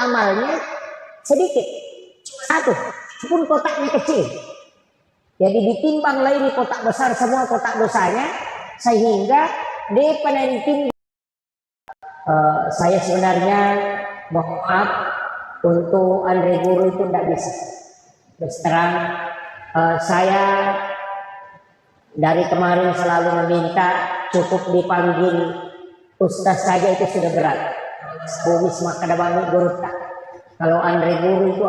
amalnya sedikit, satu, pun kotaknya kecil. Jadi ditimbang lagi di kotak besar semua kotak dosanya, sehingga dia penenting. Saya sebenarnya mohon maaf untuk Andre Guru itu tidak bisa. Terus terang, saya dari kemarin selalu meminta cukup dipanggil Ustaz saja itu sudah berat. Bumis maka bangun guru tak. Kalau Andre Guru itu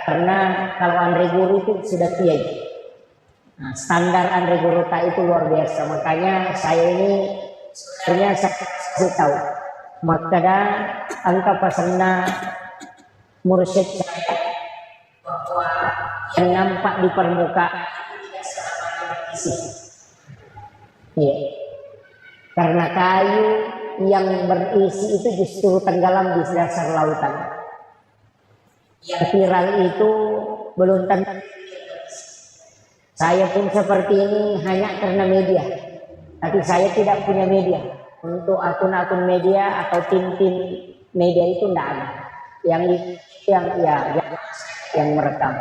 karena kalau Andre Guru itu sudah kiai. Nah, standar Andre Guru tak itu luar biasa. Makanya saya ini sebenarnya saya tahu. Maka angka pasana mursyid saya bahwa yang nampak di permukaan ya. Karena kayu yang berisi itu justru tenggelam di dasar lautan. Yang viral itu belum tentu. Saya pun seperti ini hanya karena media. Tapi saya tidak punya media. Untuk akun-akun media atau tim-tim media itu tidak ada. Yang merekam.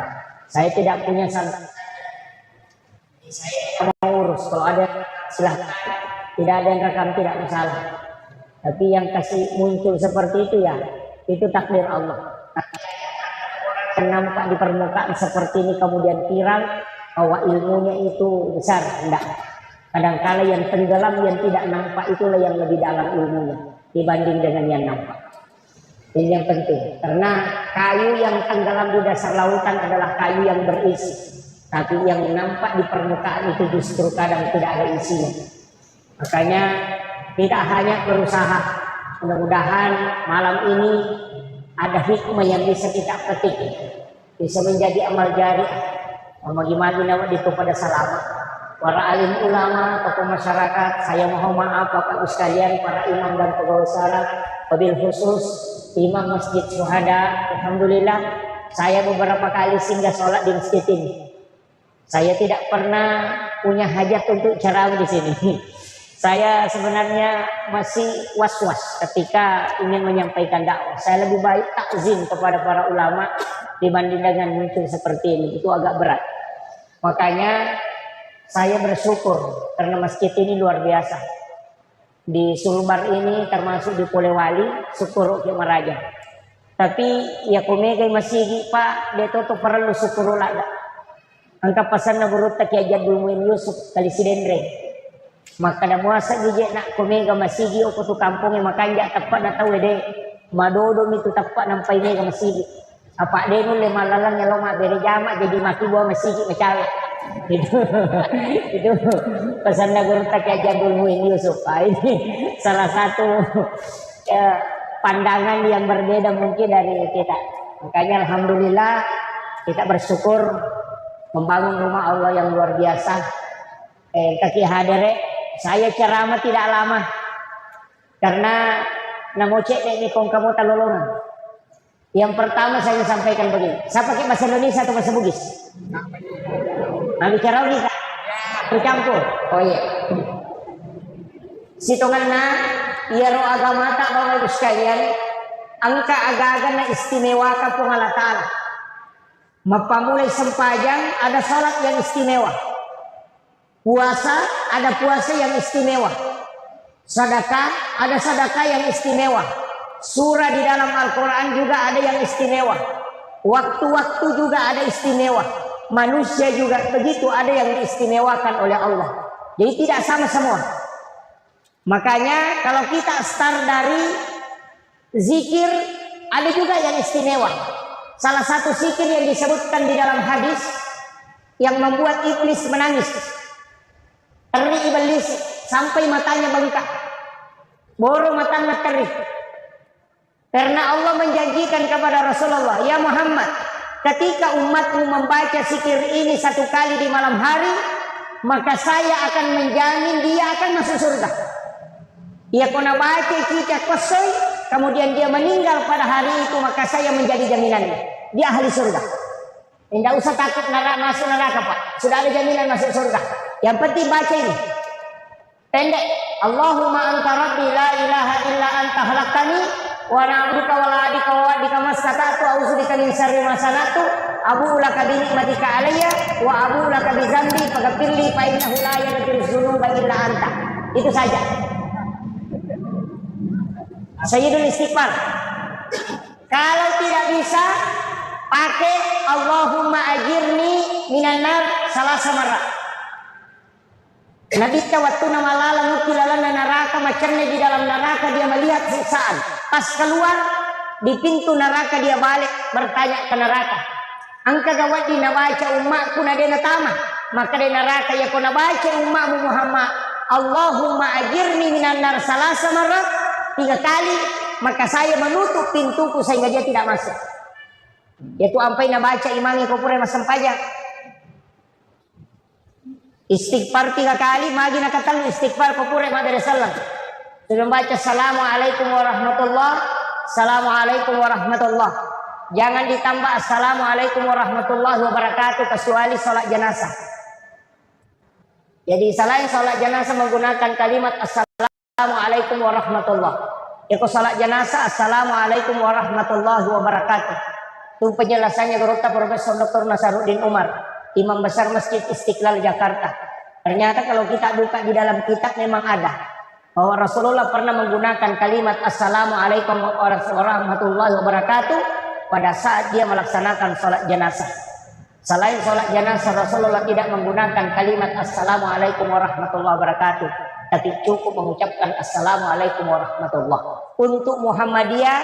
Saya tidak punya santan. Saya mau urus. Kalau ada silahkan. Tidak ada yang rekam tidak masalah. Tapi yang kasih muncul seperti itu ya, itu takdir Allah. Nampak di permukaan seperti ini kemudian viral bahwa ilmunya itu besar, enggak. Kadang-kala yang tenggelam yang tidak nampak itulah yang lebih dalam ilmunya dibanding dengan yang nampak. Ini yang penting, karena kayu yang tenggelam di dasar lautan adalah kayu yang berisi, tapi yang nampak di permukaan itu justru kadang tidak ada isinya. Makanya tidak hanya berusaha, mudah-mudahan malam ini ada hikmah yang bisa kita petik, bisa menjadi amal jariah, bagaimana itu pada selamat. Para alim ulama, tokoh masyarakat, saya mohon maaf Bapak Ibu sekalian, para imam dan pegawai syara, wabil khusus imam Masjid Syuhada. Alhamdulillah, saya beberapa kali singgah sholat di masjid ini. Saya tidak pernah punya hajat untuk ceramah di sini. Saya sebenarnya masih was-was ketika ingin menyampaikan dakwah. Saya lebih baik takzim kepada para ulama dibanding dengan muncul seperti ini. Itu agak berat. Makanya saya bersyukur karena masjid ini luar biasa. Di Sulbar ini termasuk di Polewali, syukur ke Maraja. Tapi ya kumegay masigi Pak, dia tuh perlu syukur lah. Angka pasan na burut tak ya Jadul Muin Yusuf kali si Dendre. Maka na muasa gije nak kumega masigi o kutu kampung makanja tapat na tahu de madodo itu tapat nampai mega masigi. Apa de nu le malalang ya loma bere jama jadi maki buah masigi macala. Itu pesan guru tak ya Jadul Muin Yusuf. Ini salah satu pandangan yang berbeda mungkin dari kita. Makanya alhamdulillah kita bersyukur membangun rumah Allah yang luar biasa. Kaki hadere, saya ceramah tidak lama karena namo cek ini kong kamu talolongan. Yang pertama saya sampaikan begini, saya pakai bahasa Indonesia atau bahasa Bugis? Nah bicara lagi kan? Bercampur. Oh iya. Sitonganna iaro agama tak bawa ibu sekalian, angka aga-aga na istimewa ka po nga ta'ala. Mapamulay sempajang ada salat yang istimewa. Puasa ada puasa yang istimewa. Sedekah ada sedekah yang istimewa. Surah di dalam Al-Quran juga ada yang istimewa. Waktu-waktu juga ada istimewa. Manusia juga begitu, ada yang diistimewakan oleh Allah. Jadi tidak sama semua. Makanya kalau kita start dari zikir, ada juga yang istimewa. Salah satu zikir yang disebutkan di dalam hadis yang membuat iblis menangis. Teri iblis sampai matanya bengkak. Boro matanya teri. Karena Allah menjanjikan kepada Rasulullah, ya Muhammad, ketika umatmu membaca zikir ini satu kali di malam hari, maka saya akan menjamin dia akan masuk surga. Ia kena baca kita kosoi, kemudian dia meninggal pada hari itu, maka saya menjadi jaminannya. Dia ahli surga. Tidak usah takut masuk neraka Pak. Sudah ada jaminan masuk surga. Yang penting baca ini. Pendek. Allahumma anta rabbi la ilaha illa anta khalaqtani wa na'buduka wa la adika wa adika masatatu a'udzubika min syarri ma sanatu abu laka bi nikmatika alayya wa abu laka bi dzambi faghfirli fa innahu la yaghfiru dzunuba illa anta. Itu saja. Sayyidul istighfar. Kalau tidak bisa pakai Allahumma ajirni minan nar salasa marrat. Nabi waktu nama lala nukilalan neraka macamnya di dalam neraka dia melihat siksaan. Pas keluar di pintu neraka dia balik bertanya ke neraka. Angka gawat di nabaca umatku nadena tama. Maka di neraka ya kau nabaca umatmu Muhammad. Allahumma ajirni minan nar salasa marrat 3 kali. Maka saya menutup pintuku sehingga dia tidak masuk. Yaitu ampai nabaca imangi kau pura masam pajak. Istighfar 3 kali, magi nak katakan istighfar kopure madare salam. Sudah baca assalamualaikum warahmatullah, assalamualaikum warahmatullah. Jangan ditambah assalamualaikum warahmatullahi wabarakatuh kecuali sholat jenazah. Jadi selain sholat jenazah menggunakan kalimat assalamualaikum warahmatullah. Ya sholat jenazah assalamualaikum warahmatullahi wabarakatuh. Itu penjelasannya Gurukta Profesor Dr. Nasaruddin Umar, Imam Besar Masjid Istiqlal Jakarta. Ternyata kalau kita buka di dalam kitab memang ada bahwa Rasulullah pernah menggunakan kalimat assalamualaikum warahmatullahi wabarakatuh pada saat dia melaksanakan sholat jenazah. Selain sholat jenazah Rasulullah tidak menggunakan kalimat assalamualaikum warahmatullahi wabarakatuh, tapi cukup mengucapkan assalamualaikum warahmatullah. Untuk Muhammadiyah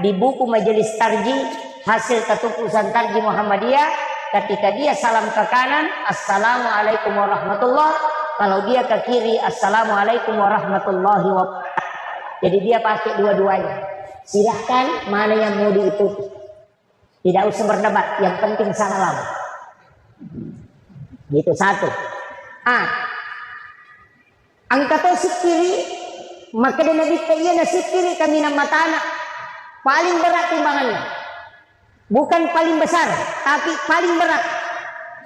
di buku Majelis Tarji hasil ketupusan Tarji Muhammadiyah, ketika dia salam ke kanan assalamualaikum warahmatullah, kalau dia ke kiri assalamualaikum warahmatullahi wabarakatuh. Jadi dia pakai dua-duanya. Silahkan mana yang mau diikuti, tidak usah berdebat, yang penting salam. Gitu satu. Angkatau sip kiri, maka dia nabi kaya na sip kiri kami nama tanah paling berat timbangannya. Bukan paling besar, tapi paling berat.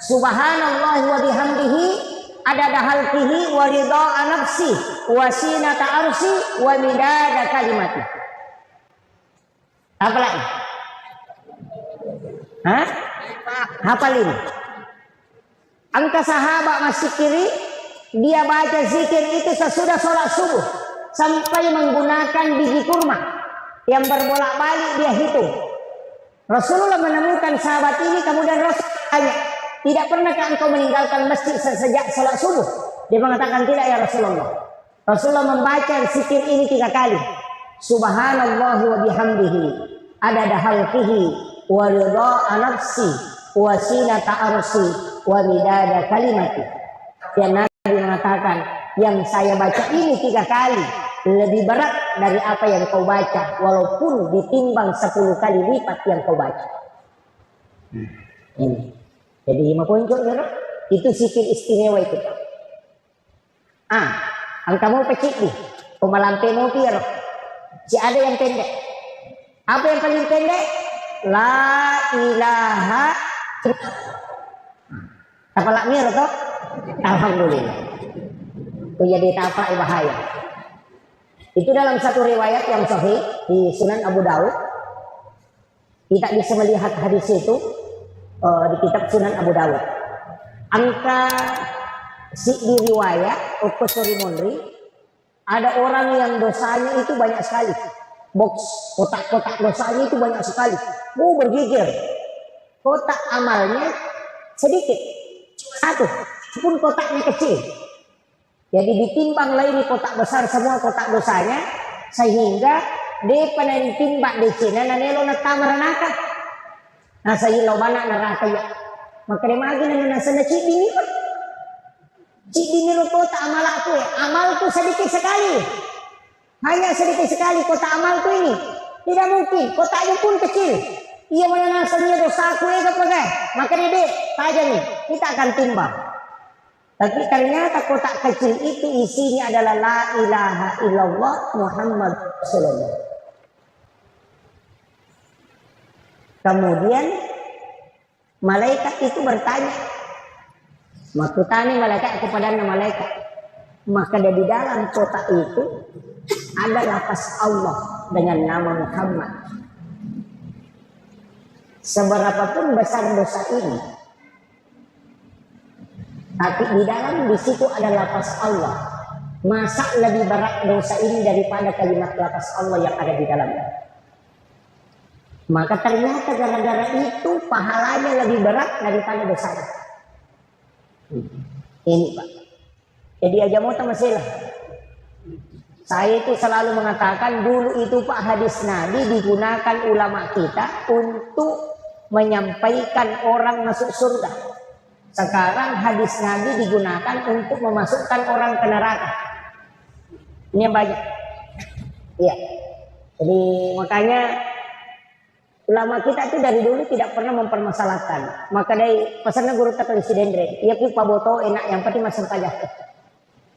Subhanallah wa bihamdihi adada halqihi wa ridha nafsi wa sinata arsi wa midada kalimati. Apa lagi? Hafal ini. Angka sahabat masih kiri, dia baca zikir itu sesudah sholat subuh sampai menggunakan biji kurma yang berbolak-balik dia hitung. Rasulullah menemukan sahabat ini, kemudian Rasul tanya, tidak pernahkah engkau meninggalkan masjid sejak sholat subuh? Dia mengatakan tidak ya Rasulullah. Rasulullah membaca zikir ini 3 kali. Subhanallah wa bihamdihi adada halqihi wa ridha nafsi wa sinata arsi wa midada kalimati. Dan Nabi mengatakan, yang saya baca ini 3 kali lebih berat dari apa yang kau baca, walaupun ditimbang 10 kali lipat yang kau baca. Ini. Jadi 5 poin itu zikir istimewa itu. Angka mau pecik nih, pemalampe mau piro. Si ada yang pendek. Apa yang paling pendek? La ilaha. Apa lak mir toh? Alhamdulillah. Itu jadi tapak bahaya. Itu dalam satu riwayat yang sahih di Sunan Abu Daud. Kita bisa melihat hadis itu di kitab Sunan Abu Daud. Angka di riwayat Uqbah Munri, ada orang yang dosanya itu banyak sekali. Box kotak-kotak dosanya itu banyak sekali. Bergigir. Kotak amalnya sedikit. 1, pun kotaknya kecil. Jadi ditimbang lagi kotak besar semua kotak dosanya, sehingga dia pernah ditimbang di Cina nanelo na tamar naka. Nah saya lo bana neraka ya. Maka dia magi na nasa na cik dini pa. Cik dini lo kotak amal aku ya. Amalku sedikit sekali. Hanya sedikit sekali kotak amalku ini. Tidak mungkin. Kotaknya pun kecil. Ia mana nasanya dosa aku ya pakai. Maka dia tajam nih. Kita akan timbang. Tapi ternyata kotak kecil itu isinya adalah la ilaha illallah Muhammad Rasulullah. Kemudian malaikat itu bertanya, makutani malaikat kepada malaikat. Maka dari dalam kotak itu ada lafaz Allah dengan nama Muhammad. Seberapapun besar dosa ini, tapi di dalam di situ ada lafaz Allah. Masa lebih berat dosa ini daripada kalimat lafaz Allah yang ada di dalamnya? Maka ternyata gara-gara itu pahalanya lebih berat daripada dosanya. Ini Pak. Jadi aja mau tamasilah. Saya itu selalu mengatakan dulu itu Pak, hadis Nabi digunakan ulama kita untuk menyampaikan orang masuk surga. Sekarang hadis Nabi digunakan untuk memasukkan orang ke neraka. Ini yang banyak. Iya. Jadi makanya ulama kita itu dari dulu tidak pernah mempermasalahkan. Maka dari pesannya guru tak Sidendre, iya pi paboto enak yang penting masuk pajak.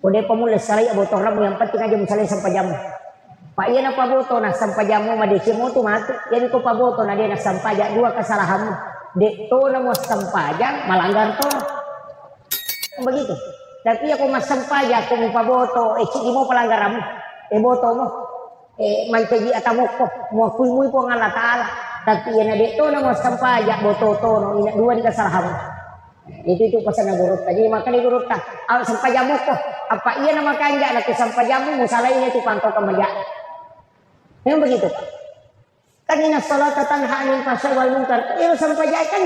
Udah pemula salai aboto ramu yang penting aja misalnya sampai jamu. Pak iya na paboto na sampai jamu madesimu tu mati. Jadi ko paboto na dia na sampajak dua kesalahanmu. Dek to na mo sampajak malanggar to. Begitu. Tapi aku mas sampajak ko mo paboto cik mo pelanggaranmu. Boto mo. Mancaji atamu ko mo kuy po ng Allah Taala. Tapi yan na dito na mo sampajak boto to no ina dua di kesalahanmu. Itu pesan guru tadi maka di guru tak sampajamu ko apa iya nama kanja nanti sampajamu musalahin itu pantau kemaja. Memang begitu Pak. Kan ina salat tanha anil fahsya wal munkar. Itu sampajak kan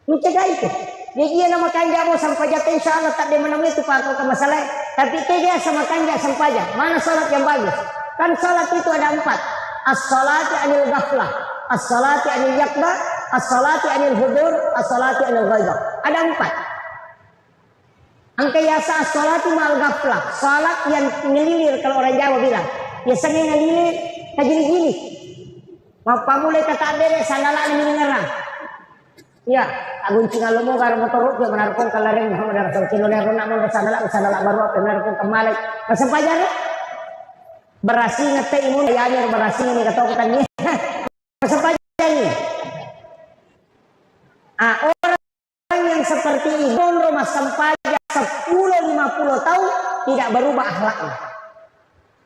mencegah itu. Jadi iya nama kanja mau sampajak insyaallah tak dia menemui itu pantau ke masalah. Tapi dia sama kanja sampajak. Mana salat yang bagus? Kan salat itu ada 4. As-salati anil ghaflah, as-salati anil yaqda, as-salati anil hudur, as-salati anil ghaibah. Ada 4. Angkayasa as-salati ma'al ghaflah, salat yang ngelilir kalau orang Jawa bilang. Biasanya ngelilir kagili-gili. Mapa mulai kata dere sanala ni ngarang. Ya, agun cinga lomo karo motor ke menarkong kalareng Muhammad Rasul kilometer nak mo sanala baru menarkong kemalik. Kasampajan berasi ngete imun ayahnya berasi ini katakan ni. Kasampajan ni. Orang yang seperti ini rumah sampajak 10-50 tahun tidak berubah akhlaknya.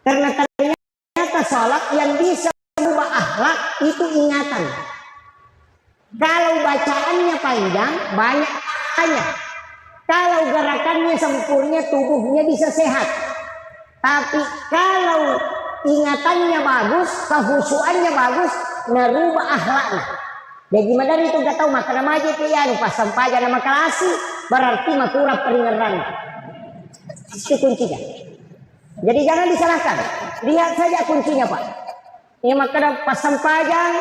Karena ternyata salat yang bisa berubah akhlak itu ingatan. Kalau bacaannya panjang, banyak tanya. Kalau gerakannya sempurna, tubuhnya bisa sehat. Tapi kalau ingatannya bagus, kehusuannya bagus, merubah akhlaknya. Dan gimana itu gak tahu maka nama aja pian pas sampainya nama kelasi berarti makurap peringatan. Itu kuncinya. Jadi jangan disalahkan. Lihat saja kuncinya Pak. Ini maka pas sampaian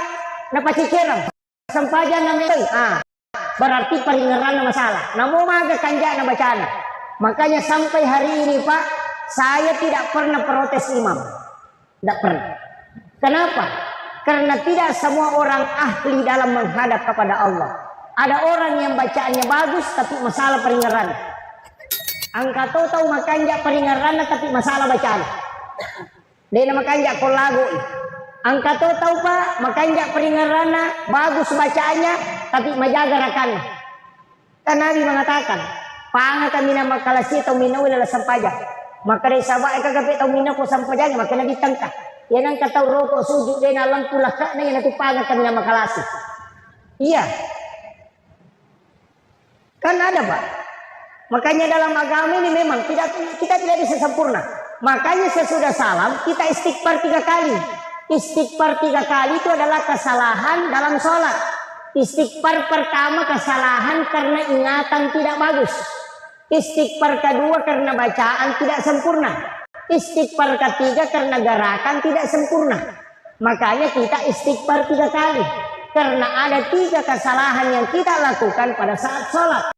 dapat ciciran. Sampaian namanya berarti peringatan masalah. Namun maga kanja na bacaan. Makanya sampai hari ini Pak, saya tidak pernah protes imam. Tidak pernah. Kenapa? Karena tidak semua orang ahli dalam menghadap kepada Allah. Ada orang yang bacaannya bagus tapi masalah peringatan. Angka tahu makanya peringatan tapi masalah bacaan. Dia makanya kau lagu. Angka tahu Pak, makanya peringatan bagus bacaannya tapi majaga rakan. Kan Nabi mengatakan, "Panga kami nama kalasi atau minau adalah sampajak." Maka dari sahabat kagak tahu minau ko sampajak maka Nabi tangkap. Yan ang kataw roko sujud din alam tulaka na yan natupagan kami na makalasi. Iya. Kan ada Pak. Makanya dalam agama ini memang kita tidak bisa sempurna. Makanya sesudah salam kita istighfar 3 kali. Istighfar 3 kali itu adalah kesalahan dalam sholat. Istighfar pertama kesalahan karena ingatan tidak bagus. Istighfar kedua karena bacaan tidak sempurna. Istighfar ketiga karena gerakan tidak sempurna. Makanya kita istighfar 3 kali. Karena ada 3 kesalahan yang kita lakukan pada saat sholat.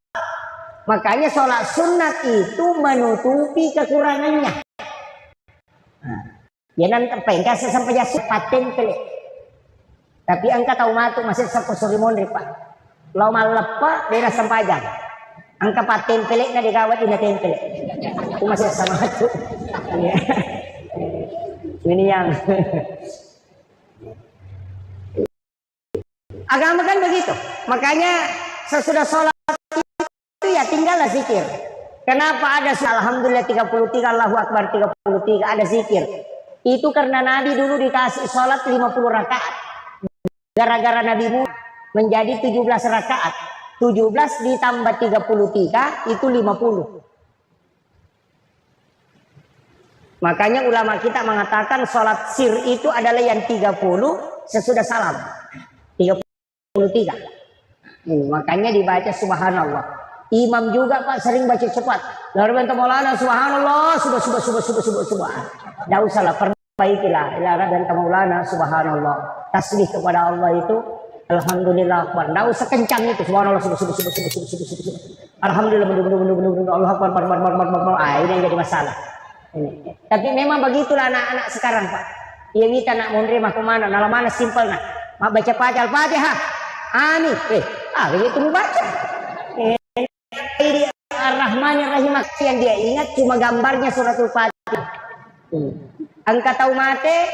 Makanya sholat sunat itu menutupi kekurangannya. Ya nanti pengkas sampai jatuh paten pelik. Tapi angka tahu matu masih sampai sorimon Pak. Lau malepa dia sampajang. Angka paten pelik na digawat ina tempel. Itu masih sama matu. Ini yang agama kan begitu. Makanya sesudah sholat itu ya tinggallah zikir. Kenapa ada Alhamdulillah 33, Allahu Akbar 33, ada zikir? Itu karena Nabi dulu dikasih sholat 50 rakaat. Gara-gara Nabi Muhammad menjadi 17 rakaat. 17 ditambah 33 itu 50. Makanya ulama kita mengatakan sholat sir itu adalah yang 30 sesudah salam. 33. Makanya dibaca subhanallah. Imam juga Pak sering baca cepat. Lalu bantu Maulana subhanallah, subah. Tidak usahlah, perbaikilah. Lalu bantu Maulana subhanallah. Tasbih kepada Allah itu alhamdulillah akbar. Tidak usah kencang itu subhanallah subah. Alhamdulillah Allah akbar. Ini yang jadi masalah. Ini. Tapi memang begitulah anak-anak sekarang Pak. Ia minta nak menerima kemana? Dalam mana simpel nak? Mak baca Al-Fatihah. Amin. Begitu membaca. Ar-Rahmanir Rahim yang dia ingat cuma gambarnya suratul Fatihah. Angka tahu mate,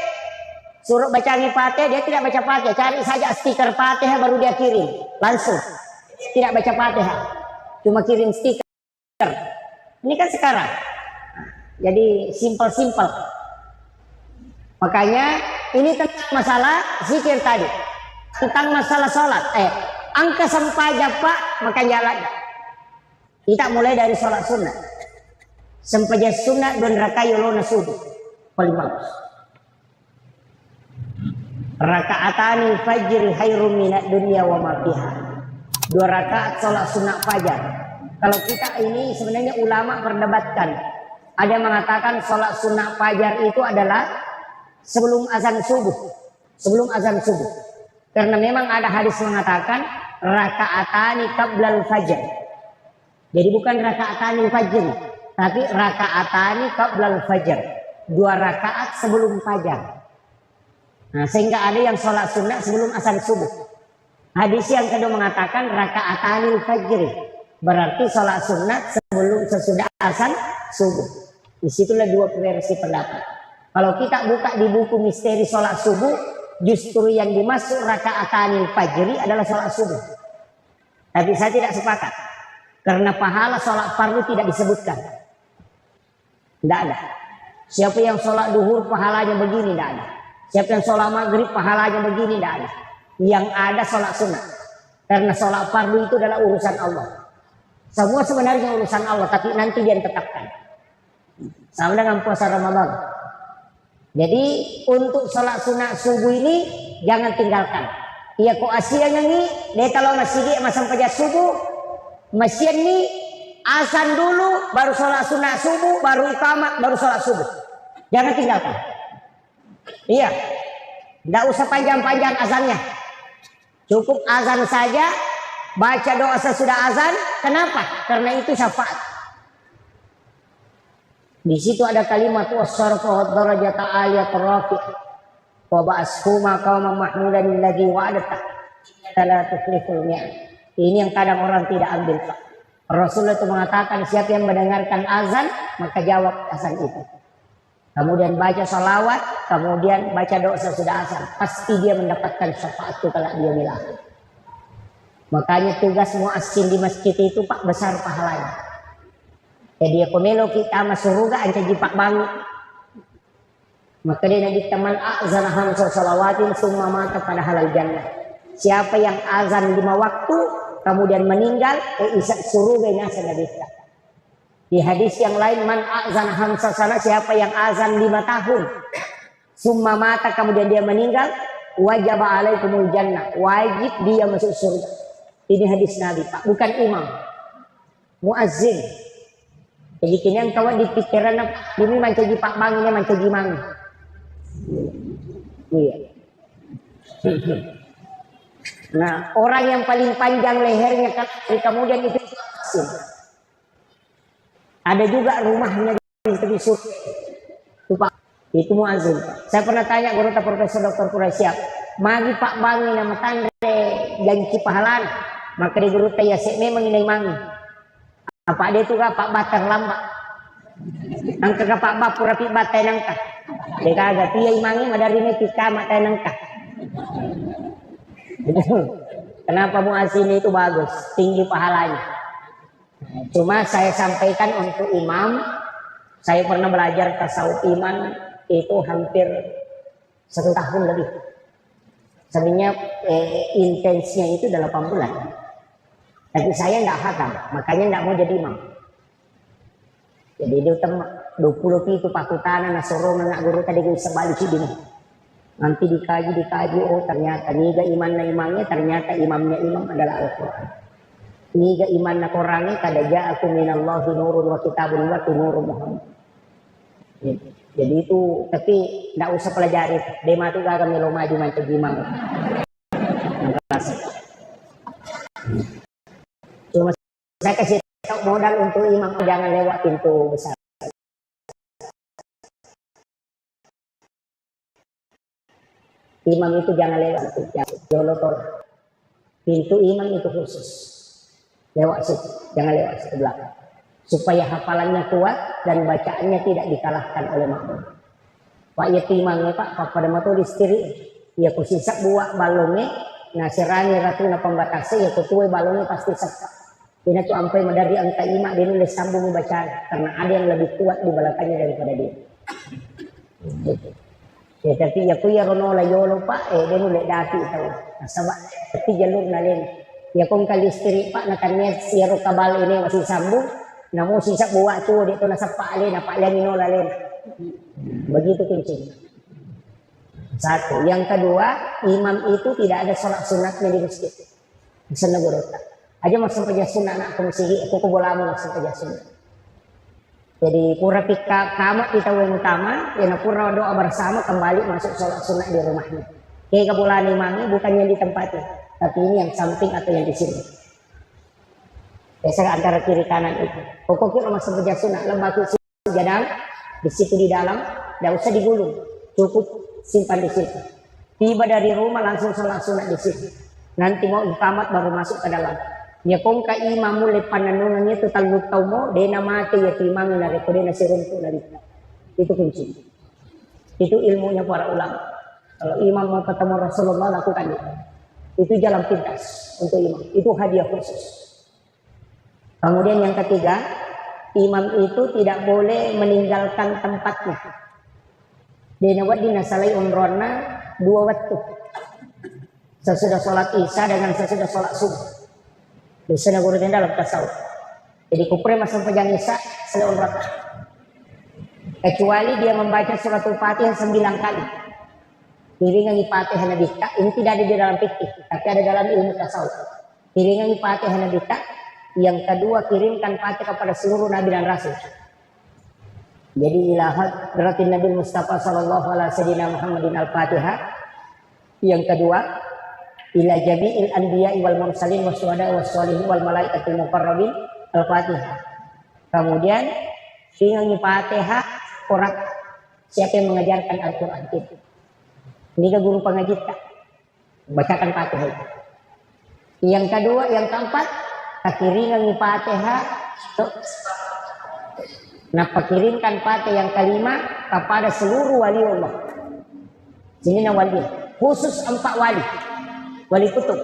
suruh bacangi Fatihah, dia tidak baca Fatihah. Cari saja stiker Fatihah baru dia kirim. Langsung. Tidak baca Fatihah. Cuma kirim stiker. Ini kan sekarang. Jadi simpel-simpel. Makanya ini tentang masalah zikir tadi. Tentang masalah sholat. Angka sempaja Pak, maka jalan. Kita mulai dari sholat sunnah. Sempaja sunnah dan rakayuluna subuh. Paling bagus. Rakaatani fajri khairum minad dunya wa ma fiha. 2 rakaat sholat sunnah fajar. Kalau kita ini sebenarnya ulama perdebatkan. Ada yang mengatakan sholat sunnah fajar itu adalah sebelum azan subuh. Sebelum azan subuh. Karena memang ada hadis mengatakan rakaatani qablal fajr. Jadi bukan rakaatani fajr, tapi rakaatani qablal fajr. 2 rakaat sebelum fajar. Nah, sehingga ada yang sholat sunnah sebelum azan subuh. Hadis yang kedua mengatakan rakaatani fajr. Berarti sholat sunnah sebelum sesudah azan subuh. Disitulah 2 versi pendapat. Kalau kita buka di buku misteri sholat subuh, justru yang dimaksud rakaatanil fajri adalah sholat subuh. Tapi saya tidak sepakat. Karena pahala sholat fardu tidak disebutkan. Tidak ada. Siapa yang sholat duhur pahalanya begini, tidak ada. Siapa yang sholat maghrib pahalanya begini, tidak ada. Yang ada sholat sunnah. Karena sholat fardu itu adalah urusan Allah. Semua sebenarnya urusan Allah, tapi nanti dia tetapkan. Sama dengan puasa Ramadan. Jadi untuk sholat sunnah subuh ini jangan tinggalkan. Iya kok asianya nih, dia kalau masih dia masang pajak subuh, masih nih azan dulu, baru sholat sunnah subuh, baru iqamah, baru sholat subuh. Jangan tinggalkan. Iya, tidak usah panjang-panjang azannya. Cukup azan saja, baca doa sesudah azan. Kenapa? Karena itu syafaat. Di situ ada kalimat wasarfa wa darajata aliyat rafi wa ba'ashuma qauman mahmudan alladhi wa'adata la tukhliful mi'ad. Ini yang kadang orang tidak ambil Pak. Rasulullah itu mengatakan siapa yang mendengarkan azan maka jawab azan itu. Kemudian baca salawat, kemudian baca doa sesudah azan, pasti dia mendapatkan syafaat itu kalau dia bilang. Makanya tugas muazzin di masjid itu Pak besar pahalanya. Jadi aku melo kita masuk surga anca jipak bangun. Maka dia nabi teman azan hamsa salawatin summa mata pada halal jannah. Siapa yang azan 5 waktu kemudian meninggal isyak surga ini asal nabi. Di hadis yang lain man azan hamsa salat, siapa yang azan 5 tahun summa mata kemudian dia meninggal wajib alaikumul jannah, wajib dia masuk surga. Ini hadis Nabi Pak, bukan imam, muazzin. Jadi kini yang kawan di pikiran ini mancaji Pak Bang ini mancaji Mang. Iya. Nah orang yang paling panjang lehernya kan kemudian itu muazzin. Ada juga rumahnya di tepi surga. Itu muazzin. Saya pernah tanya guru Profesor Dr. Quraisyah, magi Pak Bang ini nama tanda janji pahalan. Maka di guru ya memang ini mangi. Apa dia tuh Pak Batar lambat. Angka Pak Bap purapi batai nangka. Dia kagak tiai mangi madari ini tika matai nangka. Kenapa muazzin itu bagus, tinggi pahalanya. Cuma saya sampaikan untuk imam, saya pernah belajar tasawuf iman itu hampir 1 tahun lebih. Sebenarnya intensnya itu 8 bulan. Tapi saya tidak hatam, makanya tidak mau jadi imam. Jadi dia 20 itu pakutana nasoro nak guru tadi gue sebalik sih dini. Nanti dikaji oh ternyata niga iman na imamnya ternyata imamnya imam adalah Al-Quran. Niga iman na Qurannya kada ja'akum minallahi nurun wa kitabun wa nurun Muhammad. Jadi itu tapi tidak usah pelajari. Dema tu gak kami lo maju macam imam. Cuma saya kasih tahu modal untuk imam jangan lewat pintu besar. Imam itu jangan lewat pintu imam itu khusus lewat situ, jangan lewat situ belakang supaya hafalannya kuat dan bacaannya tidak dikalahkan oleh makmum. Pak ya timangnya pak pada motor distiri ya kusisak buat balongnya nasirani ratuna pembatasnya ya ketua balongnya pasti saksa. Ini tuh sampai dari angka 5 dia nulis sambung bacaan karena ada yang lebih kuat di belakangnya daripada dia. Ya tapi ya kuya rono la yolo pak dia nulis dati tahu. Nasabak tapi jalur nalin. Ya kong kali istri pak nakannya siaro kabal ini masih sambung. Namun sisak buat tu dia tu nasapak alin apa yang ino lalin. Begitu kuncing. Satu. Yang kedua, imam itu tidak ada sholat sunatnya di masjid. Sana gorota. Aja masuk saja sunat nak kumsihi aku kubolamu masuk saja sunat. Jadi pura pika kamat kita yang utama, yang pura doa bersama kembali masuk sholat sunat di rumahnya. Kayak kebulan imamnya bukannya di tempatnya, tapi ini yang samping atau yang di sini. Biasa antara kiri kanan itu. Pokoknya masuk saja sunat, lembaga jadal di situ di dalam, tidak usah digulung, cukup simpan di situ. Tiba dari rumah langsung sholat sunat di situ. Nanti mau ikamat baru masuk ke dalam. Ya kong ka imam mulai pananungannya itu talut tau mo dena mati ya timang na rekode na sirunto na dito. Itu kunci. Itu ilmunya para ulama. Kalau imam mau ketemu Rasulullah lakukan itu. Itu jalan pintas untuk imam. Itu hadiah khusus. Kemudian yang ketiga, imam itu tidak boleh meninggalkan tempatnya. Dena wad dinasalai umrona 2 waktu. Sesudah sholat isya dengan sesudah sholat subuh. Biasanya guru dalam tasawuf. Jadi kupre masuk pejang isya selesai rakaat. Kecuali dia membaca surat Al-Fatihah 9 kali. Iringan Fatihah Nabi tak ini tidak ada di dalam fikih, tapi ada dalam ilmu tasawuf. Iringan Fatihah Nabi tak. Yang kedua kirimkan Fatihah kepada seluruh nabi dan rasul. Jadi ilahat berarti Nabi Mustafa sallallahu alaihi wasallam Muhammadin al-Fatihah. Yang kedua ila jami'il anbiya'i wal mursalin wasyuhada'i wassalihin wal malaikatil muqarrabin al-Fatihah. Kemudian singangi Fatihah orang siapa yang mengajarkan Al-Qur'an itu. Ini ke guru pengaji tak bacakan Fatihah itu. Yang kedua, yang keempat pakiringan Fatihah nah pakirimkan Fatihah yang kelima kepada seluruh wali Allah. Sini wali khusus 4 wali kutub,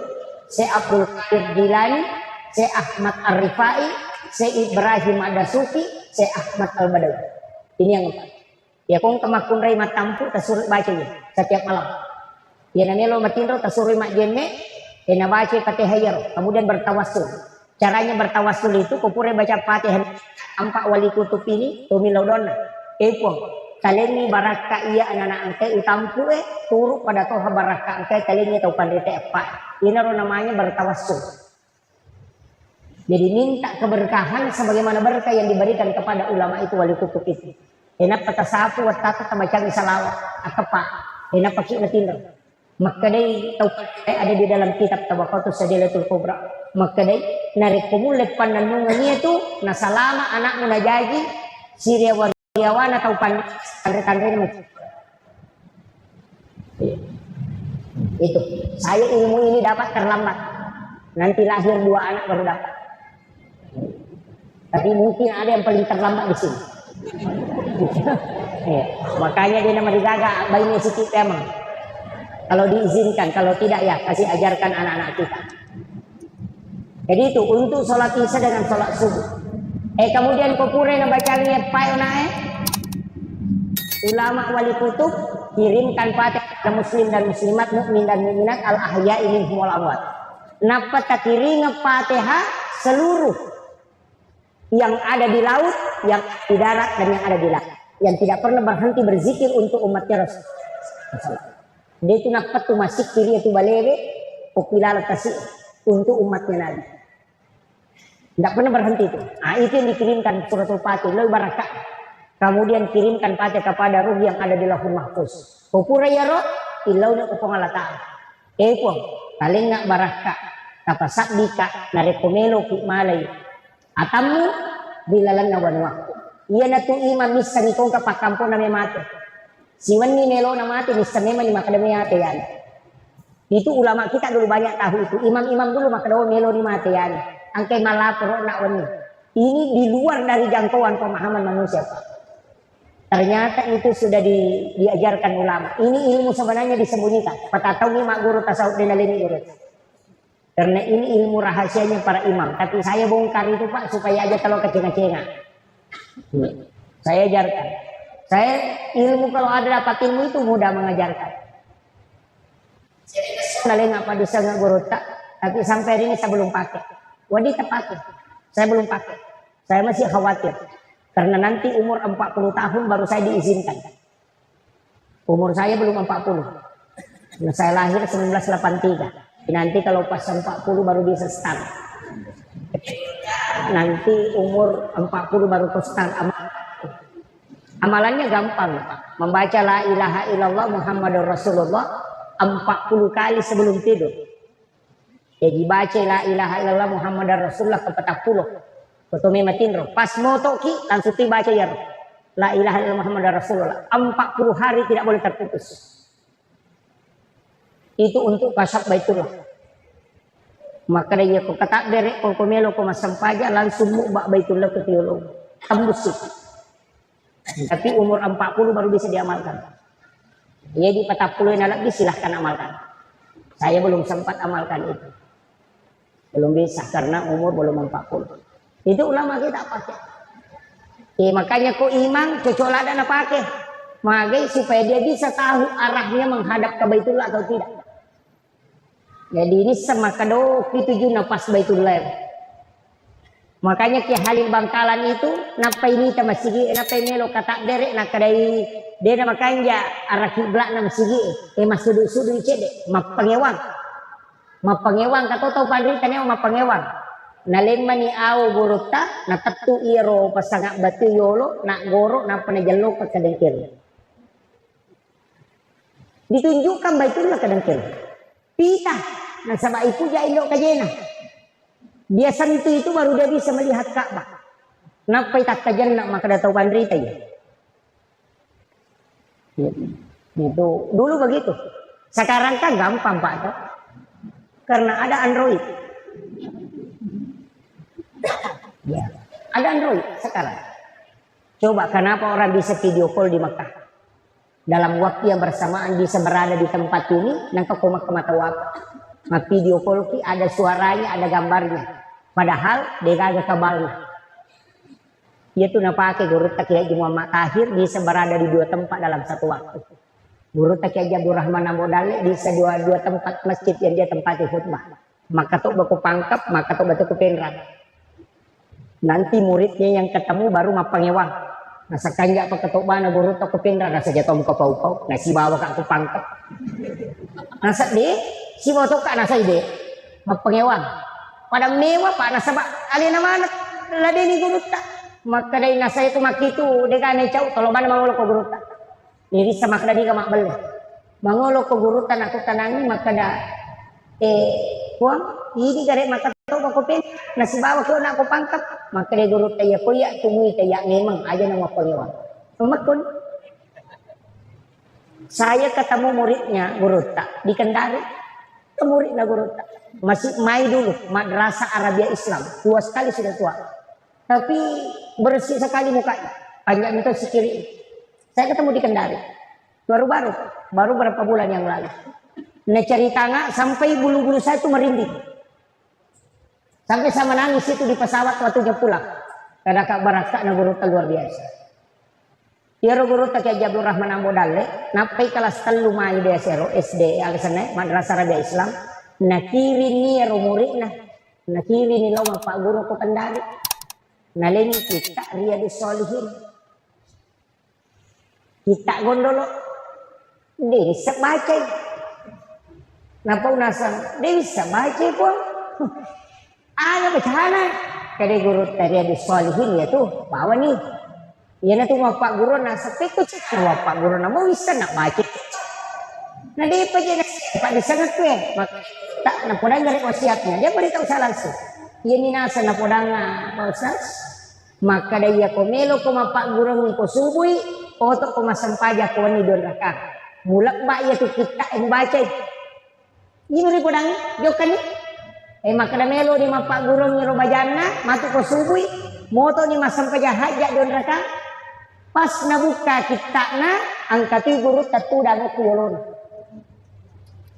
Syekh Abdul Qadir Jilani, Syekh Ahmad Ar-Rifai, Syekh Ibrahim Ad-Dasuki, Syekh Ahmad Al-Badawi. Ini yang 4. Ya kong kemakun rai matampu tasuri bacanya setiap malam. Ya namanya lo matindro tasuri mak jenne, kena baca Fatihah, kemudian bertawassul. Caranya bertawassul itu kupure baca Fatihah 4 wali kutub ini tumilaudona. Epong kaleni baraka iya anak-anak angke utampu turut pada toha baraka angke kaleni tau pandete apa. Ini namanya bertawassul. Jadi minta keberkahan sebagaimana berkah yang diberikan kepada ulama itu wali kutub itu. Enak kata sapu watata tamacang salawat akapa. Enak pakai natinro. Maka day tau ada di dalam kitab Tabaqatus Sadilatul Kubra. Maka day narik kumulit pananungannya itu nasalama anakmu najaji siriawan Yawan atau pandai-pandai itu. Saya ilmu ini dapat terlambat. Nanti lahir 2 anak baru dapat. Tapi mungkin ada yang paling terlambat di sini. Ya, makanya dia nama digaga bayi sedikit emang. Kalau diizinkan, kalau tidak ya kasih ajarkan anak-anak kita. Jadi itu untuk sholat isya dengan sholat subuh. Kemudian kopure na bacanya payo na ulama wali kutub kirimkan fatihah kepada muslim dan muslimat, mukmin dan mukminat, al ahya minhum wal amwat. Napa takiring fatihah seluruh yang ada di laut, yang di darat dan yang ada di langit, yang tidak pernah berhenti berzikir untuk umatnya Rasul. Dia itu napa tu masih kiri itu balebe popilal kasih untuk umatnya Nabi. Tidak pernah berhenti itu. Nah, itu yang dikirimkan suratul Fatih, lebih barakah. Kemudian kirimkan Fatih kepada ruh yang ada di Lauhul Mahfuz. Kupura ya roh, ilauna kupong Allah Ta'ala. Epong, paling nak barakah. Kapasak dika, narekomelo ki malay. Atamu, bilalang na waktu. Iya na tu imam misa ni kong kapakampo na may mate. Siwan ni melo na mate, misa memang ni makadami ate yan. Itu ulama kita dulu banyak tahu itu. Imam-imam dulu makadawa melo ni mate yan. Ang kay malapro na wani. Ini di luar dari jangkauan pemahaman manusia. Ternyata itu sudah diajarkan ulama. Ini ilmu sebenarnya disembunyikan. Patatau ni mak guru tasawuf dinalini guru. Karena ini ilmu rahasianya para imam. Tapi saya bongkar itu Pak supaya aja kalau kecenga-cenga. Saya ajarkan. Saya ilmu kalau ada dapat ilmu itu mudah mengajarkan. Saya apa di sana guru tak. Tapi sampai hari ini saya belum pakai. Wadi pakai. Saya belum pakai. Saya masih khawatir. Karena nanti umur 40 tahun baru saya diizinkan. Umur saya belum 40. Nah, saya lahir 1983. Nanti kalau pas 40 baru bisa start. Nanti umur 40 baru start amalannya gampang. Membaca la ilaha illallah Muhammadur Rasulullah 40 kali sebelum tidur. Jadi baca la ilaha illallah Muhammadur Rasulullah ke 40. Kutumi matinro. Pas moto ki langsung baca ya. La ilaha illallah Muhammadur Rasulullah. 40 hari tidak boleh terputus. Itu untuk kasab Baitullah. Maka dia ko kata derek ko komelo ko masampaja langsung mubak Baitullah ke teolog. Tembus itu. Tapi umur 40 baru bisa diamalkan. Jadi 40 lagi silahkan amalkan. Saya belum sempat amalkan itu. Belum bisa karena umur belum 40. Itu ulama kita pakai. Makanya kok imam kecuali ada pakai. Magai supaya dia bisa tahu arahnya menghadap ke Baitullah atau tidak. Jadi ini sama kado itu pas Baitullah. Makanya Ki Halil Bangkalan itu napa ini ta masigi napa melo kata derek nak kadai dia nama kanja arah kiblat na masigi masudu-sudu cede mapangewang. Mapangewang katoto pandri taneo mapangewang. Nalin mani aw buruta na tatu iro pasangak batu yolo nak goro na panajalo ke kadengkil. Ditunjukkan Baitullah kadengkil. Pita na sama ipu ja indok kajena. Dia sentuh itu baru dia bisa melihat Ka'bah. Napa itak kajan nak maka datau pandrita ya. Itu dulu begitu. Sekarang kan gampang Pak toh. Karena ada Android. Ya, ada Android sekarang. Coba kenapa orang bisa video call di Mekah? Dalam waktu yang bersamaan bisa berada di tempat ini, nangka koma ke mata wap. Nah, video call ki ada suaranya, ada gambarnya. Padahal dia agak kabalnya. Dia tuh napake guru tak Haji Muhammad Tahir bisa berada di dua tempat dalam satu waktu. Guru tak Haji Abdul Rahman Amodale bisa dua tempat masjid yang dia tempati khutbah. Maka tuh baku pangkap, maka tuh batu kepenran. Nanti muridnya yang ketemu baru mapangewang. Nasa kanja pa katobana guru to kupindra nasa jatom ko pau-pau. Nasi bawa ka aku pangkep. Nasa di si moto ka nasa ide mapangewang. Pada mewah pak nasa ba ali naman lade ni guru ta. Maka dai nasa itu makitu de ka ne cau tolo mana mangulo ko guru ta. Diri sa makda di ka makbel. Mangulo ko guru ta aku tanangi maka da kuang ini gare maka to ko pin nasi bawa ko na ko pangkep. Maka dia guru taya koya tumui taya memang aja nama pengewan. Makun. Saya ketemu muridnya guru tak di Kendari. Muridnya guru tak masih mai dulu madrasah Arabia Islam. Tua sekali sudah tua. Tapi bersih sekali mukanya. Panjang itu si kiri. Saya ketemu di Kendari. Baru berapa bulan yang lalu. Nah cerita nggak sampai bulu-bulu saya itu merinding. Sampai saya menangis itu di pesawat waktunya pulang. Kada kak baraka na guru luar biasa. Yaro guru tak kayak Abdul Rahman Ambo Dalle, napai kelas telu mai dia sero SD alasane madrasah Raja Islam. Nakiri ni yaro murid na, nakiri ni lo pak guru ko pendali. Naleni kita Riyadus Shalihin. Kita gondolo, dia bisa baca. Napa unasan, dia bisa baca pun. Ada bacaan. Kade guru Riyadus Shalihin ya tuh, bawa nih. Ya na tuh pak guru na sampai ko cek pak guru na mau bisa nak baca. Nah dia pergi pak disangat tuh maka tak na podang dari wasiatnya dia beritahu saya langsung. Iya ni nasa na podang Pak Ustaz. Maka dia komelo ko pak guru ni ko subui oto ko masampaja ko ni don raka. Mulak ba iya tuh kita yang baca. Ini ni podang jokan ni. Maka da melo ni pak guru ni robajana matu ko subui moto ni masampaja hajat don raka. Pas nabuka kita na angkati guru tatu dan kulon.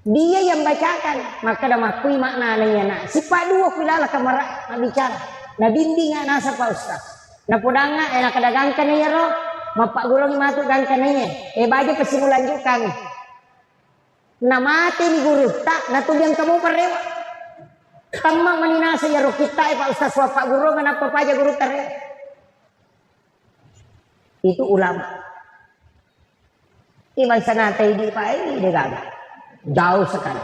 Dia yang bacakan maka dah makui makna nanya nak. Si pak dua pilala kamera nak bicara. Na bimbing nasa Pak Ustaz. Na podanga nak kadagangkan niya ro. Mapak guru ni matu gangkan niya. Baja pasimulanjukan. Na mati ni guru tak natubiang kamu parewa. Tamang maninasa ya ro kita Pak Ustaz wa Pak guru kenapa paja guru tarewa. Itu ulama. Iman sanatai di Pak ini dia jauh sekali.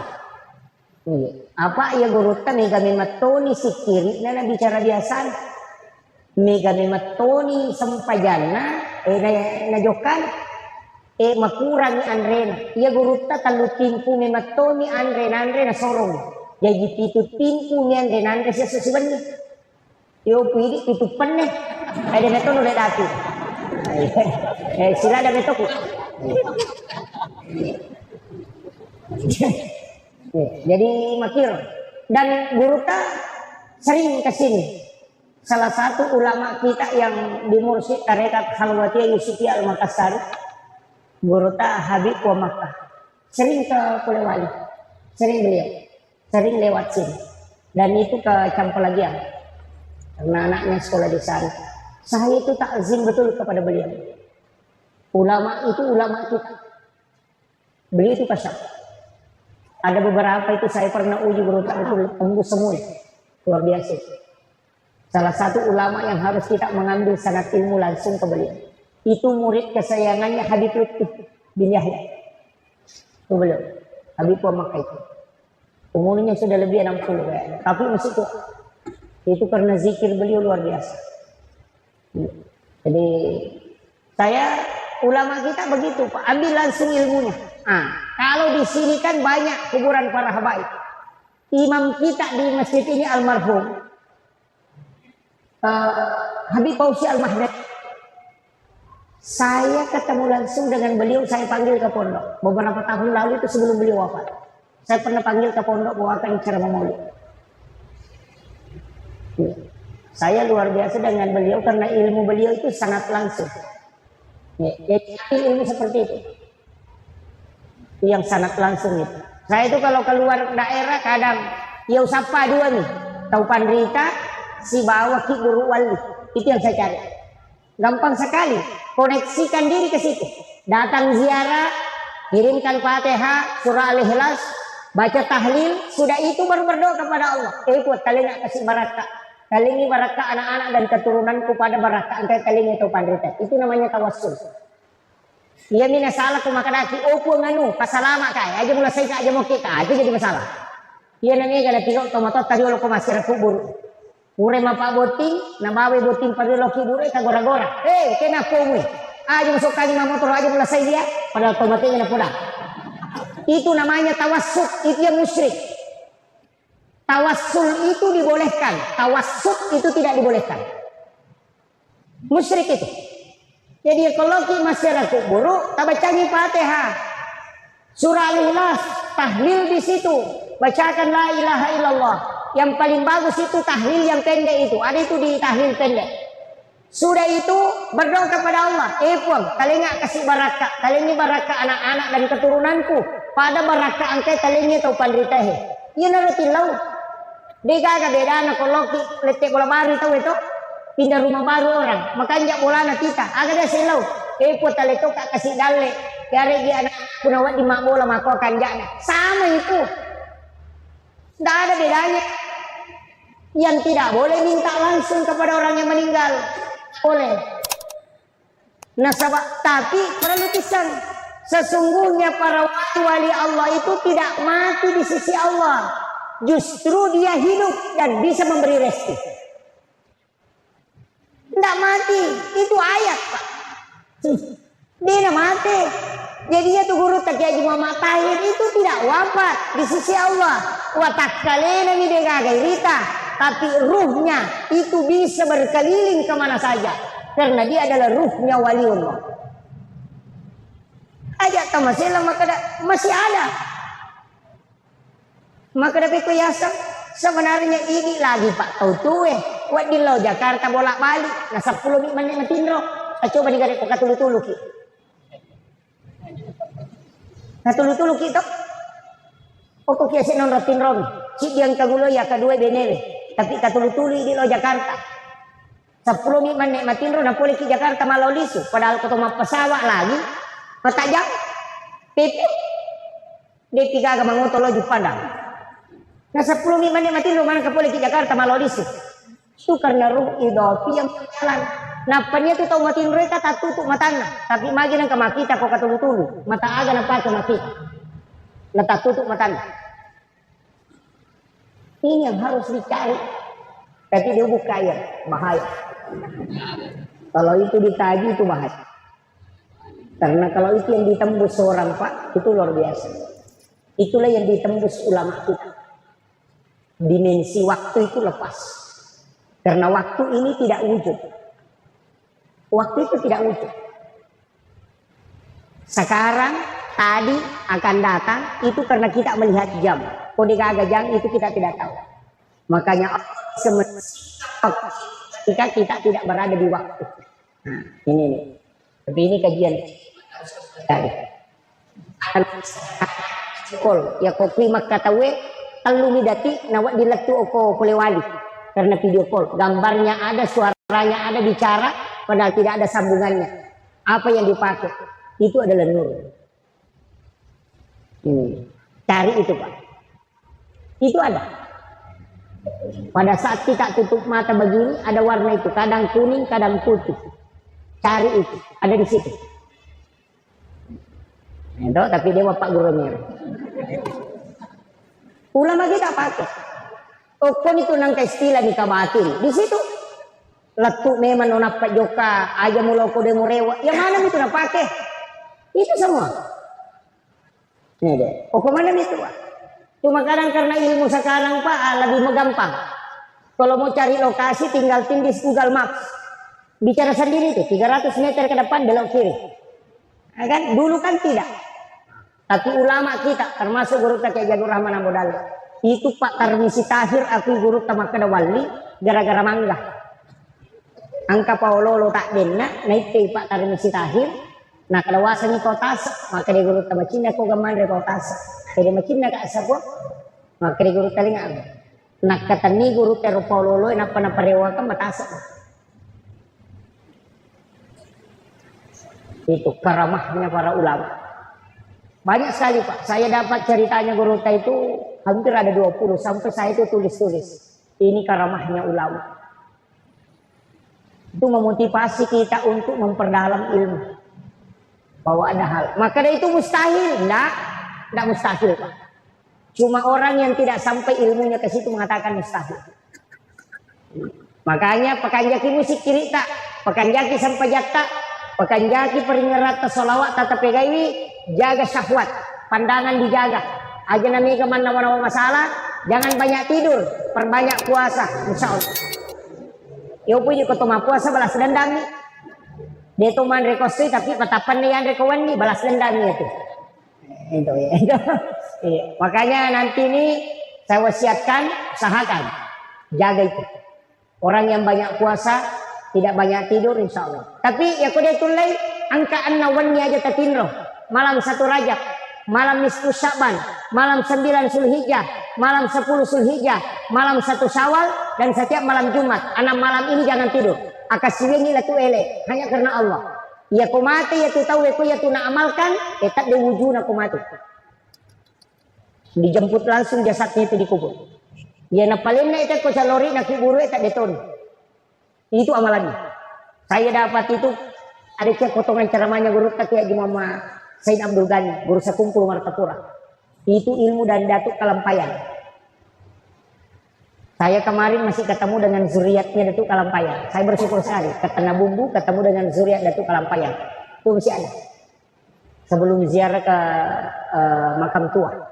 Apa ya guru ta mega mematoni si kiri na bicara biasa. Mega mematoni sampajana na jokan makurang ni Andren. Ya guru ta talu timpu mematoni Andren na sorong. Jadi itu timpu ni Andren siya sesuatu. Yo pili titupan ni. Ada meto no dati. Sila ada meto ko. Jadi makir dan guru ta sering kesini. Salah satu ulama kita yang di Mursyid Tarekat Khalwatiyah Yusufiyah Al-Makassar, guru ta Habib wa Makkah, sering ke Polewali, sering beliau, sering lewat sini dan itu ke Campolagian karena anaknya sekolah di sana. Saya itu takzim betul kepada beliau. Ulama itu ulama kita. Beliau itu kasar. Ada beberapa itu saya pernah uji guru tak itu tembus semua. Luar biasa. Salah satu ulama yang harus kita mengambil sanad ilmu langsung ke beliau. Itu murid kesayangannya Habib Lutfi bin Yahya. Itu beliau. Habib wa Makkah itu. Umurnya sudah lebih 60 kayaknya. Tapi masih tua. Itu karena zikir beliau luar biasa. Jadi saya ulama kita begitu Pak, ambil langsung ilmunya. Kalau di sini kan banyak kuburan para habaib. Imam kita di masjid ini almarhum Habib Fauzi Al-Mahdad. Saya ketemu langsung dengan beliau, saya panggil ke pondok. Beberapa tahun lalu itu sebelum beliau wafat. Saya pernah panggil ke pondok bawakan ceramah maulid. Saya luar biasa dengan beliau karena ilmu beliau itu sangat langsung. Jadi ilmu seperti itu. Yang sangat langsung itu. Saya itu kalau keluar daerah kadang ya sapa dua nih. Tahu Pandrita, si bawa ki guru wali. Itu yang saya cari. Gampang sekali. Koneksikan diri ke situ. Datang ziarah, kirimkan Fatihah, surah Al-Ikhlas, baca tahlil, sudah itu baru berdoa kepada Allah. Ikut kali nak kasih barakah. Talingi barakah anak-anak dan keturunanku pada barakah antara talingi itu Pandrita. Itu namanya tawassul. Ia mina salah ku makadaki opo nganu pasalama kay aja mula say ka aja mo kita itu jadi masalah. Ia namanya kada tilo tomato tadi ulo ko masira kubur. Ure mapaboting nabawi boting padilo kibure ka gora-gora. Kena kowe. Aja masuk kali motor aja mula say dia padahal tomatnya na pula. Itu namanya tawassul, itu yang musyrik. Tawassul itu dibolehkan, tawassut itu tidak dibolehkan. Musyrik itu. Jadi kalau kita masyarakat buruk, tak bacangi Fatihah, surah Al-Ikhlas, tahlil di situ, bacakan la ilaha illallah. Yang paling bagus itu tahlil yang pendek itu, ada itu di tahlil pendek. Sudah itu berdoa kepada Allah, pun kalian kasih barakah, kalian ini barakah anak-anak dan keturunanku, pada barakah angkai kalian itu Pandritahe. Ia narati lau. Dia kagak beda anak kalau letek bola bari tahu itu. pindah rumah baru orang, makanya bolana kita agak ada selau potale to kak kasih dalle kare dia anak punawat di mak bola mako kanjana sama itu, tidak ada bedanya. Yang tidak boleh minta langsung kepada orang yang meninggal boleh. Nah tapi perlu pisang, sesungguhnya para wali Allah itu tidak mati di sisi Allah, justru dia hidup dan bisa memberi rezeki. Tidak mati, itu ayat Pak. Dia mati. Jadinya tuh guru tak Haji Muhammad Tahir itu tidak wafat di sisi Allah. Watakkalena mi degagairita, tapi ruhnya itu bisa berkeliling kemana saja karena dia adalah ruhnya waliullah. Ajak tamasila masih ada. Maka dapat kiasan sebenarnya ini lagi Pak tahu tuh Wadillau Jakarta bolak-balik nah 10 menit matindro. Coba digarek kok tulu-tulu ki. Nah tulu-tulu ki to. Pokok kiasi non ratin rom. Si diang kagulo ya kedua benewe. Tapi katulu-tulu di lo Jakarta. 10 menit matindro na boleh ki Jakarta malolisu. Padahal kau pesawat lagi. Petajak. Pipi. Dia tiga agak mengotolo di Padang. Nah 10 menit matindro mana ka boleh ki Jakarta malolisu. Itu karena ruh idopi yang berjalan. Napanya itu tahu matiin mereka tak tutup matanya, tapi magi nang kemakita kok katulu-tulu, mata aga nampak kemakita, nah tak tutup matanya. Ini yang harus dicari, tapi dia buka ya bahaya. Kalau itu ditaji itu bahaya, karena kalau itu yang ditembus seorang Pak itu luar biasa. Itulah yang ditembus ulama kita. Dimensi waktu itu lepas, karena waktu ini tidak wujud. Waktu itu tidak wujud. Sekarang, tadi akan datang itu karena kita melihat jam. Kode agak jam itu kita tidak tahu. Makanya ketika kita tidak berada di waktu. Nah, ini nih. Tapi ini kajian. Ya kopi makatawe telu midati nawat diletu oko polewali karena video call. Gambarnya ada, suaranya ada, bicara. Padahal tidak ada sambungannya. Apa yang dipakai? Itu adalah nur. Cari itu Pak. Itu ada. Pada saat kita tutup mata begini, ada warna itu. Kadang kuning, kadang putih. Cari itu. Ada di situ. Itu, tapi dia Bapak gurunya. Ulama kita pakai. Okon itu nangka istilah di kabatin. Di situ. Letuk memang nona Pak Joka aja muloko demo rewa. Yang mana itu nak pakai? Itu semua. Nih deh. Oh kemana itu Pak? Cuma kadang karena ilmu sekarang Pak lebih gampang. Kalau mau cari lokasi tinggal di Google Maps. Bicara sendiri itu 300 meter ke depan belok kiri. Ya kan? Dulu kan tidak. Tapi ulama kita termasuk guru kita kayak Jadur Rahman Abodali. Itu Pak Tarmisi Tahir aku guru tamakada wali gara-gara mangga. Angka Paulolo tak denna naik ke Pak Tarmisi Tahir. Nah kadawasan ni kau tasak maka dia guru tama Cina ko gaman re kau tasak. Kaya macina ka asa ko maka dia guru talinga. Nak kata ni guru tero Paulolo na panaparewa ka matasak. Itu karamahnya para ulama. Banyak sekali Pak. Saya dapat ceritanya guru itu hampir ada 20 sampai saya itu tulis-tulis. Ini karamahnya ulama. Itu memotivasi kita untuk memperdalam ilmu. Bahwa ada hal. Maka dari itu mustahil. Tidak mustahil Pak. Cuma orang yang tidak sampai ilmunya ke situ mengatakan mustahil. Makanya pekanjaki musik kirita. Pekanjaki sampai jata. Pekanjaki peringerat solawat tata pegaiwi. Jaga syahwat. Pandangan dijaga. Aja namanya kemana-mana masalah. Jangan banyak tidur. Perbanyak puasa. Insya Allah. Ya punya ketoma puasa balas dendam nih. Dia tuh man rekosti tapi petapan nih yang rekowan nih balas dendamnya itu. Itu ya. Iya. Makanya nanti nih saya wasiatkan usahakan jaga itu. Orang yang banyak puasa tidak banyak tidur insya Allah. Tapi ya kau dia tulai angkaan nawannya aja tatinro. Malam 1 Rajab, malam nisfu Sya'ban, malam 9 Zulhijjah, malam 10 Zulhijjah, malam 1 Syawal, dan setiap malam Jumat. 6 malam ini jangan tidur. akasiwengi lah tu ele hanya karena Allah. Ya ko mati ya tu tahu ya tu nak amalkan, tak ada wujud nak ko mati. Dijemput langsung jasadnya itu dikubur. Ya na paling na itu ko salori na kubur tak deton. Itu amalannya. Saya dapat itu ada cek potongan ceramahnya guru Katia di Mama Said Abdul Ghani, guru sekumpul Martapura. Itu ilmu dan datuk Kalampayan. Saya kemarin masih ketemu dengan zuriatnya Datuk Kalampayan. Saya bersyukur sekali. Ketengah bumbu ketemu dengan zuriat Datuk Kalampayan. Itu masih ada. Sebelum ziarah ke makam tua.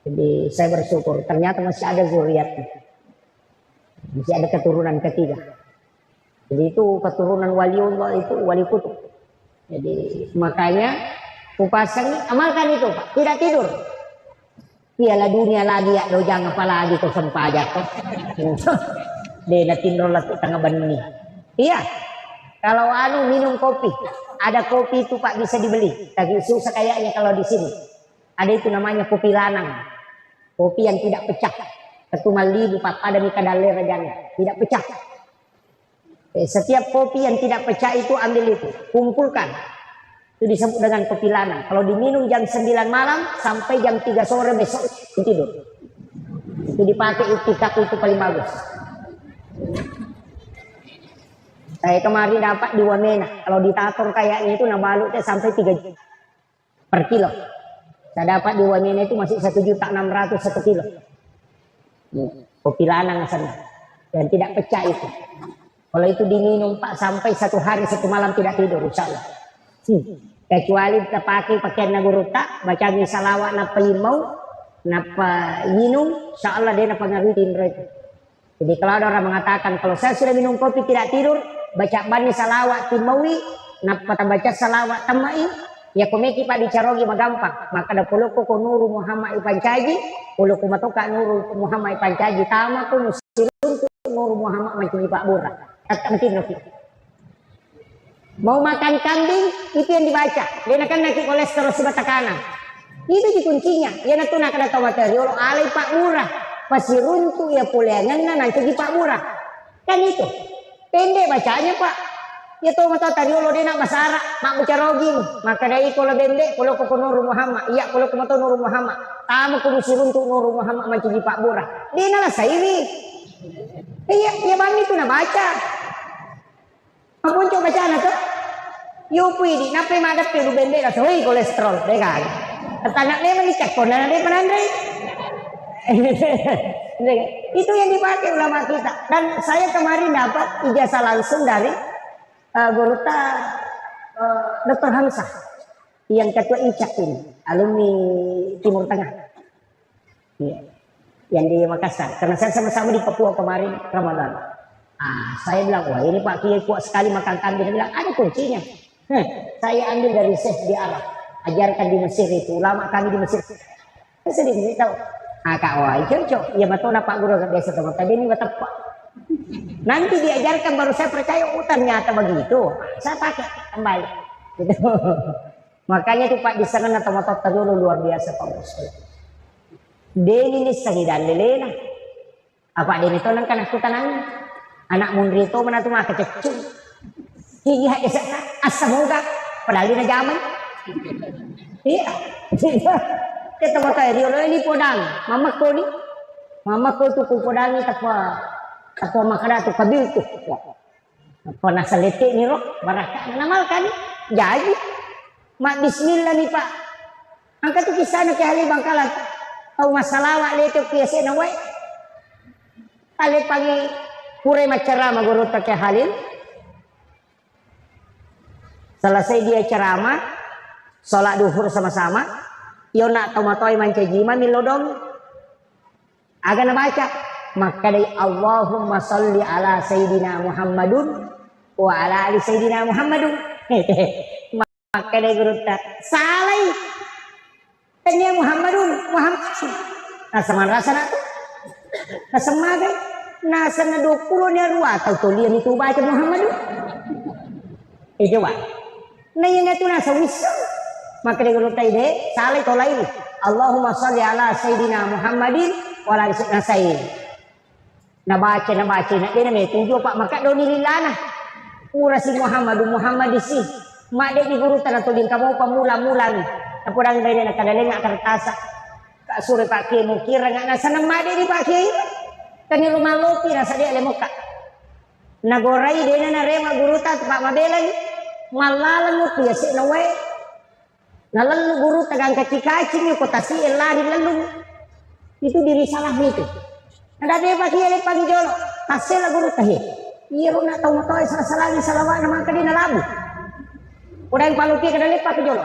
Jadi saya bersyukur. Ternyata masih ada zuriatnya. Masih ada keturunan ketiga. Jadi itu keturunan waliullah itu wali kutub. Jadi makanya kupasang amalkan itu Pak. Tidak tidur. Piala dunia lagi ya lo jangan apa lagi kau sempajak kau. Dena tindro lah tengah bani. Iya. Kalau anu minum kopi, ada kopi itu Pak bisa dibeli. Tapi susah kayaknya kalau di sini. Ada itu namanya kopi lanang. Kopi yang tidak pecah. Ketumal libu Pak ada di kadale rajanya. Tidak pecah. Setiap kopi yang tidak pecah itu ambil itu, kumpulkan. Itu disebut dengan kopi lanang. Kalau diminum jam 9 malam sampai jam 3 sore besok tidur. Itu dipakai itikaf itu paling bagus. Saya kemarin dapat di Wamena. Kalau ditator kayaknya itu nabalutnya sampai 3 juta per kilo. Saya dapat di Wamena itu masih 1.600.000 1 kilo. Kopi lanang sana. Dan tidak pecah itu. Kalau itu diminum Pak sampai 1 hari 1 malam tidak tidur insya Allah. Kecuali kita pakai pakaian naguruta, baca salawat napa imau, napa minum, insya Allah dia napa ngarutin itu. Jadi kalau ada orang mengatakan kalau saya sudah minum kopi tidak tidur, baca bani salawat timawi, napa baca salawat tamai, ya komeki Pak dicarogi mah gampang. Maka ada puluku ko nuru Muhammad Ipancaji, puluku matoka nuru Muhammad Ipancaji, tama ko musirun nuru Muhammad mencuri Pak Bura. Mau makan kambing itu yang dibaca. Dia akan naik kolesterol si mata kanan. Itu kuncinya. Dia nak nak ada tahu materi. Orang alai Pak Murah pasti runtuh ya pulengan nanti di Pak Murah. Kan itu pendek bacanya Pak. Ya tahu mata tadi Allah dia nak bahasa Arab mak bucarogin. Maka dari kalau pendek kalau ke Nur Muhammad. Iya kalau ke mata Nur Muhammad. Tamu komisi runtuh Nur Muhammad macam di Pak Murah. Dia nak sairi. Iya, ya bang itu nak baca. Apa coba baca nak tu? Yupi di, napa madat ke bende lah, soalnya kolesterol, deh kan? Tanak dia menikah, konan dia penandai. Itu yang dipakai ulama kita. Dan saya kemarin dapat ijazah langsung dari guru Dr. Hamzah, yang ketua ICAK ini, alumni Timur Tengah. Yeah. Yang di Makassar, karena saya sama-sama di Papua kemarin Ramadan. Saya bilang, wah ini Pak Kiai kuat sekali makan kambing. Dia bilang, ada kuncinya. Saya ambil dari Syekh di Arab, ajarkan di Mesir itu, ulama kami di Mesir. Saya sedih tahu. Kak, wah cocok. Ya betul Pak Guru biasa teman. Tadi ini tepat. Nanti diajarkan baru saya percaya, ternyata begitu. Saya pakai kembali. Gitu. Makanya tuh Pak di sana tomato dulu luar biasa Pak Bos. Deni ni sahidan lelena. Apa deni to nang kana kutanang. Anak mundrito mana tu mah kececung. Gigi hak sana asamoga padahal na zaman. Iya. Kita mata rio ini podang. Mama ko tu podang ni apa makana tu kabil tu. Apa nasalete ni ro baraka namalkan. Jadi mak bismillah ni Pak. Angkat tu kisah nak kali Bangkalan. Tahu masalah wak leto kiasi na wai. Ale pagi pure macerama guru tak Halil. Selesai dia ceramah, sholat duhur sama-sama. Yo nak tahu matoi mancajima milodong. Agak nak baca. Maka dari Allahumma salli ala Sayyidina Muhammadun wa ala ali Sayyidina Muhammadun. Maka dari guru tak salai. Tanya Muhammadun, Muhammad. Nah sama rasa nak tu, nah semagai, nah sana 20 ni ruah tahu lian itu baca Muhammadun. Coba, nah yang itu nasa wisam, maka dia kata ide, salah itu lain. Allahumma salli ala Sayyidina Muhammadin wa ala nasain. Nah baca, nah dia nama tujuh Pak maka doni lilana. pura si Muhammad di si mak de di guru tanah tuding kamu pamula-mula nih apurang dari nak kadaleng kertas kak sore pak kiai mau kira nggak nasa nama de di pak kiai kan di rumah lopi rasa dia lemoka nagorai de na rema guru tat pak mabelan malalan mo piasi na we nalalu guru tagang kaci-kaci ni kota si elari lalu itu diri salah itu ada dia pak kiai pagi jolo hasil guru tahi iya lu nak tahu tahu salah salawat nama kadina labu udah yang paluki kada lepak jolo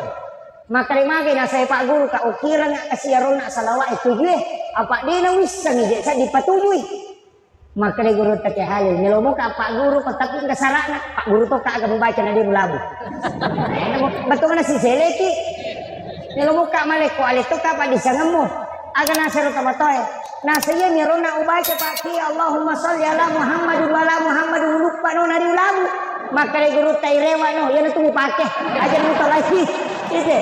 maka magi na saya pak guru ka ukira nga kasi aron na salawat itu gue apa dina wis sangi sa dipatuyui maka de guru take halil nilomo ka pak guru ko tapi ka sarana pak guru to ka aga membaca na di labu betul na si seleki nilomo ka maleko alito ka pa di sangamo aga na sero ka matoy na saya nirona ubaca pak ki Allahumma sholli ala Muhammad wa ala Muhammad lupa no na di labu maka de guru tay rewa no yan itu pakai aja muto lagi itu.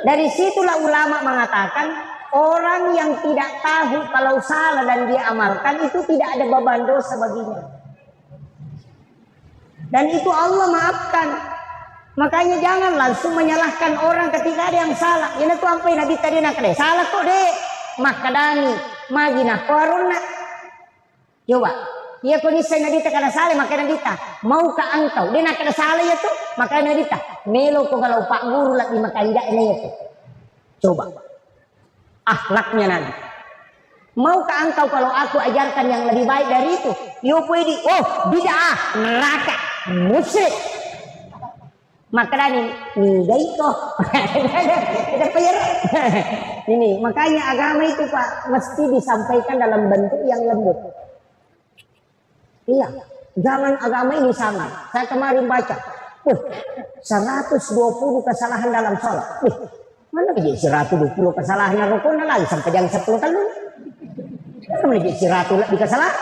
Dari situlah ulama mengatakan orang yang tidak tahu kalau salah dan dia amalkan itu tidak ada beban dosa baginya. Dan itu Allah maafkan. Makanya jangan langsung menyalahkan orang ketika ada yang salah. Ini tuh sampai Nabi tadi nak deh. Salah kok deh. Makadani magina korona. Coba. Ya kau ni saya nadita kada salah maka nadita mau ka angkau dia nak kada salah ya tuh maka nadita melo ko kalau pak guru lagi makan tidak ini ya tuh coba akhlaknya nanti mau ka angkau kalau aku ajarkan yang lebih baik dari itu yo pedi oh bid'ah neraka musyrik maka dani nidai kok kita payar ini makanya agama itu pak mesti disampaikan dalam bentuk yang lembut. Iya, jangan agama ini sama. Saya kemarin baca, 120 kesalahan dalam sholat. Mana jadi 120 kesalahan yang rukun lagi sampai jam 10 tahun. Mana jadi 100 lebih kesalahan?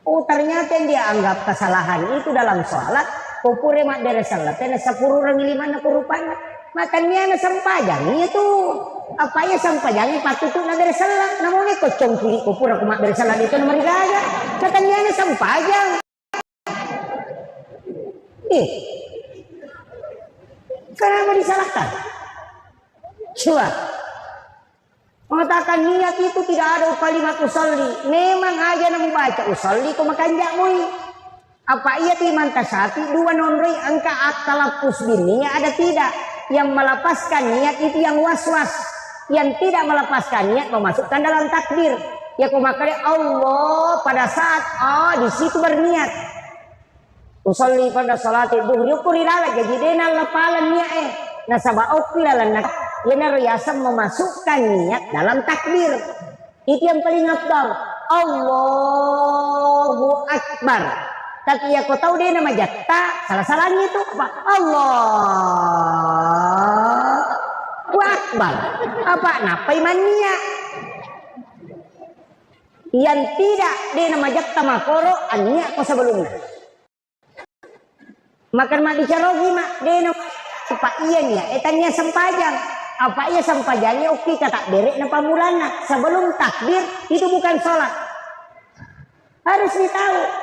Oh ternyata yang dia anggap kesalahan itu dalam sholat. Kupure mak dari sholat, ada 10 orang 5 rupanya. Makannya na sampajang itu apa ya sampajang patut tu na dari salat namun ni kocong kiri kupur aku mak dari salat itu nomor gaya katanya na sampajang kenapa disalahkan coba mengatakan niat itu tidak ada kalimat usolli memang aja nak membaca usolli kau makan jakmui apa iya timan tasati dua nonrei angka atalapus bininya ada tidak yang melepaskan niat itu yang was-was yang tidak melepaskan niat memasukkan dalam takbir ya kumakanya Allah pada saat di situ berniat usolli pada salat duhur yukuri lala jadi dena lepalan niat nasaba okilalan yana riasam memasukkan niat dalam takbir itu yang paling afdal Allahu Akbar. Tapi ya kau tahu dia nama jatta salah-salahnya itu apa? Allahu Akbar. Apa? Napai mania. Yang tidak dia nama jatta makoro ania kau sebelumnya. Makan mak dicarogi mak dia nama apa iya nih? Etanya sempajang. Apa iya sempajangnya oke kata derek napa mulana sebelum takbir itu bukan sholat. Harus ditahu.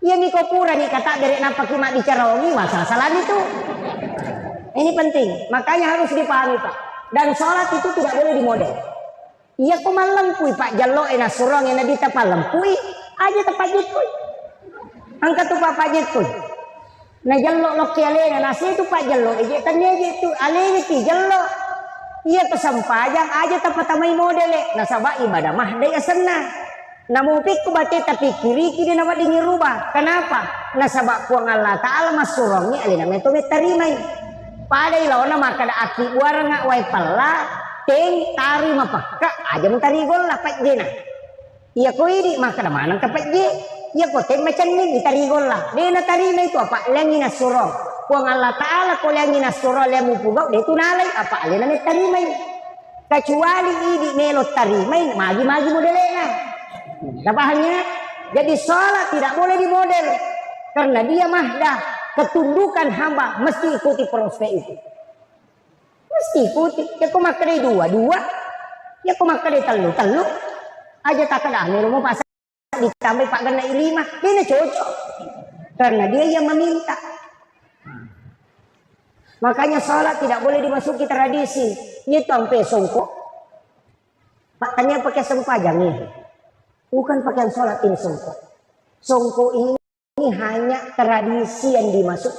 Iya nih kopura nih kata dari nampak kimak dicarongi masalah itu. Ini penting, makanya harus dipahami Pak. Dan sholat itu tidak boleh dimodel. Iya kok malempui Pak jallo ena surong ena dita palempui aja tepat jitpui. Angkat tuh Pak jitpui. Nah jallo lokki alena nasi itu Pak jallo eje tanya itu alena ti jallo. Iya kesampajang aja tepat tamai model nah sabak ibadah mah daya senang. Namun pikku baca tapi kiri kiri nama dingin rubah. Kenapa? Nasabak kuang Allah Taala masurongnya alina metode tarimai. Pada ilawana maka ada aki warna wai pala teng tari mapaka aja mentari gol lah pak jena. Iya ko ini maka ada mana kapak je. Iya ko teng macam ni ditari gol lah. Dena tarimai itu apa? Lengi nasurong. Kuang Allah Taala ko lengi nasurong lemu pugau dia tu nalai apa alina tarimai. Kecuali ini melot tarimai magi-magi modelnya. Dapahannya, jadi sholat tidak boleh dimodel karena dia mahdah ketundukan hamba mesti ikuti proses itu, mesti ikuti. Ya kau makan dua, ya kau makan telu, aja tak ada nih rumah pasar. ditambah Pak Gana 5, dia cocok. Karena dia yang meminta. Makanya sholat tidak boleh dimasuki tradisi. Itu sampai songkok. Makanya pakai sempajang nih. Bukan pakaian sholat ini songkok. Songkok ini hanya tradisi yang dimasuk.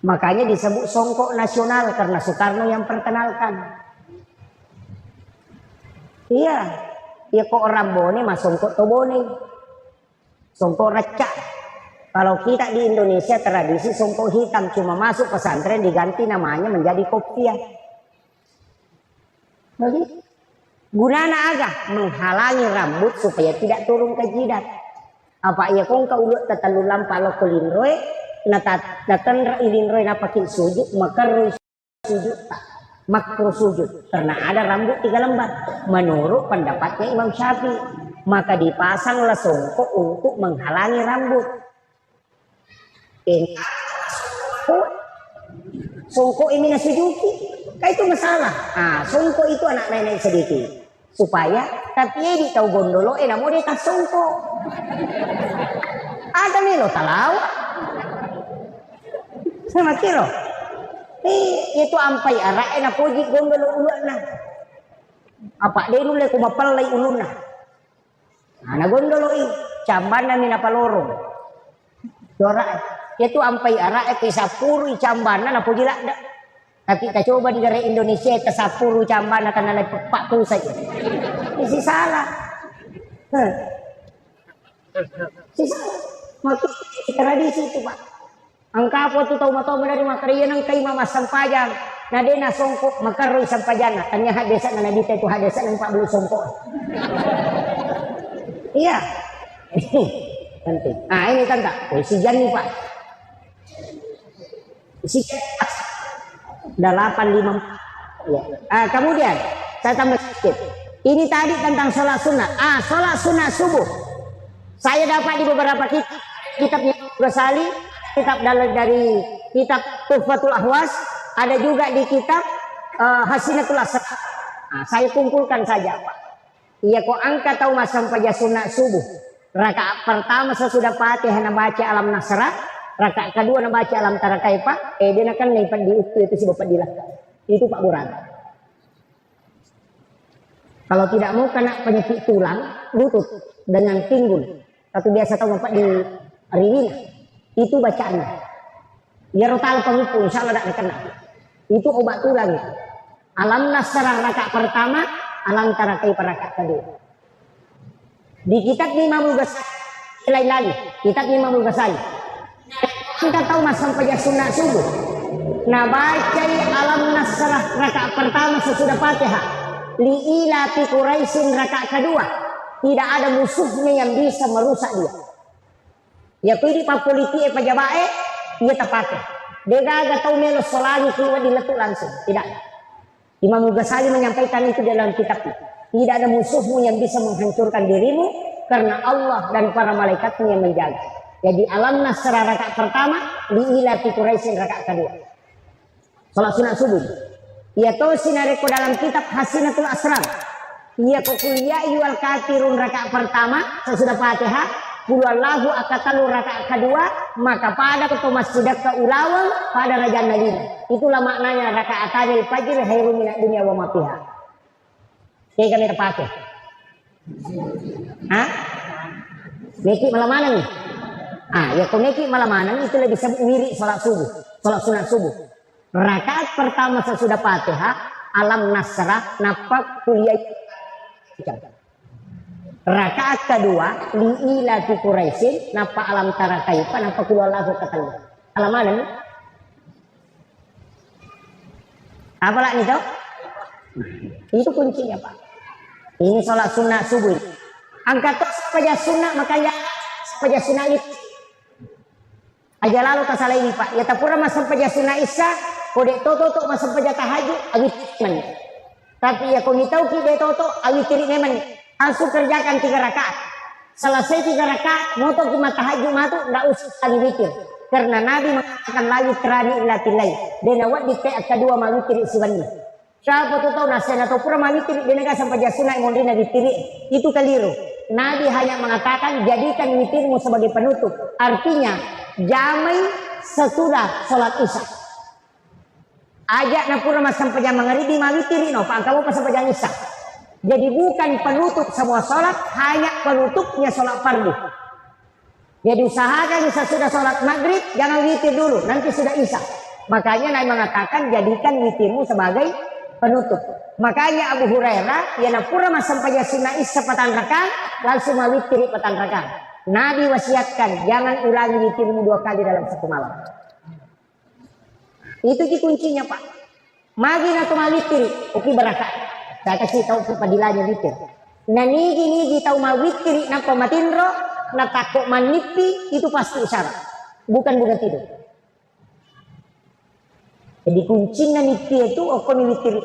Makanya disebut songkok nasional karena Soekarno yang perkenalkan. Iya, ya kok orang bone mas songkok to bone, songkok recak. Kalau kita di Indonesia tradisi songkok hitam, cuma masuk pesantren diganti namanya menjadi kopiah. Jadi gunana agak menghalangi rambut supaya tidak turun ke jidat. Apa ia kong ka ulut tatalulam palo kulinroy. Natatan ilin roy napakin sujud maka roy sujud tak makro sujud karena ada rambut 3 lembar menurut pendapatnya Imam Syafi'i, maka dipasanglah songkok untuk menghalangi rambut. Songkok ini nasujuki kayak itu masalah. Songkok itu anak nenek sedikit supaya tapi di tahu gondolo mau dia tak songkok ada nih lo talau sama kiro. Itu ampai arah na puji gondolo ulana. Apa dia nule ko mapalay uluna. Na gondolo cambana mina palorong. Dora itu ampai arah ke 10 cambana na puji lakda. Tapi kita coba di negara Indonesia ke 10 cambana kana na pak tu saja. Isi salah. Si salah. Maka tradisi itu Pak. Angka po tu tahu matau dari makarian ang kay mama sampajang. Na de na songkok makaroy sampajana. Tanya hadesa na nabita itu hadesa ng Pak Bulu songkok. Iya. Penting. Ini tanda. Si Jan nih Pak. Si 854. Ya. Kemudian saya tambah sedikit. Ini tadi tentang sholat sunnah. Sholat sunnah subuh. Saya dapat di beberapa kitabnya Ghazali. Kitab dari kitab Tuhfatul Ahwas, ada juga di kitab Hasinatul Asrar. Saya kumpulkan saja Pak. Iya kok angka tahu mas sampai sunnah subuh. Rakaat pertama sesudah Fatihah baca alam nasrah, rakaat kedua baca alam tarakaipa. Dia akan lipat di itu si Bapak Dilah. Itu Pak Buran. Kalau tidak mau kena penyakit tulang, lutut dengan pinggul. Satu biasa tahu Bapak di Riwina. Itu bacaannya. Ya rotal pengupu insya Allah tidak kena. Itu obat tulang. Alam nasrah rakaat pertama, alam tarakai rakaat kedua. Di kitab Imam Ghazali lain lagi. Kitab Imam Ghazali. Kita tahu mas sampai sunnah subuh. Nah baca alam nasrah rakaat pertama sesudah Fatihah. Li'ila fi Quraisyin rakaat kedua. Tidak ada musuhnya yang bisa merusak dia. Ya pilih pak politik pajabae, ia terpakai. Dia gak tahu melo solani kiwa diletuk langsung. Tidak. Imam Ghazali menyampaikan itu dalam kitabnya. Tidak ada musuhmu yang bisa menghancurkan dirimu karena Allah dan para malaikatnya yang menjaga. Jadi alam nasrah rakaat pertama, li'ila fi Quraisyin rakaat kedua. Salat sunat subuh. Ia tahu sinareko dalam kitab Hasinatul Asrar. Ia kuliah yual kafirun rakaat pertama sesudah Fatihah. Kulullahu akatalu rakaat kedua, maka pada ketemu masjid ke ulawang pada Raja Nadina. Itulah maknanya rakaatanil fajr khairun minad dunya wa ma fiha. Kayak kami terpakai. Neki malam mana nih? Ya kalau neki malam mana itu lebih mirip salat subuh, salat sunat subuh. Rakaat pertama sesudah Fatihah, alam nasrah, napak kuliah. Rakaat kedua li'ila fi Quraisyin napa alam tara kaifa napa kullahu katalu. Alam mana nih? Apa lah nih, itu kuncinya Pak. Ini sholat sunnah subuh. Angkat saja sunnah makanya saja sunnah itu. Aja lalu kasalah ini Pak. Ya tapura masam saja sunnah isya, kode toto masam saja tahajud agit men. Tapi ya kau tahu ki toto agit tirik men. Langsung kerjakan 3 rakaat. Selesai 3 rakaat, moto cuma tahajud matu, nggak usah lagi mikir. Karena Nabi mengatakan lagi terani ilatilai. Dan awak di kedua malu tirik siwani. Siapa tuh tahu nasihat atau pura mawitiri denega sampai jasuna imondina ditiri itu keliru. Nabi hanya mengatakan jadikan witirmu sebagai penutup. Artinya jamai sesudah sholat isya. Ajak na pura mas sampai jam mangaribi mawitiri no kamu pas sampai jam isya. Jadi bukan penutup semua sholat, hanya penutupnya sholat fardu. Jadi usahakan sesudah sholat maghrib jangan witir dulu, nanti sudah isya. Makanya Nabi mengatakan jadikan witirmu sebagai penutup. Makanya Abu Hurairah ya napura mas sampai sunnah isya patan rakaat langsung mawitiri patan rakaat. Nabi wasiatkan jangan ulangi witirmu 2 kali dalam satu malam. Itu kuncinya Pak. Magi atau mawitiri, oke berakaat. Saya kasih tahu kepadilanya witir. Nah niji tahu mawitiri napa matindro, na takut manipi itu pasti isyarat. Bukan tidur. Jadi kuncinya nipi itu okon witir.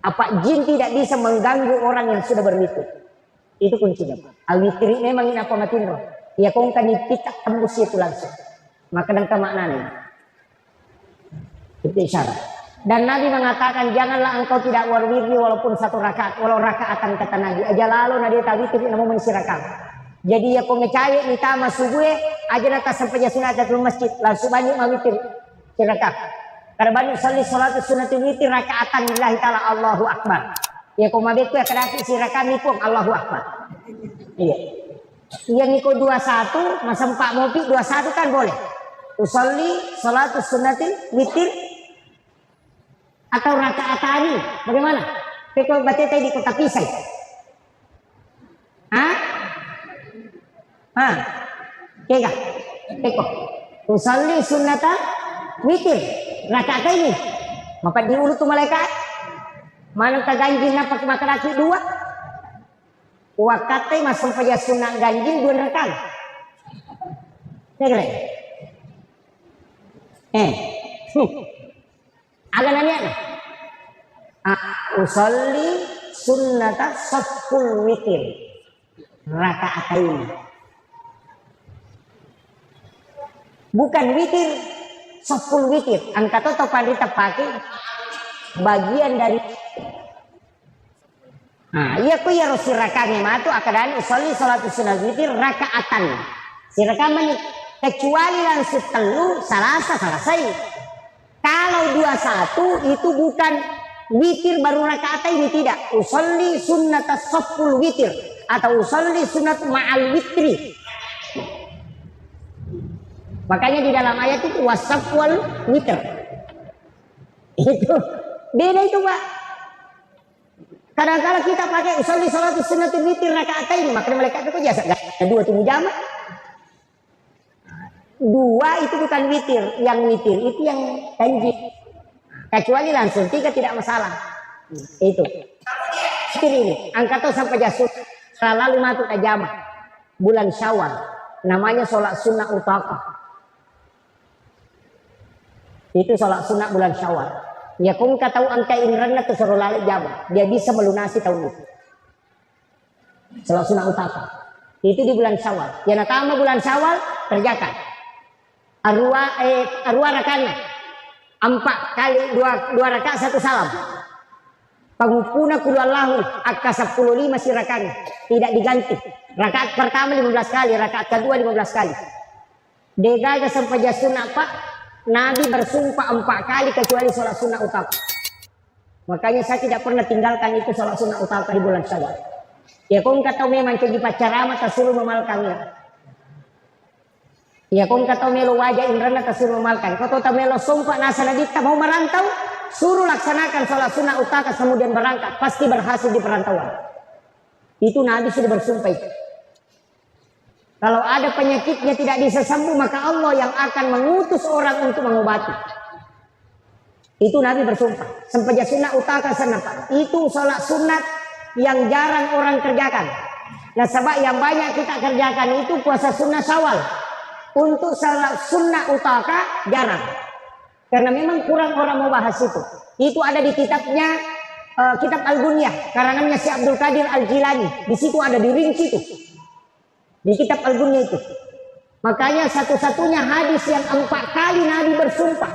Apa jin tidak bisa mengganggu orang yang sudah berwitir. Itu kuncinya. Al-witir memang ini apa matindro. Ya kong kan nipi tak tembus itu langsung. Maka dan maknanya. Itu isyarat. Dan Nabi mengatakan janganlah engkau tidak warwirni walaupun 1 rakaat. Walau rakaatan kata Nabi. Aja lalu Nabi tawitir namun menisi rakaat. Jadi ya kong ngecai nitama subuh aja nata sampai jasuna ajatul masjid. Langsung banyak mawitir. Rakaat. Karena banyak sholat sunatul witir rakaatan lillahi ta'ala Allahu Akbar. Ya kong mabek ya kadaki si rakaat nipong Allahu Akbar. Iya. Yang niko 21 masa 4 mopi 21 kan boleh. Usolli sholatus sunnatil witir atau rakaatani bagaimana? Peko batete di kota Pisai. Kega. Peko. Usolli sunnata witir rakaat ini. Maka diulut malaikat. Mana kaganjil na pakai makaraki 2. Wakate masuk saja sunnah ganjil 2 rakaat. Kega. Agak nanya usolli sunnata saful witir rakaatain. Bukan witir, saful witir. Angka to pandita pakai bagian dari. Iya ku ya rosi rakanya matu akadan usolli salatu sunnah witir rakaatan. Si rakaman kecuali langsung telu salasa selesai. Kalau 21 itu bukan witir baru rakaat ini tidak. Usolli sunnata saful witir atau usolli sunnat ma'al witri. Makanya di dalam ayat itu wasafwal witir. Itu beda itu Pak. Kadang-kadang kita pakai usolli salatu sunnatul witir rakaat ini, makanya mereka itu biasa ada 2 tunggu jam. 2 itu bukan witir, yang witir itu yang ganjil. Kecuali langsung 3 tidak masalah. Itu. Witir ini, angkat sampai jasud selalu matu tajam. Bulan Syawal, namanya sholat sunnah utaka. Itu sholat sunnah bulan Syawal. Ya kung katahu angka inranna tu suruh lalik jama. Dia bisa melunasi tahun itu. Sholat sunnah utaka. Itu di bulan Syawal. Ya natama bulan Syawal kerjakan. Arwa rakanya 4 kali 2 rakaat 1 salam. Pangupuna kulallahu akka 15 si rakanya tidak diganti. Rakaat pertama 15 kali, rakaat kedua 15 kali. Degaga sampai jasuna Pak, Nabi bersumpah 4 kali kecuali sholat sunnah utama. Makanya saya tidak pernah tinggalkan itu sholat sunnah utama di bulan Syawal. Ya kung kataw memang jadi pacarama tasuruh memalkannya. Ya kung kataw melo wajah indrana tasuruh memalkan. Kau tahu melo sumpah nasa nadita mau merantau, suruh laksanakan sholat sunnah utama kemudian berangkat, pasti berhasil di perantauan. Itu Nabi sudah bersumpah itu. Kalau ada penyakitnya tidak bisa sembuh, maka Allah yang akan mengutus orang untuk mengobati. Itu Nabi bersumpah. Sempajak sunnah utaka senapa. Itu sholat sunat yang jarang orang kerjakan. Nah sebab yang banyak kita kerjakan itu puasa sunnah Syawal. Untuk sholat sunnah utaka jarang. Karena memang kurang orang mau bahas itu. Itu ada di kitabnya kitab Al-Gunyah. Karangannya si Abdul Qadir Al-Jilani. Di situ ada dirinci itu. Di kitab Al-Gunyah itu. Makanya satu-satunya hadis yang 4 kali Nabi bersumpah.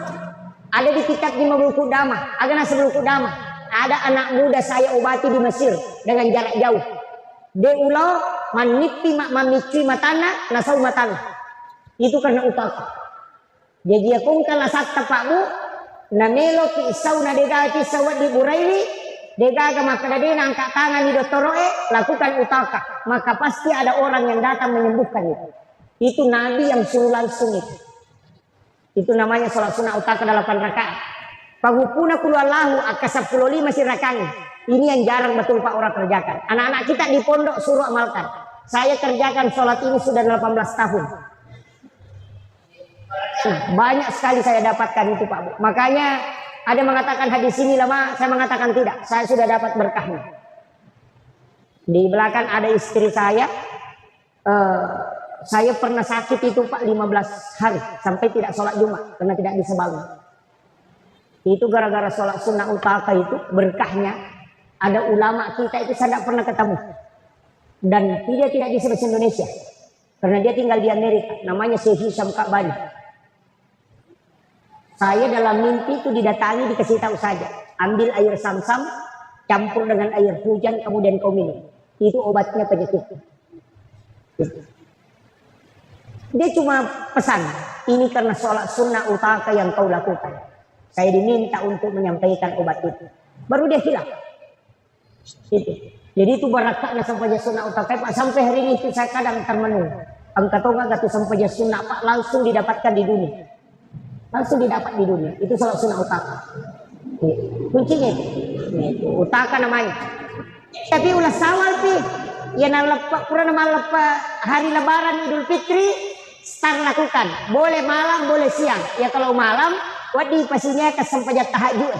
Ada di kitab Jimabul Qudamah. Agak nasi Qudamah. Ada anak muda saya obati di Mesir dengan jarak jauh. De ulo manipi mak mamicui matana nasau matana. Itu karena utaka. Jadi akong kalasat tapakmu na melo ki isaw na dega ki sawat di buraili dega ga makadade na angkat tangan di doktoroe lakukan utaka. Maka pasti ada orang yang datang menyembuhkan itu. Itu Nabi yang suruh langsung itu. Itu namanya sholat sunnah utaka 8 rakaat. Pagupuna kulullahu aka 15 rakaat. Ini yang jarang betul Pak orang kerjakan. Anak-anak kita di pondok suruh amalkan. Saya kerjakan sholat ini sudah 18 tahun. Banyak sekali saya dapatkan itu Pak Bu. Makanya ada mengatakan hadis ini lama, saya mengatakan tidak. Saya sudah dapat berkahnya. Di belakang ada istri saya. Saya pernah sakit itu Pak 15 hari. Sampai tidak sholat Jumat. Karena tidak bisa bangun. Itu gara-gara sholat sunnah utaka itu berkahnya. Ada ulama kita itu saya tidak pernah ketemu. Dan dia tidak bisa bahasa Indonesia. Karena dia tinggal di Amerika. Namanya Syekh Hisham Ka'bani. Saya dalam mimpi itu didatangi dikasih tahu saja. Ambil air sam-sam. Campur dengan air hujan. Kemudian kau minum. Itu obatnya penyakit. Dia cuma pesan. Ini karena sholat sunnah utaka yang kau lakukan. Saya diminta untuk menyampaikan obat itu. Baru dia hilang. Itu. Jadi itu barakahnya sampai sunnah utaka Pak. Sampai hari ini itu saya kadang termenung. Angkat tonga gatu sampai sunnah Pak langsung didapatkan di dunia. Langsung didapat di dunia. Itu sholat sunnah utaka. Kuncinya itu. Utaka namanya. Tapi ulah sawal pi. Ya nalepa kurang nalepa hari lebaran Idul Fitri start lakukan. Boleh malam, boleh siang. Ya kalau malam wadi pasinya kesampaian tahajud.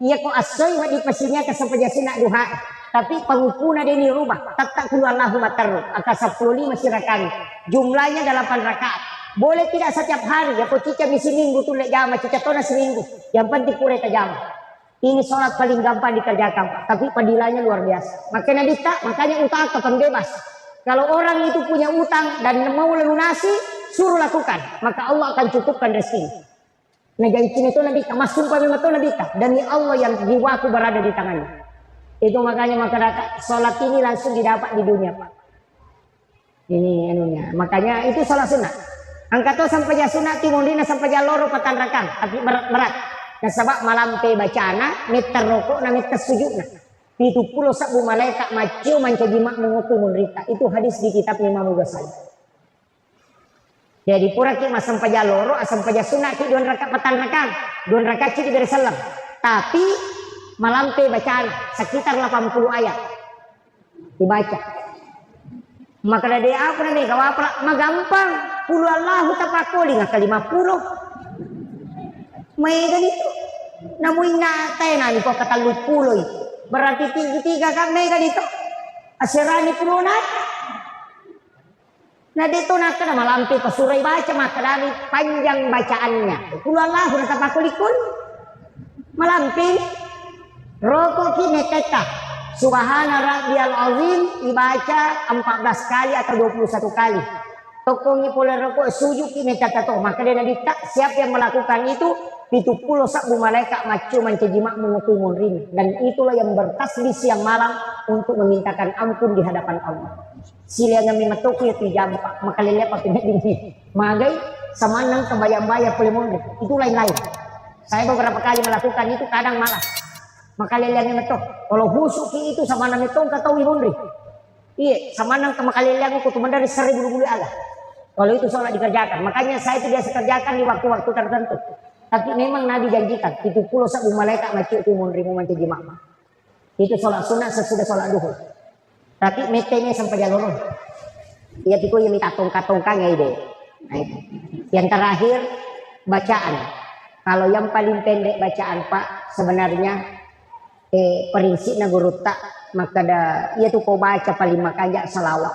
Ia ko asoy wadi pasinya kesampaian sunat duha. Tapi pengupuna dia ini rubah. Tatak kulullahu mataru. Aka 15 rakaat. Jumlahnya 8 rakaat. Boleh tidak setiap hari. Ya ko cica misi minggu tu lek jama. Cica tona seminggu. Yang penting kure ke jama. Ini sholat paling gampang dikerjakan Pak. Tapi padilanya luar biasa. Makanya utaka pembebas. Kalau orang itu punya utang dan mau lunasi, suruh lakukan. Maka Allah akan cukupkan rezeki. Nah jadi itu Nabi masuk kami betul Nabi. Dan Allah yang jiwaku berada di tangannya. Itu makanya sholat ini langsung didapat di dunia Pak. Ini anunya. Makanya itu sholat sunnah. Angkato sampai sunat timundina sampai loro patan rakam. Tapi berat. Nah sebab malam pe bacana meter rokok na meter sujudna. Itu pulau sabu malaikat macio mancajimak mengutu menderita. Itu hadis di kitab Imam Ghazali. Jadi pura ki mas sampai loro sampai sunat ki 2 rakaat patan rakam. 2 rakaat ki dari salam. Tapi malam pe bacaan sekitar 80 ayat dibaca. Maka dari apa nih kau apa magampang puluh Allahu tapakoli ngaka 50 Mega itu namun ingatay na ni ko kata 50 berarti 3 kan mega dito asirani pulunat na dito na kana malam pe pasuray baca maka dari panjang bacaannya puluh Allahu tapakolikun malam pe rokok kini teka Subhana Rabbiyal Azim dibaca 14 kali atau 21 kali. Tokongi pula rokok sujud kini kata toh. Maka dia nabi tak siapa yang melakukan itu 70 sabu malaikat macu mencejimak mengutu munrin. Dan itulah yang bertasbih siang malam untuk memintakan ampun di hadapan Allah. Sila nga mimatoku ya tijampak makalilya pa pinadini. Magay samanang kebayang-bayang pulimunrin. Itu lain-lain. Saya beberapa kali melakukan itu kadang malas. Makaliliang ito. Kalau husuk itu sama nang itong katawi munri. Iya, sama nang makaliliang ko tumanda dari 1000 bulu Allah. Kalau itu sholat dikerjakan. Makanya saya itu biasa kerjakan di waktu-waktu tertentu. Tapi memang Nabi janjikan. Itu pulau sabu malaikat macam itu munri memanci jimama. Itu sholat sunat sesudah sholat duhur. Tapi metenya sampai jalur. Ia tiku yang minta tongka-tongkanya ide. Nah, yang terakhir bacaan. Kalau yang paling pendek bacaan Pak sebenarnya prinsipnya guru tak maka dah ia tu kau baca paling makanya salawat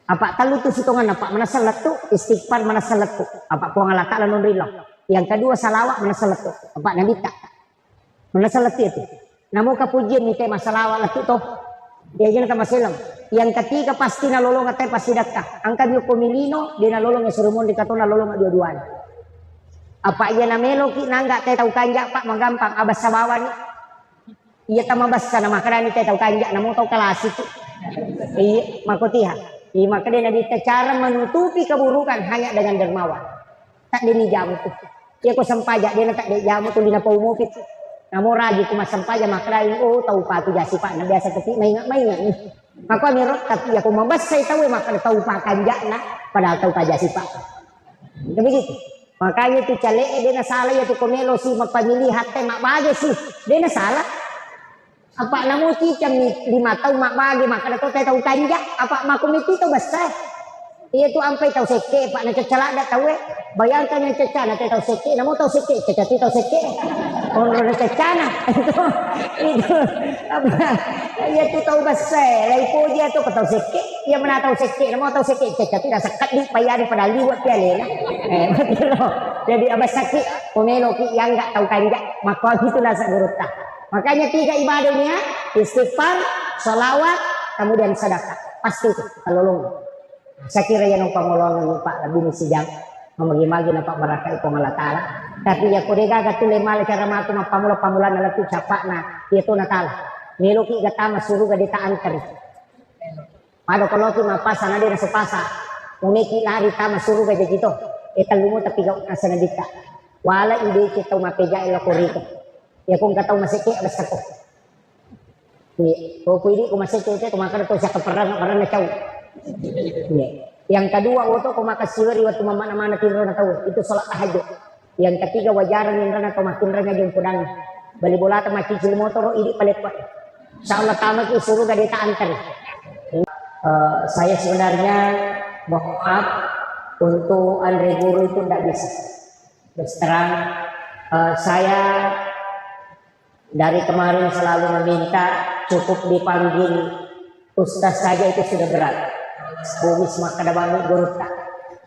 apa talu tu sitongan apa mana salatu istighfar mana salatu apa kau ngalaka lalu rillah yang kedua salawat mana salatu apa nabi tak mana salatu itu namun kepujian ni tema salawat latu toh dia jangan kama selang yang ketiga pasti nalolong atau pasti dakah angkat yo komilino dia nalolong surumon dikato nalolong dua-duaan apa ia namelo ki nangga teh tahu kanjak Pak magampang abas sabawan Iya tamabas sana makanya kita tahu kanjak namo tahu kelas itu. Iya makotiha. Iya makanya nabi cara menutupi keburukan hanya dengan dermawan. Tak dini jamu tuh. Iya ko sampaja dia tak di jamu tuh dina paumupit. Namo raji cuma sampaja makanya oh tahu patu jasi pak na biasa tapi maingat nih. Maka mirot tapi aku mabas saya tahu maka tahu pak kanjak na padahal tahu jasi pak. Begitu. Makanya itu cale dia na salah ya tuh komelo si mapamili hati mak bagus sih. Dia na salah. Apa namo cicam ni 5 tahun mak bagi maka tahu tahu kanjak apa makumiti tahu besar. Iya tu ampai tahu seke pak na cecala dak tahu bayangkan yang cecana tahu seke namo tahu seke cecati tahu seke orang na cecana itu apa iya tu tahu besar lai puji tu tahu seke ia mana tahu seke namo tahu seke cecati dah sekat di payari pada liwat pialena betul jadi abah sakit pomelo ki yang enggak tahu kanjak maka itulah sagurutah makanya 3 ibadahnya istighfar salawat kemudian sedekah pasti itu kalau saya kira yang pamolongan Pak lebih sidang memagi-magi nampak meraka itu Allah Ta'ala tapi ya kurega gatule mal cara matu pamula-pamulan nalatu capakna itu natala niluki gatama suruh gadita antar pada kalau ki mapasa na din sa pasa umiki lari tama suruh gaja gitu lumo tapi gak nasana dita wala ide kita mapeja ilo kurito ya kung kataw masiki basta ko ko pwede ko masiki ito kumakara to sa kaparang na chow. Yang kedua waktu kau makan siwari waktu mana-mana tinro na tahu itu salat tahajud. Yang ketiga wajaran yang rana kau makin rana jeng pudang bali bola ta macicil motor ini palit pak. Insyaallah tamat suruh gak dita antar. Saya sebenarnya mohon maaf untuk Andre Guru itu tidak bisa. Terus terang saya dari kemarin selalu meminta cukup dipanggil Ustaz saja itu sudah berat. Bumis maka dapat guru tak.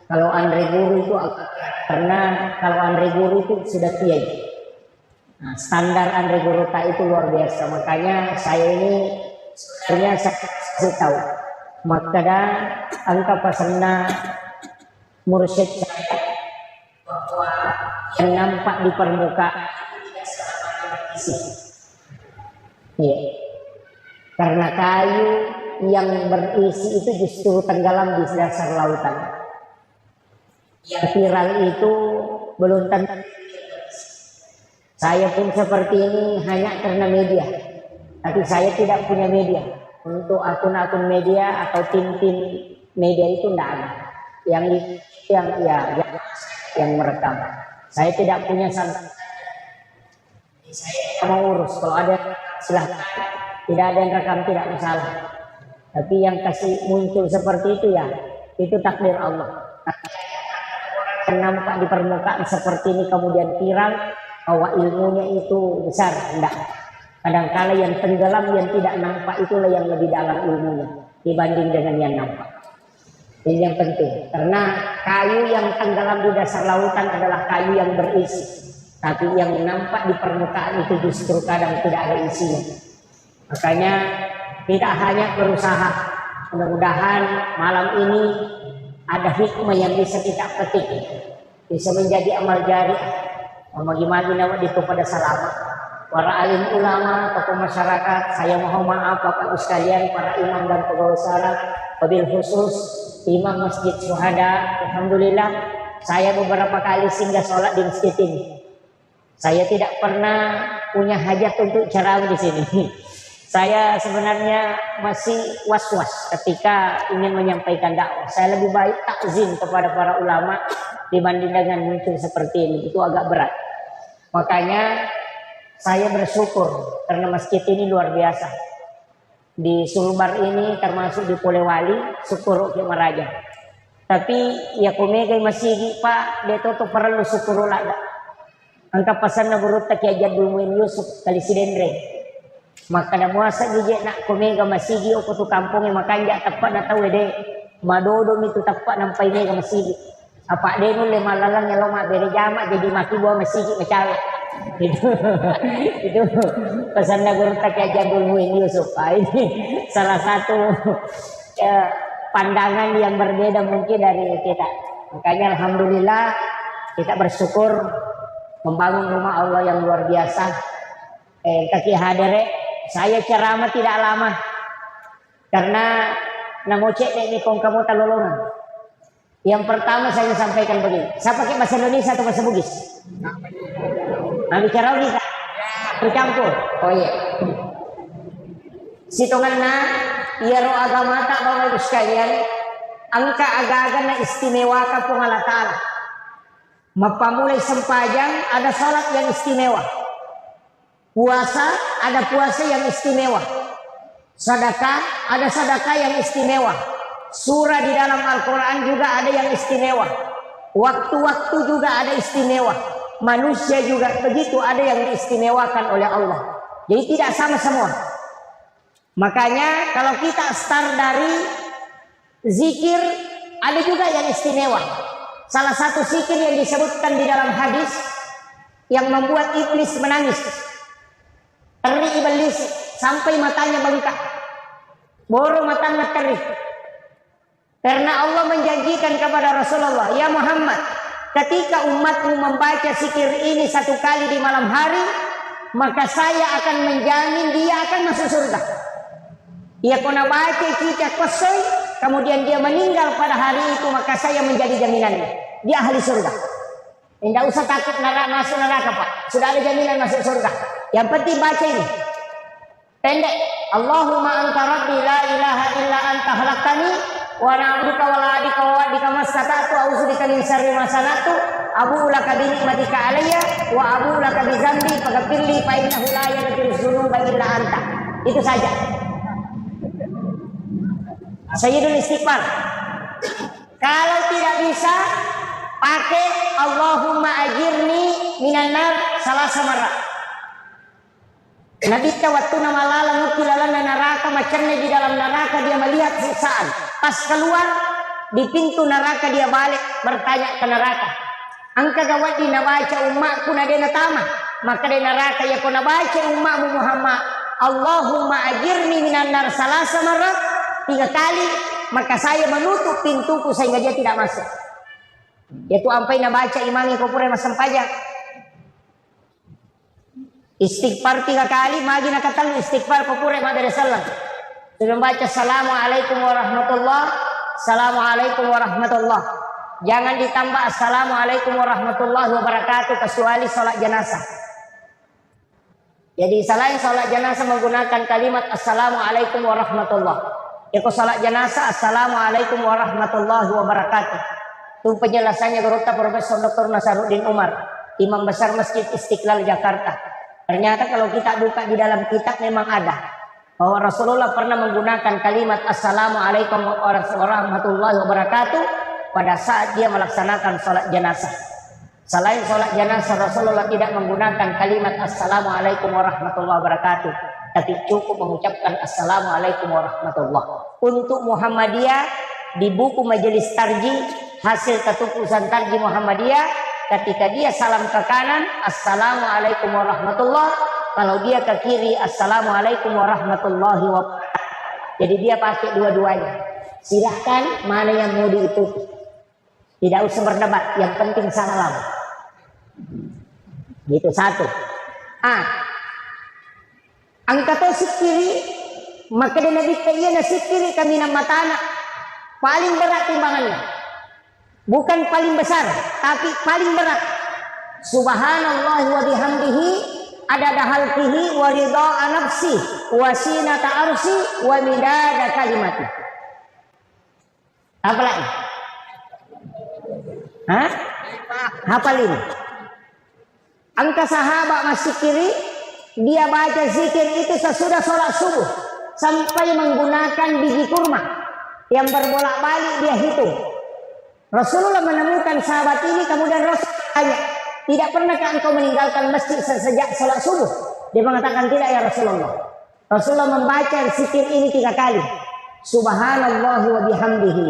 Kalau Andre Guru itu karena kalau Andre Guru itu sudah kiai. Nah, standar Andre Guru tak itu luar biasa. Makanya saya ini sebenarnya saya tahu. Maka angka pasana mursyid saya bahwa yang nampak di permukaan iya. Karena kayu yang berisi itu justru tenggelam di dasar lautan. Yang viral itu belum tentu. Saya pun seperti ini hanya karena media. Tapi saya tidak punya media. Untuk akun-akun media atau tim-tim media itu tidak ada. Yang merekam. Saya tidak punya santan. Saya mau urus. Kalau ada silahkan. Tidak ada yang rekam tidak masalah. Tapi yang kasih muncul seperti itu ya, itu takdir Allah. Nampak di permukaan seperti ini kemudian viral bahwa ilmunya itu besar, enggak. Kadang-kala yang tenggelam yang tidak nampak itulah yang lebih dalam ilmunya dibanding dengan yang nampak. Ini yang penting. Karena kayu yang tenggelam di dasar lautan adalah kayu yang berisi. Tapi yang nampak di permukaan itu justru kadang tidak ada isinya. Makanya tidak hanya berusaha, mudah-mudahan malam ini ada hikmah yang bisa kita petik, bisa menjadi amal jariah, magi-magi nama itu pada selamat. Para alim ulama, tokoh masyarakat, saya mohon maaf Bapak Ibu sekalian, para imam dan pegawai syarat, wabil khusus Imam Masjid Syuhada. Alhamdulillah, saya beberapa kali singgah sholat di masjid ini. Saya tidak pernah punya hajat untuk ceramah di sini. Saya sebenarnya masih was-was ketika ingin menyampaikan dakwah. Saya lebih baik takzim kepada para ulama dibanding dengan muncul seperti ini. Itu agak berat. Makanya saya bersyukur karena masjid ini luar biasa. Di Sulbar ini termasuk di Polewali, syukur ke Maraja. Tapi ya kumegai masih Pak, dia tuh perlu syukur lah. Angka pasan na burut tak Jadul Muin Yusuf kali si Dendre. Maka na muasa gije nak kumega masigi o kutu kampung makanja tapat na tahu de madodo itu tapat nampai mega masigi apa de nule malalang yang loma bere jama jadi maki bawa masigi macam itu pesan na guru tak Jadul Muin Yusuf. Ini salah satu pandangan yang berbeda mungkin dari kita. Makanya alhamdulillah kita bersyukur membangun rumah Allah yang luar biasa. Kaki hadere saya ceramah tidak lama karena namocek ini kong kamu talolongan. Yang pertama saya sampaikan begini. Saya pakai bahasa Indonesia atau bahasa Bugis? Nah, bicara bisa bercampur. Oh iya. Sitonganna ya ro agama tak bawa ibu sekalian. Angka aga-aga na istimewa ka pong Allah Ta'ala. Mapamulai sempajang ada salat yang istimewa. Puasa ada puasa yang istimewa. Sedekah ada sedekah yang istimewa. Surah di dalam Al-Quran juga ada yang istimewa. Waktu-waktu juga ada istimewa. Manusia juga begitu, ada yang diistimewakan oleh Allah. Jadi tidak sama semua. Makanya kalau kita start dari zikir, ada juga yang istimewa. Salah satu zikir yang disebutkan di dalam hadis yang membuat iblis menangis. Teri iblis sampai matanya bengkak. Boro matanya teri. Karena Allah menjanjikan kepada Rasulullah, ya Muhammad, ketika umatmu membaca zikir ini satu kali di malam hari, maka saya akan menjamin dia akan masuk surga. Ia kena baca kita kosoi, kemudian dia meninggal pada hari itu, maka saya menjadi jaminannya. Dia ahli surga. Tidak usah takut masuk neraka, Pak. Sudah ada jaminan masuk surga. Yang penting baca ini. Pendek. Allahumma anta rabbi la ilaha illa anta khalaqtani wa na'buduka wa la adika wa adika masatatu a'udzubika min syarri ma sanatu abu'u laka bi ni'matika alayya wa abu'u laka bi dzambi faghfirli fa innahu la yaghfiru dzunuba illa anta. Itu saja. Sayyidul istighfar. Kalau tidak bisa pakai Allahumma ajirni minan nar salasa marrat. Nabi waktu nama lala nukilalan neraka macamnya di dalam neraka dia melihat siksaan. Pas keluar di pintu neraka dia balik bertanya ke neraka. Angka gawat di nabaca umatku nadena tama. Maka di neraka ya kau nabaca umatmu Muhammad. Allahumma ajirni minan nar salasa marrat. 3 kali. Maka saya menutup pintuku sehingga dia tidak masuk. Yaitu ampai nabaca imangi kopure masam pajak. Istighfar 3 kali, magi nak katang istighfar kopure madare salam. Sebelum baca assalamualaikum warahmatullah, assalamualaikum warahmatullah. Jangan ditambah assalamualaikum warahmatullahi wabarakatuh kecuali sholat jenazah. Jadi selain sholat jenazah menggunakan kalimat assalamualaikum warahmatullah. Eko sholat jenazah assalamualaikum warahmatullahi wabarakatuh. Itu penjelasannya Gurutta Profesor Dr. Nasaruddin Umar, Imam Besar Masjid Istiqlal Jakarta. Ternyata kalau kita buka di dalam kitab memang ada bahwa Rasulullah pernah menggunakan kalimat assalamualaikum warahmatullahi wabarakatuh pada saat dia melaksanakan sholat jenazah. Selain sholat jenazah Rasulullah tidak menggunakan kalimat assalamualaikum warahmatullahi wabarakatuh, tapi cukup mengucapkan assalamualaikum warahmatullah. Untuk Muhammadiyah di buku Majelis Tarji hasil ketukusan Tarji Muhammadiyah, ketika dia salam ke kanan assalamualaikum warahmatullah, kalau dia ke kiri assalamualaikum warahmatullahi wabarakatuh. Jadi dia pakai dua-duanya. Silahkan mana yang mau diikuti. Tidak usah berdebat, yang penting salam. Gitu satu. Angkato sikiri maka dia nabi kaya na sikiri kami na matana paling berat timbangannya. Bukan paling besar, tapi paling berat. Subhanallah wa bihamdihi adada halqihi wa ridha'a nafsi wa sinata arsi wa midada kalimati. Apa lagi? Hafal ini. Angka sahabat masih kiri, dia baca zikir itu sesudah sholat subuh sampai menggunakan biji kurma yang berbolak-balik dia hitung. Rasulullah menemukan sahabat ini, kemudian Rasul tanya, tidak pernahkah engkau meninggalkan masjid sejak sholat subuh? Dia mengatakan tidak ya Rasulullah. Rasulullah membaca zikir ini 3 kali. Subhanallah wa bihamdihi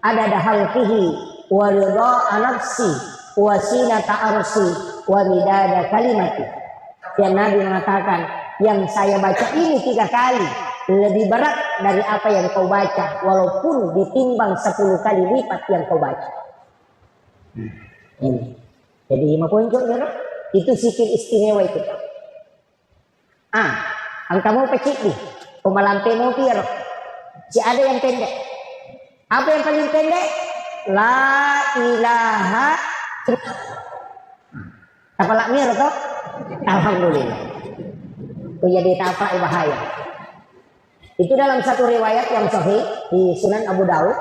adada halqihi wa ridha'a nafsi wa sinata arsi wa midada kalimati. Dan Nabi mengatakan, yang saya baca ini 3 kali lebih berat dari apa yang kau baca, walaupun ditimbang 10 kali lipat yang kau baca. Ini. Jadi 5 poin itu zikir istimewa itu. Angka mau pecik nih. Pemalampe mau piro. Si ada yang pendek. Apa yang paling pendek? La ilaha illallah. Tapalak mir toh? Alhamdulillah. Itu jadi apa bahaya. Itu dalam satu riwayat yang sahih di Sunan Abu Daud.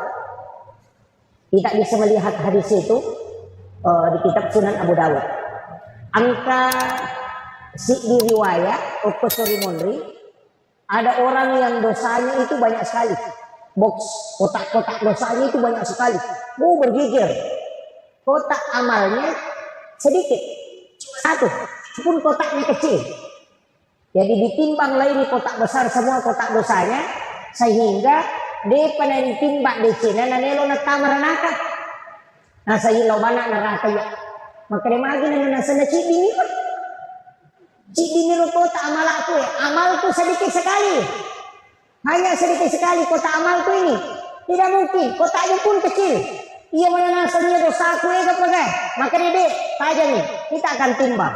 Kita bisa melihat hadis itu di kitab Sunan Abu Daud. Angka di riwayat Uqbah Munri, ada orang yang dosanya itu banyak sekali. Box kotak-kotak dosanya itu banyak sekali. Bergigir. Kotak amalnya sedikit. Satu. Pun kotaknya kecil. Jadi ditimbang lagi di kotak besar semua kotak dosanya. Sehingga dia pada ditimbang di Cina. Nanelo na tamaranaka. Nasa ilaw mana neraka ya. Maka dia magi na nasa na cidi nilo. Cidi nilo kota amal aku ya. Amalku sedikit sekali. Hanya sedikit sekali kota amalku ini. Tidak mungkin. Kotaknya pun kecil. Ia mana nasanya dosa aku ya pakai. Maka dia tajam nih. Kita akan timbang.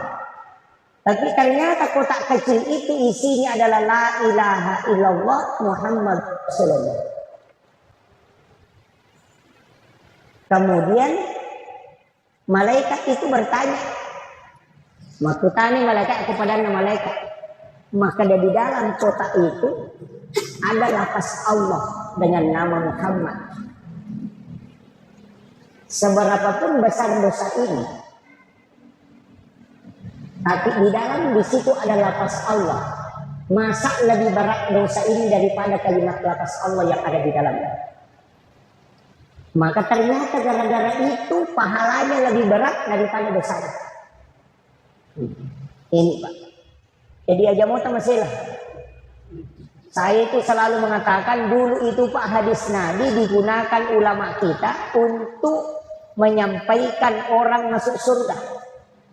Tapi ternyata kotak kecil itu isinya adalah la ilaha illallah Muhammad Rasulullah. Kemudian malaikat itu bertanya. Makutani malaikat kepada malaikat. Maka di dalam kotak itu ada lafaz Allah dengan nama Muhammad. Seberapapun besar dosa ini, tapi di dalam di situ ada lafaz Allah. Masa lebih berat dosa ini daripada kalimat lafaz Allah yang ada di dalamnya? Maka ternyata gara-gara itu pahalanya lebih berat daripada dosanya. Ini Pak. Jadi aja mau masalah. Saya itu selalu mengatakan dulu itu Pak hadis Nabi digunakan ulama kita untuk menyampaikan orang masuk surga.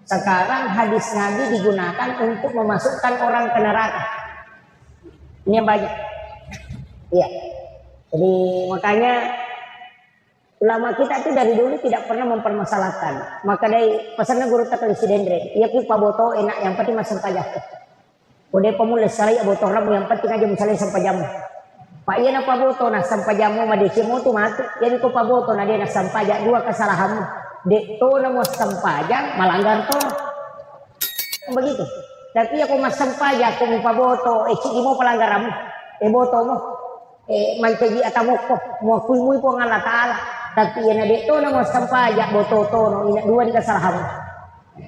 Sekarang hadis Nabi digunakan untuk memasukkan orang ke neraka. Ini yang banyak. Iya. Jadi makanya ulama kita itu dari dulu tidak pernah mempermasalahkan. Maka dari pesannya guru tak kalisi dendre. Ia ki paboto enak yang penting masuk pajak. Udah pemula saya botol ramu yang penting aja misalnya sampai jamu. Pak iya na paboto na sampai jamu madesi mo tu matu. Jadi ko paboto na dia na sampai jak dua kesalahanmu. Dek to na mo sampajang malanggar to. Begitu. Tapi aku mas sampajak ko mo paboto cigi mo pelanggaranmu. Boto mo. Mancegi atamu ko mo kuy po ng Allah Taala. Tapi yan na dek to na mo sampajak boto to no ina dua di kesalahanmu.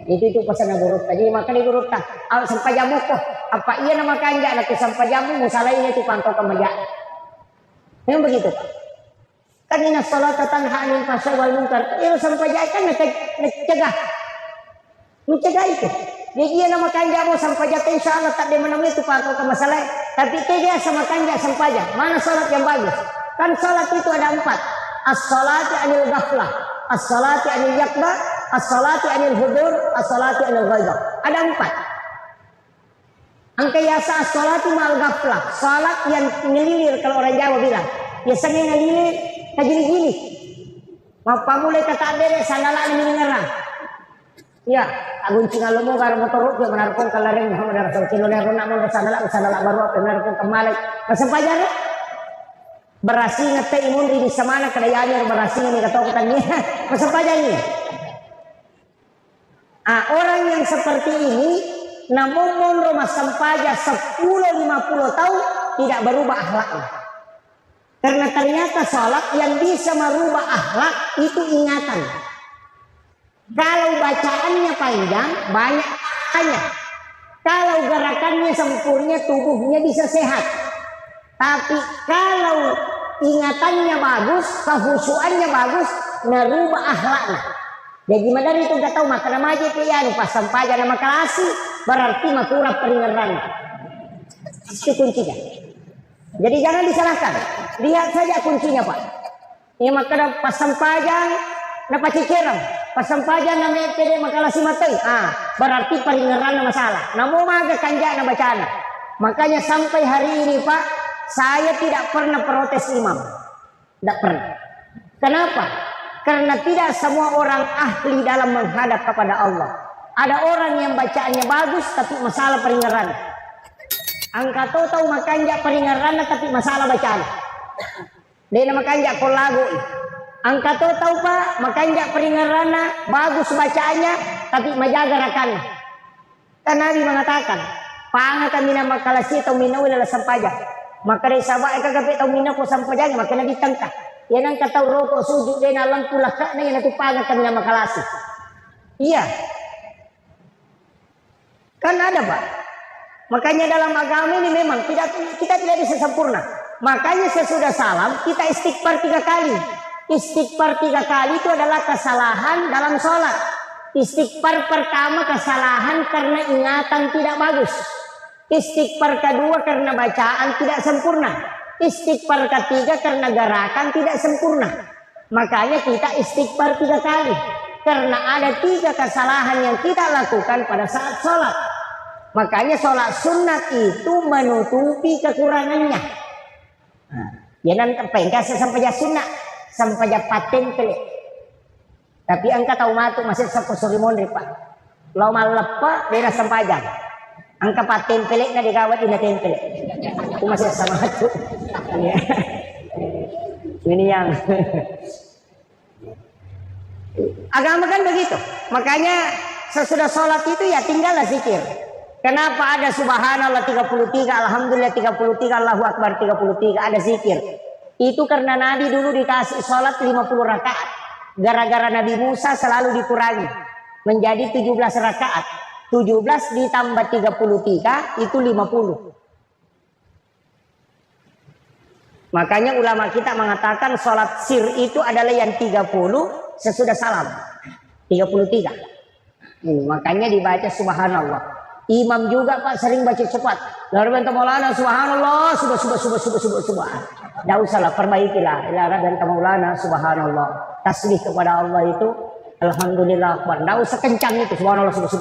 Itu pesan guru tadi maka di guru tak sampai jamu kok apa iya nama kanja nak sampai jamu musalahnya itu pantau kemaya memang begitu kan ini salat tanha anil fahsya wal munkar itu sampai jaya kan mencegah itu jadi iya nama kanja mau sampai jaya insyaallah tak dia menemui itu pantau ke masalah tapi dia sama kanja sampai jaya mana salat yang bagus kan salat itu ada 4 as-salati anil ghaflah as-salati anil yaqda as-salati anil hudur, as-salati anil ghaibah. Ada 4. Angka yasa as-salati ma'al ghaflah. Salat yang ngelilir kalau orang Jawa bilang. Biasanya ngelilir kagini-gini. Mau pamulai kata adere sandala ini ngerang. Ya, agun cinga lomo karo motoruk yang menarikong kalaring Muhammad Rasul. Cinone rona mo sandala baru apa menarikong kemalik. Pasampajar berasi ngete imun di samana kadayannya berasi ini katakutannya. Pasampajar ini. Orang yang seperti ini namun rumah sampaja 10-50 tahun tidak berubah akhlaknya. Karena ternyata sholat yang bisa merubah akhlak itu ingatan. Kalau bacaannya panjang, banyak tanya. Kalau gerakannya sempurna, tubuhnya bisa sehat. Tapi kalau ingatannya bagus, kehusuannya bagus, merubah akhlaknya. Jadi gimana itu gak tahu makan aja pian pas sampainya nama kelasi berarti makurap peringatan. Itu kuncinya. Jadi jangan disalahkan. Lihat saja kuncinya Pak. Ini makan pas sampainya napa ciciran. Pas sampainya nama pede makalasi matei. Berarti peringatan masalah. Namun maga kanja na bacaan. Makanya sampai hari ini Pak, saya tidak pernah protes imam. Tidak pernah. Kenapa? Karena tidak semua orang ahli dalam menghadap kepada Allah. Ada orang yang bacaannya bagus tapi masalah peringatan. Angka tahu makanya peringaran tapi masalah bacaan. Dia makanya kau lagu. Angka tahu pak makanya peringaran bagus bacaannya tapi majaga rakan. Kan Nabi mengatakan, "Panga kami nama kalasi atau minau adalah sampaja." Maka dari sahabat kagak tahu minau ko sampaja maka Nabi tangka. Ya nang kata rokok sujud dia nalang pula kak na itu panga kami nama kalasi. Iya. Kan ada pak. Makanya dalam agama ini memang kita tidak bisa sempurna. Makanya sesudah salam kita istighfar 3 kali. Istighfar 3 kali itu adalah kesalahan dalam sholat. Istighfar pertama kesalahan karena ingatan tidak bagus. Istighfar kedua karena bacaan tidak sempurna. Istighfar ketiga karena gerakan tidak sempurna. Makanya kita istighfar 3 kali. Karena ada 3 kesalahan yang kita lakukan pada saat sholat. Makanya sholat sunat itu menutupi kekurangannya. Jangan terpengkas sampai sunat. Sampai paten pelik. Tapi angka tahu matu masih sapu sorimon pak. Lau malepa daerah sampajang. Angka paten pelik na digawat ina tempel. Itu masih sama matu. Ini yang agama kan begitu. Makanya sesudah sholat itu ya tinggallah zikir. Kenapa ada subhanallah 33, alhamdulillah 33, Allahu akbar 33, ada zikir. Itu karena Nabi dulu dikasih sholat 50 rakaat. Gara-gara Nabi Musa selalu dikurangi menjadi 17 rakaat. 17 ditambah 33 itu 50. Makanya ulama kita mengatakan sholat sir itu adalah yang 30 sesudah salam. 33. Makanya dibaca subhanallah. Imam juga pak sering baca cepat. Lalu bentar Maulana subhanallah sudah. Tidak usahlah perbaikilah. Lalu bentar Maulana subhanallah. Tasbih kepada Allah itu alhamdulillah akbar. Tidak usah kencang itu subhanallah sudah.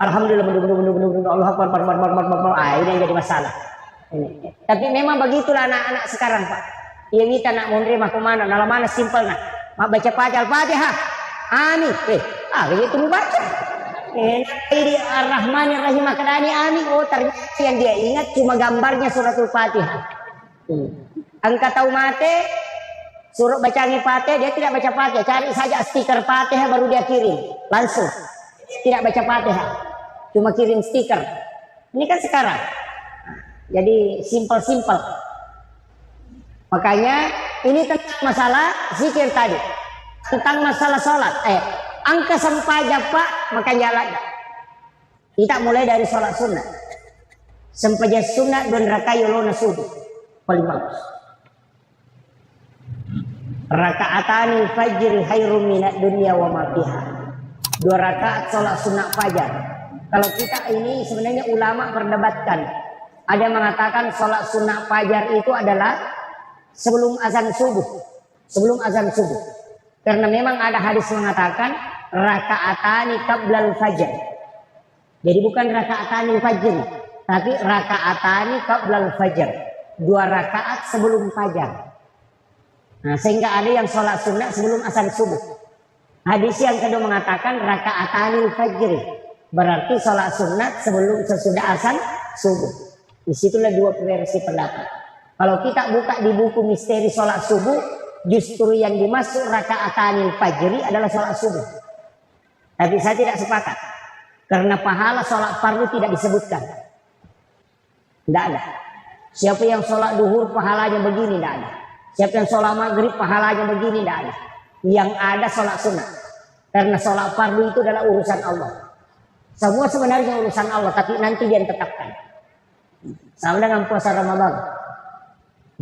Alhamdulillah benar Allah akbar. Ini yang jadi masalah. Ini. Tapi memang begitulah anak-anak sekarang pak. Ya kita nak menerima kemana? Nalar mana simpel nak. Mak baca Al-Fatihah. Amin. Begitu mau baca. Ini Ar-Rahmanir-Rahim Akadani amin. Oh ternyata yang dia ingat cuma gambarnya suratul Fatihah. Angka tahu mate suruh bacaan Fatihah dia tidak baca Fatihah. Cari saja stiker Fatihah baru dia kirim langsung. Tidak baca Fatihah. Cuma kirim stiker. Ini kan sekarang. Jadi simpel. Makanya ini tentang masalah zikir tadi. Tentang masalah sholat. Angka sampaja pak maka jalan. Kita mulai dari sholat sunat. Sampaja sunat dan rakayolona subuh paling bagus. Rakaatani fajr khairum minad dunya wa ma fiha. 2 rakaat sholat sunat fajar. Kalau kita ini sebenarnya ulama perdebatkan. Ada yang mengatakan sholat sunat fajar itu adalah sebelum azan subuh. Sebelum azan subuh. Karena memang ada hadis mengatakan rakaatani qablal fajr. Jadi bukan rakaatani fajr, tapi rakaatani qablal fajr. 2 rakaat sebelum fajar. Nah, sehingga ada yang sholat sunat sebelum azan subuh. Hadis yang kedua mengatakan rakaatani fajr. Berarti sholat sunat sesudah azan subuh. Disitulah 2 versi pendapat. Kalau kita buka di buku misteri sholat subuh, justru yang dimaksud rakaatanil fajri adalah sholat subuh. Tapi saya tidak sepakat. Karena pahala sholat fardu tidak disebutkan. Tidak ada. Siapa yang sholat duhur pahalanya begini, tidak ada. Siapa yang sholat maghrib pahalanya begini, tidak ada. Yang ada sholat sunnah. Karena sholat fardu itu adalah urusan Allah. Semua sebenarnya urusan Allah, tapi nanti dia tetapkan. Sama dengan puasa Ramadan.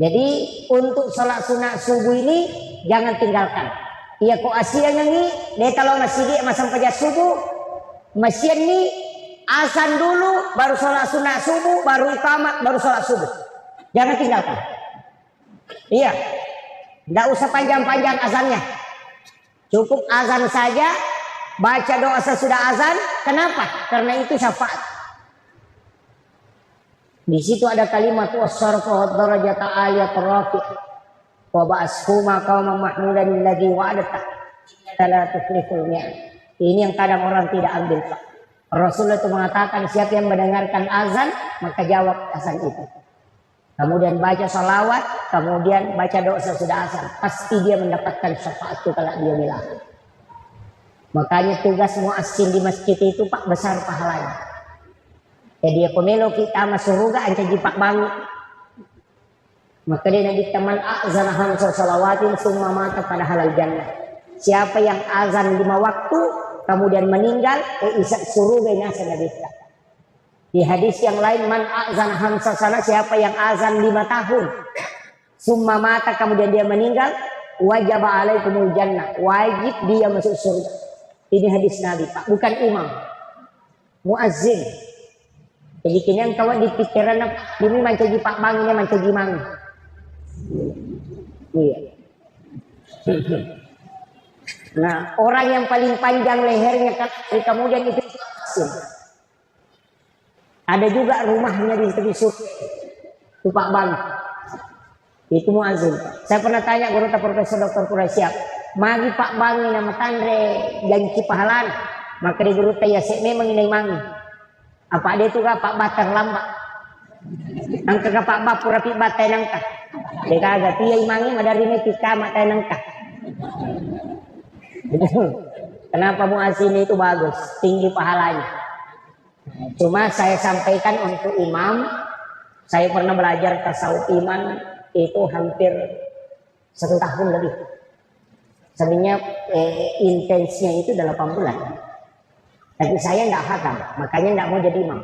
Jadi untuk sholat sunat subuh ini jangan tinggalkan. Iya kok asianya nih, dia kalau masih dia masang pajak subuh, masih nih azan dulu, baru sholat sunat subuh, baru iqamat, baru sholat subuh. Jangan tinggalkan. Iya, tidak usah panjang-panjang azannya. Cukup azan saja, baca doa sesudah azan. Kenapa? Karena itu syafaat. Di situ ada kalimat wasarfa darajata aliyat rafi' wa ba'ashuma qauman mahmudan alladhi wa'adata la tukhliful mi'ad. Ini yang kadang orang tidak ambil Pak. Rasulullah itu mengatakan siapa yang mendengarkan azan maka jawab azan itu. Kemudian baca salawat, kemudian baca doa sesudah azan. Pasti dia mendapatkan syafaat itu kalau dia bilang. Makanya tugas muazzin di masjid itu pak besar pahalanya. Jadi pemilu kita masuk surga anca jipak bangi. Maka dia nabi teman azan hamsa salawatin summa mata pada halal jannah. Siapa yang azan 5 waktu kemudian meninggal isak surga nasa nabi. Di hadis yang lain man azan hamsa sana siapa yang azan 5 tahun summa mata kemudian dia meninggal wajib alaikumul jannah, wajib dia masuk surga. Ini hadis Nabi Pak, bukan imam, muazzin. Jadi kini yang kawan di pikiran ini mancaji Pak Bang ini mancaji Mang. Iya. Nah orang yang paling panjang lehernya kemudian itu muazzin. Ada juga rumahnya di tepi surga, itu Pak Bang. Itu muazzin. Saya pernah tanya guru Profesor Dr. Quraisyah, magi Pak Bang ini nama tandre janji pahalan, maka di guru ya memang ini mangi. Apa dia tu Pak Batar lambat, angka Pak Bap purapi batai nangka, dia kagak tiya imangi madari ini tika matai nangka. Kenapa muazzin itu bagus, tinggi pahalanya. Cuma saya sampaikan untuk imam, saya pernah belajar tasawuf iman itu hampir 1 tahun lebih. Sebenarnya intensnya itu 8 bulan. Tapi saya tidak hafal, makanya tidak mau jadi imam.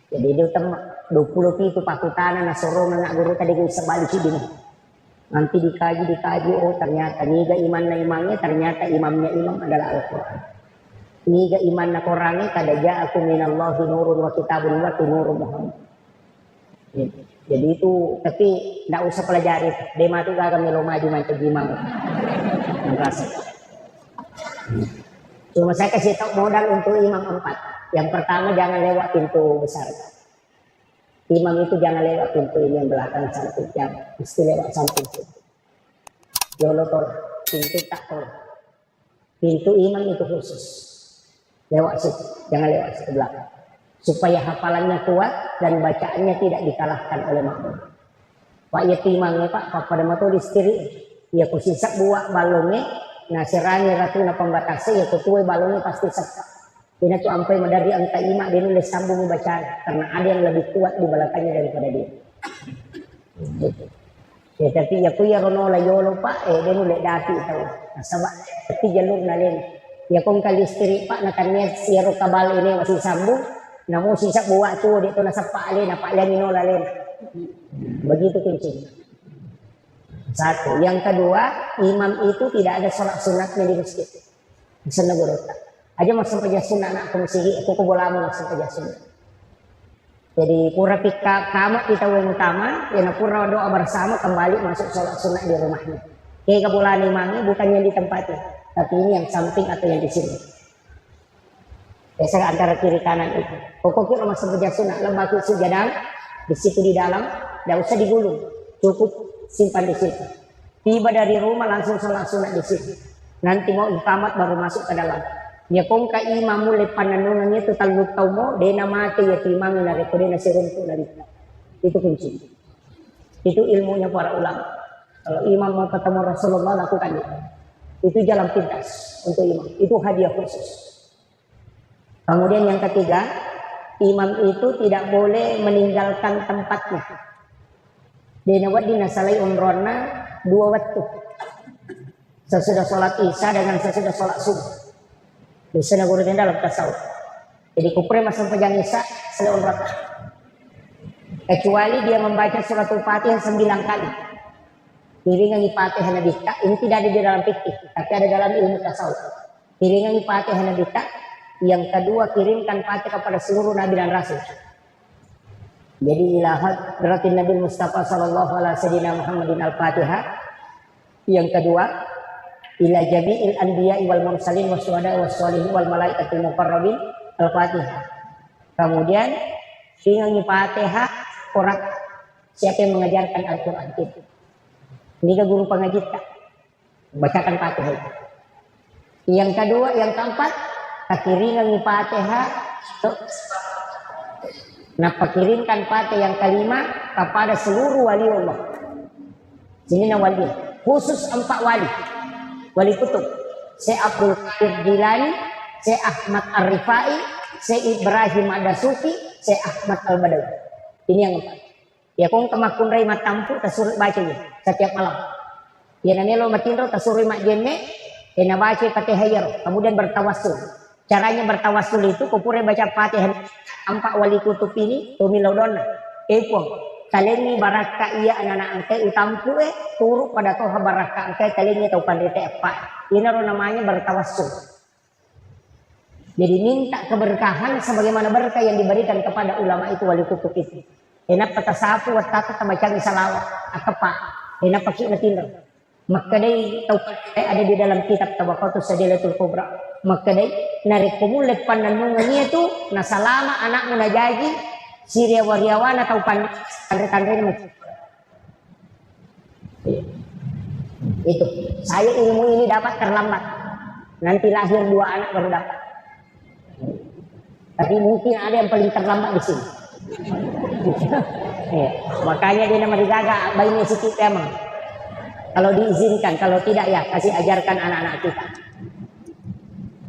Jadi itu 20 itu pakutana nasoro anak guru tadi gue sebalik sini. Nanti dikaji, oh ternyata niga iman na imamnya, ternyata imamnya imam adalah Al-Quran. Niga iman na Qurannya kada ja'akum minallahi nurun wa kitabun wa nurun Muhammad. Jadi itu, tapi tidak usah pelajari. Dema itu gak akan maju macam imam. Cuma saya kasih tahu modal untuk imam 4. Yang pertama jangan lewat pintu besar. Imam itu jangan lewat pintu ini yang belakang samping, mesti lewat samping. Yolo tol, pintu tak tol. Pintu imam itu khusus. Lewat situ, jangan lewat situ belakang. Supaya hafalannya kuat dan bacaannya tidak dikalahkan oleh makmum. Pak ya timangnya Pak pada motor distiri, ya kusisak buat balongnya, nah serangnya ratu na pembatasnya ya kutuai balongnya pasti sesak. Ini tuh sampai dari angka 5 dia nulis sambung bacaan karena ada yang lebih kuat di belakangnya daripada dia. Ya tapi ya kuya rono la yolo Pak dia nulis dati tahu. Nah, sebab tapi jalur nalen. Ya kong kali istri Pak nakannya siaro kabal ini masih sambung. Namun sisa buat tu dia tu nasa Pak alin apa yang inola alin. Begitu kuncinya. 1. Yang kedua, imam itu tidak ada sholat sunatnya di masjid. Sana guru tak. Aja masuk saja sunat nak kumsihi aku kubolamu masuk saja sunat. Jadi pura pika kamat kita yang utama, yang pura doa bersama kembali masuk sholat sunat di rumahnya. Kayak kebulan imamnya bukannya di tempatnya, tapi ini yang samping atau yang di sini. Biasa antara kiri kanan itu. Pokoknya masuk saja sunat lembaga sujadang di situ di dalam, tidak usah digulung, cukup simpan di situ. Tiba dari rumah langsung sholat sunat di situ. Nanti mau iqamat baru masuk ke dalam. Ya kong ka imamu le pananunannya itu taluk tau mo dena mati ya timang na repo dena seruntuk dari itu kunci. Itu ilmunya para ulama. Kalau imam mau ketemu Rasulullah lakukan itu. Itu jalan pintas untuk imam. Itu hadiah khusus. Kemudian yang ketiga, imam itu tidak boleh meninggalkan tempatnya. Dena wadina salai umrona 2 waktu. Sesudah sholat isya dengan sesudah sholat subuh. Biasanya guru dalam tasawuf. Jadi kupre masuk pejang isya selesai rakaat. Kecuali dia membaca surat Al-Fatihah 9 kali. Iringan Fatihah Nabi tak. Ini tidak ada di dalam fikih, tapi ada dalam ilmu tasawuf. Iringan Fatihah Nabi tak. Yang kedua kirimkan Fatihah kepada seluruh Nabi dan Rasul. Jadi ilahat berarti Nabi Mustafa sallallahu alaihi wasallam Muhammadin Al-Fatihah. Yang kedua ila jami'il anbiya'i wal mursalin wasyuhada'i wassalihin wal malaikatil muqarrabin Al-Fatihah. Kemudian dengan Fatihah orang siapa yang mengajarkan Al-Qur'an itu. Ini ke guru pengaji tak bacakan Fatihah. Yang kedua, yang keempat Takiringan Fatihah. Nah, pakirimkan Fatihah yang kelima kepada seluruh wali Allah. Sini na wali. Khusus 4 wali. Wali kutub. Syekh Abdul Qadir Jilani, Syekh Ahmad Ar-Rifai, Syekh Ibrahim Ad-Dasuki, Syekh Ahmad Al-Badawi. Ini yang 4. Ya kung kamakun ray matampu tasuri baca ya setiap malam. Ya nanelo matindro tasuri mak jenne ena baca Fatihah. Kemudian bertawassul. Caranya bertawassul itu kupure baca Fatihah 4 wali kutub ini tumilaudona. Epong kalengi baraka iya anak-anak angke utampu turu pada toha baraka angke kalengi tau pandete apa. Ini namanya bertawassul. Jadi minta keberkahan sebagaimana berkah yang diberikan kepada ulama itu wali kutub itu. Enak patasapu watata tamacang salawat akapa. Enak pakai natinro. Maka day tau ada di dalam kitab Tabaqatus Sadilatul Kubra. Maka day narik kumulat pandanungannya itu nasalama anakmu najaji Syria wariawana tau pandre-pandre itu. Saya ilmu ini dapat terlambat. Nanti lahir 2 anak baru dapat. Tapi mungkin ada yang paling terlambat di sini. Ya, makanya dia nama digaga bayinya sikit emang. Kalau diizinkan, kalau tidak ya kasih ajarkan anak-anak kita.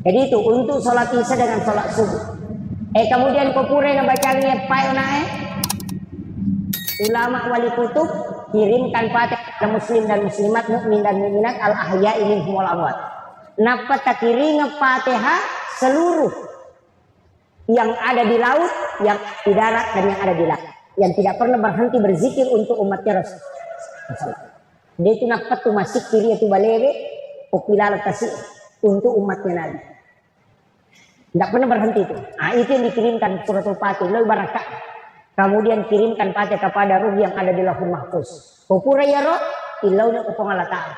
Jadi itu untuk sholat isya dengan sholat subuh. Kemudian kopure na bacanya payonae. Ulama wali kutub kirimkan Fatihah kepada muslim dan muslimat, mukmin dan mukminat al-ahya'i minhum wal amwat. Napa takiringa Fatihah seluruh yang ada di laut, yang di darat dan yang ada di langit, yang tidak pernah berhenti berzikir untuk umatnya Rasul. Dia itu nak tu masih kiri itu balere, popilal kasih untuk umatnya Nabi. Tidak pernah berhenti itu. Nah, itu yang dikirimkan suratul Fatihah, lalu barakah. Kemudian kirimkan Fatihah kepada ruh yang ada di Lauhul Mahfuz. Popura ya roh, ilauna upangalataan.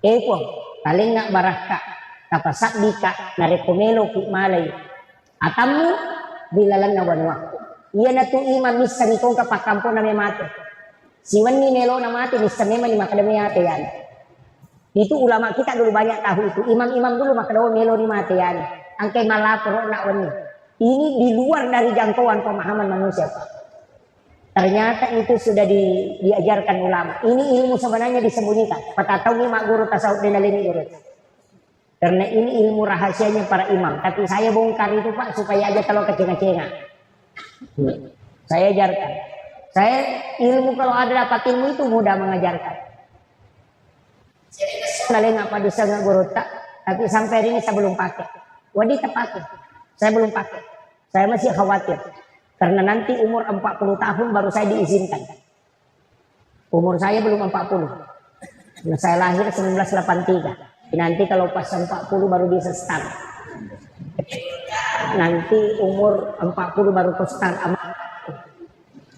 Epong, paling nak barakah. Tapasak dika, narekomelo ki malay. Atamu bilalan na wanwako. Iya na tu imam misan ikong kapakampo na may mate. Siwan ni nelo na mate misan naman ni makadami ate yan. Itu ulama kita dulu banyak tahu itu. Imam-imam dulu makadawa melo ni mate yan. Ang kay malapro na wani. Ini di luar dari jangkauan pemahaman manusia. Ternyata itu sudah diajarkan ulama. Ini ilmu sebenarnya disembunyikan. Patatau ni mak guru tasawuf dinalini guru. Karena ini ilmu rahasianya para imam. Tapi saya bongkar itu Pak supaya aja kalau kecenga-cenga. Saya ajarkan. Saya ilmu kalau ada dapat ilmu itu mudah mengajarkan. Saya nggak pada sangat guru tak. Tapi sampai hari ini saya belum pakai. Wanita pakai. Saya belum pakai. Saya masih khawatir. Karena nanti umur 40 tahun baru saya diizinkan. Umur saya belum 40. Nah, saya lahir 1983. Nanti kalau pas 40 baru bisa start. Nanti umur 40 baru start amal.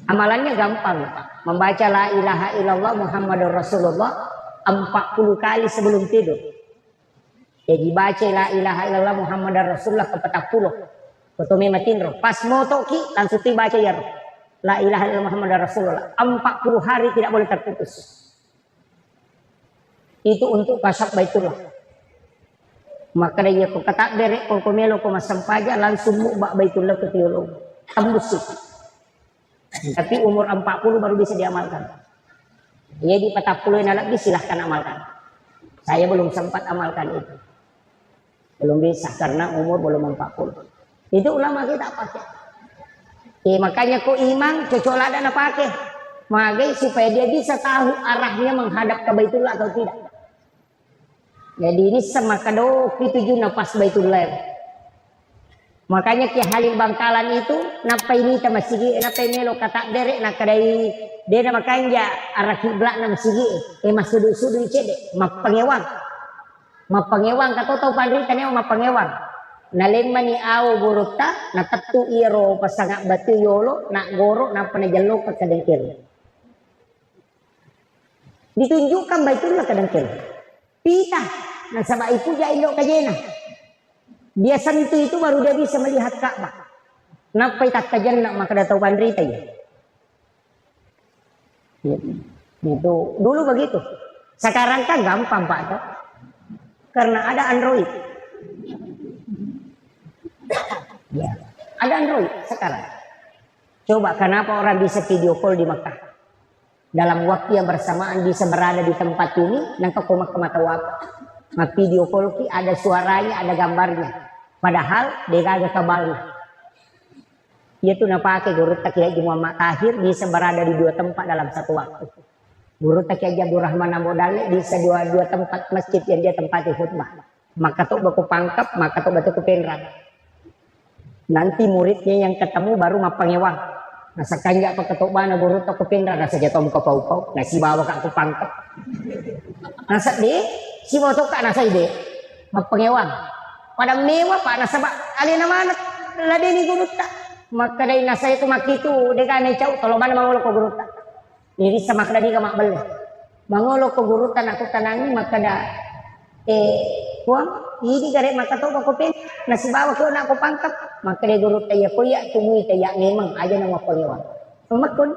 Amalannya gampang. Membaca la ilaha illallah Muhammadur Rasulullah 40 kali sebelum tidur. Jadi baca la ilaha illallah Muhammadur Rasulullah ke-40. Kotome matinro. Pas moto ki langsung baca ya. La ilaha illallah Muhammadur Rasulullah. 40 hari tidak boleh terputus. Itu untuk kasab Baitullah. Maka dia ko katak derek ko komelo ko masampaja langsung mubak Baitullah ke tiulung. Tembus itu. Tapi umur 40 baru bisa diamalkan. Jadi 40 yang lagi silahkan amalkan. Saya belum sempat amalkan itu. Belum bisa karena umur belum 40. Itu ulama kita pakai. Makanya kok imam cocola dan pakai. Magai supaya dia bisa tahu arahnya menghadap ke Baitullah atau tidak. Jadi ini sama kado itu napas Baitullah. Makanya Ki Halil Bangkalan itu napa ini ta masigi napa melo kata derek nak kadai dia nama kanja arah kiblat na masigi masudu-sudu cede mapangewang. Mapangewang kato tau pandri taneo mapangewang. Nalin mani aw buruta na tatu iro pasangak batu yolo nak goro na panajalo ka kadengkel. Ditunjukkan Baitullah kadengkel. Pita, nah sama itu dia indok kajena. Dia sentuh itu baru dia bisa melihat Ka'bah. Napa itak kajena maka datau pandrita ya. Itu dulu begitu. Sekarang kan gampang Pak. Karena ada Android. Ya. Ada Android sekarang. Coba kenapa orang bisa video call di Mekah? Dalam waktu yang bersamaan bisa berada di tempat ini, nangka koma mata waktu. Mak video call ki ada suaranya, ada gambarnya. Padahal dia kagak kabarnya. Dia tuh napake guru tak Kiai Muhammad Tahir bisa berada di dua tempat dalam satu waktu. Guru tak Kiai Abdul Rahman Ambodale bisa dua tempat masjid yang dia tempati khutbah. Maka tuh baku pangkap, maka tuh batu kepenran. Nanti muridnya yang ketemu baru mapangewang. Nasa kanja apa ketok bana guru tak kepenran nasa jatuh muka pau-pau. Nasi bawa kak aku pangkap. Nasa deh, si bawa tuh kak nasa ide. Mapangewang. Pada mewah pak nasa bak. Alina mana? Ladeni guru tak. Maka dari nasa itu makitu dekane cau tolo mana mangolo ko guru tak. Ini sama kadani ka makbel. Mangolo ko guru tan aku tanangi maka da kuang ini gare maka to ko pen nasi bawa ko na ko pangkap maka dari guru taya ko ya tumui taya memang aja nama pengewan. Makun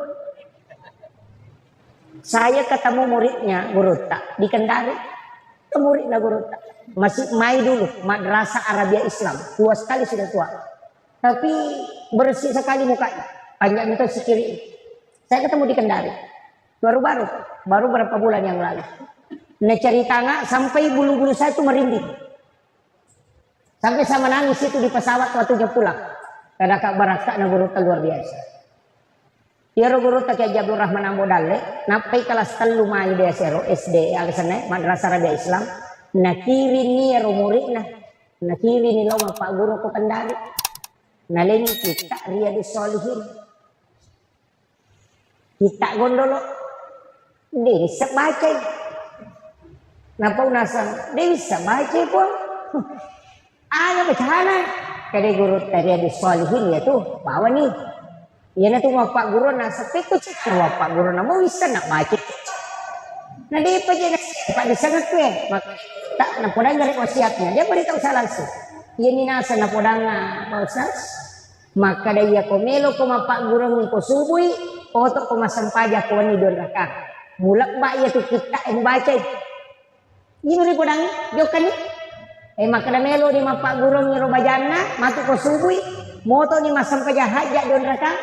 saya ketemu muridnya guru tak di Kendari. Muridnya guru tak masih mai dulu madrasah Arabia Islam tua sekali sudah tua. Tapi bersih sekali mukanya, panjang itu si kiri. Saya ketemu di Kendari, baru berapa bulan yang lalu. Nah cerita nggak sampai bulu-bulu saya itu merinding, sampai sama nangis itu di pesawat waktunya pulang. Karena kak baraka na guru luar biasa. Dia guru tak Kiai Abdul Rahman Ambodale, napai kelas telu mai dia sero SD alisane madrasah Arabia Islam. Nakiri ni murid nakiri ni lo pak guru ko Kendari. Naleni kita Riyadhus Shalihin. Kita gondolo. Dia bisa baca. Napa unasan? Dia bisa baca pun. Ada bacaan. Kada guru Riyadhus Shalihin ya tuh. Bawa nih. Ya na tuh Pak guru na sepek tuh cek. Pak guru na mau bisa nak baca. Nah dia apa je Pak disangat tuh ya. Maka tak napodang dari wasiatnya. Dia beritahu saya langsung. Ini nasa napodang Ustaz. Maka daya komelo ko mapak gurang ko subui oto ko masampaja ko ni don raka mulak ba ya tu kita en baca ini ri podang jokan maka da melo di mapak gurang ni robajana matu ko subui moto ni masampaja haja don raka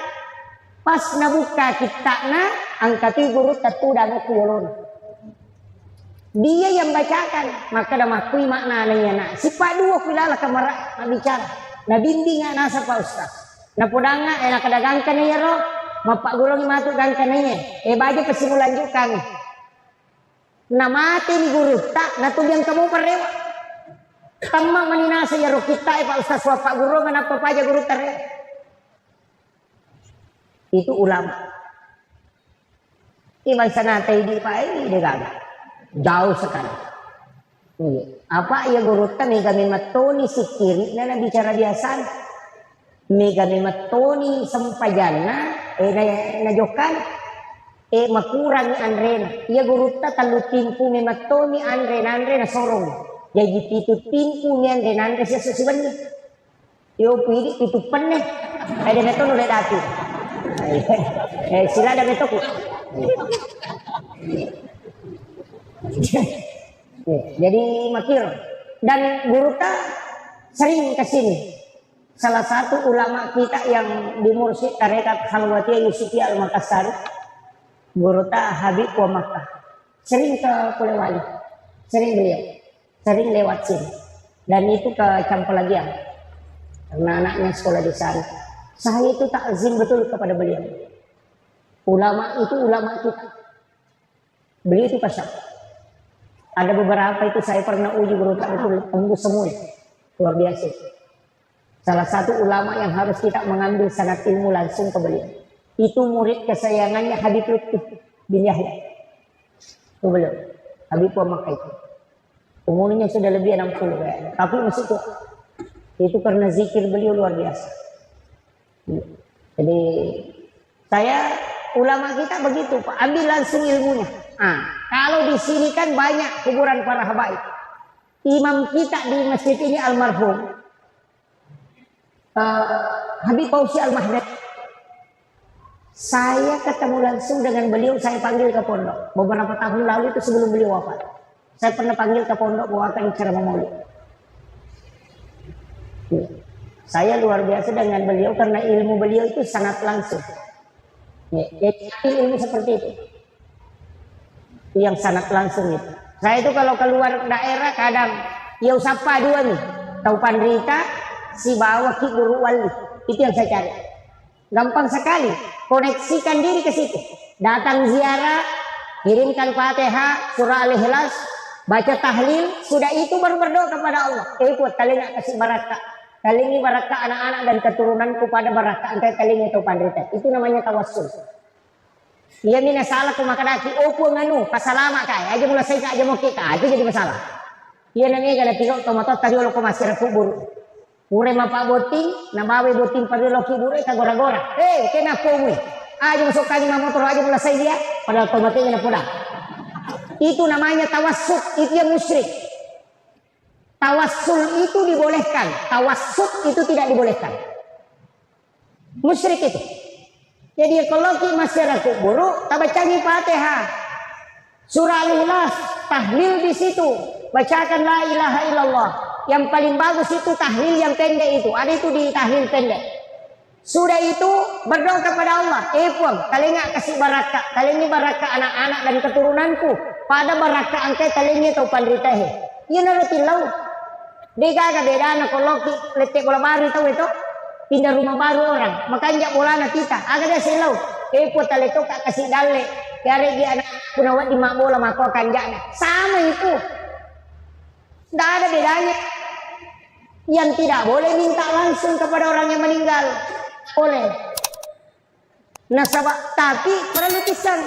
pas nabuka kita na angkati guru tatudang ko yolon dia yang bacakan maka da makui maknanya na si paduo pilala kamara bicara na bimbingan nasa pa ustaz. Na pudanga nakadagangkan niya ro, mapagulong matuk gangkan niya. Baja pasimulan juga nih. Na mati ni guru tak natubyang kamu parewa. Tamang maninasa ya ro kita pa ustaz wa pak guru ngana paja guru tare. Itu ulama. Ibang sana tay di pa ini gagal. Jauh sekali. Apa ya guru kami matoni si kiri na bicara biasa mega matoni sempajana na jokan makurang Andrena ya guru ta talu timpu matoni Andrena na sorong jadi itu timpu ni Andrena siya susiban yo pili itu penne ada metono le dati sila ada metoku jadi makir dan guru ta sering kesini salah satu ulama kita yang di Mursyid Tarekat Khalwatiyah Yusufiyah Al-Makassar guru ta Habib wa Makkah sering ke Polewali sering beliau sering lewat sini dan itu ke Campolagian karena anaknya sekolah di sana saya itu takzim betul kepada beliau ulama itu ulama kita beliau itu pasal. Ada beberapa itu saya pernah uji guru tak betul tembus semua luar biasa. Salah satu ulama yang harus kita mengambil sanad ilmu langsung ke beliau. Itu murid kesayangannya Habib Lutfi bin Yahya. Itu beliau Habib Makkah itu. Umurnya sudah lebih 60 kayaknya. Tapi masih tua. Itu karena zikir beliau luar biasa. Jadi saya ulama kita begitu Pak, ambil langsung ilmunya. Kalau di sini kan banyak kuburan para habaib. Imam kita di masjid ini almarhum Habib Fauzi Al-Mahdad. Saya ketemu langsung dengan beliau, saya panggil ke pondok. Beberapa tahun lalu itu sebelum beliau wafat. Saya pernah panggil ke pondok bawakan ceramah maulid. Saya luar biasa dengan beliau karena ilmu beliau itu sangat langsung. Jadi ilmu seperti itu. Yang sangat langsung itu. Saya itu kalau keluar daerah kadang ya sapa dua nih. Tahu Pandrita, si bawa Ki Guru Wali. Itu yang saya cari. Gampang sekali. Koneksikan diri ke situ. Datang ziarah, kirimkan Fatihah, surah Al-Ikhlas, baca tahlil, sudah itu baru berdoa kepada Allah. Ikut kalian kasih barakah. Kalingi barakah anak-anak dan keturunanku pada barakah antai kalingi itu Pandrita. Itu namanya tawassul. Ia mina salah ku makadaki opo nganu pasalama kai aja mula saya aja mau kita itu jadi masalah. Ia namanya kada tiro tomato tadi lo ko masih kubur. Ure mapa boting na bawe boting pada lo kibure ka gora-gora. Kena kowe. Aja masuk kali motor aja mula saya dia padahal tomatnya na pulang. Itu namanya tawassul, itu yang musyrik. Tawassul itu dibolehkan, tawassut itu tidak dibolehkan. Musyrik itu. Jadi kalau kita masyarakat buruk, kita bacakan Fatihah, surah Al-Ikhlas, tahlil di situ, bacakan la ilaha illallah. Yang paling bagus itu tahlil yang pendek itu, ada itu di tahlil pendek. Sudah itu berdoa kepada Allah, kalian kasih barakah, kalian ini barakah anak-anak dan keturunanku, pada barakah angkai kalian ini tahu Pandrita he. Ia narutin laut. Dia kagak beda anak kalau letek bola baru tahu itu pindah rumah baru orang makanya bola anak kita agak dia silau tali itu kak kasih dale cari dia anak punawat di mak bola maka akan jana sama itu tidak ada bedanya. Yang tidak boleh minta langsung kepada orang yang meninggal boleh nasabah tapi perlu pisang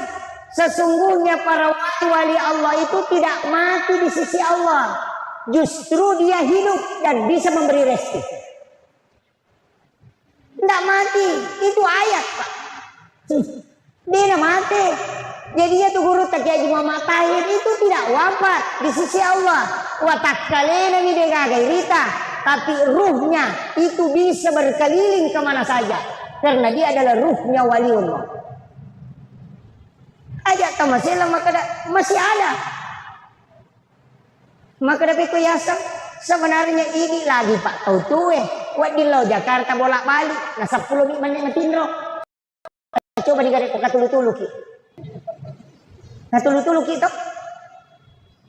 sesungguhnya para wali Allah itu tidak mati di sisi Allah. Justru dia hidup dan bisa memberi rezeki. Tidak mati, itu ayat Pak. Dia tidak mati. Jadi dia tuh guru tak Haji Muhammad Tahir itu tidak wafat di sisi Allah. Watakkalena mi degairita, tapi ruhnya itu bisa berkeliling kemana saja karena dia adalah ruhnya waliullah. Ajak masih lama masih ada. Maka dapat kuyasam sebenarnya ini lagi Pak tahu tuh buat di lo Jakarta bolak balik nah 10 menit matindro coba digare ko katulu-tulu ki katulu-tulu ki to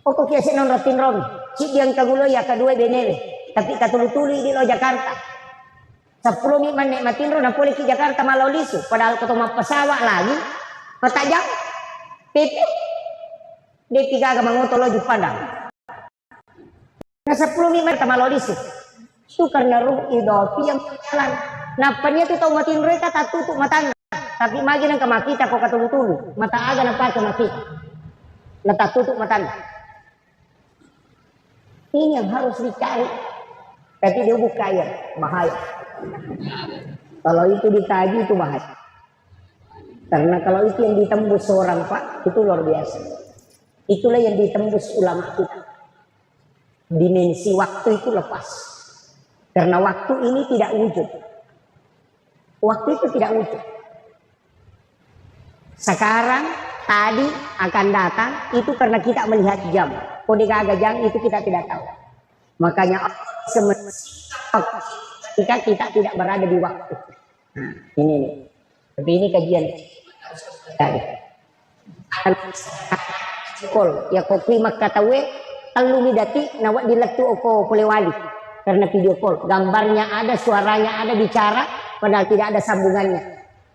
oko kiasi non ratindro si diang kagulo ya kedua benele tapi katulu-tulu di lo Jakarta 10 menit matindro na puli ki Jakarta malolisu padahal ketemu pesawat lagi petajam pipi dia tiga agak mengutolo di Padang. Nah 10 menit malolisu itu karena ruh idopi yang berjalan. Nah panya itu tahu matiin mereka tak tutup matanya. Tapi magi nang kemakita kok katulu-tulu. Mata aga nampak kemakita. Nah tak tutup matanya. Ini yang harus dicari. Tapi dia buka air. Bahaya. Kalau itu dikaji itu bahaya. Karena kalau itu yang ditembus seorang Pak. Itu luar biasa. Itulah yang ditembus ulama kita. Dimensi waktu itu lepas. Karena waktu ini tidak wujud. Waktu itu tidak wujud. Sekarang, tadi akan datang, itu karena kita melihat jam. Kode gagah jam itu kita tidak tahu. Makanya ketika kita tidak berada di waktu. Nah, ini nih. Tapi ini kajian. Ya kopi makatawe. Alumi dati nawak dilektu oko polewali karena video call gambarnya ada suaranya ada bicara padahal tidak ada sambungannya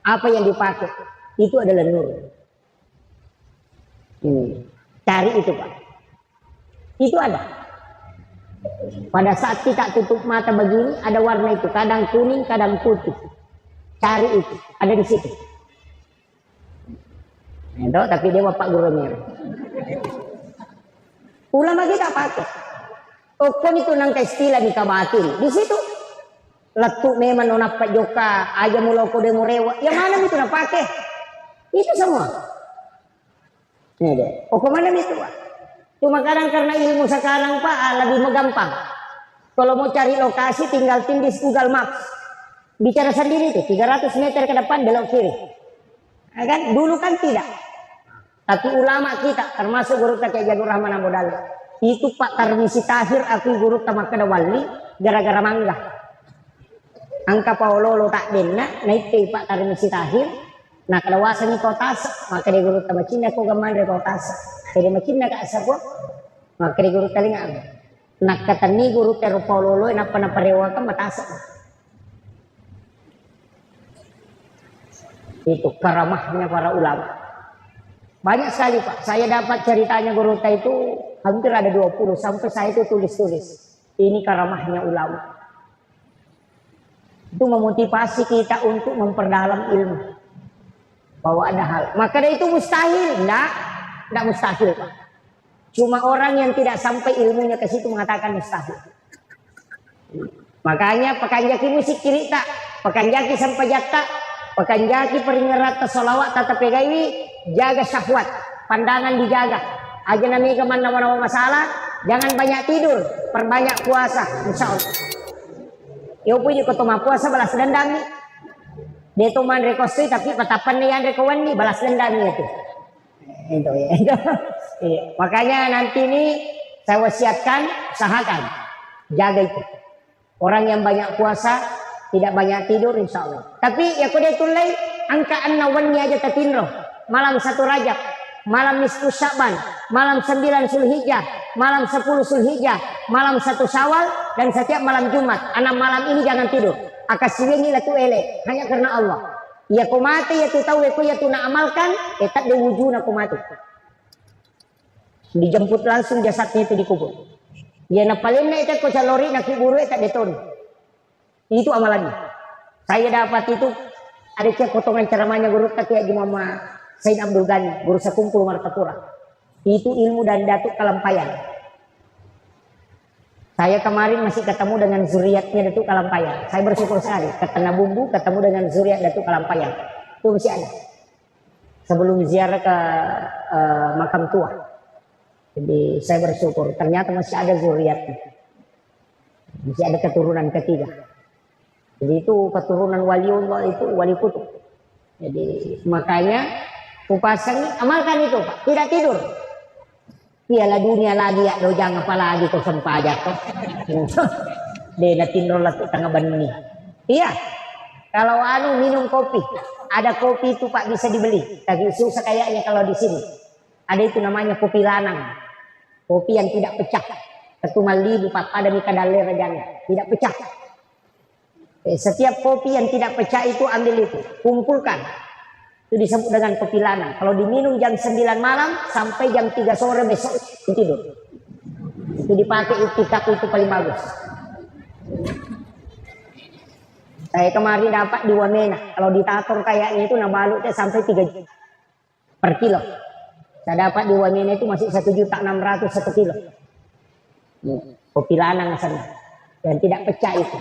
apa yang dipakai itu adalah nur cari itu Pak itu ada pada saat kita tutup mata begini ada warna itu kadang kuning kadang putih cari itu ada di situ itu tapi dia Pak gurunya ulama kita pakai. Okon itu nang istilah di kabatin. Di situ letuk memang nona Pak Joka, aja muloko demo rewa. Yang mana itu nak pakai? Itu semua. Ini deh. Okon mana itu Pak? Cuma kadang karena ilmu sekarang Pak lebih gampang. Kalau mau cari lokasi tinggal tindis Google Maps. Bicara sendiri itu 300 meter ke depan belok kiri. Ya kan? Dulu kan tidak. Tapi ulama kita termasuk guru kita Jagur Rahman Abodal itu Pak Tarmisi Tahir aku guru tamak kada wali gara-gara mangga angka paulolo tak denna naik ke pak tarimisi tahir nak kadawasan ni kotas maka dia guru tamacina ko gaman re kotas jadi macina ka asa ko maka dia guru talinga nak katani guru tero paulolo na panaparewa ka matasa itu karamahnya para ulama banyak sekali pak saya dapat ceritanya guru itu hampir ada 20 sampai saya itu tulis-tulis ini karamahnya ulama itu memotivasi kita untuk memperdalam ilmu bahwa ada hal maka dari itu mustahil enggak mustahil Pak. Cuma orang yang tidak sampai ilmunya ke situ mengatakan mustahil makanya pakanjaki musik kirita pakanjaki sampai jatta pakanjaki peringerat solawat tata pegawi jaga syahwat pandangan dijaga aja nami kemana-mana masalah jangan banyak tidur perbanyak puasa insya Allah yo puji ketoma puasa balas dendam nih. Dia tuh man rekosti tapi patapan nih yang rekowan nih balas dendam itu. Itu ya. Iya. Makanya nanti nih saya wasiatkan usahakan jaga itu. Orang yang banyak puasa tidak banyak tidur insya Allah. Tapi ya kode tulai angkaan nawannya aja tatinro. Malam 1 Rajab, malam nisfu Sya'ban, malam 9 Zulhijjah, malam 10 Zulhijjah, malam 1 Syawal dan setiap malam Jumat. 6 malam ini jangan tidur. Akasiwengi latu ele hanya karena Allah. Ya kumate ya tu tahu ya tu nak amalkan, tak de wujuna kumate. Dijemput langsung jasadnya itu dikubur. Ya na palinna itu ko calori na kubur tak deton. Itu amalannya. Saya dapat itu ada cek potongan ceramahnya guru Takia Jumama Said Abdul Ghani, guru sekumpul Martapura. Itu ilmu dan datuk Kalampayan. Saya kemarin masih ketemu dengan zuriatnya Datuk Kalampayan. Saya bersyukur sekali. Ketemu bumbu, ketemu dengan zuriat Datuk Kalampayan. Itu masih ada. Sebelum ziarah ke makam tua. Jadi saya bersyukur. Ternyata masih ada zuriatnya. Masih ada keturunan ketiga. Jadi itu keturunan waliullah itu wali kutub. Jadi makanya kupasang amalkan itu Pak. Tidak tidur. Piala dunia lagi ya lo jangan apa lagi kau sempajak kok. Dena tinro lah tengah bani. Iya. Kalau anu minum kopi, ada kopi itu Pak bisa dibeli. Tapi susah kayaknya kalau di sini. Ada itu namanya kopi lanang. Kopi yang tidak pecah. Ketumal libu Pak ada di kadale rajanya. Tidak pecah. Setiap kopi yang tidak pecah itu ambil itu, kumpulkan. Itu disebut dengan kopi lanang. Kalau diminum jam 9 malam sampai jam 3 sore besok tidur. Itu dipakai iktikaf itu paling bagus. Saya kemarin dapat di Wamena. Kalau ditator kayaknya itu nabalutnya sampai 3 juta per kilo. Saya dapat di Wamena itu masih 1.600.000 1 kilo. Kopi lanang sana. Dan tidak pecah itu.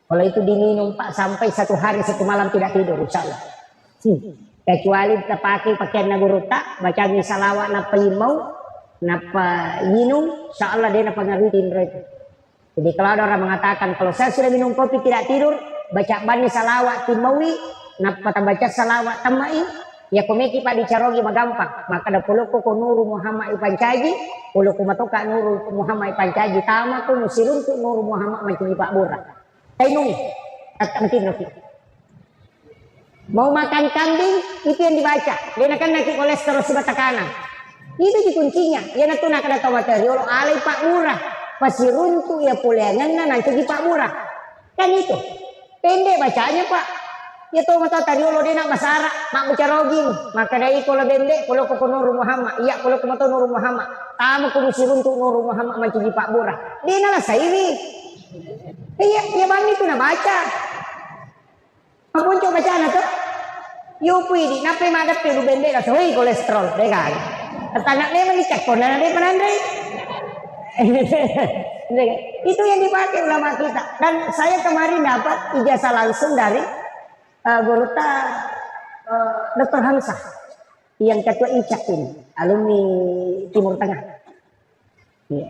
Kalau itu diminum Pak sampai 1 hari 1 malam tidak tidur insya Allah. Kecuali kita pakai pakaian naguruta baca salawat napa imau napa minum insyaallah dia napa ngaritin itu. Jadi kalau ada orang mengatakan kalau saya sudah minum kopi tidak tidur baca bani salawat timawi napa baca salawat tamai ya komeki Pak dicarogi mah gampang maka ada puluku ko nuru Muhammad ipancaji puluku matoka nuru Muhammad ipancaji tama ko musirun tu nuru Muhammad macam Pak Bura tainung tak mungkin nanti. Mau makan kambing itu yang dibaca. Dia akan naik kolesterol sebatang kanan. Itu di kuncinya. Dia nak nak ada tahu materi. Orang alai Pak Murah pasti runtuh ya pulengan nanti di Pak Murah. Kan itu pendek bacanya Pak. Ya tahu mata tadi orang dia nak masara mak bicarogin. Maka dari kalau pendek kalau ke Nur Muhammad. Iya kalau ke mata Nur Muhammad. Tamu kudu runtuh Nur Muhammad macam di Pak Murah. Dia nak saya ini. Iya ya bang itu nak baca. Ampun coba bacaan tuh. Yo pui di nape magat pe bende lah soy kolesterol deh kan. Tanak dia mencek konan dia penandai. Itu yang dipakai ulama kita. Dan saya kemarin dapat ijazah langsung dari guru Dr. Hamzah yang ketua ICAK ini, alumni Timur Tengah. Ya.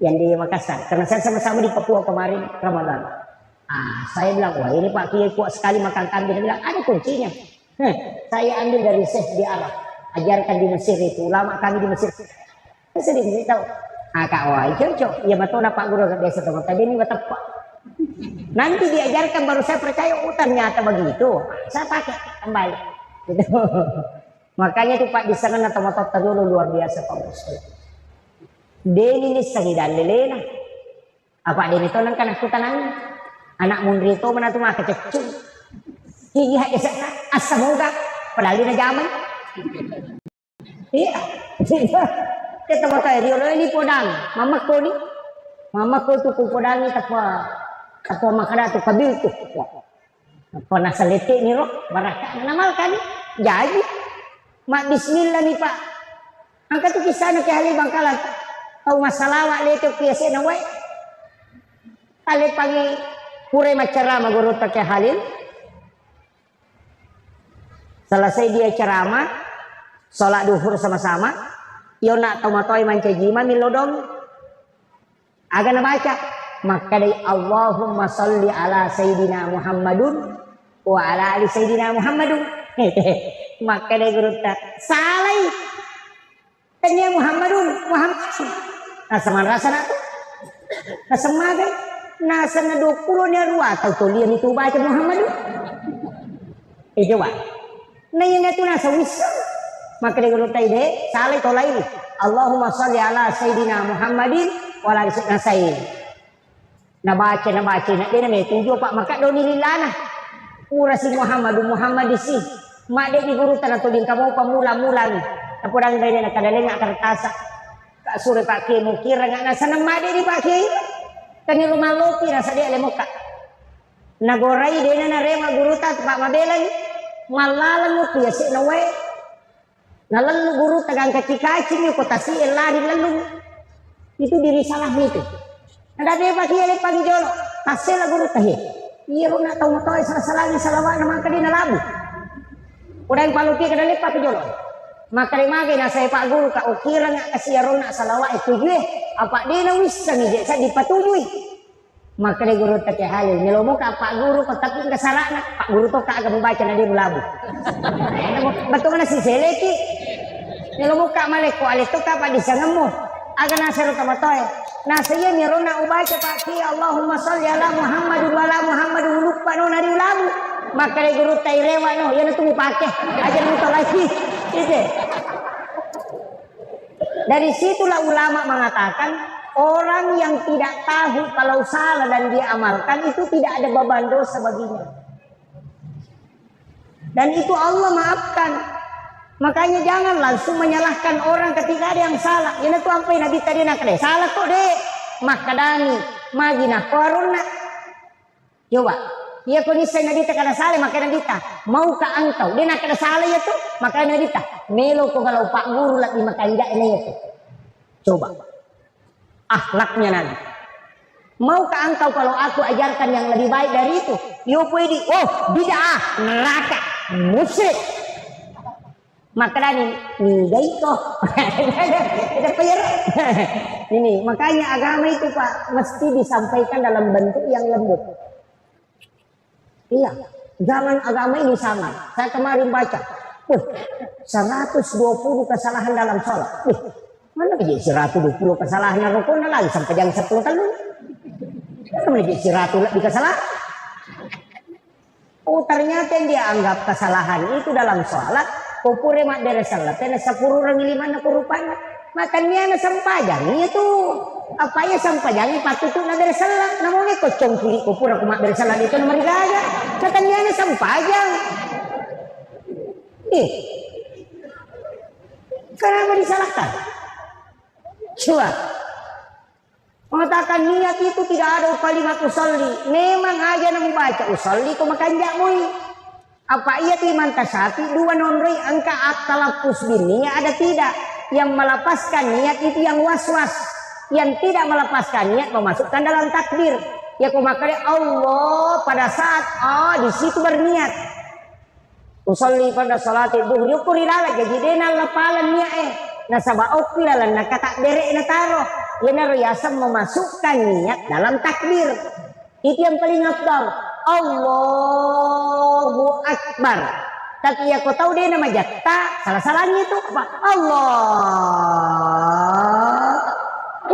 Yang di Makassar. Karena saya sama-sama di Papua kemarin Ramadan. Saya bilang, wah ini Pak Kiai kuat sekali makan kambing. Dia bilang, ada kuncinya. Saya ambil dari Syekh di Arab. Ajarkan di Mesir itu. Ulama kami di Mesir. Saya sedih tahu. Kak, wah cocok. Ya betul Pak Guru desa teman. Tadi ini betul Pak. Nanti diajarkan baru saya percaya, oh ternyata begitu. Saya pakai kembali. Gitu. Makanya itu Pak di sana tomato dulu luar biasa Pak Bos. Deni ni sangidan lelena. Apa deni to nang kanak kutanang. Anak mundri to mana tu mah kececung. Iya sana asamoga padahal di zaman. Iya. Kita mau tahu dia ini podang. Mama ko tu podang ni apa makana tu kabil tu. Apa nasa letik ni roh baraka namal kan. Jadi mak bismillah nih Pak. Angkat tu kisah nak kali Bangkalan. Tahu masalah wak letik kiasi na wai. Kali pangi pure macerama guru tak halil. Selesai dia ceramah, sholat duhur sama-sama. Yo nak tomatoi mancajima milodong. Agak baca. Maka dari Allahumma salli ala Sayyidina Muhammadun wa ala ali Sayyidina Muhammadun. Maka dari guru tak salai. Tanya Muhammadun, Muhammad. Nasaman rasa nak tu. Nasamagan. Nasa na 20 niya ruwa. Tahu tulian itu baca Muhammadun. Coba. Nah yang itu nasa wisam. Maka dari guru tak ide. Salai tolai. Allahumma salli ala Sayyidina Muhammadin wa ala ali Sayyidina. Nabaca nak dia nak tujuh Pak maka doni lilana pura si Muhammad isi mak dia di guru tanah tulin kamu pamula-mula ni apa orang dari nak kadang nak kertas kak sore Pak Kiai mukira ngak nasa nang mak dia di Pak Kiai tani rumah lopi nasa dia lemoka nagorai dia na rema guru ta Pak Mabela ni malalan mo piasi na we nalan guru tagang kaci-kaci ni kota si lari lalu itu diri salah itu. Ada dia pakai pagi jolo, hasil guru tahi. Iya nak tahu tahu salah salawat nama kadina labu. Udah yang paluki kada lepak jolo. Maka magi na saya Pak Guru ka ukira nga kasi nak salawat itu gue. Apa dia na wis sangi sa dipatujui. Maka dia guru tak halil. Nilomo ka Pak Guru ko tapi kasarana. Pak Guru to ka agak membaca na dia labu. Betul na si Seleki. Nilomo ka maleko alito ka pa di sangamo. Aga nasaro tamatoy. Nasa iya mirona ubaca Pak Ki Allahumma sholli ala Muhammad wa ala Muhammad lupa no nari ulamu. Maka dari guru tai rewa no yan itu pakai. Ajar muta lagi. Gitu. Dari situlah ulama mengatakan orang yang tidak tahu kalau salah dan dia amalkan itu tidak ada beban dosa baginya. Dan itu Allah maafkan. Makanya jangan langsung menyalahkan orang ketika ada yang salah. Ini tuh sampai Nabi tadi nak deh. Salah kok deh. Makadani magina korona. Coba. Ya kau ni saya Nabi tak ada salah maka Nabi tak. Maukah engkau? Dia nak ada salah ya tuh. Maka Nabi tak. Melo kau kalau Pak Guru lagi makan ini ya tuh. Coba. Akhlaknya Nabi. Maukah engkau kalau aku ajarkan yang lebih baik dari itu? Yo puedi. Oh bid'ah. Neraka. Musyrik. Maka ini gaito. Ini makanya agama itu Pak mesti disampaikan dalam bentuk yang lembut. Iya, jangan agama ini sama. Saya kemarin baca, 120 kesalahan dalam sholat. Mana jadi 120 kesalahan rukun lagi sampai jam 10 kali. Mana jadi 100 lebih kesalahan? Oh ternyata yang dia anggap kesalahan itu dalam sholat. Kupure mak dari salat, tena 10 orang 5 na kurupana. Makannya na sampajang itu. Apa ya sampajang patut na dari salat. Namun ko cong kuli kupur aku mak dari salat itu nomor gaga. Makannya na sampajang. Kenapa disalahkan? Coba. Mengatakan niat itu tidak ada kalimat usolli. Memang aja nak membaca usolli kau makan jakmui. Apa ia timan tasati dua nonroi angka atalapus bininya ada tidak yang melepaskan niat itu yang was-was yang tidak melepaskan niat memasukkan dalam takbir ya kumakari Allah pada saat di situ berniat usolli pada salat duhur yukuri lala jadi dena lepalan niat nasaba okilalan nakata derek nataro ya nariyasam memasukkan niat dalam takbir itu yang paling afdal Allahu Akbar. Tapi ya kau tahu dia nama jatta salah-salahnya itu apa? Allahu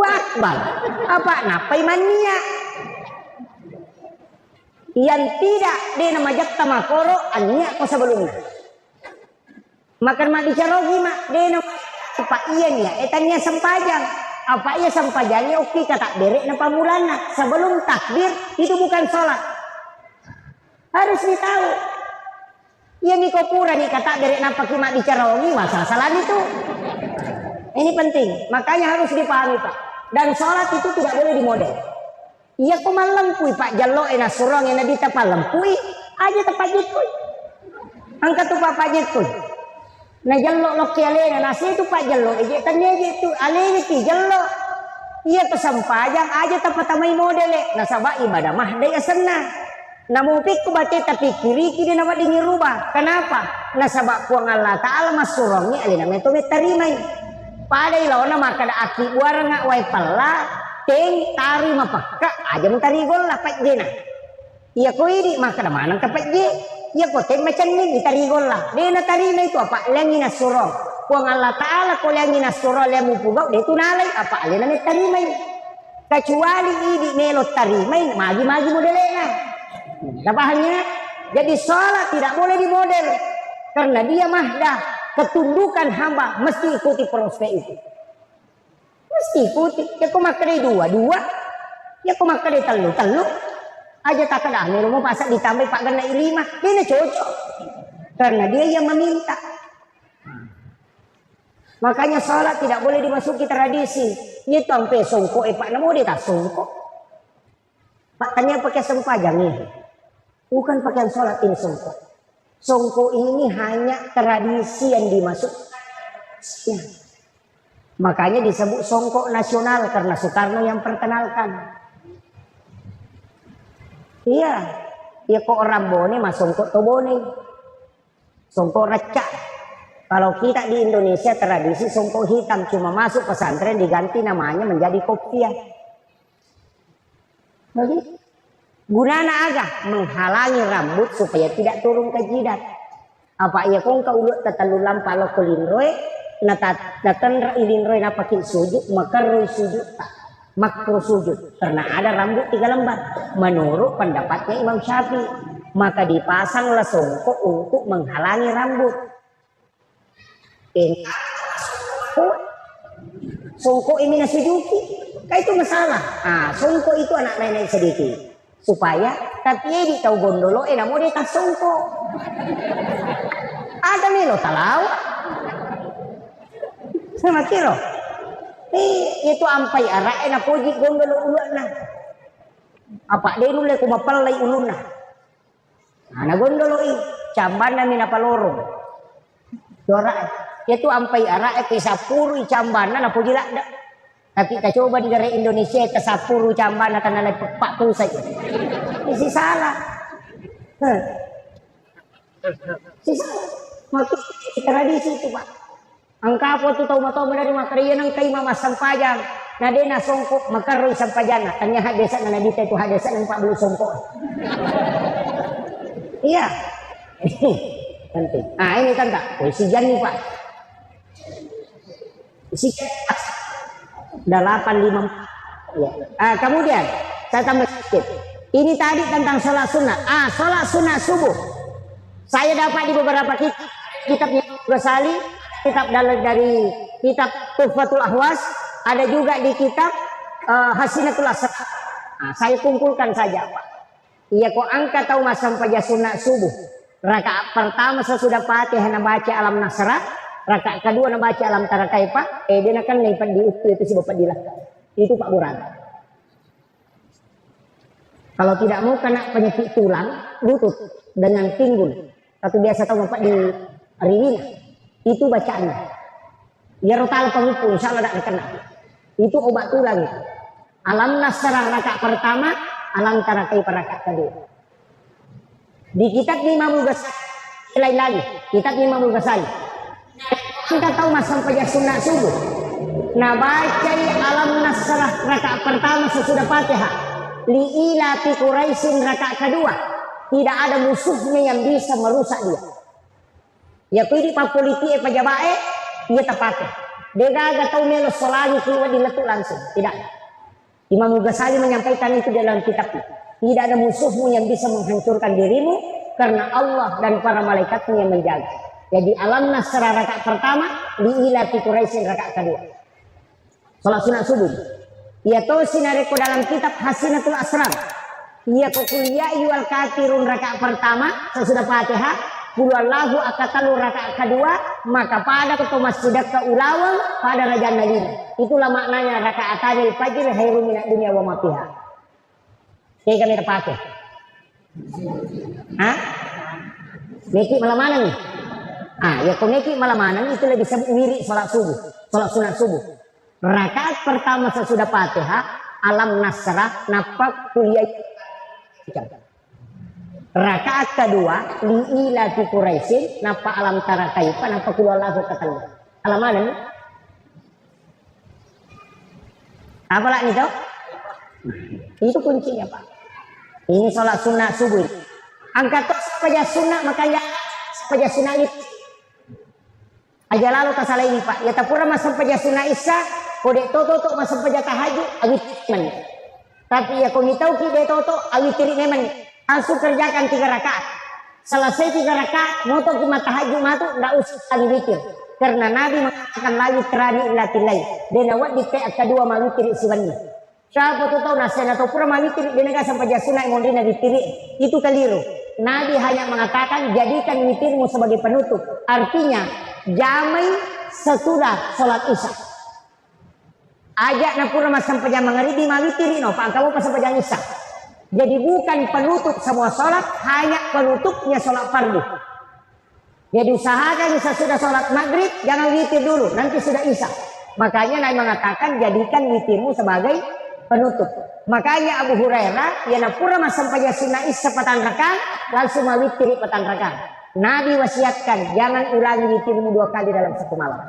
Akbar. Apa? Napa imannya? Yang tidak dia nama jakta makoro anya ko sebelumnya. Makan mak dicarogi mak dia nama pak iya nih etanya sempajang. Apa iya sempajangnya oke kata derek na pamulana sebelum takbir itu bukan sholat. Harus ditahu. Iya nih kopura nih kata derek na pakai mak dicarogi masalah itu. Ini penting, makanya harus dipahami Pak. Dan sholat itu tidak boleh dimodel. Iya kok malempui Pak jallo ena surong ena ditapa lempui aja tepat gitu. Angkat tuh Pak gitu. Nah jallo loki alena nasi itu Pak jallo aja tanya gitu alena ki jallo. Iya kesempajang aja tepat tamai model. Nah sabak ibadah mah daya senang. Namun pikku baca tapi kiri kiri nama dingin rubah. Kenapa? Nah sabak puang Allah Ta'ala mas surongnya alena metu meterimai. Padai lawan maka ada aki warang ngak wai pala teng tari mapaka aja mentari gol lah pak jena. Iya ko ini maka ada mana ke pak je. Iya ko teng macam ni ditari gol lah. Dia na tari na itu apa lengi na surong. Kuang Allah Taala ko lengi na surong lemu pugau dia tu nalai apa alena ni tari mai. Kecuali ini melo tari mai magi-magi modelnya. Dapahannya jadi sholat tidak boleh dimodel karena dia mahdah. Ketundukan hamba mesti ikuti proses itu. Mesti ikuti. Ya kau makan dua. Ya kau makan telu. Aja tak ada. Nih mau pasak ditambah pak kena 5. Dia cocok. Karena dia yang meminta. Makanya sholat tidak boleh dimasuki tradisi. Itu sampai songkok. Pak namo dia tak songkok. Pak tanya pakai sempajang ini. Bukan pakaian sholat ini songkok. Songko ini hanya tradisi yang dimasukkan. Makanya disebut songkok nasional karena Soekarno yang perkenalkan. Iya, ya kok orang bone mas songkok to bone. Songkok recak. Kalau kita di Indonesia tradisi songkok hitam cuma masuk pesantren diganti namanya menjadi kopiah. Jadi gunana agak menghalangi rambut supaya tidak turun ke jidat. Apa iya kong ka ulut tatalulam palo kulinroy natatan ilinroy na pakin sujud makarroy sujud makro sujud karena ada rambut 3 lembar menurut pendapatnya Imam Syafi'i maka dipasanglah songkok untuk menghalangi rambut. Songkok ini nasujuki kayak itu masalah. Songkok itu anak nenek sedikit supaya tapi di tahu gondolo namo dia tak songko ada nih lo talau sama kiro itu ampai arah enak puji gondolo ulana apa dia nule kumapalai uluna ana gondolo i cambana mina paloro dora itu ampai arah kisah puru cambana na puji lakda. Tapi kita coba di negara Indonesia ke 10 camban akan ada 40 saja. Ini salah. Maksud tradisi itu Pak. Angka apa tu tahu matau dari makarian ang kay mama sampajang. Na dia na songkok makaroy sampajana. Tanya hadesa na nabita itu hadesa ng 40 songkok. Iya. Penting. Ini tanda. Si Jani Pak. Si 854 ya. Kemudian saya tambah sedikit. Ini tadi tentang sholat sunnah. Sholat sunnah subuh. Saya dapat di beberapa kitabnya Ghazali, kitab dari kitab Tuhfatul Ahwas, ada juga di kitab Hasinatul Asrar. Saya kumpulkan saja Pak. Iya kok angka tahu masam pada sunnah subuh. Rakaat pertama sesudah Fatihah baca alam nasrah. Rakaat kedua nak baca alam tarakai Pak, dia nak kan lipat di itu si bapak dilakar. Itu Pak Buran. Kalau tidak mau kena penyakit tulang, lutut dengan pinggul. Tapi biasa tahu bapak di Riwina, itu bacaannya. Ya rotal pengupu, insya Allah tidak kena. Itu obat tulang. Alam nasrah rakaat pertama, alam tarakai rakaat kedua. Di kitab Imam Ghazali lain lagi, kitab Imam Ghazali. Kita tahu masa sampai sunnah subuh. Nah baca alam nasrah rakaat pertama sesudah Fatihah. Li'ila fi Quraisyin rakaat kedua. Tidak ada musuhnya yang bisa merusak dia. Ya kuidi pa politik pajabae dia terpakai. Dia gak tahu melo solani keluar diletuk langsung. Tidak. Imam Ghazali menyampaikan itu dalam kitabnya. Tidak ada musuhmu yang bisa menghancurkan dirimu karena Allah dan para malaikatnya yang menjaga. Jadi alam nasra rakaat pertama, liilati Quraisyin rakaat kedua. Salat sunat subuh. Ya to sinareko dalam kitab Hasinatul Asrar. Ya kuliah yual kafirun rakaat pertama sesudah Fatihah, qul wallahu akatalu rakaat kedua, maka pada ke masjidat ke ulawang pada raja nalin. Itulah maknanya rakaatanil fajr khairum minad dunya wa ma fiha. Kayak kami terpakai. Hah? Neki malam mana nih? Ya kau neki malam mana itu lebih mirip salat subuh, salat sunat subuh. Rakaat pertama sesudah Fatihah, alam nasrah, napak kuliah. Rakaat kedua, liilati Quraisyin, napa alam tara kaifa, napa qul wallahu katanya. Alam mana nih? Apa lah nih tau? Itu kuncinya Pak. Ini sholat sunnah subuh. Angkat supaya sunnah makanya supaya sunnah itu. Aja lalu kasala ini Pak. Ya tapura masam paja sunnah isya, kode toto masam paja tahajud, awit men. Tapi ya kau tahu kita toto awit tirik nemen. Langsung kerjakan 3 rakaat. Selesai 3 rakaat, moto kita tahajud matu enggak usah lagi witir. Karena Nabi mengatakan lagi terani ilatilai. Dan awak di taat kedua mawitir siwannya. Siapa tu tahu nasihat atau pura mawitir dia nggak sampai jasuna yang mondina ditiri. Itu keliru. Nabi hanya mengatakan jadikan witirmu sebagai penutup. Artinya jamai sesudah sholat isya. Ajak napura mas sampai jam mengeribi mawitiri no. Pak kamu pas sampai jam isya. Jadi bukan penutup semua sholat, hanya penutupnya sholat fardu. Jadi usahakan sesudah sholat maghrib jangan witir dulu, nanti sudah isya. Makanya Nabi mengatakan jadikan witirmu sebagai penutup. Makanya Abu Hurairah ya napura mas sampai sunnah isya patan rakaat langsung mawitiri patan rakaat. Nabi wasiatkan jangan ulangi witirmu 2 kali dalam satu malam.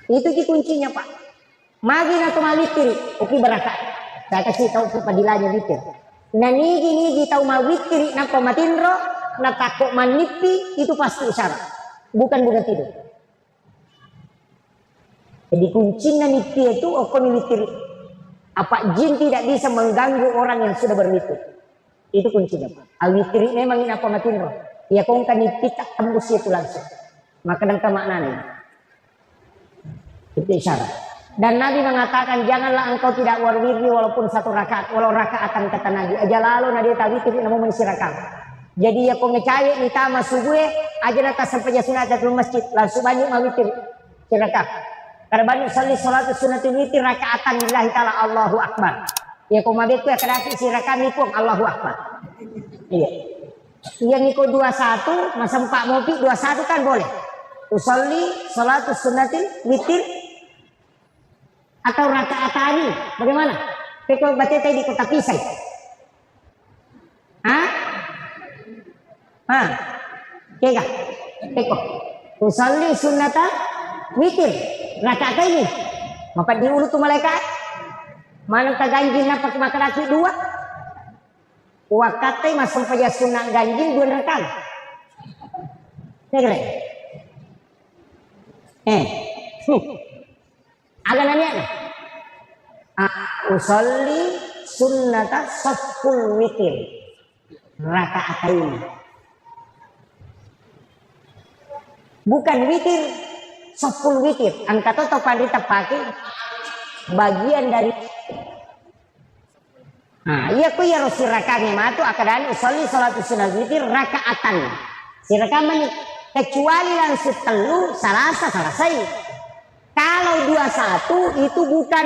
Itu kuncinya Pak. Magin atau mawitiri, oke berakaat. Saya kasih tahu kepadilannya witir. Nah nigi tahu mawitiri napa matinro, na takut manipi itu pasti isyarat. Bukan tidur. Jadi kuncinya nipi itu okon witir. Apa jin tidak bisa mengganggu orang yang sudah berwitir. Itu kuncinya. Awitiri memang ini apa matinro. Ya kau kan nipi tak tembus itu langsung. Maka dengka maknanya. Itu isyarat. Dan Nabi mengatakan janganlah engkau tidak warwiri walaupun 1 rakaat. Walau rakaatan kata Nabi. Aja lalu Nabi tawitir namun mensirakan. Jadi ya kau ngecayek ni tama subuh aja nata sampai sunat di masjid langsung banyak mawitir sirakat. Karena banyak salli salat sunnatul witir rakaatan lillahi taala Allahu akbar. Ya kau mabek ya kadaki sirakan ni pun Allahu akbar. Iya. Yang ikut 21 masa 4 mopi 21 kan boleh. Usolli salatus sunnatul witir atau rakaatani bagaimana? Teko batete di kota pisai. Kega. Teko. Usolli sunnata witir rakaat ini. Maka diulut tu malaikat. Mana ganjil na pakai makaraki 2? Wakate masuk paja sunnah ganjil 2 rakaat. Kega. Agak nanya usolli sunnata saful witir rakaatain. Bukan witir, saful witir. Angkat atau pandita pakai bagian dari. Iya ku ya rosi rakanya matu akadan usolli salatus sunnah witir rakaatan. Si rakaman kecuali langsung telu salasa selesai. Kalau 21 itu bukan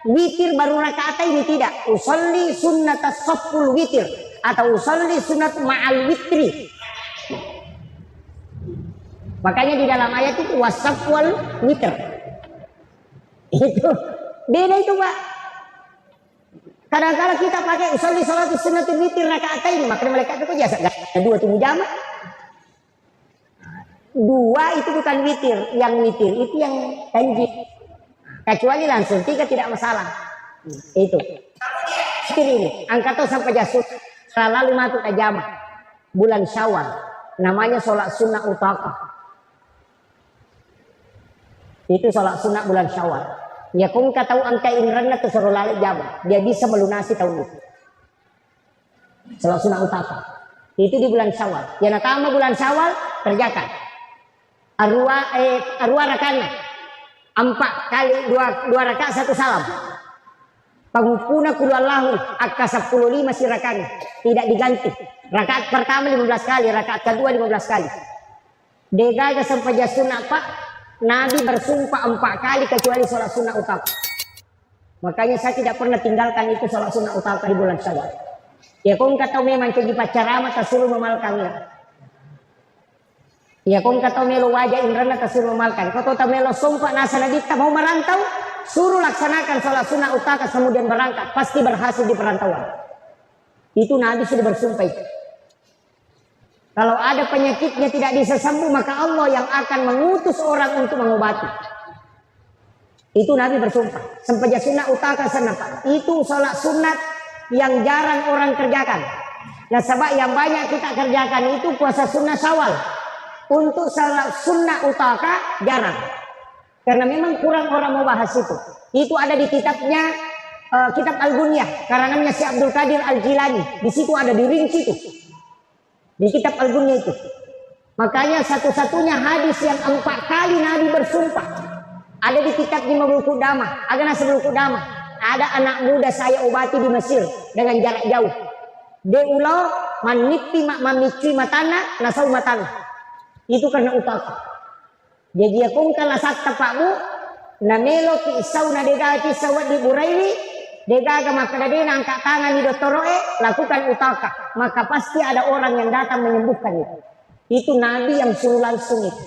witir baru rakaat ini tidak. Usolli sunnata saful witir atau usolli sunnat ma'al witri. Makanya di dalam ayat itu wasafwal witir. Itu beda itu Pak. Kadang-kadang kita pakai usolli salatus sunnatul witir rakaat ini, makanya mereka itu biasa enggak 2 tunggu jamaah. 2 itu bukan witir, yang witir itu yang ganjil. Kecuali langsung 3 tidak masalah. Itu. Witir ini, angkat sampai jasud. Lalu masuk ke jamaah bulan Syawal. Namanya sholat sunnah utaqah. Itu sholat sunnah bulan Syawal. Ya kung tahu angka inranna tuh suruh lali jamaah. Dia bisa melunasi tahun itu. Sholat sunnah utama. Itu di bulan Syawal. Yang pertama bulan Syawal kerjakan. Arwa rakaat. 4 kali 2 rakaat 1 salam. Pangupuna kulallahu akka 15 sirakan. Tidak diganti. Rakaat pertama 15 kali, rakaat kedua 15 kali. Degaga sampai sunnah Pak. Nabi bersumpah 4 kali kecuali sholat sunnah utama. Makanya saya tidak pernah tinggalkan itu sholat sunnah utama di bulan Syawal. Ya kau kata memang jadi pacarama tersuruh memalkannya. Ya kau kata melo wajah indrana tersuruh memalkan. Kau tahu melo sumpah nasa nabi mau merantau, suruh laksanakan sholat sunnah utama kemudian berangkat, pasti berhasil di perantauan. Itu Nabi sudah bersumpah itu. Kalau ada penyakitnya tidak bisa sembuh, maka Allah yang akan mengutus orang untuk mengobati. Itu Nabi bersumpah. Sampai sunnah utama senapa. Itu sholat sunat yang jarang orang kerjakan. Nah sebab yang banyak kita kerjakan itu puasa sunnah Syawal. Untuk sholat sunnah utama jarang. Karena memang kurang orang mau bahas itu. Itu ada di kitabnya kitab Al-Gunyah. Karena namanya si Abdul Qadir Al-Jilani. Di situ ada dirinci itu. Di kitab Al-Gunyah itu. Makanya satu-satunya hadis yang 4 kali Nabi bersumpah. Ada di kitab Jimabul Qudamah. Agak Nasibul Qudamah. Ada anak muda saya obati di Mesir. Dengan jarak jauh. Deulo manipi mamici matana nasau matana. Itu karena utama. Jadi aku kalau sakta pakmu, namelo ki isau na degati sawat di Buraili, degaga maka dena angkat tangan di doktoroe, lakukan utaka. Maka pasti ada orang yang datang menyembuhkan itu. Itu Nabi yang suruh langsung itu.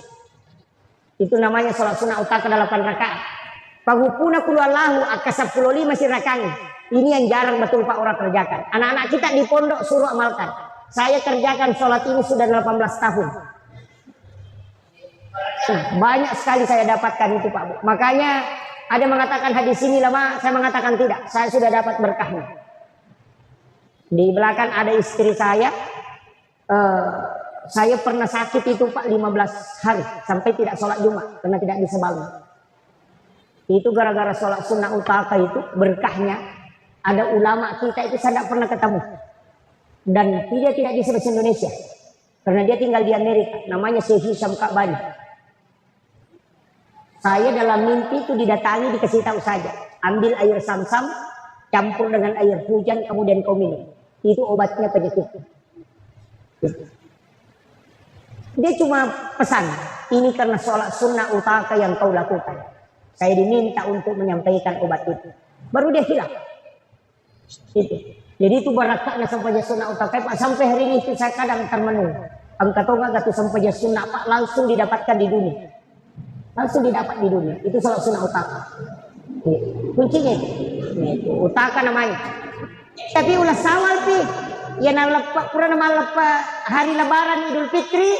Itu namanya sholat sunnah utaka 8 rakaat. Pagupuna kulallahu akka 15 sirakan. Ini yang jarang betul Pak orang kerjakan. Anak-anak kita di pondok suruh amalkan. Saya kerjakan sholat ini sudah 18 tahun. Banyak sekali saya dapatkan itu Pak Bu. Makanya ada mengatakan hadis ini lama, saya mengatakan tidak. Saya sudah dapat berkahnya. Di belakang ada istri saya. Saya pernah sakit itu Pak 15 hari. Sampai tidak sholat Jumat. Karena tidak bisa bangun. Itu gara-gara sholat sunnah utama itu berkahnya. Ada ulama kita itu saya tidak pernah ketemu. Dan dia tidak bisa bahasa Indonesia. Karena dia tinggal di Amerika. Namanya Syekh Hisham Ka'bani. Saya dalam mimpi itu didatangi, dikasih tahu saja. Ambil air Sam-Sam, campur dengan air hujan, kemudian kau minum. Itu obatnya penyakit. Dia cuma pesan, ini karena sholat sunnah utama yang kau lakukan. Saya diminta untuk menyampaikan obat itu. Baru dia hilang. Itu. Jadi itu barakahnya sampai sunnah utama. Pak, sampai hari ini itu saya kadang termenung. Angkat tonga gatu sampai sunnah Pak langsung didapatkan di dunia. Langsung didapat di dunia. Itu sholat sunnah utama. Kuncinya itu. Utaka namanya. Tapi ulah sawal pi. Ya pura nama hari lebaran Idul Fitri.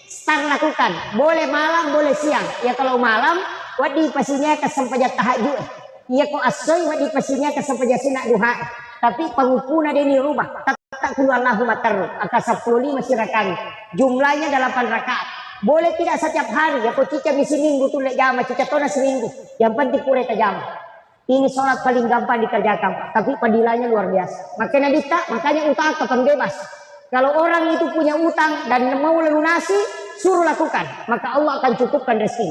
Start lakukan. Boleh malam, boleh siang. Ya kalau malam, wadi pasinya kesempajat tahajud. Ya kok asoy wadi pasinya kesempajat sunat duha. Tapi pengupuna dia ini rubah. Tak keluar lahu mataru. Aka 15 sirakan. Jumlahnya 8 rakaat. Boleh tidak setiap hari, ya kau cica misi minggu tu lek jama, cica tona seminggu. Yang penting pure ke jama. Ini sholat paling gampang dikerjakan, Pak. Tapi padilanya luar biasa. Makanya makanya utang ke pembebas. Kalau orang itu punya utang dan mau lunasi, suruh lakukan. Maka Allah akan cukupkan rezeki.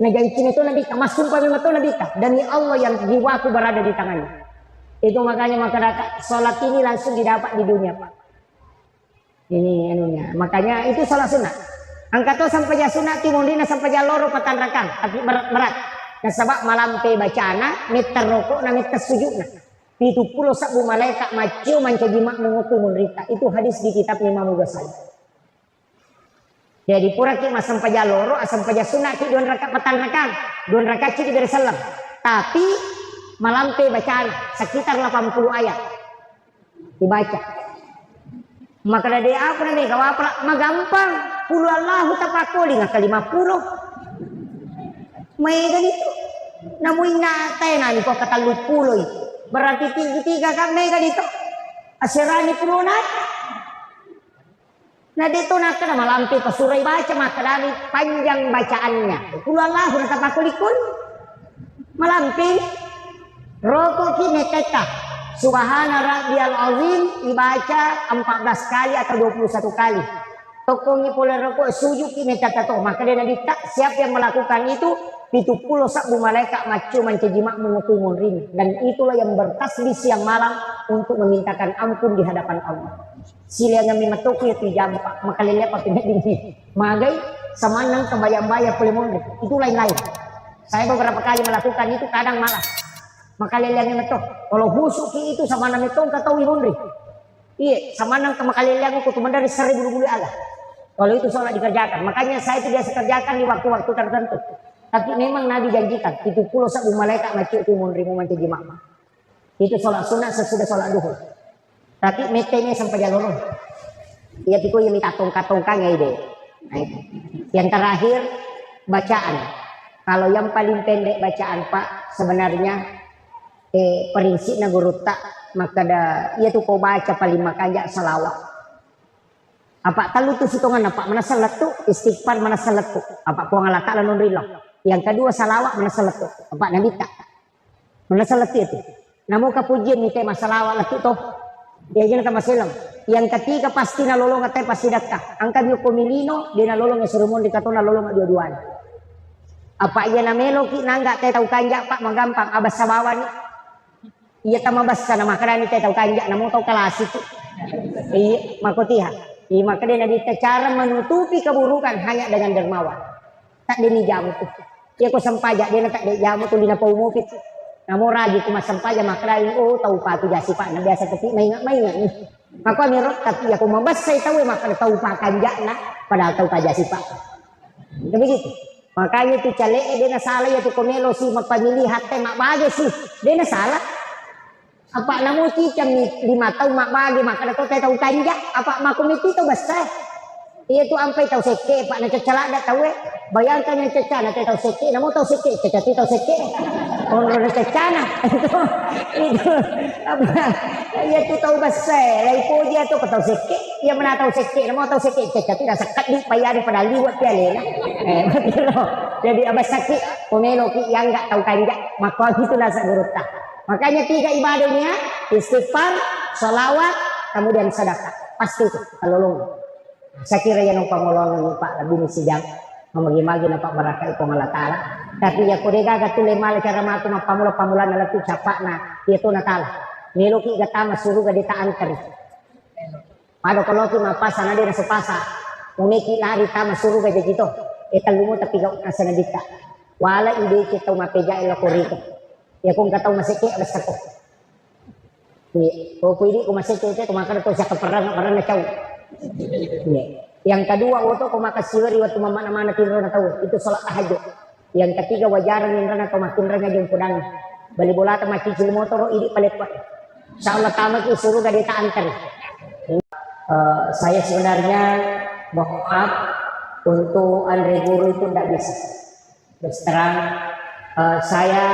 Nah janji itu Nabi, masuk kami itu Nabi. Dan Allah yang jiwaku berada di tangannya. Itu makanya sholat ini langsung didapat di dunia, Pak. Ini anunya. Makanya itu sholat sunnah. Angkato sampai sunat timundina sampai loro patan rakang tapi berat. Nah sebab malam pe bacana meter rokok na meter sujudna. Itu pulau sabu malaikat macio mancajimak mengutu munrita. Itu hadis di kitab Imam Ghazali. Jadi pura ki mas sampai loro sampai sunat ki 2 rakaat patan rakang. 2 rakaat ki dari salam. Tapi malam pe bacana sekitar 80 ayat dibaca. Maka dari apa nih kau apa magampang puluh Allah tapakoli ngaka 50 mega itu namun natai nani kau kata 50 itu berarti tiga kan mega itu asirani puluh nah itu nak nama lampi pasurai baca maka dari panjang bacaannya puluh Allah tapakoli kun malampi rokok kini teka Subhana rabbiyal azim dibaca 14 kali atau 21 kali. Tokongi pola rokok sujud ini kata toh. Maka dia nabi tak siapa yang melakukan itu 70 sabu malaikat macu mencejimak mengukumun rini. Dan itulah yang bertasbih siang malam untuk memintakan ampun di hadapan Allah. Sila yang mematuki itu jampak. Maka lihat pakai ini. Magai semanang kebayang-bayang pelimun. Itu lain-lain. Saya beberapa kali melakukan itu kadang malas. Maka lihat yang metok. Kalau husuki itu sama nama itu kata wibundri. Iya, sama nama kalian aku cuma dari 1000 bulu Allah. Kalau itu sholat dikerjakan, makanya saya itu biasa kerjakan di waktu-waktu tertentu. Tapi memang Nabi janjikan, itu puluh sabu malaikat macam itu menerima menjadi makmah. Itu sholat sunat sesudah sholat duhur. Tapi metenya sampai jalur. Ia tiku yang minta tongkat-tongkang ya ide. Nah, yang terakhir bacaan. Kalau yang paling pendek bacaan Pak sebenarnya prinsipnya guru tak maka ia tuh kau baca paling makanya salawat. Apa talu tu sitongan apa mana salat tu istighfar mana salat tu apa kuang Allah Taala nunrillah. Yang kedua salawat mana salat tu apa nabi tak mana salat itu. Namo kapujian ni tema salawat lah tu toh. Dia jangan kamaselam. Yang ketiga pasti nalolong atau pasti dakah. Angka bio komilino dia nalolong serumon dikato nalolong dua-duaan. Apa ia namelo ki nangga teh tahu kanjak Pak magampang abas sabawan. Iya tamabas sana makanan ni teh tahu kanjak namo tahu kelas itu. Iya makotiha. Iya, maka dia nabi cara menutupi keburukan hanya dengan dermawan. Tak dini jamu tu. Ia ko sampaja dia tak de jamu tu dina pau mupit. Namo raji ku masampaja makrai oh tahu patu jasi Pak na biasa tapi maingat ni. Maka mirot tapi aku mabas saya tahu maka tahu pa kanjana padahal tahu ka jasi Pak. Begitu. Makanya tu cale dia na salah ya tu komelo si mapamili hate mak bage sih. Dia na salah. Apa namu cicam 5 tahun mak bagi maka kau tahu kanjak apa makumiti tu besar ia tu ampai tahu seke Pak na cecala dak tahu bayangkan yang cecana tahu seke namu tahu seke cecati tahu seke orang cecana itu apa ia tu tahu besar lai dia tu tahu seke ia mana tahu seke namu tahu seke cecati dah sekat di payari pada liwat dia lena betul jadi abas sakit pomelo ki yang enggak tahu kanjak maka gitu lah guru tak. Makanya 3 ibadahnya istighfar, salawat, kemudian sedekah. Pasti itu kalolong. Saya kira yang pangolongan Pak lebih sidang memagi-magi nampak meraka itu Allah Taala. Tapi ya kodega gatu lemal cara matu na pamula-pamula na latu capakna itu na Taala. Niluki gata masuru gadita antar. Pado kalau tu mapasa na dia sepasa. Umeki lari ta masuru gade gitu. Etalumo tapi gak asana dita. Wala ide kita mapeja elo koriko. Ya kung kataw masike basta ko. Kung pwede kung masike ito kumakan ito sa kaparang na taw. Yang kedua waktu kung makasiwari waktu mamana-mana tinro na taw. Itu salat tahajud. Yang ketiga wajaran nindra na kumakinra nga yung pudang. Balibolata macicil motor ini palit pa. Sa Allah tamat isuru ga dita antar. Saya sebenarnya mohon maaf untuk Andre Guru itu tidak bisa. Terus terang saya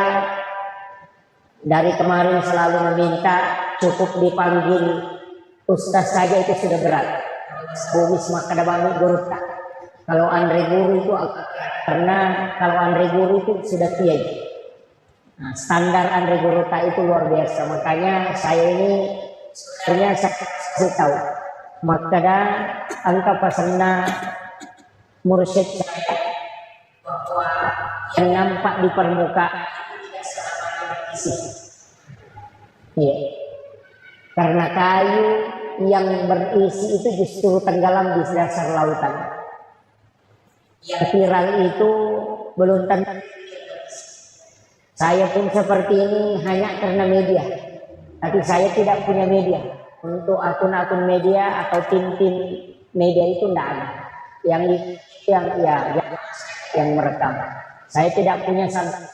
dari kemarin selalu meminta cukup dipanggil Ustaz saja itu sudah berat. Bumis maka dapat guru tak. Kalau Andre Guru itu karena kalau Andre Guru itu sudah kiai. Nah, standar Andre Guru tak itu luar biasa. Makanya saya ini sebenarnya saya tahu. Maka angka pasana mursyid saya bahwa yang nampak di permukaan iya. Karena kayu yang berisi itu justru tenggelam di dasar lautan. Yang viral itu belum tentu. Saya pun seperti ini hanya karena media. Tapi saya tidak punya media. Untuk akun-akun media atau tim-tim media itu tidak ada. Yang merekam. Saya tidak punya santan.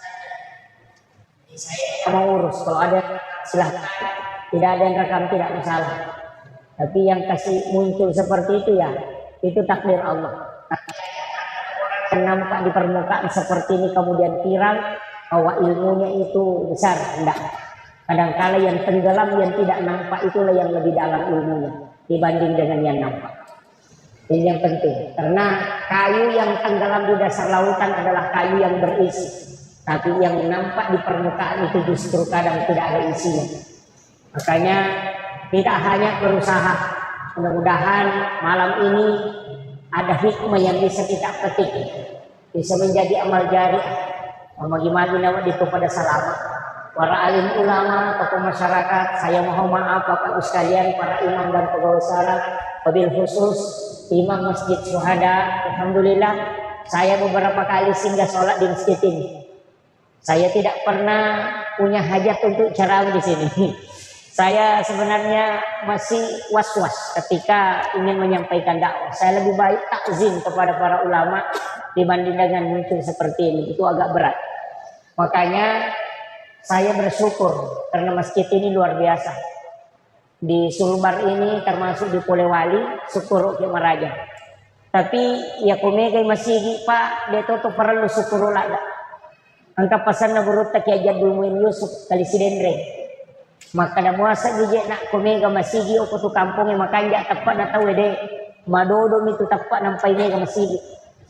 Saya mau urus kalau ada silahkan, tidak ada yang rekam tidak masalah, tapi yang kasih muncul seperti itu ya itu takdir Allah. Nampak di permukaan seperti ini kemudian viral bahwa ilmunya itu besar, enggak. Kadang-kala yang tenggelam yang tidak nampak itulah yang lebih dalam ilmunya dibanding dengan yang nampak. Ini yang penting karena kayu yang tenggelam di dasar lautan adalah kayu yang berisi. Tapi yang nampak di permukaan itu justru kadang tidak ada isinya. Makanya tidak hanya berusaha, mudah-mudahan malam ini ada hikmah yang bisa kita petik, bisa menjadi amal jariah. Bagi-bagi nama itu pada selamat. Para alim ulama, tokoh masyarakat, saya mohon maaf Bapak Ibu sekalian, para imam dan pegawai syarat, wabil khusus imam Masjid Syuhada. Alhamdulillah, saya beberapa kali singgah sholat di masjid ini. Saya tidak pernah punya hajat untuk ceramah di sini. Saya sebenarnya masih was-was ketika ingin menyampaikan dakwah. Saya lebih baik takzim kepada para ulama dibanding dengan muncul seperti ini. Itu agak berat. Makanya saya bersyukur karena masjid ini luar biasa. Di Sulbar ini termasuk di Polewali, syukur ke Maraja. Tapi ya kumegai masih Pak, dia tuh perlu syukur lah. Angka pasan na burut tak kiajad Bulmuin Yusuf kali si Dendre. Maka na muasa gijek nak kumega masigi o kutu kampung makanja tapat na tahu de. Madodo itu tapat nampai mega masigi.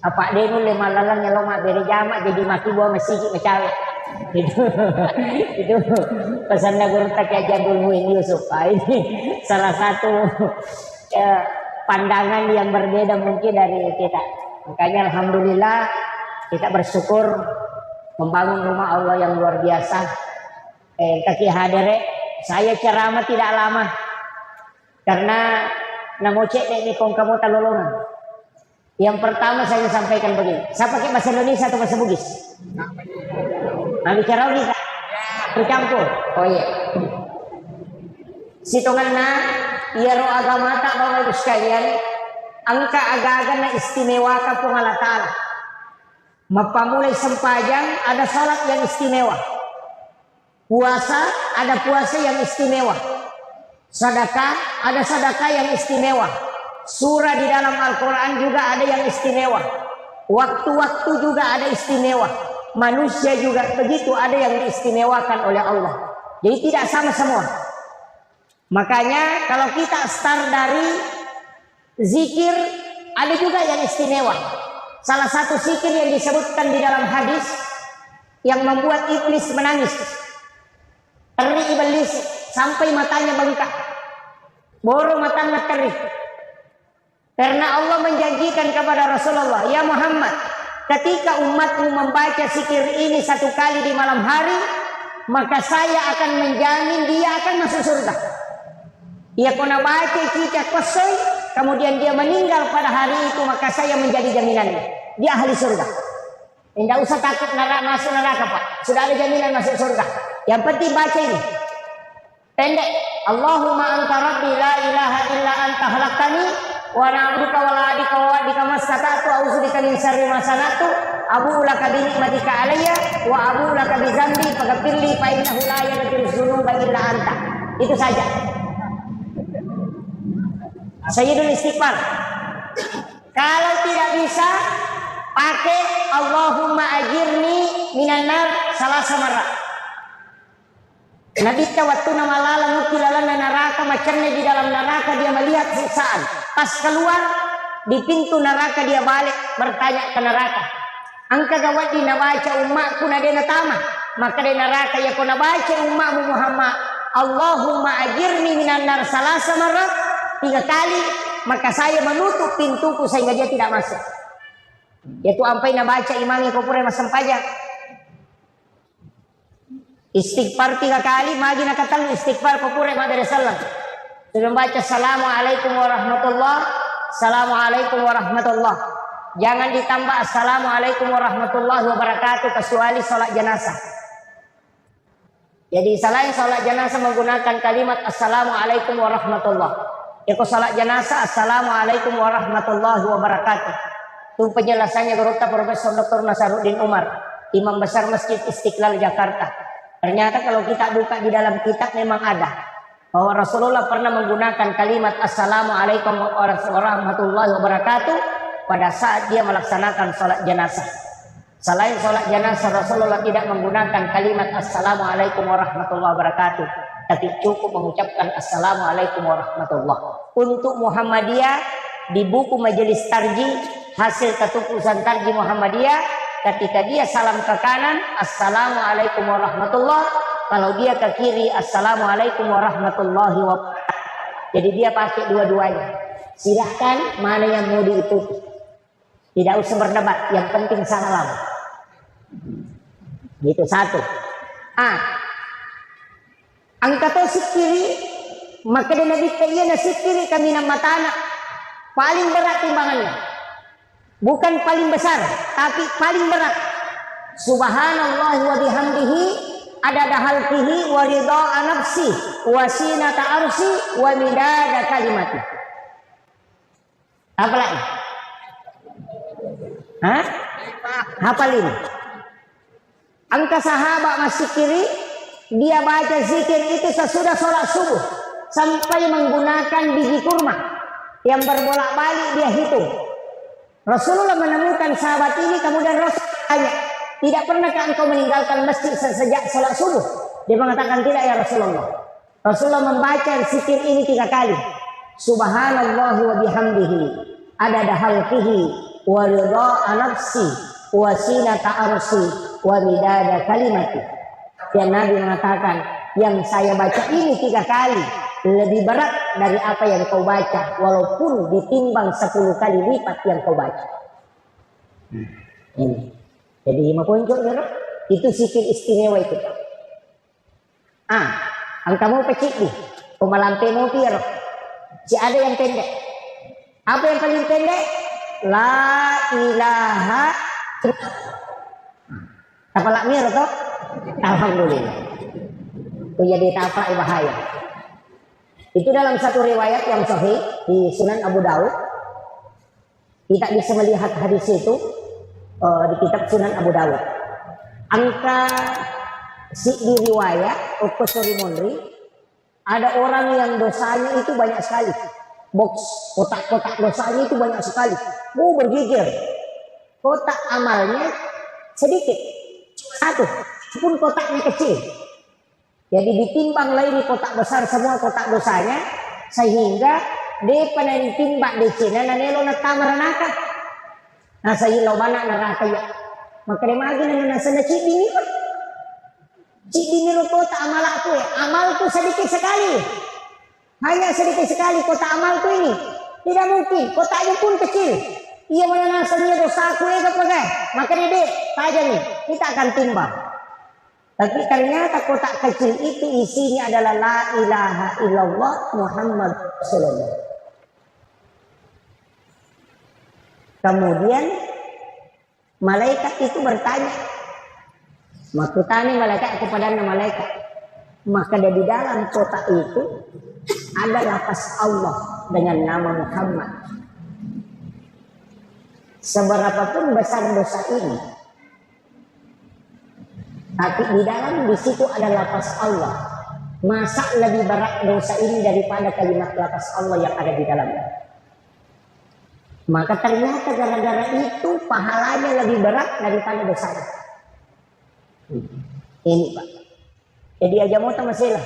Apa de nu le malalang ya loma bere jama jadi maki buah masigi macawe. Itu pesan na burut tak kiajad Bulmuin Yusuf. Ini salah satu pandangan yang berbeda mungkin dari kita. Makanya alhamdulillah kita bersyukur membangun rumah Allah yang luar biasa. Kaki hadere, saya ceramah tidak lama karena namocek ini kong kamu talolongan. Yang pertama saya sampaikan begini, saya pakai bahasa Indonesia atau bahasa Bugis? Nah bicara kita bercampur. Oh iya. Sitonganna iaro agama tak bawa ibu sekalian, angka aga-aga na istimewa ka pong Allah Ta'ala. Mapamulai sempajang ada salat yang istimewa. Puasa ada puasa yang istimewa. Sedekah ada sedekah yang istimewa. Surah di dalam Al-Quran juga ada yang istimewa. Waktu-waktu juga ada istimewa. Manusia juga begitu, ada yang diistimewakan oleh Allah. Jadi tidak sama semua. Makanya kalau kita start dari zikir, ada juga yang istimewa. Salah satu zikir yang disebutkan di dalam hadis yang membuat iblis menangis. Teri iblis sampai matanya bengkak. Boro matanya teri. Karena Allah menjanjikan kepada Rasulullah, ya Muhammad, ketika umatmu membaca zikir ini satu kali di malam hari, maka saya akan menjamin dia akan masuk surga. Ia kena baca kita kosoi, kemudian dia meninggal pada hari itu, maka saya menjadi jaminannya. Dia ahli surga. Tidak usah takut masuk neraka Pak. Sudah ada jaminan masuk surga. Yang penting baca ini. Pendek. Allahumma anta rabbi la ilaha illa anta khalaqtani wa na'buduka wa la adika wa adika masata'tu a'udzubika min syarri ma sana'tu abu'u laka bi ni'matika alayya wa abu'u laka bi dzambi faghfirli fa innahu la yaghfiru dzunuba illa anta. Itu saja. Sayyidul istighfar. Kalau tidak bisa pakai Allahumma ajirni minan nar salasa marrat. Nabi waktu nama lala nukilalan neraka macamnya di dalam neraka dia melihat siksaan. Pas keluar di pintu neraka dia balik bertanya ke neraka. Angka gawat di nabaca umatku nadena tama. Maka di neraka ya kau nabaca umatmu Muhammad. Allahumma ajirni minan nar salasa marrat. 3 kali, maka saya menutup pintuku sehingga dia tidak masuk. Yaitu ampai na baca imamnya kopure masam pajak. Istighfar 3 kali, magi na katang istighfar kopure madare salam. Sudah baca assalamualaikum warahmatullah, assalamualaikum warahmatullah. Jangan ditambah assalamualaikum warahmatullahi wabarakatuh kecuali sholat jenazah. Jadi selain sholat jenazah menggunakan kalimat assalamualaikum warahmatullah. Eko salat jenazah assalamualaikum warahmatullahi wabarakatuh. Itu penjelasannya Gurutta Profesor Dr. Nasaruddin Umar, Imam Besar Masjid Istiqlal Jakarta. Ternyata kalau kita buka di dalam kitab memang ada bahwa Rasulullah pernah menggunakan kalimat assalamualaikum warahmatullahi wabarakatuh pada saat dia melaksanakan salat jenazah. Selain salat jenazah Rasulullah tidak menggunakan kalimat assalamualaikum warahmatullahi wabarakatuh, tapi cukup mengucapkan assalamualaikum warahmatullah. Untuk Muhammadiyah di buku Majelis Tarji hasil ketupusan Tarji Muhammadiyah, ketika dia salam ke kanan assalamualaikum warahmatullah, kalau dia ke kiri assalamualaikum warahmatullahi wabarakatuh. Jadi dia pakai dua-duanya. Silahkan mana yang mau diikuti. Tidak usah berdebat, yang penting salam. Gitu satu. Angkato si kiri, maka dia nabi kaya na si kiri kami na matana. Paling berat timbangannya. Bukan paling besar, tapi paling berat. Subhanallah wa bihamdihi adada halqihi wa ridha nafsi wa sinata arsi wa midada kalimati. Apa lagi? Hafal ini. Angka sahabat masih kiri, dia baca zikir itu sesudah sholat subuh sampai menggunakan biji kurma yang berbolak-balik dia hitung. Rasulullah menemukan sahabat ini, kemudian Rasul tanya, tidak pernahkah engkau meninggalkan masjid sejak sholat subuh? Dia mengatakan tidak ya Rasulullah. Rasulullah membaca zikir ini 3 kali. Subhanallah wa bihamdihi adada halqihi wa ridha nafsi wa sinata arsi wa midada kalimati. Dan Nabi mengatakan, yang saya baca ini 3 kali lebih berat dari apa yang kau baca, walaupun ditimbang 10 kali lipat yang kau baca. Ini. Jadi 5 poin itu zikir istimewa itu. Angka mau pecik nih, pemalampe mau pier. Si ada yang pendek. Apa yang paling pendek? La ilaha. Apa lakmir toh? Alhamdulillah. Itu jadi apa bahaya. Itu dalam satu riwayat yang sahih di Sunan Abu Daud. Kita bisa melihat hadis itu di kitab Sunan Abu Daud. Angka di riwayat Uqbah Monri, ada orang yang dosanya itu banyak sekali. Box kotak-kotak dosanya itu banyak sekali. Bergigir. Kotak amalnya sedikit. 1 pun kotaknya kecil. Jadi ditimbang lagi di kotak besar semua kotak dosanya, sehingga dia pernah ditimbang di Cina na nelo na tamaranaka. Nasa ilaw bana neraka ya. Maka dia magi na nasa na cidi ni. Cidi ni kota amal aku ya. Amalku sedikit sekali. Hanya sedikit sekali kota amalku ini. Tidak mungkin. Kotaknya pun kecil. Ia mana nasanya dosa aku ya pakai. Maka dia tajam nih. Kita akan timbang. Tapi ternyata kotak kecil itu isinya adalah la ilaha illallah Muhammad Rasulullah. Kemudian malaikat itu bertanya. Makutani malaikat kepada malaikat. Maka di dalam kotak itu ada lafaz Allah dengan nama Muhammad. Seberapapun besar dosa ini, tapi di dalam di situ ada lafaz Allah. Masa lebih berat dosa ini daripada kalimat lafaz Allah yang ada di dalamnya? Maka ternyata gara-gara itu pahalanya lebih berat daripada dosanya. Ini Pak. Jadi aja mau masalah.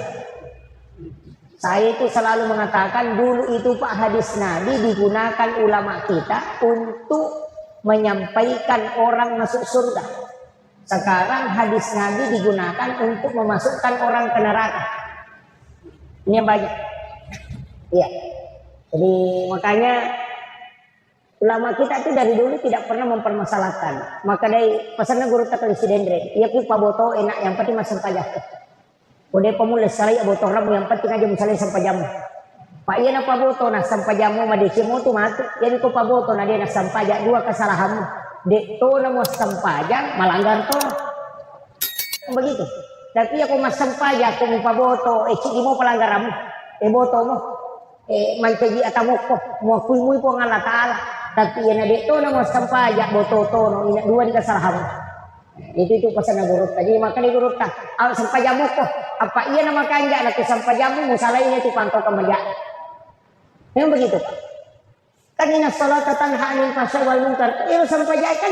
Saya itu selalu mengatakan dulu itu Pak hadis Nabi digunakan ulama kita untuk menyampaikan orang masuk surga. Sekarang hadis Nabi digunakan untuk memasukkan orang ke neraka. Ini yang banyak. Iya. Jadi makanya ulama kita itu dari dulu tidak pernah mempermasalahkan. Maka dari pesannya guru tak Sidendre, ia pi paboto enak yang penting masuk pajak. Ode pemula salai aboto ramu yang penting aja misalnya sampai jamu. Pak iya na paboto na sampai jamu madesimo tu matu. Jadi ko paboto na dia na sampajak 2 kesalahanmu. Dek to na mo sampajak malanggar to. Begitu. Tapi aku mas sampajak ko mo paboto ciki mo pelanggaranmu. Boto mo. Manteji atamu ko mo kuy po ng Allah Taala. Tapi yan na dito na mo sampajak boto to no ina 2 di kesalahanmu. Itu pesan na gurut tadi maka di gurut ta sampajamu ko apa iya na makanja na sampajamu mo salay itu pantau kamaja. Yang begitu Pak. Kanina salat tanha anil fahsya wal munkar. Itu sampajak kan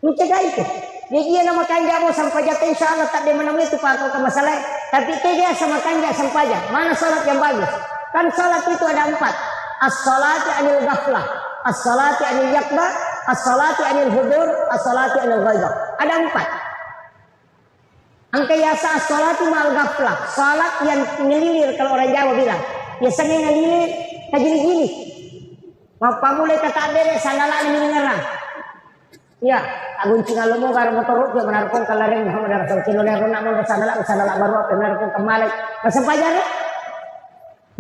mencegah itu. Jadi iya na makanja mo sampajak insyaallah tak dia menemui itu pantau ke masalah. Tapi dia sama kanja sampajak. Mana salat yang bagus? Kan salat itu ada 4. As-salati anil ghaflah, as-salati anil yaqba, as-salati anil hudur, as-salati anil ghaibah. Ada 4. Angka yasa sholati ma'al ghaflah. Salat yang ngelilir kalau orang Jawa bilang. Biasanya ngelilir kagini-gini. Mapa mulai kata bere sanala ni ngarang. Ya, agun cinga lomo karo motor ke menarkong kalareng Muhammad Rasul kilo lero nak mo sanala baru menarkong kemalai. Pasampajan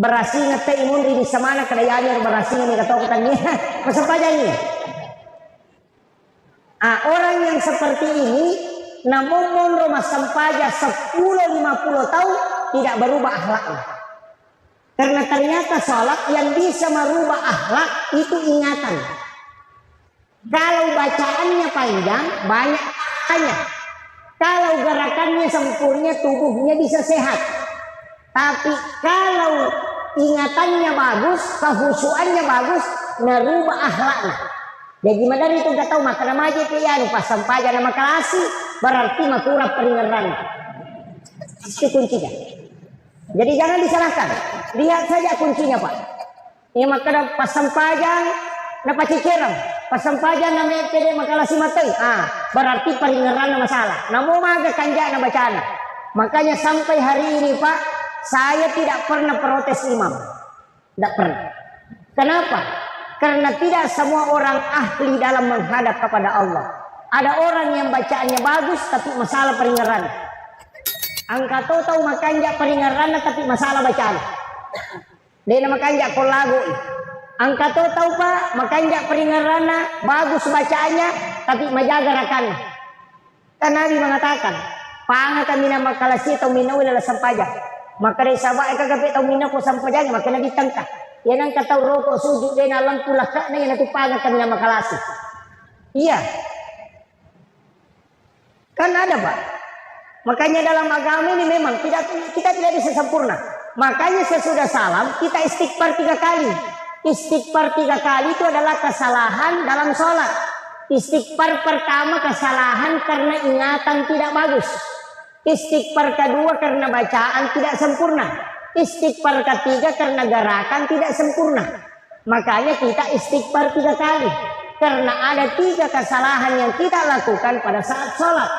berasi ngete imun di samana kadayanya berasi ni katakutan ni. Pasampajan ni. Orang yang seperti ini namun rumah sampaja 10-50 tahun tidak berubah akhlaknya. Karena ternyata sholat yang bisa merubah akhlak itu ingatan. Kalau bacaannya panjang, banyak tanya. Kalau gerakannya sempurna, tubuhnya bisa sehat. Tapi kalau ingatannya bagus, kehusuannya bagus, merubah akhlaknya. Jadi madari itu gak tahu makan nama aja ya, pas sampai nama kalasi, berarti makurap peringeran. Itu kuncinya. Jadi jangan disalahkan. Lihat saja kuncinya Pak. Ini maka pas sampajang, napa cicerang. Pas sampajang nama EPD makalasi matei. Berarti peringeran masalah. Namun maga kanja na bacaan. Makanya sampai hari ini Pak, saya tidak pernah protes imam. Tidak pernah. Kenapa? Karena tidak semua orang ahli dalam menghadap kepada Allah. Ada orang yang bacaannya bagus tapi masalah peringeran. Angka tahu makanya peringeran tapi masalah bacaan. Dia makanya kau lagu. Angka tahu Pak, makanya peringeran bagus bacaannya tapi majaga rakan. Kan Nabi mengatakan, "Panga kami nama kalasi atau minau adalah sampaja." Maka dari sahabat kagak tahu minau ko sampaja, maka Nabi tangkap. Yan ang kataw roko sujud din alam pulaka na yan natupagan kami na makalasi. Iya. Kan ada Pak. Makanya dalam agama ini memang kita tidak bisa sempurna. Makanya sesudah salam kita istighfar 3 kali. Istighfar 3 kali itu adalah kesalahan dalam sholat. Istighfar pertama kesalahan karena ingatan tidak bagus. Istighfar kedua karena bacaan tidak sempurna. Istighfar ketiga karena gerakan tidak sempurna. Makanya kita istighfar 3 kali. Karena ada 3 kesalahan yang kita lakukan pada saat sholat.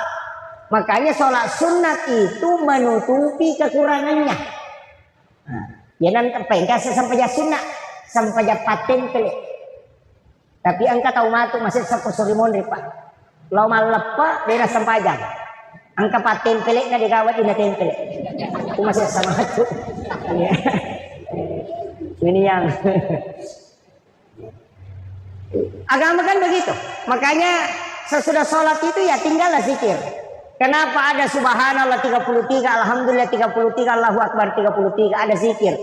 Makanya sholat sunat itu menutupi kekurangannya. Ya nanti pengkas sampai sunat, sampai paten pelik. Tapi angka tahu matu masih sampai sorimon Pak. Lau malepa dia sampajang. Angka paten pelik na digawat ina tempel. Itu masih sama itu. Ini yang agama kan begitu. Makanya sesudah sholat itu ya tinggallah zikir. Kenapa ada subhanallah 33, alhamdulillah 33, Allahu akbar 33, ada zikir.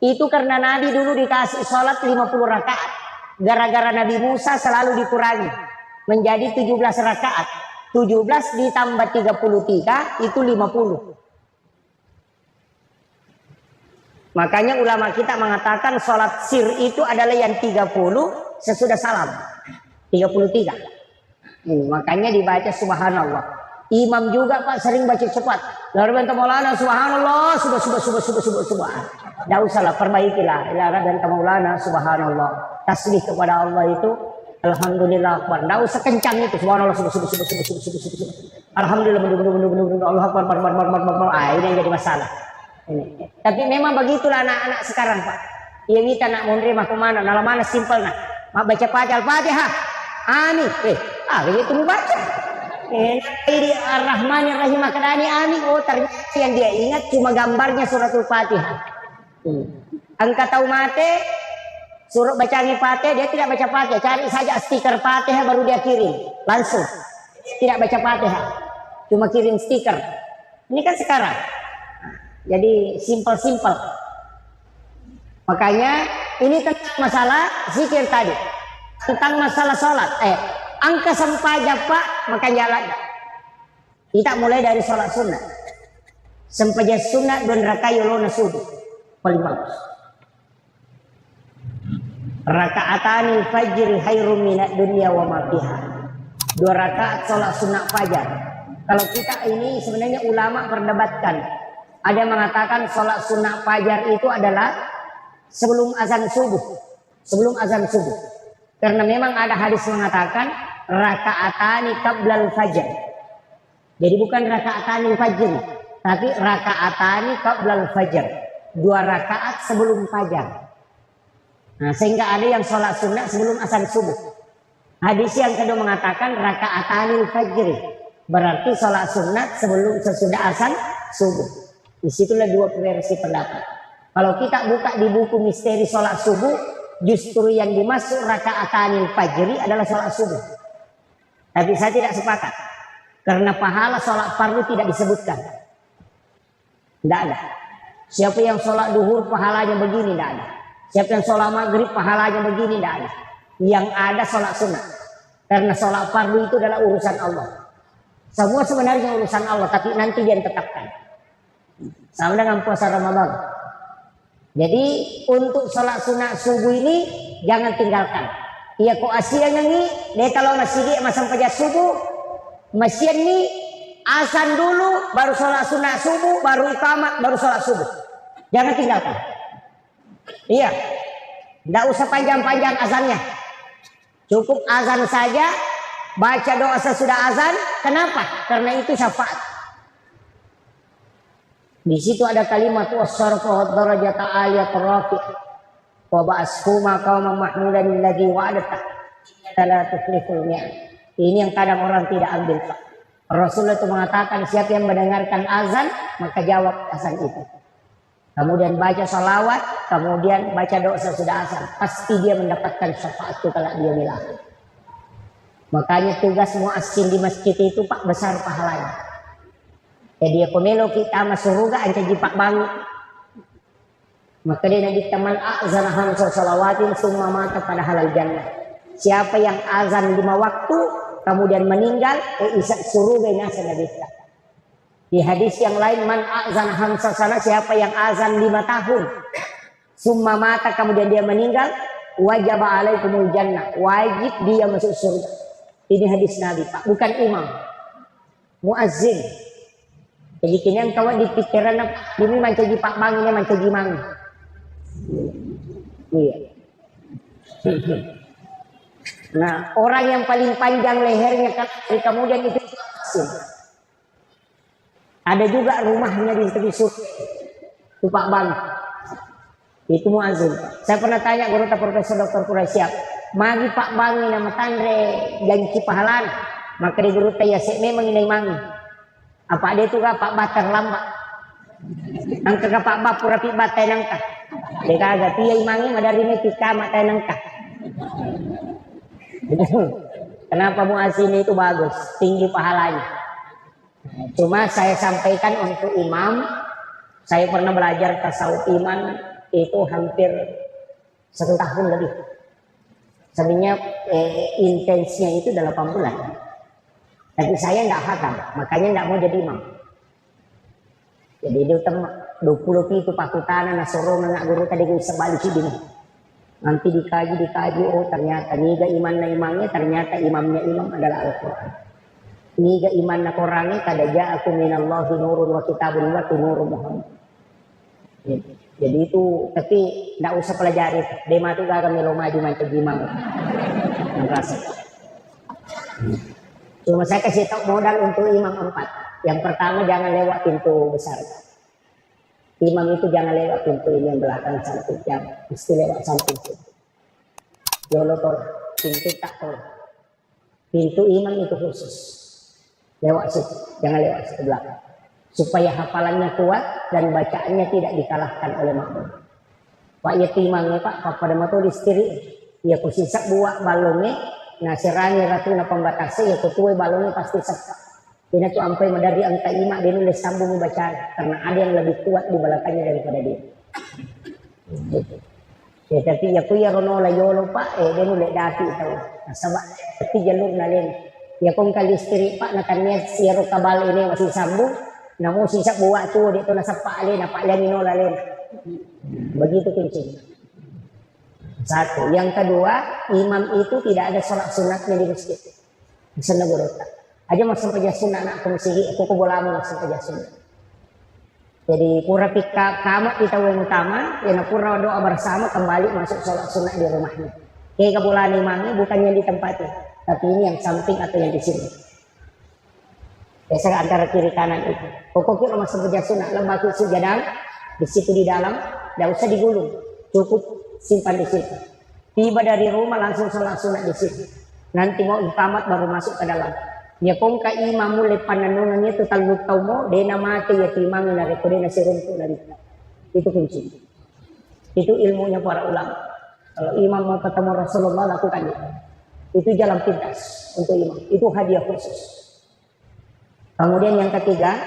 Itu karena Nabi dulu dikasih sholat 50 rakaat. Gara-gara Nabi Musa selalu dikurangi menjadi 17 rakaat. 17 ditambah 33 itu 50. Makanya ulama kita mengatakan sholat sir itu adalah yang 30 sesudah salam. 33. Makanya dibaca subhanallah. Imam juga Pak sering baca cepat. Lalu banta Maulana subhanallah sudah. Tidak usahlah perbaikilah. Lalu banta Maulana subhanallah. Tasbih kepada Allah itu alhamdulillah akbar. Tidak usah kencang itu subhanallah sudah. Alhamdulillah Allah akbar. Ini yang jadi masalah. Ini. Tapi memang begitulah anak-anak sekarang Pak. Ia kita nak menerima kemana, nala mana simpel nak. Mak baca Al-Fatihah. Amin. Begitu mu baca. Ini Ar-Rahmanir-Rahim kadani amin. Oh ternyata yang dia ingat cuma gambarnya suratul Fatihah. Angka tahu mate suruh bacaan Fatihah, dia tidak baca Fatihah. Cari saja stiker Fatihah baru dia kirim. Langsung. Tidak baca Fatihah. Cuma kirim stiker. Ini kan sekarang. Jadi simpel-simpel. Makanya ini tentang masalah zikir tadi. Tentang masalah sholat. Angka sampaja Pak, makanya kita mulai dari sholat sunnah. Sampaja sunnah dan rakayolona subuh. Paling bagus. Rakaatani fajr khairum minad dunya wa ma fiha. 2 rakaat sholat sunnah fajar. Kalau kita ini sebenarnya ulama perdebatkan. Ada yang mengatakan sholat sunnah fajar itu adalah sebelum azan subuh. Sebelum azan subuh. Karena memang ada hadis mengatakan rakaatani qablal fajar. Jadi bukan raka'atani fajr, tapi raka'atani qablal fajr. 2 rakaat sebelum fajar. Nah, sehingga ada yang sholat sunnah sebelum azan subuh. Hadis yang kedua mengatakan raka'atani fajr. Berarti sholat sunat sebelum sesudah azan subuh. Disitulah 2 versi pendapat. Kalau kita buka di buku misteri sholat subuh, justru yang dimaksud raka'atani fajri adalah sholat subuh. Tapi saya tidak sepakat. Karena pahala sholat fardu tidak disebutkan. Tidak ada. Siapa yang sholat duhur pahalanya begini, tidak ada. Siapa yang sholat maghrib pahalanya begini, tidak ada. Yang ada sholat sunat. Karena sholat fardu itu adalah urusan Allah. Semua sebenarnya urusan Allah, tapi nanti dia tetapkan. Sama dengan puasa Ramadan. Jadi untuk sholat sunat subuh ini jangan tinggalkan. Iya kok asianya nih, dia kalau masih dia masang pajak subuh, masih nih azan dulu, baru sholat sunat subuh, baru iqamah, baru sholat subuh. Jangan tinggalkan. Iya, tidak usah panjang-panjang azannya. Cukup azan saja, baca doa sesudah azan. Kenapa? Karena itu syafaat. Di situ ada kalimat wasarfa darajata aliyat rafi' wa ba'ashuma qauman mahmudan alladhi wa'adata la tukhliful mi'ad. Ini yang kadang orang tidak ambil, Pak. Rasulullah itu mengatakan siapa yang mendengarkan azan maka jawab azan itu. Kemudian baca salawat, kemudian baca doa sesudah azan. Pasti dia mendapatkan syafaat itu kalau dia bilang. Makanya tugas muazzin di masjid itu Pak besar pahalanya. Jadi aku melo kita masuk surga anca jipak bangu. Maka dia nabi teman azan hamsa salawatin summa mata pada halal jannah. Siapa yang azan 5 waktu kemudian meninggal isyak surga nasa nabi. Di hadis yang lain man azan hamsa sana siapa yang azan 5 tahun summa mata kemudian dia meninggal wajib alaikumul jannah, wajib dia masuk surga. Ini hadis Nabi Pak, bukan imam, muazzin. Jadi kini yang kawan di pikiran ini mancaji Pak Bang ini mancaji Mang. Iya. Nah orang yang paling panjang lehernya kemudian itu muazzin. Ada juga rumahnya di tepi surga, itu Pak Bang. Itu muazzin. Saya pernah tanya guru Profesor Dr. Purasiap, magi Pak Bang ini nama tandre janji pahalan, maka di guru ya memang ini mangi. Apa dia tuh Pak Batar lambat, angka Pak Bap pura pi batai nangka, dia kagak tiai mangi madari ini pika matai nangka. Kenapa muazzin itu bagus, tinggi pahalanya. Cuma saya sampaikan untuk imam, saya pernah belajar tasawuf iman itu hampir 1 tahun lebih. Sebenarnya intensnya itu 8 bulan. Tapi saya tidak hafal, makanya tidak mau jadi imam. Jadi itu 20 itu pakutana nasoro anak guru tadi gue sebalik ini. Nanti dikaji, oh ternyata niga iman na imamnya, ternyata imamnya imam adalah Al-Quran. Niga iman nak orangnya kada ja'akum minallahi nurun wa kitabun wa nurun Muhammad. Jadi itu tapi tidak usah pelajari. Dema tu gak melo maju macam imam. Cuma saya kasih tahu modal untuk imam 4. Yang pertama jangan lewat pintu besar. Imam itu jangan lewat pintu ini yang belakang samping jam, mesti lewat samping. Jolo tol, pintu tak tol. Pintu imam itu khusus. Lewat situ, jangan lewat situ belakang. Supaya hafalannya kuat dan bacaannya tidak dikalahkan oleh makmum. Pak ya timangnya Pak, pada mata distiri, ya kusisak buat balongnya, nasirani ratuna pembatasnya, ya kutuai balongnya pasti sepak. Ini tuh sampai dari angka 5 dia nulis sambung bacaan karena ada yang lebih kuat di belakangnya daripada dia. Ya tapi ya kuya rono la yolo Pak, dia nulis dati tahu. Sebab tapi jalur nalen. Ya kung kalistri Pak nakannya siaro kabal ini masih sambung. Namo sisak buat tuh dia tuh nasapak alin, apa alin ino lalin. Begitu kuncinya. 1. Yang kedua, imam itu tidak ada sholat sunatnya di masjid. Bisa negorota. Aja masuk saja sunat nak kumsihi, aku kubolamu masuk saja sunat. Jadi pura pika kamu kita yang utama, yang pura doa bersama kembali masuk sholat sunat di rumahnya. Kayak kebulan imamnya bukannya di tempatnya, tapi ini yang samping atau yang di sini. Biasa antara kiri kanan itu. Pokoknya masuk kerja sunnah, lembaga sujadang di situ di dalam, tidak usah digulung, cukup simpan di situ. Tiba dari rumah langsung sholat sunat di situ. Nanti mau iqamat baru masuk ke dalam. Ya kong ka imam mulai pananungannya itu talut tau mo, dena mati ya timang na rekode na siruntu dari itu kunci. Itu ilmunya para ulama. Kalau imam mau ketemu Rasulullah lakukan itu. Itu jalan pintas untuk imam. Itu hadiah khusus. Kemudian yang ketiga,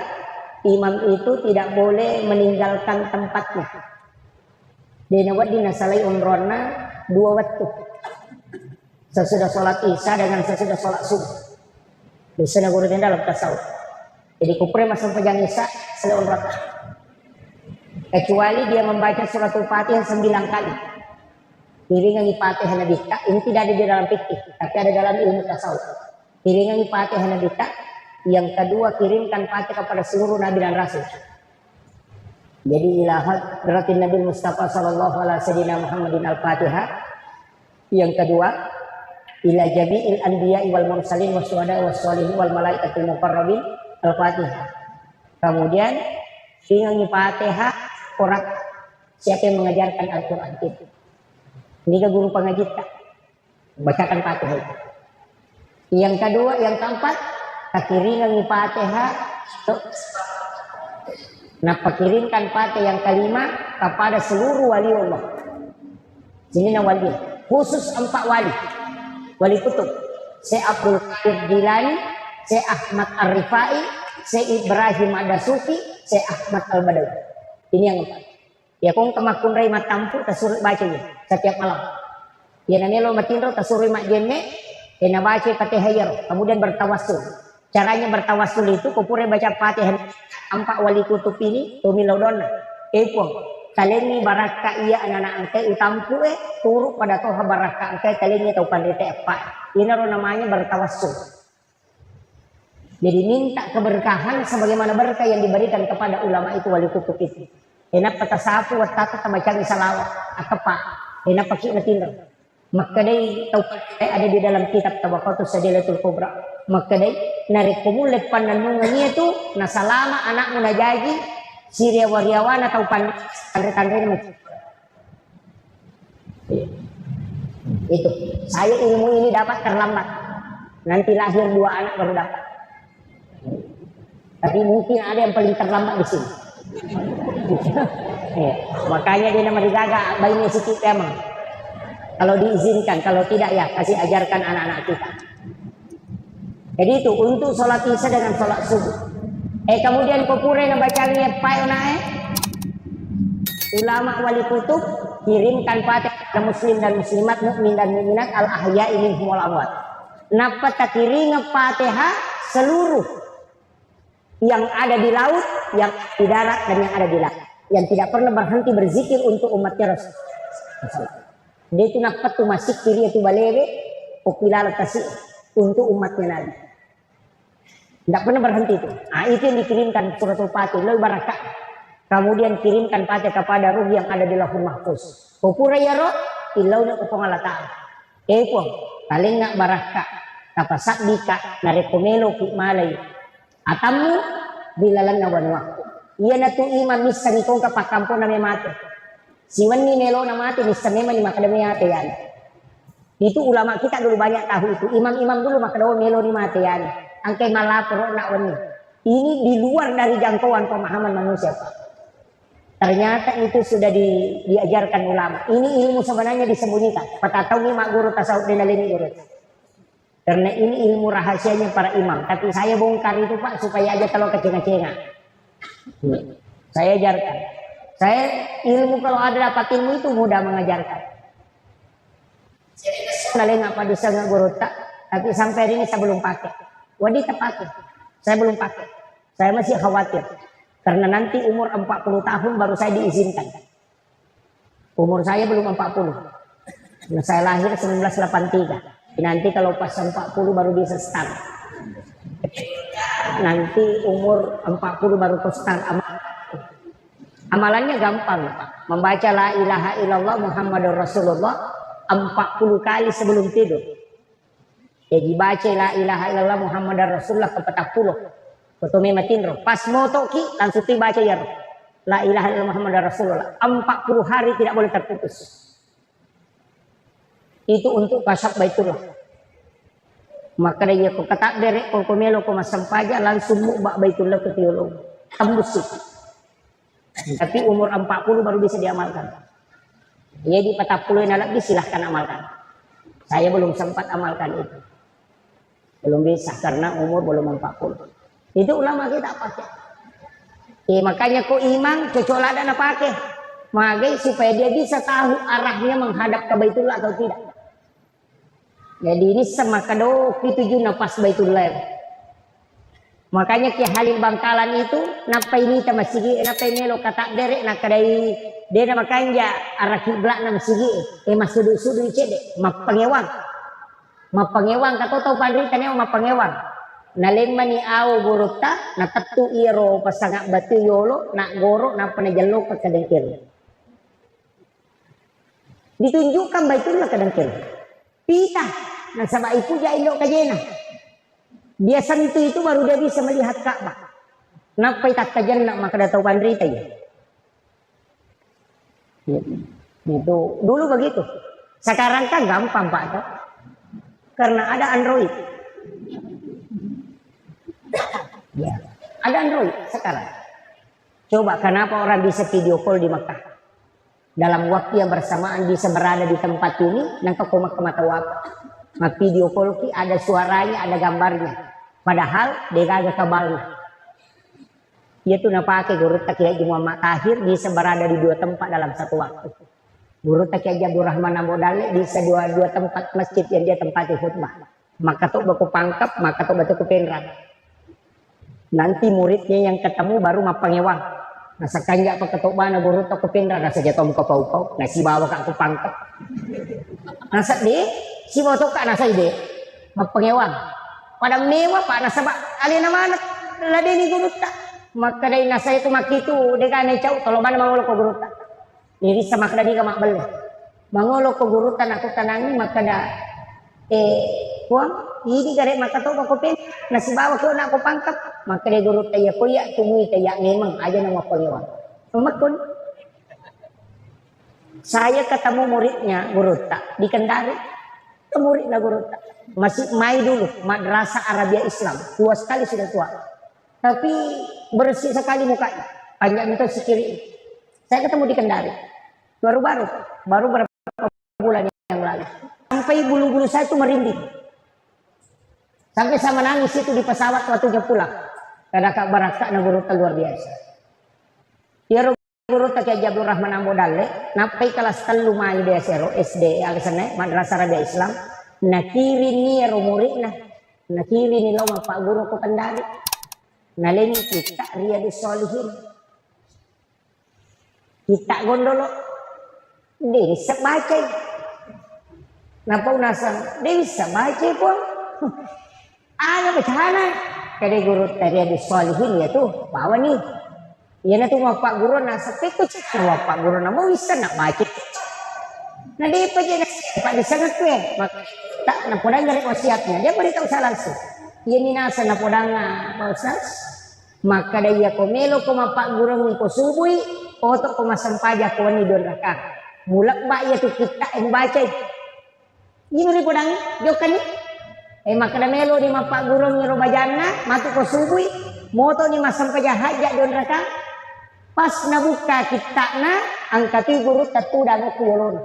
imam itu tidak boleh meninggalkan tempatnya. Dena wadina salai umrona 2 waktu. Sesudah sholat isya dengan sesudah sholat subuh. Biasanya guru dalam tasawuf. Jadi kupre masuk pejang isya selesai rakaat. Kecuali dia membaca surat Al-Fatihah 9 kali. Iringan Fatihah Nabita. Ini tidak ada di dalam fikih, tapi ada dalam ilmu tasawuf. Iringan Fatihah Nabita. Yang kedua kirimkan Fatihah kepada seluruh nabi dan rasul. Jadi ilahat berarti Nabi Mustafa sallallahu alaihi wasallam Muhammadin al-Fatihah. Yang kedua ila jami'il anbiya'i wal mursalin wasyuhada'i wassalihin wal malaikatil muqarrabin al-Fatihah. Kemudian dengan Fatihah orang siapa yang mengajarkan Al-Qur'an itu. Ini ke guru pengaji bacakan Fatihah itu. Yang kedua, yang keempat kiringan Fatihah. Nah, kirimkan Fatihah yang kelima kepada seluruh wali Allah. Sini wali khusus 4 wali. Wali kutub, Syekh Abdul Qadir Jilani, Syekh Ahmad Ar-Rifai, Syekh Ibrahim Ad-Dasuki, Syekh Ahmad Al-Badawi. Ini yang 4. Ya kong kemakun rai matampu tasuri bacanya setiap malam. Ya nanelo matindro tasuri mak jenne, kena baca Fatihah, kemudian bertawassul. Caranya bertawassul itu kupure baca Fatihah 4 wali kutub ini tumilodona. Epong kalengi baraka iya anak-anak angkai utampu turut pada toha baraka angkai kalengi tau pandete apa. Ini namanya bertawassul. Jadi minta keberkahan sebagaimana berkah yang diberikan kepada ulama itu wali kutub itu. Enak patasapu watata tamacang salawat akapa. Enak pakai natinro. Maka day tau ada di dalam kitab Tabaqatus Sadilatul Kubra. Maka day narik kumulit pananungannya itu nasalama anakmu najaji Syria wariawan atau pandai-pandai itu. Saya ilmu ini dapat terlambat. Nanti lahir 2 anak baru dapat. Tapi mungkin ada yang paling terlambat di sini. Makanya dia nama digaga bayinya sedikit emang. Kalau diizinkan, kalau tidak ya kasih ajarkan anak-anak kita. Jadi itu untuk sholat isya dengan sholat subuh. Kemudian kopure na bacanya payonae ulama wali kutub kirimkan Fatihah kepada muslim dan muslimat, mukmin dan mukminat al-ahya'i minhum wal amwat. Napa takiringa Fatihah seluruh yang ada di laut, yang di darat dan yang ada di langit, yang tidak pernah berhenti berzikir untuk umatnya Rasul. Dia itu napa tu masih kiri itu balebe popilal kasih untuk umatnya Nabi. Tidak pernah berhenti itu. Nah, itu yang dikirimkan suratul Fatihah, lebih barakah. Kemudian kirimkan Fatihah kepada ruh yang ada di Lauhul Mahfuz. Kupura ya roh, ilauna upang Allah Ta'ala. Eko, paling nak barakah. Kapasak dika, narekomelo malay. Atamu, bilalan na waktu. Iya na tu iman misa ni kong kapakampo na may mati. Siwan ni melo na mati, misa nema ni makadami ate yan. Itu ulama kita dulu banyak tahu itu. Imam-imam dulu makadawa melo ni mati yan. Angkai malapro nak wani. Ini di luar dari jangkauan pemahaman manusia. Ternyata itu sudah diajarkan ulama. Ini ilmu sebenarnya disembunyikan. Patatau ni mak guru tasawuf dinalini guru. Karena ini ilmu rahasianya para imam. Tapi saya bongkar itu Pak supaya aja kalau kecenga-cenga. Saya ajarkan. Saya ilmu kalau ada dapat ilmu itu mudah mengajarkan. Saya apa bisa nggak guru tak. Tapi sampai hari ini saya belum pakai. Wadi pakai. Saya belum pakai. Saya masih khawatir. Karena nanti umur 40 tahun baru saya diizinkan. Umur saya belum 40. Nah, saya lahir 1983. Nanti kalau pas 40 baru bisa start. Nanti umur 40 baru start amal. Amalannya gampang. Membaca la ilaha illallah Muhammadur Rasulullah 40 kali sebelum tidur. Jadi baca la ilaha illallah Muhammadar Rasulullah ke 40. Kutumi matinro. Pas moto ki langsung tiba aja ya. La ilaha illallah Muhammad Rasulullah. 40 hari tidak boleh terputus. Itu untuk kasab Baitullah. Maka dia ko kata derek ko melo ko masampaja langsung mubak Baitullah ke teolog. Tembus itu. Tapi umur 40 baru bisa diamalkan. Jadi 40 lagi silahkan amalkan. Saya belum sempat amalkan itu. Belum bisa karena umur belum 40. Itu ulama kita pakai. Makanya kok imam cocola dan pakai. Magai supaya dia bisa tahu arahnya menghadap ke Baitullah atau tidak. Jadi ini sama kado itu pas Baitullah. Makanya Ki Halil Bangkalan itu napa ini ta masigi napa melo kata derek nak kadai dia nama kanja arah kiblat na masigi masudu-sudu cede mapangewang katoto pandri taneo mapangewang nalen mani au guruta na tatu iro pasangak batu yolo nak goro na panajalo ka kadengkil ditunjukkan Baitullah kadengkil pita na sama ipu ja indo kajena dia sentuh itu baru dia bisa melihat Ka'bah. Napa itak kajan nak maka datau pandrita ya. Itu dulu begitu. Sekarang kan gampang Pak toh. Karena ada Android. Ya, ada Android sekarang. Coba kenapa orang bisa video call di Mekah? Dalam waktu yang bersamaan bisa berada di tempat ini dan kau ke mata wabah. Nah, video call ki ada suaranya, ada gambarnya. Padahal dia gak kabalnya. Dia tuh pakai guru Kiai Muhammad Tahir bisa berada di 2 tempat dalam satu waktu. Guru Kiai Abdul Rahman Ambodale bisa dua tempat masjid yang dia tempati khutbah. Maka tuh baku pangkap, maka tuh batu kepenran. Nanti muridnya yang ketemu baru mapangewang. Nasa kanja pa ketubana guru to kepenran nasa jatom ko pau-pau. Nasi bawa ka aku pangkap. Nasa di si bawa to ka nasa ide mapangewang. Pada mewah Pak nasabak alina mana ladeni guru tak maka dari nasa itu makitu dekane cau kalau mana mangolo ko guru tak diri sama kadani ka makbel mangolo ko guru tan aku tanangi maka da kuang ini garek maka to ko pen nasi bawa ko na aku pangkap maka dari guru taya ko ya tumui taya memang aja nama pengewan makun saya ketemu muridnya guru tak di Kendari muridnya guru tak masih mai dulu madrasah Arabia Islam tua sekali sudah tua tapi bersih sekali mukanya panjang itu sekiri saya ketemu di Kendari baru berapa bulan yang lalu sampai bulu-bulu saya itu merinding sampai saya menangis itu di pesawat waktunya pulang karena Kak Baraka na guru luar biasa ya guru Kiai Abdul Rahman Ambodale napai kelas 3 mai dia sero SD alisane madrasah Arabia Islam nakiri ni murid nakiri ni lo Pak Guru ko Kendari naleni kita Riyadus Shalihin kita gondolo dia bisa baca napa unasan dia bisa baca pun ada bacaan kada guru Riyadus Shalihin ya tuh bawa nih ya na tuh Pak Guru na sampai ko cek Pak Guru na mo bisa nak baca nah dia pa dyan Pak disangat ko maka tak napodang dari wasiatnya dia beritahu saya langsung ini nasa napodang pausas maka dia komelo ko mapak gurang ko subui oto ko masampaja ko ni don raka mulak ba ya tu kita baca ini ri podang jokan maka da melo di mapak gurang ni robajana matu ko subui moto ni masampaja haja don raka pas nabuka kita na angkati guru tatudang ko yolon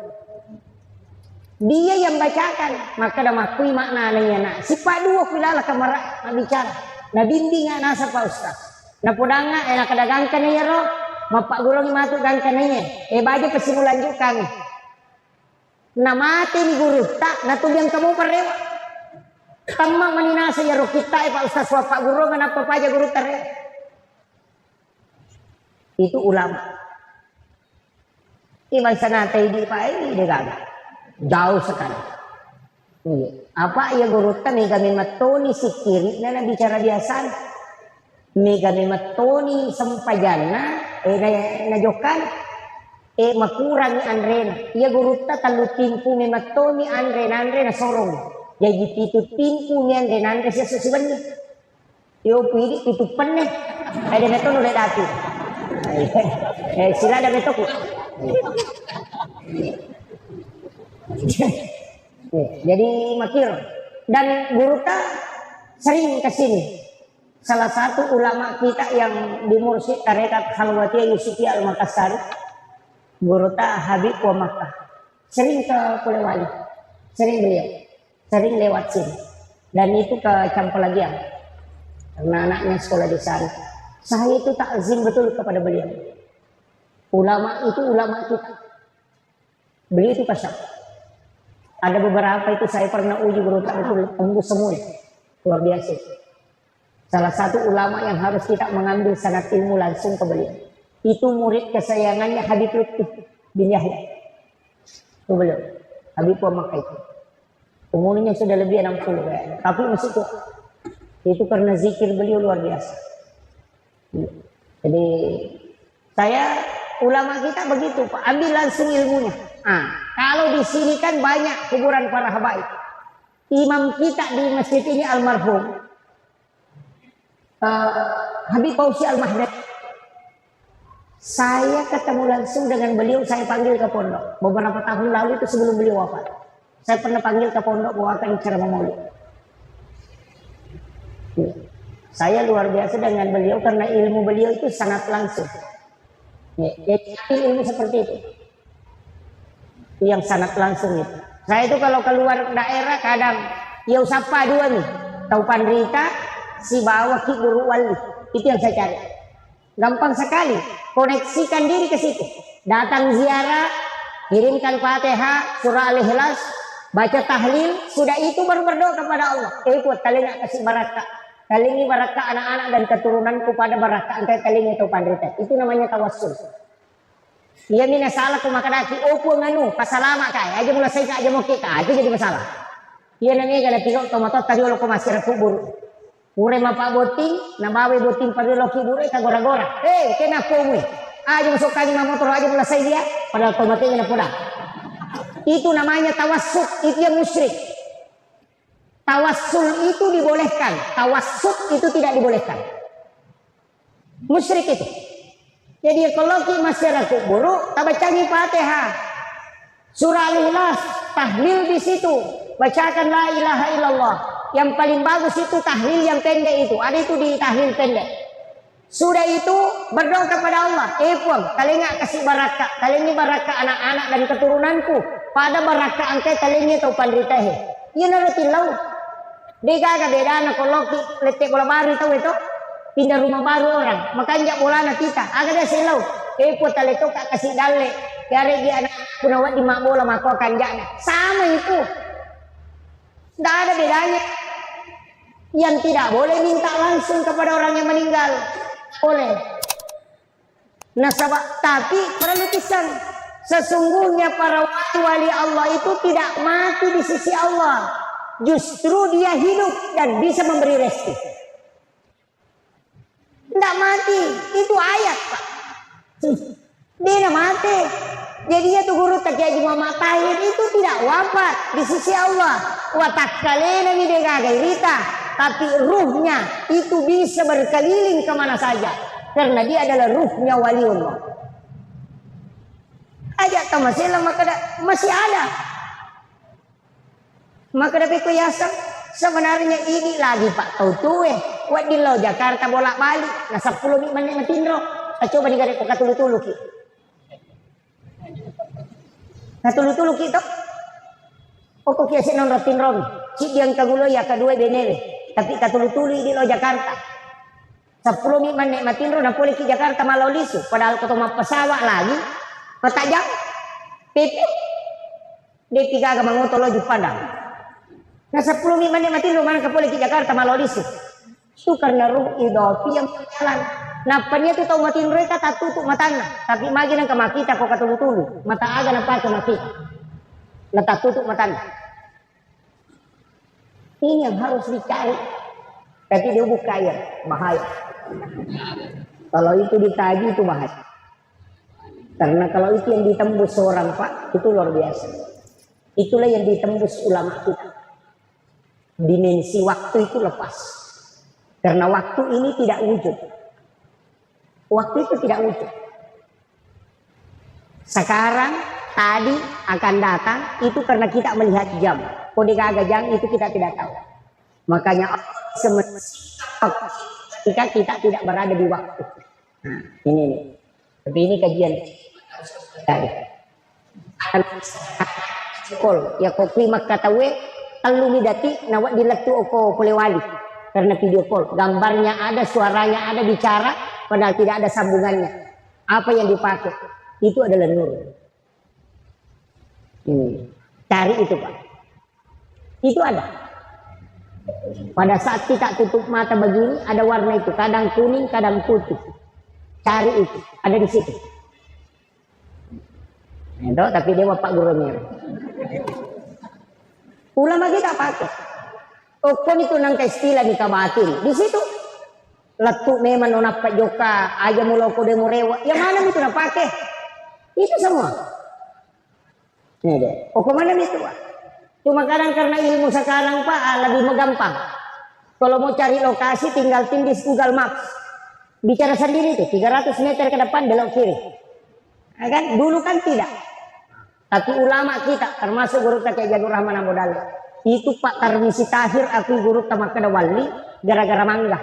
dia yang bacakan maka dah makui maknanya nak si Pak dua pilala kamera bicara na bimbing nasa Pak Ustaz na podanga nak kadagangkan niya ro mapak gulong matu gangkan niya baja pasimulan juga na mati ni guru tak na tubyang kamu parewa tamang maninasa ya ro kita Pak Ustaz wa Pak Guru kenapa paja guru tarewa itu ulama ibang sanatay di Pak ini dia gagal jauh sekali. Apa ya guru ta mega matoni si kiri na bicara biasa mega matoni sampajana na jokan makurang Andrena ya guru ta talu timpu matoni Andrena na sorong jadi itu timpu ni Andrena siya susiban niya Yo pilih itu peneh. Ada meto nulis dati. Sila ada meto ku. Jadi makir dan guru ta sering kesini. Salah satu ulama kita yang di Mursyid Tarekat Khalwatiyah Yusufiyah Al-Makassar, guru ta Habib wa Makkah, sering ke Pulau Wali, sering beliau, sering lewat sini, dan itu ke Campolagian, karena anaknya sekolah di sana. Saya itu takzim betul kepada beliau. Ulama itu ulama kita, beliau itu kasar. Ada beberapa itu saya pernah uji guru ta betul tembus semua, luar biasa. Salah satu ulama yang harus kita mengambil sanad ilmu langsung ke beliau. Itu murid kesayangannya Habib Lutfi bin Yahya. Itu beliau, Habib wa Makkah itu. Umurnya sudah lebih 60 kayaknya. Tapi masih tua. Itu karena zikir beliau luar biasa. Jadi saya ulama kita begitu, Pak. Ambil langsung ilmunya. Kalau di sini kan banyak kuburan para habaib. Imam kita di masjid ini almarhum Habib Fauzi Al-Mahdad. Saya ketemu langsung dengan beliau, saya panggil ke pondok. Beberapa tahun lalu itu sebelum beliau wafat. Saya pernah panggil ke pondok bawakan ceramah maulid. Saya luar biasa dengan beliau karena ilmu beliau itu sangat langsung. Ilmu seperti itu. Yang sangat langsung itu. Saya itu kalau keluar daerah kadang ya sapa dua nih. Tahu Pandrita, si bawa Ki Guru Wali, itu yang saya cari. Gampang sekali, koneksikan diri ke situ. Datang ziarah, kirimkan Fatihah, surah Al-Ikhlas, baca tahlil, sudah itu baru berdoa kepada Allah. Ikut telinga kasih barakah, telingi barakah anak-anak dan keturunanku pada barakah angkai telingi itu Pandrita. Itu namanya tawassul. Ia mina salah ku makadaki, opo nganu, pasalama kai, aja mula saya aja mau kita, itu jadi masalah. Ia namanya kada pilok tomato tadi lo ko masih kubur. Ure mapa boting, na bawe boting pada loki bure ka gora-gora. Kena kowe. Aja masuk kali motor aja mulai saya dia, padahal tomatnya na pulang. Itu namanya tawassul, itu yang musyrik. Tawassul itu dibolehkan, tawassut itu tidak dibolehkan. Musyrik itu. Jadi kalau ki masyarakat buruk, tabacangi Fatihah, surah Al-Ikhlas, tahlil di situ, bacakan la ilaha illallah. Yang paling bagus itu tahlil yang pendek itu. Ada itu di tahlil pendek. Sudah itu berdoa kepada Allah. Pun telinga kasih barakah. Telingi barakah anak-anak dan keturunanku. Pada barakah angkai telingi atau pandritahe. Ia narutin lau. Dia kagak beda anak kalau letek bola baru itu. Pindah rumah baru orang. Makanya bola anak kita. Agak dia silau. Pun taletok kasih dale. Kare dia anak punawat di mak bola maka akan jana. Sama itu. Tidak ada bedanya. Yang tidak boleh minta langsung kepada orang yang meninggal. Boleh. Nasabah. Tapi perlu pisang. Sesungguhnya para wali Allah itu tidak mati di sisi Allah. Justru dia hidup dan bisa memberi rezeki. Tidak mati. Itu ayat, Pak. Dia tidak mati. Jadinya tuh guru Kiai Muhammad Tahir itu tidak wafat di sisi Allah. Watakkalena mi degagairita. Tapi ruhnya itu bisa berkeliling kemana saja. Karena dia adalah ruhnya waliullah. Ajak tamasila masih ada. Maka dapat kuyasan. Sebenarnya ini lagi Pak tahu tuh Wadillo Jakarta bolak balik. Nah 10 menit matindro. Coba digare kok katulu-tulu ki. Katulu-tulu ki tok. Pokok kiasi non rotin rom. Si diang kagulo ya kedua benele. Tapi katulu-tulu di lo Jakarta. 10 menit matindro na pulih ki Jakarta malolisu. Padahal ketemu pesawat lagi. Petajam. Pipi. Dia tiga agak mengotolo di Padang. Nah 10 menit matindro mana ke pulih ki Jakarta malolisu. Itu karena ruh idopi yang berjalan. Nah penya itu tahu matindro kata tutup matanya. Tapi magi nang kemakita kok katulu-tulu. Mata aga nampak kemakita. Letak tutup matanya. Ini yang harus dicari. Tapi dia buka ya, bahaya. Kalau itu dikaji itu bahaya. Karena kalau itu yang ditembus seorang Pak, itu luar biasa. Itulah yang ditembus ulama kita. Dimensi waktu itu lepas. Karena waktu ini tidak wujud. Waktu itu tidak wujud. Sekarang, tadi, akan datang, itu karena kita melihat jam. Kode gagajang itu kita tidak tahu. Makanya ketika kita tidak berada di waktu. Nah, ini nih. Tapi ini kajian dari kol ya kopi mak katawe kalau midati nawak dilatu oko polewali karena video call gambarnya ada, suaranya ada, bicara padahal tidak ada sambungannya. Apa yang dipakai itu adalah nur. Cari itu Pak, itu ada. Pada saat kita tutup mata begini ada warna itu, kadang kuning kadang putih. Cari itu, ada di situ. Itu tapi dia Pak gurunya. Ulama kita pakai. Okon itu nang istilah di kabatin. Di situ letuk memang nona Pak Joka, aja mulau kode murewa. Yang mana itu nak pakai? Itu semua. Ini deh. Oh kemana itu Pak? Cuma kadang karena ilmu sekarang Pak lebih gampang. Kalau mau cari lokasi tinggal tindis Google Maps. Bicara sendiri tuh 300 meter ke depan belok kiri. Ya kan? Dulu kan tidak. Tapi ulama kita termasuk guru kayak Janur Rahman Amodal. Itu Pak Tarmisi Tahir aku guru tamakada wali gara-gara mangga.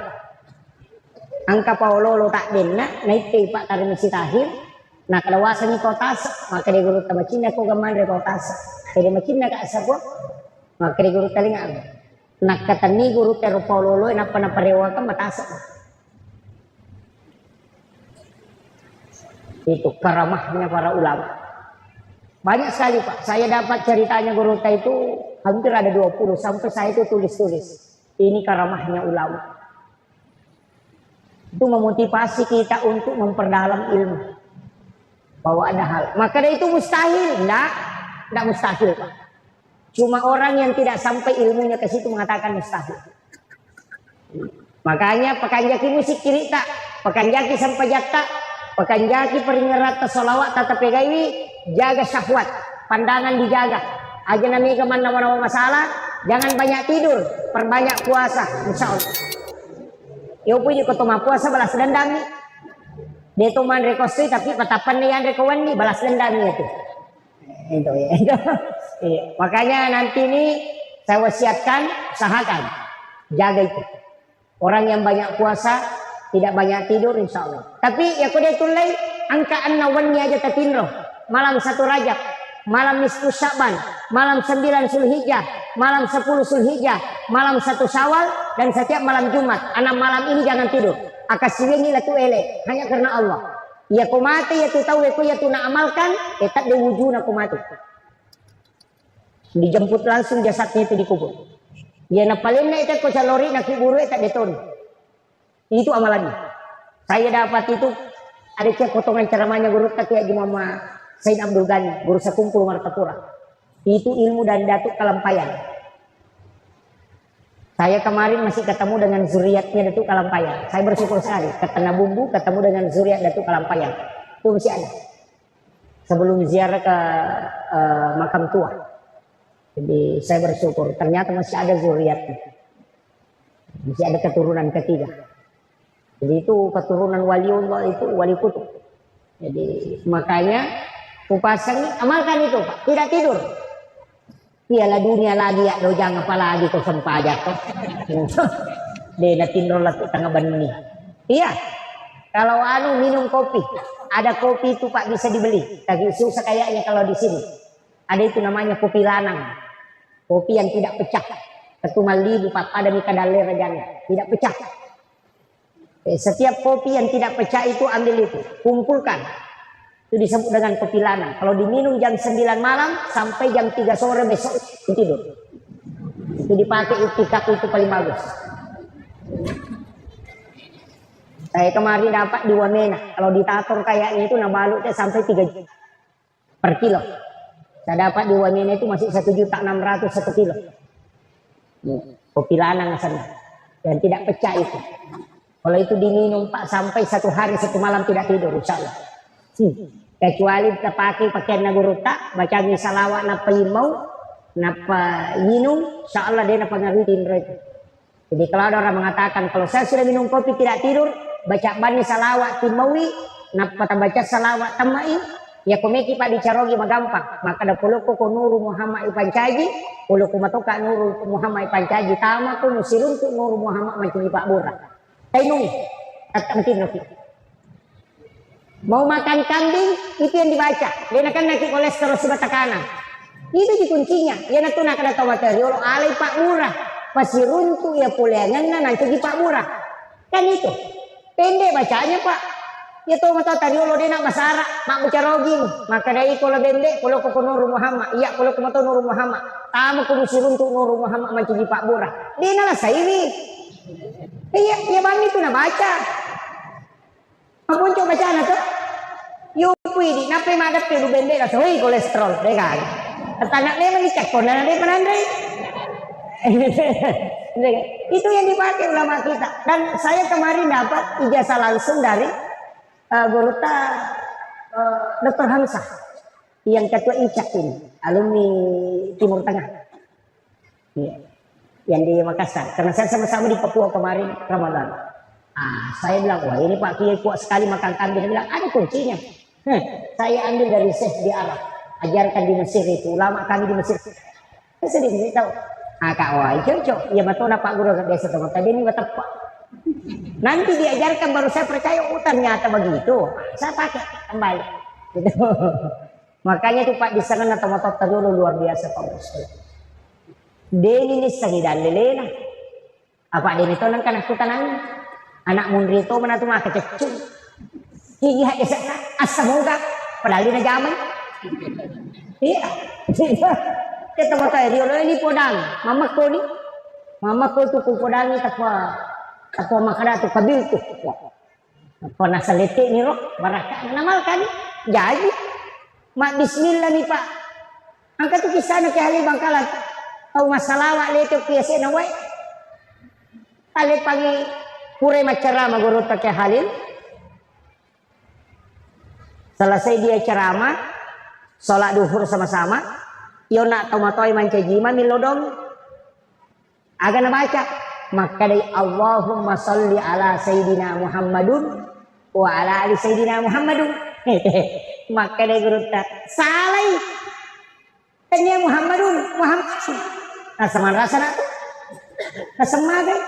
Angka Paulolo tak denna naik Pak Tarmisi Tahir. Nah kalawasan ni kotas maka dia guru tamacina ko gaman re kotas. Jadi macina ka asabo maka dia guru talinga. Nak kata ni guru teru Paulolo enak pana parewa ka matasa. Itu karamahnya para ulama. Banyak sekali Pak. Saya dapat ceritanya guru itu hampir ada 20 sampai saya itu tulis-tulis. Ini karamahnya ulama. Itu memotivasi kita untuk memperdalam ilmu. Bahwa ada hal. Maka itu mustahil. Tidak mustahil Pak. Cuma orang yang tidak sampai ilmunya ke situ mengatakan mustahil. Makanya pekanjaki musik cerita. Pekanjaki sampai jata. Pekanjaki peringerat solawat tata pegaiwi jaga syahwat, pandangan dijaga. Aja nami kemana-mana masalah, jangan banyak tidur, perbanyak puasa, insya Allah. Yo punya ketemu puasa balas dendam nih. Dia tuh man rekostri tapi petapan nih yang rekowan nih balas dendamnya tuh. Itu ya. Makanya nanti nih saya wasiatkan, usahakan jaga itu. Orang yang banyak puasa tidak banyak tidur insya Allah. Tapi ya kuda tulai angkaan nawannya aja tatinro. Malam 1 Rajab, malam nisfu Sya'ban, malam 9 Zulhijjah, malam 10 Zulhijjah, malam 1 Syawal dan setiap malam Jumat. 6 malam ini jangan tidur. Akasiwengi latu ele hanya karena Allah. Ya ku mati ya tu tahu ya tu nak amalkan, tak de wujud aku mati. Dijemput langsung jasadnya itu dikubur. Ya na paling na itu ko salori nak kubur tak deton. Itu amalannya. Saya dapat itu ada cek potongan ceramahnya guru Kakia Haji Muhammad Said Abdul Ghani, guru sekumpul Martapura. Itu ilmu dan datuk Kalampayan. Saya kemarin masih ketemu dengan zuriatnya Datuk Kalampayan. Saya bersyukur sekali. Ketemu bumbu, ketemu dengan zuriat Datuk Kalampayan. Itu masih ada. Sebelum ziarah ke makam tua. Jadi saya bersyukur. Ternyata masih ada zuriatnya. Masih ada keturunan ketiga. Jadi itu keturunan waliullah itu wali kutub. Jadi makanya kupasang amalkan itu Pak. Tidak tidur. Piala dunia lagi ya dojang apalagi kau sempajak kau. Dia tinro latu tengah bani. Iya. Kalau minum kopi, ada kopi itu Pak bisa dibeli. Tapi susah kayaknya kalau di sini. Ada itu namanya kopi lanang. Kopi yang tidak pecah. Ketumal libu Pak ada mikadale rajanya. Tidak pecah. Setiap kopi yang tidak pecah itu ambil itu, kumpulkan. Itu disebut dengan kopi lanang. Kalau diminum jam 9 malam sampai jam 3 sore besok tidur. Itu dipakai itikaf itu paling bagus. Saya kemarin dapat di Wamena. Kalau ditator kayaknya itu nabalutnya sampai 3 juta per kilo. Saya dapat di Wamena itu masih 1.600.000 1 kilo. Kopi lanang sana. Dan tidak pecah itu. Kalau itu diminum Pak sampai 1 hari 1 malam tidak tidur insya Allah. Kecuali kita pakai pakaian naguruta, baca salawat napa imau, napa yinung, insya Allah dia napa ngarutin itu. Jadi kalau ada orang mengatakan kalau saya sudah minum kopi tidak tidur, baca bani salawat timawi, napata baca salawat tamai, ya komeki pak dicarogi magampang. Maka ada puluku ko nuru Muhammad ipancaji, puluku matoka nuru Muhammad ipancaji, tama ko musirun ko nuru Muhammad mencuri pak burah. Tainung, at antin noki. Mau makan kambing itu yang dibaca. Dia akan naik kolesterol si mata kanan. Itu di kuncinya. Dia nak nak ada tahu material alai pak murah. Pasti runtuh ya pulengan nanti di pak murah. Kan itu. Pendek bacanya pak. Ya tahu mata material dia nak basara. Mak bucarogin. Maka dari kalau pendek kalau ke Nur Muhammad. Iya kalau ke mata Nur Muhammad. Tamu kudu si runtuh Nur Muhammad macam di pak murah. Dia nalah sairi. Iya dia bang itu nak baca. Apa coba bacaan tu? Yupi di nape madat tu bende lah, soalnya kolesterol, deh kan? Tanak dia menicak pun, dan dia penandai. Itu yang dipakai ulama kita. Dan saya kemarin dapat ijazah langsung dari guru Dr. Hamzah yang ketua ICAK ini, alumni Timur Tengah, ya. Yang di Makassar. Karena saya sama-sama di Papua kemarin Ramadan. Saya bilang, wah ini Pak Kiai kuat sekali makan kambing. Dia bilang, ada kuncinya. Saya ambil dari Syekh di Arab, ajarkan di Mesir itu, ulama kami di Mesir. Saya sedih tahu. Kak, wah cocok. Ya betul Pak Guru biasa teman. Tapi ini tepat. Nanti diajarkan baru saya percaya, ternyata begitu. Saya pakai kembali. Gitu. Makanya itu Pak di sana tomat dulu luar biasa Pak Ustaz. Deni ni sangidan lelena. Apa deni itu nang kan aku tanang. Anak mundri itu mana tu mah kececung. Gigi hati sana asam muka. Padahal dia zaman. Iya. Kita mau tahu dia ini podang. Mama ko tu podang ni takwa makada tu kabil tu. Apa nasa letik ni roh baraka namalkan. Jadi mak bismillah ni Pak. Angkat tu kisah nak ke Hali Bangkalan. Tahu masalah wak letik kiasi nawai. Kali pagi pure macerama guru tak Halil. Selesai dia ceramah, sholat duhur sama-sama. Yo nak tomatoi mancajima milodong. Agak baca. Maka dari Allahumma salli ala Sayyidina Muhammadun wa ala ali Sayyidina Muhammadun. Maka dari guru tak salai. Tanya Muhammadun, Muhammad. Nah sama rasa nak tu. Nah semagai.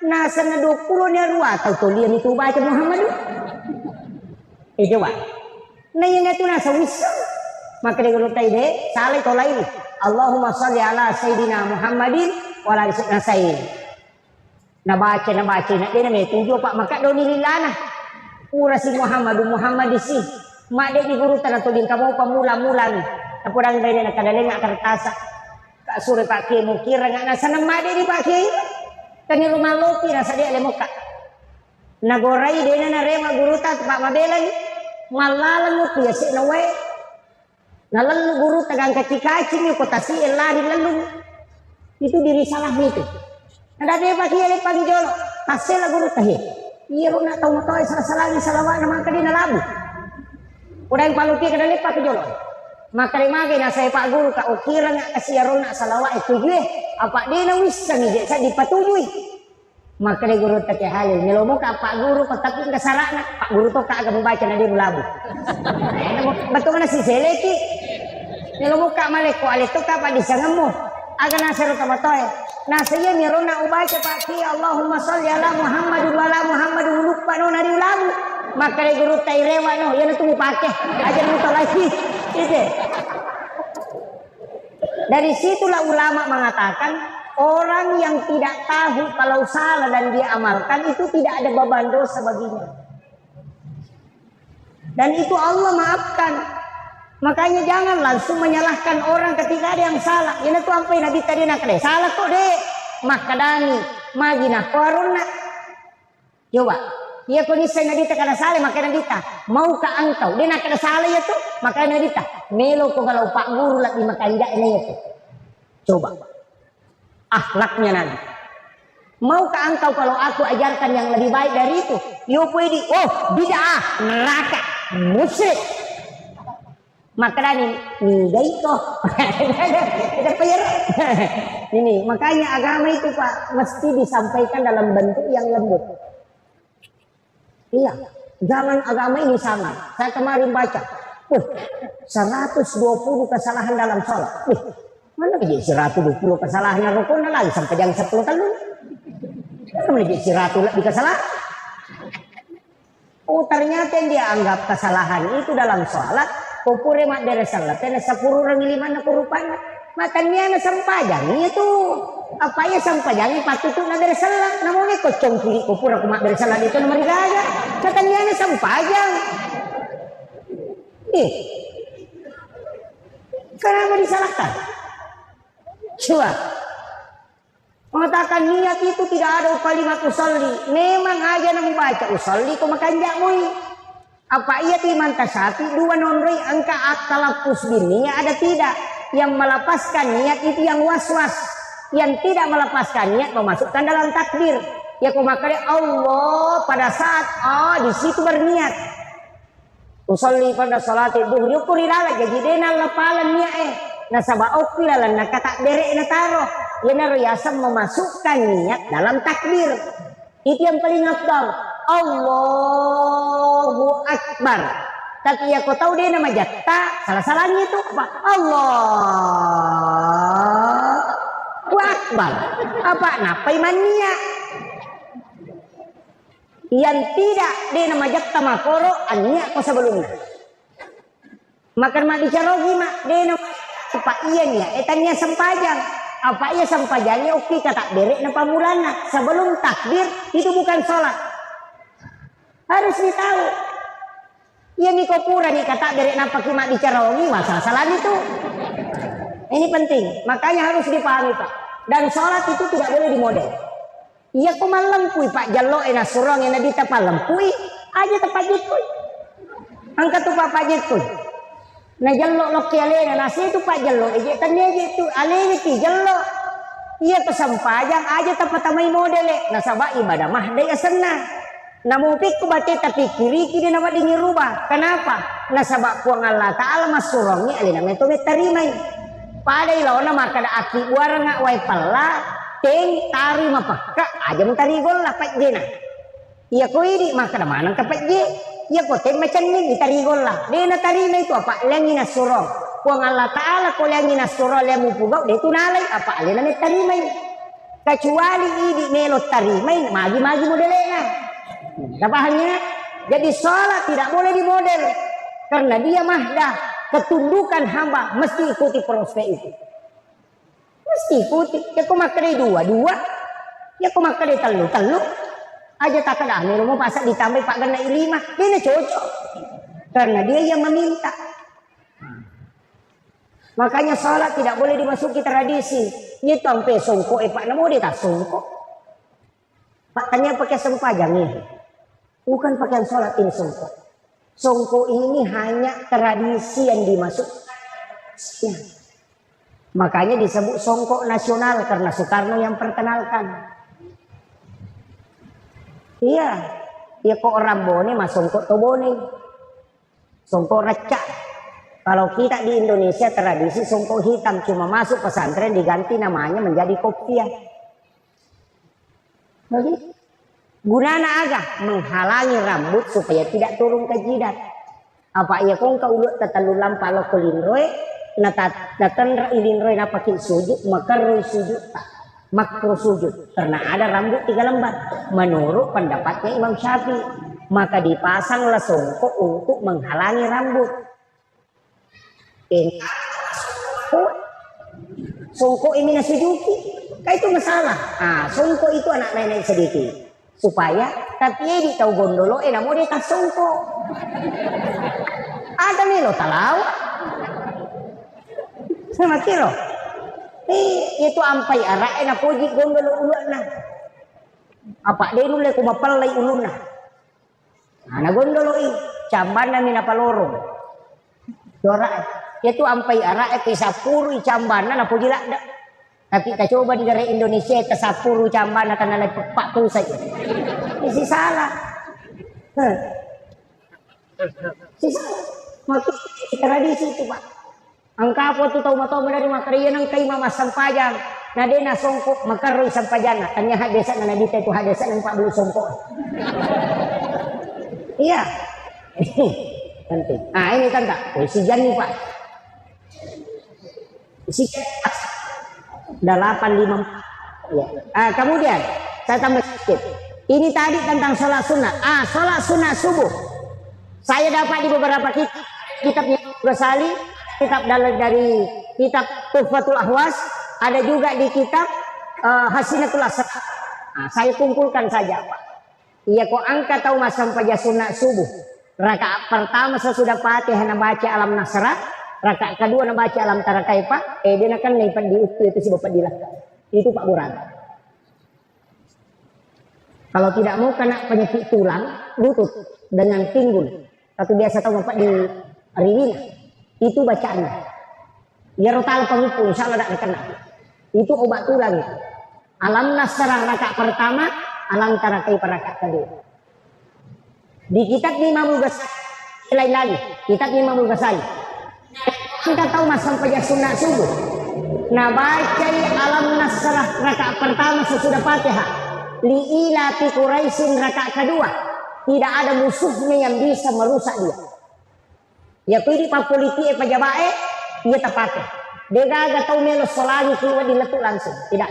Nah sana 20 ni ruah tahu tulian itu baca Muhammadun. Coba. Nah yang itu nasa wisam. Maka dia guru tadi salai tolai. Allahumma salli ala Sayyidina Muhammadin wa ala Sayyidina Sayyid. Nah baca nak dia nak tujuh Pak maka doni lilana. Pura si Muhammad di sini. Mak dia di guru tanah tulian kamu pemula-mula ni. Apa orang dari nak kadang nak kertas. Kak sore Pak Kiai mau kira ngak nasa mak dia di Pak Kiai. Kani rumah lopi rasa dia lemoka. Nagorai dia na rema guru tak Pak Mabela ni. Malalan mo piasi na we. Nalan guru tagang kaci-kaci ni kota si elari lalu. Itu diri salah itu. Ada dia Pak Kiai pagi jolo. Tasela guru tahi. Iya ro nak tahu tahu salah ni salawat na mangka di nalabu. Udah yang paluki kada lepak jolo. Maka remage na saya Pak Guru ka ukira nga kasiyaro na salawat itu je. Apa dia na wis sa dipatuyui. Maka dia guru tak Halil nilomo ka Pak Guru ko tapi kasarana Pak Guru to ka aga membaca na di mulabu. Betul na si Seleki. Nilomo ka maleko alito ka pa di sangamo. Aga na sero ka matoy. Na saya mirona ubaca Pak Ki Allahumma shalli ala Muhammad wa ala Muhammad lupa no na di mulabu. Maka dia guru tai rewa no yan itu pakai. Ajar muto lagi. Itu. Dari situlah ulama mengatakan orang yang tidak tahu kalau salah dan dia amalkan itu tidak ada beban dosa baginya. Dan itu Allah maafkan. Makanya jangan langsung menyalahkan orang ketika ada yang salah. Ini tuh sampai Nabi tadi nak deh. Salah kok deh. Makadani magina koruna. Coba. Ya kau ni saya Nabi tak ada salah maka Nabi tak mau ke engkau. Dia nak ada salah ya tuh maka Nabi tak. Melo ko kalau Pak Guru lagi makan tidak ini itu. Coba. Akhlaknya Nabi. Mau ke engkau kalau aku ajarkan yang lebih baik dari itu. Yo puedi. Oh bid'ah neraka musyrik. Makanya nigay ko. Ini makanya agama itu Pak mesti disampaikan dalam bentuk yang lembut. Iya, jangan agama ini sama. Saya kemarin baca, 120 kesalahan dalam sholat. Mana jadi 120 kesalahan rukun lagi sampai jam 10 tahun. Mana jadi 100 lebih kesalahan? Oh ternyata yang dia anggap kesalahan itu dalam sholat. Kupure mak dari salat, tena 10 orang 5 na kurupana. Makannya na sampajang itu. Apa ya sampajang patut tu na dari salat. Namun ni kocong kiri kupur aku mak dari salat itu nomor gaya. Makannya na sampajang. Kenapa disalahkan? Coba. Mengatakan niat itu tidak ada kalimat usolli. Memang aja nak membaca usolli kau makan jakmui. Apa ia timan tasati dua nonroi angka atalapus bininya ada tidak yang melepaskan niat itu yang was-was yang tidak melepaskan niat memasukkan dalam takbir ya kumakari Allah pada saat di situ berniat usolli pada salat duhur yukuri lala jadi dena lepalan niat nasaba okilalan nakata derek nataro yang nariyasam memasukkan niat dalam takbir itu yang paling afdal. Allahu Akbar. Tapi ya kau tahu dia nama jatta salah-salahnya itu apa? Allahu Akbar. Apa? Napa imannya? Yang tidak dia nama jatta makoro annya kau sebelumnya. Makan mak dicarogi mak dia nama apa iya nya? Etannya sempajang. Apa iya sempajangnya oke kata derek napa mulana sebelum takbir itu bukan sholat. Harus ditahu. Ya nih kopura nih kata dari napa kimak dicarongi masalah itu. Ini penting. Makanya harus dipahami Pak. Dan sholat itu tidak boleh dimodel. Iya kok malempui Pak jallo ena surong ena dita palempui aja tepat jitui. Angkat tuh Pak jitui. Nah jallo loki alena nasi itu Pak jallo eje tanya gitu alena ti jallo. Iya kesempajang aja tepat tamai model nasabah ibadah mah daya senang. Namun pikku baca tapi kiri dia nama dingin rubah. Kenapa? Nasabak puang Allah Ta'ala masurongnya alina metode tarimai. Pada ilawana maka ada aki buara ngak wai pala teng tari mapaka aja mentari gol lah pak jena. Iya ko ini maka ada mana kapak je. Iya ko teng macam ni ditari gol lah. Dia na tarimai itu apa? Lengi nasurong. Puang Allah Ta'ala ko lengi nasurong lemu pugau dia tu nalai apa alina tarimai. Kecuali ini melot tarimai magi-magi modelnya. Pahamnya? Jadi sholat tidak boleh dimodel karena dia mahdah ketundukan hamba mesti ikuti proses itu. Mesti ikuti. Ya kau makan dua, ya kau makan telu. Aja tak ada nih mau pasak ditambah pak gana 5 dia cocok karena dia yang meminta. Makanya sholat tidak boleh dimasuki tradisi. Ini sampai songko pak namo dia tak songko. Pak tanya pakai sempajang nih. Bukan pakaian sholat ini songko. Songko ini hanya tradisi yang dimasukkan. Makanya disebut songko nasional karena Soekarno yang perkenalkan. Iya, ya kok orang bone mas songko tobone. Songko recak. Kalau kita di Indonesia tradisi songko hitam cuma masuk pesantren diganti namanya menjadi kopiah. Begitu. Gunana agak menghalangi rambut supaya tidak turun ke jidat. Apa ia kong kaulut tatalulam palo kulinroy natan ilinroy napakin sujud makro sujud makro sujud karena ada rambut 3 lembar menurut pendapatnya Imam Syafi'i maka dipasanglah songkok untuk menghalangi rambut. Songkok ini nasujuki kayak itu masalah. Songkok itu anak nenek sedikit. Supaya tapi di tahu gondolo namo dia tak songko ada nih lo talawa sama kilo itu ampai arah enak puji gondolo ulana apa dia nule kumapalai uluna ana gondolo cambana mina palorong dora itu ampai arah pisapuru cambana na puji lakda. Tapi kita coba di daerah Indonesia ke 10 camban akan ada 40 saja. Ini salah. Si salah. Maka tradisi itu Pak. Angka po tu tahu matau dari makarian ang kay mama sampayang. Na de na songko makaroy sampayana. Kanya hadesa na nabita itu hadesa ng pabulu songko. Iya. Penting. Ah ini tanda. Si Jan nih Pak. Si 854. Ya. Kemudian saya tambah sedikit. Ini tadi tentang sholat sunat. Sholat sunat subuh. Saya dapat di beberapa kitabnya Ghazali, kitab dari kitab Tuhfatul Ahwas, ada juga di kitab Hasinatul Asrar. Saya kumpulkan saja Pak. Iya kok angka tahu masam pada sunat subuh. Rakaat pertama sesudah Fatihah baca alam Nasrah, rakaat kedua baca alam Tarakai Pak. Dia kan lipat di itu si Bapak Dilah. Itu Pak Buran. Kalau tidak mau kena penyakit tulang, lutut dengan pinggul. Satu biasa tahu Bapak di Riwina. Itu bacaannya. Ya rotal pengipu, insya Allah tidak kena. Itu obat tulang. Alam Nasrah rakaat pertama, alam Tarakai rakaat kedua. Di kitab Imam Ghazali lain lagi. Kitab Imam Ghazali. Kita tahu masa sampai sunat subuh. Nah baca alam Nasrah rakaat pertama sesudah Fatihah. Li'ila fi Quraisyin rakaat kedua. Tidak ada musuhnya yang bisa merusak dia. Ya pilih pak politik pajabae, dia terpakai. Dia gak tahu melo solagi keluar diletuk langsung. Tidak.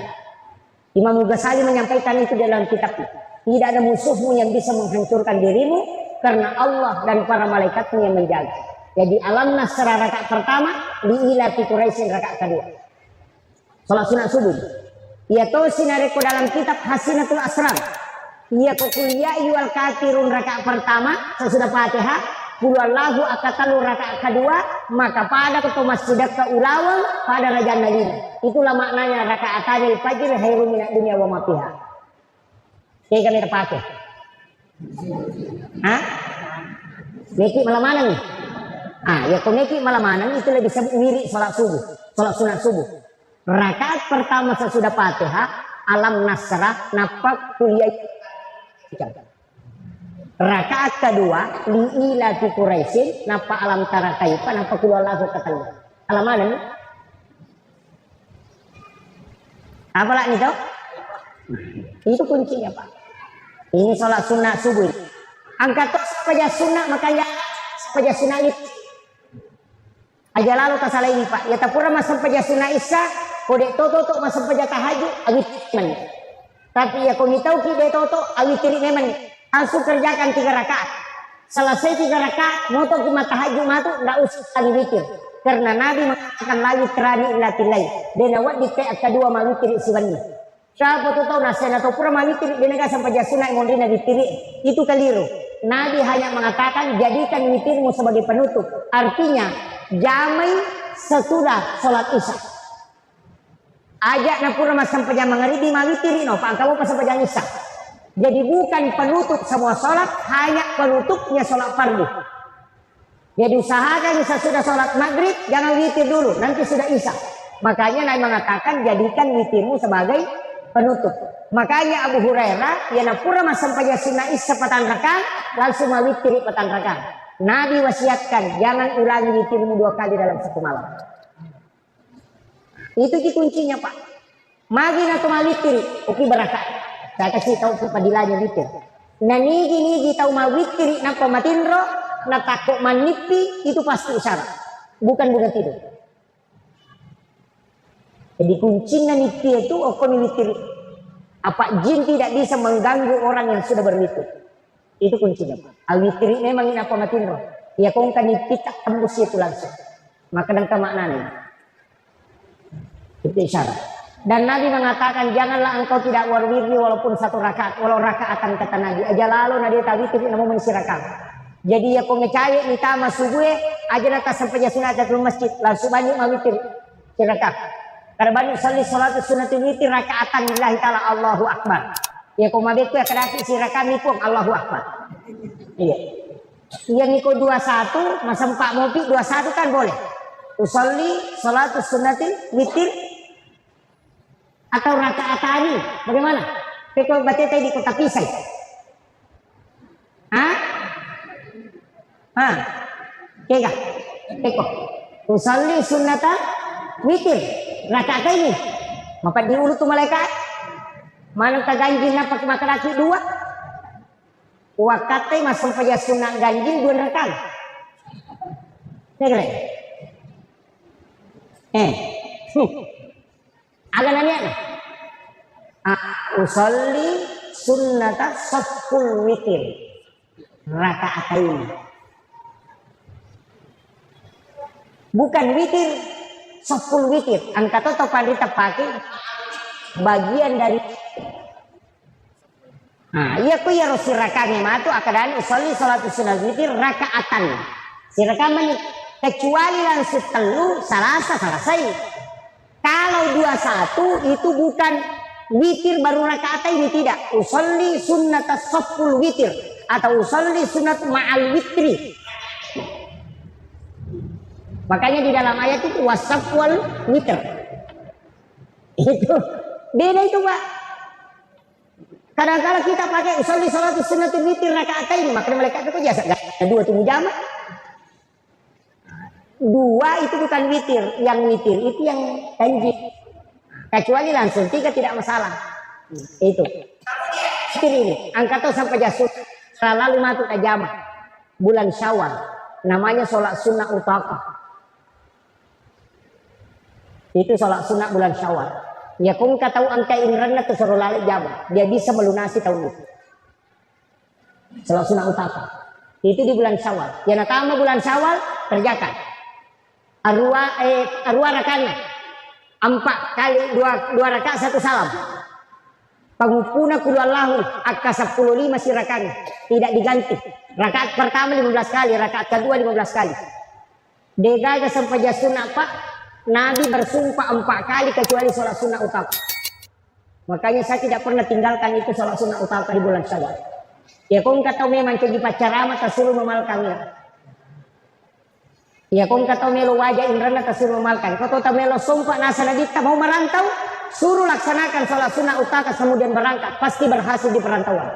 Imam Ghazali menyampaikan itu dalam kitabnya. Tidak ada musuhmu yang bisa menghancurkan dirimu karena Allah dan para malaikatnya yang menjaga. Jadi alam Nasrah rakaat pertama, li'ila fi Quraisyin rakaat kedua. Salat sunat subuh. Ya to sinareko dalam kitab Hasinatul Asrar. Ya kuliah yual kafirun rakaat pertama sesudah Fatihah, Qulhuwallahu akatalu rakaat kedua, maka pada ketua masjid ke ulawang pada raja Nabi. Itulah maknanya rakaatanil fajr khairun minad dunya wa ma fiha. Kayak kami terpakai. Neki malam mana nih? Ya kalau neki malam mana itu lebih disebut wirid salat subuh, salat sunat subuh. Rakaat pertama sesudah Fatihah, alam Nasrah, napak kuliah. Rakaat kedua, li'ila fi Quraisyin, napak alam Tarakaipa, napak Qulhuwallahu katalu. Alam mana nih? Apa lah itu? Itu kuncinya Pak. Ini sholat sunat subuh. Angkat saja sunat makanya saja sunat itu. Aja lalu kasalah ini Pak. Ya tapura masam saja sunat isya. Kodek toto masam saja tahajud. Awit men. Tapi ya kau tahu kita toto awit tirik memang. Langsung kerjakan 3 rakaat. Selesai 3 rakaat. Moto kuma tahajud matu. Nggak usah lagi witir. Karena Nabi mengatakan lagi terani ilatilai. Dan awak di kayak kedua mawitir siwani. Siapa tu tahu nasihat atau pura mawitir. Dia nggak sampai jasunai mondina ditirik. Itu keliru. Nabi hanya mengatakan jadikan witirmu sebagai penutup. Artinya jamai sesudah sholat isya. Ajak napura mas sampai jam mengerti mawitiri no. Pak kamu pas sampai jam isya. Jadi bukan penutup semua sholat, hanya penutupnya sholat fardu. Jadi usahakan sesudah sholat maghrib jangan witir dulu, nanti sudah isya. Makanya Nabi mengatakan jadikan witirmu sebagai penutup. Makanya Abu Hurairah ya napura mas sampai jam sunnah isya 4 rakaat langsung mawitiri 4 rakaat. Nabi wasiatkan jangan ulangi witirmu 2 kali dalam 1 malam. Itu kuncinya Pak. Magin atau mawitiri, oke berakaat. Saya kasih tahu kepadilanya witir. Nah nigi tahu mawitiri napa matindro, na takut manipi itu pasti isyarat. Bukan tidur. Jadi kuncinya nipi itu okon witir. Apa jin tidak bisa mengganggu orang yang sudah berwitir. Itu kuncinya Pak. Awitiri memang ini apa matindro. Ya kong kan nipi tak tembus itu langsung. Maka dangka maknanya. Itu isyarat. Dan Nabi mengatakan janganlah engkau tidak warwiri walaupun 1 rakaat. Walau rakaatan kata Nabi. Aja lalu Nabi tawitir namun mengisi rakaat. Jadi ya kau ngecari nitama subuh aja nata sampai sunat ke masjid. Langsung banyak mawitir rakaat. Karena banyak sholat sunatul witir rakaatan lillahi ta'ala Allahu Akbar. Ya kau mabek ya kedaki si rakaat nipu Allahu Akbar. Iya. Yang niku 21 masa 4 mopi 21 kan boleh. Usolli sholatus sunatul witir atau rakaatani bagaimana? Kalau baca tadi di kota Pisai. Kega, eko. Usalli sunnata witir. Rakaat ini. Maka diulut tu malaikat. Mana tak ganjil na pakai makan laki 2. Wakatnya masuk saja sunnah ganjil 2 rakaat. Kega. Agak nanya. Usalli sunnata saful witir. Rakaat ini. Bukan witir, saful witir. Angkat atau pandita pakai bagian dari. Iya ku ya rosi rakanya matu akadan usolli salatu sunnah witir rakaatan. Si rakaman kecuali langsung telu salasa selesai. Kalau 21 itu bukan witir baru rakaat ini, tidak. Usolli sunnata saful witir atau usolli sunnat ma'al witri. Makanya di dalam ayat itu wasafwal witr. Itu beda itu, Pak. Kadang-kadang kita pakai usolli salatu sunnatul witir rakaatain, makanya mereka itu biasa enggak 2 tunggu jamaah. 2 itu bukan witir, yang witir itu yang ganjil. Kecuali langsung 3 tidak masalah. Itu. Witir ini angkat sampai jasud lalu masuk ke jamaah bulan Syawal. Namanya sholat sunnah utaqah. Itu sholat sunnah bulan Syawal. Ya kung tahu angka inranna tersuruh lalik jamaah. Dia bisa melunasi tahun itu. Sholat sunnah utaqah. Itu di bulan Syawal. Ya natama bulan Syawal kerjakan. Arwa rakana 4 kali 2 rakaat 1 salam. Pangupuna kulullahu akka 15 si rakana tidak diganti. Rakaat pertama 15 kali, rakaat kedua 15 kali. Degaga sampai sunnah Pak, Nabi bersumpah 4 kali kecuali sholat sunnah utama. Makanya saya tidak pernah tinggalkan itu sholat sunnah utama di bulan Syawal. Ya kau kata memang jadi pacarama tersuruh memalkannya. Ya kau kata melo wajah indrana tersuruh memalkan. Kau tahu melo sumpah nasa nabita mau merantau, suruh laksanakan sholat sunnah utama kemudian berangkat, pasti berhasil di perantauan.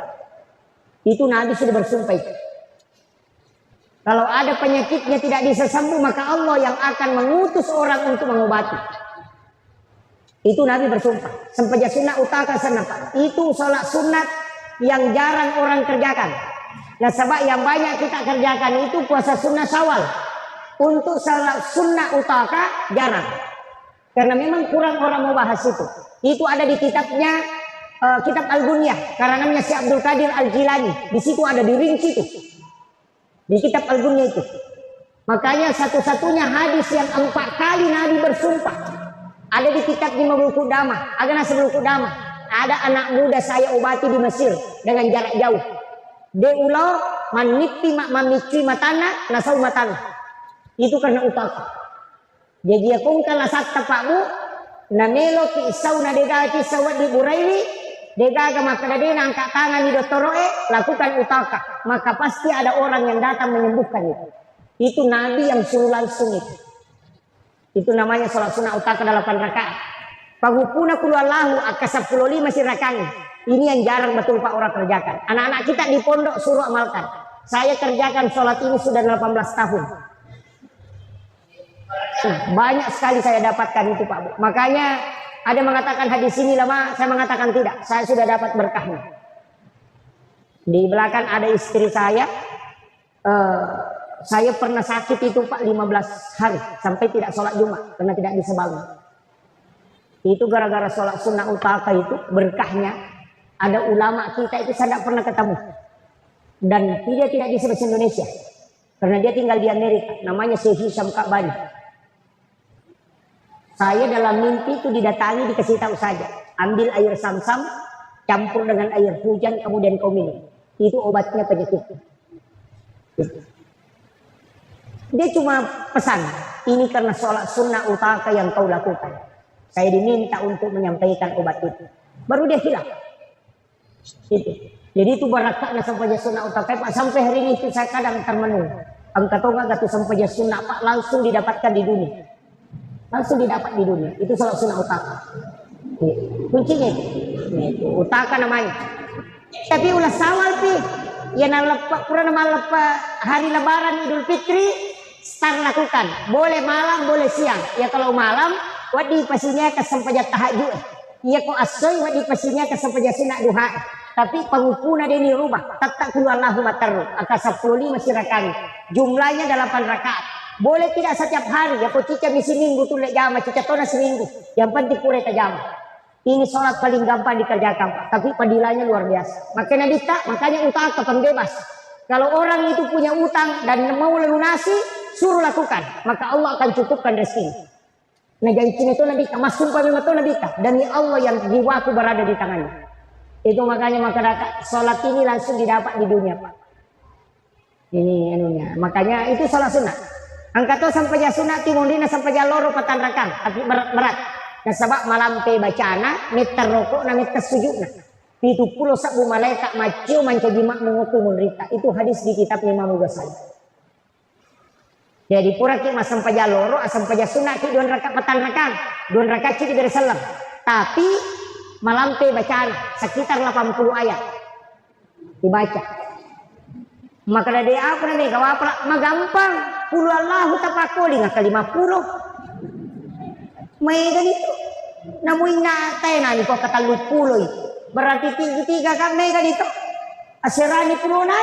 Itu Nabi sudah bersumpah itu. Kalau ada penyakitnya tidak bisa sembuh, maka Allah yang akan mengutus orang untuk mengobati. Itu Nabi bersumpah. Sampai sunnah utaka senapa. Itu sholat sunat yang jarang orang kerjakan. Nah sebab yang banyak kita kerjakan itu puasa sunnah Syawal. Untuk sholat sunnah utaka jarang. Karena memang kurang orang mau bahas itu. Itu ada di kitabnya, kitab Al-Gunyah. Karangannya si Abdul Qadir Al-Jilani. Di situ ada dirinci itu. Di kitab Al-Gunyah itu. Makanya satu-satunya hadis yang 4 kali Nabi bersumpah. Ada di kitab di Mabul Qudamah. Agak sebelum Qudamah. Ada anak muda saya obati di Mesir. Dengan jarak jauh. Deulo manipi mamici matana nasau matana. Itu karena utaka. Jadi aku kalau sakta pakmu. Namelo ki isau na degati sawat di Buraili. Degaga maka dadena angkat tangan di doktoroe, lakukan utaka. Maka pasti ada orang yang datang menyembuhkan itu. Itu Nabi yang suruh langsung itu. Itu namanya sholat sunnah utaka 8 rakaat. Pagupuna kulullahu akka 15 si rakaat. Ini yang jarang betul Pak orang kerjakan. Anak-anak kita di pondok suruh amalkan. Saya kerjakan sholat ini sudah 18 tahun. Banyak sekali saya dapatkan itu Pak Bu. Makanya ada mengatakan hadis ini lama, saya mengatakan tidak. Saya sudah dapat berkahnya. Di belakang ada istri saya. Saya pernah sakit itu Pak 15 hari. Sampai tidak sholat Jumat. Karena tidak bisa bangun. Itu gara-gara sholat sunnah utaka itu berkahnya. Ada ulama kita itu saya tidak pernah ketemu. Dan dia tidak bisa bahasa Indonesia. Karena dia tinggal di Amerika. Namanya Syekh Hisham Ka'bani. Saya dalam mimpi itu didatangi, dikasih tahu saja. Ambil air Sam-Sam, campur dengan air hujan, kemudian kau minum. Itu obatnya penyakit. Dia cuma pesan, ini karena sholat sunnah utaka yang kau lakukan. Saya diminta untuk menyampaikan obat itu. Baru dia hilang. Itu. Jadi itu barakahnya sampai sunnah utaka. Pak, sampai hari ini itu saya kadang termenung. Angkat tonga gatu sampai sunnah Pak langsung didapatkan di dunia. Langsung didapat di dunia. Itu sholat sunnah utaka. Kuncinya itu. Utaka namanya. Tapi ulah sawal pi. Ya kurang nama hari lebaran Idul Fitri. Start lakukan. Boleh malam, boleh siang. Ya kalau malam, wadi pasinya kesampaian tahajud. Ya ko asoy wadi pasinya kesampaian sunat duha. Tapi pengukuna dia ini rubah. Tetap Allahu mataru. Angka 10 masih rakam. Jumlahnya 8 rakaat. Boleh tidak setiap hari. Ya ko cica misi minggu tu lek jama, cica tona seminggu. Yang penting pure jama. Ini sholat paling gampang dikerjakan, tapi padilanya luar biasa. Makanya utang kapan bebas. Kalau orang itu punya utang dan mau lunasi, suruh lakukan, maka Allah akan cukupkan rezeki. Nah jadi itu Nabi, masuk kami itu Nabi, dan Allah yang jiwaku berada di tangannya. Itu makanya sholat ini langsung didapat di dunia, Pak. Ini anunya. Makanya itu sholat sunat. Angkat sampai sunat timundina sampai loro patan rakam, tapi berat. Nah sebab malam pe bacana meter rokok na meter sujudna. Itu pulau sabu malaikat macio mancajimak mengutu menderita. Itu hadis di kitab Imam Ghazali. Jadi pura ki masam paja loro asam paja sunat ki 2 rakaat petang rakam. 2 rakaat ki dari salam. Tapi malam pe bacaan sekitar 80 ayat dibaca. Maka dari apa nih kawapra magampang puluh Allahu tapakoli ngaka 50. May ganito. Namoy natay na ni ko katalupuloy. Berarti tiga kan may ganito. Asirani pulo na.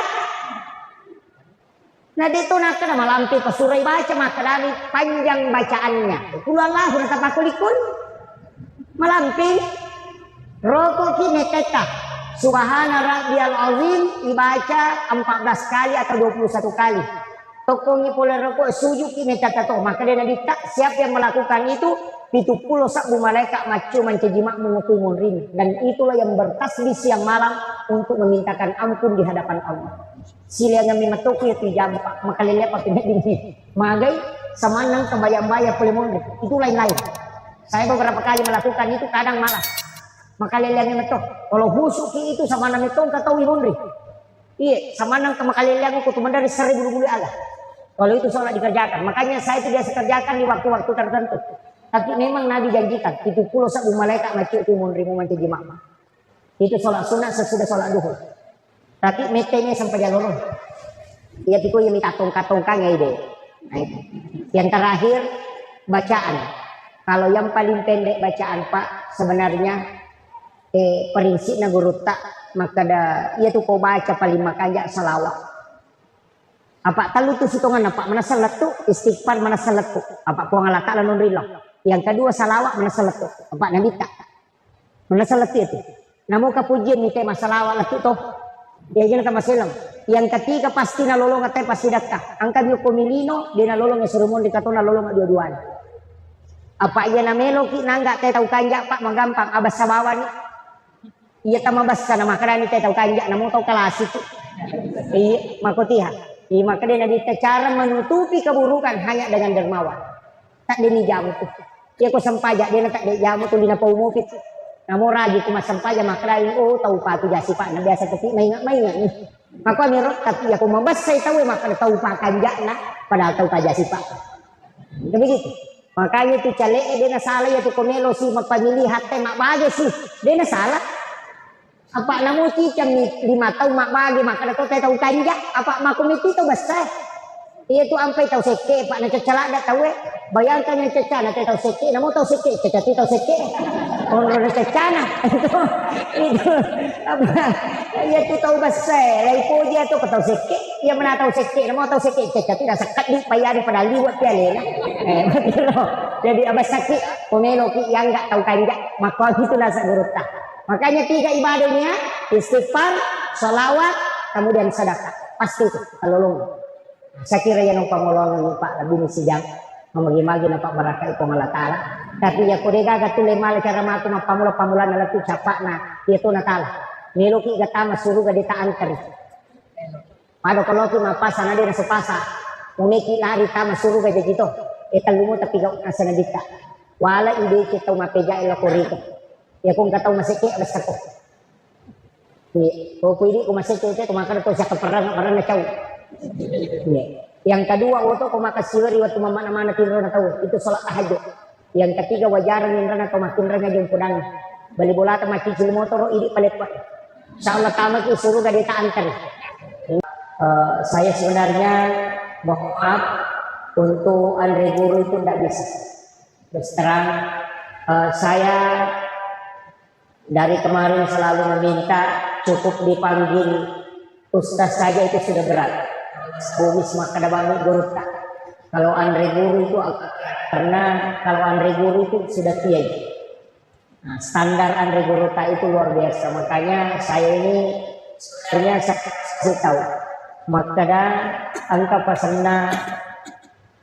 Na dito na ka na malampi pasuray baca maka dari panjang bacaannya. Pulo Allah na tapakulikun. Malampi. Roko kineteka. Subhana rabbiyal azim dibaca 14 kali atau 21 kali. Tokongi pula rokok sujud kineteka to. Maka dia nadita siapa yang melakukan itu 70 sabu malaikat macu mencejimak mengutu munrin, dan itulah yang bertasbih siang malam untuk memintakan ampun di hadapan Allah. Sila yang mematuki itu jam maka lihat pakai dingin magai samanang kebayang-bayang pelimun itu lain-lain. Saya beberapa kali melakukan itu kadang malas. Maka lihat memetok kalau husuk itu sama nang itu kata wimundri. Iya, samanang kemakalilang aku tuh dari 1000 bulu Allah. Kalau itu sholat dikerjakan, makanya saya tidak kerjakan di waktu-waktu tertentu. Tapi memang Nabi janjikan 70 sabu malaikat macu itu menerima mencejimak. Itu sholat sunat sesudah sholat duhur. Tapi metenya sampai jalur. Ia tiku yang minta tongkang-tongkangnya ide. Nah, yang terakhir bacaan. Kalau yang paling pendek bacaan Pak sebenarnya prinsipnya guru tak maka ia tuh kau baca paling makanya salawat. Apa talu tu sitongan apa mana salat tu istighfar mana salat tu apa puang Allah Taala nunrillah. Yang kedua salawat mana salat tu apa nabi tak mana salat itu. Namo kapujian ni tema salawat lah tu toh. Dia jangan sama selam. Yang ketiga pasti nalolong atau pasti dakah. Angka bio komilino dia nalolong serumon dikatona nalolong dua-duaan. Apa ia namelo ki nangga teh tahu kanjak Pak magampang abas sabawan ni. Iya tamabas sana makarani teh tahu kanjak namo tahu kelas itu. Iya makotiha. Maka dia nabi cara menutupi keburukan hanya dengan dermawan. Tak dini jamu tu. Dia ko sampaja dia tak de jamu tu dina paumupit. Namo raji ku masampaja makrain oh tahu patu jasi Pak na biasa tapi maingat ni. Maka mirot tapi aku mabas saya tahu maka tahu pa kanjakna padahal tahu ka jasi Pak. Begitu. Makanya tu cale dia na salah ya tu komelo si mapamili hate mak baje si. Dia na salah. Apa namu cicam ni 5 tahun mak bagi maka kau tahu kanjak apa mak komiti tu besar. Ia tu ampai tahu seke Pak na cecala dak tahu bayangkan yang cecana tahu seke namu tahu seke cecati tahu seke orang cecana itu apa ia tu tahu besar lai po dia tu tahu seke ia mana tahu seke namu tahu seke cecati dah sekat di payari pada liwat piala betul jadi abas sakit pomelo ki yang enggak tahu kanjak maka itulah sagurutta. Makanya 3 ibadahnya istighfar, salawat, kemudian sedekah. Pasti itu kalolong. Saya kira yang pamolongan Pak lebih sidang memagi-magi nampak meraka itu Allah Taala. Tapi ya kodega gatu lemale cara matu pamula-pamula na latu capakna itu na Taala. Niluki gata masuru gadita antar. Pado kalau ki mapasa na dia sepasa. Uniki lari ta masuru gade gitu. Eta lumo tapi gak asana dita. Wala ide kita mapeja ila korito. Ya kung kataw masiki abas kato. Ni, kung pwede kung masiki itu kumakan to siya kaparang na caw. Yang kedua waktu kung makasiri waktu mamana-mana tinro na tahu itu salat tahajud. Yang ketiga wajaran yang rana atau makin rana yung pudang. Balibolata macicil motor ini palit-palit. Insyaallah tamat suruh gak dita antar. Saya sebenarnya mohon maaf Untuk Andre Guru itu tidak bisa. Terus terang, saya dari kemarin selalu meminta cukup dipanggil Ustaz saja itu sudah berat. Bumis maka bami guru tak. Kalau Andre Guru itu karena kalau Andre Guru itu sudah kiai. Nah, standar Andre Guru tak itu luar biasa. Makanya saya ini sebenarnya saya tahu. Makanya angka pasana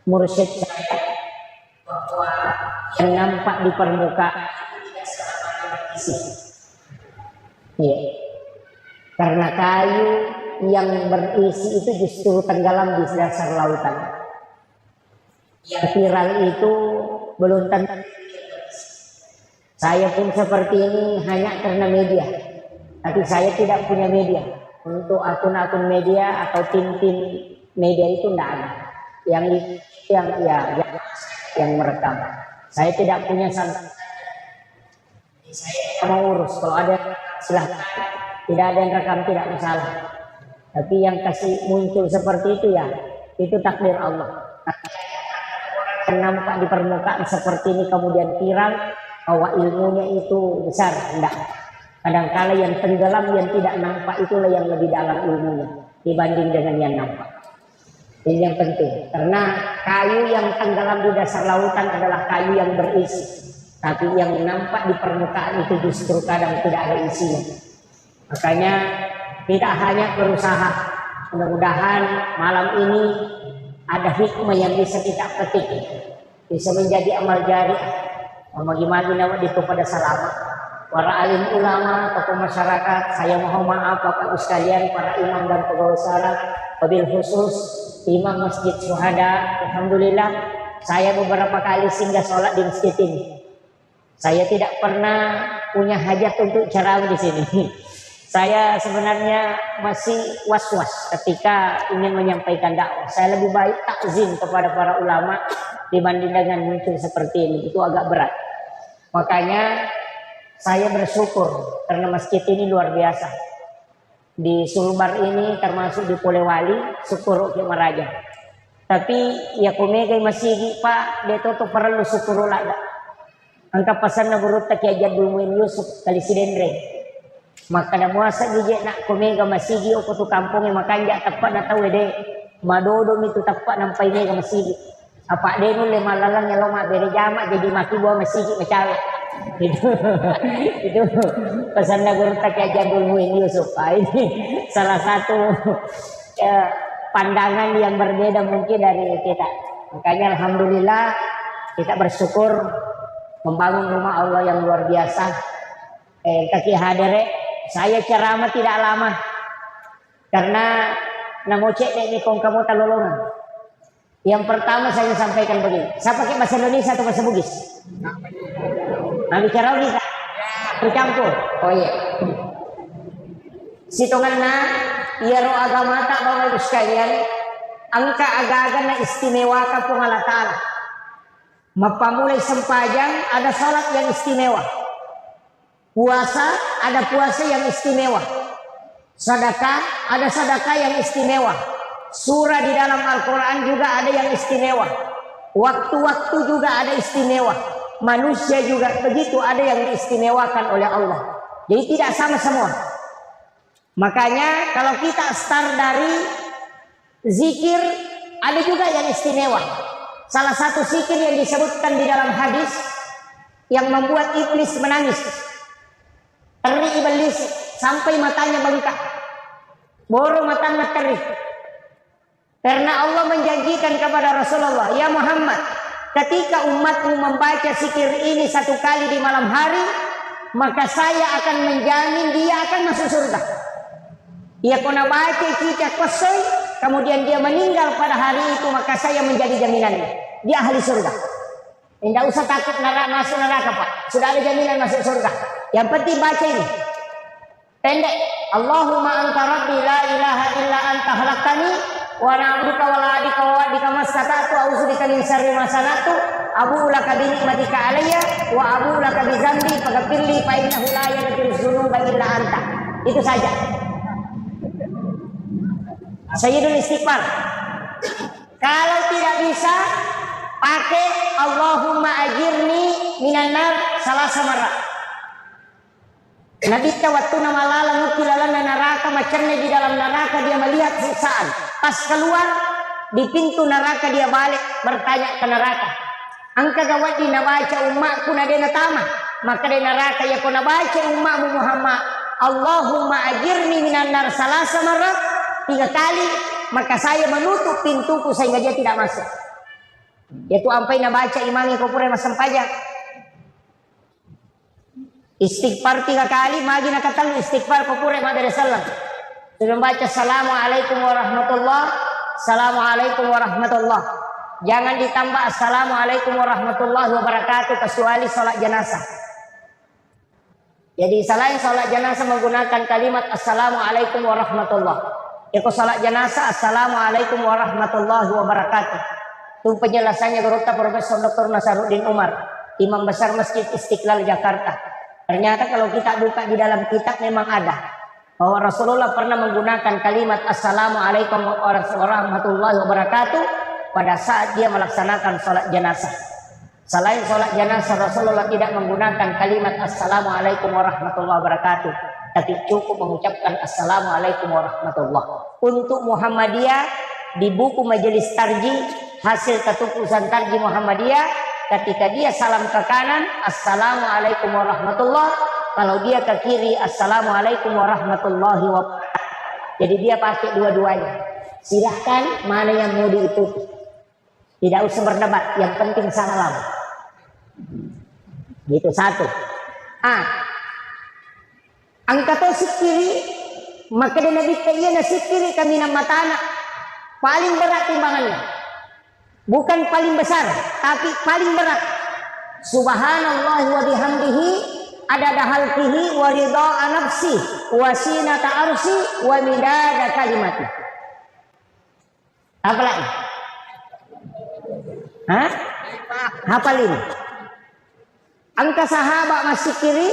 mursyid saya bahwa yang nampak di permukaan iya. Karena kayu yang berisi itu justru tenggelam di dasar lautan. Yang viral itu belum tentu. Saya pun seperti ini hanya karena media. Tapi saya tidak punya media. Untuk akun-akun media atau tim-tim media itu tidak ada. Yang merekam. Saya tidak punya santan. Saya mau urus. Kalau ada silahkan. Tidak ada yang rekam, tidak masalah. Tapi yang kasih muncul seperti itu ya, itu takdir Allah. Nampak di permukaan seperti ini kemudian viral bahwa ilmunya itu besar, enggak. Kadangkala yang tenggelam yang tidak nampak itulah yang lebih dalam ilmunya dibanding dengan yang nampak. Ini yang penting, karena kayu yang tenggelam di dasar lautan adalah kayu yang berisi, tapi yang nampak di permukaan itu justru kadang tidak ada isinya. Makanya tidak hanya berusaha, mudah-mudahan malam ini ada hikmah yang bisa kita petik, bisa menjadi amal jari. Bagi-bagi nama itu pada selamat. Para alim ulama, tokoh masyarakat, saya mohon maaf Bapak Ibu sekalian, para imam dan pegawai syara, wabil khusus Imam Masjid Syuhada. Alhamdulillah, saya beberapa kali singgah sholat di masjid ini. Saya tidak pernah punya hajat untuk ceramah di sini. Saya sebenarnya masih was-was ketika ingin menyampaikan dakwah. Saya lebih baik takzim kepada para ulama dibanding dengan muncul seperti ini. Itu agak berat. Makanya saya bersyukur karena masjid ini luar biasa. Di Sulbar ini termasuk di Polewali, syukur ke Maraja. Tapi ya kumegai masih Pak, deto to perlu syukur lada. Angka pasan na burut tak kiajad Dumuin Yusuf kali sidendre. Maka na muasa gije nak kumega masigi o kutu kampung yang makanya tepat na tahu de madodom itu tepat nampai mega masigi apa de nu le malalang ya loma bere jama jadi maki buah masigi macawe itu pesan na guru tak Jadul Muin Yusuf. Ini salah satu pandangan yang berbeda mungkin dari kita. Makanya alhamdulillah kita bersyukur membangun rumah Allah yang luar biasa. Kaki hadere saya ceramah tidak lama karena namocek ini kong kamu talolongan. Yang pertama saya sampaikan begini, saya pakai bahasa Indonesia atau bahasa Bugis? Nah bicara bisa bercampur. Oh iya. Sitongan na iaro agama tak bawa ibu sekalian, angka agagan na istimewa ka po Allah Ta'ala. Mapamulay sempajang ada salat yang istimewa. Puasa ada puasa yang istimewa. Sedekah ada sedekah yang istimewa. Surah di dalam Al-Quran juga ada yang istimewa. Waktu-waktu juga ada istimewa. Manusia juga begitu, ada yang diistimewakan oleh Allah. Jadi tidak sama semua. Makanya kalau kita start dari zikir, ada juga yang istimewa. Salah satu zikir yang disebutkan di dalam hadis yang membuat iblis menangis. Teri iblis sampai matanya bengkak. Boro matanya teri. Karena Allah menjanjikan kepada Rasulullah, ya Muhammad, ketika umatmu membaca zikir ini satu kali di malam hari, maka saya akan menjamin dia akan masuk surga. Ia kena baca kita kosong, kemudian dia meninggal pada hari itu, maka saya menjadi jaminannya. Dia ahli surga. Tidak usah takut masuk neraka Pak. Sudah ada jaminan masuk surga. Yang penting baca ini. Pendek. Allahumma anta rabbi la ilaha illa anta khalaqtani wa na'buduka wa la adika wa adika masata'tu a'udzubika min syarri ma sana'tu abu'u laka bi ni'matika alayya wa abu'u laka bi dzambi faghfirli fa innahu la yaghfiru dzunuba illa anta. Itu saja. Sayyidul istighfar. Kalau tidak bisa, pakai Allahumma ajirni minan nar salasa marrat. Nabi waktu nama lala nukilalan neraka, macernya di dalam neraka dia melihat siksaan. Pas keluar di pintu neraka dia balik bertanya ke neraka. Angka gawat di nabaca umatku nadena tama. Maka di neraka ya kau nabaca umatmu Muhammad. Allahumma ajirni minan nar salasa marrat. 3 kali. Maka saya menutup pintuku sehingga dia tidak masuk. Yaitu ampai nabaca imami kau pura masam pajak. Istighfar 3 kali, magi nak katakan istighfar kopure madare salam. Sudah baca assalamualaikum warahmatullah, assalamualaikum warahmatullah. Jangan ditambah assalamualaikum warahmatullahi wabarakatuh kecuali sholat jenazah. Jadi selain sholat jenazah menggunakan kalimat assalamualaikum warahmatullah. Eko sholat jenazah assalamualaikum warahmatullahi wabarakatuh. Itu penjelasannya Guru Profesor Dr. Nasaruddin Umar, Imam Besar Masjid Istiqlal Jakarta. Ternyata kalau kita buka di dalam kitab memang ada bahwa Rasulullah pernah menggunakan kalimat assalamualaikum warahmatullahi wabarakatuh pada saat dia melaksanakan sholat jenazah. Selain sholat jenazah Rasulullah tidak menggunakan kalimat assalamualaikum warahmatullahi wabarakatuh, tapi cukup mengucapkan assalamualaikum warahmatullahi. Untuk Muhammadiyah di buku Majelis Tarji hasil ketupusan Tarji Muhammadiyah, ketika dia salam ke kanan assalamualaikum warahmatullah, kalau dia ke kiri assalamualaikum warahmatullahi wabarakatuh. Jadi dia pakai dua-duanya. Silahkan mana yang mau diikuti, tidak usah berdebat, yang penting salam. Gitu satu. Angkat si kiri, maka dia nabi kaya si kiri kami nama tanah paling berat timbangannya. Bukan paling besar, tapi paling berat. Subhanallah wa bihamdihi adada halqihi wa ridha nafsi wa sinata arsi wa midada kalimati. Apa lagi? Hafal ini. Angka sahabat masih kiri,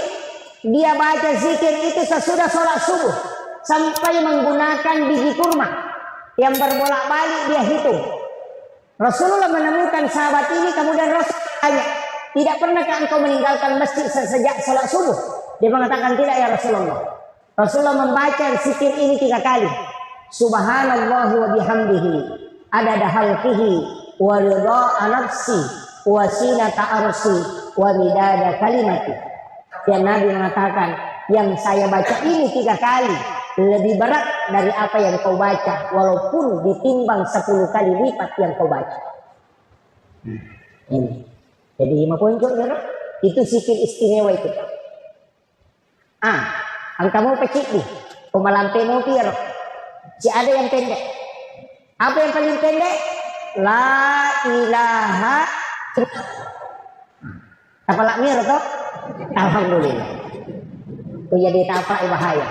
dia baca zikir itu sesudah sholat subuh sampai menggunakan biji kurma yang berbolak-balik dia hitung. Rasulullah menemukan sahabat ini, kemudian Rasul tanya, tidak pernahkah engkau meninggalkan masjid sejak sholat subuh? Dia mengatakan tidak ya Rasulullah. Rasulullah membaca zikir ini 3 kali. Subhanallah wa bihamdihi adada halqihi wa ridha nafsi wa sinata arsi wa midada kalimati. Dan Nabi mengatakan, yang saya baca ini 3 kali lebih berat dari apa yang kau baca, walaupun ditimbang 10 kali lipat yang kau baca. Ini. Jadi 5 poin itu zikir istimewa itu. Angka mau pecik nih, pemalampe mau pir. Si ada yang pendek. Apa yang paling pendek? La ilaha. Apa lak mir toh? Alhamdulillah. Itu jadi tapak bahaya.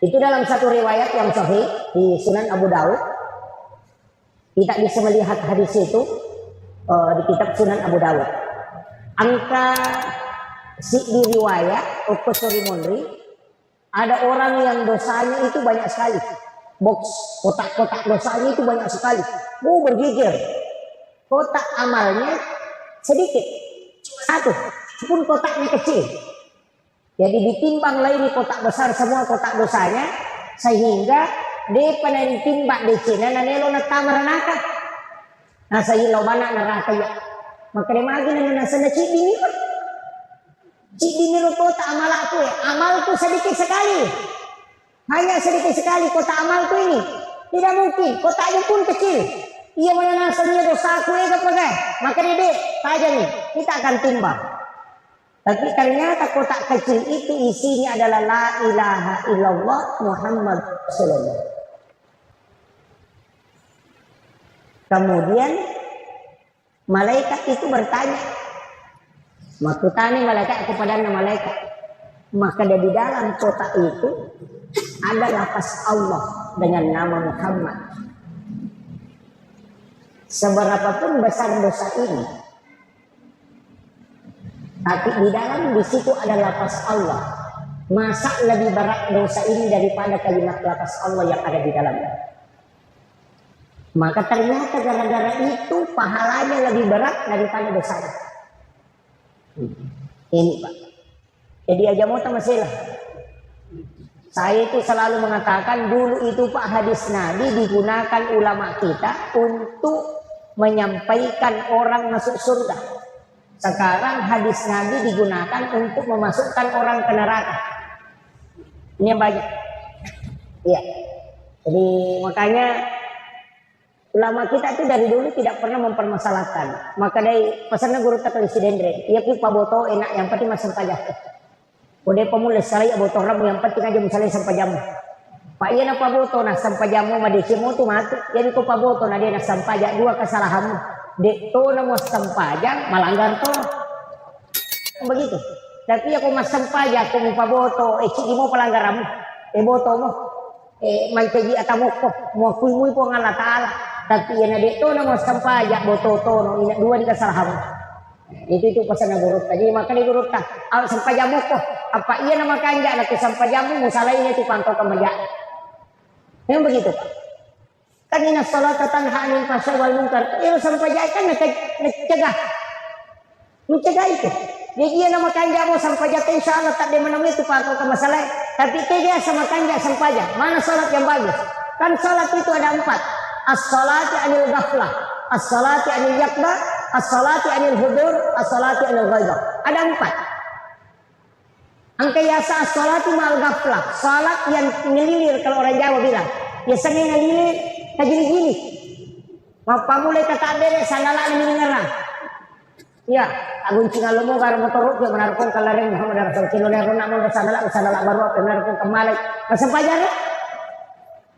Itu dalam satu riwayat yang sahih di Sunan Abu Daud. Kita bisa melihat hadis itu di kitab Sunan Abu Daud. Angka di riwayat Uqbah Munri, ada orang yang dosanya itu banyak sekali. Box kotak-kotak dosanya itu banyak sekali. Bergigir. Kotak amalnya sedikit. 1, pun kotaknya kecil. Jadi ditimbang lagi kotak besar semua kotak dosanya, sehingga dia pernah ditimbang di Cina nanelo na tamar naka. Nah saya lo mana neraka ya. Maka dia magi na nasa na cik dini pa. Cik dini lo kota amal aku ya. Amalku sedikit sekali. Hanya sedikit sekali kota amalku ini. Tidak mungkin. Kotaknya pun kecil. Ia mana nasanya dosaku ya pakai. Maka dia tajam nih. Kita akan timbang. Tapi ternyata kotak kecil itu isinya adalah la ilaha illallah Muhammad Rasulullah. Kemudian malaikat itu bertanya, makutani malaikat kepada malaikat. Maka di dalam kotak itu ada lafaz Allah dengan nama Muhammad. Seberapapun besar dosa ini, tapi di dalam di situ ada lafaz Allah. Masa lebih berat dosa ini daripada kalimat lafaz Allah yang ada di dalamnya? Maka ternyata gara-gara itu pahalanya lebih berat daripada dosanya. Ini Pak. Jadi aja mau masalah. Saya itu selalu mengatakan dulu itu Pak, hadis Nabi digunakan ulama kita untuk menyampaikan orang masuk surga. Sekarang hadis Nabi digunakan untuk memasukkan orang ke neraka. Ini yang banyak. Iya. Jadi makanya ulama kita itu dari dulu tidak pernah mempermasalahkan. Maka dari pesannya guru tak Sidendre, iya ki paboto enak yang penting masuk pajak. Udah pemula salai aboto ramu yang penting aja misalnya sampai jamu. Pak iya na paboto na sampai jamu madesimu tu matu. Jadi ko paboto na dia na sampajak dua kesalahanmu. Dek to na mo sampajak malanggar to. Begitu. Tapi aku mas sampajak ko mo paboto cik mo pelanggaranmu. Boto mo. Mancaji atamu ko mo kuy po ng Allah Taala. Tapi yana dek to na mo sampajak boto to no ina dua di kesalahanmu. Itu pesan guru tadi maka di guru tak sampai jamu kok apa iya nama kanja nanti sampai jamu musalahnya itu pantau kemaja memang begitu Pak kan ini sholat tanha anil fahsya wal munkar itu sampai jamu kan mencegah itu jadi iya nama kanja mau sampai jamu insyaallah tak dia menemui itu pantau ke masalah tapi dia sama kanja sampai jamu mana sholat yang bagus kan sholat itu ada 4 as-sholati anil ghaflah as-sholati anil yakba as-salati anil hudur, as-salati anil ghaibah. Ada 4. Angka yasa as-salati ma'al ghaflah. Salat yang ngelilir kalau orang Jawa bilang. Biasanya ngelilir kagini-gini. Mapa mulai kata bere sanala ini ngerang. Ya, agun cinga lomo karo motor ke menarkon kalareng Muhammad Rasul kilometer nak mau sanala baru apa menarkon kembali. Masa pajar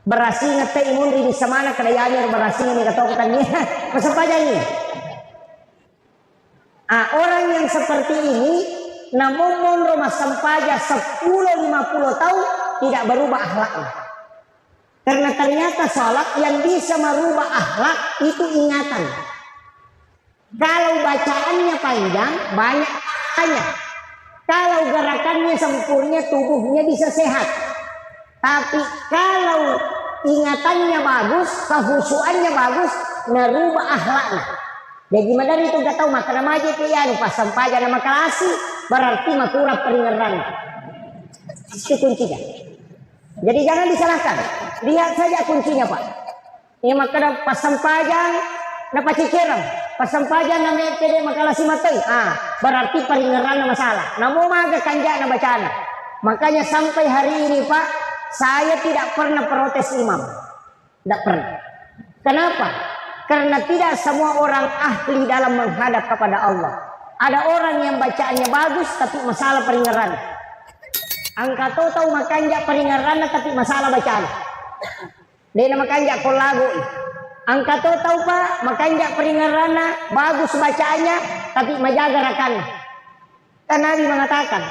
berasi ngete imun di samana kadayanya berasi ini kata katanya. Masa pajar ini. Orang yang seperti ini namun rumah sampaja 10-50 tahun tidak berubah akhlaknya. Karena ternyata sholat yang bisa merubah akhlak itu ingatan. Kalau bacaannya panjang, banyak tanya. Kalau gerakannya sempurna, tubuhnya bisa sehat. Tapi kalau ingatannya bagus, kehusuannya bagus, merubah akhlaknya. Jadi madari itu gak tahu makan nama aja ya pas sampaja nama kelasi berarti maturap peringatan. Itu kuncinya. Jadi jangan disalahkan. Lihat saja kuncinya Pak. Ini makan pas sampaja dapat ciciran. Pas sampaja nama PD makalasi matai. Berarti peringatan masalah. Namun maga kanja na bacaan. Makanya sampai hari ini Pak, saya tidak pernah protes imam. Tidak pernah. Kenapa? Karena tidak semua orang ahli dalam menghadap kepada Allah. Ada orang yang bacaannya bagus tapi masalah peringatan. Angka tahu makanya peringatan tapi masalah bacaan. Dia makanya kau lagu. Angka tahu Pak makanya peringatan bagus bacaannya tapi majaga rakan. Kan Nabi mengatakan,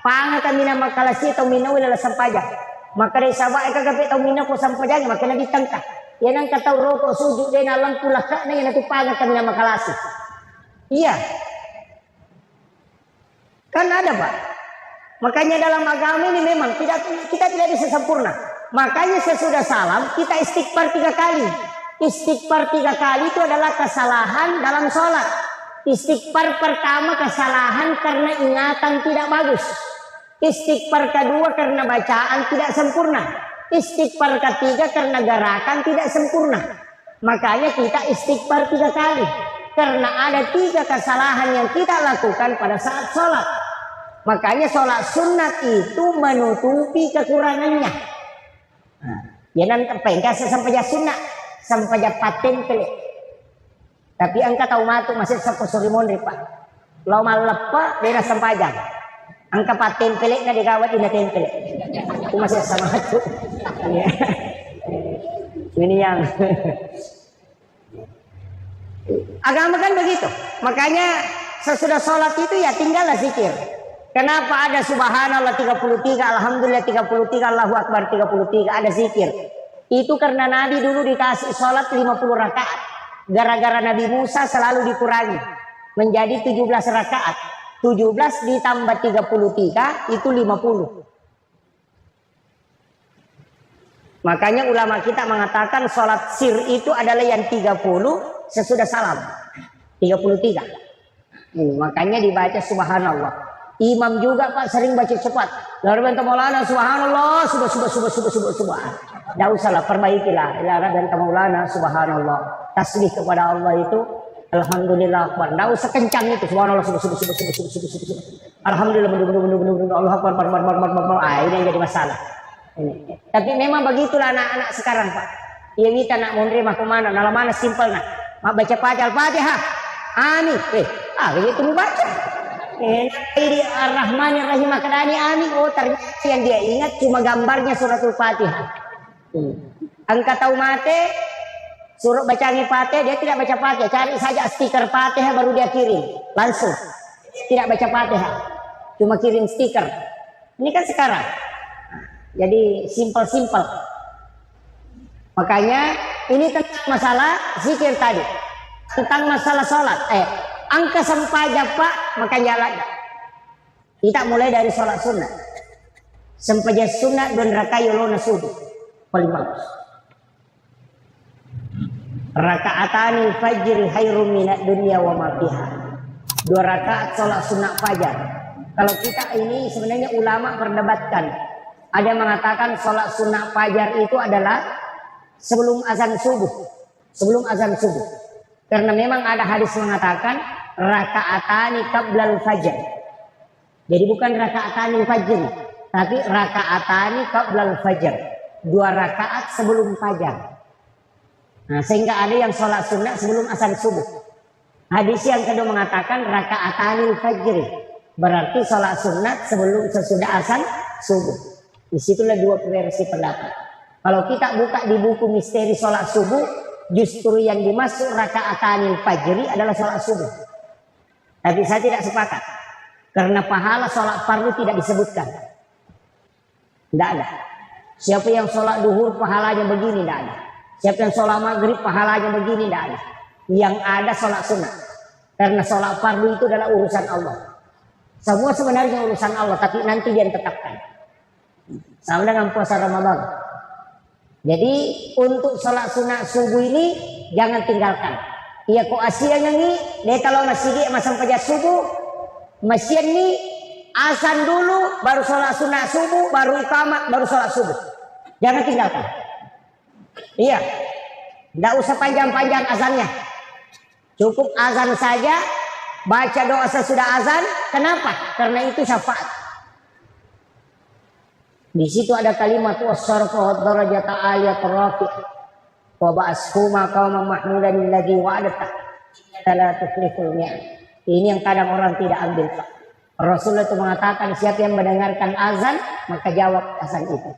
"Pangatan mina makalasi atau mina wala sampaja." Maka dari sahabat kagak tahu mina ko sampaja maka Nabi tangka. Yan ang kataw roko sujud din alam kulaka na yan natupagan kami na makalasi. Iya. Kan ada Pak. Makanya dalam agama ini memang kita tidak bisa sempurna. Makanya sesudah salam kita istighfar 3 kali. Istighfar 3 kali itu adalah kesalahan dalam sholat. Istighfar pertama kesalahan karena ingatan tidak bagus. Istighfar kedua karena bacaan tidak sempurna. Istighfar ketiga karena gerakan tidak sempurna. Makanya kita istighfar 3 kali. Karena ada 3 kesalahan yang kita lakukan pada saat sholat. Makanya sholat sunat itu menutupi kekurangannya. Ya nanti pengkas sampai sunat. Sampai paten pelik. Tapi angka tahu matu masih sapu surimondri Pak. Lau malepa dia sampajang. Angka paten pelik na digawat ina tempel. Itu masih sama itu. Ini yang agama kan begitu. Makanya sesudah sholat itu ya tinggallah zikir. Kenapa ada subhanallah 33, alhamdulillah 33, Allahu akbar 33, ada zikir. Itu karena Nabi dulu dikasih sholat 50 rakaat. Gara-gara Nabi Musa selalu dikurangi menjadi 17 rakaat. 17 ditambah 33 itu 50. Makanya ulama kita mengatakan sholat sir itu adalah yang 30 sesudah salam. 33. Makanya dibaca subhanallah. Imam juga Pak sering baca cepat. Lalu banta Maulana subhanallah, subah. Tidak usahlah, perbaikilah. Lalu banta Maulana subhanallah. Tasbih kepada Allah itu alhamdulillah akbar. Tidak usah kencang itu subhanallah, subah. Alhamdulillah, Allah akbar. Ini yang jadi masalah. Ini. Tapi memang begitulah anak-anak sekarang Pak. Ia minta nak menerima kemana? Nala mana simpel nak. Mak baca Al-Fatihah. Amin. Begitu mau baca. Ini Ar-Rahmanir-Rahim Makadani amin. Oh ternyata yang dia ingat cuma gambarnya suratul Fatihah. Angka tahu mate suruh bacaan Fatihah, dia tidak baca Fatihah. Cari saja stiker Fatihah baru dia kirim. Langsung. Tidak baca Fatihah. Cuma kirim stiker. Ini kan sekarang. Jadi simpel-simpel. Makanya ini tentang masalah zikir tadi. Tentang masalah sholat. Angka sampaja Pak, makanya kita mulai dari sholat sunnah. Sampaja sunnah dan rakayuluna subuh. Paling bagus. Rakaatani fajri khairum minad dunya wa ma fiha. 2 rakaat sholat sunnah fajar. Kalau kita ini sebenarnya ulama perdebatkan. Ada yang mengatakan sholat sunnah fajar itu adalah sebelum azan subuh. Sebelum azan subuh. Karena memang ada hadis mengatakan rakaatani qablal fajar. Jadi bukan rakaatani fajr, tapi rakaatani qablal fajar. 2 rakaat sebelum fajar. Nah, sehingga ada yang sholat sunnah sebelum azan subuh. Hadis yang kedua mengatakan rakaatani fajr. Berarti sholat sunnah sebelum sesudah azan subuh. Disitulah 2 versi pendapat. Kalau kita buka di buku misteri sholat subuh, justru yang dimaksud rakaatanil fajri adalah sholat subuh. Tapi saya tidak sepakat. Karena pahala sholat fardu tidak disebutkan. Tidak ada. Siapa yang sholat duhur pahalanya begini, tidak ada. Siapa yang sholat maghrib pahalanya begini, tidak ada. Yang ada sholat sunnah. Karena sholat fardu itu adalah urusan Allah. Semua sebenarnya urusan Allah, tapi nanti dia tetapkan. Sama dengan puasa Ramadan. Jadi untuk sholat sunnah subuh ini jangan tinggalkan. Iya kok asianya nih, dia kalau masih dia masang pajak subuh, masih nih azan dulu, baru sholat sunnah subuh, baru iqamah, baru sholat subuh. Jangan tinggalkan. Iya, tidak usah panjang-panjang azannya. Cukup azan saja, baca doa sesudah azan. Kenapa? Karena itu syafaat. Di situ ada kalimat wasarfa wa darajata aliyat rafi wa ba'ashuma qauman mahmudan alladhi wa'adata la tukhliful mi'ad. Ini yang kadang orang tidak ambil Pak. Rasulullah itu mengatakan siapa yang mendengarkan azan maka jawab azan itu.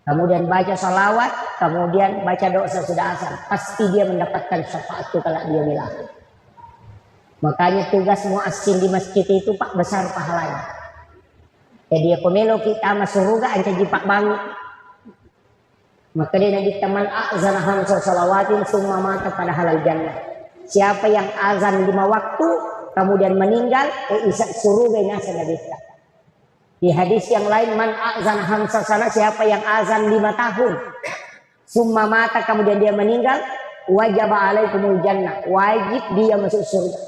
Kemudian baca salawat, kemudian baca doa sesudah azan, pasti dia mendapatkan syafaat itu kalau dia bilang. Makanya tugas muazzin di masjid itu Pak besar pahalanya. Jadi pemilu kita masuk surga anca jipak bangun. Maka dia nabi teman azan hamsa salawatin summa mata pada halal jannah. Siapa yang azan 5 waktu kemudian meninggal isyak surga ini asal nabi. Di hadis yang lain man azan hamsa salat, siapa yang azan 5 tahun summa mata kemudian dia meninggal wajib alaikumul jannah, wajib dia masuk surga.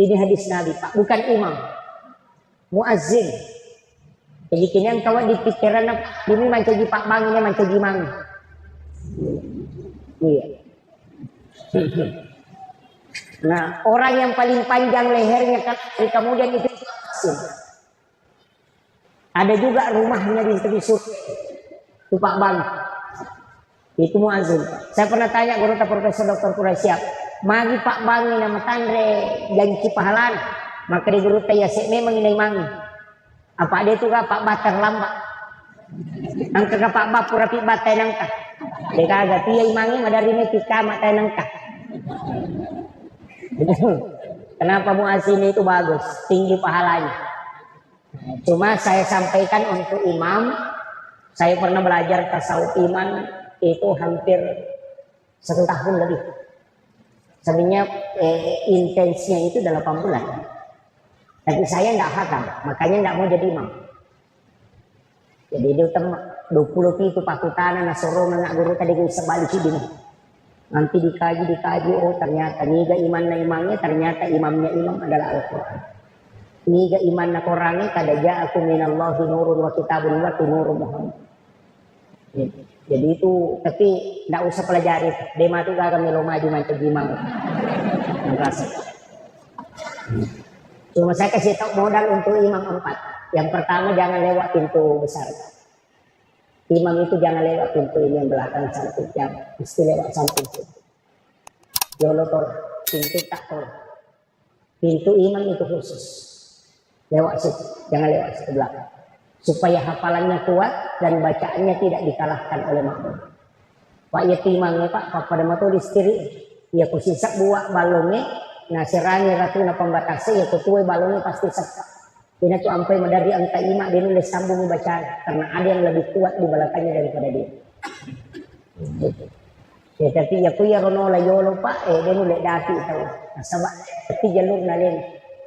Ini hadis Nabi Pak, bukan imam, muazzin. Jadi kini yang kawan di pikiran ini mencaji Pak Bang ini mencaji Mang. Iya. Nah orang yang paling panjang lehernya kan kemudian itu muazzin. Ada juga rumahnya di tepi surga itu Pak Bang. Itu muazzin. Saya pernah tanya guru Profesor Dr. Quraisyah, magi Pak Bang ini nama tandre janji pahalan. Maka di guru ya memang ini mangi. Apa dia tuh Pak Batar lambat. Angka ka Pak Bap pura pi batay nangka. Dia kagak tiya imangi madari ni pika matay nangka. Kenapa muazzin itu bagus, tinggi pahalanya. Cuma saya sampaikan untuk imam, saya pernah belajar tasawuf iman itu hampir 1 tahun lebih. Sebenarnya intensnya itu 8 bulan. Tapi saya tidak hafal, makanya tidak mau jadi imam. Jadi itu teman. 20 itu pakutana nasorong na guru tadi gue sebalik sih nanti dikaji oh ternyata niga iman na imamnya ternyata imamnya imam adalah Al-Quran. Niga iman na korangnya kada ja'akum minallahi nurun wa kitabun wa nurun Muhammad. Jadi itu tapi tidak usah pelajari dema itu gak kami maju mantep imam. Cuma saya kasih tahu modal untuk imam 4. Yang pertama jangan lewat pintu besar. Imam itu jangan lewat pintu ini yang belakang samping jam, mesti lewat samping situ. Jolo tol, pintu tak tol. Pintu imam itu khusus. Lewat situ, jangan lewat situ belakang. Supaya hafalannya kuat dan bacaannya tidak dikalahkan oleh makmum. Pak ya timangnya Pak, pada motor distiri. Ya kusisak buat balongnya, nasirani ratuna pembatasnya, ya kutuai balongnya pasti sesak. Ini tuh sampai dari angka 5 dia nulis sambung membaca karena ada yang lebih kuat di belakangnya daripada dia. Ya tapi ya kuya rono la yolo Pak dia nulis daki tahu. Sabak tapi jalur nalen.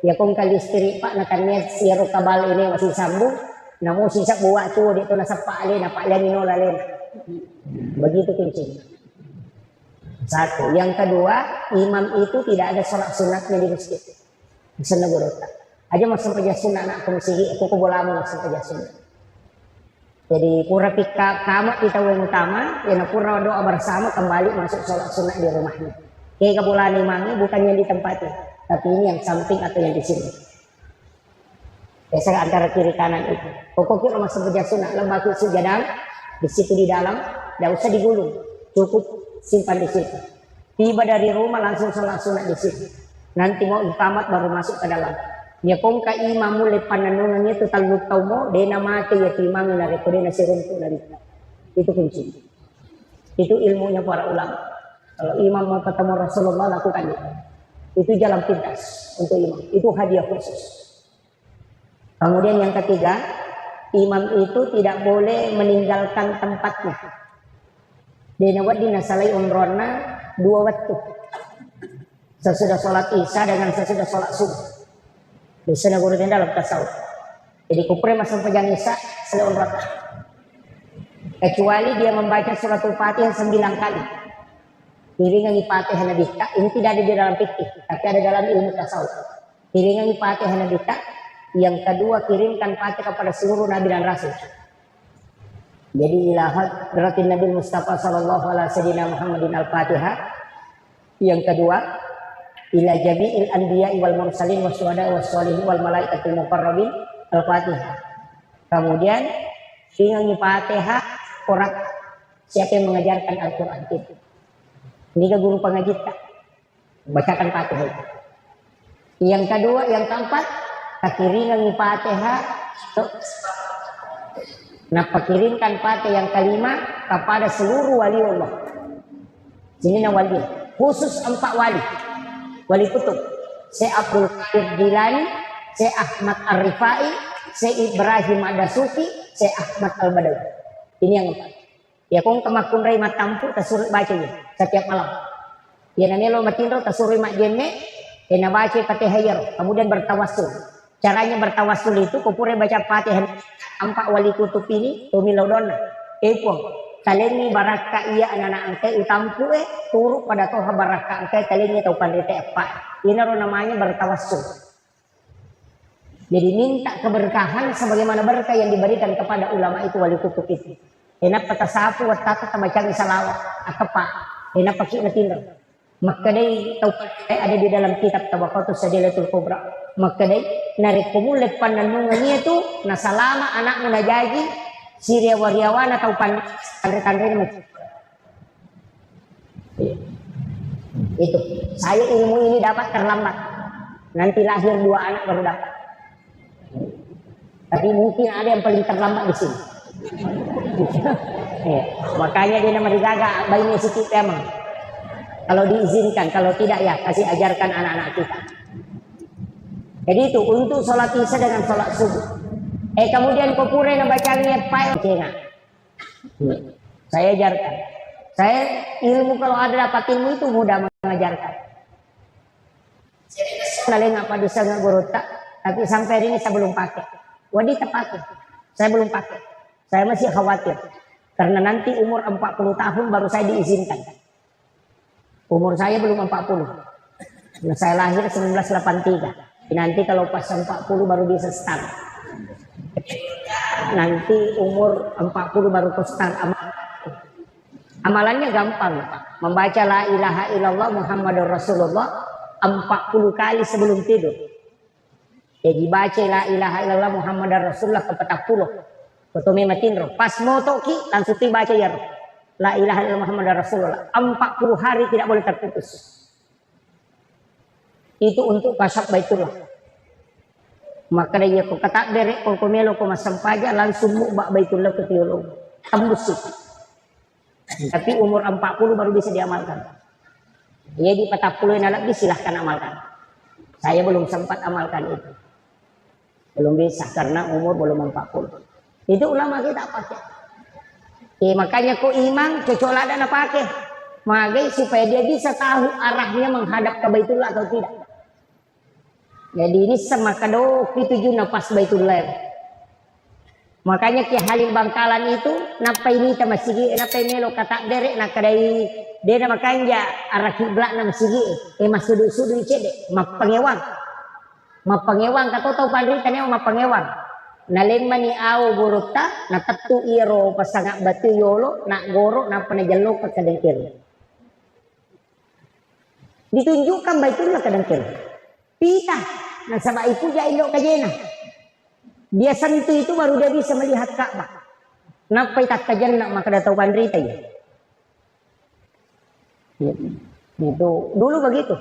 Ya kong kali istri Pak nakannya siaro kabal ini masih sambung. Namun sisak buat tu dia tu nasapak le napak lagi no lalen. Begitu kunci. Satu, yang kedua imam itu tidak ada sholat sunatnya di masjid. Bisa nagurota. Aja masuk saja sunnah nak kumsihi aku kubolamu masuk saja sunnah. Jadi pura pika kamu kita yang utama, yang pura doa bersama kembali masuk sholat sunnah di rumahnya. Kayak kebulan imamnya bukannya di tempatnya, tapi ini yang samping atau yang di sini. Biasa antara kiri kanan itu. Pokoknya masuk saja sunnah, lembaga sujudam di situ di dalam, tidak usah digulung, cukup simpan di situ. Tiba dari rumah langsung sholat sunnah di situ. Nanti mau iqamat baru masuk ke dalam. Ya kong ka imamu le pananungannya itu talut tau mo dena mati ya timang na rekode na siruntu dari itu kunci. Itu ilmunya para ulama. Kalau imam mau ketemu Rasulullah lakukan itu. Itu jalan pintas untuk imam. Itu hadiah khusus. Kemudian yang ketiga, imam itu tidak boleh meninggalkan tempatnya. Dena wadina salai umrona 2 waktu. Sesudah sholat isya dengan sesudah sholat subuh. Bisa nak guru dalam tasawuf. Jadi kupre masuk pejang isya selesai rakaat. Kecuali dia membaca surat Al-Fatihah 9 kali. Piringan Fatihah Nabi tak ini tidak ada di dalam fikih, tapi ada dalam ilmu tasawuf. Piringan Fatihah Nabi tak. Yang kedua kirimkan Fatihah kepada seluruh nabi dan rasul. Jadi ilahat berarti Nabi Mustafa sallallahu alaihi wasallam Muhammadin Al-Fatihah. Yang kedua ila jami'il anbiya'i wal mursalin wasyuhada wassalihin wal malaikatil muqarrabin Al-Fatihah. Kemudian dengan Fatihah orang siapa yang mengajarkan Al-Qur'an itu. Ini ke guru pengaji tak bacakan Fatihah itu. Yang kedua, yang keempat kirimkan Fatihah kirimkan Fatihah yang kelima kepada seluruh wali Allah. Sini wali khusus 4 wali. Wali kutub, Syekh Abdul Qadir Jilani, Syekh Ahmad Ar-Rifai, Syekh Ibrahim Ad-Dasuki, Syekh Ahmad Al-Badawi. Ini yang 4. Ya kong kemakun rai matampu tasuri baca ya setiap malam. Ya nani lo matindro tasuri mak jenne, na baca Fatihah kemudian bertawassul. Caranya bertawassul itu kupure baca Fatihah 4 wali kutub ini tumilodona. Epong talengi baraka iya anak-anak angkai utampu turuk pada toha baraka angkai talengi tau pandete apa. Ini namanya bertawassul. Jadi minta keberkahan sebagaimana berkah yang diberikan kepada ulama itu wali kutub itu. Enak kata sapu watata tamacang salawat akapa. Enak pakai natinro. Maka dai tau ada di dalam kitab Tabaqatus Sadilatul Kubra. Maka dai narik kumulet pananungannya itu nasalama anak munajaji Syria wariawan atau pandai-pandai itu. Saya ilmu ini dapat terlambat. Nanti lahir 2 anak baru dapat. Tapi mungkin ada yang paling terlambat di sini. Makanya dia nama digaga bayinya sikit emang. Kalau diizinkan, kalau tidak ya kasih ajarkan anak-anak kita. Jadi itu untuk sholat isya dengan sholat subuh. Kemudian kopure na bacanya pai cina. Saya ajarkan. Saya ilmu kalau ada dapat ilmu itu mudah mengajarkan. Saya apa bisa nggak guru tak, tapi sampai hari ini saya belum pakai. Wadi tak pakai, saya belum pakai. Saya masih khawatir. Karena nanti umur 40 tahun baru saya diizinkan. Umur saya belum 40. Nah, saya lahir 1983. Nanti kalau pas 40 baru bisa start. Nanti umur 40 baru start amal. Amalannya gampang, Pak. Membaca la ilaha illallah Muhammadur Rasulullah 40 kali sebelum tidur. Jadi baca la ilaha illallah Muhammadur Rasulullah ke 40. Kotome matinro. Pas moto ki langsung baca ya. La ilaha illallah Muhammadur Rasulullah. 40 hari tidak boleh terputus. Itu untuk kasab Baitullah. Maka dia ko kata derek ko komelo ko masampaja langsung mubak Baitullah ke tiulung. Tembus itu. Tapi umur 40 baru bisa diamalkan. Jadi 40 anak silahkan amalkan. Saya belum sempat amalkan itu. Belum bisa karena umur belum 40. Itu ulama kita pakai. Makanya kok imam cocola dan pakai. Magai supaya dia bisa tahu arahnya menghadap ke Baitullah atau tidak. Jadi ini sama kado tujuh napas Baitullah. Makanya Ki Halil Bangkalan itu napa ini ta masigi napa melo kata derek nak kadai dia nama kanja arah kiblat na masigi masudu-sudu cede mapangewang kato tau pandri taneo mapangewang nalen mani au burukta na tatu iro pasangak batu yolo nak goro na panajalo ka kadengkir ditunjukkan Baitullah kadengkir pita na sama ipu ja ilo kajena. Dia sentuh itu baru dia bisa melihat Ka'bah. Napa tak kajan nak maka tahu pandri ya. Itu dulu begitu.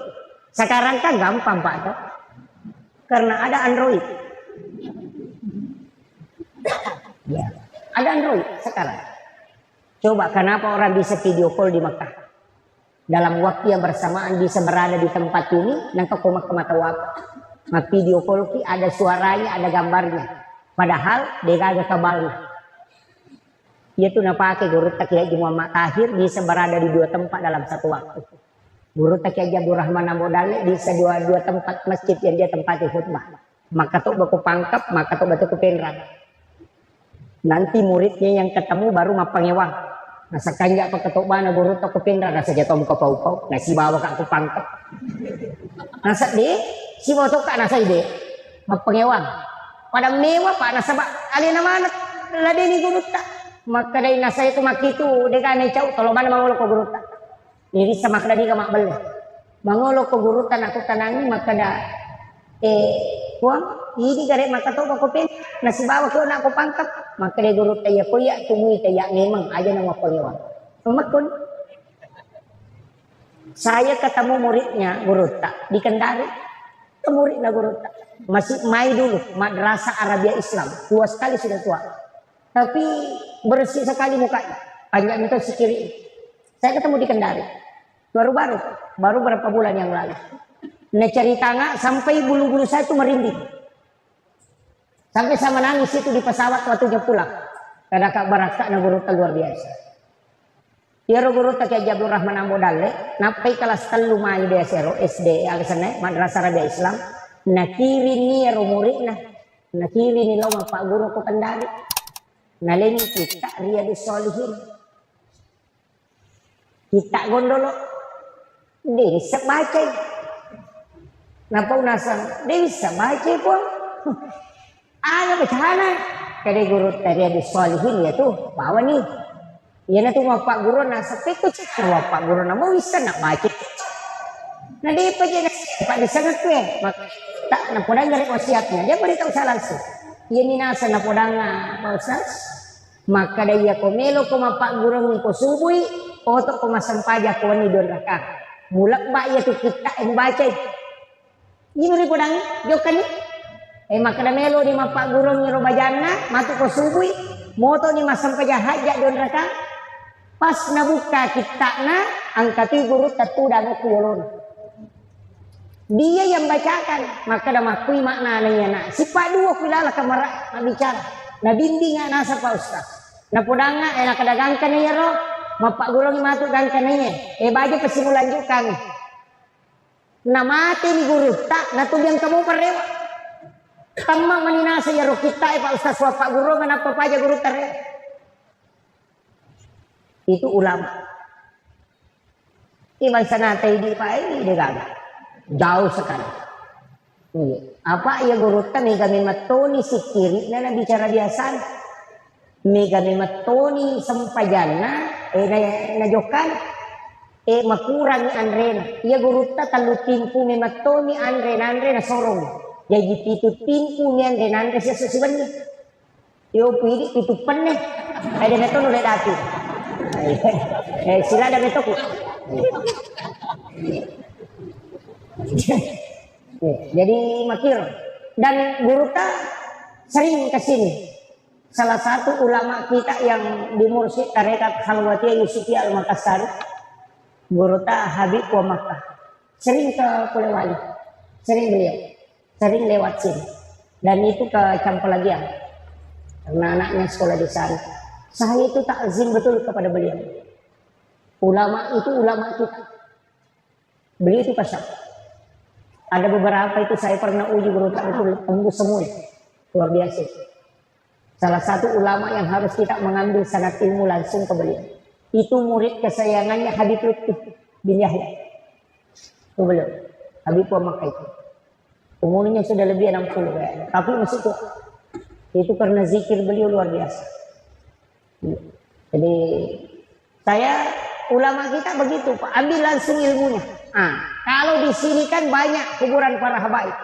Sekarang kan gampang Pak toh. Karena ada Android. Ya, ada Android sekarang. Coba kenapa orang bisa video call di Mekah? Dalam waktu yang bersamaan bisa berada di tempat ini dan ke mata waktu. Nah, video call ki ada suaranya, ada gambarnya. Padahal dia kagak kabarnya. Dia tuh pakai guru tak Kiai Muhammad Tahir bisa berada di dua tempat dalam satu waktu. Guru tak Kiai Abdul Rahman Ambodale bisa dua tempat masjid yang dia tempati khutbah. Maka tuh baku pangkep, maka tuh batu kepenrang. Nanti muridnya yang ketemu baru mapangewang. Nah sekanja apa ketuk bana guru tak kepenrang rasa jatuh muka pau-pau. Nah si bawa kak aku pangkep. Nasa deh. Si moto kak nasa ide mapangewang pada mewah pak nasa pak alina mana lade ni guru tak maka dari nasa itu makitu deka ne cau kalau mana mangolo ko guru tak jadi sama kada ni kamak bel mangolo ko guru tak aku tanangi maka da kuang ini gare maka to ko pen nasi bawa ko nak ko pangkap maka dari guru tak ya ko ya tumui tak ya memang aja nama pangewang makun saya ketemu muridnya guru tak di Kendari murid lah guru masih mai dulu madrasah Arabia Islam tua sekali sudah tua tapi bersih sekali mukanya panjang itu sekiri saya ketemu di Kendari baru berapa bulan yang lalu nah cerita nggak sampai bulu-bulu saya itu merinding sampai saya menangis itu di pesawat waktunya pulang karena kak baraka na guru luar biasa ya guru tak Kiai Abdul Rahman Ambodale napai kelas 3 mai dia sero SD alisane madrasah Arabia Islam nakiri ni murid nah nakiri ni law Pak Guru ko Kendari naleni kita Riyadus Shalihin kita gondolo dia bisa baca napa unasan dia bisa baca pun ada bacaan kade guru Riyadus Shalihin ya tuh bawa nih ya na tuh Pak Guru na sepi ko cek Pak Guru na mo bisa nak baca na di pa dyan Pak disangat ko maka tak na podang dari wasiatnya dia beritahu saya langsung ya ni nasa na podang Pak Ustaz maka daya ko melo ko Pak Guru ni ko subui oto ko masampaja ko ni don raka mulak ba ya tu kita yang baca ini ri podang jokan maka da melo ni Pak Guru ni robajana matu ko subui moto ni masampaja hajat don raka pas nabuka kita na angkati guru tatudang kulon dia yang bacakan maka dah makui maknanya nak si Pak dua pilala kamera bicara na bimbing nasa Pak Ustaz na podanga nak kadagangkan niya ro mapak guru ni matu gangkan niya baju pasimulanjukan na mati ni guru tak natubyang kamu parewa tamang maninasa ya ro kita Pak Ustaz wa Pak Guru kenapa paja guru tarewa Itu ulama. Iman sanatai di Pak ini dia jauh sekali. Apa ya gurutta mega mematoni sikiri nana bicara biasa mega mematoni sampajana na jokan makurangi andrena ya gurutta talu timpu mematoni andrena sorong jadi itu timpu ni andrena siya susiban ni yo pili titupan ni ada neto no dati sila ada neto ko. Jadi makir dan gurutta sering kesini. Salah satu ulama kita yang di Mursyid Tarekat Khalwatiyah Yusufi Al-Makassar, gurutta Habib wa Makkah, sering ke Polewali, sering beliau, sering lewat sini. Dan itu ke Campelagian, karena anaknya sekolah di sana. Saya itu takzim betul kepada beliau. Ulama itu ulama kita. Beliau itu kasar. Ada beberapa itu saya pernah uji gurutta itu tembus semua, luar biasa. Salah satu ulama yang harus kita mengambil sanad ilmu langsung ke beliau. Itu murid kesayangannya Habib Lutfi bin Yahya. Itu beliau, Habib wa Makkah itu. Umurnya sudah lebih 60 kayaknya, tapi masih tua. Itu karena zikir beliau luar biasa. Jadi saya ulama kita begitu, Pak, ambil langsung ilmunya. Kalau di sini kan banyak kuburan para habaib.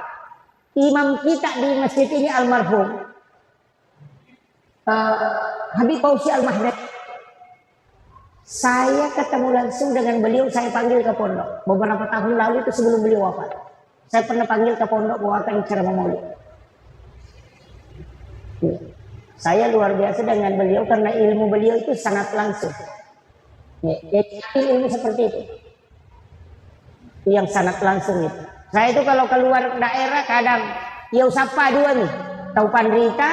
Imam kita di masjid ini almarhum Habib Fauzi Al-Mahdad. Saya ketemu langsung dengan beliau, saya panggil ke pondok. Beberapa tahun lalu itu sebelum beliau wafat. Saya pernah panggil ke pondok bawakan ceramah maulid. Saya luar biasa dengan beliau karena ilmu beliau itu sangat langsung. Jadi ilmu seperti itu. Yang sangat langsung itu. Saya itu kalau keluar daerah kadang ya usapa dua nih, tahu Pandrita,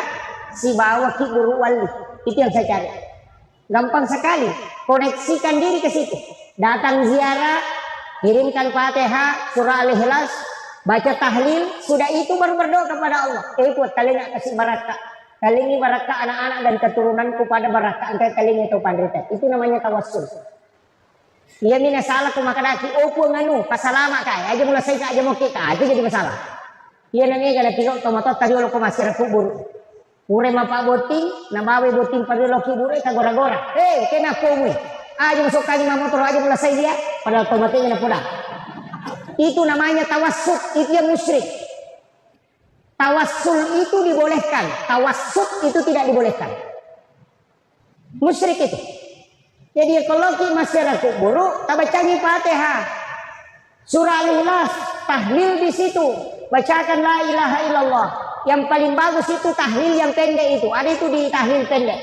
si bawa Ki Guru Wali, itu yang saya cari. Gampang sekali, koneksikan diri ke situ. Datang ziarah, kirimkan Fatihah, surah Al-Ikhlas, baca tahlil, sudah itu baru berdoa kepada Allah. Ikut talinga kasih barakah, talingi barakah anak-anak dan keturunanku pada barakah antara talingi tahu Pandrita. Itu namanya tawassul. Ia mina salah ku makadaki opo nganu pasalama kay aja mula say ka aja mo kita itu jadi masalah. Ia nangay kada tigo tomato tadi ulo ko masira kubur. Ure mapaboting nabawi boting padilo kibure ka gora-gora. Kena kowe. Aja masuk kani mamotor aja mula say dia padahal tomatnya na pula. Itu namanya tawassut, itu yang musyrik. Tawassul itu dibolehkan, tawassut itu tidak dibolehkan. Musyrik itu. Jadi kalau kita masyarakat buruk, tak bacangi Fatihah, surah Al-Ikhlas, tahlil di situ, bacakan la ilaha illallah. Yang paling bagus itu tahlil yang pendek itu, ada itu di tahlil pendek.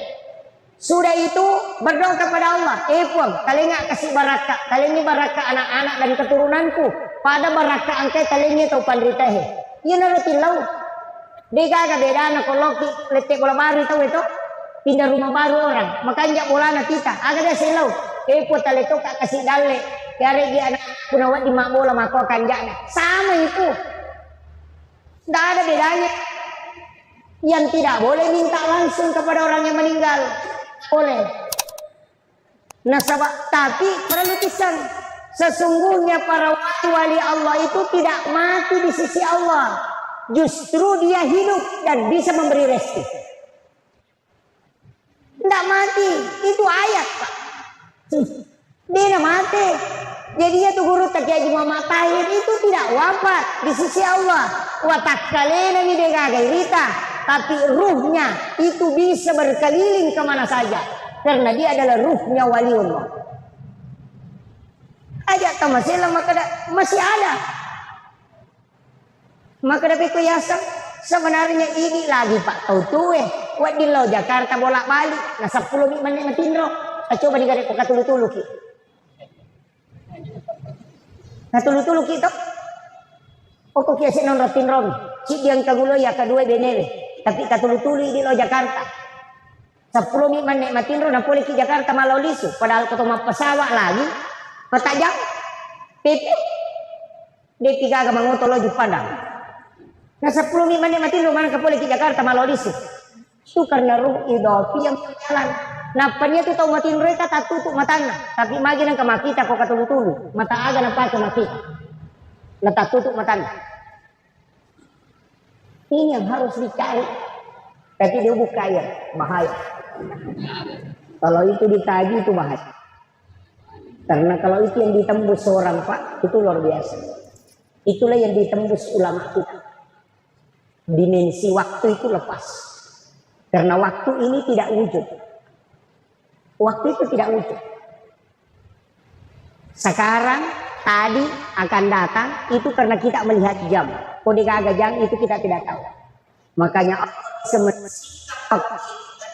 Sudah itu berdoa kepada Allah, puang, talinga kasih barakah, talingi barakah anak-anak dan keturunanku, pada barakah angkai talingi atau pandritahe. Ia narutin lau. Dia gak beda anak kalau letek bola baru tahu itu. Pindah rumah baru orang, makanya bola na kita. Agak dia silau. Put tali itu kak kasih dale. Kaya dia anak punawat di mak bola mako akan jana. Sama itu. Tidak ada bedanya. Yang tidak boleh minta langsung kepada orang yang meninggal. Boleh. Nah tapi perlu pisang. Sesungguhnya para wali Allah itu tidak mati di sisi Allah. Justru dia hidup dan bisa memberi rezeki. Tidak mati, itu ayat Pak. Dia tidak mati. Jadi itu guru Kiai Muhammad Tahir itu tidak wafat di sisi Allah. Watakkalena ni degagairita, tapi ruhnya itu bisa berkeliling kemana saja karena dia adalah ruhnya waliullah. Ajak tamasila masih ada. Maka dapat kuyasan sebenarnya ini lagi Pak tahu tuh di lo Jakarta bolak-balik na 10 menit matindro. Coba digare ko katulu-tulu ki. Katulu-tulu ki to. Oko kiasi non ratinron. Si diang kagulo ya kadua benele. Tapi katulu-tulu di lo Jakarta. 10 menit matindro na puli ki Jakarta malolisu. Padahal ko to mapasawak lagi. Patajak. Pipi. Di tiga ga mangutolo di Padang. Na 10 menit matindro man ka puli ki Jakarta malolisu. Itu karena ruh idopi yang berjalan. Napanya tu tahu matiin mereka tak tutup matanya. Tapi magi nang kemakita kau katulu-tulu. Mata aga nampak kemakita. Letak tutup matanya. Ini yang harus dicari. Tapi dia buka ya, bahaya. Kalau itu ditaji itu bahaya. Karena kalau itu yang ditembus seorang Pak, itu luar biasa. Itulah yang ditembus ulama kita. Dimensi waktu itu lepas. Karena waktu ini tidak wujud. Waktu itu tidak wujud. Sekarang, tadi akan datang, itu karena kita melihat jam. Kode jam itu kita tidak tahu. Makanya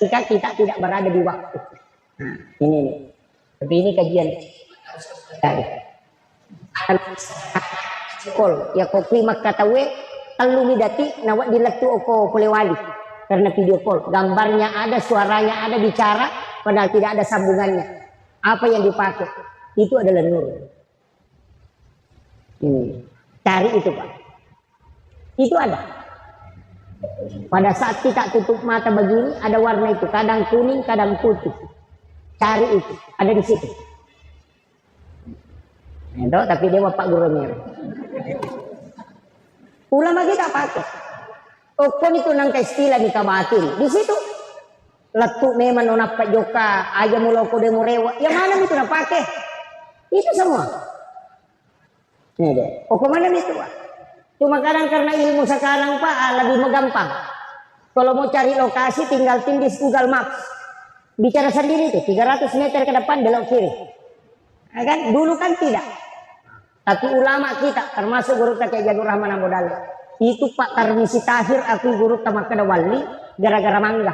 ketika kita tidak berada di waktu. Nah, ini nih. Tapi ini kajian dari kol ya kopi makatawe telu midati nawak diletu oko polewali karena video call gambarnya ada, suaranya ada, bicara padahal tidak ada sambungannya. Apa yang dipakai itu adalah nur. Cari itu Pak, itu ada. Pada saat kita tutup mata begini ada warna itu, kadang kuning kadang putih. Cari itu, ada di situ. Itu tapi dia bapak gurunya. Ulama kita pakai. Okon itu nang istilah ni kabatin. Di situ letuk memang nona Pak Joka, aja muloko demo rewa. Yang mana itu nak pakai? Itu semua. Ini deh. Okon mana itu Pak? Cuma kadang karena ilmu sekarang Pak lebih gampang. Kalau mau cari lokasi tinggal tindis Google Maps. Bicara sendiri tuh 300 meter ke depan belok kiri. Ya kan? Dulu kan tidak. Tapi ulama kita termasuk guru kita Kiai Janur Rahman Ambodali itu Pak Tarmisi Tahir aku guru tamakada wali gara-gara mangga.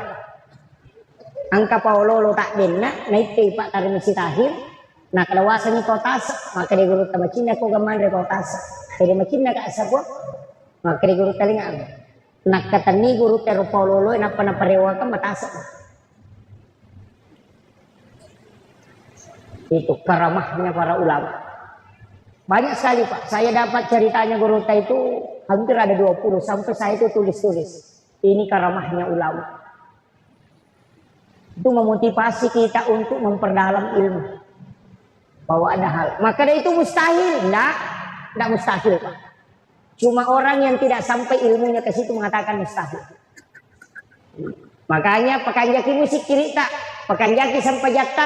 Angka Paulolo tak denna naik Pak Tarmisi Tahir. Nah kadawasan ni kotas maka dia guru tamacina ko gaman re kotas. Jadi macina ka asapwa maka dia guru talinga. Nak kata ni guru tero Paulolo napa na parewa ka matasa. Itu karamahnya para ulama. Banyak sekali Pak. Saya dapat ceritanya guru itu hampir ada 20 sampai saya itu tulis-tulis. Ini karamahnya ulama. Itu memotivasi kita untuk memperdalam ilmu. Bahwa ada hal. Maka itu mustahil. Tidak mustahil Pak. Cuma orang yang tidak sampai ilmunya ke situ mengatakan mustahil. Makanya pekanjaki musik cerita. Pekanjaki sampai jata.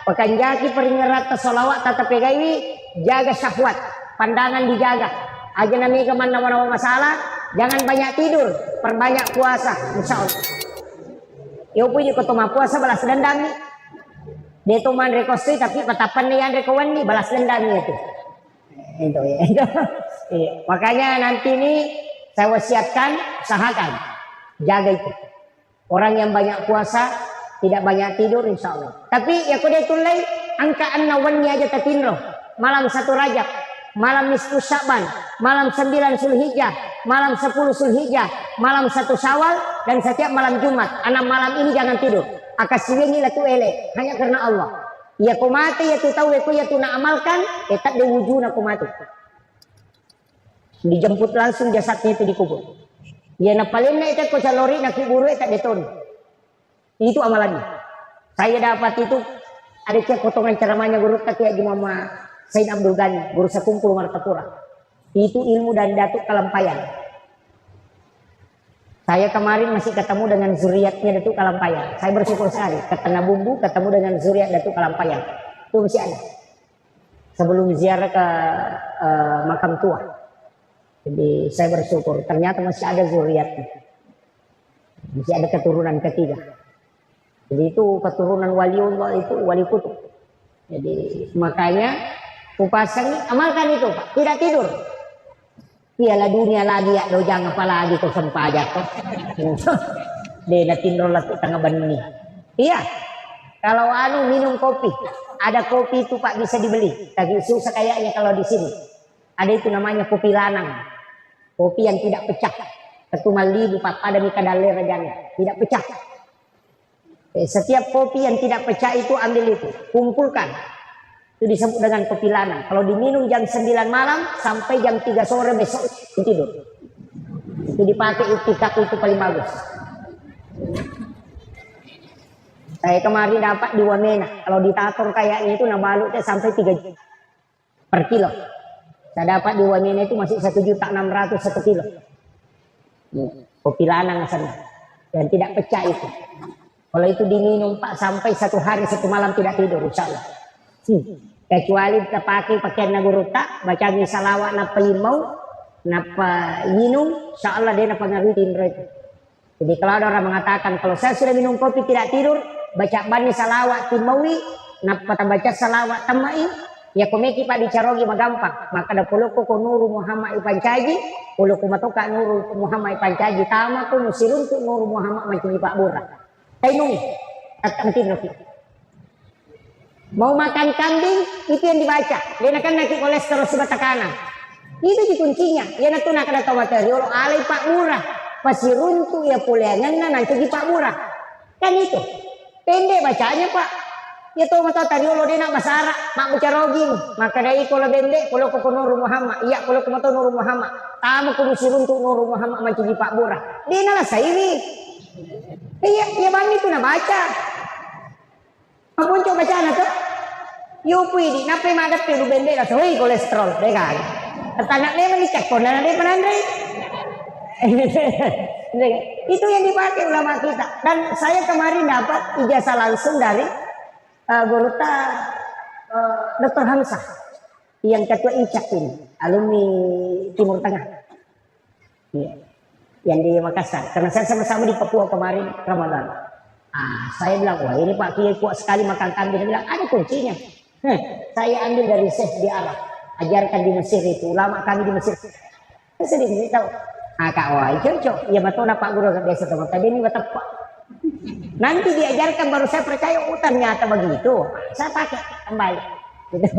Pekanjaki peringerat solawat tata pegaiwi jaga syahwat, pandangan dijaga. Aja nami kemana-mana masalah, jangan banyak tidur, perbanyak puasa, insya Allah. Yo punya ketoma puasa balas dendam nih. Dia tuh man rekosti tapi petapan nih yang rekowan nih balas dendam nih itu. Itu ya. Iya. Makanya nanti ini saya wasiatkan, usahakan jaga itu. Orang yang banyak puasa tidak banyak tidur insya Allah. Tapi ya kuda tulai angka annawannya aja tatinro. Malam 1 Rajab, malam nisfu Sya'ban, malam 9 Zulhijjah, malam 10 Zulhijjah, malam 1 Syawal dan setiap malam Jumat. 6 malam ini jangan tidur. Akasiwengi latu ele hanya karena Allah. Ya ku mati ya tu tahu ya tu nak amalkan, tak diwujud aku mati. Dijemput langsung jasadnya itu dikubur. Ya na paling na itu ko salori na kubur tak deton. Itu amalannya. Saya dapat itu ada cek potongan ceramahnya guru Kiai Haji Muhammad Said Abdul Ghani, guru sekumpul Martapura. Itu ilmu dan datuk Kalampayan. Saya kemarin masih ketemu dengan zuriatnya Datuk Kalampayan. Saya bersyukur sekali. Ketengah bumbu ketemu dengan zuriat Datuk Kalampayan. Itu masih ada. Sebelum ziarah ke makam tua. Jadi saya bersyukur. Ternyata masih ada zuriatnya. Masih ada keturunan ketiga. Jadi itu keturunan waliullah itu wali kutub. Jadi makanya kupasang amalkan itu Pak. Tidak tidur. Piala dunia lagi ya dojang apalagi kau sempajak kok. Dia tinrol lagi tengah bani. Iya. Kalau minum kopi, ada kopi itu Pak bisa dibeli. Tapi susah kayaknya kalau di sini. Ada itu namanya kopi lanang. Kopi yang tidak pecah. Ketumal libu Pak ada mikadale rajanya. Tidak pecah. Setiap kopi yang tidak pecah itu ambil itu, kumpulkan. Itu disebut dengan kopi lanang. Kalau diminum jam 9 malam sampai jam 3 sore besok tidur. Itu dipakai iktikaf itu paling bagus. Saya kemarin dapat di Wamena. Kalau ditator kayaknya itu nabalutnya sampai 3 juta per kilo. Saya dapat di Wamena itu masih 1.600.000 1 kilo. Kopi lanang sana. Dan tidak pecah itu. Kalau itu diminum Pak sampai 1 hari 1 malam tidak tidur insya Allah. Kecuali kita pakai pakaian naguruta, baca salawat napa limau, napa minum, insya Allah dia napa ngarutin mereka. Jadi kalau ada orang mengatakan kalau saya sudah minum kopi tidak tidur, baca bani salawat timawi, napa baca salawat tamai, ya komeki Pak dicarogi magampang. Maka ada puluku ko nuru Muhammad ipancaji, puluku matoka nuru Muhammad ipancaji, tama ko musirun ko nuru Muhammad mencuri Pak Bura. Tainung, tak mungkin lagi. Mau makan kambing itu yang dibaca. Dia akan naik kolesterol sebatang kanan. Itu di kuncinya. Dia nak nak ada tahu materi. Orang alai Pak Murah pasti runtuh ya pulengan nanti di Pak Murah. Kan itu pendek bacanya Pak. Ya tahu materi Allah dia nak basara mak bucarogi. Maka dari kalau pendek kalau kau Nur Muhammad. Iya kalau kau Nur Muhammad. Tamu kau mesti runtuh Nur Muhammad macam di Pak Murah. Dia nak sairi. Iya dia bani itu nak baca. Apa coba bacaan tu? Yo pui napa madat pe bende la soy kolesterol de kan. Tanak dia melicak pun dan dia penandai. Itu yang dipakai ulama kita. Dan saya kemarin dapat ijazah langsung dari Gurutta Dr. Hamzah yang ketua ICAK ini, alumni Timur Tengah. Ya. Yang di Makassar. Karena saya sama-sama di Papua kemarin Ramadan. Saya bilang, wah ini Pak Kiai kuat sekali makan kambing. Dia bilang, ada kuncinya. Saya ambil dari Syekh di Arab. Ajarkan di Mesir itu. Ulama kami di Mesir. Saya sedih tahu. Kak, wah cocok. Ya betul Pak Guru biasa teman. Tadi ini tepat. Nanti diajarkan baru saya percaya. Ternyata begitu. Saya pakai kembali. Gitu.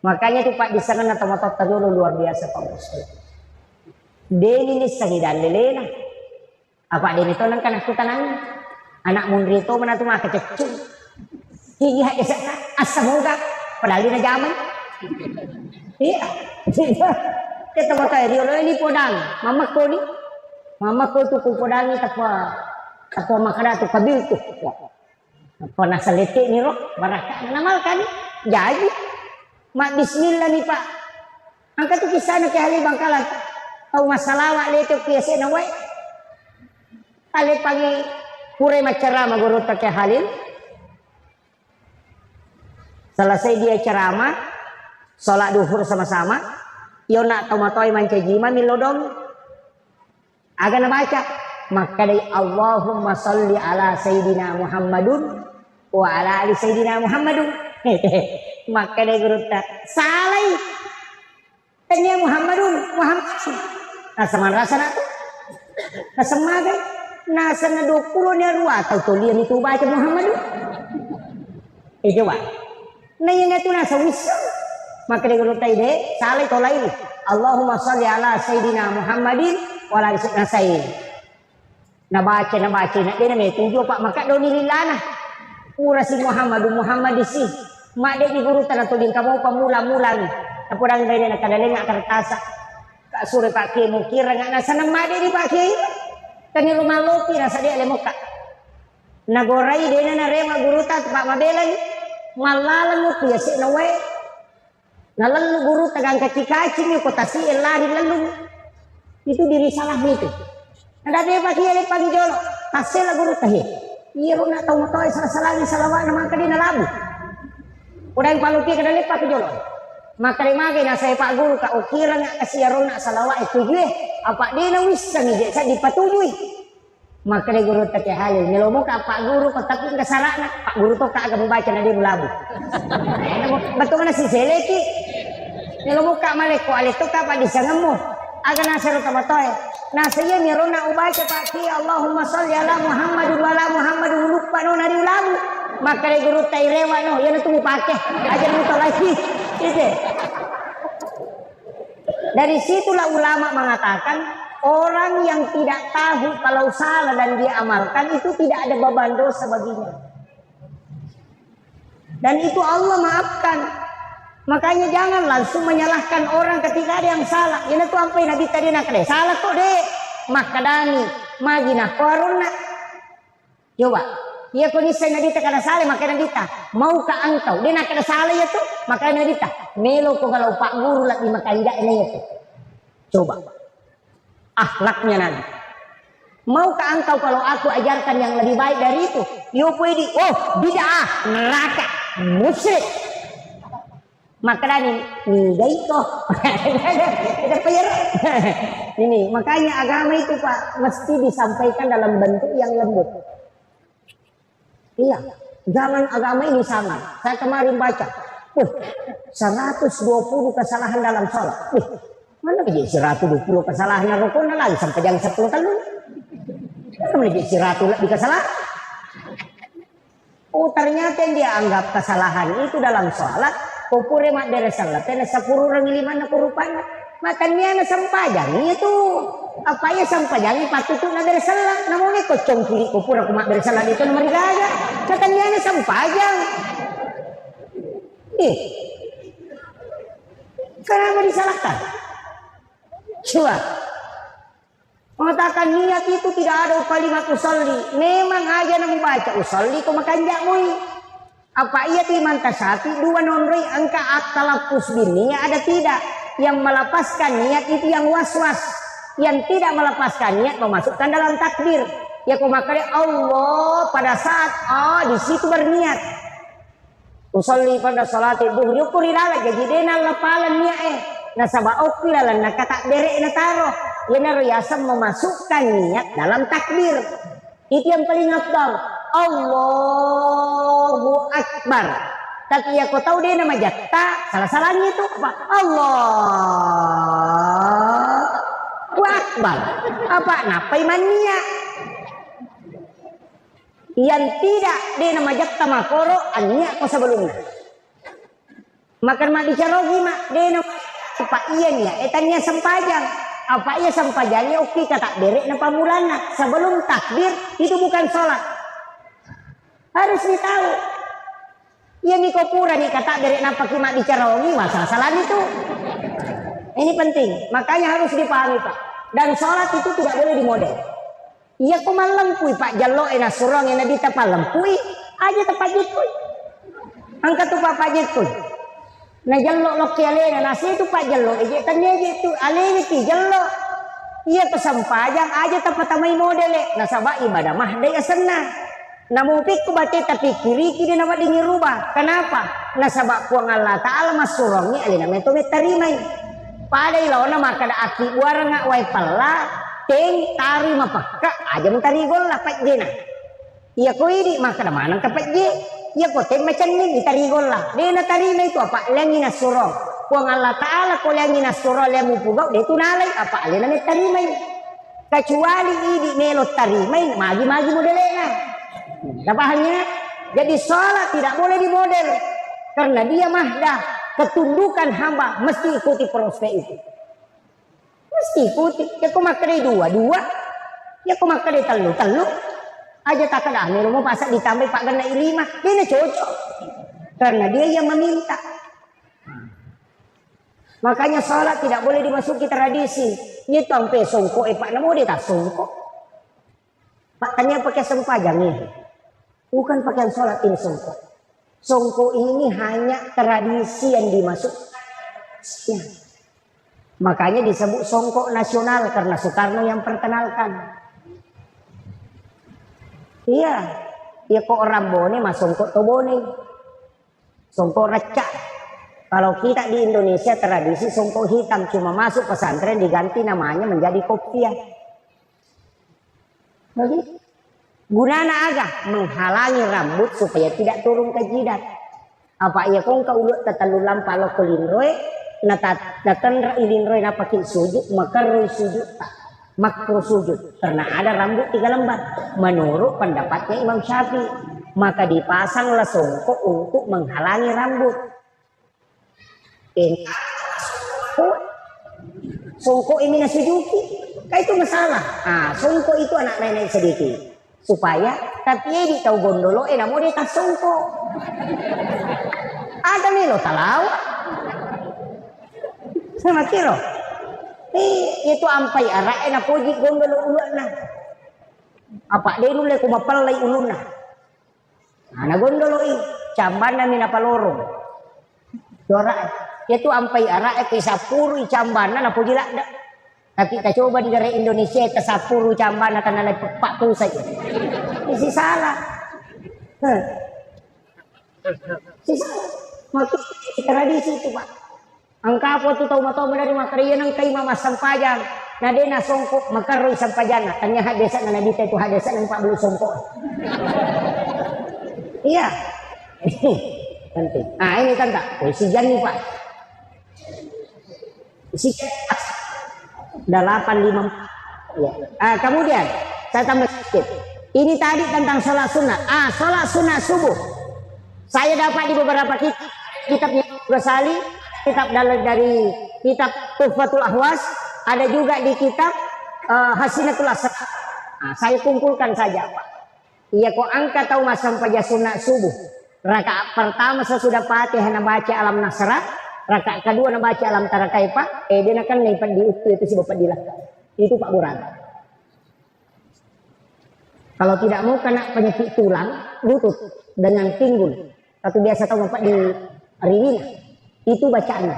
Makanya tuh Pak di sana atau dulu luar biasa Pak Ustaz. Deni ni sahidan lelena. Apa deni itu nang kan aku tanang. Anak mundri itu mana tuh mah kececuk. Gigi hak desa asamoga padahal na zaman. Iya. Kita kata dia ini podang. Mama ko tu podang ni apa makana tu kabil tu. Apa nasalete ni roh baraka namal kan. Jadi mak bismillah ni Pak. Angkat tu kisah na kali Bangkalan. Tahu masalah wak leto kiasi na wai. Ale pagi pure macerama guru tak Halil. Selesai dia ceramah, sholat duhur sama-sama. Yo nak tomatoi mancajima milodong. Agak nak baca. Maka dari Allahumma salli ala Sayyidina Muhammadun wa ala ali Sayyidina Muhammadun. Maka dari guru tak salai. Tanya Muhammadun. Nah sama rasa nak tu. Nah semagai. Nasa na 20 ni ruwa atau tulian itu baca Muhammad. Coba. Nah yang itu nasa wisam. Maka dia kata ide salih tolai. Allahumma salli ala Sayyidina Muhammadin wa ala Sayyidina. Na baca nak dia nama tujuh Pak maka doni lilana. Urasi Muhammad di sini. Mak dia di guru tanah tuding kamu pemula-mula ni. Apa orang dia nak kadaleng kertas. Kak sore Pak Kiai mukira ngak nasa nama dia di Pak Kiai. Kani rumah lopi rasa dia lemoka. Nagorai dia na rema guru ta Pak Mabelan. Malalang mo piyasi na we. Nalang guru tagang kacikacing yung kotasi elari lalu. Itu diri salah itu. Ada dia Pak Kiai pangjolo. Hasil guru tahi. Iya ro na tahu mo toy salah-salahi salawa naman ka din na labu. Udah yang paluti kada lepak jolo. Maka rimage na saya Pak Guru ka ukira nga kasi aron na salawa itu gue. Apa dia na wis sang ije sa dipatuloy. Maka dia guru tak Halil nilomo ka Pak Guru ko tapi kasarana Pak Guru to ka aga membaca na dia mulabu. Betul na si Seleki. Nilomo ka maleko alito ka pa disangamo. Aga na sero tamatoy. Na saya meron na ubaca Pak Ki Allahumma shalli ala Muhammadin wa ala Muhammadin lupa no na diulabu. Maka dia guru tai rewa no yan itu mo pakai. Ajar mo to lagi. Itu. Dari situlah ulama mengatakan orang yang tidak tahu kalau salah dan dia amalkan itu tidak ada beban dosa baginya. Dan itu Allah maafkan. Makanya jangan langsung menyalahkan orang ketika ada yang salah. Ini tuh sampai Nabi tadi nak deh. Salah kok deh. Makadani magina corona. Coba Iya kau nisai nadita kada salah maka nadita. Maukah engkau? Dia nak kada salah ya tuh maka nadita. Melo ko kalau pak guru lagi maka tidak ini ya tuh. Coba. Akhlaknya nanti. Maukah engkau kalau aku ajarkan yang lebih baik dari itu? Yo pedi. Oh bid'ah, neraka, musyrik. Maka ini gaito. Kita payar. Ini makanya agama itu Pak mesti disampaikan dalam bentuk yang lembut. Iya, jangan agama ini sama. Saya kemarin baca, 120 kesalahan dalam sholat. Mana jadi 120 kesalahan rukun lagi sampai jam 10 tahun. Mana jadi 100 lebih kesalahan? Oh ternyata yang dia anggap kesalahan itu dalam sholat. Kupure mak dari sholat, tena 10 orang 5 na kurupana. Makannya na sampajang itu apa ya sampajang patutu na dari sholat. Namun ini kocong kiri kupur aku mak dari sholat itu nomor gaya. Makannya na sampajang. Kenapa disalahkan? Coba. Mengatakan niat itu tidak ada kalimat usolli. Memang aja namu baca usolli kau makan jakmui. Apa iya timan tasati dua nonroi angka atalapus bininya ada tidak? Yang melepaskan niat itu yang was-was. Yang tidak melepaskan niat memasukkan dalam takbir. Ya kau makan Allah pada saat di situ berniat. Usolli pada salat duhur yukuri lala jadi dena lapalan niat nasaba okilalan nakata derek na taro. Yana riasa memasukkan niat dalam takbir. Itu yang paling afdal. Allahu Akbar. Tapi ya kau tahu dia nama jatta. Salah-salahnya itu apa? Allahu Akbar. Apa? Napai mania. Yang tidak dia nama jatta makoro. Ania kau sebelumnya. Makan mak dicarogi mak. Dia nama apa iya nih? Etannya sempajang. Apa iya sempajangnya oke kata derek na pamulana. Sebelum takbir itu bukan sholat. Harus ditahu. Ya miko pura nih kata derek na pakai dicarogi masalah itu. Ini penting. Makanya harus dipahami Pak. Dan sholat itu tidak boleh dimodel. Iya kok malempui Pak jallo ena surong ena dita palempui aja tepat jitpui. Angkat tuh Pak jitpui. Nah jallo lokki alena nasi itu Pak jallo eje tanya itu alena ti jallo. Iya kesampajang aja tepat tamai modele. Nah sabak ibadah mah daya senang. Namun pikku baca tapi kiri kiri nama dingin rubah. Kenapa? Nasabak puang Allah Ta'ala masurongnya alina metode terimai. Pada ilawana maka ada aki warna wai pala teng tari mapaka aja mentari gol lah pak jena. Iya ko ini maka ada mana ke pak je. Iya ko teng macam ni ditari gol lah. Dia na tarimai itu apa? Lengi nasurong. Puang Allah Ta'ala ko lengi nasurong lemu pugau dia tu nalai apa alina metarimai. Kecuali ini melot tarimai magi-magi modelnya. Dapahannya, jadi sholat tidak boleh dimodel karena dia mahdah ketundukan hamba mesti ikuti proses itu. Mesti ikuti. Ya kau makan dua, ya kau makan telu. Aja tak ada nih rumah pasak ditambah pak kena 5, dia cocok karena dia yang meminta. Makanya sholat tidak boleh dimasuki tradisi. Ini sampai songko pak namo dia tak songko. Pak tanya pakai sempajang nih. Bukan pakaian sholat ini songko. Songko ini hanya tradisi yang dimasukkan. Ya. Makanya disebut songko nasional karena Soekarno yang perkenalkan. Iya. Ya kok orang bone mas songko tobone. Songko recak. Kalau kita di Indonesia tradisi songko hitam cuma masuk pesantren diganti namanya menjadi kopiah. Begitu. Gunana agak menghalangi rambut supaya tidak turun ke jidat. Apa ia kong kaulut tatalulam palo kulinroy natan ilinroy napakin sujud maka roy sujud tak makro sujud karena ada rambut 3 lembar menurut pendapatnya Imam Syafi'i maka dipasanglah songkok untuk menghalangi rambut. Songkok ini nasujuki kayak itu masalah. Songkok itu anak nenek sedikit. Supaya tapi di tahu gondolo namo dia tak songko ada nih lo talau sama kiro itu ampai arah enak puji gondolo uluna apa dia nule kumapalai uluna nagondolo cambana mina palorong. Dora itu ampai ara sapuru cambana na pujila. Tapi kita coba di negara Indonesia kita sapuru cambana tanah pak tu saja. Isi salah. Si salah. Maka tradisi itu Pak. Angka po tu tahu matau dari makarian ang kay mama sampajang. Na de na songko makaroy sampajana. Tanya hadesa na nabita itu hadesa ng Pak Bulu songko. Iya. Penting. Ah ini tanda. Oh, si Jan nih Pak. Si 854. Ya. Kemudian saya tambah sedikit. Ini tadi tentang sholat sunnah. Sholat sunnah subuh. Saya dapat di beberapa kitabnya Ghazali, kitab dari kitab Tuhfatul Ahwas, ada juga di kitab Hasinatul Asrar. Saya kumpulkan saja Pak. Iya kok angka tahu masam pada sunnah subuh. Rakaat pertama sesudah Fatihah baca alam nasrah, rakaat kedua baca alam tarakaipa, dia akan lipat di itu si Bapak Dilah. Itu Pak Buran. Kalau tidak mau kena penyakit tulang, lutut dengan pinggul. Satu biasa tahu Bapak di Riwina. Itu bacaannya.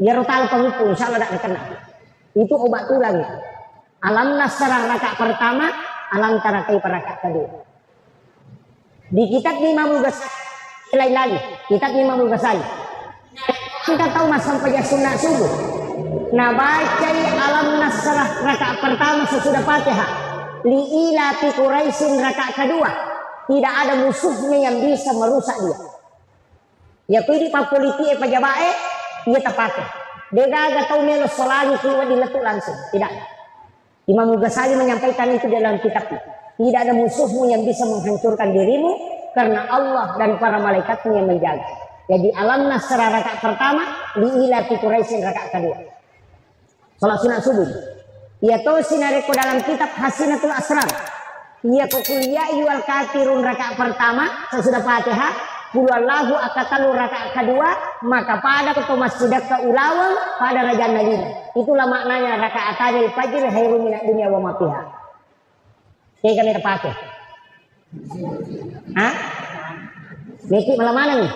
Ya rotal pengupu, insya Allah tidak kena. Itu obat tulang. Alam nasrah rakaat pertama, alam tarakaipa rakaat kedua. Di kitab Imam Ghazali lain lagi, kitab Imam Ghazali. Kita tahu masam pada sunnah subuh. Nah baca alam nasrah rakaat pertama sesudah Fatihah. Li'ila fi Quraisyin rakaat kedua. Tidak ada musuhnya yang bisa merusak dia. Ya pidi pa politik pajabae, ia terpakai. Dia gak tahu melo solani kiwa diletuk langsung. Tidak. Imam Ghazali menyampaikan itu dalam kitabnya. Tidak ada musuhmu yang bisa menghancurkan dirimu karena Allah dan para malaikatnya yang menjaga. Jadi alam nasrah rakaat pertama, li'ila fi Quraisyin rakaat kedua. Salat sunat subuh. Ia tahu sinareko dalam kitab Hasinatul Asrar. Ia kuliah iwal kafirun rakaat pertama sesudah Fatihah, Qulhuwallahu akatalu rakaat kedua, maka pada ketua masjidat ke ulawang pada raja Nabi. Itulah maknanya rakaatanil fajr khairun minad dunya wa ma fiha. Kayak kami terpakai. Neki malam mana nih?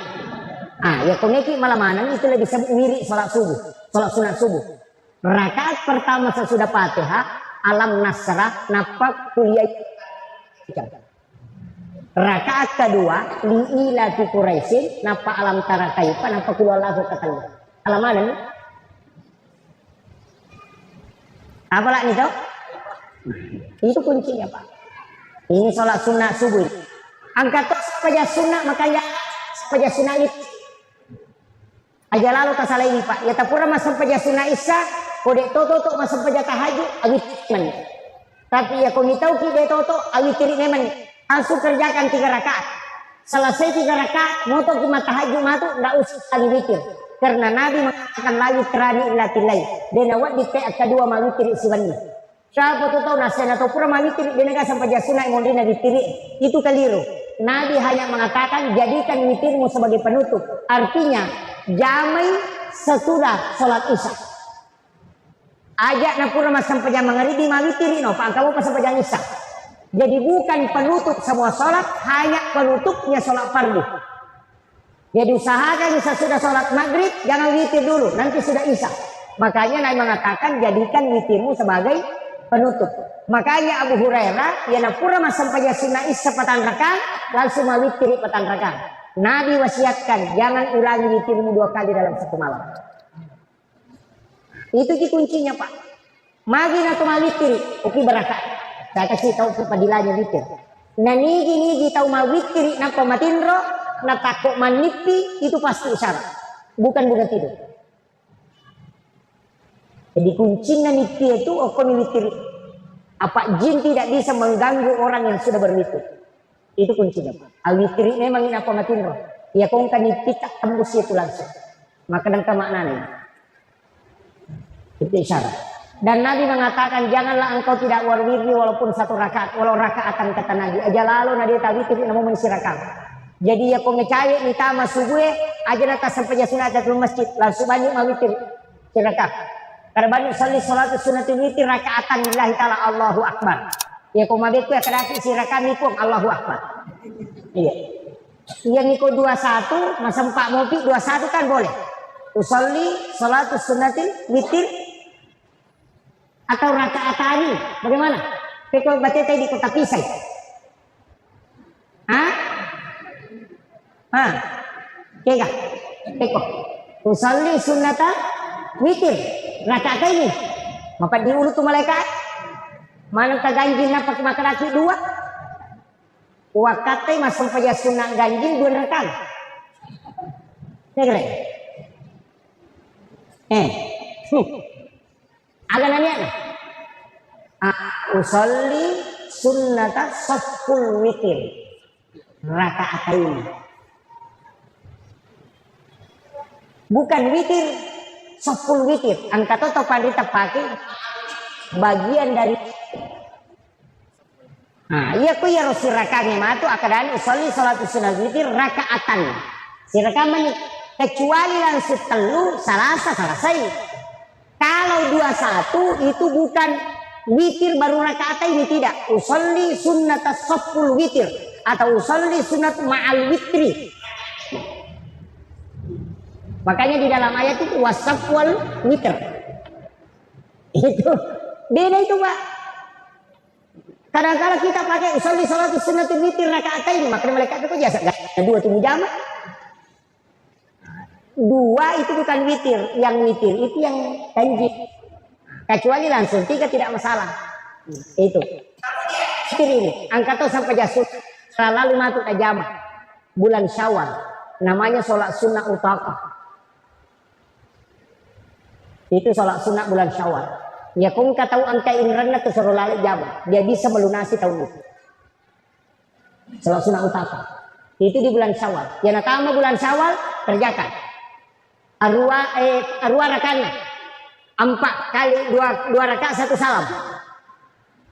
Ya kok neki malam mana itu lebih mirip salat subuh, salat sunat subuh. Rakaat pertama sesudah Fatihah, alam nasrah, napak kuliah. Rakaat kedua, li'ila fi Quraisyin, napak alam tarakaipa, napak Qulhuwallahu katalu. Alam mana nih? Apa lah nih tau? Itu kuncinya Pak. Ini sholat sunnah subuh. Angkat saja sunnah makanya saja sunnah itu. Aja lalu tak salah ini Pak. Ya tapura masuk saja sunnah isya, kode toto masuk saja tahajud, awit men. Tapi ya kau tahu kita toto awit tirik men. Langsung kerjakan 3 rakaat. Selesai 3 rakaat, moto cuma tahajud matu, nggak usah lagi witir. Karena Nabi mengatakan lagi terani ilatilai. Dan awat di teat kedua mawitir isiwannya. Siapa tu tahu nasihat atau pura mawitir dia nggak sampai jasuna yang mondina ditiri itu keliru. Nabi hanya mengatakan jadikan witirmu sebagai penutup. Artinya jamai sesudah sholat isya. Ajak na pura mas sampai jam mangaribi mawitiri no. Pak kamu pas sampai jam isya. Jadi bukan penutup semua sholat, hanya penutupnya sholat fardu. Jadi usahakan sesudah sholat maghrib jangan witir dulu, nanti sudah isya. Makanya Nabi mengatakan jadikan witirmu sebagai penutup. Makanya Abu Hurairah ya napura mas sampai sunnah isya petang rakaat langsung mawitiri petang rakaat. Nabi wasiatkan jangan ulangi witirmu 2 kali dalam satu malam. Itu kuncinya Pak. Magin atau mawitiri, oke berakaat. Saya kasih tahu kepadilanya witir. Nah niji tahu mawitiri napa matinro, na takut manipi itu pasti isyarat. Bukan tidur. Jadi kuncinya nipi itu okon witir. Apa jin tidak bisa mengganggu orang yang sudah berwitir. Itu kuncinya Pak. Witir memang ini apa matinro. Ya kong kan nipi tak tembus itu langsung. Maka dan maknanya. Itu isyarat. Dan Nabi mengatakan janganlah engkau tidak warwirdi walaupun 1 rakaat. Walau rakaatan kata Nabi. Aja lalu Nabi tawitir namu menisi rakaat. Jadi ya kong ngecai nitama subuh aja nata sampai sunat dalam masjid. Langsung banyak mawitir rakaat. Karena banyak sholat sunat witir rakaatan lillahi ta'ala Allahu Akbar. Ya kong mabit ya kadaki si rakaat nipung Allahu Akbar. Iya. Yang ikut 21, masa Pak Mopi 21 kan boleh. Usolli salatus sunnatil witir atau rakaatani. Bagaimana? Kau baca tadi di kota Pisai. Hah? Hah? Kega? Keko. Usolli sunnata witir rakaat ini. Maka diulut tuh malaikat. Mana ganjil napak makalaki 2. Wakatnya masuk pada sunnah ganjil 2 rakaat. Kira. Agak nanya. Usolli sunnata saful witir rakaatain. Bukan witir, saful witir. Angkat atau pandita pakai bagian dari. Iya ku ya rosi rakanya matu akadan usolli salatu sunnah witir rakaatan. Si rakaman kecuali langsung telu salasa selesai. Kalau 21 itu bukan witir baru rakaat ini, tidak. Usolli sunnata saful witir atau usolli sunnat ma'al witri. Makanya di dalam ayat itu wasafwal witir. Itu beda itu Pak. Kadang-kadang kita pakai usolli salatu sunnatul witir rakaat ini, makanya mereka itu biasa ada 2 tunggu jam. 2 itu bukan witir, yang witir itu yang ganjil. Kecuali langsung 3 tidak masalah. Itu. Witir ini, angkat sampai jasud. Lalu masuk ajama. Bulan Syawal. Namanya sholat sunnah utaka. Itu sholat sunnah bulan Syawal. Ya kung katahu angka inranna tu suruh lalik jama. Dia bisa melunasi tahun itu. Sholat sunnah utaka. Itu di bulan Syawal. Yang pertama bulan Syawal kerjakan. Arwa rakanya 4 kali 2 rakaat 1 salam.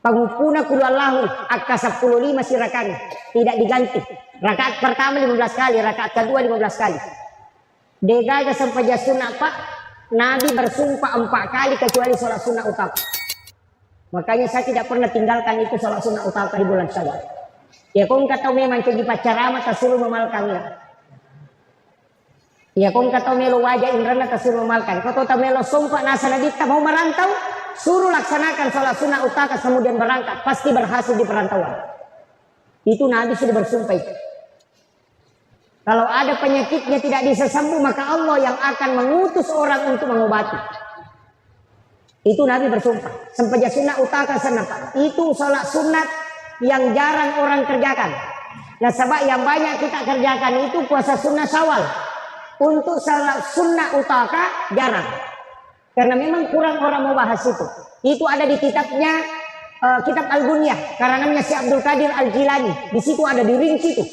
Pangupuna kulallahu akka 15 si rakanya tidak diganti. Rakaat pertama 15 kali, rakaat kedua 15 kali. Degaga sampai sunnah Pak, Nabi bersumpah 4 kali kecuali sholat sunnah utama. Makanya saya tidak pernah tinggalkan itu sholat sunnah utama di bulan Syawal. Ya kung kataw memang jadi pacarama tasuruh memalkannya. Ya kung kataw melo wajah indrana tasuruh memalkan. Kau tahu melo sumpah nasa nadita mau merantau, suruh laksanakan sholat sunnah utama kemudian berangkat, pasti berhasil di perantauan. Itu Nabi sudah bersumpah itu. Kalau ada penyakitnya tidak bisa sembuh, maka Allah yang akan mengutus orang untuk mengobati. Itu Nabi bersumpah. Sempajak sunnah utaka senapa. Itu sholat sunat yang jarang orang kerjakan. Nah sebab yang banyak kita kerjakan itu puasa sunnah Syawal. Untuk sholat sunnah utaka jarang. Karena memang kurang orang mau bahas itu. Itu ada di kitabnya kitab Al-Gunyah. Karangannya si Abdul Qadir Al-Jilani. Di situ ada dirinci itu.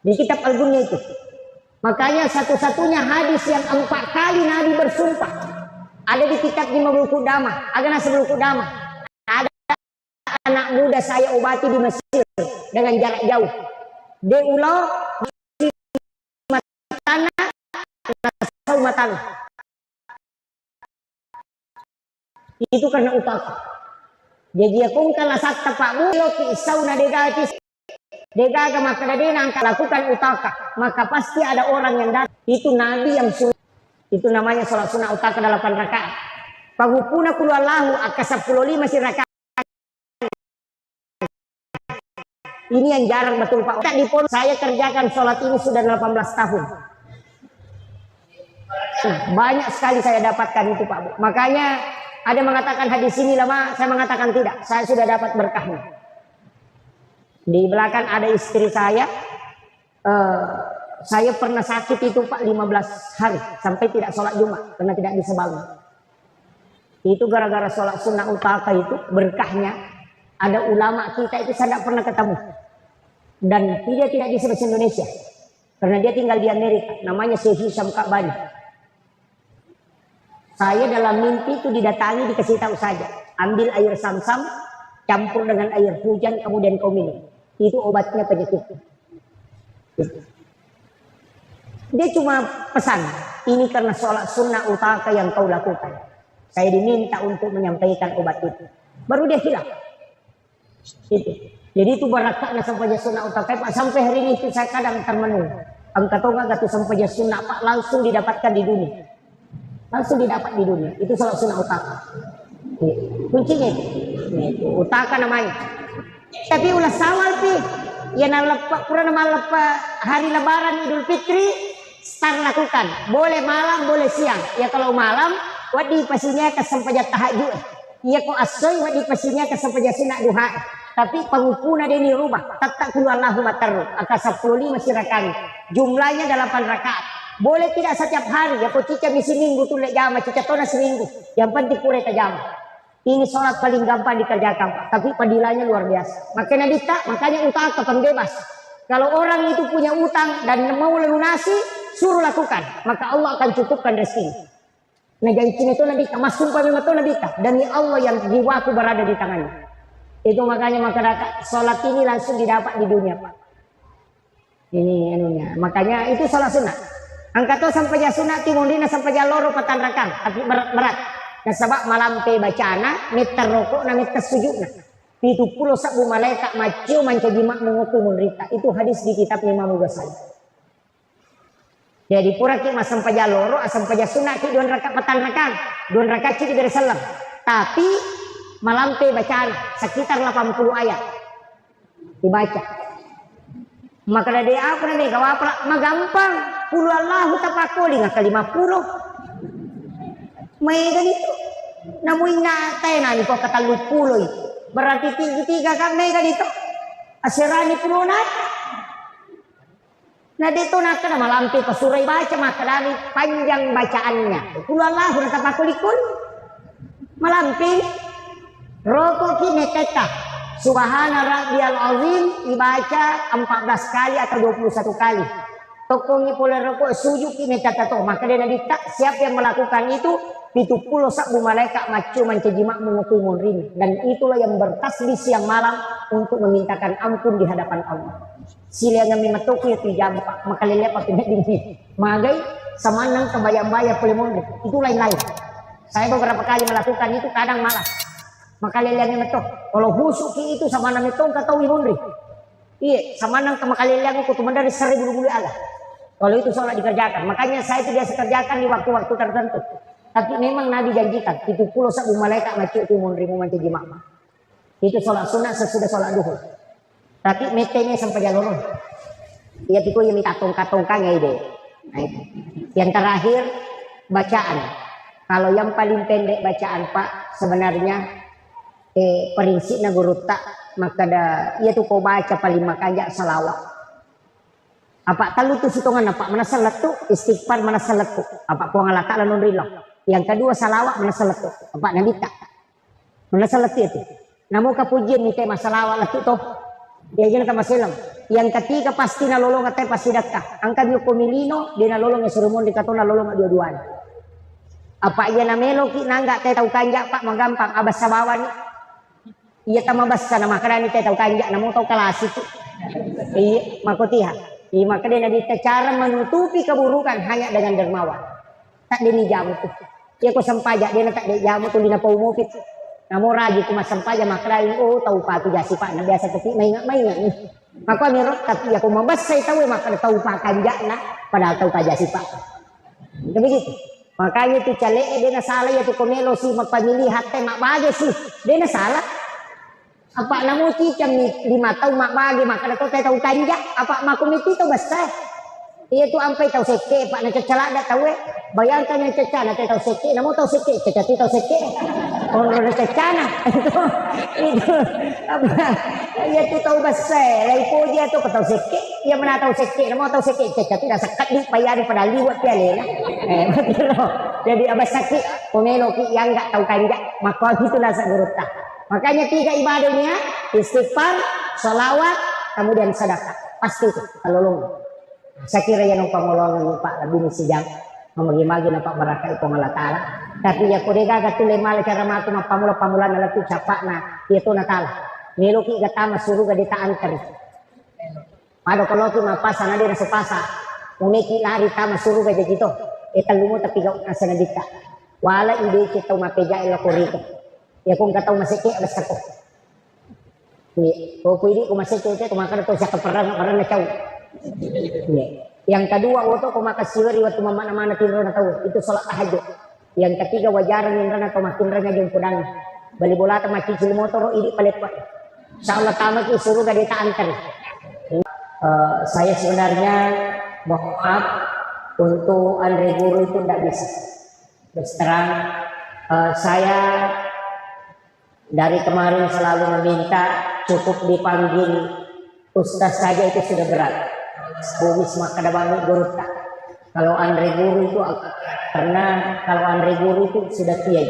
Di kitab Al-Gunyah itu. Makanya satu-satunya hadis yang 4 kali Nabi bersumpah. Ada di kitab Jimabul Qudamah. Agak sebelum Qudamah. Ada anak muda saya obati di Mesir. Dengan jarak jauh. Deulo tanah. Nasau matang. Itu karena utaka. Jadi aku kalau sakta Pak Mulo kisau na degatis. Degaga maka dadena angka lakukan utaka, maka pasti ada orang yang datang. Itu Nabi yang sunnah. Itu namanya sholat sunnah utaka 8 rakaat. Pagupuna kullallahu akka 15 si rakaat. Ini yang jarang betul Pak. Di pondok saya kerjakan sholat ini sudah 18 tahun. Banyak sekali saya dapatkan itu Pak. Makanya ada mengatakan hadis ini lama, saya mengatakan tidak. Saya sudah dapat berkahnya. Di belakang ada istri saya. Saya pernah sakit itu Pak 15 hari. Sampai tidak sholat Jumat. Karena tidak bisa bangun. Itu gara-gara sholat sunnah utaka itu berkahnya. Ada ulama kita itu saya tidak pernah ketemu. Dan dia tidak bisa bahasa Indonesia. Karena dia tinggal di Amerika. Namanya Syekh Hisham Ka'bani. Saya dalam mimpi itu didatangi, dikasih tahu saja. Ambil air Sam-Sam, campur dengan air hujan, kemudian kau minum. Itu obatnya penyakit. Dia cuma pesan, ini karena sholat sunnah utaka yang kau lakukan. Saya diminta untuk menyampaikan obat itu. Baru dia hilang. Itu. Jadi itu barakahnya sampai sunat utakai Pak. Sampai hari ini itu saya kadang termenung. Angkat tonga gatu sampai sunat Pak langsung didapatkan di dunia. Langsung didapat di dunia. Itu salat sunat utaka. Kuncinya itu. Utaka namanya. Tapi ulah sawal pi. Ya nalepa pura nama lepa hari lebaran Idul Fitri start lakukan. Boleh malam, boleh siang. Ya kalau malam wadi pasinya kesampaian tahajud. Ya ko asoy wadi pasinya kesampaian sunat duha. Tapi pengupuna dia ini rubah. Tetap kullallahu mataru. Angka 10 masih rakam. Jumlahnya 8 rakaat. Boleh tidak setiap hari. Ya ko cica misi minggu tu lek jama cica tona seminggu. Yang penting kure ke jama. Ini sholat paling gampang dikerjakan Pak. Tapi padilanya luar biasa. Makanya utang kapan bebas. Kalau orang itu punya utang dan mau lunasi, suruh lakukan. Maka Allah akan cukupkan rezeki. Nah jadi itu nabita. Mas sumpah memang itu nabita. Demi Allah yang jiwaku berada di tangannya. Itu makanya masyarakat sholat ini langsung didapat di dunia Pak. Ini anunya. Makanya itu sholat sunat. Angkato sampai ya sunat timundina sampai ya loro patan rakam. Tapi berat. Nah sebab malam pe bacana meter rokok na meter sujudna. 70 sabu malaikat macio mancajimak mengutu menderita. Itu hadis di kitab Imam Ghazali. Jadi pura ki mas sampai ya loro asam paja sunat ki 2 rakaat patan rakam. 2 rakaat ki dari salam. Tapi malam pe bacaan sekitar 80 ayat dibaca. Maka dari apa nih gawa apa magampang puluh Allahu tapakoli ngakali 50 may ganito namuing natay na ni ko katalupuloy berarti tiga kan may ganito asirani puno na dito na ka na malampi pasuray baca makalami panjang bacaannya puluh Allahu natapakulikul malampi rokok kineteka subhana rabbiyal azim dibaca 14 kali atau 21 kali. Tokongi pola rokok sujud kineteka to. Maka dia nabita siapa yang melakukan itu 70 sabu malaikat macu mancajimak mengukui munrin. Dan itulah yang bertasbih siang malam untuk memintakan ampun di hadapan Allah. Sila yang mematuki itu jampak maka lelep apa tidak dingin. Magai samanang kebayang-bayang boleh munrin. Itu lain-lain. Saya beberapa kali melakukan itu kadang malas. Maka lelep mematuk. Kalau husuki itu sama nang itu katawi munrin. Iya, sama nang kemakalilang aku cuma dari 1000 bulu Allah. Kalau itu sholat dikerjakan, makanya saya tidak kerjakan di waktu-waktu tertentu. Tapi memang Nabi janjikan, itu 70 sabu malaikat macam itu menerima manci mama. Itu sholat sunat sesudah sholat duhur. Tapi metenya sampai jalur. Ia tiku yang minta tongkang-tongkang ya ide. Nah, yang terakhir bacaan. Kalau yang paling pendek bacaan Pak sebenarnya prinsipnya guru tak maka ia tuh kau baca paling makanya salawat. Apa talu tu sitongan apa mana salat tu istighfar mana salat tu apa ko ngala ta'ala nunrillah. Yang kedua salawat mana salat tu apa nabi tak mana salat itu. Namo kapujian ni tema salawat lah tu toh. Ya jangan kamaselam. Yang ketiga pasti nalolong atay pasti dakka. Angkat yo komilino dia nalolong surumon di katona nalolong dua-duaan. Apa iya namelo ki nangga teh tau kanja Pak magampang abas sabawan ni. Iya tamabas sana makarani teh tau kanja namo tau kalasik. Iya makotiha. Maka dia nabi cara menutupi keburukan hanya dengan dermawan. Tak dini jamu tu. Dia ko sampaja dia tak di jamu tu dina paumupit. Namo raji ku masampaja makrain oh tahu pa tu jasi Pak na biasa keti maingat ni. Maka mirot tapi aku mabas saya tahu maka tahu pa kanja na padahal tahu pa jasi Pak. Begitu. Makanya tu cale dia na salah ya tu komelo si mapamili hate mak baje si. Dia na salah. Apa namu cicam ni 5 tahun mak bagi maka kau tahu kanja apa mak komiti tu besar ia tu ampai tahu seke Pak nak cecala dak tahu bayangkan yang cecana tahu seke namu tahu seke cecati tahu seke orang cecana itu apa ia tu tahu besar lai po dia tu tahu seke ia mana tahu seke namu tahu seke cecati dah sekat di bayar pada liwat pialena betul jadi abas sakit komelo ki yang enggak tahu kanja maka gitulah sagurutah. Makanya 3 ibadahnya istighfar, salawat, kemudian sedekah. Pasti itu kalolong. Saya kira yang pangolongan Pak lebih sejam memagi-magi nampak baraka itu Allah Taala. Tapi ya kodega gatule mal cara matu pamula-pamula na latu capakna itu natala. Miluki gatama suruh gadita antar. Pado kalau ki mapasa na dira sepasa. Uniki lari tama suruh gaji gitu. Eta lumo tapi gak asana dita. Wala ide kita mapeja ila koriko. Ya kung kataw masiki alas kato. Kau ini kau masih cerita kau makan atau siapa pernah tahu. Yang kedua waktu kau makan siwari waktu mana tidur tahu itu sholat tahajud. Yang ketiga wajar nindra atau makin ranya jempudang. Bali bola atau makin cil motor ini palepat. Insyaallah tamat itu suruh gak antar. Saya sebenarnya mohon maaf untuk Andre Guru itu tidak bisa. Terus terang saya dari kemarin selalu meminta cukup dipanggil Ustaz saja itu sudah berat. Bumis maka ada guru tak. Kalau Andre Guru itu karena kalau Andre Guru itu sudah kiai.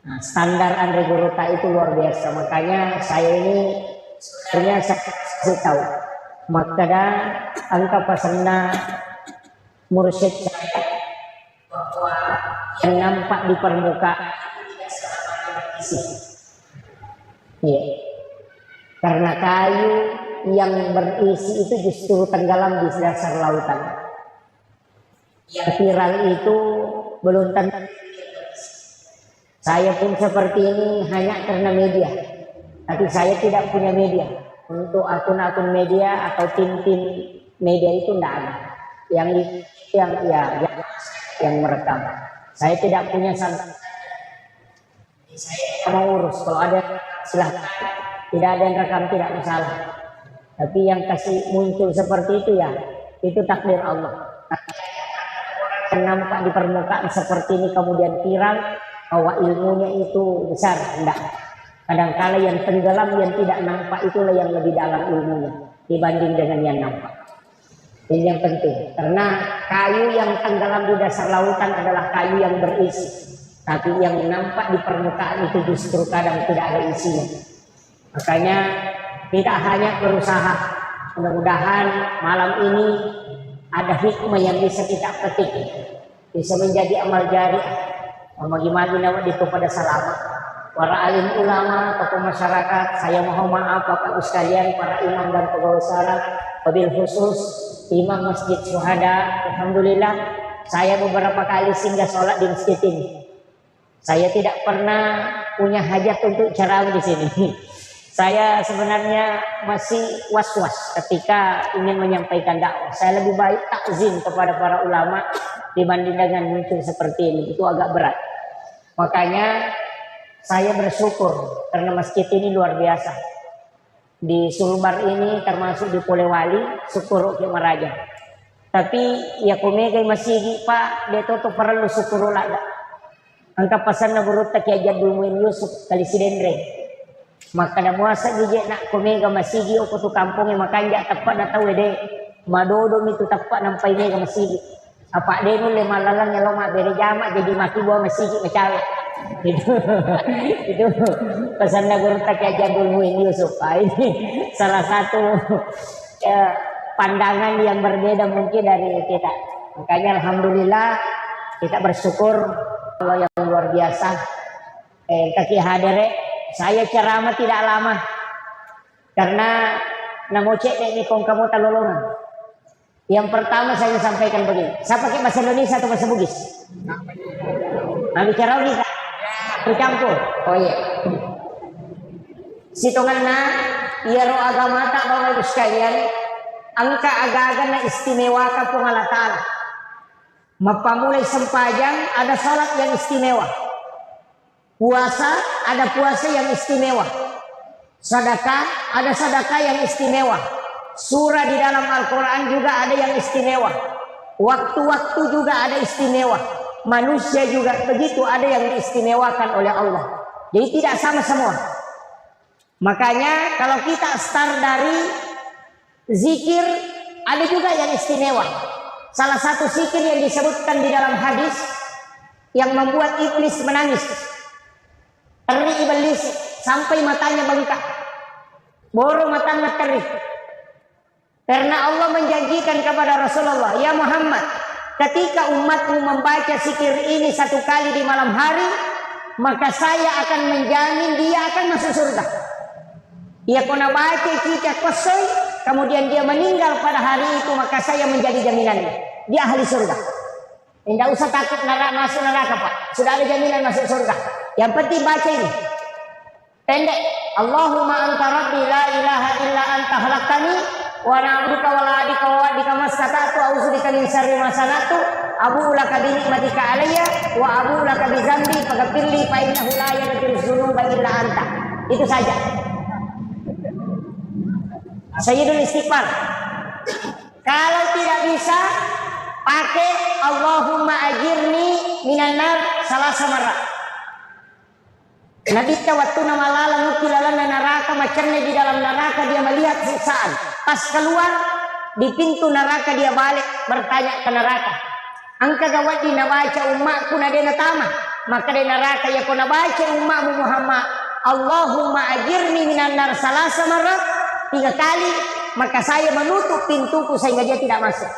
Nah, standar Andre Guru tak itu luar biasa. Makanya saya ini sebenarnya saya tahu. Makanya angka pasana mursyid saya bahwa yang nampak di permukaan iya. Karena kayu yang berisi itu justru tenggelam di dasar lautan. Yang viral itu belum tentu. Saya pun seperti ini hanya karena media. Tapi saya tidak punya media. Untuk akun-akun media atau tim-tim media itu tidak ada. Yang merekam. Saya tidak punya santan. Saya mau urus. Kalau ada silahkan. Tidak ada yang rekam tidak masalah. Tapi yang kasih muncul seperti itu ya, itu takdir Allah. Nampak di permukaan seperti ini kemudian viral bahwa ilmunya itu besar, enggak. Kadang-kala yang tenggelam yang tidak nampak itulah yang lebih dalam ilmunya dibanding dengan yang nampak. Ini yang penting. Karena kayu yang tenggelam di dasar lautan adalah kayu yang berisi. Tapi yang nampak di permukaan itu justru kadang tidak ada isinya. Makanya tidak hanya berusaha. Mudah-mudahan malam ini ada hikmah yang bisa kita petik. Bisa menjadi amal jariah. Bagi-bagi nama itu pada selamat. Para alim ulama, tokoh masyarakat, saya mohon maaf Bapak sekalian, para imam dan pegawai syarat, wabil khusus imam Masjid Syuhada. Alhamdulillah, saya beberapa kali singgah sholat di masjid ini. Saya tidak pernah punya hajat untuk ceramah di sini. Saya sebenarnya masih was-was ketika ingin menyampaikan dakwah. Saya lebih baik takzim kepada para ulama dibanding dengan muncul seperti ini. Itu agak berat. Makanya saya bersyukur karena masjid ini luar biasa. Di Sulbar ini termasuk di Polewali, syukur ke Maraja. Tapi ya kumegai masih Pak, dia tuh perlu syukur lada. Angka pasan na burut tak kiajad Bumuin Yusuf kali si Dendre. Maka na muasa gije nak kumega masigi o kutu kampungnya makanya tepat na tahu de madodom itu tepat nampai mega masigi. Apa de nu le malalang ya loma bere jama jadi maki buah masigi mecawe. Itu pesan na burut tak kiajad Bumuin Yusuf. Ini salah satu pandangan yang berbeda mungkin dari kita. Makanya alhamdulillah kita bersyukur Allah yang luar biasa. Kaki hadere saya ceramah tidak lama karena namo cek ini kong kamu talolongan. Yang pertama saya sampaikan begini. Saya pakai bahasa Indonesia atau bahasa Bugis? Nah bicara bisa bercampur. Oh iya. Sitonganna iaro agama tak bawa sekalian. Angka aga-aga na istimewa ka po Allah Ta'ala. Mapamulay sempajang ada salat yang istimewa. Puasa ada puasa yang istimewa. Sedekah ada sedekah yang istimewa. Surah di dalam Al-Quran juga ada yang istimewa. Waktu-waktu juga ada istimewa. Manusia juga begitu ada yang diistimewakan oleh Allah. Jadi tidak sama semua. Makanya kalau kita start dari zikir ada juga yang istimewa. Salah satu zikir yang disebutkan di dalam hadis yang membuat iblis menangis. Teri iblis sampai matanya bengkak. Boro matanya teri. Karena Allah menjanjikan kepada Rasulullah, ya Muhammad, ketika umatmu membaca zikir ini satu kali di malam hari, maka saya akan menjamin dia akan masuk surga. Ia kena baca kita kosong, kemudian dia meninggal pada hari itu, maka saya menjadi jaminannya. Dia ahli surga. Tidak usah takut masuk neraka Pak. Sudah ada jaminan masuk surga. Yang penting baca ini. Pendek. Allahumma anta rabbi la ilaha illa anta khalaqtani wa na'buduka wa la adika wa adika masatatu a'udzubika min syarri ma sanatu abu'u laka bi ni'matika alayya wa abu'u laka bi dzambi faghfirli fa innahu la yaghfiru dzunuba illa anta. Itu saja. Sayyidul istighfar. Kalau tidak bisa, pakai Allahumma ajirni minan nar salasa marrat. Nabi waktu nama lala nukilalan neraka macamnya di dalam neraka dia melihat siksaan. Pas keluar di pintu neraka dia balik bertanya ke neraka. Angka gawat di nabaca umatku nadena tama. Maka di neraka ya kau nabaca umatmu Muhammad. Allahumma ajirni minan nar salasa marrat 3 kali. Maka saya menutup pintuku sehingga dia tidak masuk.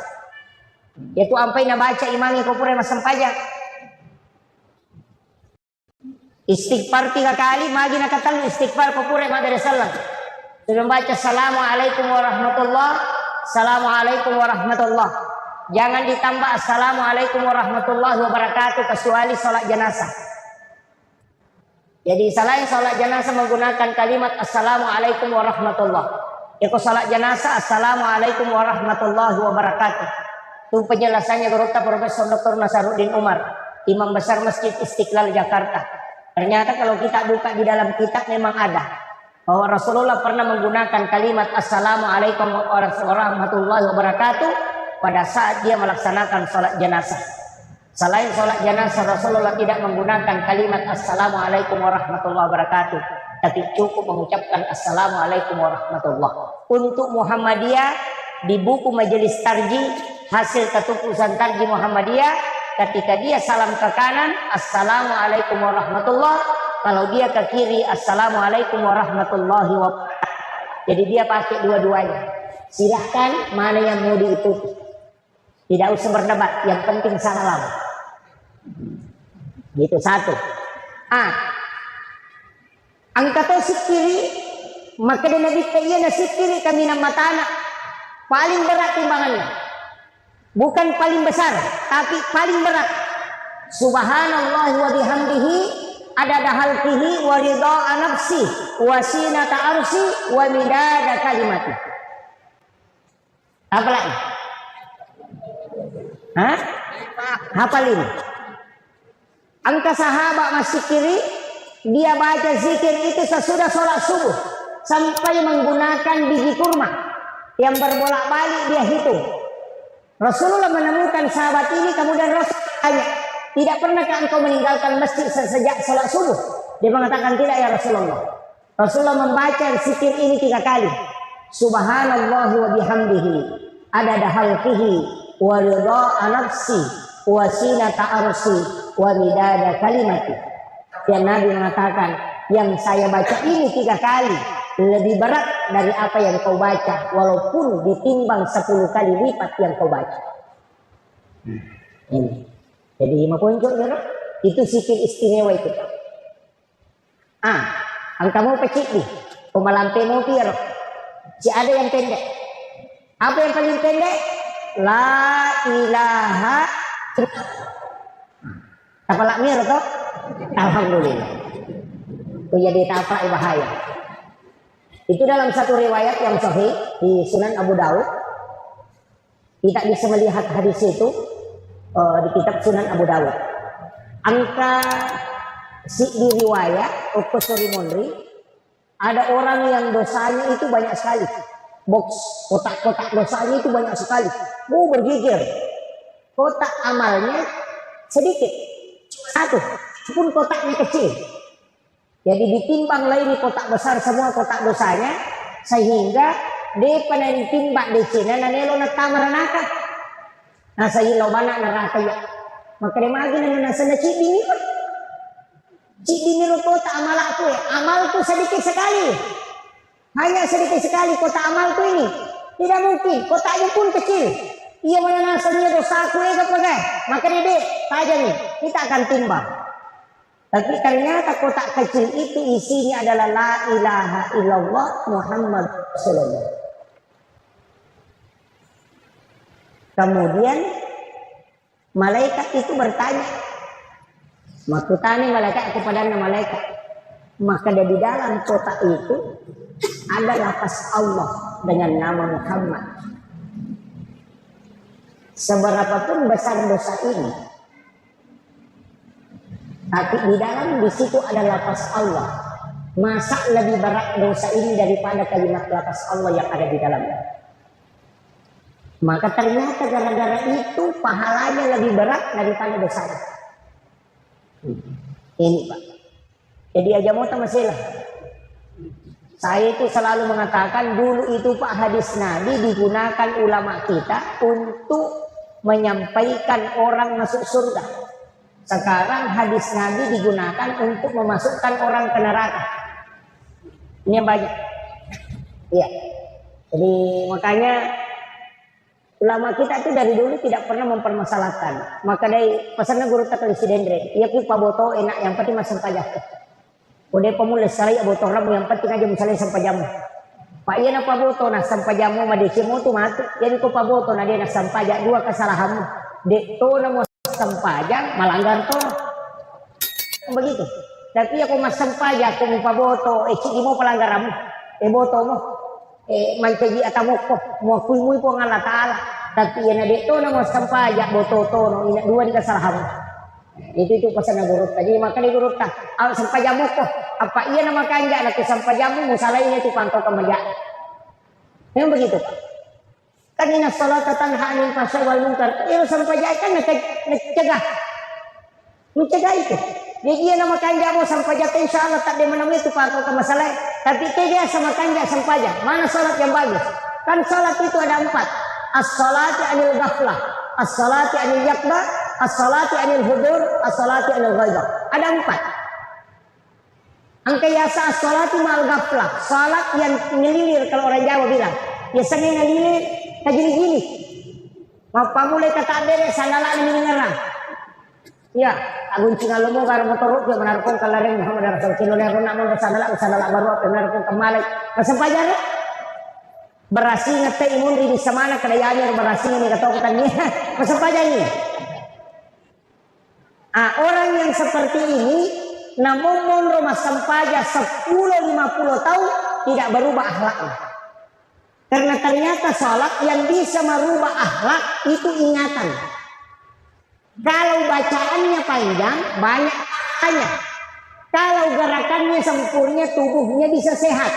Yaitu ampai nabaca imangi kau pura masam pajak. Istighfar 3 kali, magi nakatan istighfar papure madare salam. Sebelum baca assalamualaikum warahmatullah, assalamualaikum warahmatullah. Jangan ditambah assalamualaikum warahmatullahi wabarakatuh kecuali sholat jenazah. Jadi selain sholat jenazah menggunakan kalimat assalamualaikum warahmatullah. Ya kau sholat jenazah assalamualaikum warahmatullahi wabarakatuh. Itu penjelasannya Guru Profesor Dr. Nasaruddin Umar, Imam Besar Masjid Istiqlal Jakarta. Ternyata kalau kita buka di dalam kitab memang ada bahwa Rasulullah pernah menggunakan kalimat assalamualaikum warahmatullahi wabarakatuh pada saat dia melaksanakan sholat jenazah. Selain sholat jenazah Rasulullah tidak menggunakan kalimat assalamualaikum warahmatullahi wabarakatuh, tapi cukup mengucapkan assalamualaikum warahmatullah. Untuk Muhammadiyah di buku Majelis Tarji hasil ketupusan Tarji Muhammadiyah, ketika dia salam ke kanan, assalamualaikum warahmatullah. Kalau dia ke kiri, assalamualaikum warahmatullahi wabarakatuh. Jadi dia pakai dua-duanya. Silahkan mana yang mau diikuti. Tidak usah berdebat, yang penting salam. Gitu satu. Angkat si kiri, maka dia nabi kaya si kiri kami nama tanah. Paling berat timbangannya. Bukan paling besar, tapi paling berat. Subhanallah wa bihamdihi adada halqihi wa ridha'a nafsi wa sinata arsi wa midada kalimati. Apa lagi? Hafal ini. Angka sahabat masih kiri, dia baca zikir itu sesudah sholat subuh sampai menggunakan biji kurma yang berbolak-balik dia hitung. Rasulullah menemukan sahabat ini, kemudian Rasul tanya, tidak pernahkah engkau meninggalkan masjid sejak sholat subuh? Dia mengatakan tidak ya Rasulullah. Rasulullah membaca zikir ini 3 kali. Subhanallah wa bihamdihi adada halqihi wa ridha'a nafsi wa sinata arsi wa midada kalimati. Dan Nabi mengatakan, yang saya baca ini 3 kali lebih berat dari apa yang kau baca, walaupun ditimbang 10 kali lipat yang kau baca. Ini. Jadi 5 poin itu zikir istimewa itu. Angka mau pecik nih, pemalampe mau piro. Si ada yang pendek. Apa yang paling pendek? La ilaha. Apa lak mir toh? Alhamdulillah. Itu jadi apa bahaya. Itu dalam satu riwayat yang sahih di Sunan Abu Daud. Kita bisa melihat hadis itu di kitab Sunan Abu Daud. Angka di riwayat Uqbah Munri, ada orang yang dosanya itu banyak sekali. Box kotak-kotak dosanya itu banyak sekali. Bergigir. Kotak amalnya sedikit. 1. Pun kotaknya kecil. Jadi ditimbang lagi kotak besar semua kotak dosanya, sehingga dia pernah ditimbang di Cina nanelo na tamar neraka. Nasa ilaw mana neraka ya. Maka dia magi na nasa na cibini pa. Cibini lo kota amal aku ya. Amalku sedikit sekali. Hanya sedikit sekali kota amalku ini. Tidak mungkin. Kotaknya pun kecil. Ia mana nasanya dosaku ya pakai. Maka dia tajam nih. Kita akan timbang. Tapi ternyata kotak kecil itu isinya adalah la ilaha illallah Muhammad Rasulullah. Kemudian malaikat itu bertanya. Makutani malaikat kepada malaikat. Maka di dalam kotak itu ada lafaz Allah dengan nama Muhammad. Seberapapun besar dosa ini, tapi di dalam di situ ada lafaz Allah. Masa lebih berat dosa ini daripada kalimat lafaz Allah yang ada di dalamnya? Maka ternyata gara-gara itu pahalanya lebih berat daripada dosanya. Ini Pak. Jadi aja mau masalah. Saya itu selalu mengatakan dulu itu Pak, hadis Nabi digunakan ulama kita untuk menyampaikan orang masuk surga. Sekarang hadis Nabi digunakan untuk memasukkan orang ke neraka. Ini yang banyak. Iya. Jadi makanya ulama kita itu dari dulu tidak pernah mempermasalahkan. Maka dari pesannya guru kata Dendre, iya pi paboto enak yang penting masuk pajak. Udah pemula saya botol ramu yang penting aja misalnya sampai jamu. Pak iya na paboto na sampai jamu madesimu tu mati. Jadi ko paboto na dia na sampai jak dua kesalahanmu. Dek to na mo sampajang malanggar to. Begitu. Tapi aku mas sampajang aku mo paboto cik mo pelanggaranmu. Boto mo. Mancaji atamu ko mo kuy po ng Allah Ta'ala. Tapi yan na dek to na mo sampajang boto to no ina dua di kesalahanmu. Itu pesan guru tadi. Maka di guru tak al sampai jamu ko apa iya nama kanja nanti sampai jamu musalahnya itu pantau kemeja. Memang begitu Pak. Kan ini salat tanha anil fahsya wal munkar. Itu sampai jamu kan mencegah itu. Jadi iya nama kanja mau sampai jamu insyaallah tak dia menemui itu pantau ke masalah. Tapi dia sama kanja sampai jamu. Mana salat yang bagus? Kan salat itu ada 4. As-salati anil ghaflah, as-salati anil yakba, as-salati anil hudur, as-salati anil ghaibah. Ada 4. Angkayasa as-salati ma'al ghaflah, salat yang ngelilir kalau orang Jawa bilang. Biasanya ngelilir kagili-gili. Mapa mulai kata dere sanala ini ngerang. Ya, agun cingalomo karo motoruk yang menarikon kalareng Muhammad Rasul kiloner nak mau sanala baru menarikon kemalik. Kesempajan berasi ngete imun di semana kedayaannya berasi ini ketakutannya. Kesempajan ini. Orang yang seperti ini namun rumah sempaja 10-50 tahun tidak berubah akhlaknya. Karena ternyata sholat yang bisa merubah akhlak itu ingatan. Kalau bacaannya panjang, banyak tanya. Kalau gerakannya sempurna, tubuhnya bisa sehat.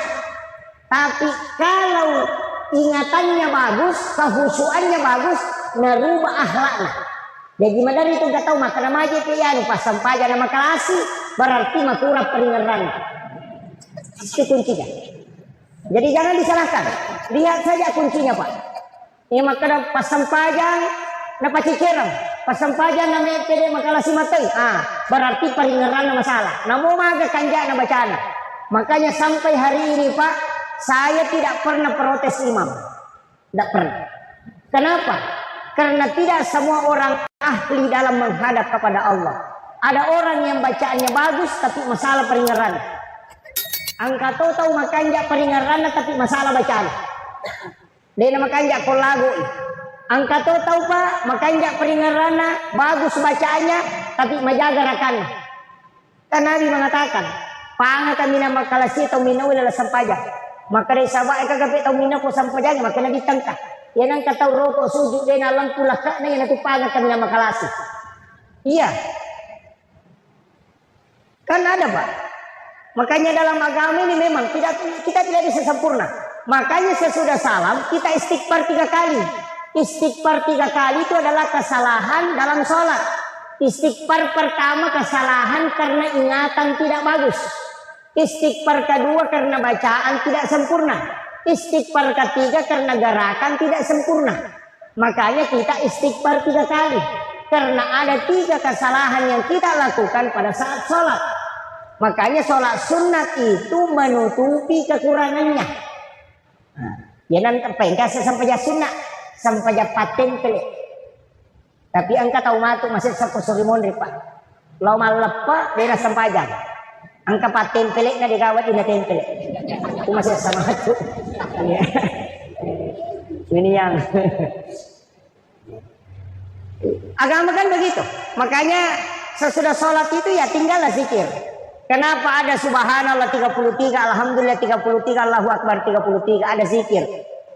Tapi kalau ingatannya bagus, kehusuannya bagus, merubah akhlaknya. Jadi gimana itu gak tahu makan nama aja ya pas sampainya nama kelasi berarti makurap peringatan. Itu kuncinya. Jadi jangan disalahkan. Lihat saja kuncinya Pak. Ini maka pas sampainya napa cicerang. Pas sampainya nama PD makalasi matei. Berarti peringatan masalah. Namun maga kanja na bacaan. Makanya sampai hari ini Pak, saya tidak pernah protes imam. Tidak pernah. Kenapa? Karena tidak semua orang ahli dalam menghadap kepada Allah. Ada orang yang bacaannya bagus tapi masalah peringatan. Angka tahu makanya peringatan tapi masalah bacaan. Dia makanya kau lagu. Angka tahu Pak makanya peringatan bagus bacaannya tapi menjaga rakan. Kan Nabi mengatakan, "Panga kami nama kalasi atau minau adalah sampaja." Maka dari sahabat kagapi atau minau ko sampaja maka Nabi tangkap. Yan ang kataw roko sujud din alang kulaka na yan natupagan kami na makalasi. Iya. Kan ada Pak. Makanya dalam agama ini memang kita tidak bisa sempurna. Makanya sesudah salam kita istighfar 3 kali. Istighfar 3 kali itu adalah kesalahan dalam sholat. Istighfar pertama kesalahan karena ingatan tidak bagus. Istighfar kedua karena bacaan tidak sempurna. Istighfar ketiga karena gerakan tidak sempurna. Makanya kita istighfar 3 kali. Karena ada 3 kesalahan yang kita lakukan pada saat sholat. Makanya sholat sunat itu menutupi kekurangannya. Jangan pengkas sampai sunat. Sampai paten pelik. Tapi angka tahu matu masih sampai suri mondri Pak. Lau malepa dia sampajang. Angka paten pelik na digawat ina tempel. Itu masih sama itu. Ini yang agama kan begitu. Makanya sesudah sholat itu ya tinggallah zikir. Kenapa ada subhanallah 33, alhamdulillah 33, Allahu akbar 33, ada zikir?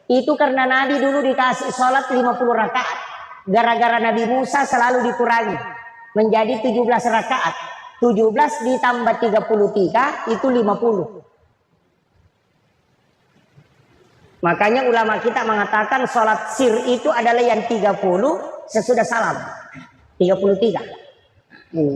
Itu karena Nabi dulu dikasih sholat 50 rakaat. Gara-gara Nabi Musa selalu dikurangi menjadi 17 rakaat. 17 ditambah 33 itu 50. Makanya ulama kita mengatakan sholat sir itu adalah yang 30 sesudah salam. 33.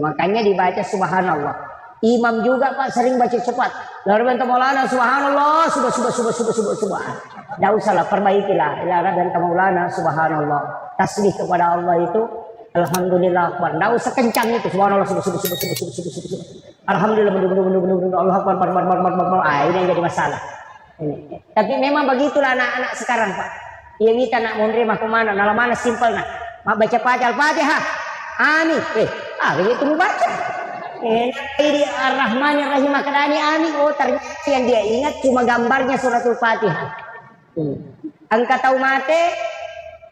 Makanya dibaca subhanallah. Imam juga Pak sering baca cepat. Lalu bantu Maulana subhanallah, subah. Tidak usahlah, perbaikilah. Lalu bantu Maulana subhanallah. Tasbih kepada Allah itu alhamdulillah akbar. Tidak usah kencang itu subhanallah, subah. Alhamdulillah, Allah akbar. Ini yang jadi masalah. Ini. Tapi memang begitulah anak-anak sekarang Pak. Ya kita nak menerima kemana? Nalar mana simpel nak. Mak baca Al-Fatihah. Amin. Begitu mau baca. Ini Ar-Rahmanir-Rahim Akadani amin. Oh ternyata yang dia ingat cuma gambarnya suratul Fatihah. Angka tahu mate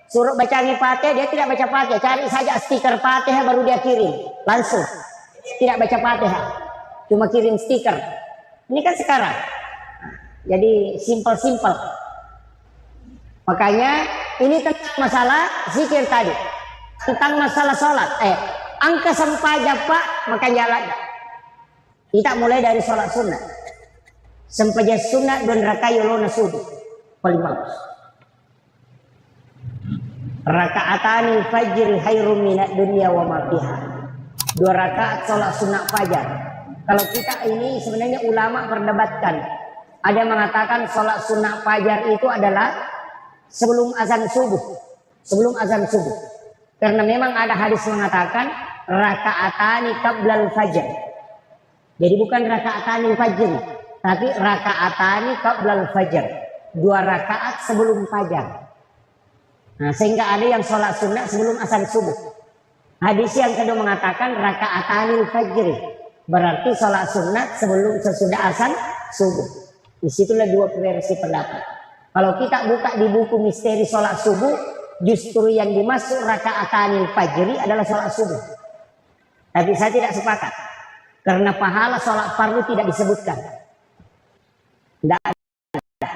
suruh bacaan Fatihah, dia tidak baca Fatihah. Cari saja stiker Fatihah baru dia kirim langsung. Tidak baca Fatihah, cuma kirim stiker. Ini kan sekarang. Jadi simpel. Makanya ini tentang masalah zikir tadi, tentang masalah sholat. Angka sempaja Pak, maka jalan. Kita mulai dari sholat sunnah. Sempaja sunnah dan rakayuluna subuh. Paling bagus. Rakaatani fajr khairum minad dunya wa ma fiha. 2 rakaat sholat sunnah fajar. Kalau kita ini sebenarnya ulama berdebatkan. Ada yang mengatakan sholat sunnah fajar itu adalah sebelum azan subuh. Sebelum azan subuh. Karena memang ada hadis mengatakan rakaatani qablal fajr. Jadi bukan rakaatani fajr, tapi rakaatani qablal fajr. 2 rakaat sebelum fajar. Nah, sehingga ada yang sholat sunnah sebelum azan subuh. Hadis yang kedua mengatakan rakaatani fajr. Berarti sholat sunnah sebelum sesudah azan subuh. Disitulah 2 versi pendapat. Kalau kita buka di buku misteri sholat subuh, justru yang dimaksud rakaatanil fajri adalah sholat subuh. Tapi saya tidak sepakat. Karena pahala sholat fardu tidak disebutkan. Tidak ada.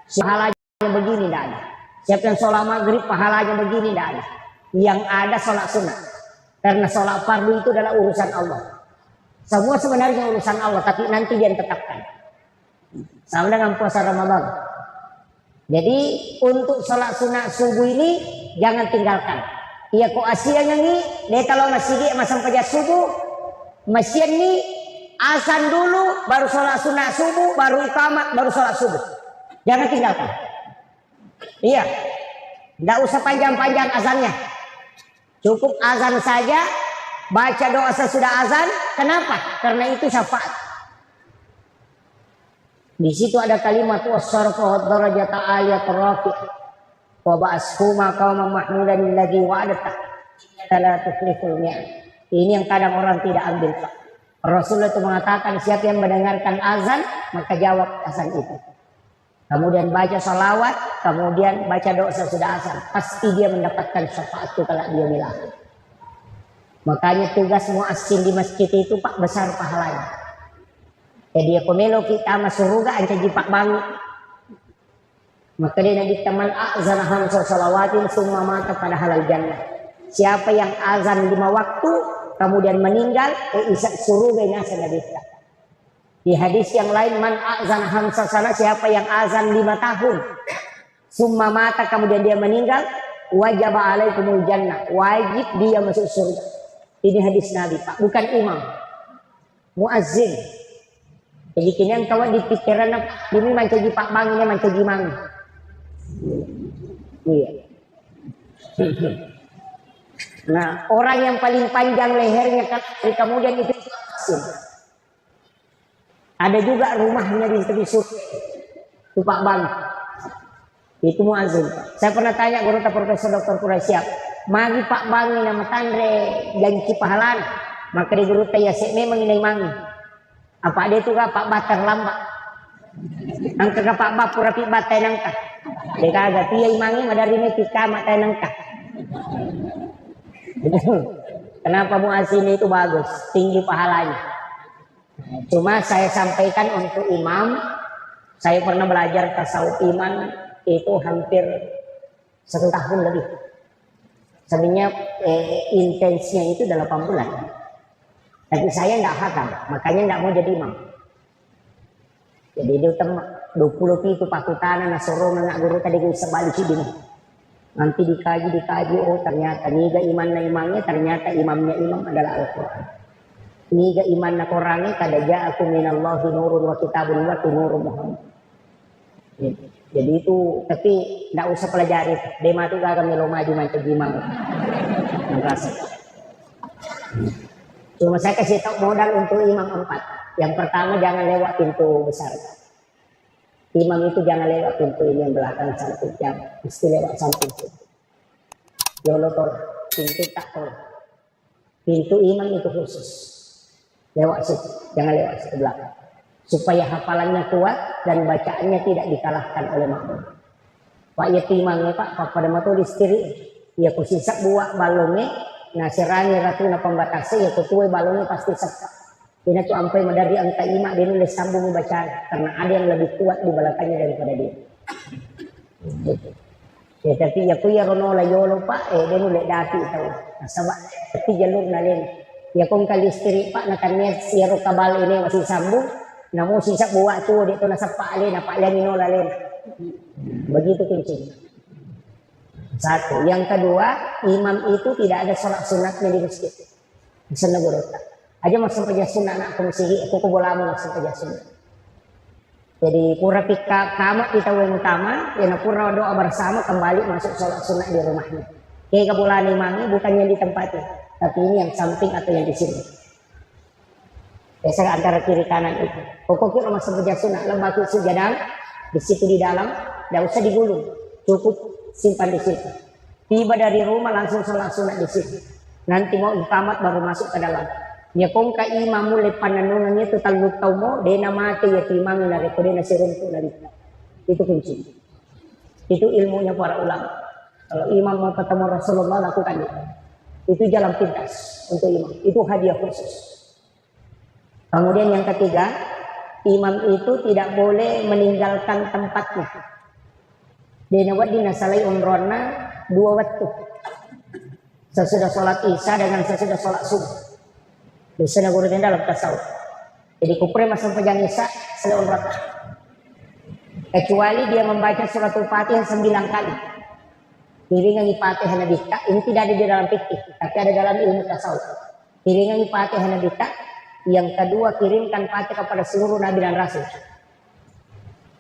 Pahalanya begini tidak ada. Siapa yang sholat maghrib pahalanya begini tidak ada. Yang ada sholat sunnah. Karena sholat fardu itu adalah urusan Allah. Semua sebenarnya urusan Allah, tapi nanti dia tetapkan. Sama dengan puasa Ramadan. Jadi untuk sholat sunnah subuh ini jangan tinggalkan. Iya kok asianya nih, dia kalau masih di masa pajak subuh, masih nih azan dulu, baru sholat sunnah subuh, baru iqamah, baru sholat subuh. Jangan tinggalkan. Iya, tidak usah panjang-panjang azannya. Cukup azan saja, baca doa sesudah azan. Kenapa? Karena itu syafaat. Di situ ada kalimat wasarfa wa darajata aliyat rafi' wa ba'ashuma qauman mahmudan alladhi wa'adata la tuflihul mi'ad. Ini yang kadang orang tidak ambil Pak. Rasulullah itu mengatakan siapa yang mendengarkan azan maka jawab azan itu. Kemudian baca salawat, kemudian baca doa sesudah azan. Pasti dia mendapatkan syafaat itu kalau dia bilang. Makanya tugas muazzin di masjid itu Pak besar pahalanya. Jadi pemilu kita masuk surga anca jipak bangun. Maka dia nabi teman azan hamsa salawatin summa mata pada halal jannah. Siapa yang azan 5 waktu kemudian meninggal isa surga nasa nabi kita. Di hadis yang lain man azan hamsa sana siapa yang azan 5 tahun summa mata kemudian dia meninggal wajib alaikumul jannah, wajib dia masuk surga. Ini hadis Nabi Pak, bukan imam. Muazzin. Jadi kini yang kawan di pikiran ini mancaji Pak Bang ini mancaji Mang. Iya. Nah orang yang paling panjang lehernya kemudian itu muazzin. Ada juga rumahnya di tepi surga. Itu Pak Bang. Itu muazzin. Saya pernah tanya guru Profesor Dr. Quraisyah, magi Pak Bang ini nama tandre janji pahalan. Maka di guru tanya memang ini mangi. Apa dia itu Pak Bat terlambat. Angka Pak Bat pura pi batai nangka. Dia kagak dia imangi madari ini tika matai nangka. Kenapa muazzin itu bagus, tinggi pahalanya. Cuma saya sampaikan untuk imam, saya pernah belajar tasawuf iman itu hampir 1 tahun lebih. Sebenarnya intensnya itu 8 bulan. Tapi saya tidak hatam, makanya tidak mau jadi imam. Jadi dia utama 20 itu pakutana nasoro anak guru tadi gue sebalik sih dini. Nanti dikaji oh ternyata niga iman na imamnya ternyata imamnya imam adalah Al-Quran. Niga iman na Qurannya kada ja'akum minallahi nurun wa kitabun wa nurun Muhammad. Jadi itu tapi tidak usah pelajari. Dema itu gak akan maju macam imam. Merasa. Cuma saya kasih tahu modal untuk imam 4. Yang pertama jangan lewat pintu besar. Imam itu jangan lewat pintu ini yang belakang samping, mesti lewat samping. Yolo tol, pintu tak tol. Pintu imam itu khusus. Lewat situ, jangan lewat situ belakang. Supaya hafalannya kuat dan bacaannya tidak dikalahkan oleh makmum. Pak ya timangnya Pak, pada motor istri, ya kusisak buat balongnya, nah serani ratu na pembatasnya, ya kutuai balongnya pasti sesak. Ini tuh sampai dari angka 5 dia nulis sambung bacaan karena ada yang lebih kuat di belakangnya daripada dia. Ya tapi ya kuya rono la yolo Pak, dia nulis dati tahu. Nah, sebab tapi jalur nalin. Ya kong kali istri Pak nakannya siaro kabal ini masih sambung. Namun sisa buat tuh dia tuh nasa Pak alin, apa alin ino lalin. Begitu kencing. Satu. Yang kedua, imam itu tidak ada sholat sunatnya di masjid. Di sana gorota. Aja masuk saja sunnah anak komisi aku bolamu masuk saja sunnah. Jadi pura pika kamat kita yang utama, yang pura doa bersama kembali masuk sholat sunnah di rumahnya. Kayak kebulan imamnya bukannya di tempatnya, tapi ini yang samping atau yang di sini. Biasa antara kiri kanan itu. Pokoknya masuk saja sunnah, lembaga sujadang di situ di dalam, tidak usah digulung, cukup simpan di situ. Tiba dari rumah langsung sholat sunnah di situ. Nanti mau ikamat baru masuk ke dalam. Ya kong ka imamu le pananungannya itu taluk tau mo dena mati ya timang na rekode na sirunto na dito. Itu kunci. Itu ilmunya para ulama. Kalau imam mau ketemu Rasulullah lakukan itu. Itu jalan pintas untuk imam. Itu hadiah khusus. Kemudian yang ketiga, imam itu tidak boleh meninggalkan tempatnya. Dena wadina salai umrona 2 waktu. Sesudah sholat isya dengan sesudah sholat subuh. Di sana guru dalam tasawuf. Jadi kupre masuk pejang isya selesai rakaat. Kecuali dia membaca surat Al-Fatihah 9 kali. Piringan Fatihah Nabi ini tidak ada di dalam fikih, tapi ada dalam ilmu tasawuf. Piringan Fatihah Nabi yang kedua kirimkan Fatihah kepada seluruh nabi dan rasul.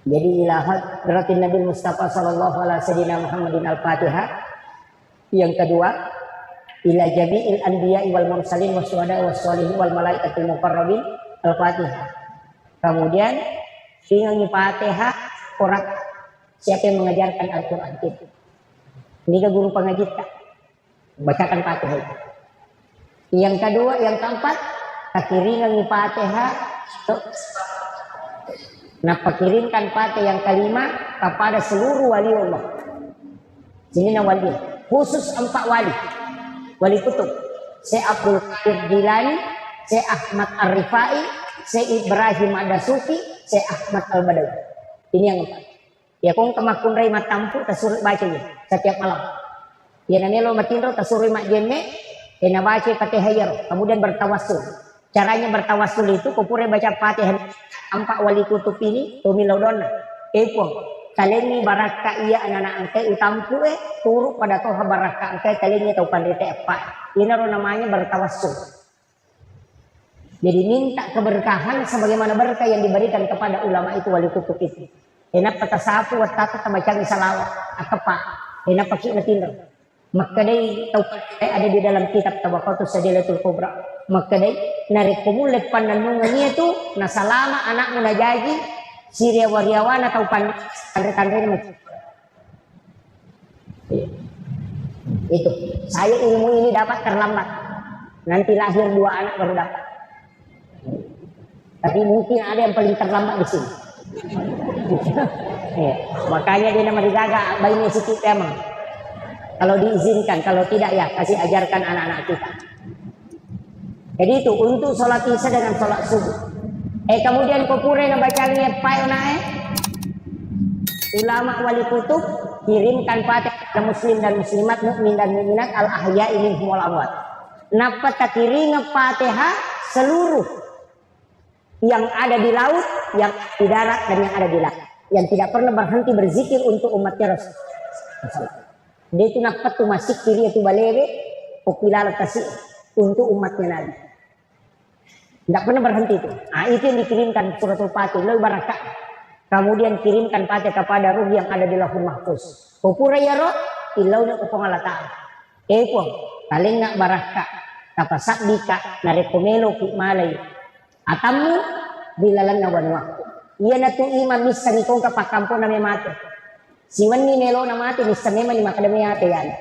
Jadi ilahat beratin Nabi Mustafa sallallahu alaihi wasallam Muhammadin al-Fatihah. Yang kedua ila jami'il anbiya'i wal mursalin wasyuhada'i wassalihin wal malaikatil muqarrabin al-Fatihah. Kemudian dengan Fatihah orang siapa yang mengajarkan Al-Qur'an itu. Ini ke guru pengaji tak bacakan Fatihah. Yang kedua, yang keempat, kirimkan Fatihah. Nah, kirimkan Fatihah yang kelima kepada seluruh wali Allah. Sini wali, khusus 4 wali. Wali kutub, Syekh Abdul Qadir Jilani, Syekh Ahmad Ar-Rifai, Syekh Ibrahim Ad-Dasuki, Syekh Ahmad Al-Badawi. Ini yang 4. Ya kong kemakun rai matampu tasuri baca ya setiap malam. Ya namanya lo matindro tasuri mak jenne, kena baca Fatihah, kemudian bertawassul. Caranya bertawassul itu kupure baca Fatihah 4 wali kutub ini tumilaudona. Epong kaleni baraka iya anak-anak angke utampu turut pada toha baraka angke kaleni tau pandete apa. Ini namanya bertawassul. Jadi minta keberkahan sebagaimana berkah yang diberikan kepada ulama itu wali kutub itu. Enak kata sapu watata tamacang salawat akapa. Enak pakai natinro. Maka day tau ada di dalam kitab Tabaqatus Sadilatul Kubra. Maka day narik kumulit pananungannya itu nasalama anakmu najaji Syria wariawan atau tanda-tanda itu. Saya ilmu ini dapat terlambat. Nanti lahir 2 anak baru dapat. Tapi mungkin ada yang paling terlambat di sini. Makanya dia nama dijaga bayinya sikit emang. Kalau diizinkan, kalau tidak ya kasih ajarkan anak-anak kita. Jadi itu untuk sholat isya dengan sholat subuh. Kemudian ko pure na bacanya payo na ulama wali kutub kirimkan fatihah ke muslim dan muslimat, mukmin dan mukminat, al ahya'i minhum wal amwat. Napa takiring fatihah seluruh yang ada di laut, yang di darat dan yang ada di langit, yang tidak pernah berhenti berzikir untuk umatnya Rasul. Dia itu napa tu masih kiri itu balere popular kasih untuk umatnya Nabi. Tidak pernah berhenti itu. Nah, itu yang dikirimkan suratul Fatih, lebih barakah. Kemudian kirimkan Fatih kepada ruh yang ada di Lauhul Mahfuz. Pupura ya roh, ilaunya kupong Allah Ta'ala. Pong, paling nak barakah. Tapasak dika, narekomelo ki malay. Atamu, bilalan na wanwak. Iya na tu imam misa ni kong kapakampo na may mati. Siwan ni melo na mati, misa memang ni makadami ate yan.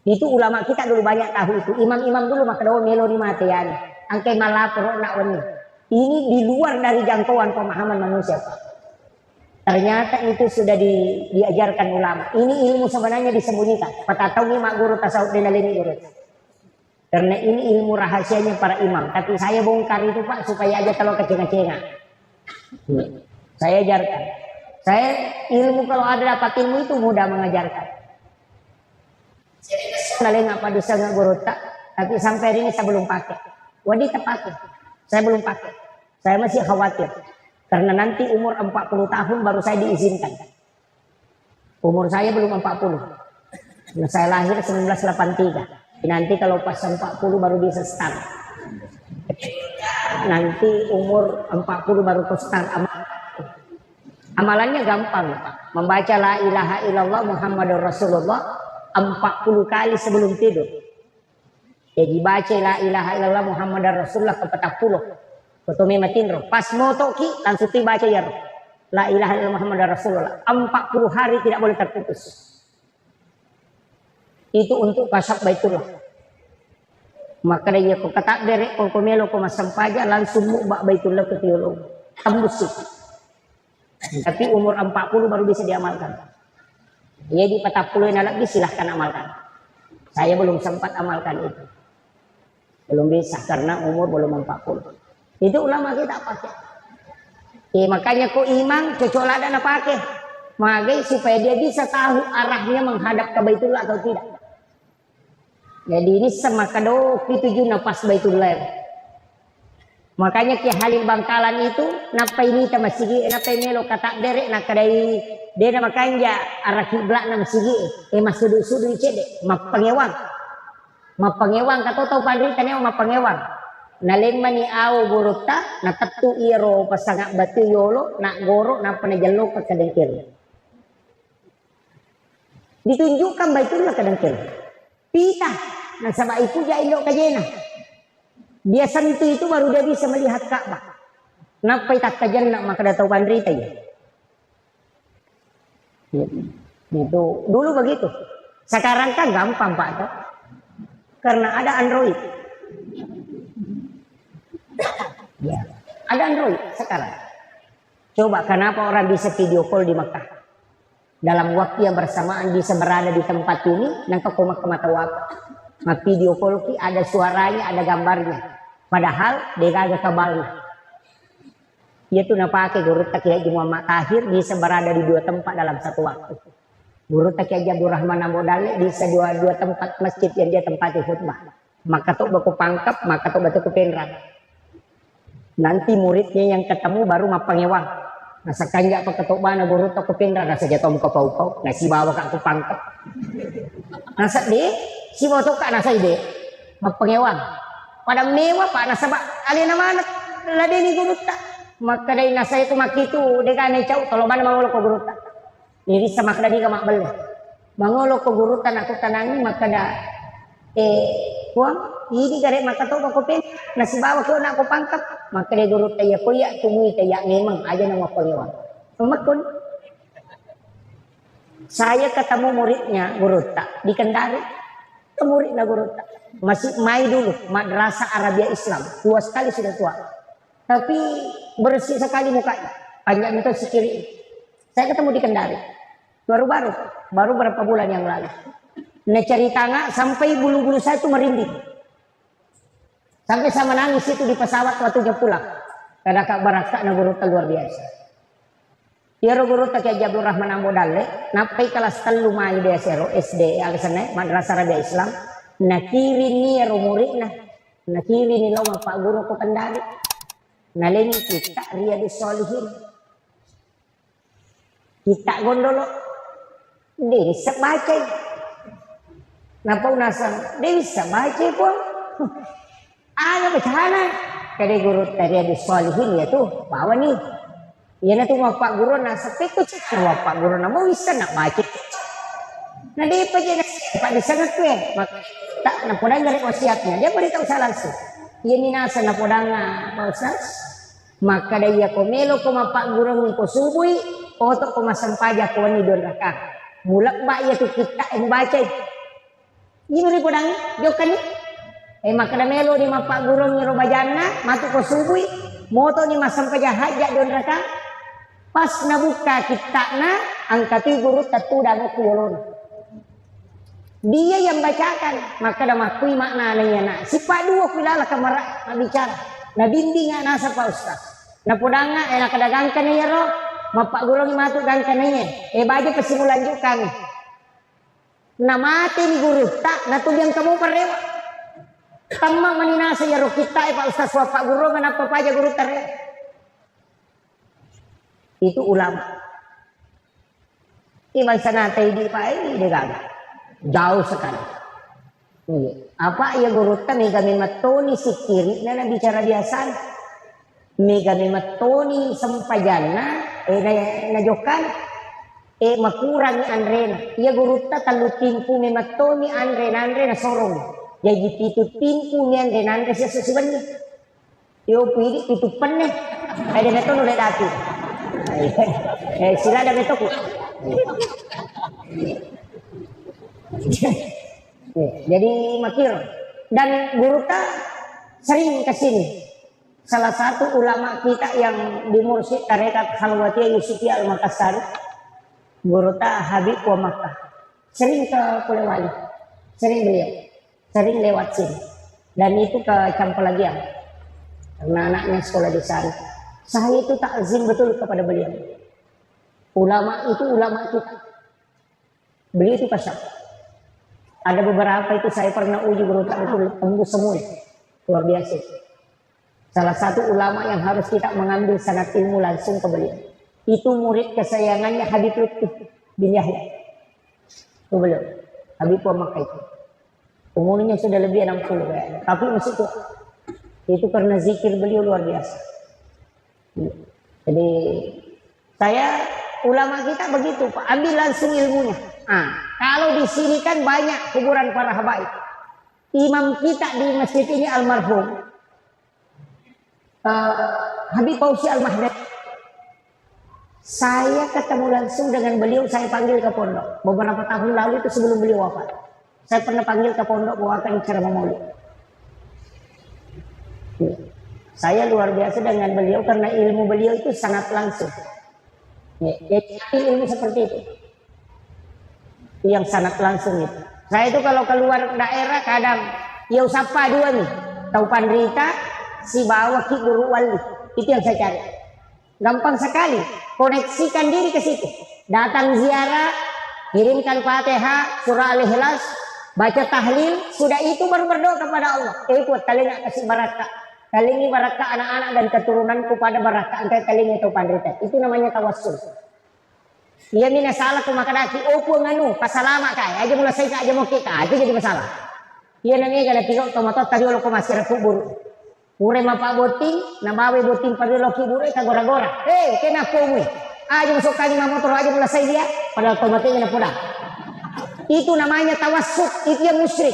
Itu ulama kita dulu banyak tahu itu. Imam-imam dulu makadaw melo ni mati yan. Ang kay malapro na wani. Ini di luar dari jangkauan pemahaman manusia. Ternyata itu sudah diajarkan ulama. Ini ilmu sebenarnya disembunyikan. Patatau ni mak guru tasawuf dinalini guru. Karena ini ilmu rahasianya para imam. Tapi saya bongkar itu Pak supaya aja kalau kecenga-cenga. Saya ajarkan. Saya ilmu kalau ada dapat ilmu itu mudah mengajarkan. Naleng apa dosa nggak guru tak. Tapi sampai hari ini saya belum pakai. Wadi terpakai. Saya belum pakai. Saya masih khawatir. Karena nanti umur 40 tahun baru saya diizinkan. Umur saya belum 40. Nah, saya lahir 1983. Nanti kalau pas 40 baru bisa start. Nanti umur 40 baru start amal. Amalannya gampang. Membaca la ilaha illallah Muhammadur Rasulullah 40 kali sebelum tidur. Jadi baca la ilaha illallah Muhammadar Rasulullah ke 40. Ketome matinro. Pas moto ki langsung baca ya. La ilaha illallah Muhammadar Rasulullah. 40 hari tidak boleh terputus. Itu untuk kasab Baitullah. Maka dia ko kata derek ko komelo ko masampaja langsung mubak Baitullah ke tiulung. Tembus itu. Tapi umur 40 baru bisa diamalkan. Jadi 40 lagi silahkan amalkan. Saya belum sempat amalkan itu. Belum bisa karena umur belum 40. Itu ulama kita pakai. Makanya kok imam cocok ada nak pakai. Magai supaya dia bisa tahu arahnya menghadap ke Baitullah atau tidak. Jadi ini semakado tujuh napas Baitullah. Makanya Ki Halil Bangkalan itu napa ini tamasigi napa melo kata derek nak kadai dia nama kanja arah kiblat nama sigi masudu-sudu cede mapangewang kato tau pandri taneo mapangewang naleng mani au gurutta na tatu iro pasangak batu yolo nak goro na panajalo ka kadengkil ditunjukkan Baitullah kadengkil pita na sama itu ja ilo kajena dia sentuh itu baru dia bisa melihat Ka'bah napa itak kajan nak maka tau pandri tayo itu dulu begitu. Sekarang kan gampang Pak toh. Karena ada Android. Ya, ada Android sekarang. Coba kenapa orang bisa video call di Mekah? Dalam waktu yang bersamaan bisa berada di tempat ini, nangka koma mata waktu. Nah, video call ki ada suaranya, ada gambarnya. Padahal dia kagak kabarnya. Dia tuh napake guru tak Kiai Muhammad Tahir bisa berada di dua tempat dalam satu waktu. Guru tak Kiai Abdul Rahman Ambodale bisa dua tempat masjid yang dia tempati khutbah. Maka tuh baku pangkap, maka tuh batu kepenrang. Nanti muridnya yang ketemu baru mapangewang. Nasa kanja pa ketok bana guru tak kepenrang nasa jatuh muka pau-pau. Nasi bawa kak aku pangkap. Nasa de, si bawa kak nasa ide mapangewang. Pada mewah Pak nasa ba alina mana ladeni guru tak. Maka dari nasa itu makitu deka necau kalau mana mangolo ko guruta ini sama kadani ka makbel mangolo ko guruta aku tanangi maka da kuang ini gare maka to ko pen nasi bawa ko na ko pangkap maka dari guruta ya ko ya tumui ya memang aja nama pengewan makun saya ketemu muridnya guruta di Kendari muridnya guruta masih mai dulu madrasah Arabia Islam tua sekali sudah tua tapi bersih sekali mukanya panjang itu sekiri. Saya ketemu di Kendari baru berapa bulan yang lalu. Nah cerita nggak sampai bulu-bulu saya itu merinding sampai saya menangis itu di pesawat waktunya pulang Kada kak baraka na guru luar biasa. Yaro guru ta kay Abdul Rahman Ambo Dalle, napay kelas 3 mai dia sero SD agasane Madrasah Raja Islam. Nakiri ni yaro murid na. Nakiri ni law pak guru ko kendali. Naleni kita Riyadus Shalihin. Kita gondolo. Dia bisa baca. Napa unasan? Dia bisa baca pun. Ada bacaan. Kada guru Riyadus Shalihin ya tuh, bawa nih. Iya na tuh pak guru na sepi tuh cek pak guru na mau bisa nak baca. Nah dia pakai pak disangat tuh maka tak napodang dari wasiatnya dia beritahu saya langsung. Iya ni nasa napodang Pak Ustaz. Maka dia komelo ko pak guru ni ko subui oto ko masampaja ko ni don raka. Mulak ba iya tuh kita yang baca. Ini ni podang jokan ni. Maka melo di pak guru ni robajana matu ko subui moto ni masampaja hajat don raka. Pas nabuka kita na angkati guru tatudang ko yolon. Dia yang bacakan, maka dah makui makna nanya nak. Si Pak Dua pilala kamera nak bicara. Na bimbing nasa Pak Ustaz. Na podanga nak kadagangkan niya ro. Mapak guru ni matu gangkan niya. Baja pasimulanjukan. Na mati ni guru tak natubiang kamu parewa. Tamang maninasa ya ro kita Pak Ustaz wa Pak guru kenapa paja guru tarewa. Itu ulama. Iban sana di Pak ini dia gagal. Jauh sekali. Apa ya guru kami kami matoni si kiri na bicara biasa. Mega matoni sempajana na jokan makurang Andre. Ya guru ta talutimpu matoni Andre na sorong. Jadi itu timpu ni Andre siya sesuatu. Yo pili itu penne. Ada neto nulit dati. Sila ada neto ku. Jadi makir dan guru ta sering kesini. Salah satu ulama kita yang di Mursyid Tarekat Khalwatiyah Yusufiyah Al-Makassar, guru ta Habib wa Makkah, sering ke Polewali, sering beliau, sering lewat sini. Dan itu ke Campelagian karena anaknya sekolah di sana. Saya itu takzim betul kepada beliau. Ulama itu ulama kita. Beliau itu pasang. Ada beberapa itu saya pernah uji guru itu tembus semua. Luar biasa. Salah satu ulama yang harus kita mengambil sanad ilmu langsung ke beliau. Itu murid kesayangannya Habib Lutfi bin Yahya. Itu beliau. Habib Makkah itu. Umurnya sudah lebih 60 kayaknya. Tapi masih tua. Itu karena zikir beliau luar biasa. Jadi saya ulama kita begitu Pak. Ambil langsung ilmunya. Kalau di sini kan banyak kuburan para habaib. Imam kita di masjid ini almarhum Habib Fauzi Al-Mahdad. Saya ketemu langsung dengan beliau, saya panggil ke pondok. Beberapa tahun lalu itu sebelum beliau wafat. Saya pernah panggil ke pondok bawakan ceramah maulid. Saya luar biasa dengan beliau karena ilmu beliau itu sangat langsung. Ilmu seperti itu. Yang sangat langsung itu. Saya itu kalau keluar daerah kadang ya sapa dua nih, tahu Pandrita, si bawa Ki Guru Wali, itu yang saya cari. Gampang sekali, koneksikan diri ke situ. Datang ziarah, kirimkan Fatihah, surah Al-Ikhlas, baca tahlil, sudah itu baru berdoa kepada Allah. Ikut telinga kasih barakah, telingi barakah anak-anak dan keturunanku pada barakah antara telinga itu Pandrita. Itu namanya tawassul. Iya mina salah ku makadaki opo nganu pasalama kay aja mula saya aja mau kita itu jadi masalah. Iya nangis kada tiga tomato tadi lo ko masih kubur. Ure mapa boting na bawe boting pada lo kubur ka gora-gora. Kenapa mu? Aja masuk kali motor aja mula saya dia padahal tomatnya na pulang. Itu namanya tawassul, itu yang musyrik.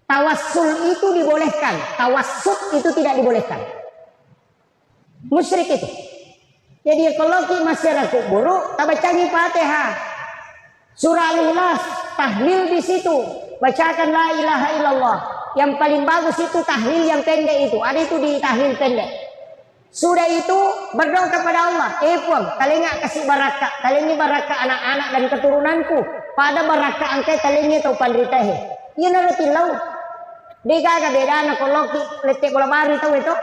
Tawassul itu dibolehkan, tawassut itu tidak dibolehkan. Musyrik itu. Jadi kalau kita masyarakat buruk, kita bacakan Fatihah, surah Al-Ikhlas, tahlil di situ, bacakan la ilaha illallah. Yang paling bagus itu tahlil yang pendek itu, ada itu di tahlil pendek. Sudah itu berdoa kepada Allah, pun telinga kasih barakah, telingi barakah anak-anak dan keturunanku, pada barakah angkai telingi atau pandritahe. Ini nanti lau, dia gak beda anak kalau letek bola baru itu.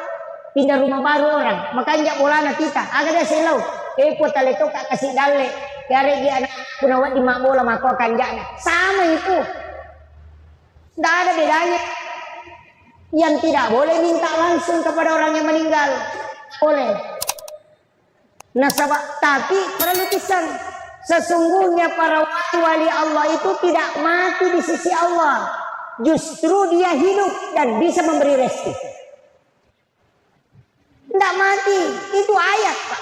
pindah rumah baru orang, makanya bolana kita agak ada selau po tale to kasih dalle kare dia anak punawat di mak bola mako akan jana sama itu, tidak ada bedanya. Yang tidak boleh minta langsung kepada orang yang meninggal boleh. Nah tapi perlu kisah, sesungguhnya para wali Allah itu tidak mati di sisi Allah, justru dia hidup dan bisa memberi rezeki. Tidak mati, itu ayat Pak.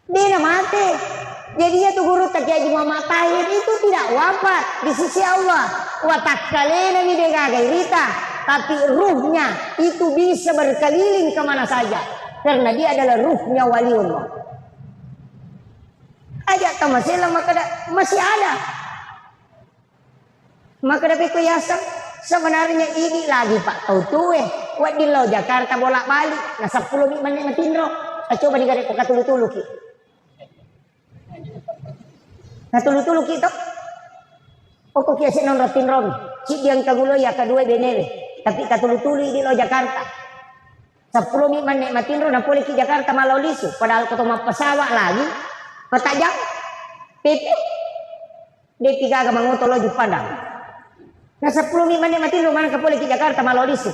Dia tidak mati. Jadi dia tuh guru Kiai Muhammad Tahir itu tidak wafat di sisi Allah. Watakkalena mi gairita, tapi ruhnya itu bisa berkeliling kemana saja karena dia adalah ruhnya waliullah. Ajak tamasila masih ada. Maka dapat kuyasan sebenarnya ini lagi Pak tahu tuh wadillo Jakarta bolak-balik nah 10 menit matindro. Coba digare kok katulu-tulu ki. Katulu-tulu ki to. Pokok kiasi non rotin rom. Si yang kagulo ya kedua benewe. Tapi katulu-tulu di lo Jakarta. 10 menit matindro na pulih ki Jakarta malau lisu. Padahal kau pesawat lagi. Petajam. Pipi. Dia tiga agak mengotolo di Padang. Nah 10 menit matindro mana ke pulih ki Jakarta malau lisu.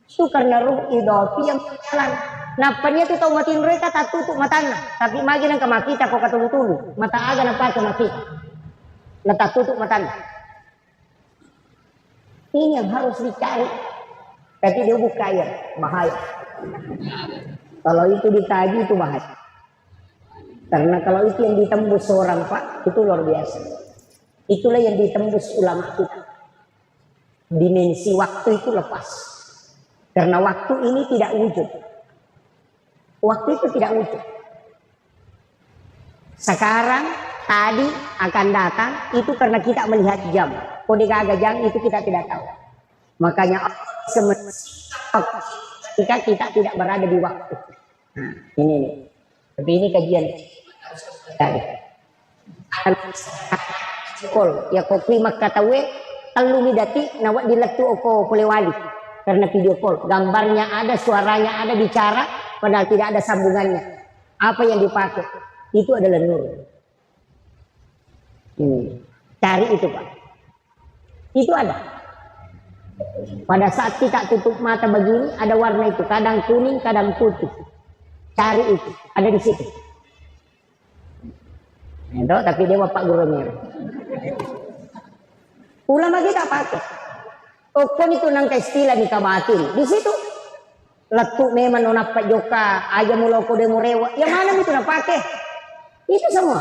Itu karena ruh idopi yang berjalan. Nah panya tu tahu matin mereka tak tutup matanya, tapi magi nang kemakita kok katulu-tulu, mata aga nampak kemakita, nah tak tutup matanya. Ini yang harus dicari, tapi dia buka ya bahaya. Kalau itu dikaji itu bahaya, karena kalau itu yang ditembus seorang Pak itu luar biasa. Itulah yang ditembus ulama kita. Dimensi waktu itu lepas, karena waktu ini tidak wujud. Waktu itu tidak wujud. Sekarang, tadi akan datang itu karena kita melihat jam. Kode gagajang itu kita tidak tahu. Makanya ketika kita tidak berada di waktu. Nah, ini nih. Tapi ini kajian dari kol ya kopi makatawe telu midati nawat dilektu oko polewali karena video call gambarnya ada, suaranya ada, bicara padahal tidak ada sambungannya. Apa yang dipakai itu adalah nur. Cari itu Pak, itu ada. Pada saat kita tutup mata begini ada warna itu, kadang kuning kadang putih. Cari itu, ada di situ. Itu tapi dia Pak gurunya. Ulama kita pakai. Okon itu nangka istilah dikabatin di situ. Letuk memang nona Pak Joka aja muloko demo rewa. Yang mana itu nak pakai? Itu semua.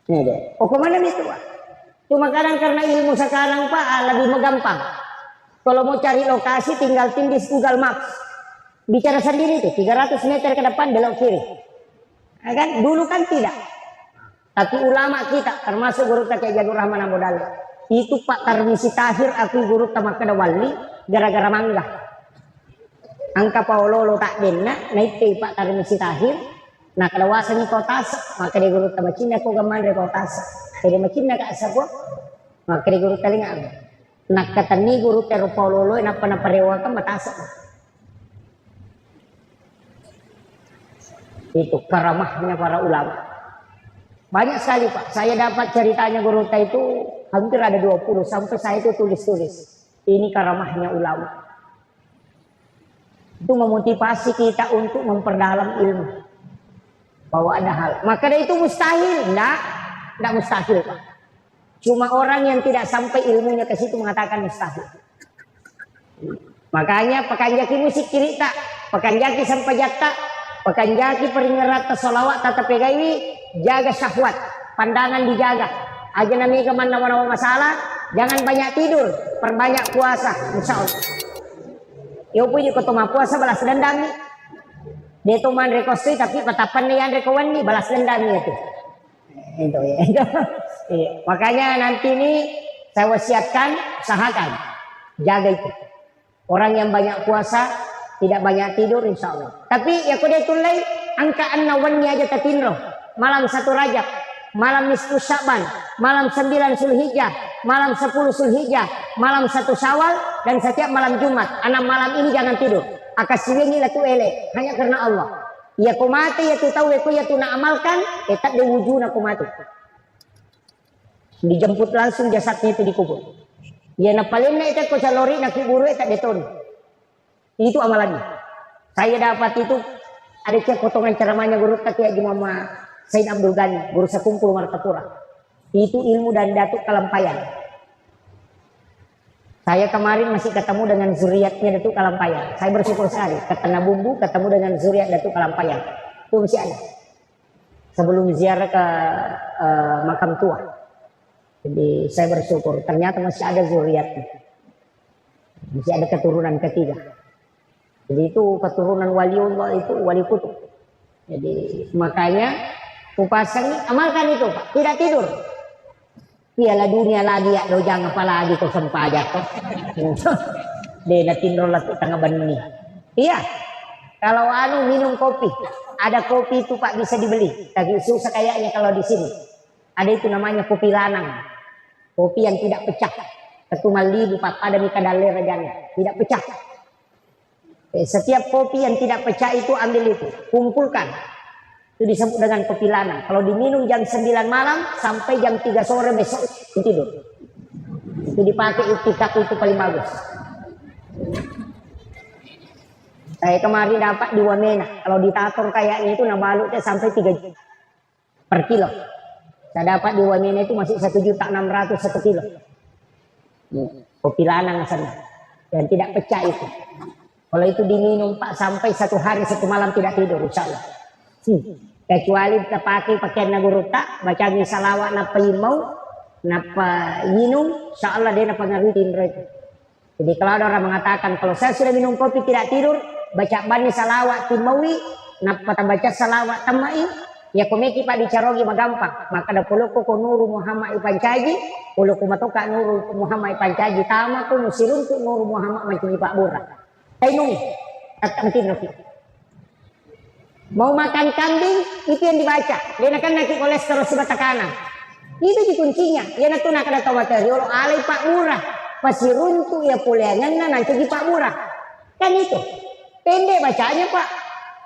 Ini deh. Okon mana itu Pak? Cuma kadang karena ilmu sekarang Pak lebih gampang. Kalau mau cari lokasi tinggal tindis Google Maps. Bicara sendiri tuh 300 meter ke depan belok kiri. Ya kan? Dulu kan tidak. Tapi ulama kita termasuk guru Kiai Jadur Rahman Abodal itu Pak Tarmisi Tahir aku guru tamakada wali gara-gara mangga. Angka Paulolo tak denna naik Pak Tarmisi Tahir. Nah kalawasan ni kotas maka dia guru tamacina ko gaman re kotas. Jadi macina ka asako maka dia guru talinga. Nak katani guru Tero Paulolo napa na parewa ka matasa. Itu karamahnya para ulama. Banyak sekali Pak, saya dapat ceritanya guru itu hampir ada 20 sampai saya itu tulis-tulis. Ini karamahnya ulama. Itu memotivasi kita untuk memperdalam ilmu. Bahwa ada hal. Maka itu mustahil. Tidak mustahil Pak. Cuma orang yang tidak sampai ilmunya ke situ mengatakan mustahil. Makanya pekanjaki musik cerita, pekanjaki sampai jata, pekanjaki peringerat solawat tata pegaiwi. Jaga syahwat, pandangan dijaga. Aja namanya kemana-mana masalah, jangan banyak tidur, perbanyak puasa, insya Allah. Yo punya ketemu puasa balas dendam nih. Dia tuh man rekostri tapi petapan nih yang rekowan nih balas dendam nih itu. Itu ya. Makanya nanti ini saya wasiatkan, usahakan, jaga itu. Orang yang banyak puasa, tidak banyak tidur, insya Allah. Tapi ya kuda tulai angka nawannya aja tatinro. Malam 1 Rajab, malam nisfu Sya'ban, malam 9 Zulhijjah, malam 10 Zulhijjah, malam 1 Syawal dan setiap malam Jumat. 6 malam ini jangan tidur. akasiwengi lah tu ele hanya karena Allah. Ya ko mati ya tu tahu ya tu nak amalkan, tak ada wujud aku mati. Dijemput langsung jasadnya itu dikubur. Ya na paling na itu ko salori na kubur tak deton. Itu amalannya. Saya dapat itu ada cek potongan ceramahnya guru tak Haji Muhammad Said Abdul Ghani, guru sekumpul Martapura. Itu ilmu dan datuk Kalampayan. Saya kemarin masih ketemu dengan zuriatnya Datuk Kalampayan. Saya bersyukur sekali. Ketemu Bumbu, ketemu dengan zuriat Datuk Kalampayan. Itu masih ada. Sebelum ziarah ke makam tua. Jadi saya bersyukur. Ternyata masih ada zuriatnya. Masih ada keturunan ketiga. Jadi itu keturunan waliullah itu wali kutub. Jadi makanya kupasang amalkan itu Pak. Tidak tidur. Piala dunia lagi ya dojang apalagi kau sempajak kok. Dena tinrol lah tengah bani. Iya. Kalau minum kopi, ada kopi itu Pak bisa dibeli. Tapi susah kayaknya kalau di sini. Ada itu namanya kopi lanang. Kopi yang tidak pecah. Ketumal libu Pak pada mikadale rajanya. Tidak pecah. Setiap kopi yang tidak pecah itu ambil itu, kumpulkan. Itu disebut dengan kopi lanang. Kalau diminum jam 9 malam sampai jam 3 sore besok tidur. Itu dipakai itikaf itu paling bagus. Saya kemarin dapat di Wamena. Kalau ditator kayaknya itu nabalutnya sampai 3 juta per kilo. Saya dapat di Wamena itu masih 1.600.000 1 kilo. Kopi lanang sana. Dan tidak pecah itu. Kalau itu diminum Pak sampai 1 hari 1 malam tidak tidur insya Allah. Kecuali kita pakai pakaian naguruta, baca salawat napa imau, napa yinum, insya Allah dia napa ngarutin itu. Jadi kalau ada orang mengatakan kalau saya sudah minum kopi tidak tidur, baca bani salawat timawi, napa baca salawat tamai, ya komeki Pak dicarogi magampang. Maka ada puluku ko nuru Muhammad ipancaji, puluku matoka nuru Muhammad ipancaji, tama ko musirun ko nuru Muhammad mencuri Pak Bura. Tainung, tak tidur. Mau makan kambing, itu yang dibaca. Dia akan naik kolesterol sebata kanan. Itu di kuncinya. Dia nak nak ada tawateriolo alai Pak Murah. Pasti runtuh ya pulengan nanti di Pak Murah. Kan itu. Pendek bacanya Pak.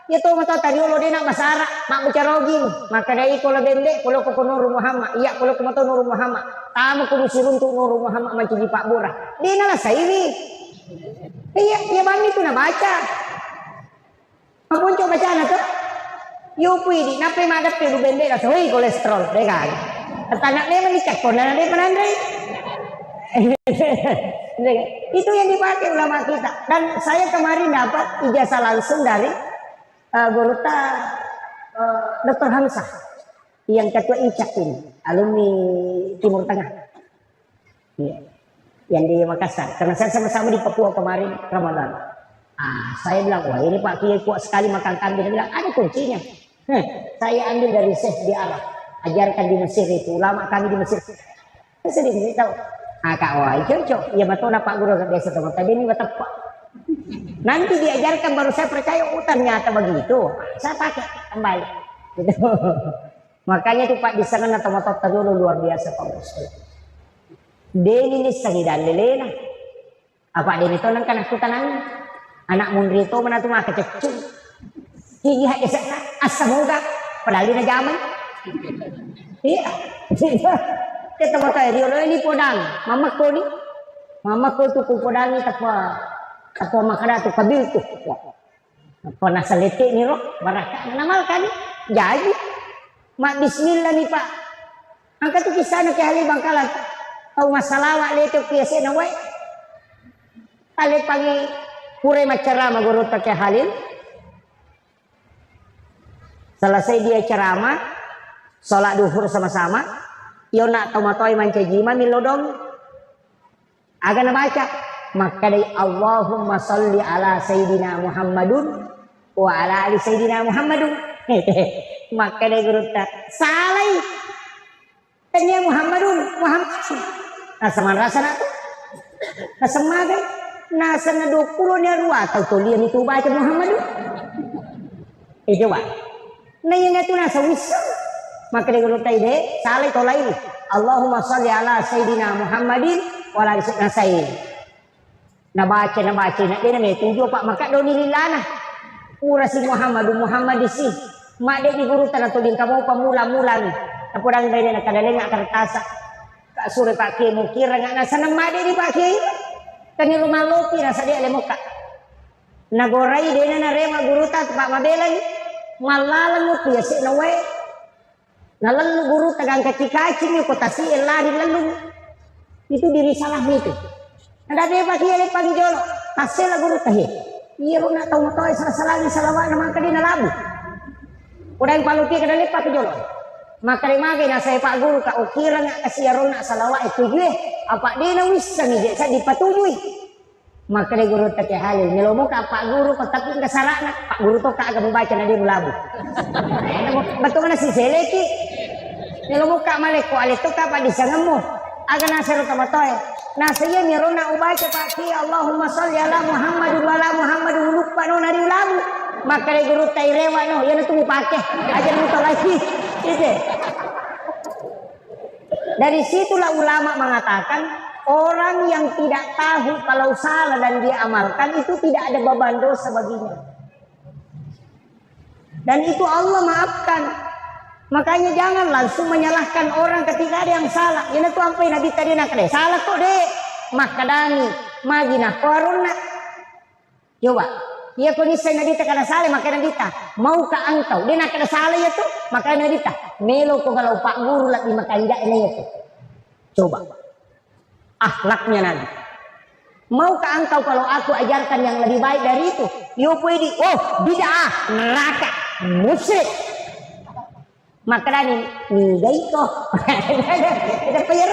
Ya tahu mata teriolo dia nak masarak, mak bucarogin. Maka dari kalau pendek, kalau ke Nur Muhammad, iya kalau ke mata Nur Muhammad. Tamu kudu runtuh Nur Muhammad macam di Pak Murah. Dia nak sairi. Iya, dia bami itu nak baca. Apa coba bacaan tu? Yo pui napa madat pe bende la soy kolesterol degan. Tanak dia menikah konan dia penandai. Itu yang dipakai ulama kita. Dan saya kemarin dapat ijazah langsung dari Goruta Dr. Hamzah yang ketua ICAK ini, alumni Timur Tengah. Ya. Yang di Makassar. Karena saya sama-sama di Papua kemarin Ramadan. Saya bilang, wah ini Pak Kiai kuat sekali makan kambing. Dia bilang, ada kuncinya. Saya ambil dari Syekh di Arab. Ajarkan di Mesir itu. Ulama kami di Mesir. Saya sedih tahu. Kak, wah cocok. Ya betul Pak Guru biasa teman. Tadi ini tepat. Nanti diajarkan baru saya percaya. Ternyata begitu. Saya pakai kembali. Gitu. Makanya itu Pak di sana tomat dulu luar biasa Pak Ustaz. Deni ini sangidan lelena. Apa deni itu kan aku tanang. Anak mundrito mana tu mah kececuk. Gigi hak sana asamoga padahal dia zaman. Iya. Kita mau tahu dia ini podang. Mama ko ni. Mama ko tu podang ni apa makada tu kabil tu. Apa nasalete ni roh baraka namalkan. Jadi mak bismillah ni Pak. Angkat tu kisah nak ahli Bangkalan. Tahu masalah wak le tu kiasi nawai. Ale pagi Pure ceramah guru tak Halil. Selesai dia ceramah, sholat duhur sama-sama. Yo nak tomatoi mancajima milodong. Agak nak baca. Maka dari Allahumma salli ala Sayyidina Muhammadun wa ala ali Sayyidina Muhammadun. Maka dari guru tak salai. Tanya Muhammadun, Muhammad. Nah sama rasa nak tu. Nah semagai. Nasa na 20 ni ruwa atau tulian itu baca Muhammad. Coba. Nah yang itu nasa wisam. Maka dia kata ide salih tolai. Allahumma salli ala Sayyidina Muhammadin wa ala sayyidina. Nabaca nak dia nak tujuh pak maka doni lilana. Pura si Muhammad di si. Mak dia di guru tanah tuding kamu pemula-mula ni. Apa orang dari nak kadaleng kertas. Kak sore pak kiai mau kira ngak nasa mak dia di pak kiai. Kani rumah lopi rasa dia lemoka. Nagorai dia na rema guru tat pak mabela ni. Malalang mo piyasi na we. Nalalu guru tagang kaci-kaci ni kota si lari lalu. Itu diri salah itu. Ada dia pak kiai pagi jolo. Kasih guru tahi. Iya lu nak tahu tahu salah ni salawat nama kadi na labu. Udah yang paluki kada lepak jolo. Maka magi na saya pak guru ka ukira nak kasih ron nak salawat itu je. Apa dia na wis sangi je sa dipatujui. Maka dia guru tak halil nyelomo ka pak guru ko tapi ka sarana pak guru to ka agak membaca na dia labu. Betul na si seleki. Nyelomo ka maleko ale to ka pa disangemo. Aga na sero ka matoy. Nah saya mirona ubaca pak ki Allahumma sholli ala Muhammad wa ala Muhammad lupa no nari labu. Maka dia guru tai rewa no ya tu pakai ajar muto lagi. Gitu. Dari situlah ulama mengatakan orang yang tidak tahu kalau salah dan dia amalkan itu tidak ada beban dosa baginya. Dan itu Allah maafkan. Makanya jangan langsung menyalahkan orang ketika ada yang salah. Ini tuh sampai Nabi tadi nak deh. Salah kok deh. Makadani magina koruna. Coba. Ya kau ni saya Nabi tak ada salah maka Nabi tak. Mau ke engkau dia nak ada salah ya tuh maka Nabi tak. Melo ko kalau Pak Guru lagi makan tidak ini ya tuh. Coba. Akhlaknya Nabi. Mau ke engkau kalau aku ajarkan yang lebih baik dari itu. Yo puedi. Oh bid'ah neraka musyrik. Makanya nih kok kita payar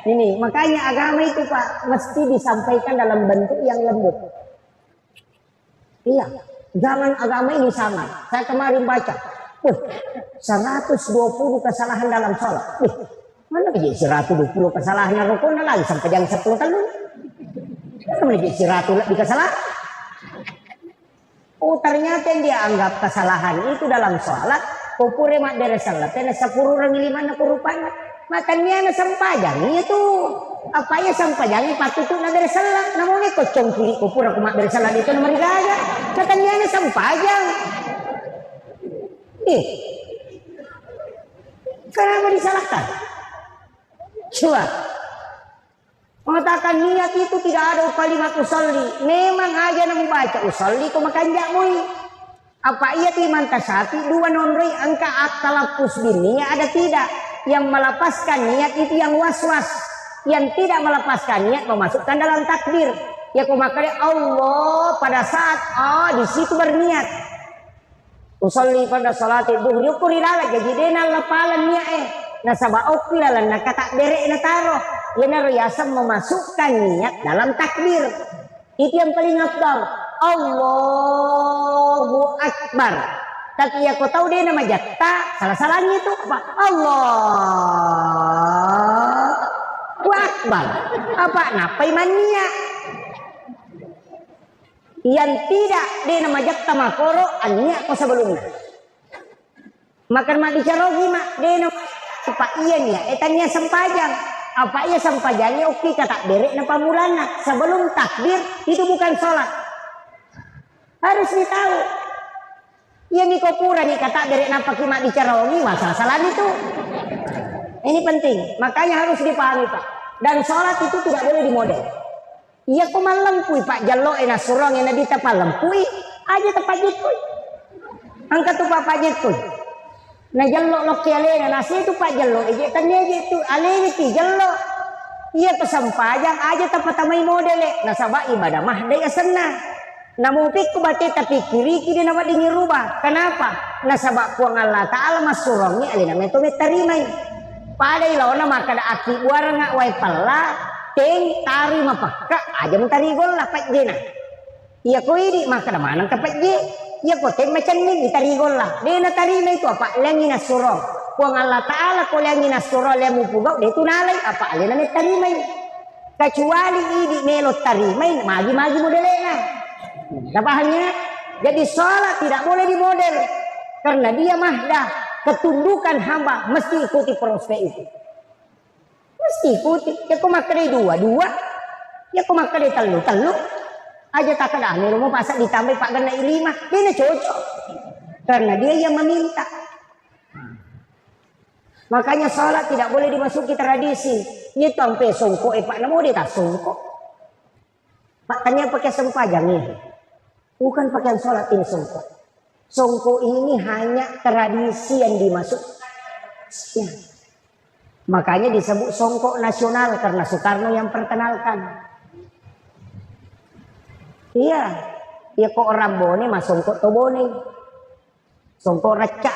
ini makanya agama itu Pak mesti disampaikan dalam bentuk yang lembut. Iya, jangan agama ini sama. Saya kemarin baca, 120 kesalahan dalam sholat. Mana bisa 120 kesalahan rukun lagi sampai jam 10 tahun? Mana bisa 100 lebih kesalahan? Oh ternyata yang dia anggap kesalahan itu dalam sholat. Kupure mak dari salat, tena 10 orang 5 na kurupana. Makannya na sampajang itu. Apa ya sampajang patut na dari salat. Namun ni kocong kiri kupur aku mak dari salat itu nomor 3 aja. Makannya na sampajang. Kenapa disalahkan? Coba. Mengatakan niat itu tidak ada kalimat usolli. Memang aja nak membaca usolli kau makan jakmui. Apa ia timan tasati dua nonroi angka atalapus bini ada tidak yang melepaskan niat itu yang was-was yang tidak melepaskan niat memasukkan dalam takbir ya kau makanya Allah pada saat di situ berniat usolli pada salat duhur yukuri lala jadi dena lepalan niat nasaba okilalan nakata derek nataro ya nariyasam memasukkan niat dalam takbir itu yang paling afdal. Allahu Akbar. Tapi ya kau tahu dia nama jatta salah-salahnya itu apa? Allahu Akbar. Apa? Napa imannya? Yang tidak dia nama jatta makoro annya kau sebelumnya. Makan mak dicarogi mak dia nama apa iya nih? Etannya sempajang. Apa iya sempajangnya oke kata derek napa mulana sebelum takbir itu bukan sholat. Harus ditahu. Ya nih kopura nih kata dari nampak kimak bicara ini masalah itu. Ini penting. Makanya harus dipahami Pak. Dan sholat itu tidak boleh dimodel. Iya kok malempui Pak jallo enak surong yang nabi tapal lempui aja tepat jikui. Angkat tuh Pak jikui. Nah jallo loki alena nasi itu Pak jallo. Ejetannya gitu alena ti jallo. Iya kesempajang aja tepat tamai model. Nah sabak ibadah mah daya senang. Namun pikku baca tapi kiri nama dingin rubah. Kenapa? Nasabak puang Allah Ta'ala masurong ni alina metome tarimay. Pada ilaw na makada aki buara nga way pala teng tari mapaka aja mentarigol lah pajena. Iya ko ini makada manang kapajje. Iya ko teng macam ni itarigol lah. Dena tarimay itu apa langi nasurong. Puang Allah Ta'ala ko langi nasurong lemu pugaw detu nalay apa alina tarimay. Kecuali ini melot tarimay magi-magi modelena. Pahamnya? Jadi sholat tidak boleh dimodel karena dia mahdah ketundukan hamba mesti ikuti proses itu. Mesti ikuti. Ya kok makai dua Ya kok makan di telu aja tak ada nih mau pasak ditambah pak kena 5 dia cocok karena dia yang meminta. Makanya sholat tidak boleh dimasuki tradisi. Itu sampai songkok pak namo dia tak songkok. Pak tanya pakai sempajang nih. Bukan pakaian sholat ini songkok. Songkok ini hanya tradisi yang dimasuk. Ya. Makanya disebut songkok nasional karena Soekarno yang perkenalkan. Iya, ya kok orang bone mas songkok to bone, songkok recak.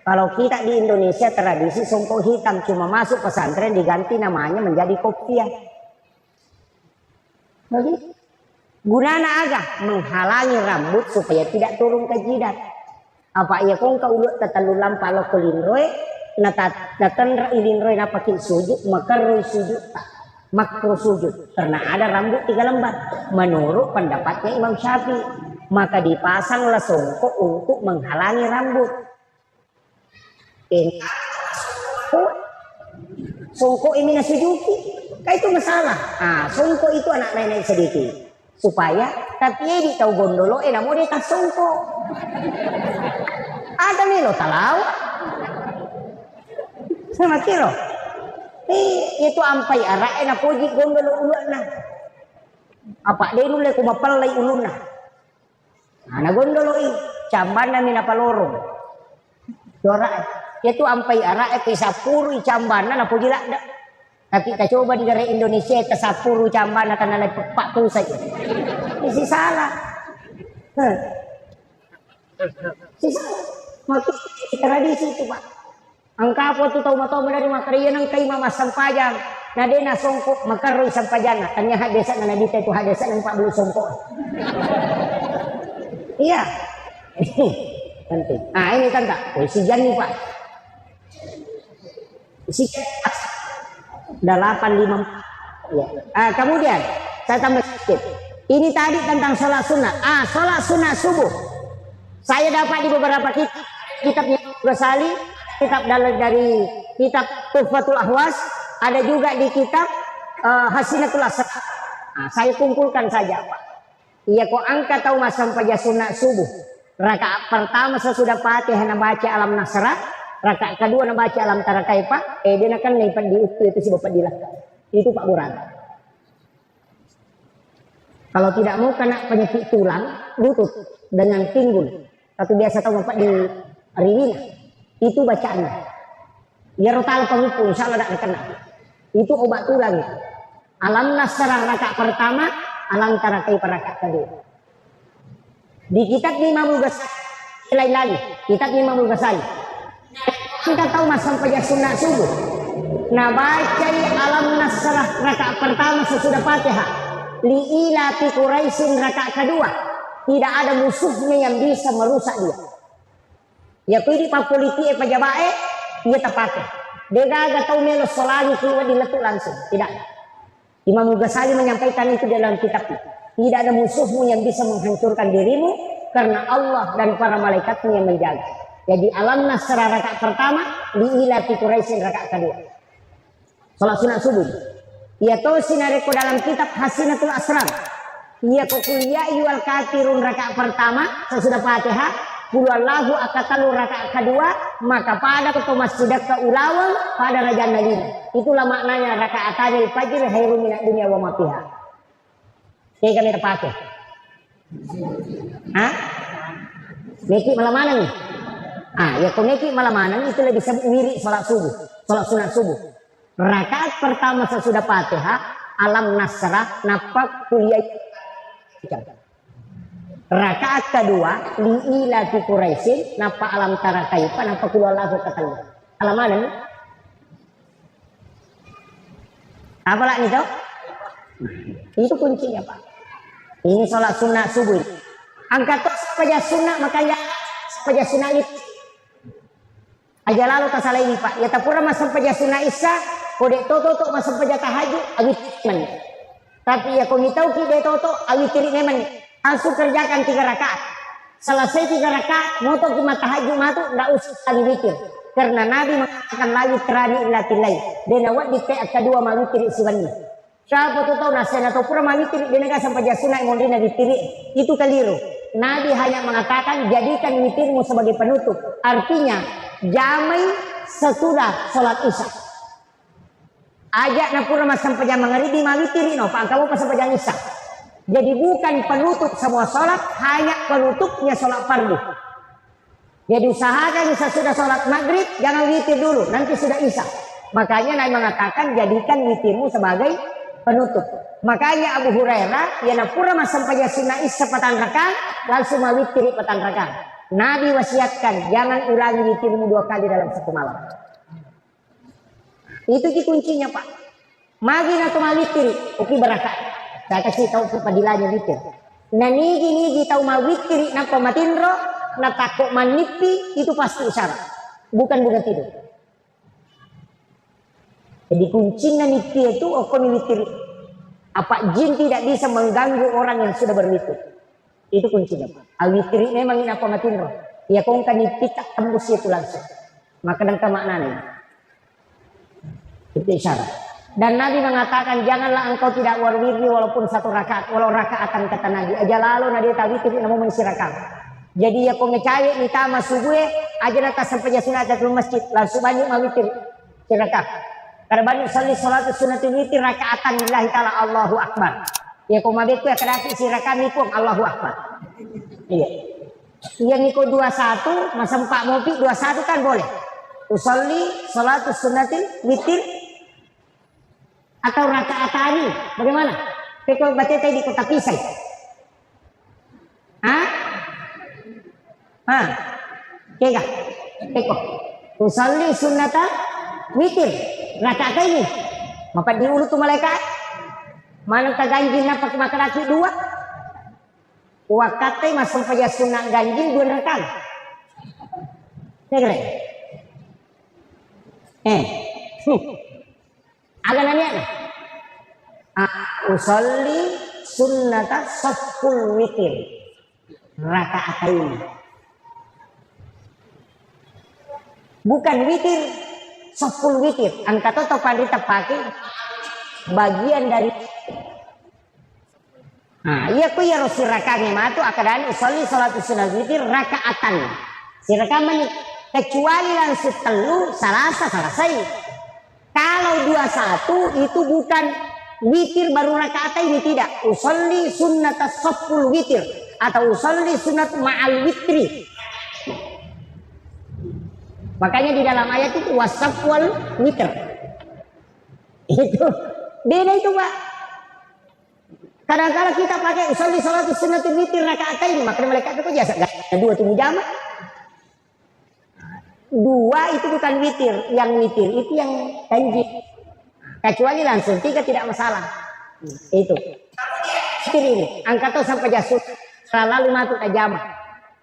Kalau kita di Indonesia tradisi songkok hitam cuma masuk pesantren diganti namanya menjadi kopiah. Jadi gunana agak menghalangi rambut supaya tidak turun ke jidat. Apa ia kong kau ulut terlalu lampau lo kelinroy, natan ilinroy napakin sujud maka roy sujud tak. Makruh sujud karena ada rambut 3 lembar menurut pendapatnya Imam Syafi'i, maka dipasanglah songkok untuk menghalangi rambut. Songkok ini nasujuki kayak itu masalah. Songkok itu anak nenek sedikit supaya tapi di tahu gondolo mau dia tak songkok ada nih lo talau sama kilo. Itu ampai arak na puji gondolo ulana. Apa dia nule ko mapalay uluna. Ana gondolo cambana mina palorong. Dora itu ampai arak pisapuru cambana na puji lakda. Tapi kita coba di negara Indonesia kesapuru cambana kana le pak pusat. Isi salah. Si salah. Maka tradisi itu Pak. Angka po tu tahu matau dari makarian ang kay mama sampajang. Na de na songkok makaroy sampajang. Tanya hadesa na nabita itu hadesa ng pablo songkok. Iya. Penting. Ini tanda. Si Jan nih Pak. Si 854. Ya. Kemudian saya tambah sedikit. Ini tadi tentang sholat sunat. Sholat sunat subuh. Saya dapat di beberapa kitabnya Ghazali. Kitab dari kitab Tuhfatul Ahwas, ada juga di kitab Hasinatul Asrar. Saya kumpulkan saja Pak. Iya kok angka tahu mas sampai sunat subuh. Rakaat pertama sesudah Fatihah baca alam nasrah, rakaat kedua baca alam tarakai Pak. Dia akan lipat di itu si Bapak dilaka. Itu Pak Buran. Kalau tidak mau kena penyakit tulang, lutut dengan pinggul. Satu biasa tahu Bapak di Riwina. Itu bacaannya. Ya rotal pengipu insya Allah tidak kena. Itu obat tulang. Alam nasrah rakaat pertama, alam tarakai rakaat kedua. Di kitab Imam Ghazali lain lagi. Kitab Imam Ghazali. Kita tahu mas sampai sunat subuh. Nah baca alam nasrah rakaat pertama sesudah Fatihah. Li'ila fi Quraisyin rakaat kedua. Tidak ada musuhnya yang bisa merusak dia. Ya kuidi pa politik pajabae dia terpakai. Dia gak tahu melo solani keluar diletuk langsung. Tidak. Imam Ghazali menyampaikan itu dalam kitabnya. Tidak ada musuhmu yang bisa menghancurkan dirimu karena Allah dan para malaikatnya yang menjaga. Jadi alam nasrah rakaat pertama, li'ila fi Quraisyin rakaat kedua. Salat sunat subuh. Ia tahu sinareko dalam kitab Hasinatul Asrar. Ia kuliah yual kafirun rakaat pertama sesudah Fatihah. Kulullahu akatalu rakaat kedua, maka pada ketemu masjidat ke ulawang pada raja Nabi. Itulah maknanya rakaatanil fajr khairum minad dunya wa ma fiha. Kayak kami terpakai. Neki malam mana nih? Ya kalau neki malam mana itu lebih disebut wirid salat subuh, salat sunat subuh. Rakaat pertama sesudah Fatihah, alam nasrah, napak kuliah. Rakaat kedua li'ila fi Quraisyin napa alam tara kaifa napa kullahu katalu. Alam mana nih? Apa lah itu? Itu kuncinya Pak. Ini sholat sunat subuh. Angkat saja sunat makanya saja sunat itu. Aja lalu tak salah ini Pak. Ya tapura masuk saja sunat isya, kode toto masuk saja tahajud awit men. Tapi ya kau tahu kita toto awit tirik men. Langsung kerjakan 3 rakaat. Selesai 3 rakaat, moto kita tahajud matu, tidak usah lagi mikir. Karena Nabi mengatakan lagi terani ilatilai. Dan awak di kedua malu tirik siwani. Siapa tuh tahu nasihat atau pura witir di negara sampai jasuna mondina ditiri itu keliru. Nabi hanya mengatakan jadikan witirmu sebagai penutup. Artinya jamai sesudah sholat isya. Ajak na pura mas sampai jam mangaribi mawitiri no pak kamu pas sampai jam isya. Jadi bukan penutup semua sholat, hanya penutupnya sholat fardu. Jadi usahakan sesudah sholat maghrib jangan witir dulu, nanti sudah isya. Makanya Nabi mengatakan jadikan witirmu sebagai penutup. Makanya Abu Hurairah yana pura mas sampai sunnah isya petang rakaat langsung mawitiri petang rakaat. Nabi wasiatkan jangan ulangi witirmu 2 kali dalam satu malam. Itu kuncinya Pak. Magin atau mawitiri, oke berakaat. Saya kasih tahu kepadilanya witir. Nah nigi tahu mawitiri na pematinro na takut manipi itu pasti isyarat. Bukan tidur. Jadi kuncinya nipi itu okoni witir. Apa jin tidak bisa mengganggu orang yang sudah berwitir. Itu kuncinya. Al-witir memang ini apa matinro. Ya kau kan nipi tak tembus itu langsung. Maka dangka maknanya. Itu isyarat. Dan Nabi mengatakan janganlah engkau tidak warwiri walaupun 1 rakaat. Walau rakaatan kata Nabi. Aja lalu Nabi tawitir namun mengisi rakaat. Jadi ya kau ngecari nitama subuh aja datang sampai sunat ke masjid. Langsung banyak mawitir. Rakaat. Karena banyak sholat sunatul witir rakaatan lillahi ta'ala Allahu Akbar. Ya kau mabeku ya kadang si rakaat niku Allahu Akbar. Iya. Yang niku 21 masa 4 mopi 21 kan boleh. Usolli sholatus sunatul witir atau rakaatani. Bagaimana? Kau baca tadi di kota pisai. Kega. Keko. Usolli sunatul witir. Rakaat ini maka diulut tuh malaikat mana ganjil na pakai makan laki 2 wakatnya masuk saja sunnah ganjil 2 rakaat segera agak nanya usolli sunnata saful witir rakaat ini bukan witir saful witir, angkat atau pandita pakai bagian dari. Nah, iya ku ya rosi rakanya matu akadan usolli sholatus sunnah witir rakaatan. Si rakaman kecuali langsung telu salasa selesai. Kalau 21 itu bukan witir baru rakaat ini tidak. Usolli sunnatas saful witir atau usolli sunnat ma'al witri. Makanya di dalam ayat itu wasafwal witr. Itu beda itu Pak. Kadang-kadang kita pakai usolli sholatus sunnatul witir rakaatain, makanya mereka itu biasa enggak 2 tunggu jama. 2 itu bukan witir, yang witir itu yang ganjil. Kecuali langsung 3 tidak masalah. Itu. Witir ini angkat sampai jasud lalu masuk ke jama.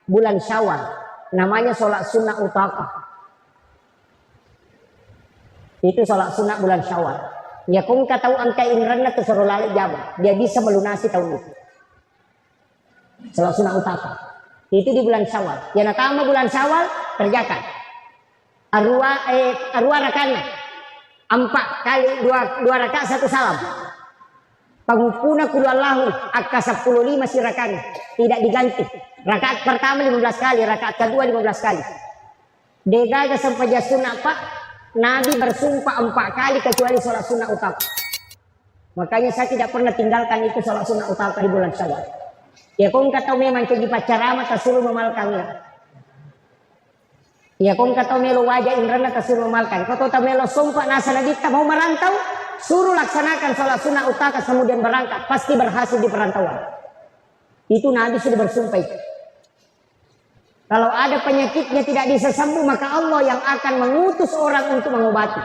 Bulan Syawal namanya sholat sunnah utaqah. Itu sholat sunnah bulan Syawal. Ya kung tahu angka inranna tersuruh lalik jama. Dia bisa melunasi tahun itu. Sholat sunnah utama. Itu di bulan Syawal. Yang pertama bulan Syawal kerjakan. Arwa rakana. 4 kali 2 rakaat 1 salam. Pangupuna kulallahu akka 15 si rakana. Tidak diganti. Rakaat pertama 15 kali, rakaat kedua 15 kali. Degaga sampai jasuna Pak. Nabi bersumpah 4 kali kecuali sholat sunnah utama. Makanya saya tidak pernah tinggalkan itu sholat sunnah utama di bulan Syawal. Ya kau kata memang jadi pacarama tersuruh memalkannya. Ya kau kata melo wajah indrana tersuruh memalkan. Kau tahu melo sumpah nasana dita mau merantau, suruh laksanakan sholat sunnah utama kemudian berangkat, pasti berhasil di perantauan. Itu Nabi sudah bersumpah itu. Kalau ada penyakitnya tidak bisa sembuh, maka Allah yang akan mengutus orang untuk mengobati.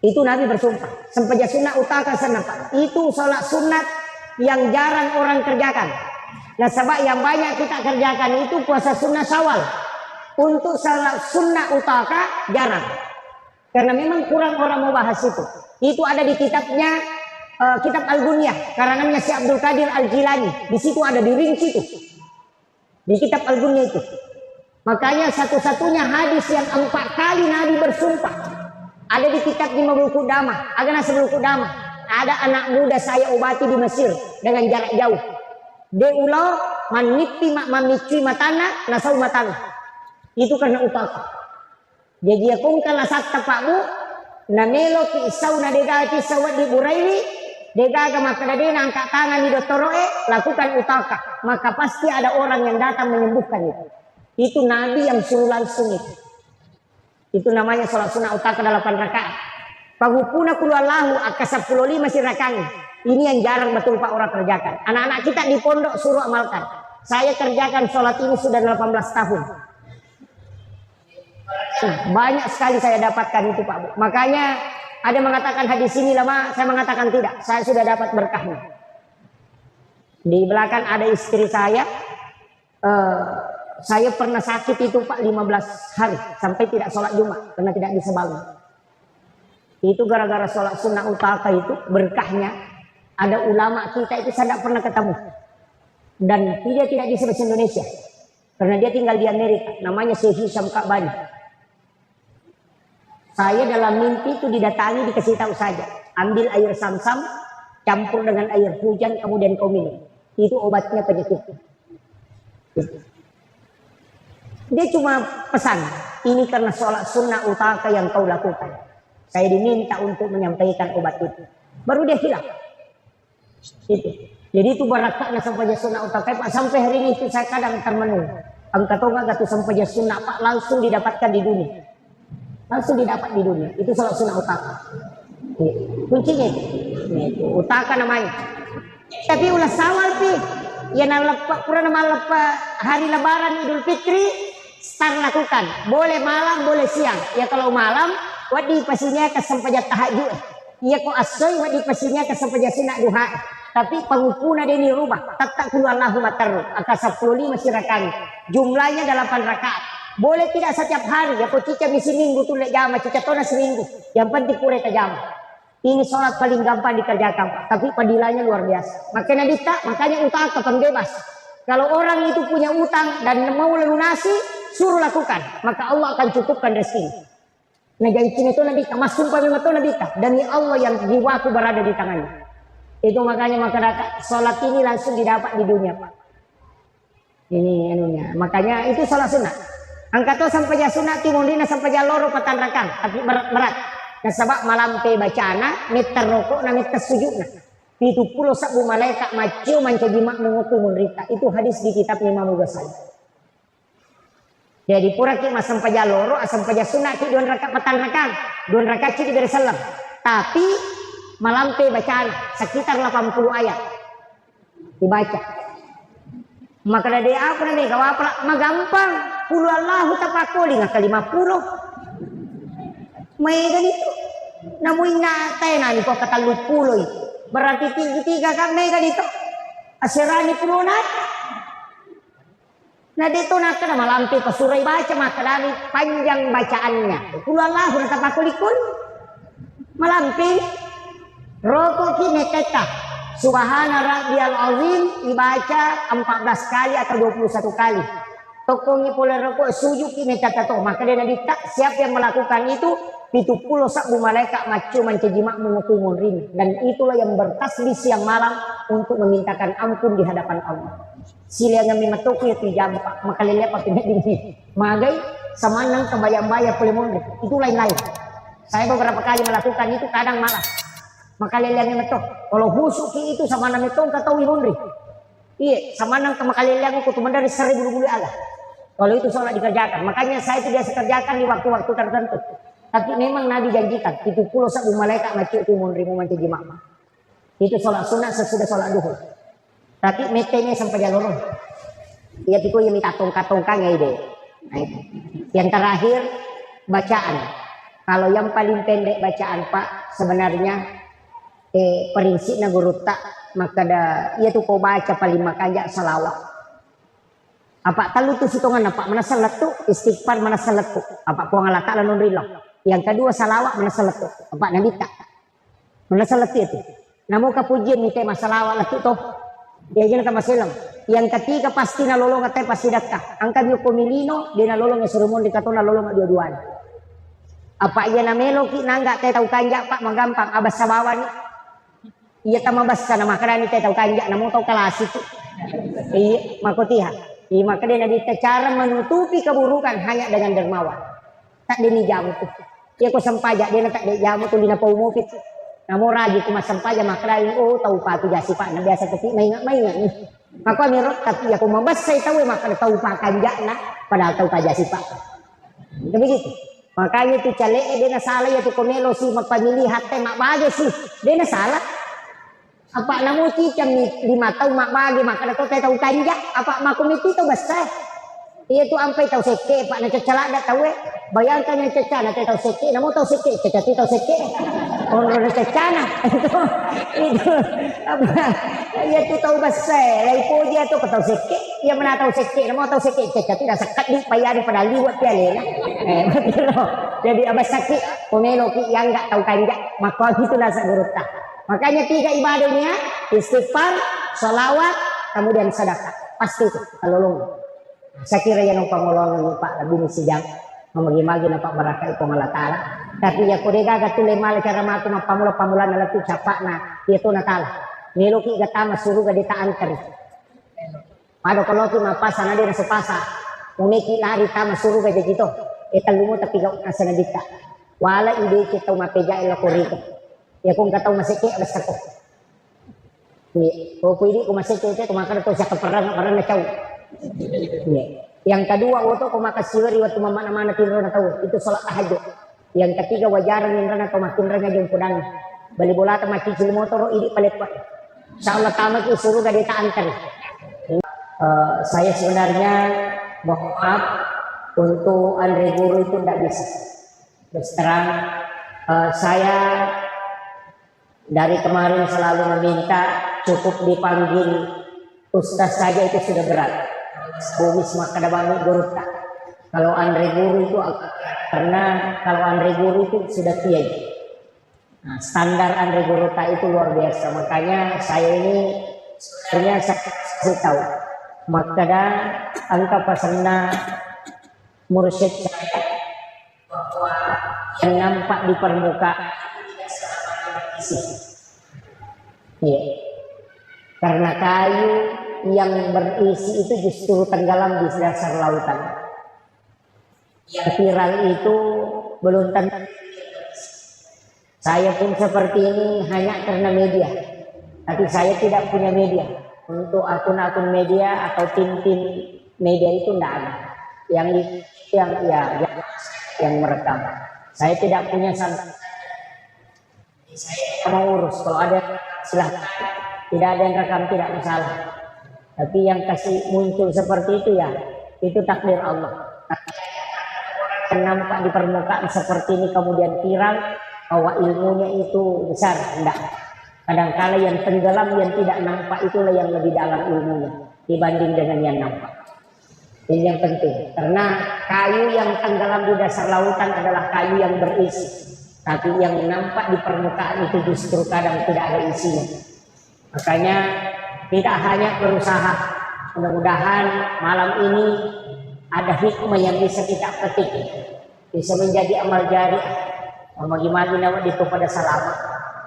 Itu Nabi bersumpah. Sampai sunnah utaka senapa. Itu sholat sunat yang jarang orang kerjakan. Nah sebab yang banyak kita kerjakan itu puasa sunnah Syawal. Untuk sholat sunnah utaka jarang. Karena memang kurang orang mau bahas itu. Itu ada di kitabnya kitab Al-Gunyah. Karangannya si Abdul Qadir Al-Jilani. Di situ ada dirinci itu. Di kitab Al-Gunyah itu. Makanya satu-satunya hadis yang 4 kali Nabi bersumpah. Ada di kitab 50 Qudamah. Agak sebelum Qudamah. Ada anak muda saya obati di Mesir dengan jarak jauh. Dia ulo manipi mamicui matana nasau matana. Itu karena utaka. Dia kung kala sakta Pak Bu, na melo ki isau na degati sawat di Buraili, degaga maka dena angkat tangan di doktoroe, lakukan utaka. Maka pasti ada orang yang datang menyembuhkan itu. Itu Nabi yang suruh langsung itu. Itu namanya sholat sunnah utaka 8 rakaat. Pagupuna kulwalahu akasapuloli masih rakangi. Ini yang jarang betul Pak orang kerjakan. Anak-anak kita di pondok suruh amalkan. Saya kerjakan sholat ini sudah 18 tahun. Banyak sekali saya dapatkan itu Pak Bu. Makanya ada mengatakan hadis ini lama, saya mengatakan tidak. Saya sudah dapat berkahnya. Di belakang ada istri saya pernah sakit itu Pak 15 hari sampai tidak sholat Jumat karena tidak bisa bangun. Itu gara-gara sholat sunnah utaka itu berkahnya. Ada ulama kita itu saya tidak pernah ketemu dan dia tidak bisa bahasa Indonesia karena dia tinggal di Amerika. Namanya Syekh Hisham Ka'bani. Saya dalam mimpi itu didatangi, dikasih tahu saja, ambil air Sam-Sam campur dengan air hujan kemudian kau minum. Itu obatnya penyakit. Dia cuma pesan, ini karena sholat sunnah utaka yang kau lakukan. Saya diminta untuk menyampaikan obat itu. Baru dia hilang. Itu. Jadi itu barakahnya sampai sunnah utaka Pak. Sampai hari ini itu saya kadang termenung. Angkat tonga gatu sampai sunnah Pak langsung didapatkan di dunia. Langsung didapat di dunia. Itu sholat sunnah utaka. Kuncinya itu. Utaka namanya. Tapi ulah sawal pi. Ya nalepa kurang nalepa hari lebaran Idul Fitri start lakukan. Boleh malam, boleh siang. Ya kalau malam wadi pasinya kesampaian tahajud. Iya ko asoy wadi pasinya kesampaian sunat duha. Tapi pengupuna dia ini rubah. Tetap kullallahu mataru. Angka 10 masih rakan. Jumlahnya 8 rakaat. Boleh tidak setiap hari. Ya ko cica misi minggu tu lek jama cica tona seminggu. Yang penting pure ke jama. Ini sholat paling gampang dikerjakan Pak. Tapi padilanya luar biasa. Makanya utang kapan bebas. Kalau orang itu punya utang dan mau lunasi, suruh lakukan. Maka Allah akan cukupkan rezeki. Nah jadi itu Nabi Mas sumpah memang itu Nabi demi Allah yang jiwaku berada di tangannya. Itu makanya sholat ini langsung didapat di dunia Pak. Ini anunya. Makanya itu sholat sunat. Angkat sampai sunat timundina sampai loro patan rakang. Tapi berat. Nah sebab malam pe bacana meter rokok na meter sujudna. Itu pulau sabu malaikat macio mancajimak mengutu munrita. Itu hadis di kitab Imam Ghazali. Jadi pura ki mas sampai loro sampai sunat ki 2 rakaat petang rakang. 2 rakaat ki dari salam. Tapi malam pe bacaan sekitar 80 ayat dibaca. Maka dari apa nih kau apa magampang puluh Allahu tapakoli ngaka 50. Mega itu namun natai nani kok kata 10 itu. Berarti 3 kan mega itu. Aserani puluh nat. Nah dito nak na malampi pasuray baca maka dari panjang bacaannya. Puluh Allahu tapakolikun malampi. Rokok kini teta Subhana Rabbiyal Azim dibaca 14 kali atau 21 kali. Tokongi pola rokok sujud kini teta to. Maka dia nabi tak siapa yang melakukan itu 70 sabu malaikat macu mencejimak mengukumun rini. Dan itulah yang bertasbih siang malam untuk memintakan ampun di hadapan Allah. Sila yang mematuki itu jampak maka lihat pakai ini. Magai semanang kebayang-bayang polemon itu lain-lain. Saya beberapa kali melakukan itu kadang malas. Maka leliang metok. Kalau husuk itu sama nama itu kata wibundri. Iya, sama nama kalian aku tuh dari 1000 bulu Allah. Kalau itu sholat dikerjakan, makanya saya itu biasa kerjakan di waktu-waktu tertentu. Tapi memang Nabi janjikan, itu pulau sabu malaikat macam itu mundri mau mencuci mama. Itu sholat sunat sesudah sholat duhur. Tapi metenya sampai jalur. Ia tiku yang minta tongkang ya ide. Nah, yang terakhir bacaan. Kalau yang paling pendek bacaan Pak sebenarnya prinsipnya guru tak maka ada ia tuh kau baca paling makanya salawat apa talu tu sitongan apa mana salat tu istighfar mana salat tu apa kuang Allah Ta'ala nunrillah yang kedua salawat mana salat tu apa nabi tak mana salat itu namo kapujian ni tema salawat lah tu toh dia jangan kama selam yang ketiga pasti nalolong atay pasti dakah angkat yo komilino dia nalolong ya surumon di katona nalolong dua-duaan apa iya namelo ki nangga tay tau kanjak Pak magampang abas sabawan Iya tamabas ka na makarani tayo kanja na mo tahu kelas itu. Iya makotiha. Iya maka dia nabi cara menutupi keburukan hanya dengan dermawan. Tak dini jamu tuh. Iya ko sampaja dia tak di jamu tuh dina paumupit. Namo raji ko masampaja makarani tahu patu jasi pak na biasa keti maingat nih. Maka mirot tapi ya ko mabas saya tahu maka tahu pak kanja na padahal tahu kajasi pak. Begitu. Makanya itu cale dia na salah ya tuh komelo si magpamili hati mak bagay sih. Dia na salah. Apa namu cicam 5 tahun mak bagi maka tahu tahu kanja apa makumiti tahu basah. Iya tuh ampai tahu seke pak na cecala ada tahu bayangkan yang cecana tahu seke namu tahu seke cecati tahu seke orang na cecana itu apa iya tuh tahu basah lai po dia tuh tahu seke ia mana tahu seke namu tahu seke cecati dah sekat di payari pada liwat dia lela betul jadi abas sakit pomelo ki yang enggak tahu kanja maka gitu lah sagurutta. Makanya 3 ibadahnya istighfar, salawat, kemudian sedekah. Pasti itu kalulung. Saya kira yang pangolongan Pak Labini sidang memagi-magi na Pak Baraka itu Allah Ta'ala. Tapi ya kurega gatule mala cara matu na pamula na latu capak na itu na Ta'ala. Niluki gatama suruh gadita antar. Pado kalau ki mapasa na din sa pasa. Umiki lari tama suruh gadi dito. Italumo tapi gawin na sa nadita. Wala ide kita mapeja ila kurika. Ya kung kataw masiki basta ko. Ni, o pwede ko masiki ito kumakan to sa kaparang na taw. Ni. Yang kedua auto kumakasiwari wa tumamana-mana tinro na taw. Itu salat tahajud. Yang ketiga wajaran nindra na tumakinra nga yung pudang. Balibolata macicil motor idi palit pa. Insyaallah tamat suruh gadi ta antar. Saya sebenarnya mohon maaf untuk Andre Guru itu tidak bisa. Terus terang saya dari kemarin selalu meminta cukup dipanggil ustaz saja itu sudah berat. Bumis makadabani guru tak. Kalau Andre Guru itu karena kalau Andre Guru itu sudah tiada. Nah, standar Andre Guru tak itu luar biasa. Makanya saya ini sebenarnya saya tahu. Makada angka pasana mursyid saya bahwa yang nampak di permukaan ya. Karena kayu yang berisi itu justru tenggelam di dasar lautan. Yang viral itu belum tentu. Saya pun seperti ini hanya karena media. Tapi saya tidak punya media. Untuk akun-akun media atau tim-tim media itu tidak ada. Yang merekam. Saya tidak punya santan. Saya mau urus, kalau ada silahkan, tidak ada yang rekam tidak masalah. Tapi yang kasih muncul seperti itu ya, itu takdir Allah. Nampak di permukaan seperti ini kemudian viral bahwa ilmunya itu besar, enggak. Kadang-kala yang tenggelam yang tidak nampak itulah yang lebih dalam ilmunya dibanding dengan yang nampak. Ini yang penting, karena kayu yang tenggelam di dasar lautan adalah kayu yang berisi. Tapi yang nampak di permukaan itu justru kadang tidak ada isinya. Makanya tidak hanya berusaha. Mudah-mudahan malam ini ada hikmah yang bisa kita petik. Bisa menjadi amal jari. Magi-magi nawat itu pada salamat.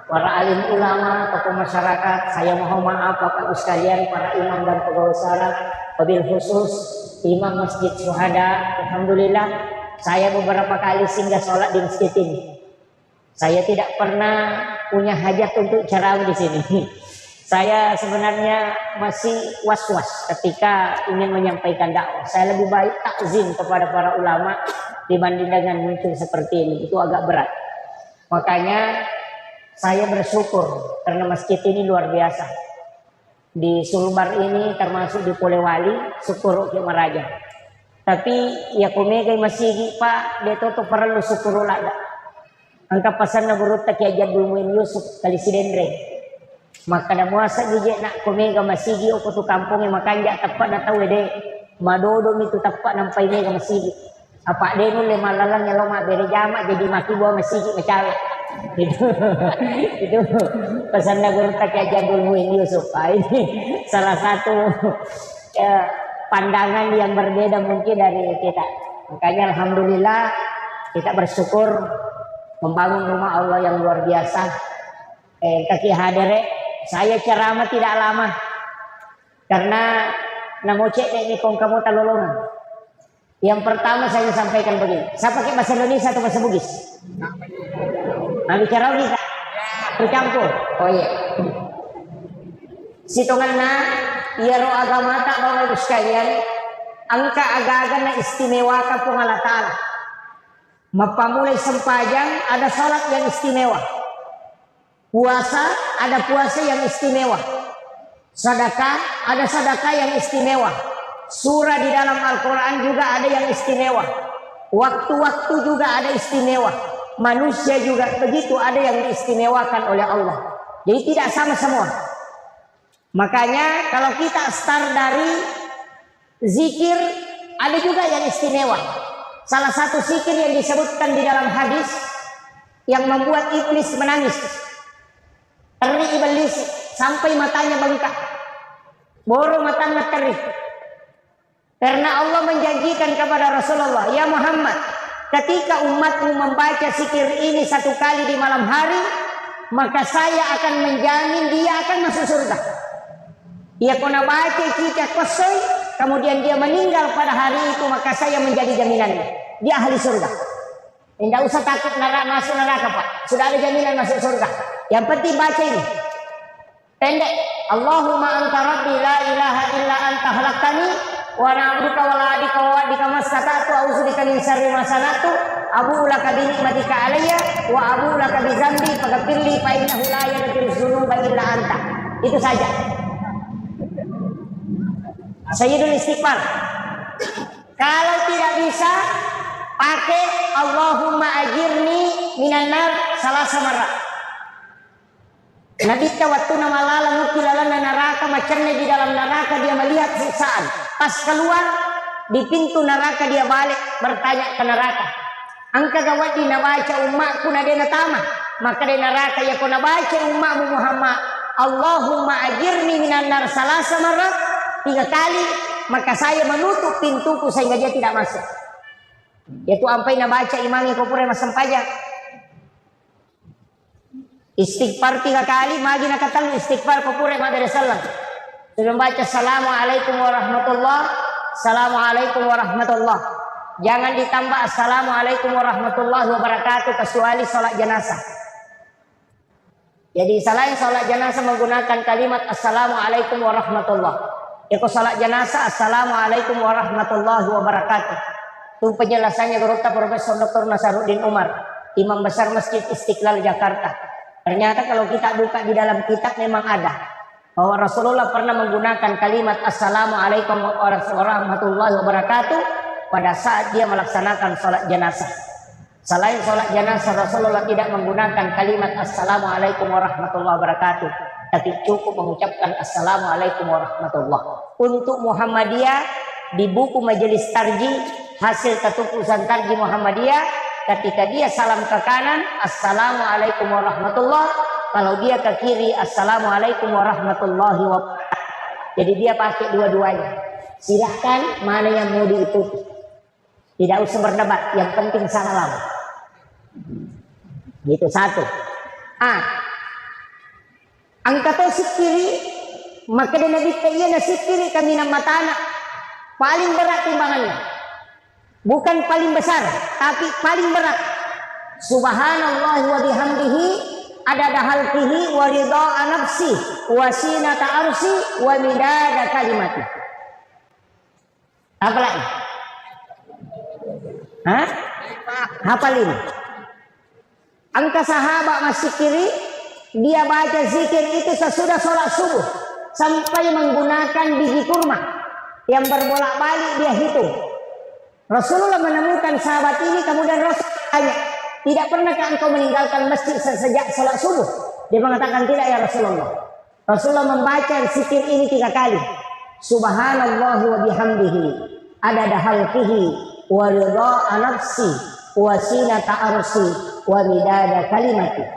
Para alim ulama, tokoh masyarakat, saya mohon maaf Bapak Ibu sekalian, para imam dan pegawai syara, wabil khusus Imam Masjid Syuhada. Alhamdulillah, saya beberapa kali singgah sholat di masjid ini. Saya tidak pernah punya hajat untuk ceramah di sini. Saya sebenarnya masih was-was ketika ingin menyampaikan dakwah. Saya lebih baik takzim kepada para ulama dibanding dengan muncul seperti ini. Itu agak berat. Makanya saya bersyukur karena masjid ini luar biasa. Di Sulbar ini termasuk di Polewali, syukur ke Maraja. Tapi ya kumegai masih Pak, dia tuh perlu syukur lah. Angka pasan na burut ta kaya Jadul Muin Yusuf kali si Dendre. Maka na muasa gijek nak kumega masigi o kutu kampung makanja tapat na tahu de madodo itu tapat nampai mega masigi. Apa de nu le malalang ya loma bere jama jadi maki buah masigi macawe. Itu pasan na burut ta kaya Jadul Muin Yusuf. Ini salah satu pandangan yang berbeda mungkin dari kita. Makanya alhamdulillah kita bersyukur membangun rumah Allah yang luar biasa. Kaki hadere saya ceramah tidak lama. Karena namo cek ini kong kamu talolongan. Yang pertama saya sampaikan begini. Saya pakai bahasa Indonesia atau bahasa Bugis? Nah, bicara kita. Bercampur. Oh iya. Sitonganna iya ro agama tak bawa ibu sekalian. Angka aga-aga na istimewa ka po Allah Ta'ala. Mapamulay sempajang ada salat yang istimewa. Puasa ada puasa yang istimewa. Sedekah ada sedekah yang istimewa. Surah di dalam Al-Quran juga ada yang istimewa. Waktu-waktu juga ada istimewa. Manusia juga begitu, ada yang diistimewakan oleh Allah. Jadi tidak sama semua. Makanya kalau kita start dari zikir, ada juga yang istimewa. Salah satu zikir yang disebutkan di dalam hadis yang membuat iblis menangis. Teri iblis sampai matanya bengkak. Boro matanya teri. Karena Allah menjanjikan kepada Rasulullah, ya Muhammad, ketika umatmu membaca zikir ini satu kali di malam hari, maka saya akan menjamin dia akan masuk surga. Ia kena baca kita kosoi, kemudian dia meninggal pada hari itu, maka saya menjadi jaminannya. Dia ahli surga. Tidak usah takut masuk neraka, Pak. Sudah ada jaminan masuk surga. Yang penting baca ini. Pendek. Allahumma anta rabbi la ilaha illa anta khalaqtani wa na'buduka wa la adika wa adika masata'tu a'udzubika min syarri ma sana'tu abu'u laka bi ni'matika alayya wa abu'u laka bi dzambi faghfirli fa innahu la yaghfiru dzunuba illa anta. Itu saja. Sayyidul istighfar. Kalau tidak bisa, pakai Allahumma ajirni minan nar salasa marrat. Nabi waktu nama lala nukilalana neraka, macernya di dalam neraka dia melihat siksaan. Pas keluar di pintu neraka dia balik bertanya ke neraka. Angka gawat di nabaca umatku nadena tama. Maka di neraka ya kau nabaca umatmu Muhammad. Allahumma ajirni minan nar salasa marrat. 3 kali, maka saya menutup pintuku sehingga dia tidak masuk. Yaitu ampai nabaca imangi kopure masam pajak. Istighfar 3 kali, magi nakatalu istighfar kopure madare salam. Sudah baca assalamualaikum warahmatullah, assalamualaikum warahmatullah. Jangan ditambah assalamualaikum warahmatullahi wabarakatuh kecuali sholat jenazah. Jadi selain sholat jenazah menggunakan kalimat assalamualaikum warahmatullah. Eko salat jenazah assalamualaikum warahmatullahi wabarakatuh. Itu penjelasannya Guru Profesor Dr. Nasaruddin Umar, Imam Besar Masjid Istiqlal Jakarta. Ternyata kalau kita buka di dalam kitab memang ada bahwa Rasulullah pernah menggunakan kalimat assalamualaikum warahmatullahi wabarakatuh pada saat dia melaksanakan salat jenazah. Selain salat jenazah Rasulullah tidak menggunakan kalimat assalamualaikum warahmatullahi wabarakatuh, tapi cukup mengucapkan assalamualaikum warahmatullah. Untuk Muhammadiyah di buku Majelis Tarji hasil ketupusan Tarji Muhammadiyah, ketika dia salam ke kanan assalamualaikum warahmatullah, kalau dia ke kiri assalamualaikum warahmatullahi wabarakatuh. Jadi dia pakai dua-duanya. Silahkan mana yang mau diikuti. Tidak usah berdebat, yang penting salam. Gitu satu. Angkato sikiri, maka dia nabi kaya na sikiri kami na matana. Paling berat timbangannya. Bukan paling besar, tapi paling berat. Subhanallah wa bihamdihi adada halqihi wa ridha'a nafsi wa sinata arsi wa midada kalimati. Apa lagi? Hafal ini. Angka sahabat masih kiri, dia baca zikir itu sesudah sholat subuh sampai menggunakan biji kurma yang berbolak-balik dia hitung. Rasulullah menemukan sahabat ini, kemudian Rasul tanya, tidak pernahkah engkau meninggalkan masjid sejak sholat subuh? Dia mengatakan tidak ya Rasulullah. Rasulullah membaca zikir ini 3 kali. Subhanallah wa bihamdihi adada halqihi wa ridha'a nafsi wa sinata arsi wa midada kalimati.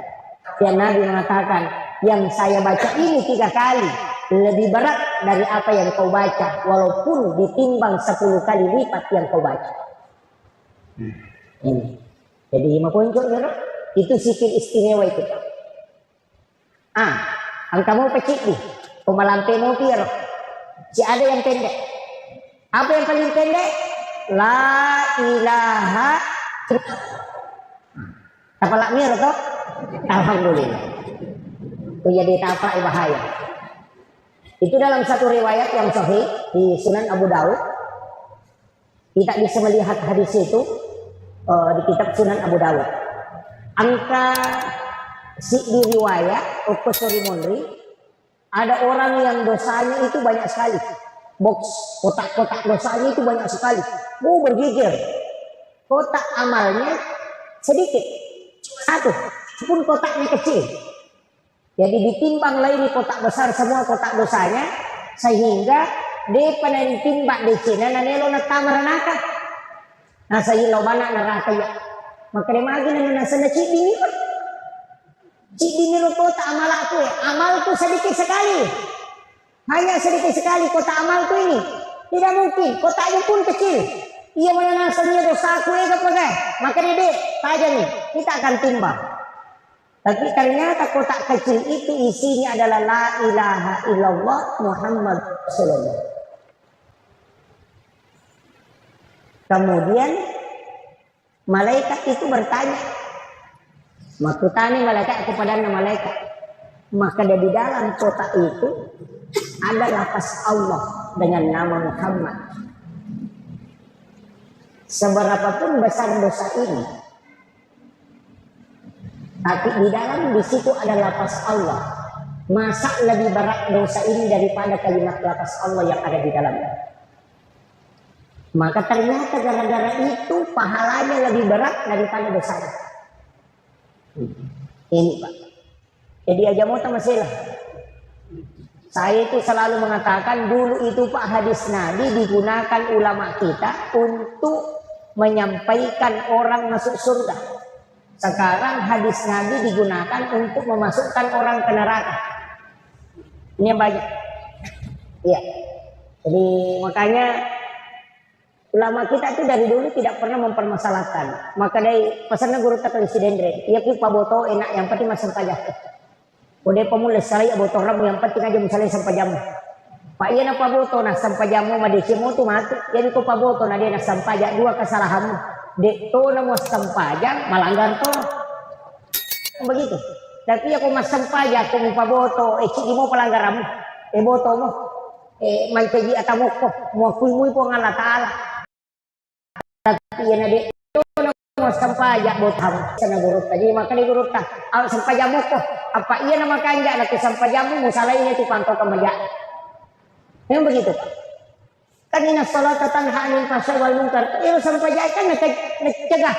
Dan Nabi mengatakan, yang saya baca ini 3 kali lebih berat dari apa yang kau baca, walaupun ditimbang 10 kali lipat yang kau baca. Ini. Jadi 5 poin itu zikir istimewa itu. Angkamu pecik nih, pemalampemu piro. Si ada yang pendek. Apa yang paling pendek? La ilaha apa lak mir toh? Alhamdulillah. Itu jadi tapak bahaya. Itu dalam satu riwayat yang sahih di Sunan Abu Daud. Kita bisa melihat hadis itu di kitab Sunan Abu Daud. Angka di riwayat Uqbah Munri, ada orang yang dosanya itu banyak sekali. Box kotak-kotak dosanya itu banyak sekali. Bergigir. Kotak amalnya sedikit. Satu. Pun kotaknya kecil. Jadi ditimbang lagi di kotak besar semua kotak dosanya. Sehingga dia pernah ditimbang di Cina. Nanelo na tamaranaka. Nah saya lo mana neraka ya. Maka dia magi na nasa na cik dini pa. Cik dini lo kota amal aku ya. Amalku sedikit sekali. Hanya sedikit sekali kota amalku ini. Tidak mungkin. Kotaknya pun kecil. Ia mana nasalnya dosa aku ya pakai. Maka dia dek. Tajam nih. Kita akan timbang. Tapi ternyata kotak kecil itu isinya adalah la ilaha illallah Muhammad Rasulullah. Kemudian malaikat itu bertanya. Makutani malaikat kepada malaikat. Maka di dalam kotak itu ada lafaz Allah dengan nama Muhammad. Seberapapun besar dosa ini, tapi di dalam di situ ada lafaz Allah. Masa lebih berat dosa ini daripada kalimat lafaz Allah yang ada di dalamnya? Maka ternyata gara-gara itu pahalanya lebih berat daripada dosanya. Ini Pak. Jadi aja mau masalah. Saya itu selalu mengatakan dulu itu Pak hadis Nabi digunakan ulama kita untuk menyampaikan orang masuk surga. Sekarang hadis Nabi digunakan untuk memasukkan orang ke neraka. Ini yang banyak. Iya. Jadi makanya ulama kita itu dari dulu tidak pernah mempermasalahkan. Maka dari pesannya guru tak presiden Dre, iya ki paboto enak yang penting masuk pajak. Udah pemula salai aboto ramu yang penting aja misalnya sampai jamu. Pak iya na paboto na sampai jamu madecimu tu mati. Jadi ko paboto na dia na sampajak dua kesalahanmu. Dek to na mo sampajak malanggar to. Begitu. Tapi aku mas sampajak ko mo paboto cik mo pelanggaranmu. Boto mo. Mancaji atamu ko mo kuy po ng Allah Taala. Tapi yan na di to na mo sampajak botam sana gurut tadi maka di gurut ta al sampajamu ko apa iya nama kanja na to sampajamu mo salay itu pantau kamaja. Memang begitu Pak. Kanina salat tanha anil fahsya wal munkar. Iyo sampajak kan mencegah.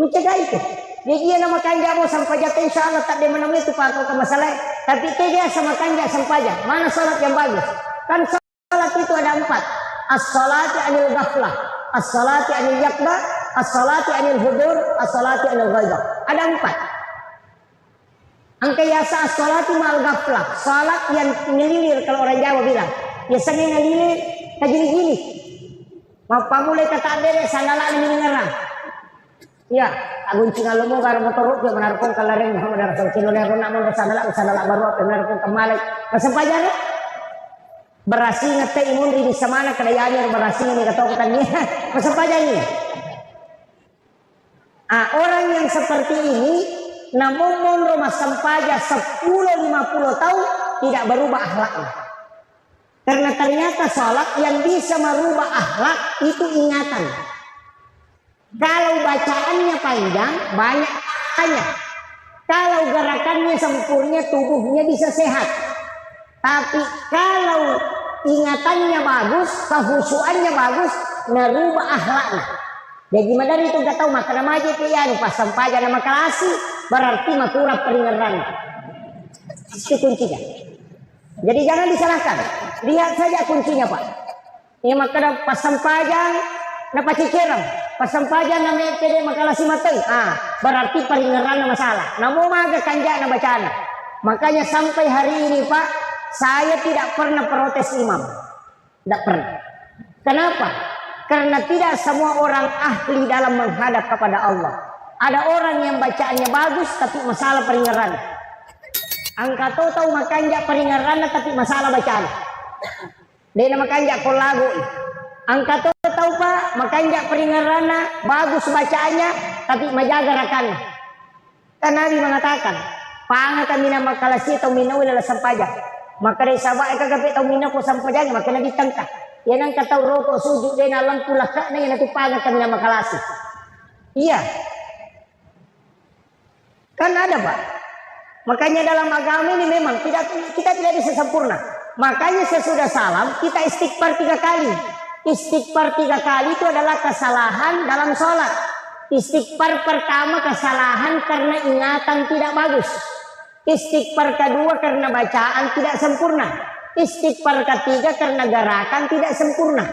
Mencegah itu. Jadi dia nama kanja mo sampajak insyaallah tak dia menemui itu pantau ke masalah. Tapi dia sama kanja sampajak. Mana salat yang bagus? Kan salat itu ada 4. As-salati anil ghaflah, as-salati anil yakba, as-salati anil hudur, as-salati anil ghaibah. Ada 4. Angka yasa as-salati ma'al ghaflah. Salat yang ngelilir kalau orang Jawa bilang. Biasanya ngelilir kagini-gini. Mau pamulai kata adele sandala ini ngerang. Ya, agun cingal mo karo motoruk ya menarkong kalareng Muhammad Rasul kinolero na mo sandala baru apa menarkong kemalik. Kesempajan berasi ngete imun di mana kedayaannya berasi ini katakannya. Kesempajan ini. Orang yang seperti ini namun rumah sampaja 10-50 tahun tidak berubah akhlaknya. Karena ternyata sholat yang bisa merubah akhlak itu ingatan. Kalau bacaannya panjang, banyak tanya. Kalau gerakannya sempurna, tubuhnya bisa sehat. Tapi kalau ingatannya bagus, kehusuannya bagus, merubah akhlaknya. Jadi gimana itu gak tahu makan nama aja pian pas sampainya nama kelasi berarti makurap peringatan. Itu kuncinya. Jadi jangan disalahkan. Lihat saja kuncinya Pak. Ini maka pas sampaian napa ciciram. Pas sampaian nama PD makalasi mateng. Berarti peringatan masalah. Namun maga kanja na bacaan. Makanya sampai hari ini Pak, saya tidak pernah protes imam. Tidak pernah. Kenapa? Karena tidak semua orang ahli dalam menghadap kepada Allah. Ada orang yang bacaannya bagus tapi masalah peringatan. Angka tahu makanya peringaran tapi masalah bacaan. Dia makanya kau lagu. Angka tahu pak makanya peringaran bagus bacaannya tapi majaga rakan. Kan Nabi mengatakan, "Panga kami nama kalasi atau minau adalah sampaja." Maka dari sahabat kagak tahu minau ko sampaja maka Nabi tangka. Ya nang tahu rokok sujud dia nalang pula kak na itu panga kami nama kalasi. Iya. Kan ada pak. Makanya dalam agama ini memang kita tidak bisa sempurna. Makanya sesudah salam kita istighfar 3 kali. Istighfar 3 kali itu adalah kesalahan dalam sholat. Istighfar pertama kesalahan karena ingatan tidak bagus. Istighfar kedua karena bacaan tidak sempurna. Istighfar ketiga karena gerakan tidak sempurna.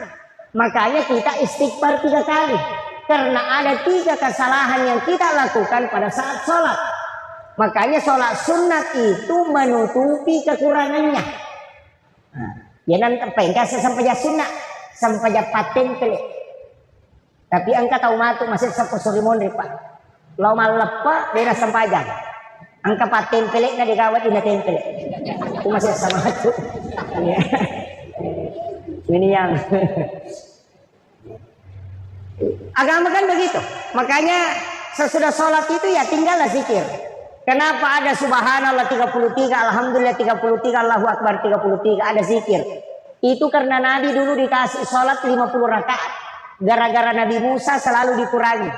Makanya kita istighfar 3 kali. Karena ada 3 kesalahan yang kita lakukan pada saat sholat. Makanya sholat sunat itu menutupi kekurangannya. Jangan terpengkas sampai sunat, sampai paten pelik. Tapi angka tahu matu masih sampai sore mondri pak. Lau malepa daerah sampajang. Angka paten pelik na digawat ina tempel. Itu masih sama matu. Ini yang agama kan begitu. Makanya sesudah sholat itu ya tinggallah zikir. Kenapa ada subhanallah 33, alhamdulillah 33, Allahu akbar 33, ada zikir. Itu karena Nabi dulu dikasih sholat 50 rakaat. Gara-gara Nabi Musa selalu dikurangi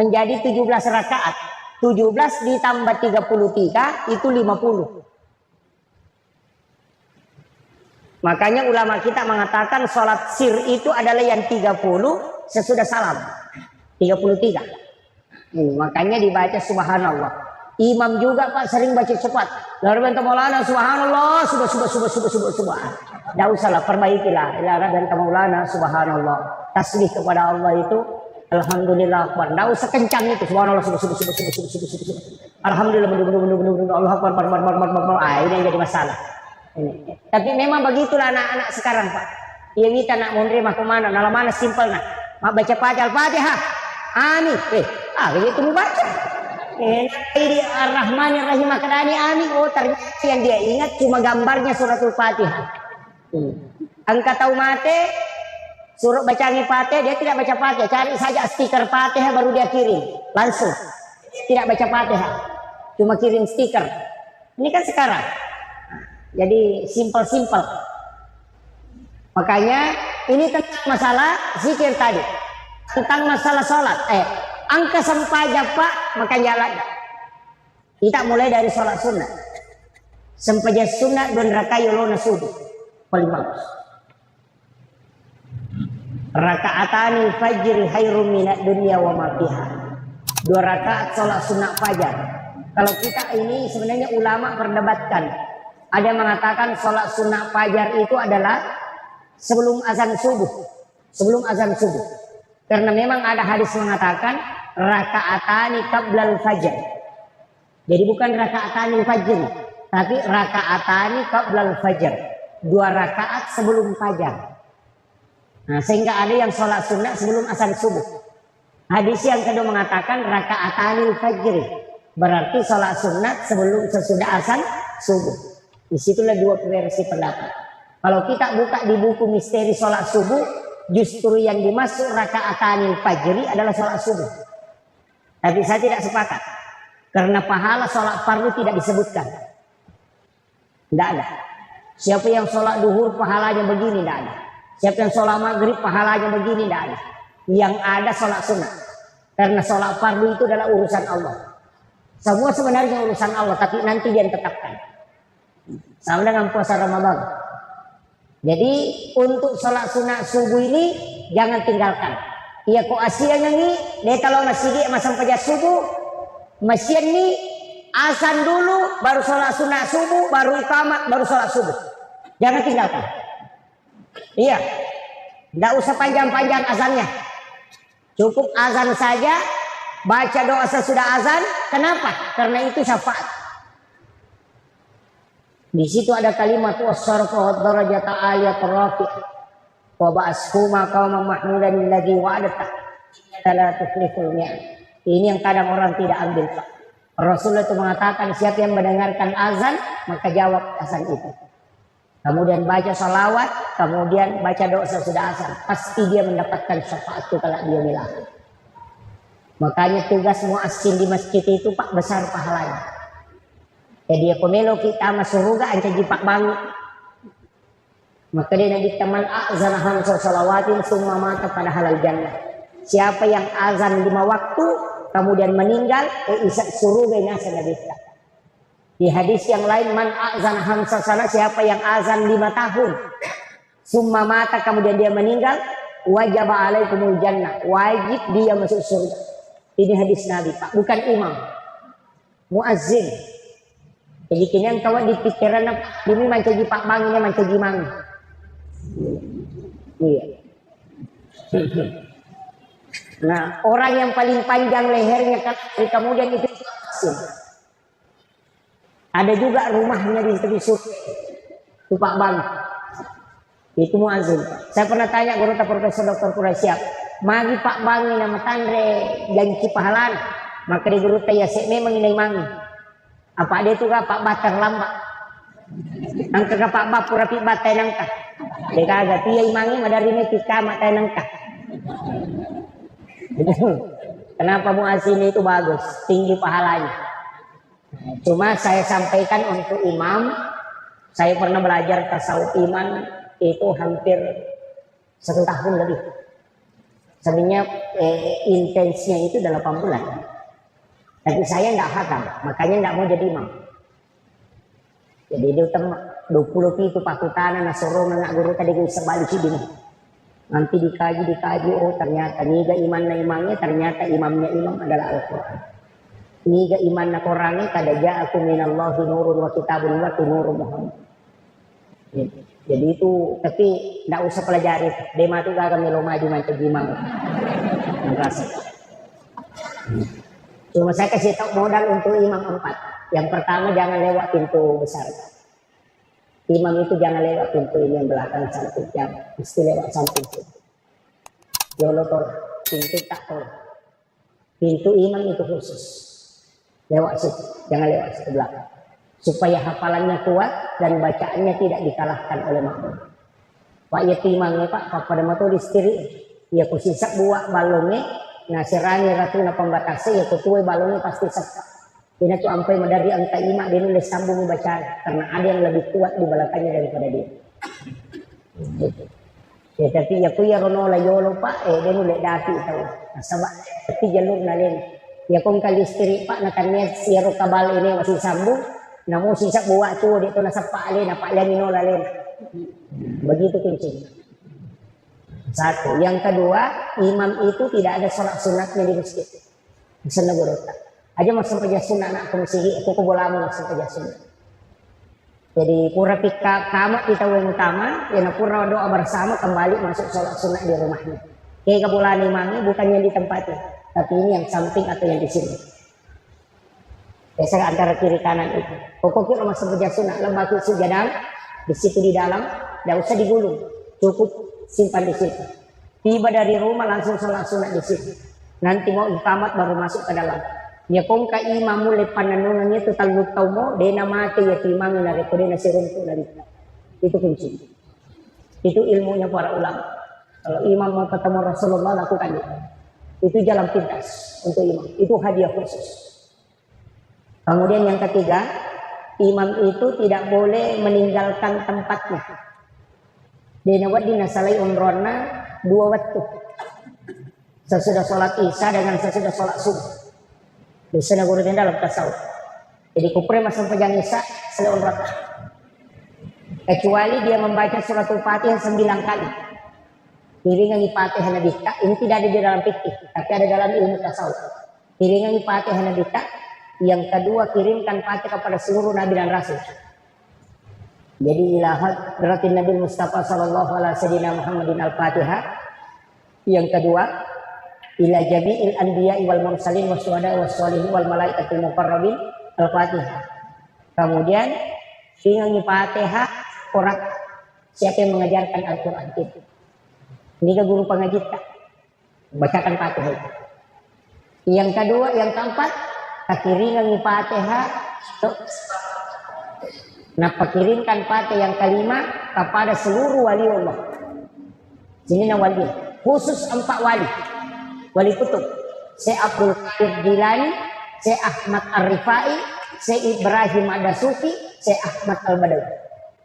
menjadi 17 rakaat. 17 ditambah 33 itu 50. Makanya ulama kita mengatakan sholat sir itu adalah yang 30 sesudah salam. 33. Makanya dibaca subhanallah. Imam juga pak sering baca cepat. Lalu bentang Maulana subhanallah subah. Tidak usahlah perbaikilah. Lalu bentang Maulana subhanallah. Tasbih kepada Allah itu alhamdulillah akbar. Tidak usah kencang itu subhanallah subah. Alhamdulillah Allah akbar. Ini yang jadi masalah. Ini. Tapi memang begitulah anak-anak sekarang pak. Iya kita nak menerima kemana? Nalar mana simpel nak. Mak baca Al-Fatihah. Amin. Begitu mau baca. Ini Ar-Rahmanir-Rahim Akadani amin. Oh ternyata yang dia ingat cuma gambarnya suratul Fatihah. Angka tahu mate suruh bacaan Fatihah dia tidak baca Fatihah. Cari saja stiker Fatihah baru dia kirim langsung. Tidak baca Fatihah. Cuma kirim stiker. Ini kan sekarang. Jadi simpel-simpel. Makanya ini tentang masalah zikir tadi. Tentang masalah sholat. Angka sempaja pak maka jalan. Kita mulai dari sholat sunat. Sempaja sunat dan rakaat yolona subuh paling bagus. Rakaatani fajr khairum minad dunya wa ma fiha. 2 rakaat sholat sunat fajar. Kalau kita ini sebenarnya ulama perdebatkan. Ada yang mengatakan sholat sunat fajar itu adalah sebelum azan subuh. Sebelum azan subuh. Karena memang ada hadis mengatakan rakaatani qablal fajr. Jadi bukan rakaatani fajr, tapi rakaatani qablal fajr. 2 rakaat sebelum fajar. Nah, sehingga ada yang sholat sunat sebelum azan subuh. Hadis yang kedua mengatakan rakaatani fajr. Berarti sholat sunat sebelum sesudah azan subuh. Disitulah 2 versi pendapat. Kalau kita buka di buku misteri sholat subuh, justru yang dimaksud rakaatanil fajri adalah sholat subuh. Tapi saya tidak sepakat. Karena pahala sholat fardu tidak disebutkan. Tidak ada. Siapa yang sholat duhur pahalanya begini, tidak ada. Siapa yang sholat maghrib pahalanya begini, tidak ada. Yang ada sholat sunnah. Karena sholat fardu itu adalah urusan Allah. Semua sebenarnya urusan Allah, tapi nanti dia tetapkan. Sama dengan puasa Ramadan. Jadi untuk sholat sunat subuh ini jangan tinggalkan. Iya kok asianya nih, dia kalau masih di masa pajak subuh, masih nih azan dulu, baru sholat sunat subuh, baru iqamat, baru sholat subuh. Jangan tinggalkan. Iya, tidak usah panjang-panjang azannya. Cukup azan saja, baca doa sesudah azan. Kenapa? Karena itu syafaat. Di situ ada kalimat wasarfa darajata aliyat rafi' wa ba'ashuma qauman mahmudan alladhi wa'adata la tukhliful mi'ad. Ini yang kadang orang tidak ambil Pak. Rasulullah itu mengatakan siapa yang mendengarkan azan maka jawab azan itu. Kemudian baca salawat, kemudian baca doa sesudah azan. Pasti dia mendapatkan syafaat itu kalau dia bilang. Makanya tugas muazzin di masjid itu pak besar pahalanya. Jadi aku melo kita masuk surga anca jipak bangi. Maka dia nabi teman azan hamsa salawatin summa mata pada halal jannah. Siapa yang azan 5 waktu kemudian meninggal isyak surga nasa nabi. Di hadis yang lain man azan hamsa sana siapa yang azan 5 tahun summa mata kemudian dia meninggal wajib alaikumul jannah, wajib dia masuk surga. Ini hadis Nabi Pak, bukan imam, muazzin. Jadi kini yang kawan di pikiran ini mancaji Pak Bang ini mancaji Mang. Iya. Nah orang yang paling panjang lehernya kemudian itu muazzin. Ada juga rumahnya di tepi surga, itu Pak Bang. Itu muazzin. Saya pernah tanya guru Profesor Dr. Quraisyah, magi Pak Bang ini nama tandre janji pahalan, maka di guru ya memang ini mangi. Apa dia tuh Pak Batar lambat, angka Pak Bap purapi batai nangka, dia kagak dia imangi madari ini tika matai nangka. Kenapa muazzin itu bagus, tinggi pahalanya. Cuma saya sampaikan untuk imam, saya pernah belajar tasawuf iman itu hampir 1 tahun lebih. Sebenarnya intensnya itu 8 bulan. Tapi saya tidak hafal, makanya tidak mau jadi imam. Jadi dia utama 20 itu pakutana nasoro anak guru tadi gue sebalik sih dini. Nanti dikaji, oh ternyata niga iman na imamnya, ternyata imamnya imam adalah Al-Quran. Niga iman na Qurannya kada ja'akum minallahi nurun wa kitabun wa nurun Muhammad. Jadi itu, tapi tidak usah pelajari. Dema itu gak akan maju manca imam. Cuma saya kasih tahu modal untuk imam 4. Yang pertama jangan lewat pintu besar. Imam itu jangan lewat pintu ini yang belakang samping, yang mesti lewat samping. Yolotor, pintu tak tol. Pintu imam itu khusus. Lewat situ, jangan lewat situ belakang. Supaya hafalannya kuat dan bacaannya tidak dikalahkan oleh makmum. Pak ya timangnya Pak, pada motor istri, ya kusisak buat balongnya, nah serani ratu na pembatasnya, ya kutuai balongnya pasti sesak. Ini tuh sampai dari angka imam dia nulis sambung bacaan, karena ada yang lebih kuat di belakangnya daripada dia. Ya tapi ya kuya rono la yolo Pak, dia nulis dati tahu, sebab tapi jalur nalen. Ya kung kali istri Pak nakannya siaro kabal ini masih sambung. Namun sisak buat tu dia tu nasa paale na paale nino lalin. Begitu kuncinya. Satu. Yang kedua, imam itu tidak ada sholat sunatnya di masjid. Bisa nagurota. Aja masuk saja sunat nak kumsihi aku kubolamu masuk saja sunat. Jadi pura pika kamat kita yang utama, yang pura doa bersama kembali masuk sholat sunat di rumahnya. Kayak kebulan imamnya bukannya di tempatnya, tapi ini yang samping atau yang di sini. Biasanya antara kiri kanan itu. Pokoknya rumah sebagai sunat lembaga sujadang di situ di dalam, tidak usah digulung, cukup simpan di situ. Tiba dari rumah langsung sholat sunat di situ. Nanti mau iqamat baru masuk ke dalam. Ya kong ka imamu lepan nanunannya total lutau mo, dena mati ya timang na rekode na sirunto na rita. Itu kunci. Itu ilmunya para ulama. Kalau imam mau ketemu Rasulullah lakukan itu. Itu jalan pintas untuk imam. Itu hadiah khusus. Kemudian yang ketiga, imam itu tidak boleh meninggalkan tempatnya. Dena wadina salai umrona 2 waktu. Sesudah sholat isya dengan sesudah sholat subuh. Biasanya guru dalam tasawuf. Jadi kupre masuk pejang isya selesai rakaat. Kecuali dia membaca surat Al-Fatihah 9 kali. Diringangi Fatihah nabita. Ini tidak ada di dalam fikih, tapi ada dalam ilmu tasawuf. Diringangi Fatihah nabita. Yang kedua kirimkan Fatihah kepada seluruh nabi dan rasul. Jadi ilahat berarti Nabi Mustafa sallallahu alaihi wasallam Muhammadin al-Fatihah. Yang kedua ila jami'il anbiya'i wal mursalin wasyuhada'i wassalihin wal malaikatil muqarrabin al-Fatihah. Kemudian dengan Fatihah orang siapa yang mengajarkan Al-Qur'an itu. Ini ke guru pengaji tak bacakan Fatihah. Yang kedua, yang keempat Takiringan Fatihah. Nah, pakirimkan Fatihah yang kelima kepada seluruh wali Allah. Sini na wali. Khusus 4 wali. Wali kutub. Syekh Abdul Qadir Jilani, Syekh Ahmad Ar-Rifai, Syekh Ibrahim Ad-Dasuki, Syekh Ahmad Al-Badawi.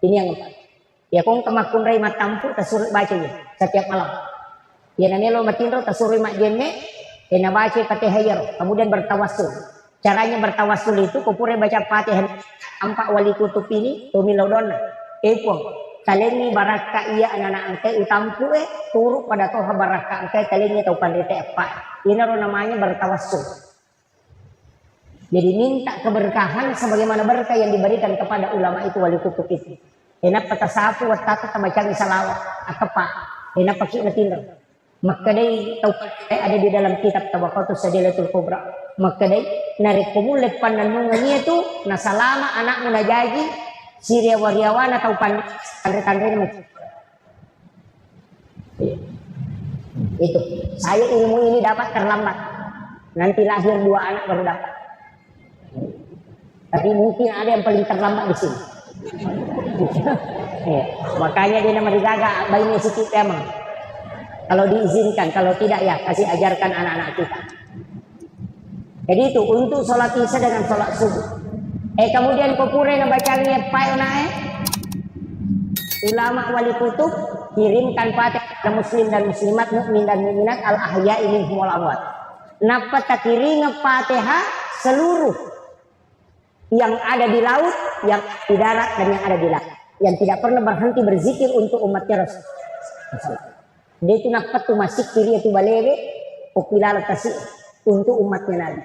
Ini yang 4. Ya kung kamakun ray matampu tasuri baca ya setiap malam. Ya nanelo matindro tasuri mak jenne, baca Fatihah ya. Kemudian bertawassul. Caranya bertawassul itu kupure baca Fatihah 4 wali kutub ini tumilodona. Epong kalengi baraka iya anak-anak angke utampu turu pada toha baraka angke kalengi tau pandete apa. Ini namanya bertawassul. Jadi minta keberkahan sebagaimana berkah yang diberikan kepada ulama itu wali kutub itu. Enak patasapu watata tamacang salawat akepa. Enak pakai natinro. Maka day tau ada di dalam kitab Tabaqatus Sadilatul Kubra. Maka day narik kumulit pandanungannya itu nasalama anakmu najaji Syria wariawana tau pandre-tandre itu. Saya ilmu ini dapat terlambat. Nanti lahir 2 anak baru dapat. Tapi mungkin ada yang paling terlambat di sini. Ya, makanya dia nama digaga bayinya sikit emang. Kalau diizinkan, kalau tidak ya kasih ajarkan anak-anak kita. Jadi itu untuk sholat isya dengan sholat subuh. Kemudian kopure na bacanya payonae. Ulama wali kutub kirimkan Fatihah kepada muslim dan muslimat, mukmin dan mukminat al-ahya'i minhum wal amwat. Napa takiringa Fatihah seluruh yang ada di laut, yang di darat dan yang ada di langit, yang tidak pernah berhenti berzikir untuk umatnya Rasul. Dia itu nak tu masih kiri itu balewe, popilal kasih untuk umatnya Nabi.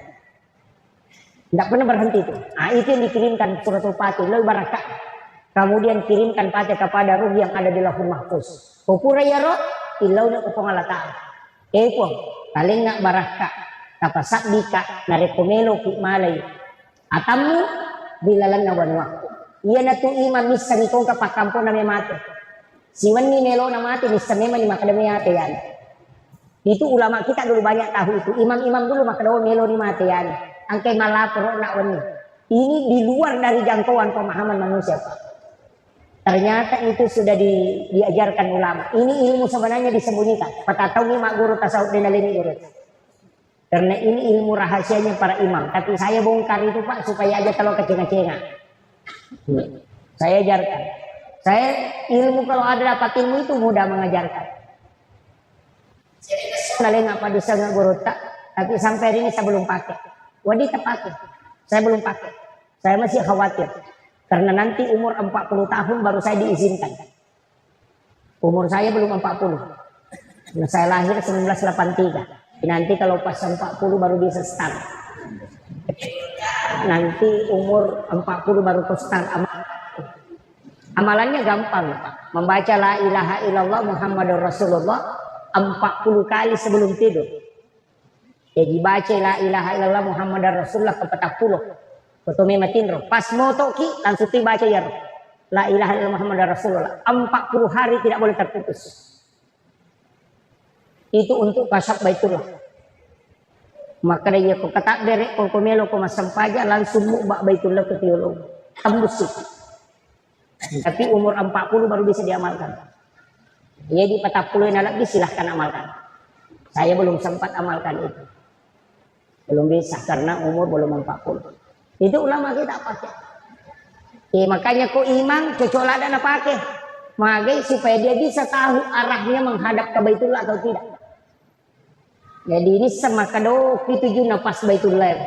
Tidak pernah berhenti itu. Nah, itu yang dikirimkan suratul Fatihah, lalu barakah. Kemudian kirimkan Fatihah kepada ruh yang ada di Lauhul Mahfuz. Kupura ya roh, ilauna kupong Allah Ta'ala. Epong, paling nak barakah. Tapasak dika, narekomelo malay. Atamu bilalan na waktu. Iya na tu iman misa ni kong kapakampo na may mate. Siwan ni melo na mate misa memang ni makadami mate yan. Itu ulama kita dulu banyak tahu itu. Imam-imam dulu makadaw melo ni mate yan. Ang kay malapro na wani. Ini di luar dari jangkauan pemahaman manusia. Ternyata itu sudah diajarkan ulama. Ini ilmu sebenarnya disembunyikan. Patatau ni mak guru tasawuf dinalini guru. Karena ini ilmu rahasianya para imam. Tapi saya bongkar itu Pak supaya aja kalau kecenga-cenga. Saya ajarkan. Saya ilmu kalau ada dapat ilmu itu mudah mengajarkan. Saya ngapa bisa nggak guru tak. Tapi sampai hari ini saya belum pakai. Wanita pakai. Saya belum pakai. Saya masih khawatir. Karena nanti umur 40 tahun baru saya diizinkan. Umur saya belum 40. Nah, saya lahir 1983. Nanti kalau pas 40 baru bisa start. Nanti umur 40 baru start amal. Amalannya gampang, Pak. Membaca la ilaha illallah Muhammadur Rasulullah 40 kali sebelum tidur. Jadi baca la ilaha illallah Muhammadur Rasulullah ke 40. Kotome matinro. Pas moto ki langsung baca ya. La ilaha illallah Muhammadur Rasulullah 40 hari tidak boleh terputus. Itu untuk kasab baitullah. Maka dia ko katak derek ko komelo ko masampaja langsung mubak baitullah ke tiolo. Tembus itu. Tapi umur 40 baru bisa diamalkan. Jadi 40 yang lagi silahkan amalkan. Saya belum sempat amalkan itu. Belum bisa karena umur belum 40. Itu ulama kita pakai. Makanya kok imam cocola dan pakai. Magai supaya dia bisa tahu arahnya menghadap ke baitullah atau tidak. Jadi ini sama kado itu pas baitullah.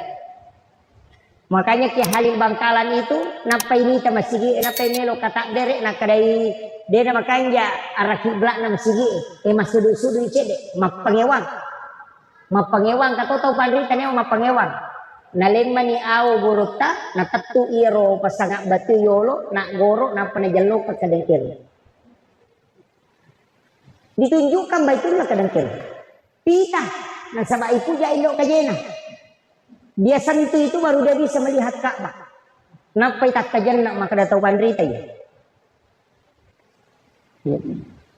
Makanya Ki Halil Bangkalan itu napa ini ta masigi napa melo kata derek nak kadai dia nama kanja arah kiblat na masigi masudu-sudu cede mapangewang kata tau pandri taneo mapangewang nalen mani au buruta na tatu iro pasangak batu yolo nak goro na panajalo ka kadengkel ditunjukkan baitullah kadengkel pita nah sama ibu ja indok kajena dia sentuh itu baru dia bisa melihat Ka'bah. Napa itak kajan nak maka datau pandrita ya.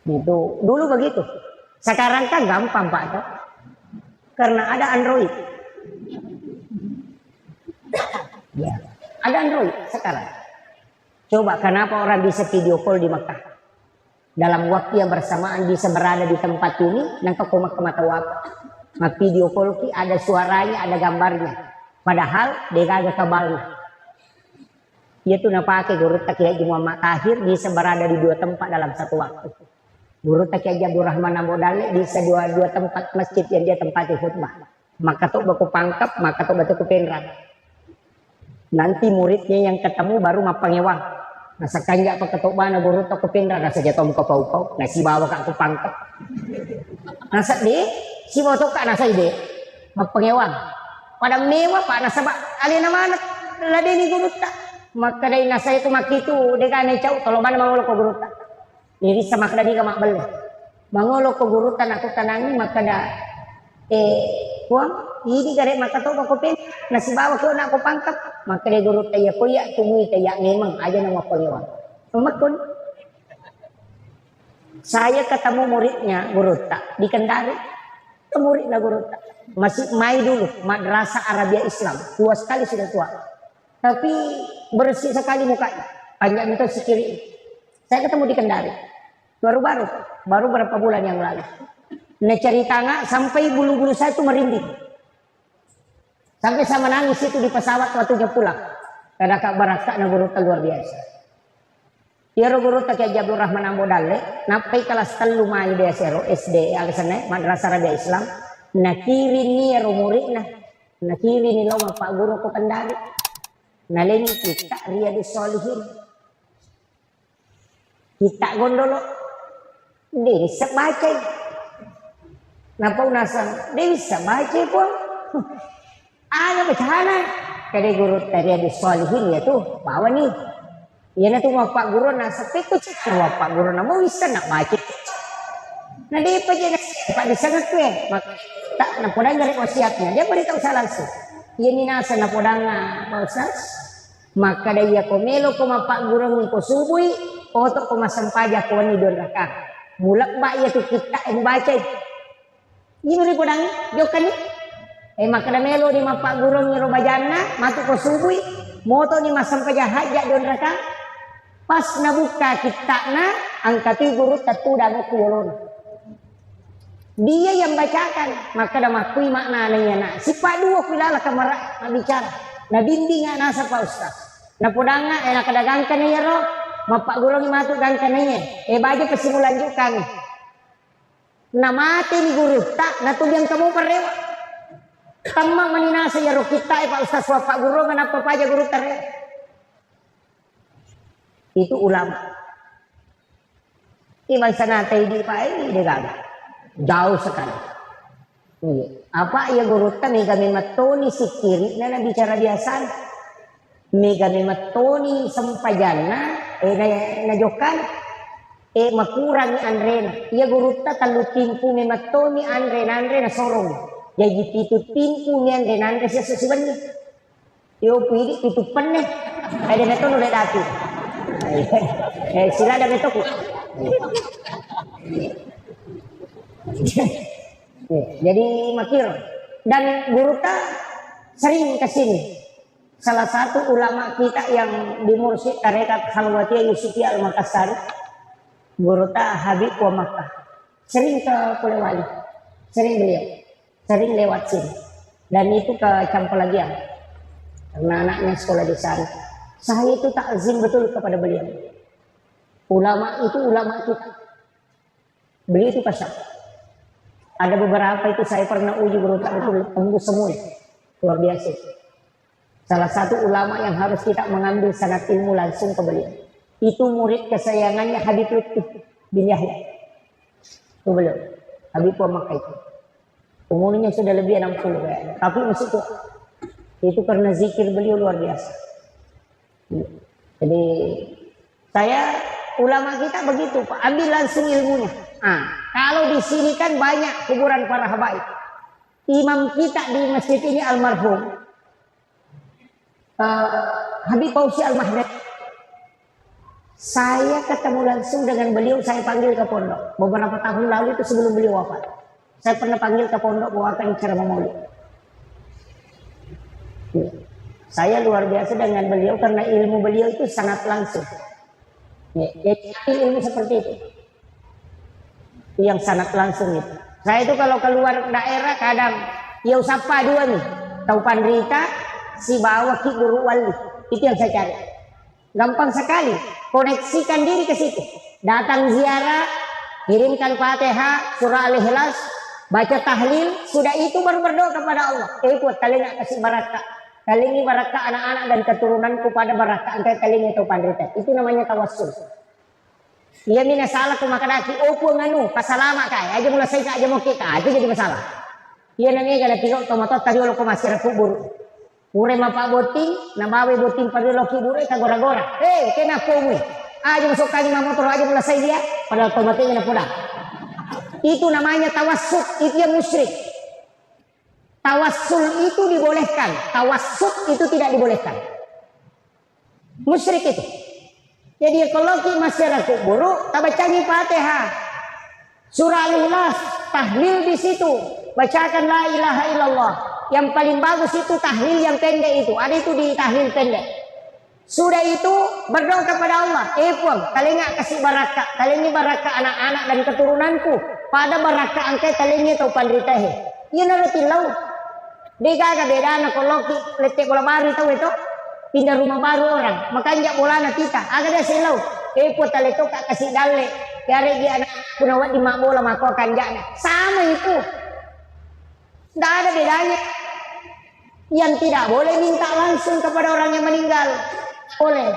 Itu dulu begitu. Sekarang kan gampang Pak toh. Karena ada Android. Ya, ada Android sekarang. Coba kenapa orang bisa video call di Mekah? Dalam waktu yang bersamaan bisa berada di tempat ini, nangka koma mata waktu. Mak video call ki ada suaranya, ada gambarnya. Padahal dia gak kabarnya. Dia tuh napake guru tak Haji Muhammad Tahir bisa berada di dua tempat dalam satu waktu. Guru tak Haji Abdul Rahman Ambodale bisa dua tempat masjid yang dia tempati khutbah. Maka tuh baku pangkap, maka tuh batu kepenran. Nanti muridnya yang ketemu baru mapangewang. Nasa kanja pa ketok bana guru tak kepenran nasa jatuh muka pau-pau. Nasi bawa kak aku pangkap. Nasa di si bawa kak nasa ide mapangewang. Pada mewah pak nasa ba alina mana ladeni guru tak. Maka dari nasa itu makitu dekane cau tolo mana mangulo ko guru tak. Diri sama kadani ka makbel. Mangulo ko guru tan aku tanangi maka da kuang ini gare maka to ko pen nasi bawa ko na ko pangkap maka dari guru taya ko ya tumui taya memang aja nama pengewan. Makun saya ketemu muridnya guru tak di Kendari. Muridnya guru tak masih mai dulu madrasah Arabia Islam tua sekali sudah tua. Tapi bersih sekali mukanya, panjang itu sekiri. Saya ketemu di Kendari, baru berapa bulan yang lalu. Nah cerita nggak sampai bulu-bulu saya itu merinding, sampai sama nangis itu di pesawat waktunya pulang. Karena kak baraka na guru luar biasa. Dia guru tak Haji Abdul Rahman Ambodale, napai kelas telu mai dia sero SD alisane madrasah Arabia Islam. Nakiri ni murid nakiri ni lo pak guru ko Kendari. Naleni kita Riyadhus Shalihin. Kita gondolo. Dia bisa baca. Napa unasan? Dia bisa baca pun. Ada bacaan. Kada guru Riyadhus Shalihin ya tuh. Bawa nih. Ya na tuh Pak guru na sapek tuh cek. Pak guru na mau bisa nak baca. Nah dia pa dia Pak disangat tuh ya. Maka tak na podang dari wasiatnya. Dia beritahu saya langsung. Yan nasa na podang pausas. Maka daya komelo ko mapak gurang ko subuy oto ko masampaja ko ni don raka mulak ba iya tu kita yang baca ini ri podang jokan maka da melo ni mapak gurang ni robajana matu ko subuy moto ni masampaja haja don raka pas nabuka kita na angkati guru tatudang ko yolon dia yang bacakan maka da makui maknanya na si paduo pilala kamara bicara na bimbing nga nasa pa ustaz. Na pudanga nakadagangkan niya ro, mapagulong matugangkan niya. Baja pasimulan juga kami. Na mati ni guru tak natugyang kamu parewa. Tamang maninasa ya ro kita pa ustaz wa pak guru ngana paja guru tare. Itu ulama. Ibang sana tay di pa ini gaga. Jauh sekali. Apa ya guru kami matoni si kiri na bicara biasa kami matoni sempajana na jokan makurang andren ya guru ta talutimpu me matoni andren na sorong jadi pitu timpu ni andren sa susuban ni yo pili pitu penne ada na to no dati sila da to ko jadi makir dan guru ta sering kesini salah satu ulama kita yang di Mursyid Tarekat Khalwatiyah Yusufiyah Al-Makassar guru ta Habib wa Makkah sering ke Polewali sering beliau sering lewat sini dan itu ke Campolagian karena anaknya sekolah di sana saya itu takzim betul kepada beliau ulama itu ulama kita beliau itu pasal ada beberapa itu saya pernah uji guru tak betul tembus semua luar biasa. Salah satu ulama yang harus kita mengambil sanad ilmu langsung ke beliau. Itu murid kesayangannya Habib Lutfi bin Yahya. Itu beliau Habib Makkah itu. Umurnya sudah lebih 60 kayaknya. Tapi masih tua. Itu karena zikir beliau luar biasa. Jadi saya ulama kita begitu Pak, ambil langsung ilmunya. Kalau di sini kan banyak kuburan para habaib. Imam kita di masjid ini almarhum Habib Fauzi Al-Mahdad. Saya ketemu langsung dengan beliau, saya panggil ke pondok. Beberapa tahun lalu itu sebelum beliau wafat. Saya pernah panggil ke pondok bawakan ceramah maulid. Saya luar biasa dengan beliau karena ilmu beliau itu sangat langsung. Ya, jadi ilmu seperti itu. Yang sangat langsung itu. Saya itu kalau keluar daerah kadang ya sapa dua nih. Tahu Pandrita, si bawa Ki Guru Wali. Itu yang saya cari. Gampang sekali. Koneksikan diri ke situ. Datang ziarah, kirimkan Fatihah, surah Al-Ikhlas, baca tahlil, sudah itu baru berdoa kepada Allah. Ikut kalian kasih barakah. Kalingi barakah anak-anak dan keturunanku pada barakah angkai kalingi itu Pandrita. Itu namanya tawassul. Ia mina salah ku makadaki opo nganu pasalama kai aja mula saya aja mau kita itu jadi masalah. Ia namanya kada tiro tomato tadi lo ko masih kubur. Ure mapa boting na bawe boting pada lo kibure ka gora-gora. Kena kowe. Aja masuk kali motor aja mula saya dia padahal tomatnya na pulang. Itu namanya tawassul, itu yang musyrik. Tawassul itu dibolehkan, tawassut itu tidak dibolehkan. Musyrik itu. Jadi kalau kita masyarakat buruk, tak bacangi Fatihah, surah Al-Ikhlas, tahlil di situ, bacakan la ilaha illallah. Yang paling bagus itu tahlil yang pendek itu, ada itu di tahlil pendek. Sudah itu berdoa kepada Allah, pun kalian kasih barakah, kalian ini barakah anak-anak dan keturunanku, pada barakah angkai kalian ini tahu Pandrita he. Ia narutin laut. Dia kagak beda anak kalau letek bola baru tahu itu pindah rumah baru orang makanya bola anak kita agak ada silau pun tali itu kak kasih dale cari dia anak punawat di mak bola maka akan jana sama itu tidak ada bedanya. Yang tidak boleh minta langsung kepada orang yang meninggal boleh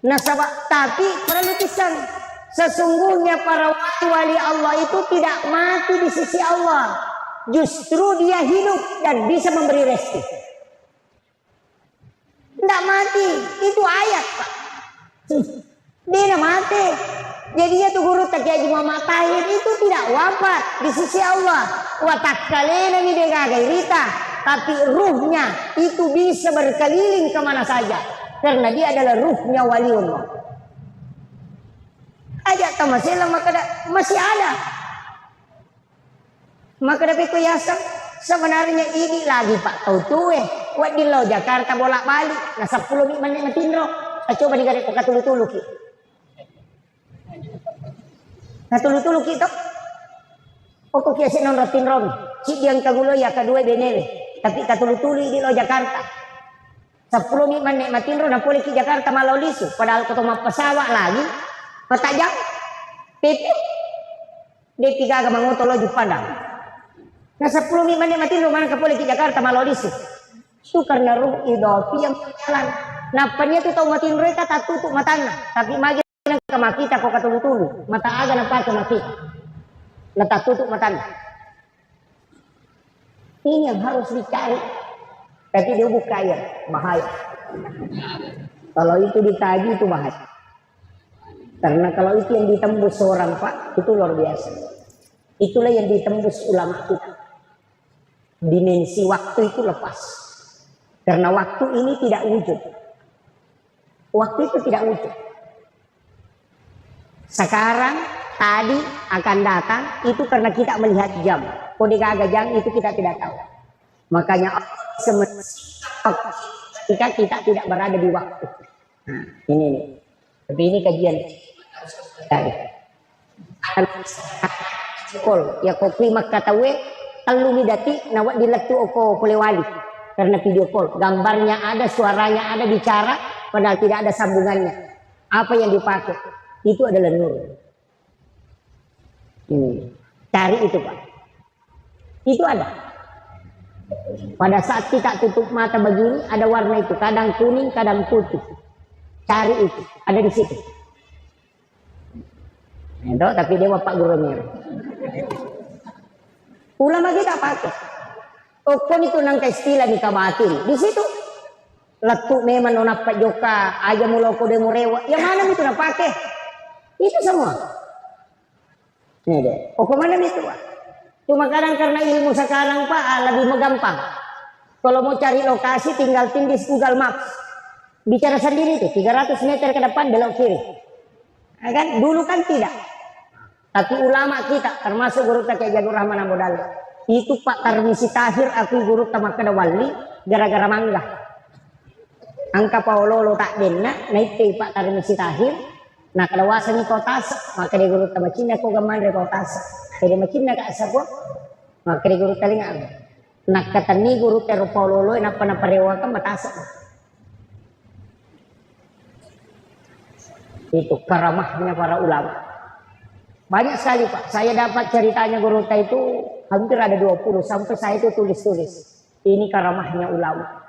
nasabah tapi perlu pisang sesungguhnya para wali Allah itu tidak mati di sisi Allah. Justru dia hidup dan bisa memberi rezeki. Tidak mati, itu ayat Pak. Dia tidak mati. Jadi dia tuh guru tak jadi Muhammad Tahir itu tidak wafat di sisi Allah. Watakkalena mi degairita, tapi ruhnya itu bisa berkeliling kemana saja karena dia adalah ruhnya waliullah. Ajak tamasila masih ada. Maka dapat kuyasan sebenarnya ini lagi Pak tahu tuh buat di lo Jakarta bolak balik nah 10 menit matindro coba di garek katulu-tulu ki katulu-tulu ki tok pokok kiasi non ratindro si diang kagulo ya kedua benele tapi katulu-tulu di lo Jakarta 10 menit matindro na boleh ki Jakarta malau lisu padahal ketemu pesawat lagi petajak pipi dia tiga agak mengutolo di Padang. Nah 10 menit mati lu mana boleh ke Jakarta malau disu. Itu karena ruh idopi yang berjalan. Nah penya tu tahu mati mereka tak tutup matanya. Tapi magi ke makita kau katulu-tulu. Mata aga nampak ke makita. Nah tak tutup matanya. Ini yang harus dicari. Tapi dia buka ya bahaya. Kalau itu ditaji itu bahaya. Karena kalau itu yang ditembus seorang Pak itu luar biasa. Itulah yang ditembus ulama kita. Dimensi waktu itu lepas karena waktu ini tidak wujud. Waktu itu tidak wujud. Sekarang tadi akan datang itu karena kita melihat jam. Kode gagah jam itu kita tidak tahu. Makanya ketika kita tidak berada di waktu. Nah, ini. Tapi ini kajian dari kol ya kopi makatawe kalau midati nawat dilektu oko polewali karena video call gambarnya ada suaranya ada bicara padahal tidak ada sambungannya apa yang dipakai itu adalah nur cari itu Pak itu ada pada saat kita tutup mata begini ada warna itu kadang kuning kadang putih cari itu ada di situ itu tapi dia Pak gurunya ulama kita pakai. Okon itu nang istilah ni kabatil. Di situ letuk memang nona Pak Joka, aja muloko demo rewa. Yang mana itu nak pakai? Itu semua. Ini deh. Okon mana itu Pak? Cuma kadang karena ilmu sekarang Pak lebih gampang. Kalau mau cari lokasi tinggal tindis Google Maps. Bicara sendiri tuh 300 meter ke depan belok kiri. Ya kan? Dulu kan tidak. Tapi ulama kita termasuk guru kita Jagur Rahman Abodal Itu Pak Tarmisi Tahir aku guru tamak kada wali gara-gara mangga. Angka Paulolo tak denna naik Pak Tarmisi Tahir. Nah kadawasan ni kotas maka dia guru tamak Cina ko gaman re kotas. Jadi macam nak asa ko maka dia guru talinga. Nak kata ni guru tero Paulolo napa na parewa ka matasa. Itu karamahnya para ulama. Banyak sekali Pak. Saya dapat ceritanya guru itu hampir ada 20 sampai saya itu tulis-tulis. Ini karamahnya ulama.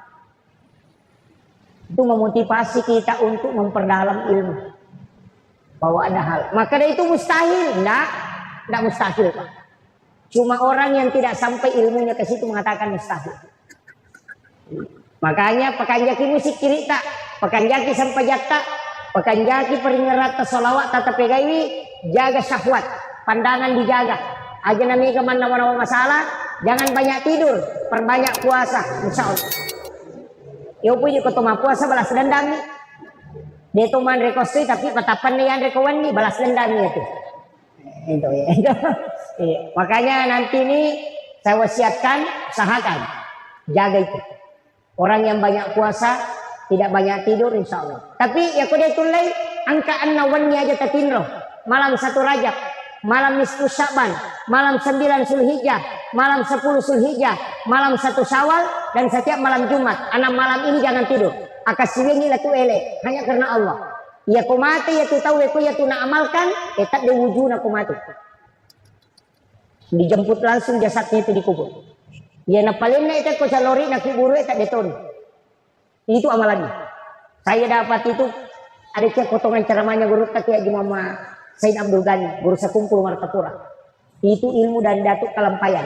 Itu memotivasi kita untuk memperdalam ilmu. Bahwa ada hal. Maka itu mustahil. Tidak mustahil Pak. Cuma orang yang tidak sampai ilmunya ke situ mengatakan mustahil. Makanya pekanjaki musik cerita. Pekanjaki sampai jakta. Pekanjaki peringerat solawat tata pegaiwi. Jaga syahwat, pandangan dijaga. Aja namanya kemana-mana masalah, jangan banyak tidur, perbanyak puasa, insya Allah. Yo punya ketemu puasa balas dendam nih. Dia tuh man rekosti tapi petapan nih yang rekowan nih balas dendam nih itu. Itu ya. Iya. Makanya nanti nih saya wasiatkan, usahakan, jaga itu. Orang yang banyak puasa, tidak banyak tidur, insya Allah. Tapi ya kuda tulai angkaan nawannya aja tatinro. Malam 1 Rajab, malam nisfu Sya'ban, malam 9 Zulhijjah, malam 10 Zulhijjah, malam 1 Syawal, dan setiap malam Jumat. 6 malam ini jangan tidur. Akasiwengi latu ele, hanya karena Allah. Ya ku mati, ya tu tahu, ya tu nak amalkan, tak diwujud aku mati. Dijemput langsung jasadnya itu dikubur. Ya napalin na itu ko salori nak kubur tak deton. Itu amalannya. Saya dapat itu ada cek potongan ceramahnya guru Takia Mama Said Abdul Ghani, guru sekumpul Martapura. Itu ilmu dan datuk Kalampayan.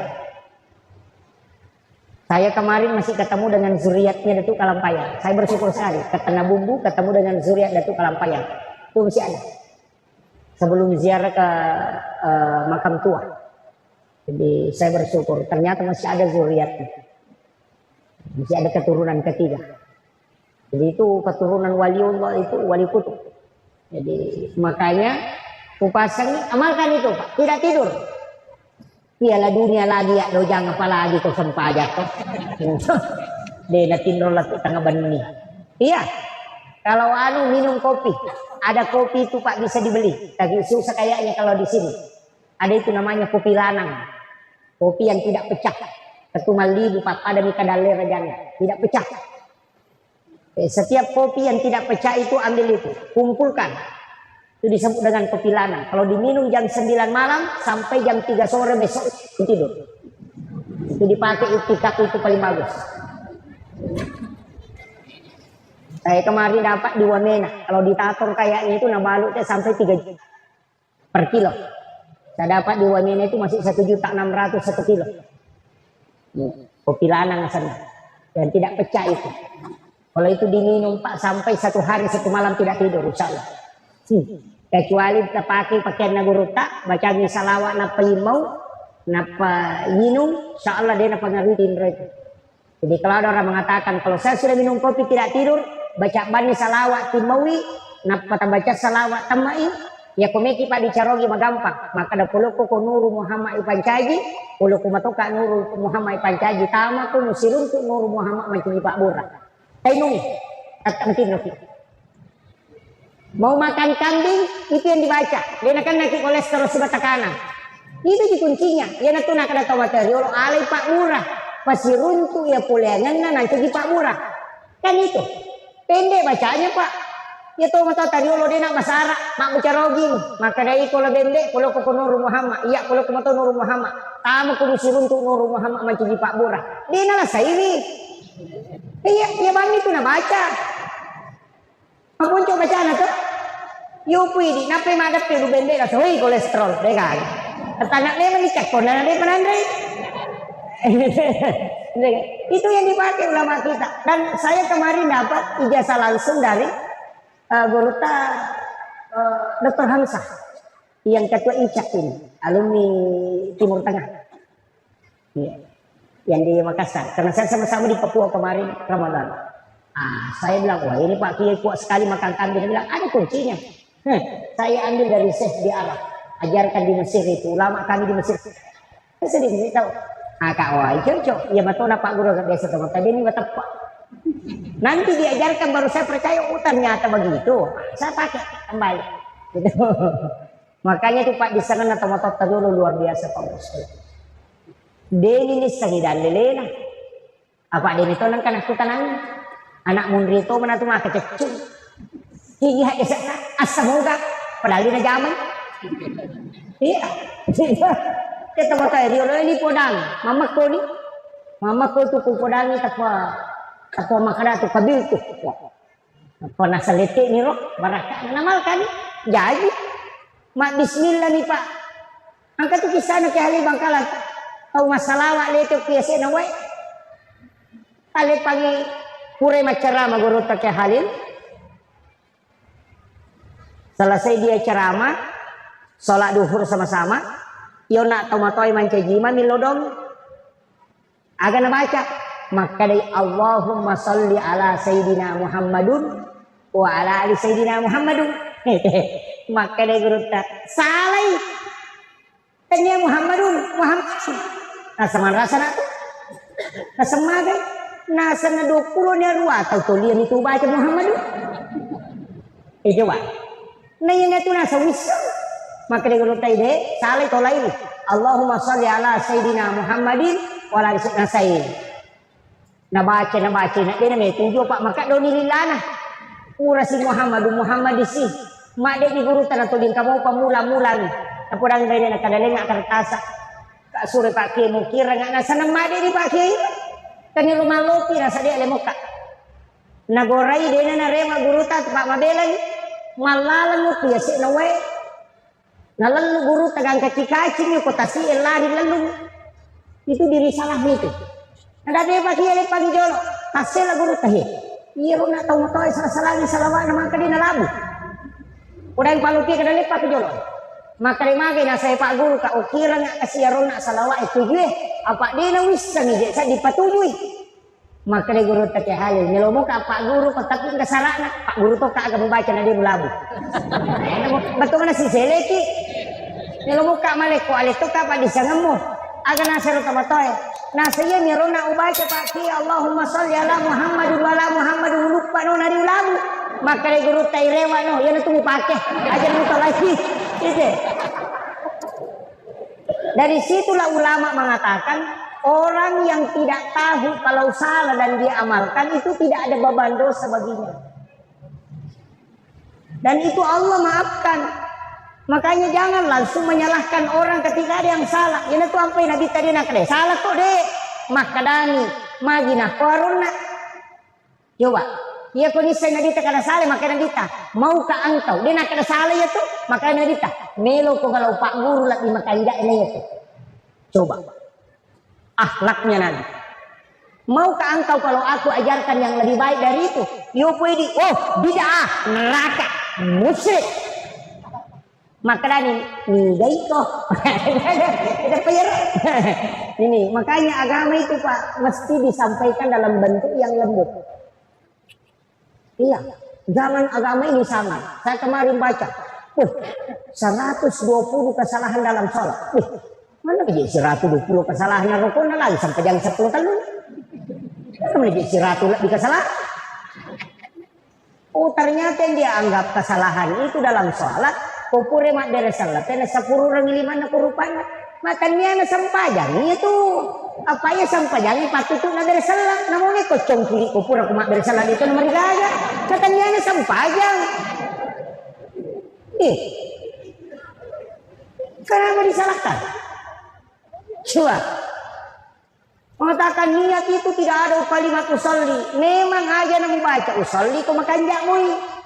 Saya kemarin masih ketemu dengan zuriatnya Datuk Kalampayan. Saya bersyukur sekali. Ketengah bumbu ketemu dengan zuriat Datuk Kalampayan. Itu masih ada. Sebelum ziarah ke makam tua. Jadi saya bersyukur. Ternyata masih ada zuriatnya. Masih ada keturunan ketiga. Jadi itu keturunan waliullah itu wali kutub. Jadi makanya kupasang amalkan itu Pak, tidak tidur. Piala dunia lagi ya, dojang apa lagi kau sempajak kau. Dia tindro lagi tengah bani. Iya, kalau minum kopi, ada kopi itu Pak bisa dibeli. Tapi susah kayaknya kalau di sini. Ada itu namanya kopi lanang, kopi yang tidak pecah. Ketumal libu Pak, ada mikadale rajanya, tidak pecah. Setiap kopi yang tidak pecah itu ambil itu, kumpulkan. Itu disebut dengan kopi lanang. Kalau diminum jam 9 malam sampai jam 3 sore besok tidur. Itu dipakai itikaf itu paling bagus. Saya kemarin dapat di Wamena. Kalau ditator kayaknya itu nabalutnya sampai 3 juta per kilo. Saya dapat di Wamena itu masih 1.600.000 1 kilo. Kopi lanang sana. Dan tidak pecah itu. Kalau itu diminum Pak sampai 1 hari 1 malam tidak tidur insya Allah. Kecuali kita pakai pakaian naguruta, baca salawat napa limau, napa minum, insya Allah dia napa ngarutin itu. Jadi kalau ada orang mengatakan kalau saya sudah minum kopi tidak tidur, baca bani salawat timawi, napa baca salawat tamai, ya komeki Pak dicarogi magampang. Maka ada puluku ko Nuru Muhammad Ipancaji, puluku matoka Nuru Muhammad Ipancaji, tama ko musirun ko Nuru Muhammad Mancini Pak Burra. Tainung, at antin mau makan kambing itu yang dibaca. Dia akan naik kolesterol sebata kanan. Itu di kuncinya. Ya natu nak ada materi. Orang alai Pak Murah pasti runtuh ya pulengan nanti di Pak Murah. Kan itu pendek bacanya Pak. Ya tahu mata tadi Allah dia nak masara mak bicarogi. Maka dari kalau pendek kalau ke Nur Muhammad. Iya kalau ke mata Nur Muhammad. Tamu komisi runtuh Nur Muhammad macam di Pak Murah. Dia nak saya ini. Iya ya bang itu nak baca. Apa coba bacaan tuh? Yo pwede, napa yung magat pero bende na soy kolesterol, dekan. At anak niya manicak ko na dia penandai. Itu yang dipakai ulama kita. Dan saya kemarin dapat ijazah langsung dari Guruta Dr. Hamzah yang ketua ICAK ini, alumni Timur Tengah. Ya. Yang di Makassar. Karena saya sama-sama di Papua kemarin Ramadan. Saya bilang, wah ini Pak Kiai kuat sekali makan kambing. Dia bilang, ada kuncinya. Saya ambil dari Syekh di Arab. Ajarkan di Mesir itu. Ulama kami di Mesir. Saya sedih tahu. Kak wah cocok. Ya betul Pak Guru biasa teman tadi ini tepat. Nanti diajarkan baru saya percaya ternyata begitu. Saya pakai kembali. Gitu. Makanya tuh Pak di sana atau dulu luar biasa Pak Bos. Deni ni sahidan lelena. Apa deni to nang kana kutanang. Anak mundri to mana tuh mah kececuk. Higi hak asamoga padahal na jaman. Iya. Kita mau tayo ini podang. Mama ko tuh podang ni apa makana tuh kabil tuh. Apa nasaliti ni roh baraka namal kan. Jadi mak bismillah nih Pak. Angkat tuh kisah na kaya bangkalan. Tau masalah leto kiasi na way. Kali pagi pure macerama guru tak halil. Selesai dia ceramah, sholat duhur sama-sama. Yo nak tomatoy mancajima milodong. Agak na baca. Maka dari Allahumma salli ala Sayyidina Muhammadun wa ala ali Sayyidina Muhammadun. Maka dari guru tak salai. Tanya Muhammadun. Nasa man rasa na to. Nasa magay. Nasa na 20 niya ruwa. Tautulian itu baca Muhammadun. Coba. Nah yang itu nasa wisam. Maka dia guru taide salai tolai. Allahumma salli ala Sayyidina Muhammadin wa ala Sayyidina Sayyid. Nabaca nak dia nak tujuh Pak maka doni lilana. Ura si Muhammad isi. Mak dia di guru tanah tuding kamu pemula-mula ni. Tapodang dia nak kadaleng nak kertas. Kak sore Pak Kiai mukira ngak nasa nama dia di Pak Kiai. Tani rumah lopi nasa dia lemoka. Nagorai dia na rema guru tak Pak Mabela ni. Malalan mo piyasi na we. Nalalu guru tagang kacikacing yung kotasi elari lalu. Itu diri salah itu. Ada dia Pak Kiai pangjolo. Hasil guru tahi. Iya ro na tahu tahu salah salawa naman ka din nalabu. Udah yang paluti kada lepa pangjolo. Maka magi na saya Pak Guru ka ukira nga kasi ro na salawa itu gue. Apa dia na wis ni sa dipatuloy. Maka dia guru tak halil. Nilomo ka Pak Guru tapi kasarana. Pak Guru to ka agak membaca na dia mulabu. Betul na si Seleki. Nilomo ka maleko alito ka pa di sangamo. Aga nasa ro tamatoy. Nasa iya ni ro na ubaca Pak Ki Allahumma sholli ala Muhammadin wa ala Muhammadin lupa no na di ulabu. Maka dia guru tay rewa no. Yan itu mo pakai. Ajar mo to lagi. Itu. Dari situlah ulama mengatakan orang yang tidak tahu kalau salah dan dia amalkan itu tidak ada beban dosa baginya. Dan itu Allah maafkan. Makanya jangan langsung menyalahkan orang ketika ada yang salah. Ini tuh apa yang Nabi tadi nak deh. Salah kok deh. Makadani magina corona. Coba. Iya kau nisay na dita kada salah maka na dita. Mau ka angkau. Dia nak kada salah ya tuh. Maka na dita. Melo ko kalau Pak Guru lah di makanda ini ya tuh. Coba. Akhlaknya nanti. Mau ke engkau kalau aku ajarkan yang lebih baik dari itu? Yo pwede. Oh, bid'ah, neraka, musyrik. Maka ini gaito. Kita payar. Ini makanya agama itu Pak mesti disampaikan dalam bentuk yang lembut. Iya, zaman agama ini sama. Saya kemarin baca. 120 kesalahan dalam sholat. Mana bisa 120 kesalahan rukun lagi sampai jam 10 tahun. Mana bisa 100 lagi kesalahan. Oh ternyata yang dia anggap kesalahan itu dalam sholat. Kupure mak dari salat. Tena 10 orang 5 na kurupana. Makannya na sampajang. Itu apa ya sampajang patutu na dari salat. Namanya kocong kiri kupur aku mak dari salat itu nomor gaya. Makannya na sampajang. Kenapa disalahkan? Coba mengatakan niat itu tidak ada kalimat usolli. Memang aja nak membaca usolli kau makan jakmui.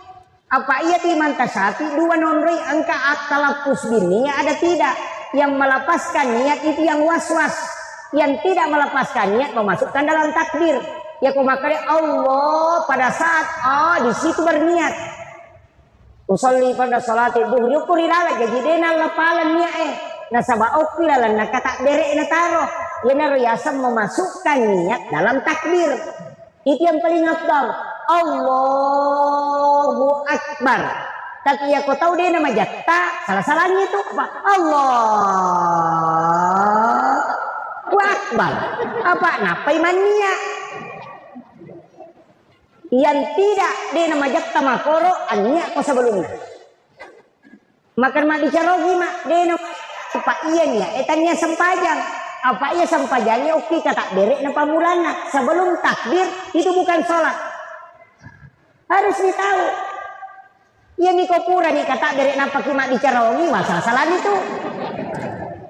Apa ia timan tasati dua nonrei angka atalapus bininya ada tidak? Yang melepaskan niat itu yang was-was. Yang tidak melepaskan niat memasukkan dalam takbir. Ya kau makan Allah pada saat di situ berniat. Usolli pada salat duhur yukuri lala jadi dena lepalan niat nasaba oklalan nakata derek na taro. Yan riyasam memasukkan niat dalam takbir. Itu yang paling afdal. Allahu Akbar. Tapi ya kau tahu dia nama jatta salah-salahnya itu apa? Allahu Akbar. akbar. Apa napai mania? Yang tidak dia nama jakta makoro ania ko sebelumnya. Makan mak dicarogi mak dia nama apa iya nia etanya sempajang. Apa iya sempajangnya oke kata derek na pamulana sebelum takbir itu bukan sholat. Harus ditahu. Iya miko pura nih kata derek na pakai mak dicarogi masalah itu.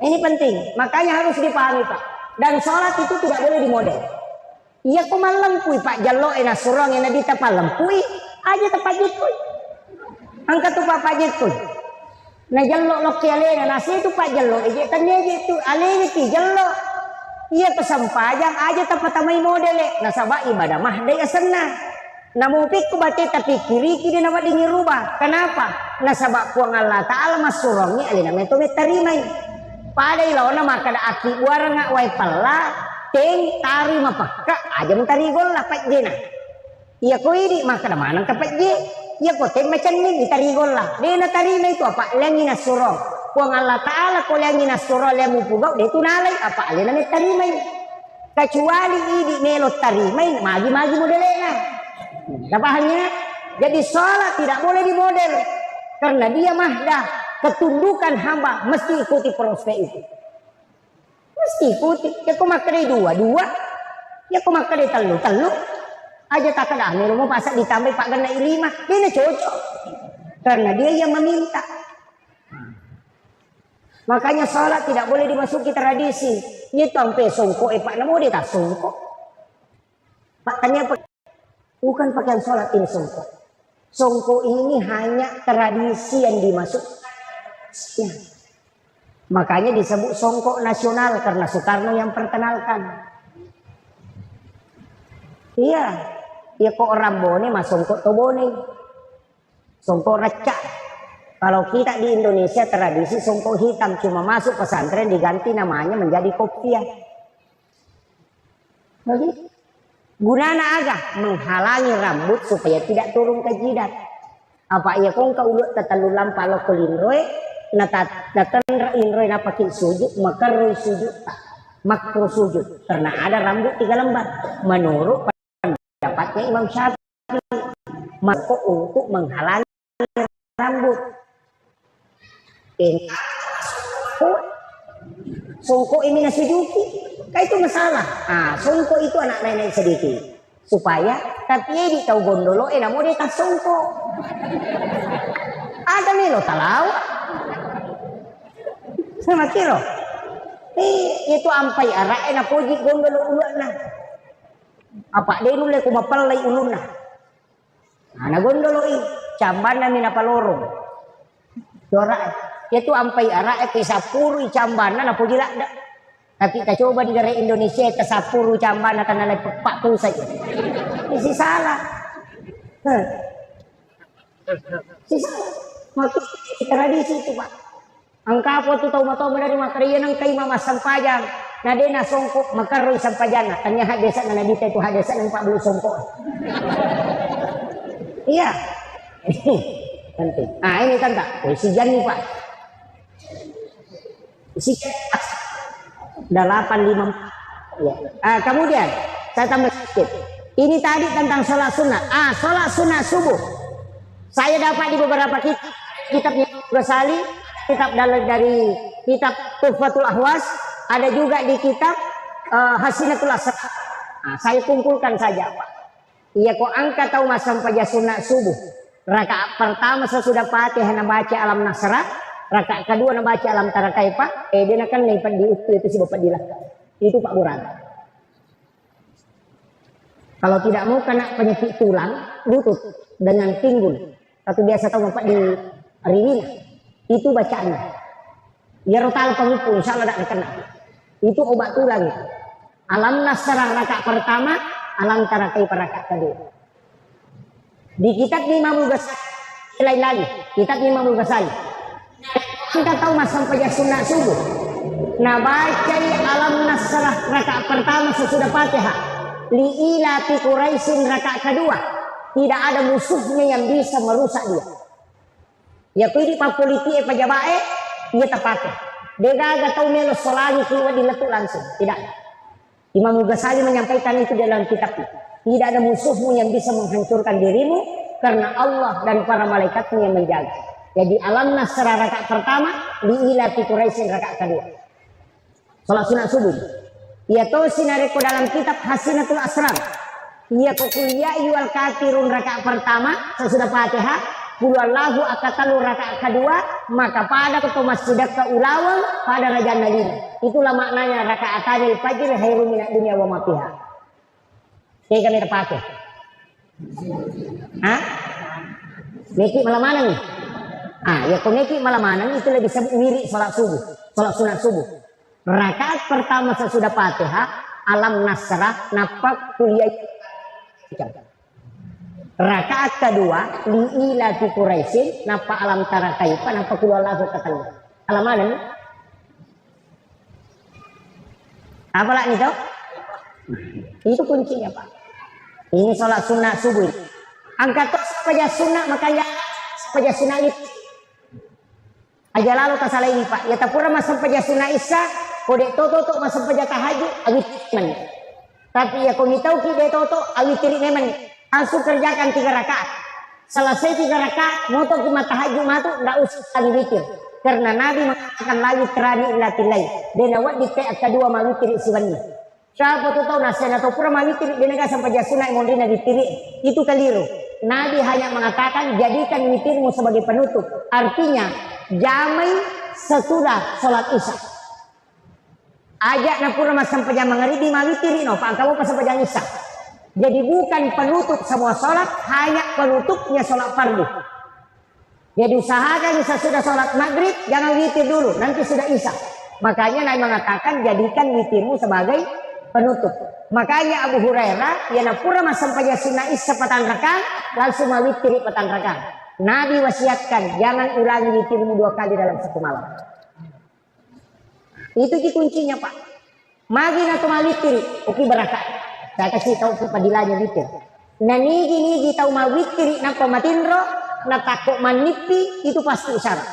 Ini penting, makanya harus dipahami Pak. Dan sholat itu tidak boleh dimodel. Iya kok malempui Pak Jallo ena surong ena dita palempui aja tepat jitpui. Angkat tuh Pak jitpui. Nah Jallo lok alena nasi itu Pak Jallo aja tanya itu alena ti Jallo. Iya kesempajang aja tepat tamai modele. Nah sabak ibadah mah daya senang. Namun pikku baca tapi kiri kiri nama dingin rubah. Kenapa? Nah sabak puang Allah Ta'ala mas surongnya alena metode terimai. Pada ilawana maka ada aki buara ngak wai pala teng tari mapaka aja mentari gol lah pak jena. Iya ko ini maka ada mana ke pak je. Iya ko teng macam ni ditari gol lah. Dia na tari na itu apa lengi na surong. Puang Allah Taala ko lengi na surong lemu pugau dia tu nalai apa alena na tari mai. Kecuali ini melo tari mai magi-magi modelnya. Dapahannya jadi sholat tidak boleh dimodel karena dia mahdah. Ketundukan hamba mesti ikuti proses itu. Mesti ikuti. Ya kau makan dua. Ya kau makan telu. Aja tak ada. Melo mau pasak ditambah Pak Gana 5. Dia cocok. Karena dia yang meminta. Makanya sholat tidak boleh dimasuki tradisi. Ini sampai songko. Pak namo dia tak songko. Pak tanya bukan pakaian sholat ini songko. Songko ini hanya tradisi yang dimasuk. Ya. Makanya disebut songkok nasional karena Soekarno yang perkenalkan. Iya, ya kok Rambone mas songkok Tobone, songkok recak. Kalau kita di Indonesia tradisi songkok hitam cuma masuk pesantren diganti namanya menjadi kopiah. Jadi gunana agak menghalangi rambut supaya tidak turun ke jidat. Apa ia kong ka ulut tatalulam palo kulinroy. Natan inroy napakin sujud maka roy sujud makro sujud karena ada rambut 3 lembar menurut pendapatnya Imam Syafi'i maka untuk menghalangi rambut songko ini nasujuki kayak itu masalah. Songko itu anak nenek sedikit supaya tapi di tahu gondolo namo dia tak songko ada nih lo talau sama kiro itu ampai arak na puji gondolo ulana apa dia nule ko mapalay uluna na gondolo cambana mina palorong dora itu ampai arak itu 10 cambana na puji lakda tapi kita coba di negara Indonesia ke 10 cambana tanah lay 40 saja isi salah si salah maksud tradisi itu Pak. Angka po tu tahu matau dari makarian ang kay mama sampajang na de na songkok makaroy sampajang tanya hadesa na nabita itu hadesa ng Pak Bulu songkok. Iya. Penting. Ini tanta. Si Jan nih Pak. Si 854. Ya. Kemudian saya tambah sedikit. Ini tadi tentang sholat sunat. Sholat sunat subuh. Saya dapat di beberapa kitabnya Ghazali. Kitab dari kitab Tuhfatul Ahwas, ada juga di kitab Hasinatul Asrar. Saya kumpulkan saja Pak. Iya kok angka tahu mas sampai sunat subuh. Rakaat pertama sesudah Fatihah baca alam nasrah, rakaat kedua baca alam tarakai Pak. Dia kan lipat di itu si Bapak Dilah. Itu Pak Buran. Kalau tidak mau kena penyakit tulang, lutut dengan pinggul. Satu biasa tahu Bapak di Riwina. Itu bacaannya. Ya rotal pengupu insya Allah tidak kena. Itu obat tulang. Alam nasrah rakaat pertama, alam tarakai rakaat kedua. Di kitab Imam Ghazali lain lagi. Kitab Imam Ghazali. Kita tahu mas sampai sunat subuh. Nah baca alam nasrah rakaat pertama sesudah Fatihah. Li'ila fi Quraisyin rakaat kedua. Tidak ada musuhnya yang bisa merusak dia. Ya pidi pa politik pajabae ia tak pakai. Dia gaga tahu melo solagi keluar di letuk langsung. Tidak. Imam Ghazali menyampaikan itu dalam kitabnya. Tidak ada musuhmu yang bisa menghancurkan dirimu karena Allah dan para malaikatnya yang menjaga. Jadi alam nasra rakaat pertama, liilati Quraisyin rakaat kedua. Salat sunat subuh. Ia tahu sinareko dalam kitab Hasinatul Asrar. Ia kuliah yual kafirun rakaat pertama sesudah Fatihah, Qulhuwallahu akatalu rakaat kedua, maka pada ketua masjidat ke ulawal pada raja Nabi. Itulah maknanya rakaatanil fajr khairum minad dunya wa ma fiha. Kayak kami terpakai. Hah? Neki malam mana nih? Ya kalau neki malam mana itu lebih mirip salat subuh, salat sunat subuh. Rakaat pertama sesudah Fatihah, alam nasrah, nafak kuliah. Rakaat kedua, liilati Quraisyin, napa alam tara kaifa, napa Qulhuwallahu katalu. Alam mana nih? Apa lah nih tau? Itu kuncinya Pak. Ini sholat sunnah subuh. Angkat saja sunnah, makanya saja sunnah itu. Aja lalu tak salah ini Pak. Ya tak pura masuk saja sunnah isya, kode toto masuk saja tahajud, awit men. Tapi ya kau tahu kita toto awit men. Langsung kerjakan 3 rakaat. Selesai 3 rakaat, mau tuh cuma tahajud matu, nggak usah witir. Karena Nabi mengatakan lagi terani ilatilai. Dan awak di kedua mawitir siwani. Siapa tuh tahu nasihat atau pura mawitir di negara sampai jasuna yang mondina ditiri. Itu keliru. Nabi hanya mengatakan jadikan witirmu sebagai penutup. Artinya jamai sesudah sholat isya. Ajak na pura mas sampai jam mengeribi mawitiri no. Pak kamu pas sampai jam isya. Jadi bukan penutup semua sholat, hanya penutupnya sholat fardu. Jadi usahakan sesudah sholat maghrib jangan witir dulu, nanti sudah isya. Makanya Nabi mengatakan jadikan witirmu sebagai penutup. Makanya Abu Hurairah ya napura mas sampai sunnah isya petang rakaat langsung mawitiri petang rakaat. Nabi wasiatkan jangan ulangi witirmu 2 kali dalam satu malam. Itu kuncinya Pak. Maghrib atau mawitiri, oke berakaat. Saya kasih tahu kepadilannya witir. Nah nigi tahu mawitiri napa matinro, na takut manipi itu pasti isyarat.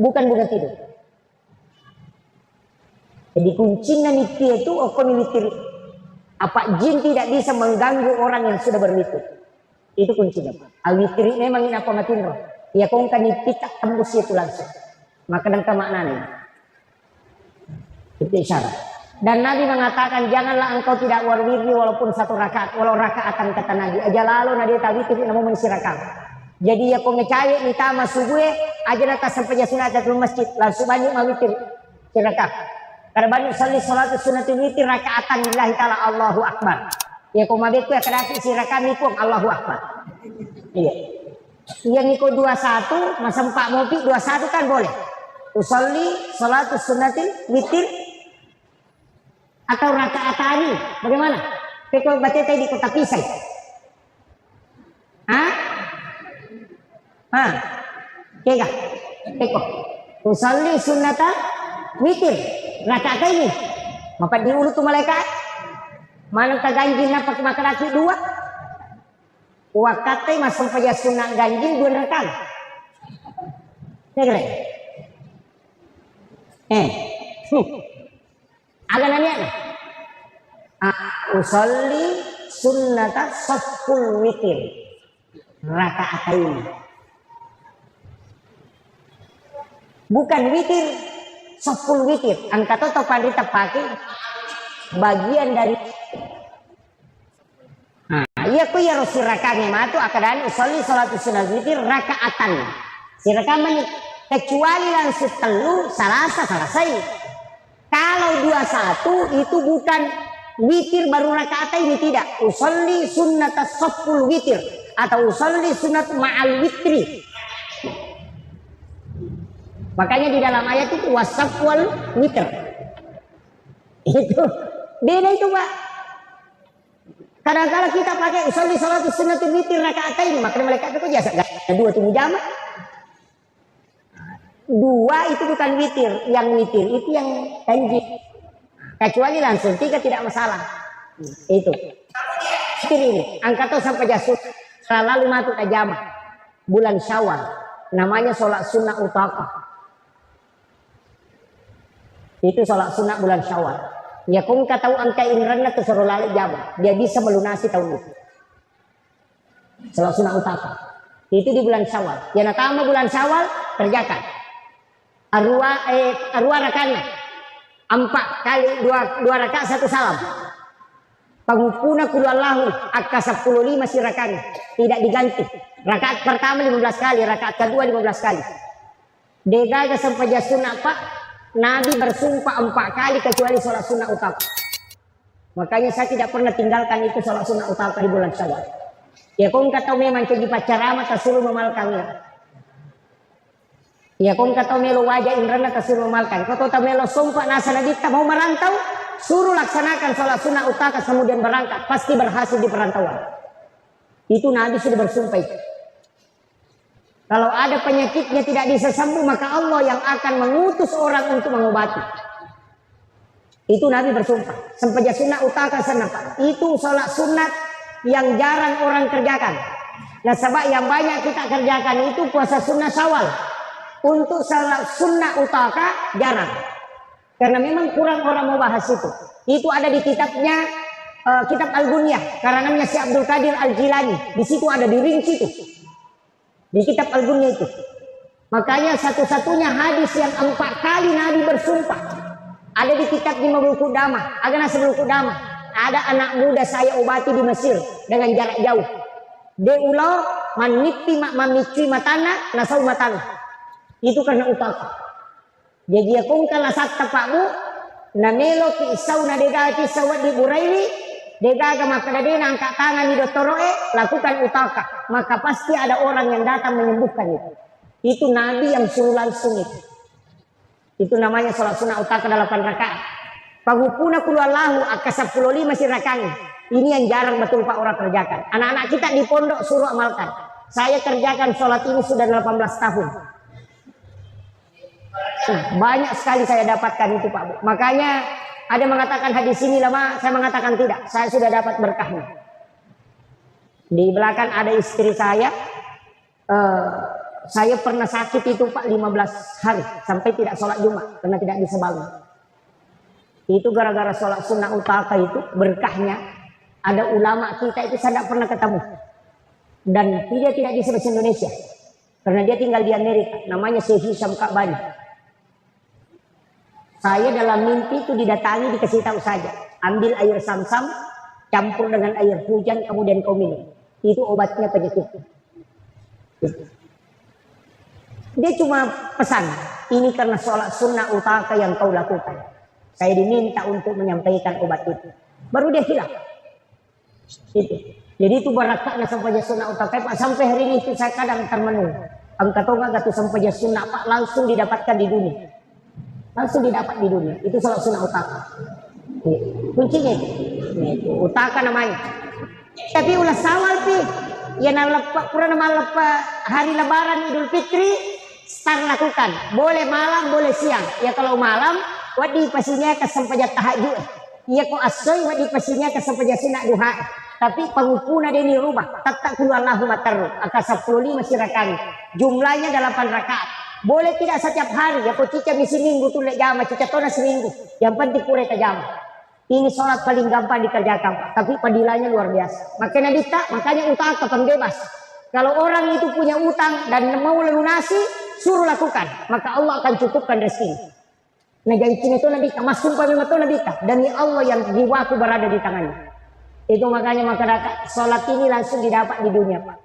Bukan tidur. Jadi kuncinya nipi itu okon witir. Apa jin tidak bisa mengganggu orang yang sudah berwitir. Itu kuncinya. Awitiri memang ini apa matinro. Ya kong kan nipi tak tembus itu langsung. Maka dan maknanya. Itu isyarat. Dan Nabi mengatakan janganlah engkau tidak warwirni walaupun 1 rakaat, walau rakaatan kata Nabi. Aja lalu Nabi tawitir namun menisi rakaat. Jadi ya kau ngecai nita masubuh aja nata sampai sunat di masjid langsung banyak mawitir rakaat. Karena banyak salat sunatul witir rakaatan lillahi taala Allahu akbar. Ya kau mabek ya kedati si rakaat ni pun Allahu akbar. Iya. Yang ikut 21 masa 4 mopi 21 kan boleh. Usolli salatus sunatil witir atau rakaatani bagaimana? Kalau baca tadi di kota pisai. Kega. Teko. Usolli sunnata witir rakaat ini. Maka diulut tu malaikat. Mana tak ganjil na pakai makan laki 2. Wakatnya masuk saja sunat ganjil 2 rakaat. Kira. Agak nanya usolli sunnata saful witir rakaatain. Bukan witir, saful witir. Angkat atau pandita pakai bagian dari. Iya ku ya rosi rakanya matu akadan usolli salatu sunnah witir rakaatan. Si rakaman kecuali langsung telu salasa selesai. Kalau 21 itu bukan witir baru rakaat ini tidak. Usolli sunnata saful witir atau usolli sunnat ma'al witri. Makanya di dalam ayat itu wasafwal witir. Itu beda itu Pak. Kadang-kadang kita pakai usolli salatus sunnatul witir rakaat ini, maka mereka itu biasa enggak 2 tunggu jamaah. 2 itu bukan witir, yang witir itu yang ganjil. Kecuali langsung 3 tidak masalah. Itu. Witir ini, angkat sampai jasud. Lalu masuk ajamah. Bulan Syawal. Namanya sholat sunnah utama. Itu sholat sunnah bulan Syawal. Ya kung kataw ang kainran na to sa rolali jaba, dia bisa melunasi tahun itu. Salat sunat utama. Itu di bulan Syawal. Ya natama bulan Syawal kerjakan. Arwa rakanya. 4 kali 2 rakaat 1 salam. Pangupuna kulullahu akka 15 sirakanya. Tidak diganti. Rakaat pertama 15 kali, rakaat kedua 15 kali. Degaga sampai sunat Pak, Nabi bersumpah 4 kali kecuali sholat sunat utama. Makanya saya tidak pernah tinggalkan itu sholat sunat utama di bulan Syawal. Ya kung kataw memang cegi pacarama tasuruh memalkannya. Ya kung kataw melo wajah indrana tasuruh memalkan. Kau tahu melo sumpah nasa nadita mau merantau, suruh laksanakan sholat sunat utama kemudian berangkat, pasti berhasil di perantauan. Itu Nabi sudah bersumpah itu. Kalau ada penyakitnya tidak bisa sembuh, maka Allah yang akan mengutus orang untuk mengobati. Itu Nabi bersumpah. Sampai sunat utaka senapa. Itu sholat sunat yang jarang orang kerjakan. Nah sebab yang banyak kita kerjakan itu puasa sunat Syawal. Untuk sholat sunat utaka jarang. Karena memang kurang orang mau bahas itu. Itu ada di kitabnya, kitab Al-Gunyah. Karangannya Syekh Abdul Qadir Al-Jilani. Di situ ada dirinci itu. Di kitab Al-Gunyah itu. Makanya satu-satunya hadis yang 4 kali Nabi bersumpah. Ada di kitab 50 Qudamah. Agak sebelum Qudamah. Ada anak muda saya obati di Mesir. Dengan jarak jauh. Deulo manipi mamicui matana nasau matana. Itu karena utaka. Jadi akong kalasat tapakmu. Namelo ki isaw na degati sawat di Buraili. Degaga makadadena angkat tangan di doktoroe, lakukan utaka. Maka pasti ada orang yang datang menyembuhkan itu. Itu Nabi yang suruh langsung itu. Itu namanya sholat sunat utaka 8 rakaat. Pagupuna kulullahu akka 15 sirakannya. Ini yang jarang betul Pak orang kerjakan. Anak-anak kita di pondok suruh amalkan. Saya kerjakan sholat ini sudah 18 tahun. Banyak sekali saya dapatkan itu Pak Bu. Makanya ada mengatakan hadis ini lama, saya mengatakan tidak. Saya sudah dapat berkahnya. Di belakang ada istri saya. Saya pernah sakit itu Pak 15 hari. Sampai tidak sholat Jumat. Karena tidak bisa bangun. Itu gara-gara sholat sunnah utaka itu berkahnya. Ada ulama kita itu saya tidak pernah ketemu. Dan dia tidak bisa bahasa Indonesia. Karena dia tinggal di Amerika. Namanya Syekh Hisham Ka'bani. Saya dalam mimpi itu didatangi, dikasih tahu saja. Ambil air sam-sam, campur dengan air hujan, kemudian kau minum. Itu obatnya penyakit. Dia cuma pesan, ini karena sholat sunnah utaka yang kau lakukan. Saya diminta untuk menyampaikan obat itu. Baru dia hilang. Itu. Jadi itu barakatnya sampai sunnah utaka. Pak, sampai hari ini itu saya kadang termenung. Angkat tonga gatu sampai sunnah Pak langsung didapatkan di dunia. Langsung didapat di dunia. Itu sholat sunnah utaka. Kuncinya itu. Utaka namanya. Tapi ulah sawal pi. Ya nalepa kurang nama lepa hari lebaran Idul Fitri start lakukan. Boleh malam, boleh siang. Ya kalau malam wadi pasinya kesampaian tahajud. Ya kok asoy wadi pasinya kesampaian sunat duha. Tapi pengupuna dia ini rubah. Tetap kulullahu matarru. Angka 15 sirakan. Jumlahnya 8 rakaat. Boleh tidak setiap hari, ya kok cica misi minggu tuh lek jama, cica tona seminggu. Yang penting kurang ke jama. Ini sholat paling gampang dikerjakan Pak, tapi padilannya luar biasa. Makanya utang kapan bebas. Kalau orang itu punya utang dan mau lunasi, suruh lakukan, maka Allah akan cukupkan rezeki. Nah jadi itu nabi, mas sumpah memang itu nabi. Demi Allah yang jiwaku berada di tangannya. Itu makanya sholat ini langsung didapat di dunia Pak.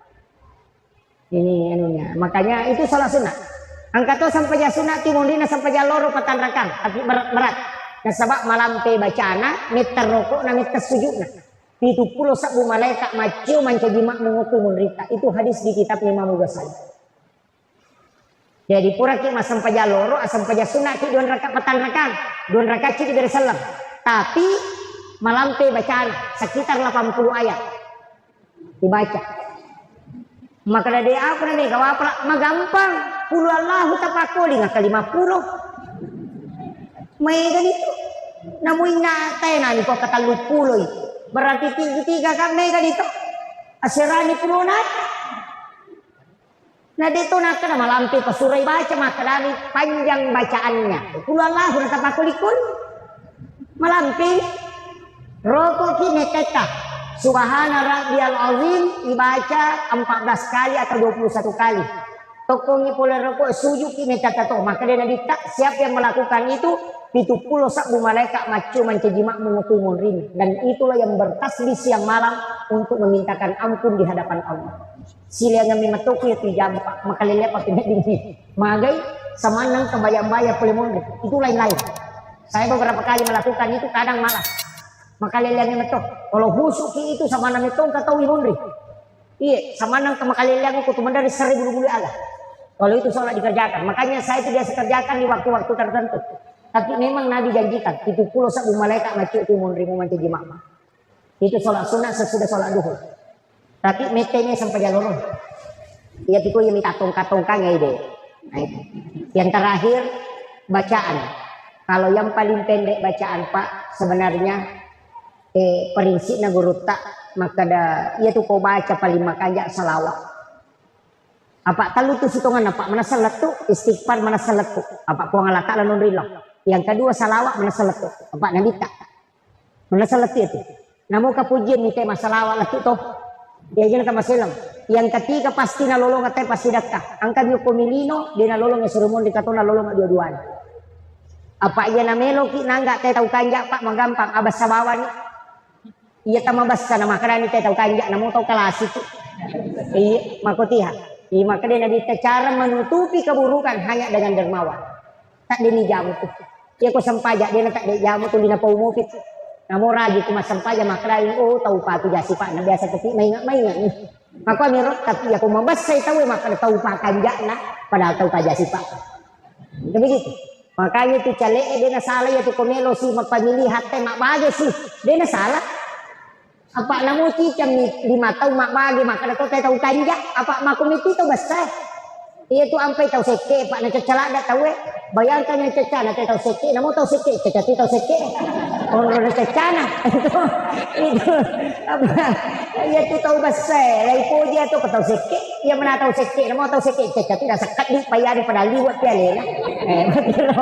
Ini anunya. Makanya itu sholat sunat. Angkat sampai sunat timundina sampai loro patan rakang, tapi berat. Nah sebab malam te bacana, meter rokok na meter sujudna. 70 sabu malaikat macio mancajimak menguku menderita. Itu hadis di kitab Imam Ghazali. Jadi pura ki mas sampai loro, sampai sunat ki 2 rakaat patan rakang, 2 rakaat ki dari salam. Tapi malam te bacana sekitar 80 ayat dibaca. Maka dari apa nih kawapla magampang puluh Allahu tapakoli ngaka 50 may ganito namuin na tayo na ni ko katalupuloy berarti tiga kan may ganito asirani pulunat na dito na ka na malampi pasuray baca maka dari panjang bacaannya puluh Allahu tapakoli kun Malamping rokok kini teta Subhana Rabbiyal Azim dibaca 14 kali atau 21 kali. Tokongi pula rokok sujud kini teta to. Maka dia dita siapa yang melakukan itu 70 sabu malaikat macu mencejimak mengukumun rin. Dan itulah yang bertasbih siang malam untuk memintakan ampun di hadapan Allah. Sila yang mematuki itu jampak maka lelepak tidak dini. Magai samanang kebayang-bayang pelimon itu lain-lain. Saya beberapa kali melakukan itu kadang malas. Maka leleang metok. Kalau busuk itu sama nang itu kata wihundri. Iya, sama nang kama leleang itu cuma dari 1000 bulu Allah. Kalau itu sholat dikerjakan, makanya saya itu biasa kerjakan di waktu-waktu tertentu. Tapi memang Nabi janjikan 70 sabu malaikat macu itu menerima manci mama. Itu sholat sunat sesudah sholat duhur. Tapi metenya sampai jalur. Ia tiku yang minta tongkat-tongkangnya ide. Nah, itu. Yang terakhir bacaan. Kalau yang paling pendek bacaan Pak sebenarnya prinsipnya guru tak maka dah ia tuh kau baca paling makanya salawat. Apa talu tu sitongan apa mana salat tu istighfar mana salat tu apa ku Allah Taala nunrillah. Yang kedua salawat mana salat tu apa nalita. Mana salat itu. Namo kapujian ni tema salawat tu toh. Dia jangan ka masilang. Yang ketiga pasti nalolong atay pasti dakka. Angkat yung kumilino di nalolong surumon di kato nalolong dua-duaan. Apa iya namelo ki nangga teh tau kanja Pak magampang abas sabawan. Iya tamabas sana makarani teh tau kanja namo tau kalasi tu. Iya makotiha. Iya maka dia nabi cara menutupi keburukan hanya dengan dermawan. Tak dini jamu tu. Iya ko sampaja dia tak di jamu tu dina paumupit. Namo ragi ku masampaja makarani oh tau pa tu jasi Pak na biasa tapi maingat nih. Maka mirot tapi aku mabas saya tahu maka tau pa kanja na padahal tau pa jasi Pak. Begitu. Makanya itu caleg dia salah ya tu komelo si mapamili hati mak bagi sih dia salah apa namu cicam ni 5 tahun mak bagi maka dah tahu kanja apa mak komiti tu besar dia tu ampai tahu seke Pak nak cecala dak tahu bayangkan yang cecana tahu seke namu tahu seke cecati tahu seke orang cecana itu apa dia tu tahu besar laipo dia tu tahu seke dia mana tahu seke namu tahu seke cecati dah sekat di payah pada liwat piala betul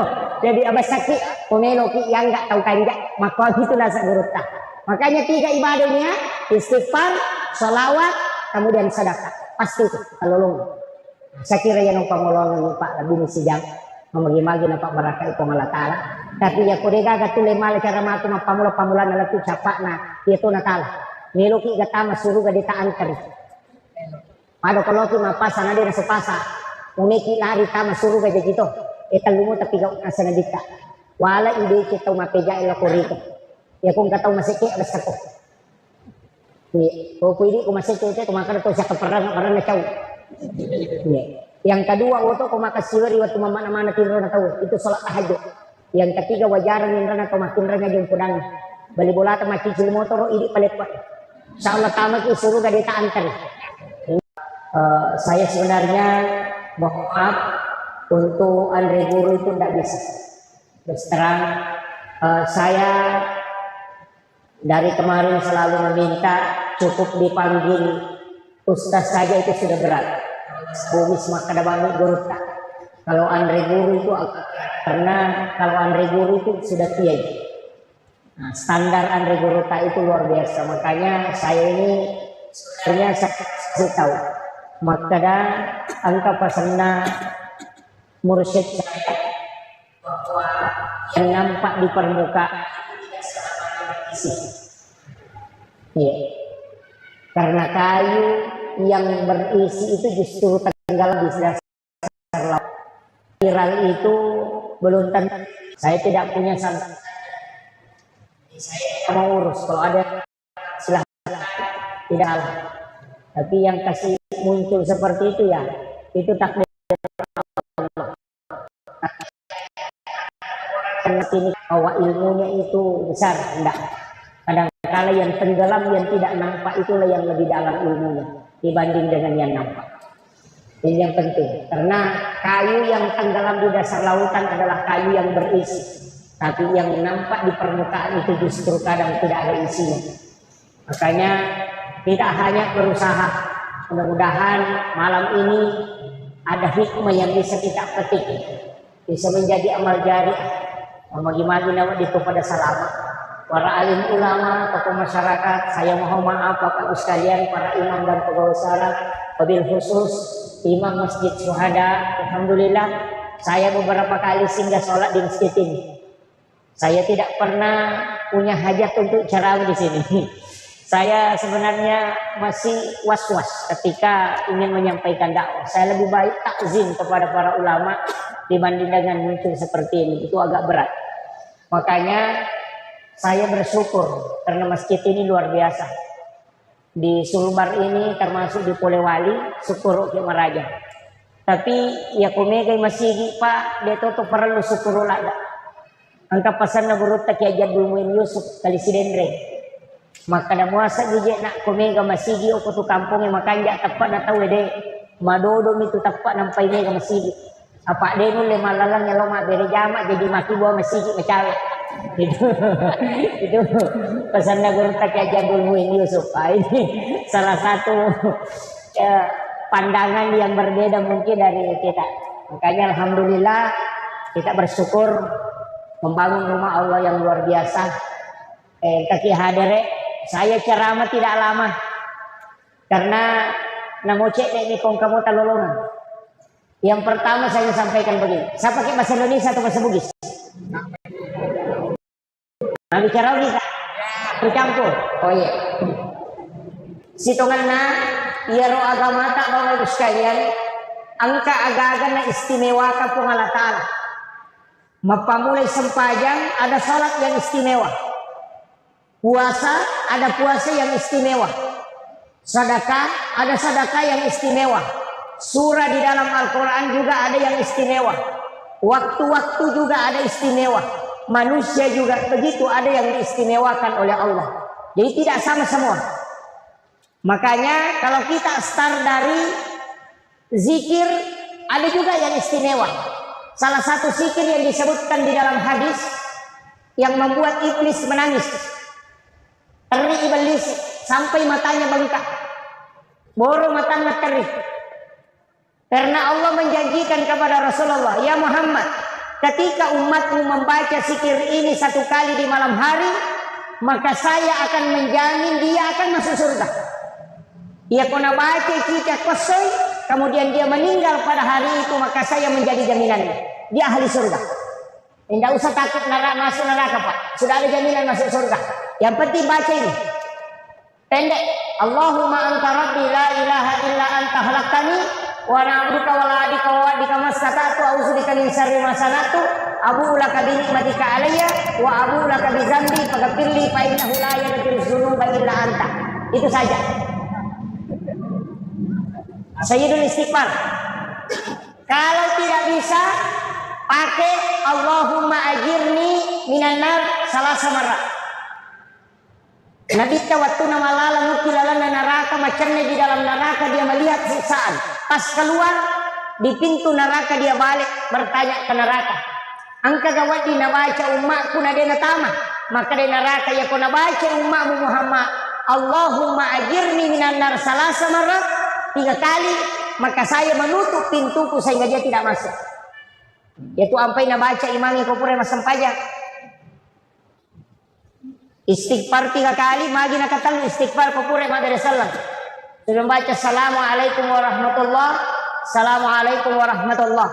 jadi abas sakit komelo ki yang enggak tahu kanja maka itulah sagurutah. Makanya 3 ibadahnya istighfar, salawat, kemudian sedekah. Pasti itu kalolong. Saya kira yang pangolongan Pak lebih sejam memagi-magi nampak berkah itu Allah Taala. Tapi ya kodega gatule mal cara matu pamula-pamula na latu capakna itu natala. Niluki gatama suruh gaditaan kari. Pada kalau ki mapasan ada nasa pasa. Uneki lari tama suruh gajito. Etangumo tapi gak nasa nadita. Wala ide kita mapeja ila korito. Ya kung kataw masike basta ko. Ni, ko pwede ko masike ito kumakan to sa kaparang na chow. Ni. Yang kedua auto ko makasiwari wa tumamana-mana tinro na tawo. Itu salat tahajud. Yang ketiga wajaran yang rana ko makinra nga yung pudang. Balibolata makicil motor idi palit pa. Sa Allah tama ki suruh gaditaan kari. Saya sebenarnya mohon maaf untuk Andre Guru itu tidak bisa. Terus terang saya dari kemarin selalu meminta cukup dipanggil ustaz saja itu sudah berat. Bumis maka bangun guru tak. Kalau Andre Guru itu karena kalau Andre Guru itu sudah tiada. Nah, standar Andre Guru tak itu luar biasa. Makanya saya ini sebenarnya saya tahu. Maka angka pasangna mursyid saya bahwa yang nampak di permukaan ya. Karena kayu yang berisi itu justru tenggelam di dasar laut. Viral itu belum tentu. Saya tidak punya santan. Saya mau urus. Kalau ada silahkan. Tidak salah. Tapi yang kasih muncul seperti itu ya, itu takdir Allah. Karena ini bahwa ilmunya itu besar, enggak. Kadang-kadang yang tenggelam yang tidak nampak itulah yang lebih dalam ilmunya dibanding dengan yang nampak. Ini yang penting. Karena kayu yang tenggelam di dasar lautan adalah kayu yang berisi. Tapi yang nampak di permukaan itu justru kadang tidak ada isinya. Makanya tidak hanya berusaha. Mudah-mudahan malam ini ada hikmah yang bisa kita petik. Bisa menjadi amal jariah. Magi-magi nawat itu pada salama. Para alim ulama, tokoh masyarakat, saya mohon maaf Bapak Ibu sekalian, para imam dan pegawai syarat, wabil khusus imam Masjid Syuhada. Alhamdulillah, saya beberapa kali singgah sholat di masjid ini. Saya tidak pernah punya hajat untuk ceramah di sini. Saya sebenarnya masih was-was ketika ingin menyampaikan dakwah. Saya lebih baik takzim kepada para ulama dibanding dengan muncul seperti ini. Itu agak berat. Makanya saya bersyukur karena masjid ini luar biasa. Di Sulbar ini termasuk di Polewali, syukur ke Maraja. Tapi ya kumegay masigi Pak, dito to perlu syukur lada. Ang kapasan na burut ta kaya Jadumuin Yusuf kali si Dendre. Maka na muasa gije na kumega masigi o kutu kampung yang makanya tapat na tahu de madodo itu tapat nampai mega masigi. Apa de nu le malalang ya loma bere jama jadi maki buah masigi macawe. Itu pesan na burut ta kaya Jadumuin Yusuf. Ini salah satu pandangan yang berbeda mungkin dari kita. Makanya alhamdulillah kita bersyukur membangun rumah Allah yang luar biasa. Kaki hadere, saya ceramah tidak lama karena namocek ini kong kamu talolongan. Yang pertama saya sampaikan begini, saya pakai bahasa Indonesia atau bahasa Bugis? Nah, bicara lagi kak, bercampur. Oh iya, sitongan na iaro agama tak bawa ibu sekalian, angka agagan na istimewa ka po Allah Ta'ala. Mapamulay sempajang ada salat yang istimewa, puasa ada puasa yang istimewa, sedekah ada sedekah yang istimewa, surah di dalam Al-Quran juga ada yang istimewa, waktu-waktu juga ada istimewa, manusia juga begitu ada yang diistimewakan oleh Allah. Jadi tidak sama semua. Makanya kalau kita start dari zikir ada juga yang istimewa. Salah satu zikir yang disebutkan di dalam hadis yang membuat iblis menangis. Teri iblis sampai matanya bengkak. Boro matanya teri. Karena Allah menjanjikan kepada Rasulullah, ya Muhammad, ketika umatmu membaca zikir ini satu kali di malam hari, maka saya akan menjamin dia akan masuk surga. Ia kena baca kita kosong, kemudian dia meninggal pada hari itu, maka saya menjadi jaminannya. Dia ahli surga. Tidak usah takut masuk neraka Pak. Sudah ada jaminan masuk surga. Yang penting baca ini. Pendek. Allahumma anta rabbi la ilaha illa anta khalaqtani wa na'buduka wa la adika wa adika masata'tu a'udzubika min syarri ma sana'tu abu'u laka bi ni'matika alayya wa abu'u laka bi dzambi faghfirli fa innahu la yaghfiru dzunuba illa anta. Itu saja. Sayyidul istighfar. Kalau tidak bisa pakai Allahumma ajirni minan nar salasa marra. Nabi waktu nama lalang ukilalan neraka macamnya di dalam neraka dia melihat siksaan. Pas keluar di pintu neraka dia balik bertanya ke neraka. Angka gawat di nabaca umatku nadena tama. Maka di neraka ya kau nabaca umatmu Muhammad. Allahumma ajirni minan nar salasa marra. 3 kali. Maka saya menutup pintuku sehingga dia tidak masuk. Yaitu ampai na baca imangi ko pure masam pajak. Istighfar 3 kali, magi nakatang istighfar ko pure madare salam. Sudah baca assalamualaikum warahmatullah, assalamualaikum warahmatullah.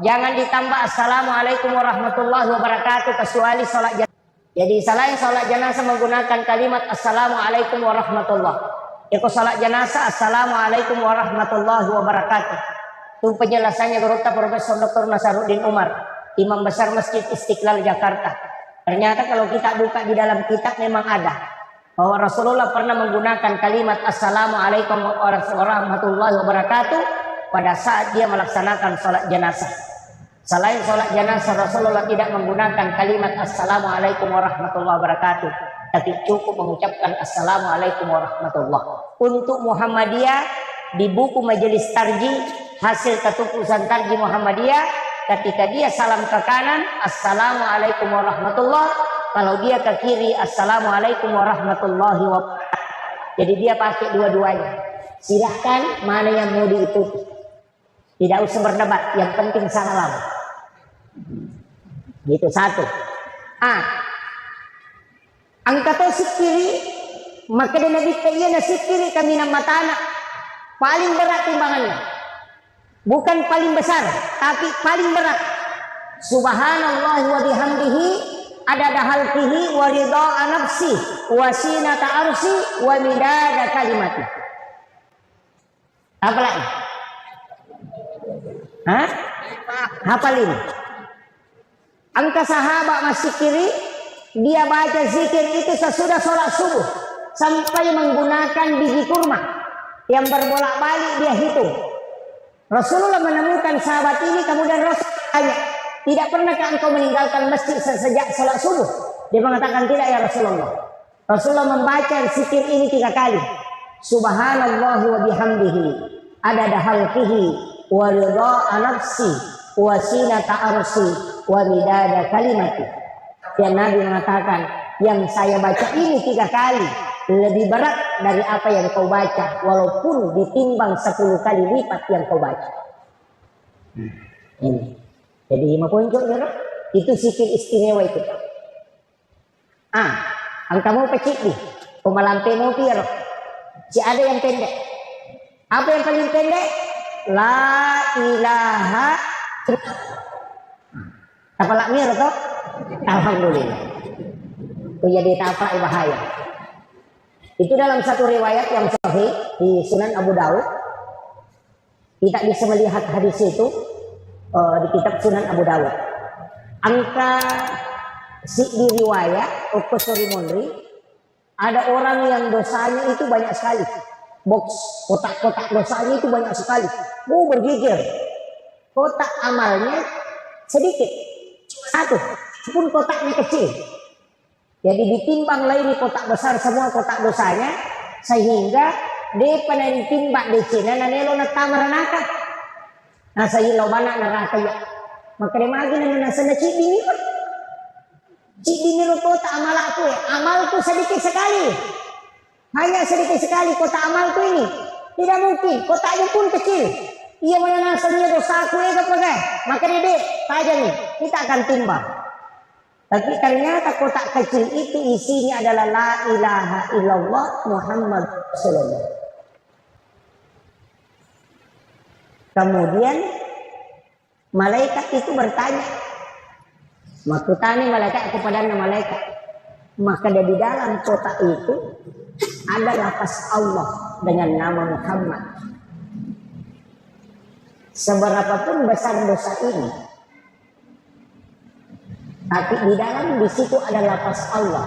Jangan ditambah assalamualaikum warahmatullahi wabarakatuh kecuali salat jenazah. Jadi selain salat jenazah menggunakan kalimat assalamualaikum warahmatullah. Eko salat jenazah assalamualaikum warahmatullahi wabarakatuh. Itu penjelasannya Gurutta Profesor Dr. Nasaruddin Umar, Imam Besar Masjid Istiqlal Jakarta. Ternyata kalau kita buka di dalam kitab memang ada bahwa Rasulullah pernah menggunakan kalimat assalamualaikum warahmatullahi wabarakatuh pada saat dia melaksanakan sholat jenazah. Selain sholat jenazah Rasulullah tidak menggunakan kalimat assalamualaikum warahmatullahi wabarakatuh, tapi cukup mengucapkan assalamualaikum warahmatullah. Untuk Muhammadiyah di buku Majelis Tarji hasil ketupusan Tarji Muhammadiyah, ketika dia salam ke kanan assalamualaikum warahmatullah, kalau dia ke kiri assalamualaikum warahmatullahi wabarakatuh. Jadi dia pakai dua-duanya. Silahkan mana yang mau diikuti, tidak usah berdebat, yang penting salam. Itu satu. Angkato sikiri, maka dia nabi kaya na sikiri kami na matana. Paling berat timbangannya. Bukan paling besar, tapi paling berat. Subhanallah wa bihamdihi adada halqihi wa ridha nafsi wa sinata arsi wa midada kalimati. Apa lagi? Hafalin. Angka sahabat masih kiri, dia baca zikir itu sesudah sholat subuh sampai menggunakan biji kurma yang berbolak-balik dia hitung. Rasulullah menemukan sahabat ini, kemudian Rasul tanya, tidak pernahkah engkau meninggalkan masjid sejak sholat subuh? Dia mengatakan tidak ya Rasulullah. Rasulullah membaca zikir ini 3 kali. Subhanallah wa bihamdihi adada halqihi wa ridha nafsi wa sinata arsi wa midada kalimati. Dan Nabi mengatakan, yang saya baca ini 3 kali lebih berat dari apa yang kau baca, walaupun ditimbang 10 kali lipat yang kau baca. Ini. Jadi 5 poin ya, itu zikir istimewa itu. Ang kamu pecik nih, pemalampe mau piaro. Si ada yang pendek. Apa yang paling pendek? La ilaha. Apa lak mir toh? Alhamdulillah. Itu jadi tapak bahaya. Itu dalam satu riwayat yang sahih di Sunan Abu Daud. Kita bisa melihat hadis itu di kitab Sunan Abu Daud. Angka di riwayat Uqsuri Munri, ada orang yang dosanya itu banyak sekali. Box kotak-kotak dosanya itu banyak sekali. Bergigir. Kotak amalnya sedikit. 1, pun kotaknya kecil. Jadi ditimbang lagi kotak besar semua kotak dosanya, sehingga dia pernah ditimbang di Cina nanelo na tamaranaka. Nah saya lo bana neraka ya. Maka dia magi na nasa na cik dini pa. Cik dini lo kotak amal aku ya. Amalku sedikit sekali. Hanya sedikit sekali kotak amalku ini. Tidak mungkin. Kotaknya pun kecil. Ia menanasanya dosa aku ya pakai. Maka dia tajam nih. Kita akan timbang. Tapi ternyata kotak kecil itu isinya adalah la ilaha illallah Muhammad Rasulullah. Kemudian malaikat itu bertanya, makutani malaikat kepada malaikat. Maka di dalam kotak itu ada lafaz Allah dengan nama Muhammad. Seberapapun besar dosa ini, tapi di dalam di situ ada lafaz Allah.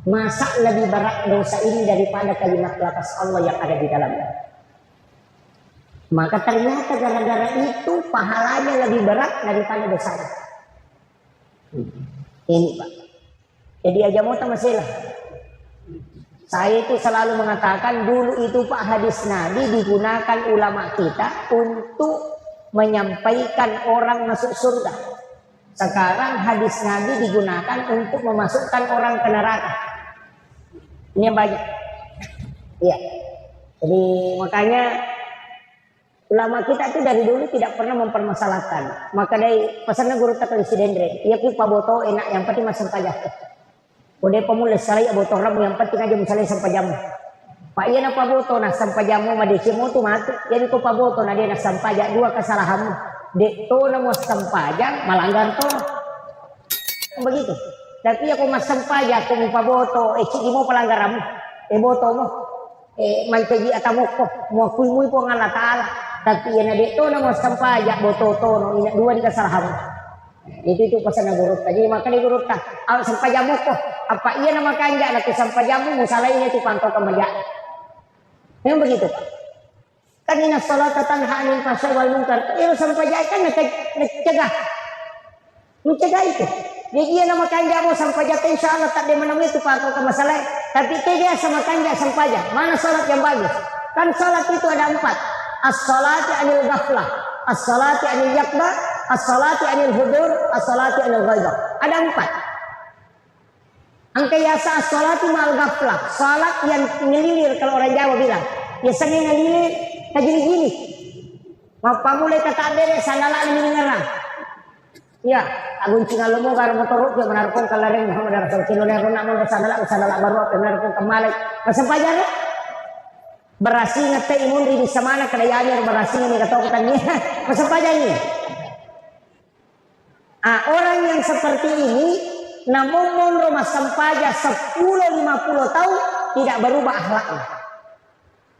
Masa lebih berat dosa ini daripada kalimat lafaz Allah yang ada di dalamnya? Maka ternyata gara-gara itu pahalanya lebih berat daripada dosanya. Ini Pak. Jadi aja mau masalah. Saya itu selalu mengatakan dulu itu Pak hadis Nabi digunakan ulama kita untuk menyampaikan orang masuk surga. Sekarang hadis Nabi digunakan untuk memasukkan orang ke neraka. Ini yang banyak. Iya. Jadi makanya ulama kita itu dari dulu tidak pernah mempermasalahkan. Maka dari pesannya guru tak Sidendre, iya ki paboto enak yang penting masuk pajak. Kode pemula salai aboto ramu yang penting aja misalnya sampai jamu. Pak iya na paboto na sampai jamu madecimu tu mati. Jadi ko paboto na dia na sampai pajak 2 kesalahanmu. Dek to na mo sampajang malanggar to. Begitu. Tapi aku mas sampajak ko mo paboto ciki mo pelanggaran mo. Boto mo. Mancagi atamo ko mo kuy po ng Allah Taala. Tapi yan na dito na mo sampajak boto to no ina 2 di kasalahan mo. Itu pesan ng guru tadi maka ni guru ta sampajak mo ko. Apa iya na makanja na to sampajak mo salay niya ti panto ka maja. Memang begitu. Kanina salat tanha anil fahsya wal munkar. Iyo sampajak kan nagcegah. Mencegah itu. Jadi dia nama kanja mo sampajak insyaallah tak dia menemui itu panto ka masalah. Tapi dia sama kanja sampajak. Mana salat yang bagus? Kan salat itu ada 4. As-salati anil ghaflah, as-salati anil yakba, as-salati anil hudur, as-salati anil ghaibah. Ada 4. Angka yasa as-salati ma'al ghaflah, salat yang ngelilir kalau orang Jawa bilang. Biasanya ngelilir kagini-gini. Maka mulai kata bere sanala ini ngerang. Ya, gunci ngalumo karo motor ke menarkong kalareng Muhammad Rasul kilonero nak mo sadala baru menarkong kemalik masampajan berasi ngete imun di samana kadayanya berasi ni katakan ni masampajan ni. Orang yang seperti ini namun rumah sampaja 10-50 tahun tidak berubah akhlaknya.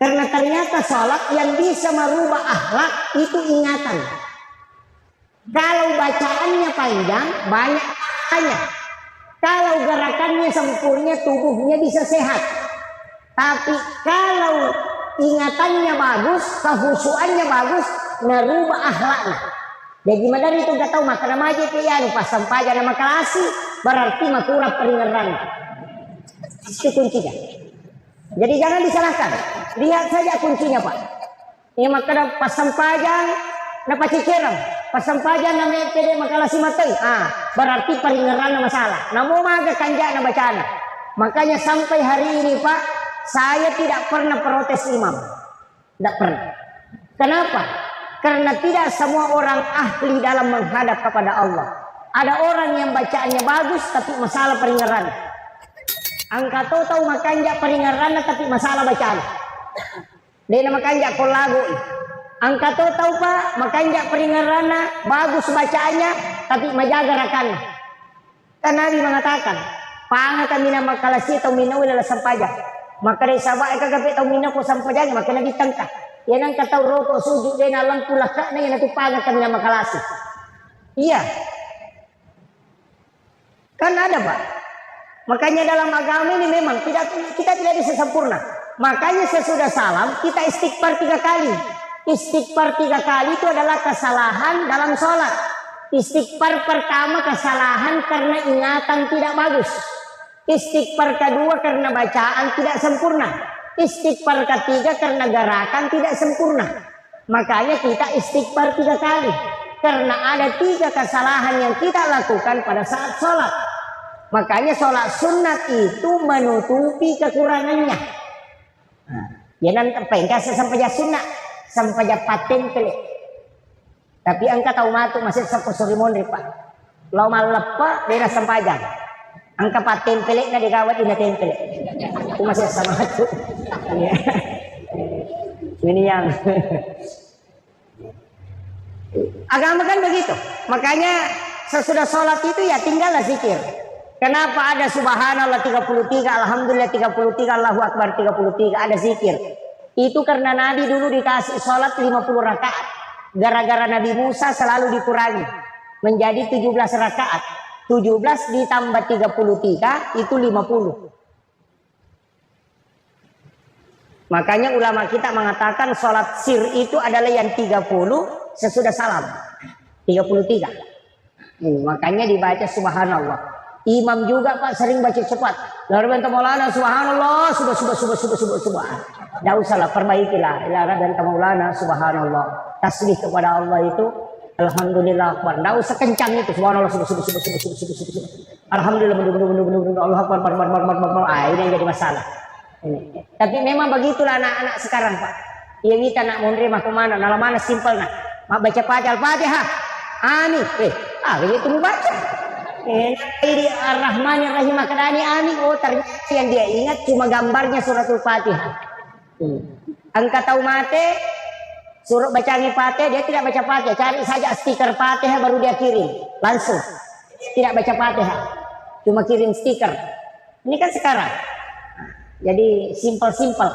Karena ternyata sholat yang bisa merubah akhlak itu ingatan. Kalau bacaannya panjang, banyak tanya. Kalau gerakannya sempurna, tubuhnya bisa sehat. Tapi kalau ingatannya bagus, kehusuannya bagus, merubah akhlaknya. Jadi madar itu gak tahu makan nama aja pian pas sampai nama kelasi berarti makurap peringatan. Itu kuncinya. Jadi jangan disalahkan. Lihat saja kuncinya Pak. Ini makan pas sampajang dapat ciciran. Pas sampajang nama PD makalasi matei. Berarti peringatan masalah. Namun maga kanja na bacaan. Makanya sampai hari ini Pak, saya tidak pernah protes imam. Tidak pernah. Kenapa? Karena tidak semua orang ahli dalam menghadap kepada Allah. Ada orang yang bacaannya bagus tapi masalah peringatan. Angka tahu makanya peringatan tapi masalah bacaan. Dia makanya kau lagu. Angka tahu Pak makanya peringatan bagus bacaannya tapi majaga rakan. Kan Nabi mengatakan, "Pangat kami nama kalasi atau minau adalah sampaja." Maka dari sahabat kagak tahu minau ko sampajanya maka Nabi tangkap. Yan ang kataw roko sujud din alam pulaka na yan natupagan kami na makalasi. Iya. Kan ada Pak. Makanya dalam agama ini memang kita tidak bisa sempurna. Makanya sesudah salam kita istighfar 3 kali. Istighfar 3 kali itu adalah kesalahan dalam sholat. Istighfar pertama kesalahan karena ingatan tidak bagus. Istighfar kedua karena bacaan tidak sempurna. Istighfar ketiga karena gerakan tidak sempurna. Makanya kita istighfar 3 kali. Karena ada 3 kesalahan yang kita lakukan pada saat sholat. Makanya sholat sunat itu menutupi kekurangannya. Ya nanti pengkas sampai sunat, sampai paten pelik. Tapi angka tahu matu masih satu surimondri Pak. Lau malepa daerah sampajang. Angka paten pelik na digawat ina tempel. Itu masih sama itu. Ini yang agama kan begitu. Makanya sesudah sholat itu ya tinggallah zikir. Kenapa ada subhanallah 33, alhamdulillah 33, Allahu akbar 33, ada zikir. Itu karena Nabi dulu dikasih sholat 50 rakaat. Gara-gara Nabi Musa selalu dikurangi menjadi 17 rakaat. 17 ditambah 33 itu 50. Makanya ulama kita mengatakan sholat sir itu adalah yang 30 sesudah salam. 33. Makanya dibaca subhanallah. Imam juga Pak sering baca cepat. Lalu bentuk Maulana subhanallah sudah. Tidak usahlah perbaikilah. Ilara dan Maulana subhanallah. Tasbih kepada Allah itu alhamdulillah akbar. Tidak usah kencang itu subhanallah sudah. Alhamdulillah Allah akbar. Ini yang jadi masalah. Tapi memang begitulah anak-anak sekarang Pak. Ia kita nak menerima kemana? Nala mana simpel nak. Mak baca Al-Fatihah. Amin. Begitu mau baca. Ini Ar-Rahmanir-Rahim Akadani amin. Oh ternyata yang dia ingat cuma gambarnya suratul Fatihah. Angka tahu mate. Suruh bacaan Fatihah dia tidak baca Fatihah. Cari saja stiker Fatihah baru dia kirim. Langsung. Tidak baca Fatihah. Cuma kirim stiker. Ini kan sekarang. Jadi simpel-simpel.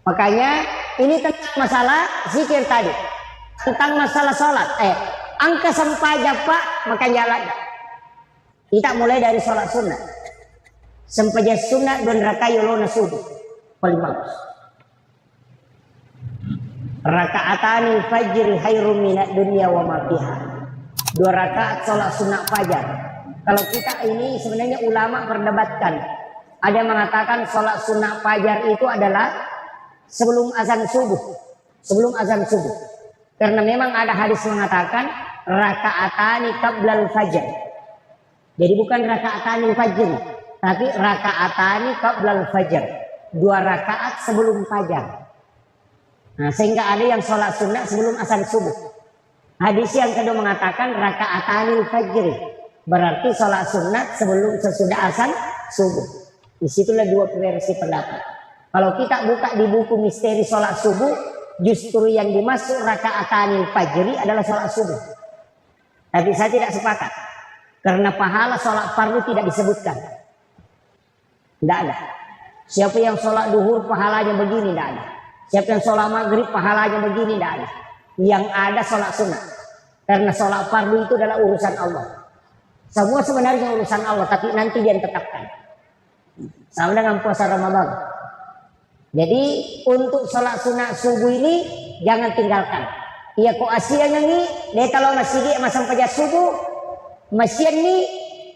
Makanya ini tentang masalah zikir tadi. Tentang masalah sholat. Angka sampaja Pak. Makanya kita mulai dari sholat sunnah. Sampaja sunnah dan rakayulona subuh. Paling bagus. Rakaatani fajri khairum minad dunya wa ma fiha. 2 rakaat sholat sunnah fajar. Kalau kita ini sebenarnya ulama berdebatkan. Ada yang mengatakan sholat sunnah fajar itu adalah sebelum azan subuh. Sebelum azan subuh. Karena memang ada hadis mengatakan rakaatani qablal fajar. Jadi bukan rakaatani fajr, tapi rakaatani qablal fajar. 2 rakaat sebelum fajar. Nah, sehingga ada yang sholat sunnah sebelum azan subuh. Hadis yang kedua mengatakan rakaatanil fajri, berarti sholat sunat sebelum sesudah azan subuh. Disitulah dua versi pendapat. Kalau kita buka di buku misteri sholat subuh, justru yang dimaksud rakaatanil fajri adalah sholat subuh. Tapi saya tidak sepakat, karena pahala sholat fardu tidak disebutkan. Tidak ada. Siapa yang sholat duhur pahalanya begini, tidak ada. Siapa yang sholat maghrib pahalanya begini, tidak ada. Yang ada sholat sunat. Karena sholat fardu itu adalah urusan Allah. Semua sebenarnya urusan Allah, tapi nanti dia tetapkan. Sama dengan puasa Ramadan. Jadi untuk sholat sunat subuh ini jangan tinggalkan. Iya kok asianya nih, dia kalau masih dia masang pajak subuh, masih nih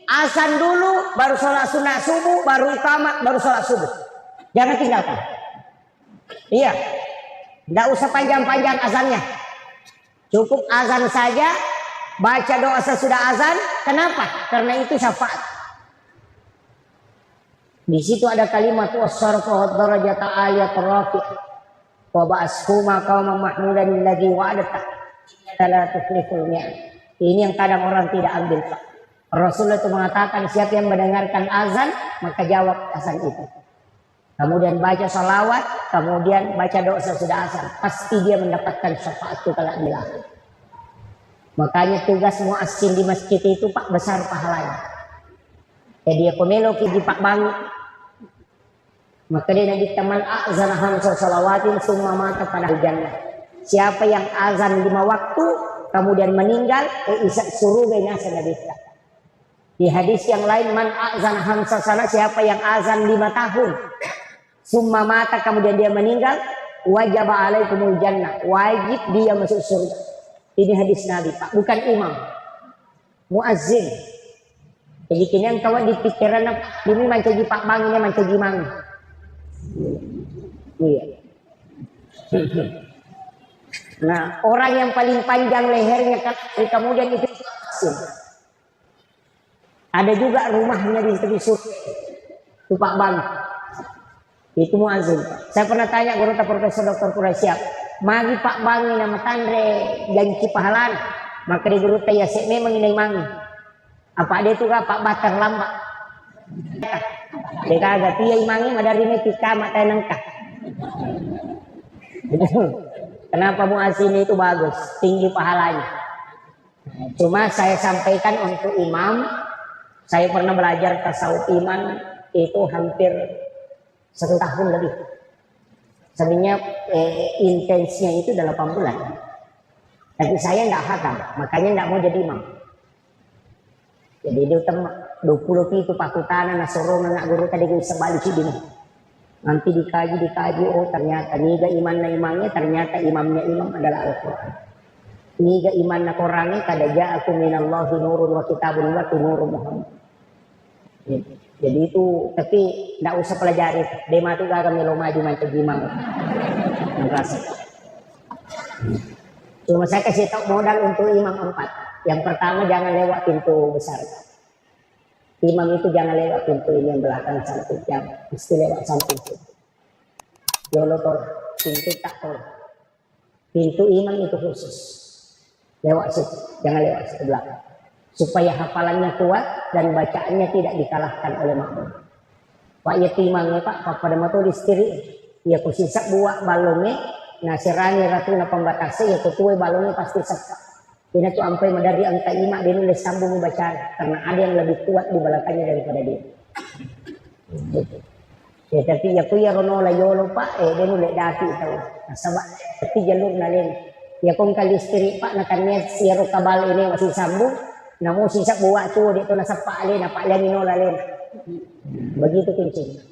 azan dulu, baru sholat sunat subuh, baru iqamah, baru sholat subuh. Jangan tinggalkan. Iya, tidak usah panjang-panjang azannya. Cukup azan saja, baca doa sesudah azan. Kenapa? Karena itu syafaat. Di situ ada kalimat wasarfa darajat aliyat rafi' wa ba'ashuma qauma mahmudan alladhi wa'adata la tukhliful mi'ad. Ini yang kadang orang tidak ambil, Pak. Rasulullah itu mengatakan siapa yang mendengarkan azan maka jawab azan itu. Kemudian baca salawat, kemudian baca doa sesudah azan, pasti dia mendapatkan syafaat itu kelak di akhir. Makanya tugas muazzin di masjid itu Pak besar pahalanya. Jadi aku melok di Pak Bang. Maka dia nabi taman azan hamsa salawatin summa mata pada jannah. Siapa yang azan 5 waktu kemudian meninggal, isa suruh binasa nabi. Di hadis yang lain man azan hamsa sana, siapa yang azan 5 tahun summa mata kemudian dia meninggal, wajib alaikumul jannah, wajib dia masuk surga. Ini hadis Nabi Pak, bukan imam, muazzin. Jadi kini yang kawan di pikiran ini mencaji Pak Bang, ini mencaji Mang. Iya. Nah orang yang paling panjang lehernya kemudian itu muazzin. Ada juga rumahnya di tepi surga, itu Pak Bang. Itu muazzin. Saya pernah tanya guru Profesor Dr. Quraisyap, magi Pak Bangi nama tandre janji pahalan, maka di guru tanya memang ini mangi. Apa dia itu Pak Batar lambat? Dia kagak tiai mangi madari ini pika mata nengkah. Kenapa muazzin itu bagus, tinggi pahalanya. Cuma saya sampaikan untuk imam, saya pernah belajar tasawuf iman itu hampir 1 tahun lebih. Sebenarnya intensnya itu 8 bulan. Tapi saya tidak hatam, makanya tidak mau jadi imam. Jadi dia teman 20 itu pakutana nasoro anak guru tadi gue sebalik sih dini. Nanti dikaji, oh ternyata niga iman na imamnya, ternyata imamnya imam adalah Al-Quran. Niga iman na Qurannya kada ja'akum minallahi nurun wa kitabun wa nurun Muhammad. Jadi itu, tapi tidak usah pelajari. Dema itu gak kami maju mantu imam. Cuma saya kasih tahu modal untuk imam 4. Yang pertama jangan lewat pintu besar. Imam itu jangan lewat pintu ini yang belakang satu jam. Mesti lewat samping itu. Jolotor, pintu taktor. Pintu imam itu khusus. Lewat situ, jangan lewat situ belakang. Supaya hafalannya kuat dan bacaannya tidak dikalahkan oleh makmum. Pak ya timangnya Pak pada matu distiri ya ku sisak buat balongnya nasirani ratuna pembatasnya ya ku tuwe balongnya pasti sesak. Ini tuh sampai dari angka 5 dia nulis sambung bacaan karena ada yang lebih kuat di belakangnya daripada dia. Ya tapi ya ku ya rono la yolo Pak dia nulis dati tahu. Sabak tapi jalur nalin ya kong kali istri Pak nakannya siaro kabal ini masih sambung. Namun sisa buat tu dia tu nasa paklin, paklin inola lin. Begitu kuncinya.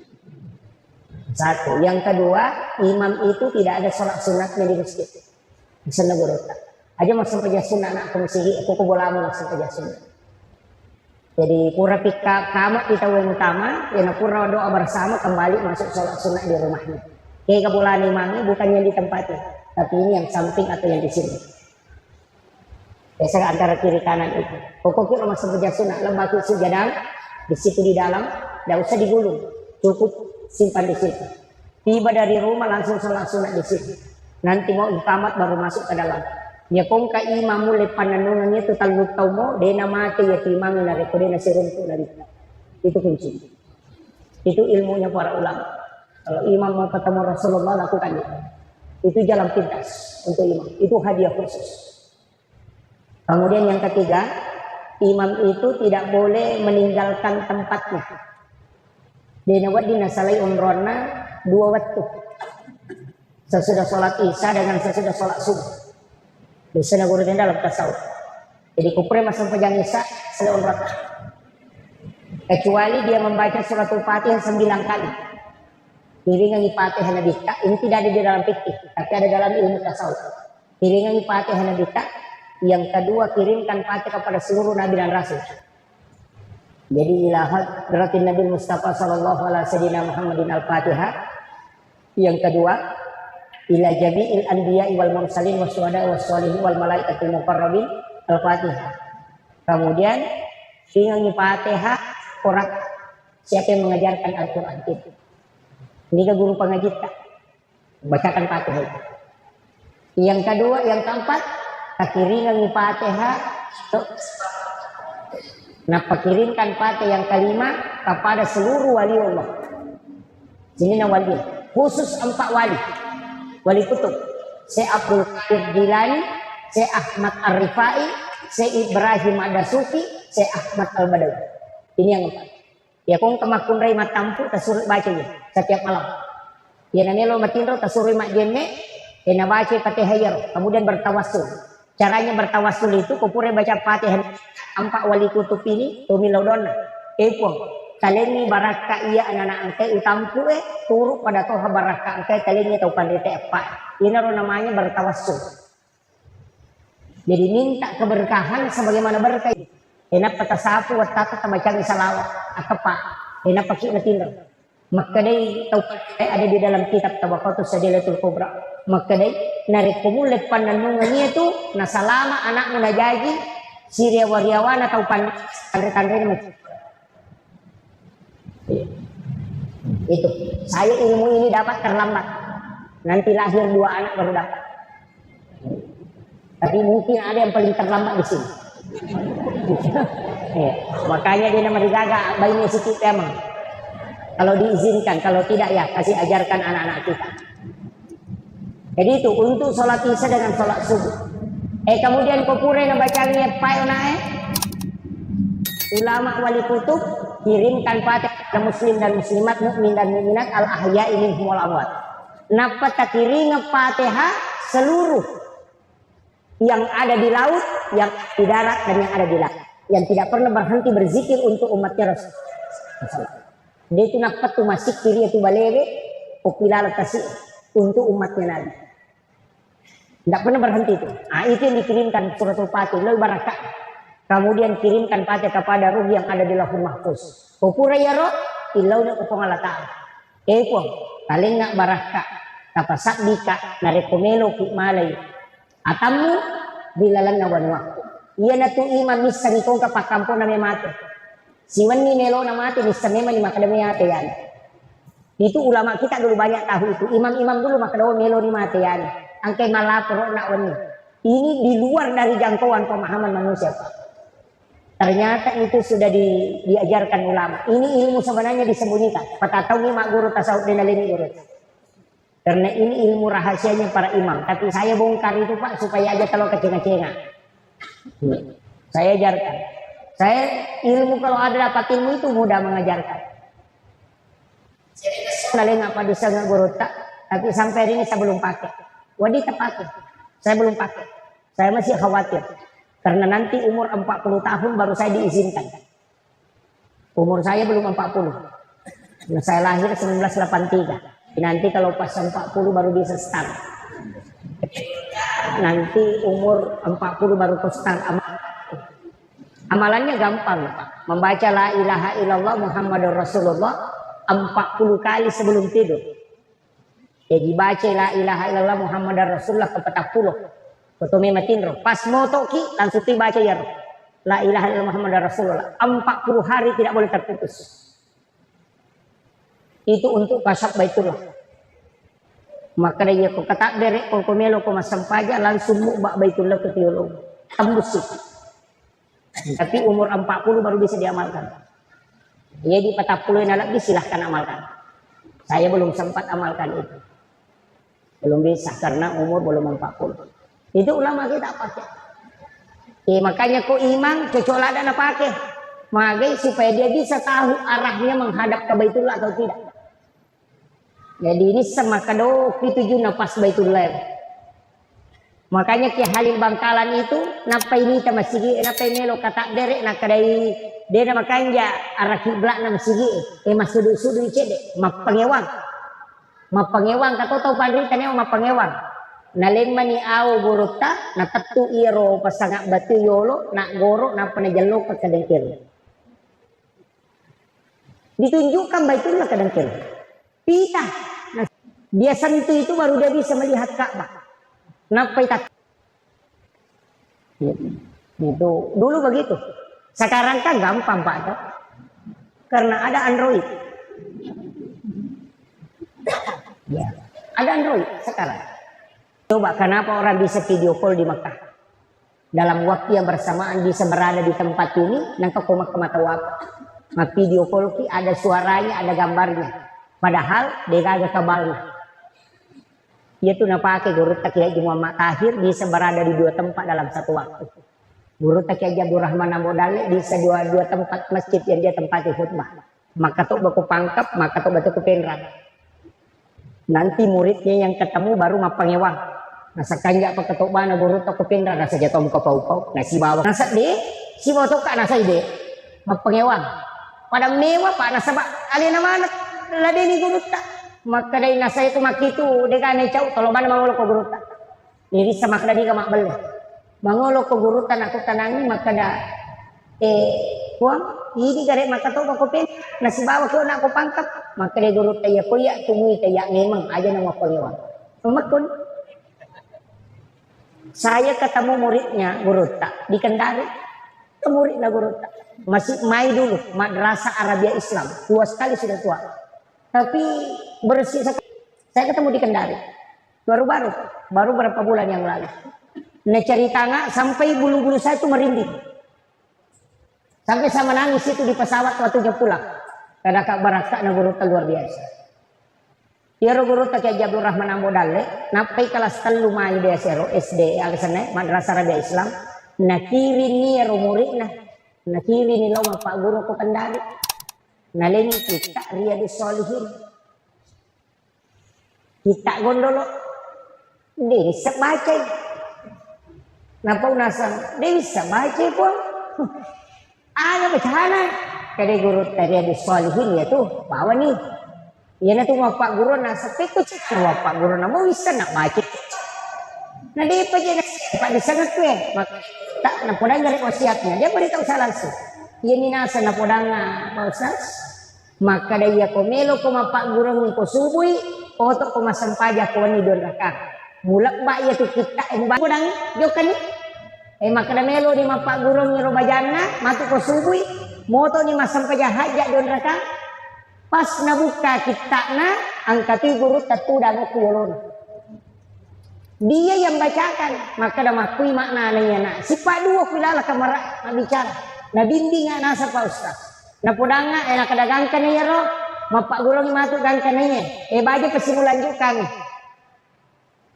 Satu. Yang kedua, imam itu tidak ada sholat sunatnya di masjid. Bisa negurut. Aja masuk saja sunat nak kumsihi, aku kubolamu masuk saja sunat. Jadi pura pika kamat kita yang utama, yang pura doa bersama kembali masuk sholat sunat di rumahnya. Kayak kebulan imamnya bukannya di tempatnya, tapi ini yang samping atau yang di sini. Biasa antara kiri kanan itu. Pokoknya rumah sebelah sunat lembaga sujadang di situ di dalam, tidak usah digulung, cukup simpan di situ. Tiba dari rumah langsung sholat sunat di situ. Nanti mau iqamat baru masuk ke dalam. Ya kong ka imam mulai pananungannya itu talut tau mo, dena mati ya timang na rekode na siruntu dari itu kunci. Itu ilmunya para ulama. Kalau imam mau ketemu Rasulullah lakukan itu. Itu jalan pintas untuk imam. Itu hadiah khusus. Kemudian yang ketiga, imam itu tidak boleh meninggalkan tempatnya. Dena wadina salai umrona 2 waktu. Sesudah sholat isya dengan sesudah sholat subuh. Biasanya guru dalam tasawuf. Jadi kupre masuk pejang isya selesai rakaat. Kecuali dia membaca surat Al-Fatihah 9 kali. Iringan Fatihah Nabita. Ini tidak ada di dalam fikih, tapi ada dalam ilmu tasawuf. Iringan Fatihah Nabita. Yang kedua kirimkan Fatihah kepada seluruh nabi dan rasul. Jadi ilahat berarti Nabi Mustafa sallallahu alaihi wasallam Muhammadin al-Fatihah. Yang kedua ila jami'il anbiya'i wal mursalin wasyuhada'i wassalihin wal malaikatil muqarrabin al-Fatihah. Kemudian dengan Fatihah orang siapa yang mengajarkan Al-Qur'an itu. Ini ke guru pengaji tak bacakan Fatihah itu. Yang kedua, yang keempat, kirimkan Fatihah. Nah, kirimkan Fatihah yang kelima kepada seluruh wali Allah. Sini wali, khusus 4 wali. Wali kutub, Syekh Abdul Qadir Jilani, Syekh Ahmad Ar-Rifai, Syekh Ibrahim Ad-Dasuki, Syekh Ahmad Al-Badawi. Ini yang 4. Ya kong kemakun rai matampu tasuri baca ya setiap malam. Ya nanelo matindro tasuri mak jenne, kena baca Fatihah, kemudian bertawassul. Caranya bertawassul itu kupure baca Fatihah 4 wali kutub ini tumilodona. Epong kalengi baraka iya anak-anak angke utampu turuk pada toha baraka angke kalengi tau pandete apa. Ini namanya bertawassul. Jadi minta keberkahan sebagaimana berkah. Enak kata sapu watata tabacang salawat akapa. Enak pakai natinro. Maka dai tau ada di dalam kitab Tabaqatus Sadilatul Kubra. Maka dai narik kumulet pananungannya itu nasalama anakmu najaji Syria wariawana tau pandai-pandai macam itu. Saya ilmu ini dapat terlambat. Nanti lahir 2 anak baru dapat. Tapi mungkin ada yang paling terlambat di sini. Ya, makanya dia nama dijaga bayinya sikit emang. Kalau diizinkan, kalau tidak ya kasih ajarkan anak-anak kita. Jadi itu untuk sholat isya dengan sholat subuh. Kemudian kopure ngebacanya payonae. Ulama wali kutub kirimkan Fatihah kepada muslim dan muslimat, mukmin dan mukminat al-ahya'i minhum wal amwat. Napa takiring Fatihah seluruh yang ada di laut, yang di darat dan yang ada di langit, yang tidak pernah berhenti berzikir untuk umatnya Rasul. Dia itu napa tu masih kiri itu balere popilal kasih untuk umatnya Nabi. Tidak pernah berhenti itu. Nah, itu yang dikirimkan suratul Fatihah, lebih barakah. Kemudian kirimkan Fatihah kepada ruh yang ada di Lauhul Mahfuz. Kupura ya roh, ilauna kupong Allah Ta'ala. Epong, paling nak barakah. Kapasak dika, narekomelo kikmalay. Atamu, bilalan na wanwak. Iya na tu imam misa ni kong kapakampo na may mati. Siwan ni nelo na mati, misa memang ni makadami yate yan. Itu ulama kita dulu banyak tahu itu. Imam-imam dulu makadawa melo ni mati yan. Angkay malapro na wani. Ini di luar dari jangkauan pemahaman manusia, Pak. Ternyata itu sudah diajarkan ulama. Ini ilmu sebenarnya disembunyikan. Patatau ni mak guru tasawuf dan alini guru. Karena ini ilmu rahasianya para imam. Tapi saya bongkar itu Pak supaya aja kalau kecenga-cenga. Saya ajarkan. Saya ilmu kalau ada dapat ilmu itu mudah mengajarkan. Saya apa bisa nggak guru tak. Tapi sampai hari ini saya belum pakai. Wadi tak pakai. Saya belum pakai. Saya masih khawatir. Karena nanti umur 40 tahun baru saya diizinkan. Umur saya belum 40. Nah, saya lahir 1983. Nanti kalau pas 40 baru bisa start. Nanti umur 40 baru start amalannya gampang, Pak. Membaca la ilaha illallah Muhammadur Rasulullah 40 kali sebelum tidur. Jadi baca la ilaha illallah Muhammadur Rasulullah ke 40. Kotome matinro pas moto ki langsung baca ya la ilaha illallah Muhammadur Rasulullah 40 hari tidak boleh terputus. Itu untuk kasyaf Baitullah. Maka dia ko kata derek ko melo ko masampaja langsung mukbak Baitullah ke teolog. Tembus itu. Tapi umur 40 baru bisa diamalkan. Jadi 40 lagi silahkan amalkan. Saya belum sempat amalkan itu. Belum bisa karena umur belum 40. Itu ulama kita pakai. Makanya kok imam cocola dan pakai. Magai supaya dia bisa tahu arahnya menghadap ke Baitullah atau tidak. Jadi ini sama kado tujuh nafas Baitullah. Makanya Ki Halil Bangkalan itu napa ini ta masigi napa melo kata derek nak kadai dia nama kanja arah kiblat na masigi masudu-sudu cede mapangewang kata tau pandri taneo mapangewang nalen mani au guruta na tatu iro pasangak batu yolo nak goro na panajalo ka kadengkir ditunjukkan Baitullah kadengkir pita nah, dia sentuh itu baru dia bisa melihat Ka'bah. Kenapa itu? Itu dulu begitu. Sekarang kan gampang Pak, toh? Karena ada Android. Ya, ada Android sekarang. Coba kenapa orang bisa video call di Mekah? Dalam waktu yang bersamaan bisa berada di tempat ini, nang kau ke mata waktu. Nah, video call ki ada suaranya, ada gambarnya. Padahal dia agak kabalnya. Dia tuh pakai guru Kiai Muhammad Tahir bisa berada di dua tempat dalam satu waktu. Guru Kiai Abdul Rahman Ambodale bisa dua tempat masjid yang dia tempati khutbah. Maka tuh baku pangkap, maka tuh batu kepenran. Nanti muridnya yang ketemu baru mapangewang. Nasa kanja pa ketuk bana guru to kepenran nasa jatuh muka pau-pau. Nasi bawah nasa de, si moto ka nasa ide. Mapangewang. Pada mewah pak nasa ba alina mana ladeni guru tak. Maka dari nasa itu makitu dekane cau tolo mana mangolo ko guruta diri sama kada diga mak belle mangolo ko guruta aku tanangi maka da kuang ini gare maka to ko pen nasi bawa ko nak ko pangkap maka dari guruta ya ko ya tumui ta ya memang aja nama pengewan makun saya ketemu muridnya guruta di Kendari muridnya guruta masih mai dulu madrasah Arabia Islam tua sekali sudah tua tapi bersih saya ketemu di Kendari baru berapa bulan yang lalu nah cerita nggak sampai bulu-bulu saya itu merinding sampai saya menangis itu di pesawat waktu pulang karena Kak Baraka na guru luar biasa ya guru Kiai Abdul Rahman Ambodale napai kelas 3 mai dia sero SD alasane madrasah Arabia Islam nakiri ni murid nakiri ni lo Pak Guru ko Kendari naleni kita Riyadhus Shalihin kita gondolo dia bisa baca napa unasan dia bisa baca pun ada bacaan kada guru Riyadhus Shalihin ya tuh bawa nih ya na tuh Pak Guru na sampai ko cek Pak Guru na mo bisa nak baca na dia pa dia Pak disangat ko maka tak na podang dari wasiatnya dia beritahu saya langsung ini nasa na podang pausas maka dia komelo ko Pak Guru ko subui oto ko masampaja ko ni don raka mulak ba ya tu kita ba podang jokan maka da melo ni Pak Guru ni robajana matu ko subui moto ni masampaja haja don raka pas nabuka kita na angkati guru tatudan ko yolon dia yang bacakan maka da makui maknanya na si Pak Duo pilala kamara bicara na bimbingan nasa pa ustaz na podanga nakadagangkan niya ro mapak gulong matu gangkan niya baje pasimulan jukan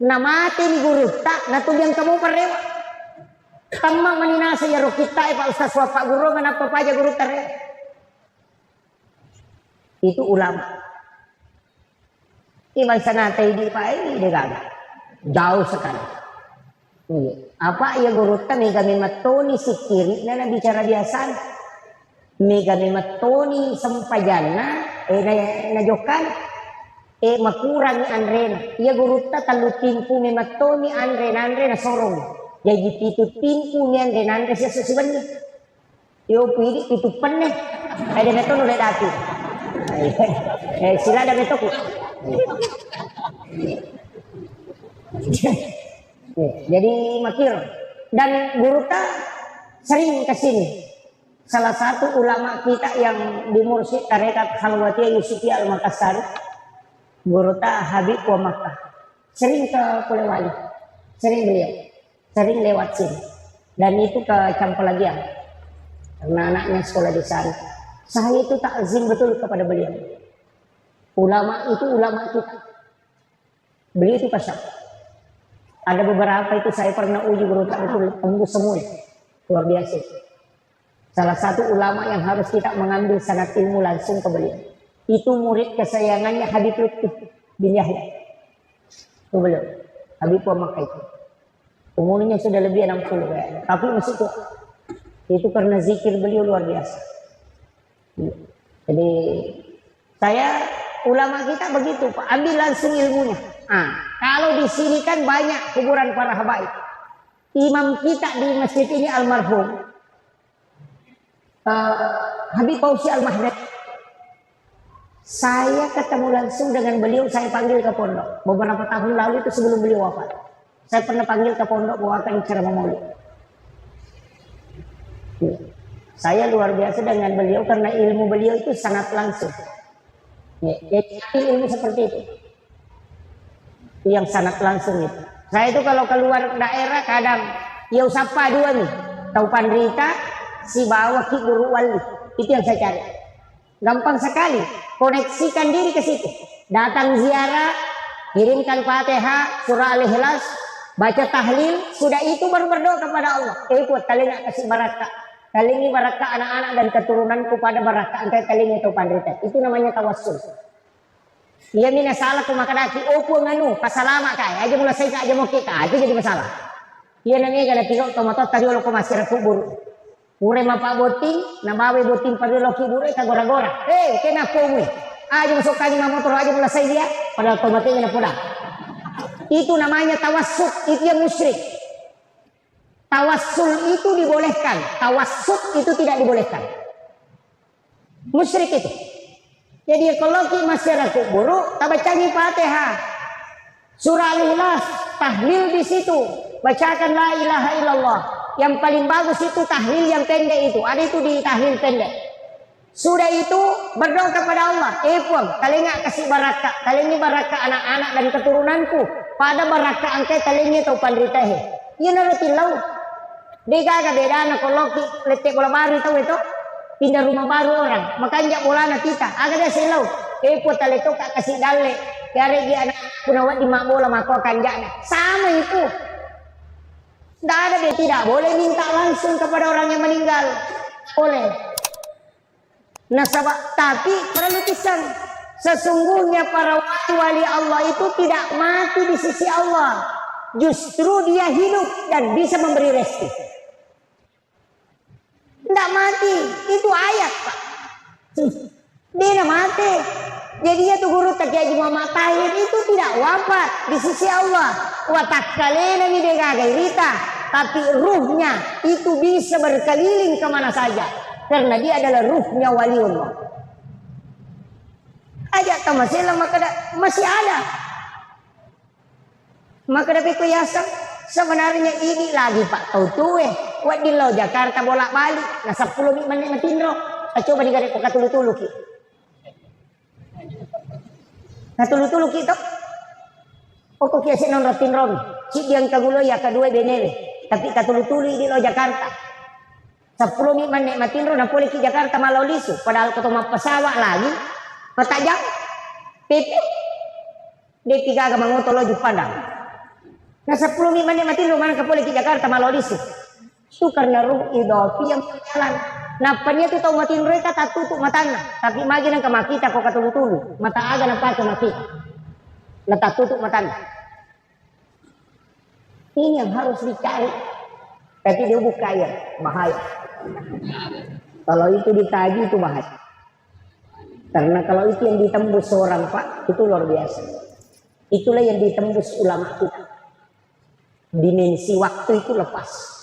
na mati ni guru tak natubyang kamu parewa tamang maninasa ya ro kita Pak Ustaz wa Pak Guru manapa paja guru tare itu ulama ibang sanatay di pa ini degaga jauh sekali apa ya guru ta may gamin matoni si kiri na bicara biasa mega mematoni sampajana na jokan makurang ni Andren iya guruta talutimpu mematoni Andren na sorong jadi pitutimpu ni Andren siya susuban niya iyo pwede pitupan niya ada na ito nulit dati sila ada ito ko jadi makir dan guruta sering kesini salah satu ulama kita yang di Mursyid Tarekat Khalwatiyah Yusufiyah Al-Makassar Guru ta Habib wa Makkah sering ke Polewali, sering beliau, sering lewat sini. Dan itu ke Campolagian, karena anaknya sekolah di sana. Saya itu takzim betul kepada beliau. Ulama itu ulama kita. Beliau itu pasang. Ada beberapa itu saya pernah uji berutak betul tembus semua. Luar biasa. Salah satu ulama yang harus kita mengambil sanad ilmu langsung ke beliau. Itu murid kesayangannya Habib Lutfi bin Yahya. Itu beliau. Habib Makkah itu. Umurnya sudah lebih 60 kayaknya. Tapi masih tua. Itu karena zikir beliau luar biasa. Jadi saya ulama kita begitu, Pak. Ambil langsung ilmunya. Kalau di sini kan banyak kuburan para habaib. Imam kita di masjid ini almarhum Habib Fauzi Al-Mahdad. Saya ketemu langsung dengan beliau, saya panggil ke pondok. Beberapa tahun lalu itu sebelum beliau wafat. Saya pernah panggil ke pondok bawakan ceramah maulid. Saya luar biasa dengan beliau karena ilmu beliau itu sangat langsung. Ilmu seperti itu. Yang sangat langsung itu. Saya itu kalau keluar daerah kadang ya sapa dua nih. Tahu Pandrita, si bawa Ki Guru Wali. Itu yang saya cari. Gampang sekali. Koneksikan diri ke situ. Datang ziarah, kirimkan Fatihah, surah Al-Ikhlas, baca tahlil, sudah itu baru berdoa kepada Allah. Ikut kalian kasih barakah. Kali ini barakah anak-anak dan keturunanku pada barakah angkat kali ini Tahu Pandrita. Itu namanya tawassul. Ia mina salah ku makadaki opo nganu pasalama kai aja mula saya aja mau kita itu jadi masalah. Ia nangis kada tiro tomato tadi lo ko masih kubur. Ure mapa boting na bawe boting pada lo kubur ka gora-gora. Kena kowe. Aja masuk kanyi motor aja mula saya dia padahal tomatnya na pulang. Itu namanya tawassul, itu yang musyrik. Tawassul itu dibolehkan, tawassut itu tidak dibolehkan. Musyrik itu. Jadi kalau kita masyarakat buruk, kita bacakan Fatihah, surah Al-Ikhlas, tahlil di situ, bacakan la ilaha illallah. Yang paling bagus itu tahlil yang pendek itu, ada itu di tahlil pendek. Sudah itu berdoa kepada Allah, pun kalian kasih barakah, kalian ini barakah anak-anak dan keturunanku, pada barakah angkai kalian ini Tahu Pandrita he. Ia naratin lau, dia gak beda anak kalau letek bola baru tahu itu. Pindah rumah baru orang, makanya bolana kita. Agak dia selau, pun tali itu kak kasih dale. Kare dia anak punawat di mak bola mako akan jana. Sama itu. Tidak ada dia tidak boleh minta langsung kepada orang yang meninggal. Boleh. Nah tapi perlu pisang. Sesungguhnya para wali Allah itu tidak mati di sisi Allah. Justru dia hidup dan bisa memberi rezeki. Tidak mati, itu ayat Pak. Dia tidak mati. Jadi dia tuh guru tak Haji Muhammad Tahir itu tidak wafat di sisi Allah. Watak kalian ini dia gairita, tapi ruhnya itu bisa berkeliling kemana saja karena dia adalah ruhnya waliullah. Ajak tamasila masih ada. Maka dapat kuyasan sebenarnya ini lagi Pak tahu tuh Wak di lo Jakarta bolak balik, nah 10 menit matindro, coba digare ko katulu-tulu ki. Katulu-tulu ki to. Oko kiasi non rotin si diang kagulo ya kedua benele, tapi katulu-tulu di lo Jakarta. 10 menit matindro na pulih ki Jakarta malolisu, padahal ko pesawat lagi, patajang, pipi, di tiga aga mangotolo Padang. Nah 10 menit matindro mana ka pulih ki Jakarta malolisu. Itu karena ruh idopi yang berjalan. Napanya itu tahu matiin mereka tak tutup matanya. Tapi magi nang kemakita kok katulu-tulu. Mata aga nampak kemakita. Nah tak tutup matanya. Ini yang harus dicari. Tapi dia buka ya, bahaya. Kalau itu ditaji itu bahaya. Karena kalau itu yang ditembus seorang Pak, itu luar biasa. Itulah yang ditembus ulama kita. Dimensi waktu itu lepas.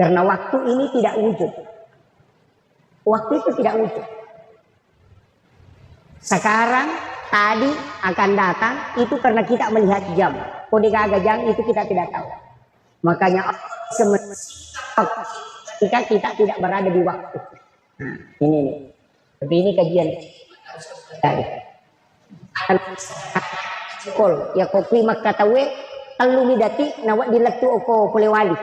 Karena waktu ini tidak wujud. Waktu itu tidak wujud. Sekarang, tadi akan datang, itu karena kita melihat jam. Kode gagajang itu kita tidak tahu. Makanya ketika kita tidak berada di waktu. Nah, ini nih. Tapi ini kajian. call ya kopi mak katawe telu midati nawak dilatu oko polewali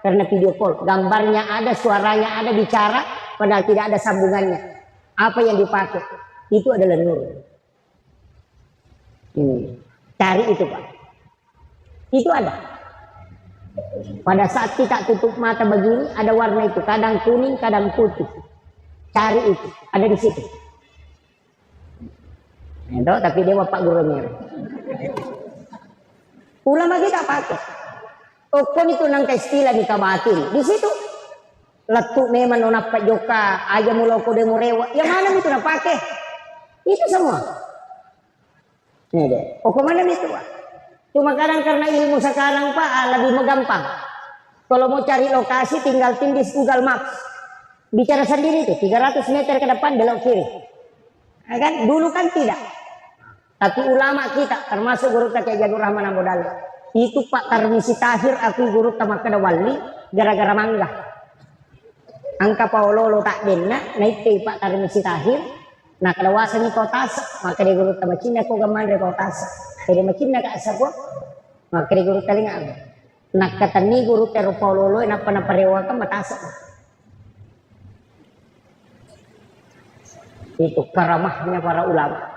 karena video call gambarnya ada suaranya ada bicara padahal tidak ada sambungannya apa yang dipakai itu adalah nur ini cari itu Pak itu ada pada saat kita tutup mata begini ada warna itu kadang kuning kadang putih cari itu ada di situ itu tapi dia Pak gurunya ulama kita pakai okon itu nang istilah di kabatin di situ letuk memang nona Pak Joka aja muloko demo rewa yang mana itu nak pakai itu semua ini deh okon mana itu Pak cuma kadang karena ilmu sekarang Pak lebih gampang kalau mau cari lokasi tinggal tindis Google Maps bicara sendiri tuh 300 meter ke depan belok kiri ya kan dulu kan tidak tapi ulama kita termasuk guru Kiai Jadur Rahman Ambodali itu Pak Tarmisi Tahir aku guru tamakada wali gara-gara mangga angka Paulolo tak denna naik Pak Tarmisi Tahir nah kadawasan ni kotas maka dia guru tamacina ko gaman re kotas jadi macina ka asabo maka dia guru talinga nak katani guru teru Paulolo na panaparewa ka matasa itu karamahnya para ulama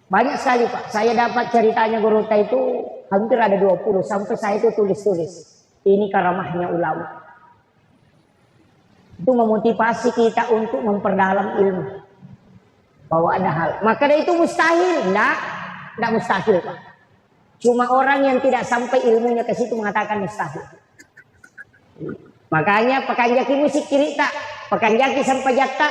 banyak sekali Pak saya dapat ceritanya guru itu hampir ada 20 sampai saya itu tulis-tulis ini karamahnya ulama itu memotivasi kita untuk memperdalam ilmu bahwa ada hal maka itu mustahil enggak mustahil Pak cuma orang yang tidak sampai ilmunya ke situ mengatakan mustahil makanya pekanjaki musik kirita pekanjaki sampai jatta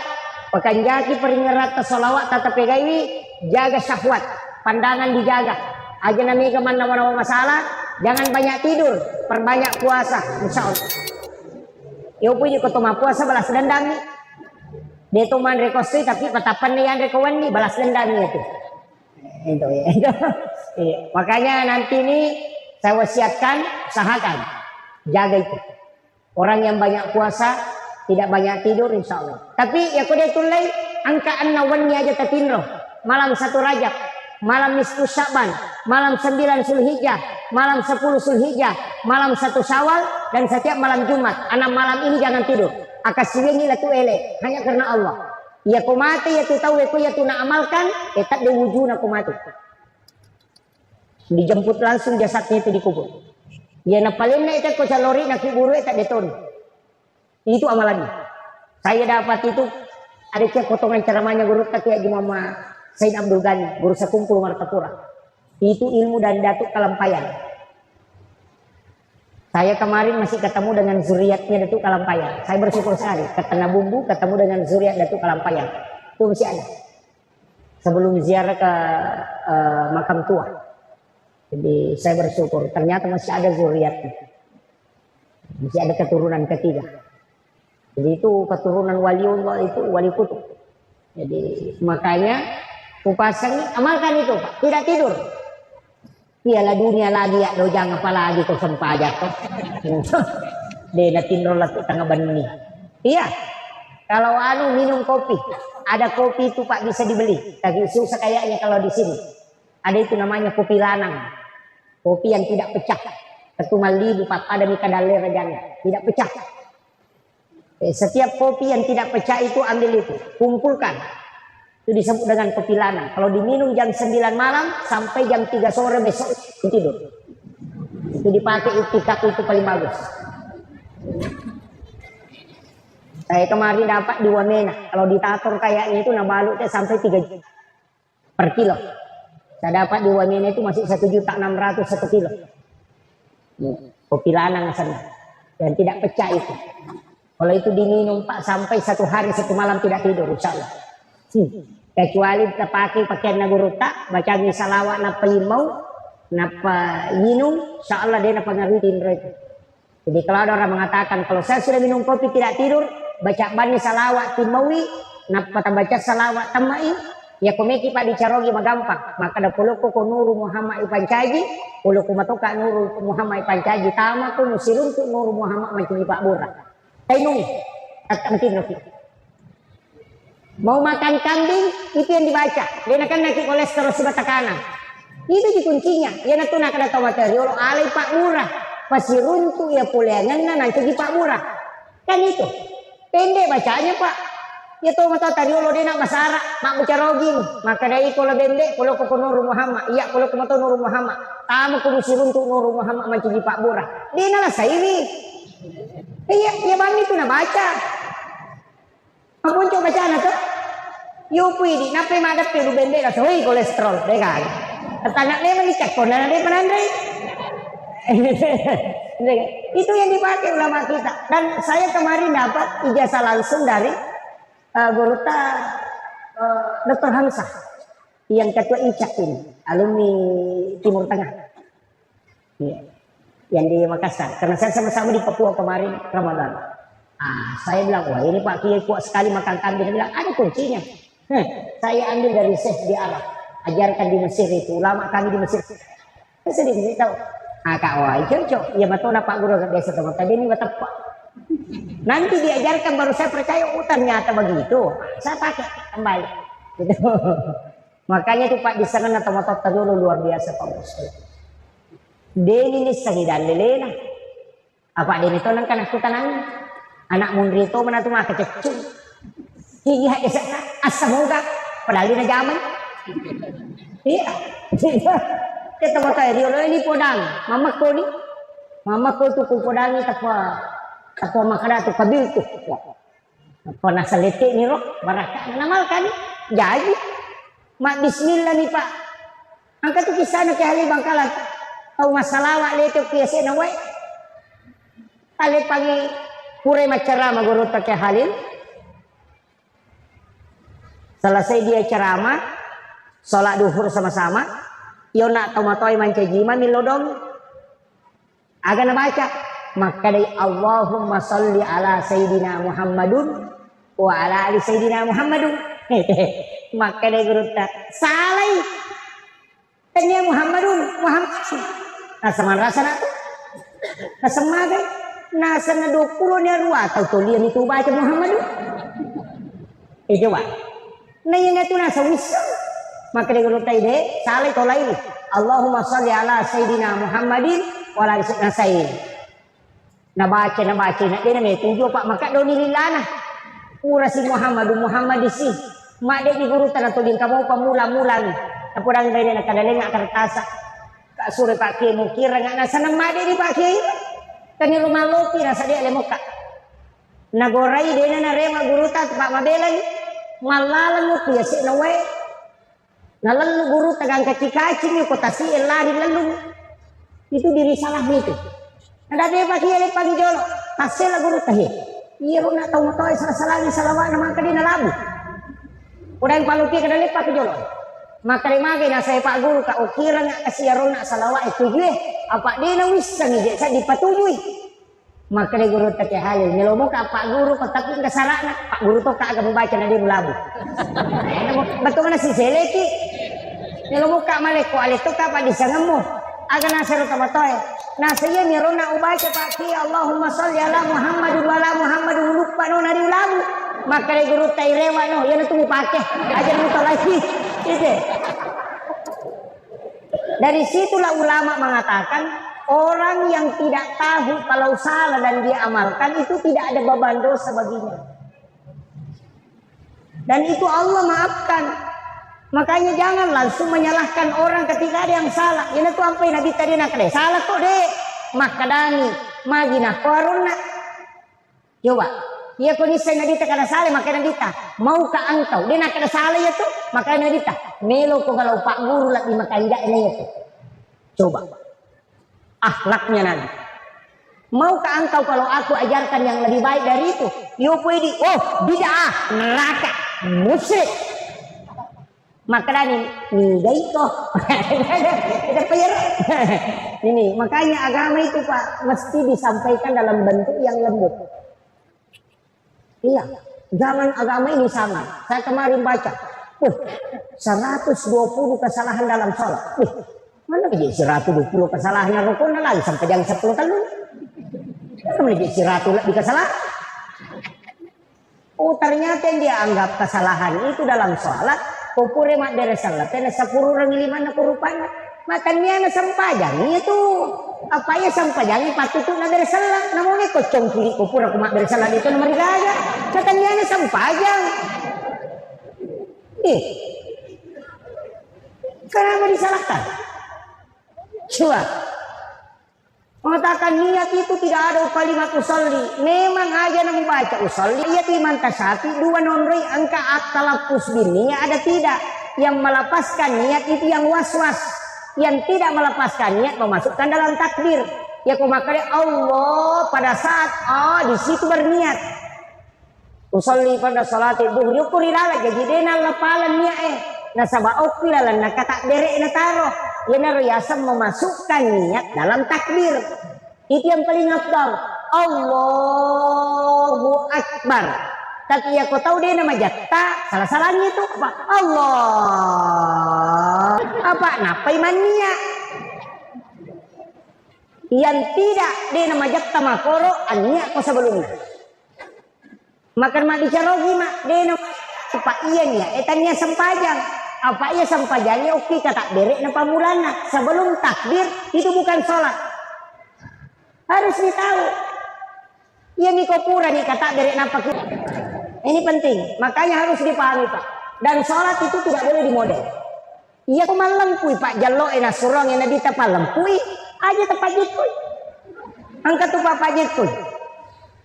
pekanjaki peringerat solawat tata pegaiwi jaga syahwat pandangan dijaga aja nami kemana-mana masalah jangan banyak tidur perbanyak puasa insya Allah yo punya ketoma puasa balas dendam nih dia tuh rekostri tapi petapan nih yang rekowan nih balas dendam nih itu ya itu makanya nanti ini saya wasiatkan usahakan jaga itu orang yang banyak puasa tidak banyak tidur insya Allah tapi ya kuda tulai angkaan nawannya aja tatinro malam 1 Rajab malam nisfu Sya'ban malam 9 Zulhijjah malam 10 Zulhijjah malam 1 Syawal dan setiap malam Jumat 6 malam ini jangan tidur akasiwengi latu ele hanya karena Allah ya ku mati ya tu tahu ya tu nak amalkan tak diwujud aku mati dijemput langsung jasadnya itu dikubur ya na paling itu ko calori nak kubur tak deton itu amalannya saya dapat itu ada potongan ceramahnya guru Kiai Haji Muhammad Said Abdul Ghani guru sekumpul Martapura itu ilmu dan datuk Kalampayan saya kemarin masih ketemu dengan zuriatnya Datuk Kalampayan saya bersyukur sekali ke Tengah Bumbu ketemu dengan zuriat Datuk Kalampayan itu masih ada sebelum ziarah ke makam tua jadi saya bersyukur ternyata masih ada zuriatnya masih ada keturunan ketiga jadi itu keturunan waliullah itu wali kutub jadi makanya kupasang amalkan itu Pak tidak tidur piala dunia lagi ya dojang apalagi kau sempajak kok dia tinrol latu tengah bani iya kalau minum kopi ada kopi itu Pak bisa dibeli tapi susah kayaknya kalau di sini ada itu namanya kopi lanang kopi yang tidak pecah ketumal libu Pak ada mikadale rajanya tidak pecah setiap kopi yang tidak pecah itu ambil itu kumpulkan itu disebut dengan kopi lanang kalau diminum jam 9 malam sampai jam 3 sore besok tidur itu dipakai itikaf itu paling bagus saya kemarin dapat di Wamena kalau ditator kayaknya itu nabalutnya sampai 3 juta per kilo saya dapat di Wamena itu masih 1.600.000 1 kilo kopi lanang sana dan tidak pecah itu kalau itu diminum Pak sampai 1 hari 1 malam tidak tidur insya Allah kecuali kita pakai pakaian naguruta baca salawat napa imau napa minum insya Allah dia napa ngarutin itu jadi kalau ada orang mengatakan kalau saya sudah minum kopi tidak tidur baca bani salawat timawi napa baca salawat tamai ya komeki Pak dicarogi magampang maka ada puluku ko nuru Muhammad ipancaji puluku matoka nuru Muhammad ipancaji tama ko musirun tu nuru Muhammad mencuri Pak Bura tainung akan roki mau makan kambing itu yang dibaca dia akan naik kolesterol sebata kanan Itu di kuncinya. Ya natuna kada tahu material alai Pak Murah. Pasti runtuh ya pulengan nanti di Pak Murah. Kan itu. Pendek bacanya Pak. Ya tahu mata tadi lo dia nak masara mak bucarogin. Maka dari kalau pendek kalau ke Nur Muhammad. Iya kalau ke mata Nur Muhammad. Tamu kudu si runtuh Nur Muhammad macam di Pak Murah. Dia nalah ini. Iya, ya bang itu nak baca. Aku coba baca tuh. Yupi di nape madat tu pendek lah. Soalnya kolesterol, deh kan. Tanak dia melicak pun dan dia penandai. Itu yang dipakai ulama kita. Dan saya kemarin dapat ijazah langsung dari guru Dr. Hamzah yang ketua ICAK ini, alumni Timur Tengah. Ya. Yang di Makassar. Karena saya sama-sama di Papua kemarin Ramadan. Saya bilang, wah ini Pak Kiai kuat sekali makan kambing. Dia bilang, ada kuncinya. Saya ambil dari Syekh di Arab. Ajarkan di Mesir itu. Ulama kami di Mesir. Saya sedih tahu. Kak, wah cocok. Ya betul Pak Guru biasa teman. Tadi ini tepat. Nanti diajarkan baru saya percaya. Oh ternyata begitu. Saya pakai kembali. Gitu. Makanya tuh Pak di sana tomat dulu luar biasa Pak Bos. Deni ini sahidan lelena. Apa deni itu nang kanak tanang. Anak mundri itu mana tuh mah kececung. Gigi hak desa asam muka. Padahal dia zaman. Iya. Kita mau tahu dia ini podang. Mama ko tu podang ni apa makada tu kabil tu. Apa nasalete ni roh baraka namal kan. Jadi mak bismillah ni Pak. Angkat tu kisah nak kali Bangkalan. Tahu masalah wak leto kiasi na wai. Ale pagi pure macerama guru tak Halil. Selesai dia ceramah, sholat duhur sama-sama. Yo nak tahu matoi mancajima milodong. Agak nak baca. Maka dari Allahumma salli ala Sayyidina Muhammadun wa ala ali Sayyidina Muhammadun. Maka dari guru tak salai. Tanya Muhammadun. Nah sama rasa nak tu. Nah semagai. Nah sana 20 ni ruah. Tahu tulian itu baca Muhammadun. Coba. Nah yang itu nasa wisam. Maka dia guru taide salai tolai. Allahumma salli ala Sayyidina Muhammadin wa ala nasain. Nah baca nak dia nama tujuh Pak maka doni lilana. Urasi Muhammad di sini. Mak dia di guru tanah tuling kamu pemula-mula ni. Tapurang dari nak kadaleng kertas. Kak sore Pak Kiai mukira ngak nasa mak dia di Pak Kiai. Tani rumah lopi nasa dia lemoka. Nagorai dia na rema guru ta Pak Mabela ni. Malalan mo piyasi na we. Nalang guru tagang kacikacing yung kotasi elari lalung. Itu diri salah nito. Ada dia pagi ele pagi jolo. Tasel guru tahi. Iya ro na tahu mo toy salah salawa naman kadi na labu. Udah paluki kada lepa ke jolo. Maka magi na saya Pak Guru ka ukira nga kasi ro na salawa itu je. Apa dia na wis sang ije sa dipatuloy. Maka dia guru tak Halil nilomo ka Pak Guru ko tapi kasarana Pak Guru to ka aga membaca na dia mulabu. Betul na si Seleki. Nilomo ka maleko alito ka pa disangamo. Aga na sero tamatoy. Na saya ni rona ubaca Pak Ki Allahumma shalli ala Muhammadin wa ala Muhammadin lupa no na diulabu. Maka dia guru tai rewa no yan tunggu pakai. Ajar muto lagi. Itu. Dari situlah ulama mengatakan orang yang tidak tahu kalau salah dan dia amalkan itu tidak ada beban dosa baginya. Dan itu Allah maafkan. Makanya jangan langsung menyalahkan orang ketika ada yang salah. Ini tuh sampai Nabi tadi nak deh. Salah kok deh. Makadani magina corona. Coba. Ya kau ni saya Nabi tak ada salah maka Nabi tak. Maukah engkau? Dia nak ada salah ya tuh. Maka Nabi tak. Melo kau kalau Pak Guru lagi makan jak ini ya tuh. Coba. Akhlaknya Nabi. Maukah engkau kalau aku ajarkan yang lebih baik dari itu? Yopedi, oh bid'ah, neraka, musyrik. Maka ini gaito. Kita payar. Ini makanya agama itu Pak mesti disampaikan dalam bentuk yang lembut. Iya, zaman agama ini sama. Saya kemarin baca, 120 kesalahan dalam sholat. Mana jadi 120 kesalahan rukun lagi sampai jam 10 kali. Mana jadi 100 lebih kesalahan? Oh ternyata yang dia anggap kesalahan itu dalam sholat Kupure mak dari salat, tena 10 orang 5 na kurupana. Makannya na sampajang itu. Apa ya sampajang patutu na dari salat. Namun ko cong kiri kupura kumak dari salat itu na marigaya. Makannya na sampajang. Kenapa disalahkan? Coba. Mengatakan niat itu tidak ada kalimat usolli. Memang aja yang membaca usolli. Ia timan tasati dua nonroi angka at-talafus bin ada tidak. Yang melepaskan niat itu yang was-was. Yang tidak melepaskan niat memasukkan dalam takbir. Ya kumakari Allah pada saat di situ berniat. Usolli pada salat duhur yukuri lala jadi dena lepalan niat nasaba okilalan nakata derek na taro. Yan na riyasam memasukkan niat dalam takbir. Itu yang paling afdal. Allahu Akbar. Tapi ya kau tahu dia nama jatta. Salah-salahnya itu apa? Allah. Apa? Napa imannya? Yang tidak dia nama jatta makoro. Ania kau sebelumnya. Makan mak dicarogi mak. Dia nama apa iya nih? Etannya sempajang. Apa iya sampajangnya oke kata derek na pamulana. Sebelum takbir itu bukan sholat. Harus ditahu. Iya mikopura nih kata derek na pakir. Ini penting. Makanya harus dipahami Pak. Dan sholat itu tidak boleh dimodel. Iya kok malempui Pak jallo ena surong ena dita palempui. Aja tepat jitpui. Angkat tuh Pak jitpui.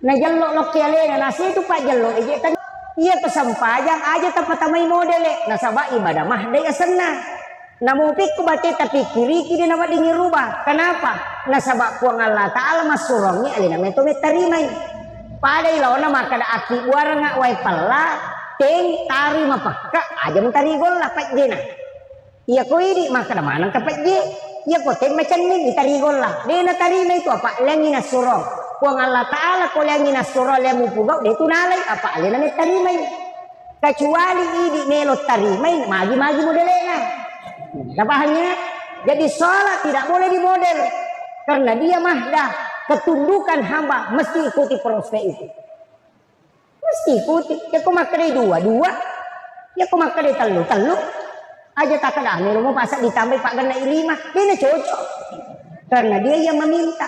Nah jallo lokiale na nasi itu Pak jallo. Iya kesampajang aja tempat tamai model nasaba ibadah mah daya senang. Namun pikku bate tapi kiri kiri nama dingin rubah. Kenapa? Nasaba kuang Allah Ta'ala masurongnya alina metome tarimai. Pada ilawana maka ada aki buara ngak wai pala teng tari mapaka aja mentari gol lah pak jena. Iya ko ini maka ada mana kapak je. Iya ko teng macam ni ditari gol lah. Dena tarimai itu apa? Lengi nasurong. Kuang Allah Ta'ala ko lengi nasurong lemu pugau dia tu nalai apa alina met tarimai. Kecuali ini nelot tarimai magi-magi modelnya. Pahamnya? Jadi sholat tidak boleh dimodel karena dia mahdah ketundukan hamba mesti ikuti proses itu. Mesti ikuti. Ya kau makan dua. Ya kau makan telu. Aja tak ada nih rumah pasak ditambah pak gana 5. Dia cocok karena dia yang meminta.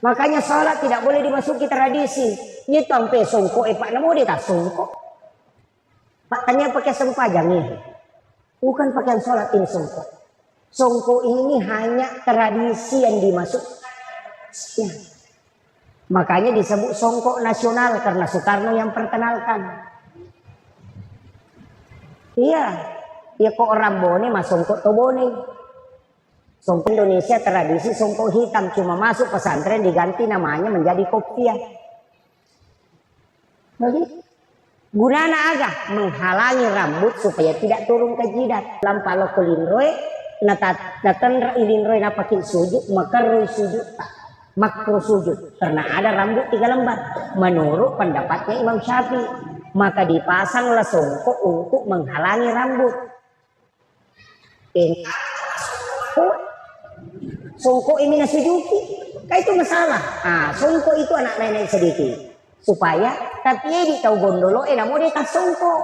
Makanya sholat tidak boleh dimasuki tradisi. Itu sampai songko pak namo dia tak songko. Pak tanya pakai sempajang nih. Bukan pakaian sholat ini songko. Songko ini hanya tradisi yang dimasukkan. Makanya disebut songko nasional karena Soekarno yang perkenalkan. Iya, ya kok orang bone mas songko to bone. Songko Indonesia tradisi songko hitam cuma masuk pesantren diganti namanya menjadi kopiah. Jadi gunana agak menghalangi rambut supaya tidak turun ke jidat. Lampalo kulinroe natan ilinroe napakin sujud makarroe sujud makro sujud karena ada rambut 3 lembar menurut pendapatnya Imam Syafi'i maka dipasanglah songko untuk menghalangi rambut. Songko ini nasujuki kayak itu masalah. Songko itu anak nenek sedikit supaya tapi di tahu gondolo mau dia tak songko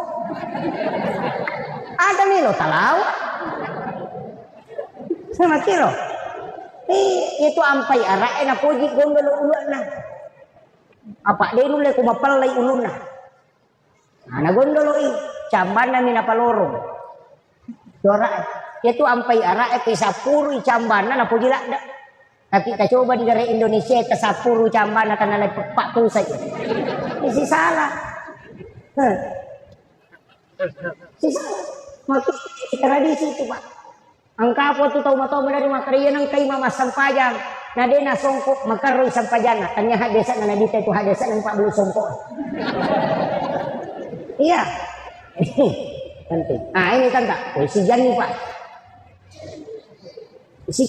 ada nih lo talau sama kiro itu ampai arah enak puji gondolo ulana apa dia nule ku mapalai uluna ana gondolo cambana mina palorong dora itu ampai arah kisapuru cambana na puji lakda. Tapi kita coba di negara Indonesia ke 10 cambana karena 40 saja. Ini salah. Maksud tradisi itu Pak. Angka apa tu tahu matau dari makarian ang kay mama sampajang. Na de na songko makaroy sampajana. Kanya hadesa na nadita itu hadesa ng 40 songko. Iya. Penting. Ini tanda. Si Jan nih Pak. Si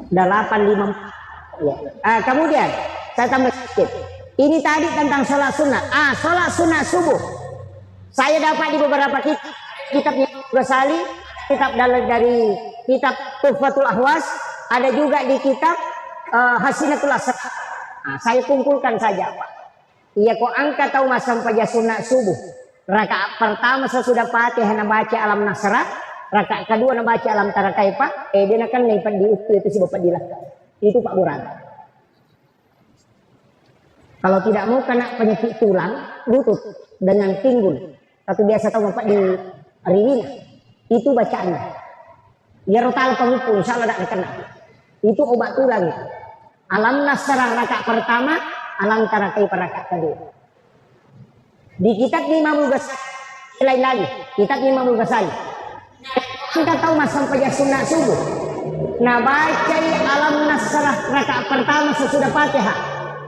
854 ya. Kemudian saya tambah sedikit. Ini tadi tentang sholat sunnah. Sholat sunnah subuh. Saya dapat di beberapa kitabnya Ghazali, kitab dari kitab Tuhfatul Ahwas, ada juga di kitab Hasinatul Asrar. Saya kumpulkan saja Pak. Iya kok angka tahu mas sampai sunnah subuh. Rakaat pertama sesudah Fatihah na baca alam nasrah, rakaat kedua na baca alam tara kaifa, dia akan lipat di itu si bapak dilah. Itu Pak Buran. Kalau tidak mau kena penyakit tulang, lutut dengan pinggul. Satu biasa tahu bapak di Rina, itu bacaannya. Ya rotal pengipu, insya Allah tidak kena. Itu obat tulang. Alam nasrah rakaat pertama, alam tara kaifa rakaat kedua. Di kitab Imam Ghazali lain lagi, kitab Imam Ghazali. Kita tahu masa sampainya sunnah subuh. Nah baca alam nasrah rakaat pertama sesudah Fatihah.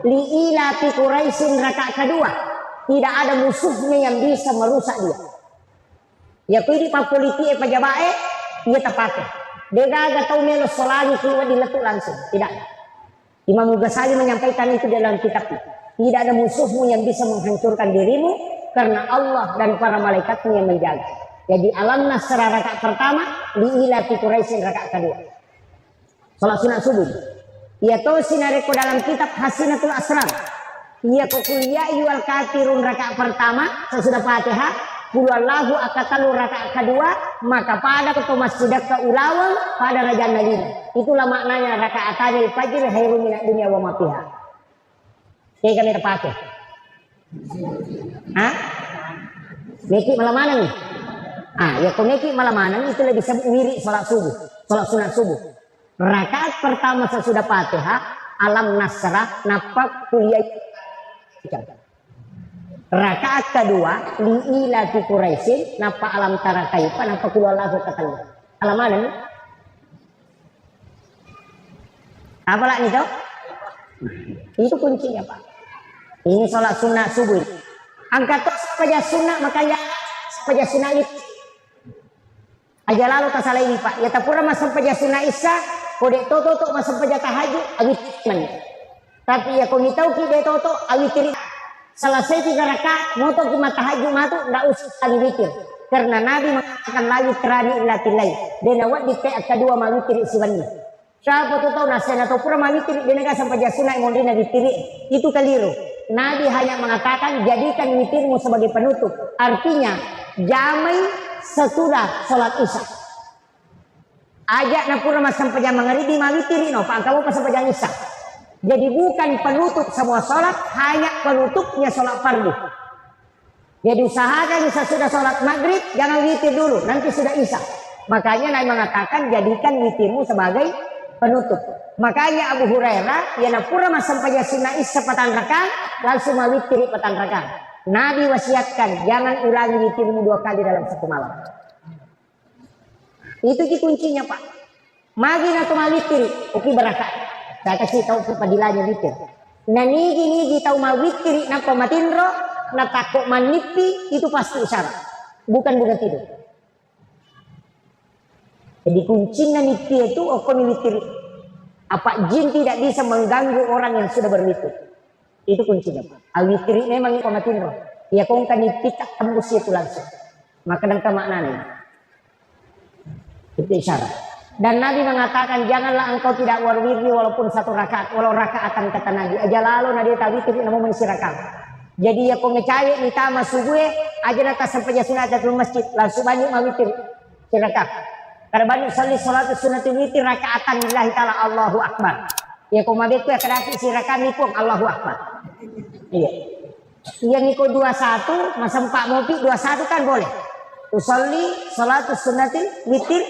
Li'ila fi Quraisyin rakaat kedua. Tidak ada musuhnya yang bisa merusak dia. Ya kuidi pa politik pajabae, dia terpakai. Dia gak tahu melo solani keluar diletuk langsung. Tidak. Imam Ghazali menyampaikan itu dalam kitabnya. Tidak ada musuhmu yang bisa menghancurkan dirimu karena Allah dan para malaikatnya yang menjaga. Jadi alam nasrah rakaat pertama, li'ila fi Quraisyin rakaat kedua. Salat sunat subuh. Ia tahu sinareko dalam kitab Hasinatul Asrar. Ia kuliah yual kafirun rakaat pertama sesudah Fatihah, Qulhuwallahu akatalu rakaat kedua, maka pada ke masjidat ke ulawal pada raja Madinah. Itulah maknanya rakaatanil fajr khairun minad dunya wa ma fiha. Kayak kami terpakai. Hah? Meki malam mana nih? Ya kalau meki malam mana itu lebih mirip salat subuh, salat sunat subuh. Rakaat pertama sesudah Fatihah, alam nasrah, napak kuliah. Rakaat kedua, li'ila fi Quraisyin, napa alam tara kaifa, napa Qulhuwallahu katalu. Alam mana nih? Apa lah nih tau? Itu kuncinya Pak. Ini sholat sunnah subuh. Angkat saja sunnah, makanya saja sunnah itu. Aja lalu tak salah ini Pak. Ya tapura masuk saja sunnah isya, kode toto masuk saja tahajud, agit man. Tapi ya kau tahu kita toto agit tiri. Selesai 3 rakaat, moto kita tahajud matu, nggak usah lagi witir. Karena Nabi mengatakan lagi terani ilatilai. Dan awak di teat kedua mawitir siwani. Siapa tu tahu nasihat atau pura mawitir dia nggak sampai jasuna yang mondina ditiri. Itu keliru. Nabi hanya mengatakan jadikan witirmu sebagai penutup. Artinya jamai sesudah sholat isya. Ajak napura mas sampai jam mengeribi mawitiri no. Pak kamu pas sampai jam isya. Jadi bukan penutup semua sholat, hanya penutupnya sholat fardu. Jadi usahakan sesudah sholat maghrib jangan witir dulu, nanti sudah isya. Makanya Nabi mengatakan jadikan witirmu sebagai penutup. Makanya Abu Hurairah ya napura mas sampai sunnah isya petang rakaat langsung mawitiri petang rakaat. Nabi wasiatkan jangan ulangi witirmu 2 kali dalam satu malam. Itu kuncinya Pak. Magin atau mawitiri, oke berakaat. Saya kasih tahu kepadilannya witir. Nah nigi tahu mawitiri napa matinro, na takut manipi itu pasti isyarat. Bukan tidur. Jadi kuncinya nipi itu okon witir. Apa jin tidak bisa mengganggu orang yang sudah berwitir. Itu kuncinya. Witir memang itu matinro. Ya kau kan nipi tak tembus itu langsung. Maka dan maknanya. Itu isyarat. Dan Nabi mengatakan janganlah engkau tidak warwiri walaupun 1 rakaat, walau rakaatan kata Nabi. Aja lalu Nabi tawitir namun menisi rakaat. Jadi ya kau ngecai nitama subuh aja nata sampai sunat datul masjid langsung banyak mawitir rakaat. Karena banyak salat sunatul witir rakaatan lillahi taala Allahu akbar. Ya kau mabit ku ya kadaki si rakaat niku Allahu akbar. Iya. Yang niku 21 masa 4 mopi 21 kan boleh. Usolli salatus sunatil witir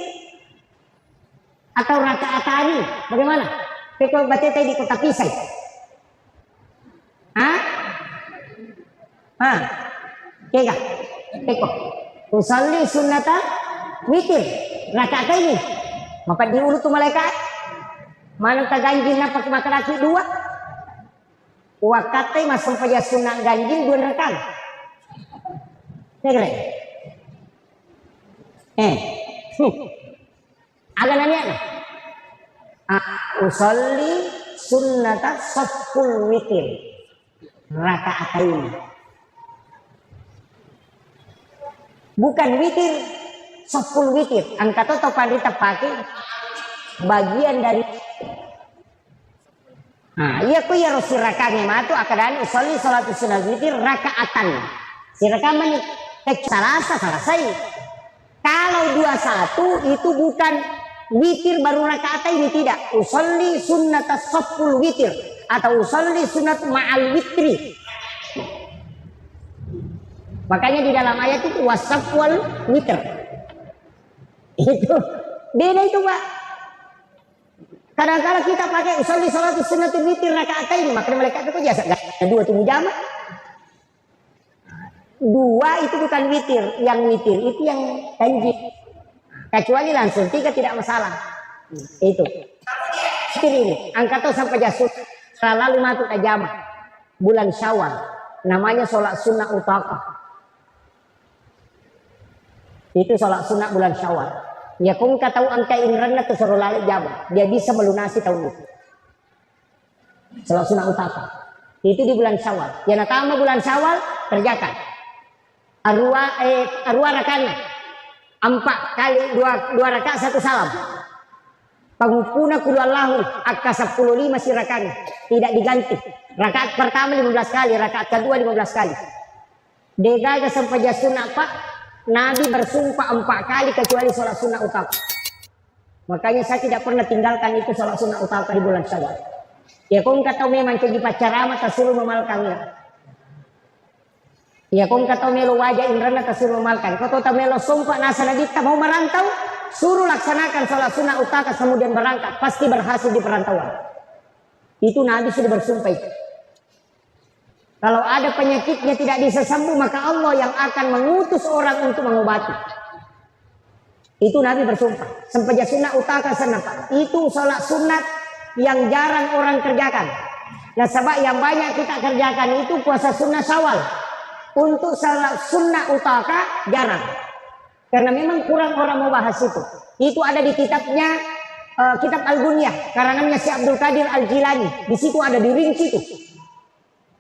atau rakaatani bagaimana? Peko baca tadi di kota pisai. Kega. Peko. Usalli sunnata witir rakaat ini. Maka diulut tu malaikat. Mana tak ganjil napa makan laki 2? Wakate masuk pada sunnah ganjil 2 rakaat. Kega. Agak nanya usolli sunnata saful witir rakaatain. Bukan witir, saful witir. Angkat atau pandita pakai bagian dari. Iya ku ya rosi rakanya matu akadan usolli salatu sunnah witir rakaatan. Si rakaman Salasa selesai. Kalau 21 itu bukan witir baru rakaat ini, tidak. Usolli sunnata saful witir atau usolli sunnat ma'al witri. Makanya di dalam ayat itu wasafwal witr. Itu beda itu, Pak. Kadang-kadang kita pakai usolli salatul sunnatul witir rakaat ini, maka mereka itu biasa dua tunggu jamak. Dua itu bukan witir, yang witir itu yang tanjid. Kecuali langsung tiga tidak masalah. Itu. Witir ini angkat sampai jasud lalu masuk ke jamak bulan Syawal. Namanya sholat sunnah utaka. Itu sholat sunnah bulan Syawal. Ya kung tahu angka inranna tu suruh lalik jamak. Dia bisa melunasi tahun itu. Sholat sunnah utaka. Itu di bulan Syawal. Yang pertama bulan Syawal kerjakan. Arwa rakaat 4 kali 2 rakaat 1 salam. Pangupuna kulallahu akka 15 si rakaat tidak diganti. Rakaat pertama 15 kali, rakaat kedua 15 kali. Degaga sampai sunnah Pak, Nabi bersumpah 4 kali kecuali sholat sunnah utama. Makanya saya tidak pernah tinggalkan itu sholat sunnah utama di bulan Syawal. Ya kau kata memang jadi pacarama tasuruh memalkannya. Ya kau kata melo wajah indrana tasuruh memalkan. Kau tahu melo sumpah nasa Nabi mau merantau, suruh laksanakan sholat sunnah utama kemudian berangkat, pasti berhasil di perantauan. Itu Nabi sudah bersumpah itu. Kalau ada penyakitnya tidak bisa sembuh, maka Allah yang akan mengutus orang untuk mengobati. Itu Nabi bersumpah. Sampai sunnah utaka sana Pak. Itu sholat sunat yang jarang orang kerjakan. Nah sebab yang banyak kita kerjakan itu puasa sunnah Syawal. Untuk sholat sunnah utaka jarang. Karena memang kurang orang mau bahas itu. Itu ada di kitabnya kitab Al-Gunyah. Karangannya si Abdul Qadir Al-Jilani. Di situ ada dirinci itu.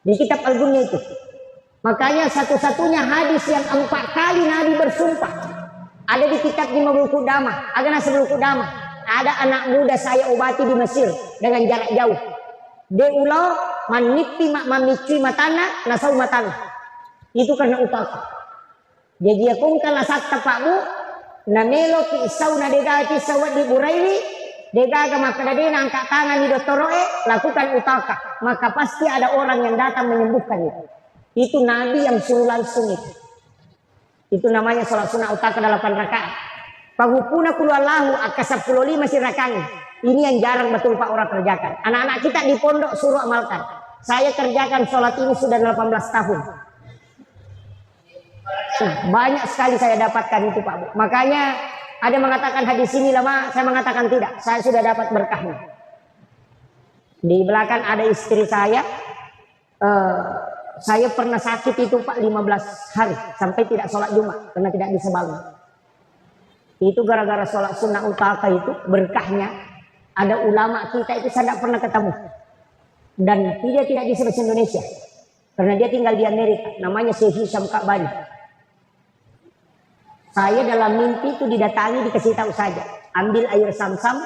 Di kitab Al-Gunyah itu. Makanya satu-satunya hadis yang 4 kali Nabi bersumpah. Ada di kitab 5 buku Dama. Agak nasi buku Dama. Ada anak muda saya obati di Mesir. Dengan jarak jauh. Deulo manipi mamicui matana nasau matana. Itu karena utaka. Jadi aku kalau sakta pakmu namelo ki isau na dega ki sawat di Buraili dega maka dade angkat tangan di doktoroe lakukan utaka, maka pasti ada orang yang datang menyembuhkan itu. Itu Nabi yang suruh langsung itu. Itu namanya sholat sunnah utaka 8 rakaat. Pagupuna kullallahu akka 15 si rakaat. Ini yang jarang betul Pak orang kerjakan. Anak-anak kita di pondok suruh amalkan. Saya kerjakan sholat ini sudah 18 tahun. Banyak sekali saya dapatkan itu Pak Bu. Makanya ada mengatakan hadis ini lama, saya mengatakan tidak. Saya sudah dapat berkahnya. Di belakang ada istri saya. Saya pernah sakit itu Pak 15 hari sampai tidak sholat Jumat karena tidak bisa bangun. Itu gara-gara sholat sunnah utaka itu berkahnya. Ada ulama kita itu saya tidak pernah ketemu. Dan dia tidak bisa bahasa Indonesia. Karena dia tinggal di Amerika. Namanya Syekh Hisham Ka'bani. Saya dalam mimpi itu didatangi, dikasih tahu saja. Ambil air sam-sam,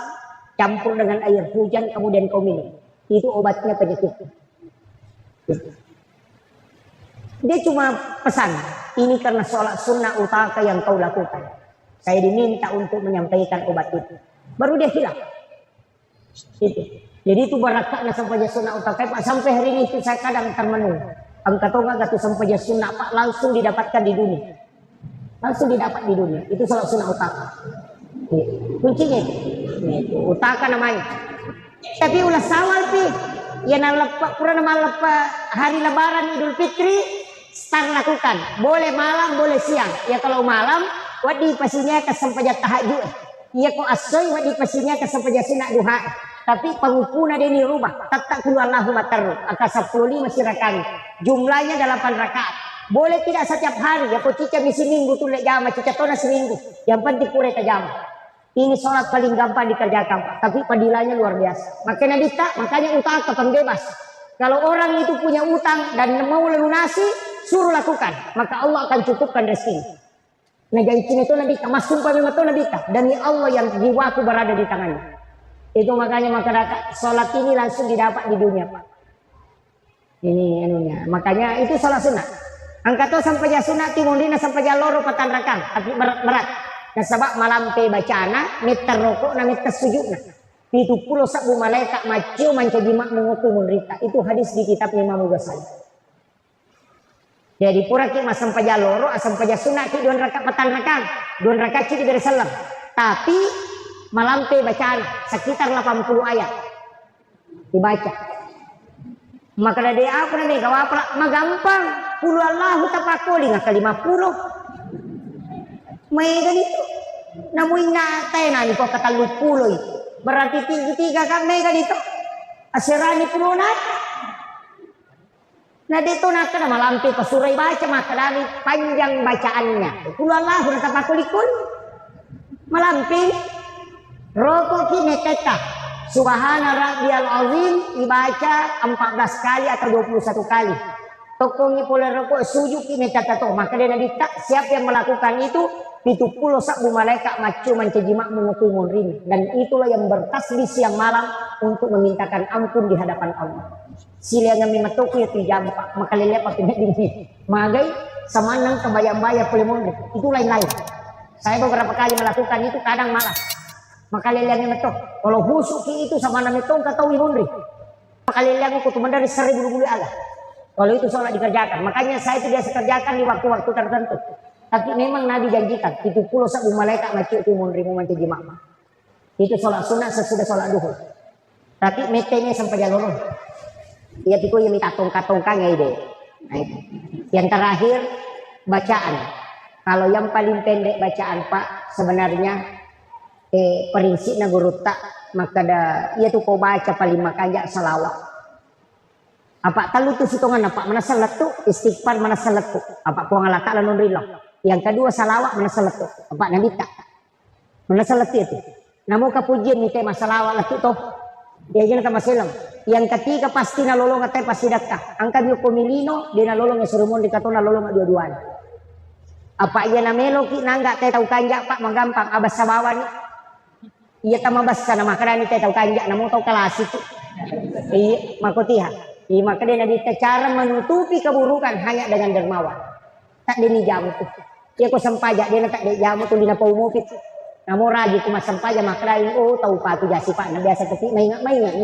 campur dengan air hujan, kemudian kau minum. Itu obatnya penyakit. Dia cuma pesan, ini karena sholat sunnah utaka yang kau lakukan. Saya diminta untuk menyampaikan obat itu. Baru dia hilang. Itu. Jadi itu barakahnya sampai sunnah utaka. Pak, sampai hari ini itu saya kadang termenung. Angkat tonga gatu sampai sunnah Pak langsung didapatkan di dunia. Langsung didapat di dunia. Itu sholat sunnah utaka. Kuncinya itu. Utaka namanya. Tapi ulah sawal pi. Ya nalepa kurang nama hari Lebaran Idul Fitri start lakukan. Boleh malam, boleh siang. Ya kalau malam wadi pasinya kesampaian tahajud. Ya kok asoy wadi pasinya kesampaian sunat duha. Tapi pengupuna dia ini rubah. Tetap keluar lahu matarru. Angka 15 masih rakaat. Jumlahnya 8 rakaat. Boleh tidak setiap hari, ya kau cica misi minggu tuh lek jama, cica tona seminggu. Yang penting kurek ke jama. Ini sholat paling gampang dikerjakan Pak, tapi padilannya luar biasa. Makanya utang ke pembebas. Kalau orang itu punya utang dan mau lunasi, suruh lakukan, maka Allah akan cukupkan rezeki. Nah jadi itu Nabi, mas sumpah memang itu Nabi, dan Allah yang jiwaku berada di tangannya. Itu makanya sholat ini langsung didapat di dunia Pak. Ini anunya, makanya itu sholat sunnah. Angkat to sampai sunat timun dina sampai loro patan rakang tapi berat-berat. Nah sebab malam pe bacana meter rokok na meter sujudna. 70 sabu malaikat macu mancajimak menguku menderita. Itu hadis di kitab Imam Ghazali. Jadi pura ki mas sampai loro sampai sunat ki 2 rakaat patan rakang. 2 rakaat ki dari salam. Tapi malam pe bacana sekitar 80 ayat dibaca. Maka dari apa nih kawapra magampang puluh Allahu tapakoli ngaka 50 may ganito namoy natay na ni ko katalupuloy berarti tiga kan may ganito asirani pununat na dito na malampi pasuray baca maka dari panjang bacaannya puluh Allahu tapakoli kun malampi rokok kineteta Subhana Rabbiyal Azim dibaca 14 kali atau 21 kali. Tokongi pula rokok sujud ini kata to. Maka dia dita siapa yang melakukan itu 70 sabu malaikat macu mencejimak mengukumun rini. Dan itulah yang bertasbih siang malam untuk memintakan ampun di hadapan Allah. Sila yang mematuki itu jampak. Maka lihat apa tidak ini. Magai samanang kebayang-bayang pelimun. Itu lain-lain. Saya beberapa kali melakukan itu kadang malas. Maka liliang metok. Kalau busuk itu sama nama metong kata wihunri. Maka liliang aku cuma dari 1000 bulu Allah. Kalau itu sholat dikerjakan. Makanya saya tidak kerjakan di waktu-waktu tertentu. Tapi memang Nabi janjikan. Itu 10 sabu malaikat macam itu munri memanci jimak. Itu sholat sunat sesudah sholat duhur. Tapi metenya sampai jalur. Ia tiku yang minta tongkat-tongkang ya ide. Nah, yang terakhir bacaan. Kalau yang paling pendek bacaan Pak sebenarnya prinsip na guru tak maka da ia tu kau baca paling makanya salawat apa talu tu sitongan apa mana salat tu istighfar mana salat tu apa ku ngala ta'ala nun rillah yang kedua salawat mana salat tu apa nabi tak mana salat itu namo kapujian ni tema salawat laki tu dia jangan kamaselang yang ketiga pasti na lolong atay pasti dakka angka yu komilino dia na lolong surumon di katona lolong dua-duaan apa ia na melo ki nangga tay tau kanja pak magampang abas sabawan ni iya tamabas ka na makarani tayo kanja na mo tau kalasik iya makotiha iya maka dia nadita cara menutupi keburukan hanya dengan dermawan tak dini jamu tu iya ko sampaja dia na tak di jamu tu dina paumupit na mo ragi ko masampaja makarani oh tau pa tu jasi pa na biasa tapi may nga ni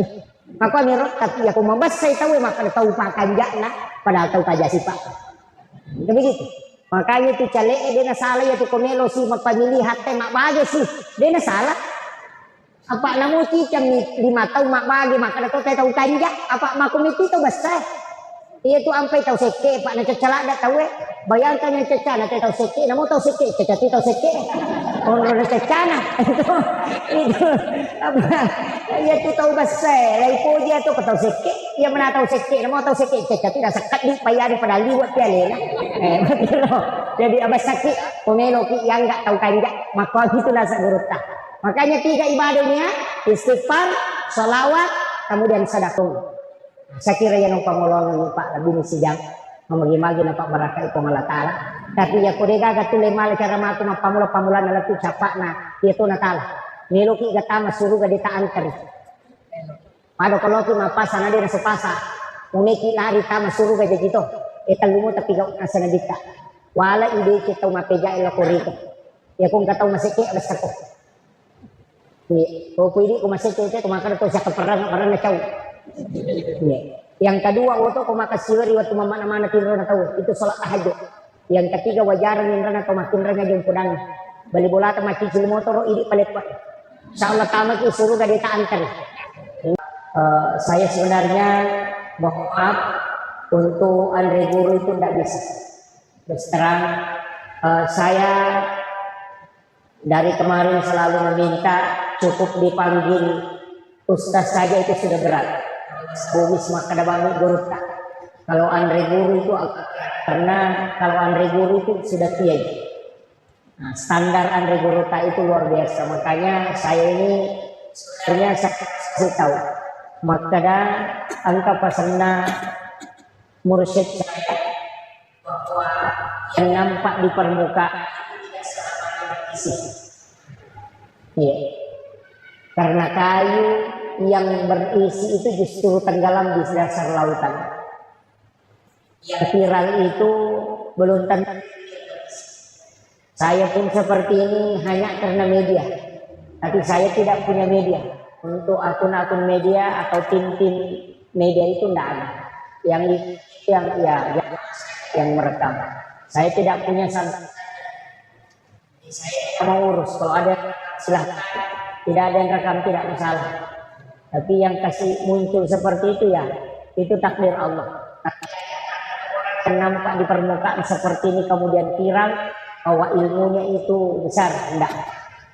maka mirot tapi ako mabasay tau maka tau pa kanja na padahal tau pa jasi pa begitu makanya tu cale dia na salah ya tu komelo si magpamili hatay makbaga si dia na salah apa namu cicam ni 5 tahun mak bagi mak kada tahu tanja apa mak komiti tu besar ia tu ampai tahu seke pak nak cecala dak tahu bayangkan yang cecana tahu seke namu tahu seke cecati tahu seke orang cecana itu apa ia tu tahu besar lai po dia tu tahu seke ia mana tahu seke namu tahu seke cecati dah sekat di payari pada liwat piale betul jadi abas sakit pomelo ki yang enggak tahu tanja maka gitulah sagurutah. Makanya 3 ibadahnya istighfar, salawat, kemudian sedekah. Saya kira yang pangolongan Pak lebih sejam memagi-magi nampak baraka itu Allah Taala. Tapi ya kodega gatule mal cara matu pamula na latu capakna itu na Taala. Miluki gatama suruh gadita antar. Pado kalau ki mapasa na di nasupasa. Uneki lari tama suruh gaja gitu. Lumo tapi gak nasa nadita. Wala ide kita mapeja ila korito. Ya kung kataw masiki basta ko. Kau pwede kumasik itu kumakan itu sa kaparang na caw. Yang kedua waktu kumakasiwari waktu mana-mana tinro na tahu itu salat tahajud. Yang ketiga wajaran yang rana kumakinranya jeung pudang. Bali bolata macicil motor ini palit pak. Insyaallah tamat suruh gadita antar. Saya sebenarnya mohon maaf untuk Andre Guru itu tidak bisa. Terus terang saya dari kemarin selalu meminta cukup dipanggil ustaz saja itu sudah berat. Bumis maka bangun guru tak. Kalau Andre Guru itu karena kalau Andre Guru itu sudah tiada. Nah, standar Andre Guru tak itu luar biasa. Makanya saya ini sebenarnya saya tahu. Maka angka pasana mursyid saya bahwa yang nampak di permukaan ya. Karena kayu yang berisi itu justru tenggelam di dasar lautan. Yang viral itu belum tentu. Saya pun seperti ini hanya karena media, tapi saya tidak punya media. Untuk akun-akun media atau tim-tim media itu tidak ada. Yang merekam. Saya tidak punya sama. Saya mau urus. Kalau ada silahkan. Tidak ada yang rekam tidak masalah. Tapi yang kasih muncul seperti itu ya, itu takdir Allah. Nampak di permukaan seperti ini kemudian pirang bahwa ilmunya itu besar, enggak.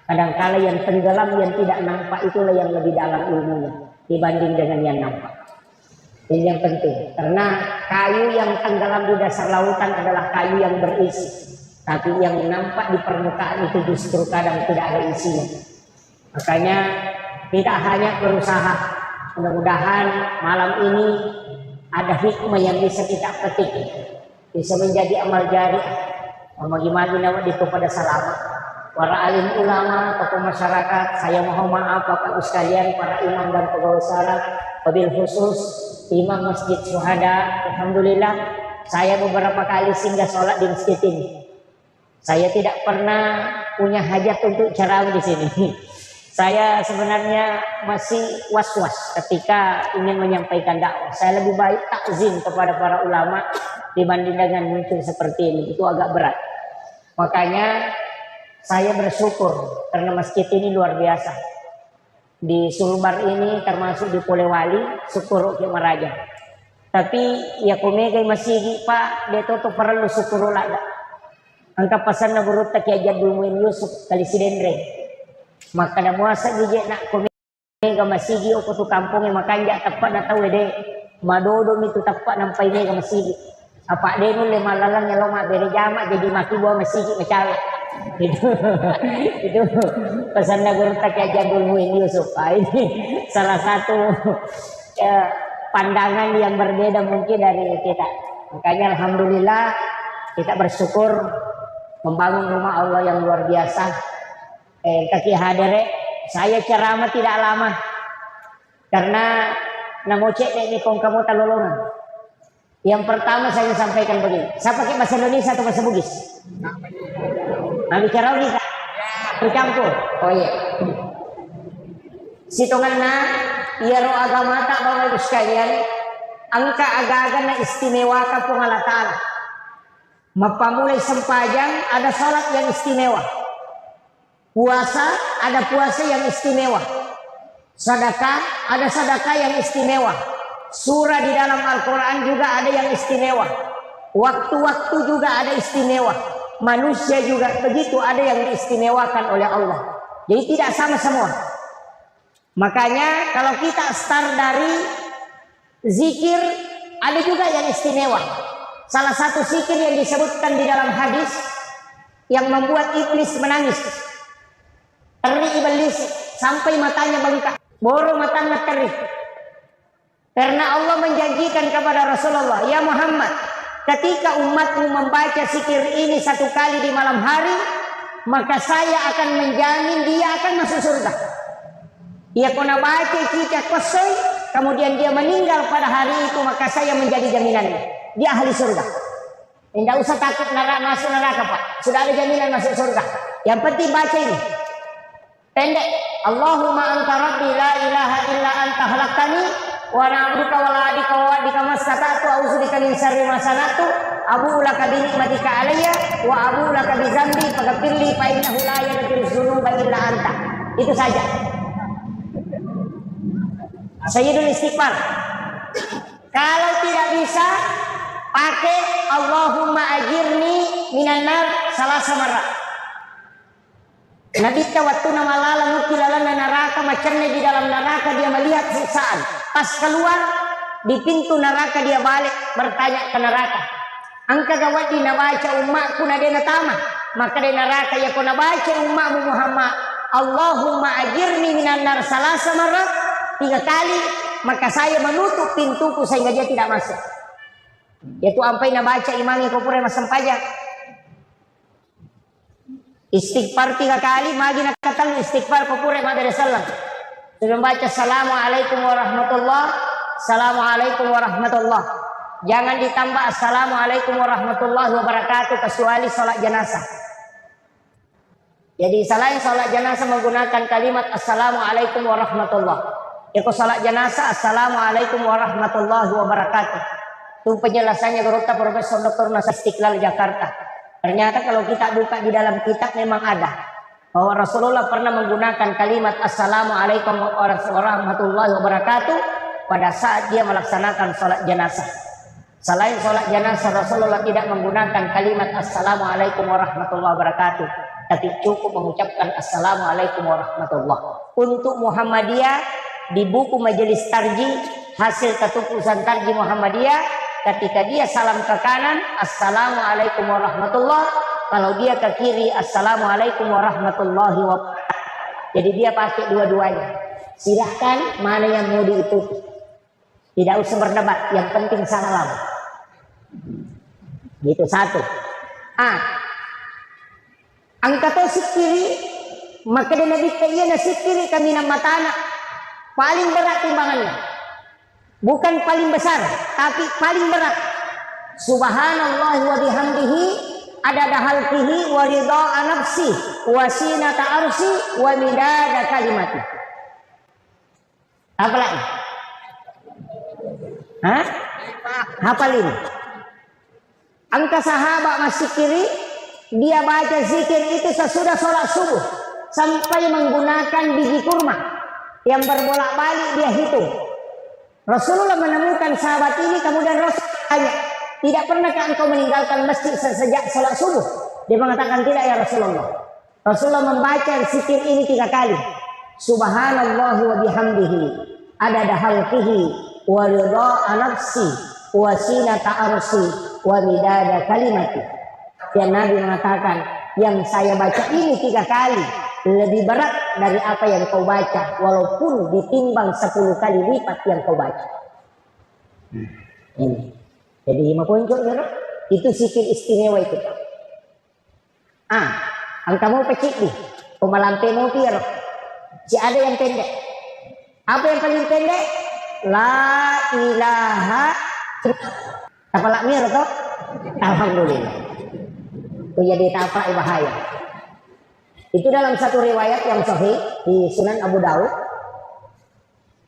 Kadangkala yang tenggelam yang tidak nampak itulah yang lebih dalam ilmunya dibanding dengan yang nampak. Ini yang penting, karena kayu yang tenggelam di dasar lautan adalah kayu yang berisi, tapi yang nampak di permukaan itu justru kadang tidak ada isinya. Makanya tidak hanya berusaha, mudah-mudahan malam ini ada hikmah yang bisa kita petik, bisa menjadi amal jari. Bagi-bagi nama itu pada selamat. Para alim ulama, tokoh masyarakat, saya mohon maaf Bapak Ibu sekalian, para imam dan pegawai syarat, wabil khusus imam Masjid Syuhada. Alhamdulillah, saya beberapa kali singgah sholat di masjid ini. Saya tidak pernah punya hajat untuk ceramah di sini. Saya sebenarnya masih was-was ketika ingin menyampaikan dakwah. Saya lebih baik takzim kepada para ulama dibanding dengan muncul seperti ini. Itu agak berat. Makanya saya bersyukur karena masjid ini luar biasa. Di Sulbar ini termasuk di Polewali, syukur ke Maraja. Tapi ya kumega masih Pak, dia tuh perlu syukur lada. Angka pasan na burut tak kiajad Dumuin Yusuf kali si Dendre. Maka na muasa gije nak kumega masigi o kutu kampung makanja tapat na tahu de madodo itu tapat nampai mega masigi. Apa de nu le malalang ya loma bere jama jadi maki bawa masigi macam itu pesan na guru tak kiajad Dumuin Yusuf. Ini salah satu pandangan yang berbeda mungkin dari kita. Makanya alhamdulillah kita bersyukur membangun rumah Allah yang luar biasa. Kaki hadere, saya ceramah tidak lama karena namo cek ini kong kamu talolongan. Yang pertama saya sampaikan begini, saya pakai bahasa Indonesia atau bahasa Bugis? Nah bicara kita bercampur. Oh iya. Sitonganna iaro agama tak bawa ibu sekalian, angka aga-aga na istimewa ka pong Allah Ta'ala. Mapamulay sempajang ada salat yang istimewa. Puasa ada puasa yang istimewa. Sedekah ada sedekah yang istimewa. Surah di dalam Al-Quran juga ada yang istimewa. Waktu-waktu juga ada istimewa. Manusia juga begitu, ada yang diistimewakan oleh Allah. Jadi tidak sama semua. Makanya kalau kita start dari zikir, ada juga yang istimewa. Salah satu zikir yang disebutkan di dalam hadis yang membuat iblis menangis. Teri iblis sampai matanya bengkak, boro matanya teri. Karena Allah menjanjikan kepada Rasulullah, ya Muhammad, ketika umatmu membaca zikir ini satu kali di malam hari, maka saya akan menjamin dia akan masuk surga. Ia kena baca kita kosong, kemudian dia meninggal pada hari itu, maka saya menjadi jaminannya. Dia ahli surga. Tidak usah takut masuk neraka Pak. Sudah ada jaminan masuk surga. Yang penting baca ini. Pendek. Allahumma anta rabbi la ilaha illa anta khalaqtani wa na'buduka wa la adika wa adika masata'tu a'udzubika min syarri ma sana'tu abu'u laka bi nikmatika alayya wa abu'u laka bi dzambi faghfirli fa innahu la yaghfiru dzunuba illa anta. Itu saja. Sayyidul istighfar. Kalau tidak bisa pakai Allahumma ajirni minan nar salasa marrat. Nabi waktu nama lala nukilalan neraka macernya di dalam neraka dia melihat siksaan. Pas keluar di pintu neraka dia balik bertanya ke neraka. Angka gawat di nabaca umatku nadena tama. Maka di neraka ya kau nabaca umatmu Muhammad. Allahumma ajirni minan nar salasa marrat. 3 kali maka saya menutup pintuku sehingga dia tidak masuk. Yaitu ampai nabaca imami kopure masam pajak. Istighfar 3 kali, magi nakatang istighfar kopure madare salam. Sudah baca assalamualaikum warahmatullah, assalamualaikum warahmatullah. Jangan ditambah assalamualaikum warahmatullahi wabarakatuh kecuali sholat jenazah. Jadi selain sholat jenazah menggunakan kalimat assalamualaikum warahmatullahi. Ikut sholat jenazah assalamualaikum warahmatullahi wabarakatuh. Itu penjelasannya Guru Profesor Dr. Nasir Istiqlal Jakarta. Ternyata kalau kita buka di dalam kitab memang ada bahwa Rasulullah pernah menggunakan kalimat assalamualaikum warahmatullahi wabarakatuh pada saat dia melaksanakan sholat jenazah. Selain sholat jenazah Rasulullah tidak menggunakan kalimat assalamualaikum warahmatullahi wabarakatuh, tapi cukup mengucapkan assalamualaikum warahmatullahi. Untuk Muhammadiyah di buku Majelis Tarji hasil ketupusan Tarji Muhammadiyah, ketika dia salam ke kanan assalamualaikum warahmatullahi, kalau dia ke kiri assalamualaikum warahmatullahi wabarakatuh. Jadi dia pakai dua-duanya. Silahkan mana yang mau diikuti. Tidak usah berdebat, yang penting salam. Gitu satu. Angkato sikiri, maka dia nabi kaya sikiri kami nama tanah paling berat timbangannya. Bukan paling besar, tapi paling berat. Subhanallah wa bihamdihi adada halqihi wa ridha'a nafsi wa sinata arsi wa midada kalimati. Apa lagi? Hafal ini. Angka sahabat masih kiri, dia baca zikir itu sesudah sholat subuh sampai menggunakan biji kurma yang berbolak-balik dia hitung. Rasulullah menemukan sahabat ini, kemudian Rasul tanya, tidak pernahkah engkau meninggalkan masjid sejak sholat subuh? Dia mengatakan tidak ya Rasulullah. Rasulullah membaca zikir ini 3 kali. Subhanallah wa bihamdihi adada halqihi wa ridha'a nafsi wa sinata arsi wa midada kalimati. Dan Nabi mengatakan, yang saya baca ini 3 kali lebih berat dari apa yang kau baca, walaupun ditimbang 10 kali lipat yang kau baca. Ini. Jadi 5 poin itu zikir istimewa itu. Angka mau pecik nih, pemalampe mau piro. Si ada yang pendek. Apa yang paling pendek? La ilaha. Apa lak mir toh? Alhamdulillah. Itu jadi tapak bahaya. Itu dalam satu riwayat yang sahih di Sunan Abu Daud.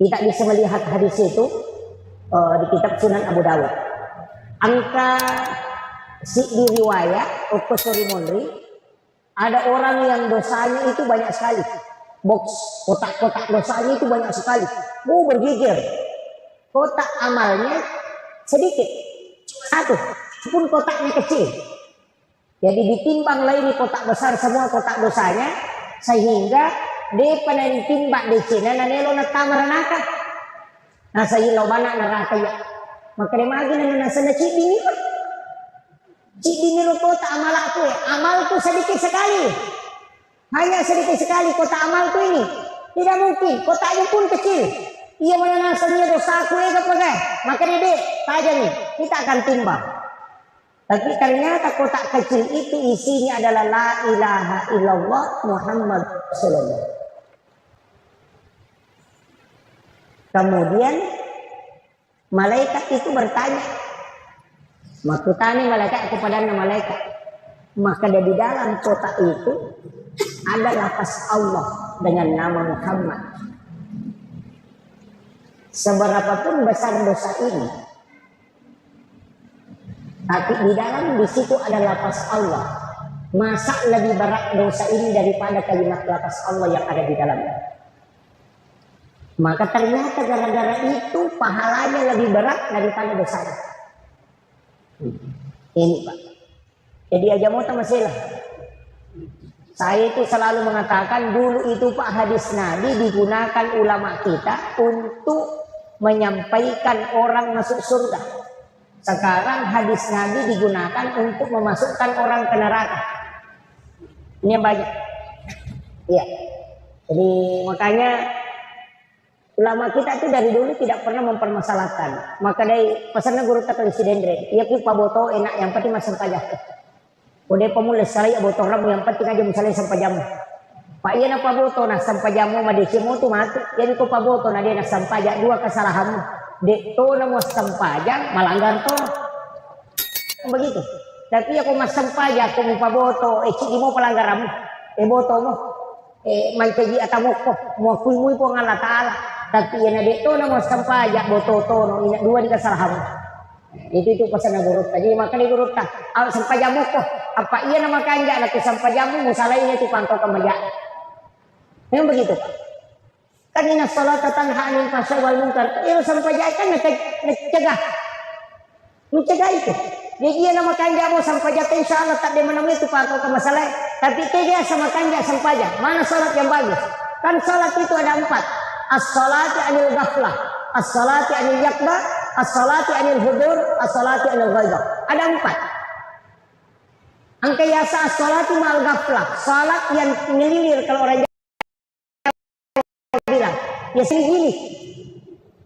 Kita bisa melihat hadis itu di kitab Sunan Abu Daud. Angka di riwayat Uqbah Munri, ada orang yang dosanya itu banyak sekali. Box kotak-kotak dosanya itu banyak sekali. Bergigir. Kotak amalnya sedikit. 1, pun kotaknya kecil. Jadi ditimbang lagi kotak besar semua kotak dosanya, sehingga dia pernah ditimbang di Cina nanelo na tamaranaka. Nah saya lo bana neraka ya. Maka dia magi na nasa na cidi pa. Cidi lo kota amal aku ya. Amalku sedikit sekali. Hanya sedikit sekali kota amalku ini. Tidak mungkin, kotaknya pun kecil. Ia menanasanya dosa aku ya pakai. Maka dia tajam nih, kita akan timbang. Tapi ternyata kotak kecil itu isinya adalah la ilaha illallah Muhammad Rasulullah. Kemudian malaikat itu bertanya, makutani malaikat kepada malaikat. Maka di dalam kotak itu ada lafaz Allah dengan nama Muhammad. Seberapapun besar dosa ini, tapi di dalam di situ ada lafaz Allah. Masa lebih berat dosa ini daripada kalimat lafaz Allah yang ada di dalamnya? Maka ternyata gara-gara itu pahalanya lebih berat daripada dosanya. Ini Pak. Jadi aja mau masalah. Saya itu selalu mengatakan dulu itu Pak hadis Nabi digunakan ulama kita untuk menyampaikan orang masuk surga. Sekarang hadis Nabi digunakan untuk memasukkan orang ke neraka. Ini yang banyak. Iya. Jadi makanya ulama kita itu dari dulu tidak pernah mempermasalahkan. Maka dari pesannya guru tak presiden ya kita boto enak yang penting masuk pajak. Udah pemula saya boto ramu yang penting aja misalnya sampai jamu. Pak iya na paboto na sampai jamu madesimu tu mati. Jadi ko paboto na dia na sampai jak 2 kesalahanmu. Dek to na mo sampajang malanggar to. Begitu. Tapi ako mas sampaja kung paboto, di mo palanggaran mo. Boto mo. Mancagi atamo ko. Mo kuy po ang Allah Ta'ala. Tapi yan na dek to na mo sampaja, boto to, no, ina dua di kasalahan mo. Itu pasal na gurut ta. Jadi maka ni gurut ta. Al sampaja mo ko. Apa iya na makanja na sampaja mo, musalain itu pantau kamaja. Memang begitu. Kanina salat tanhanin pasal wal munkar. Iyo sampaja kan nagcegah. Mencegah itu. Jadi dia nama kanja mo sampaja insyaallah tak ada menemui itu pantau ke masalah. Tapi dia sama kanja sampaja. Mana salat yang bagus? Kan salat itu ada 4. As-salati anil ghaflah, as-salati anil yakba, as-salati anil hudur, as-salati anil ghaibah. Ada 4. Angka yasa as-salati ma'al ghaflah. Salat yang ngelilir kalau orang bilang. Ya segini.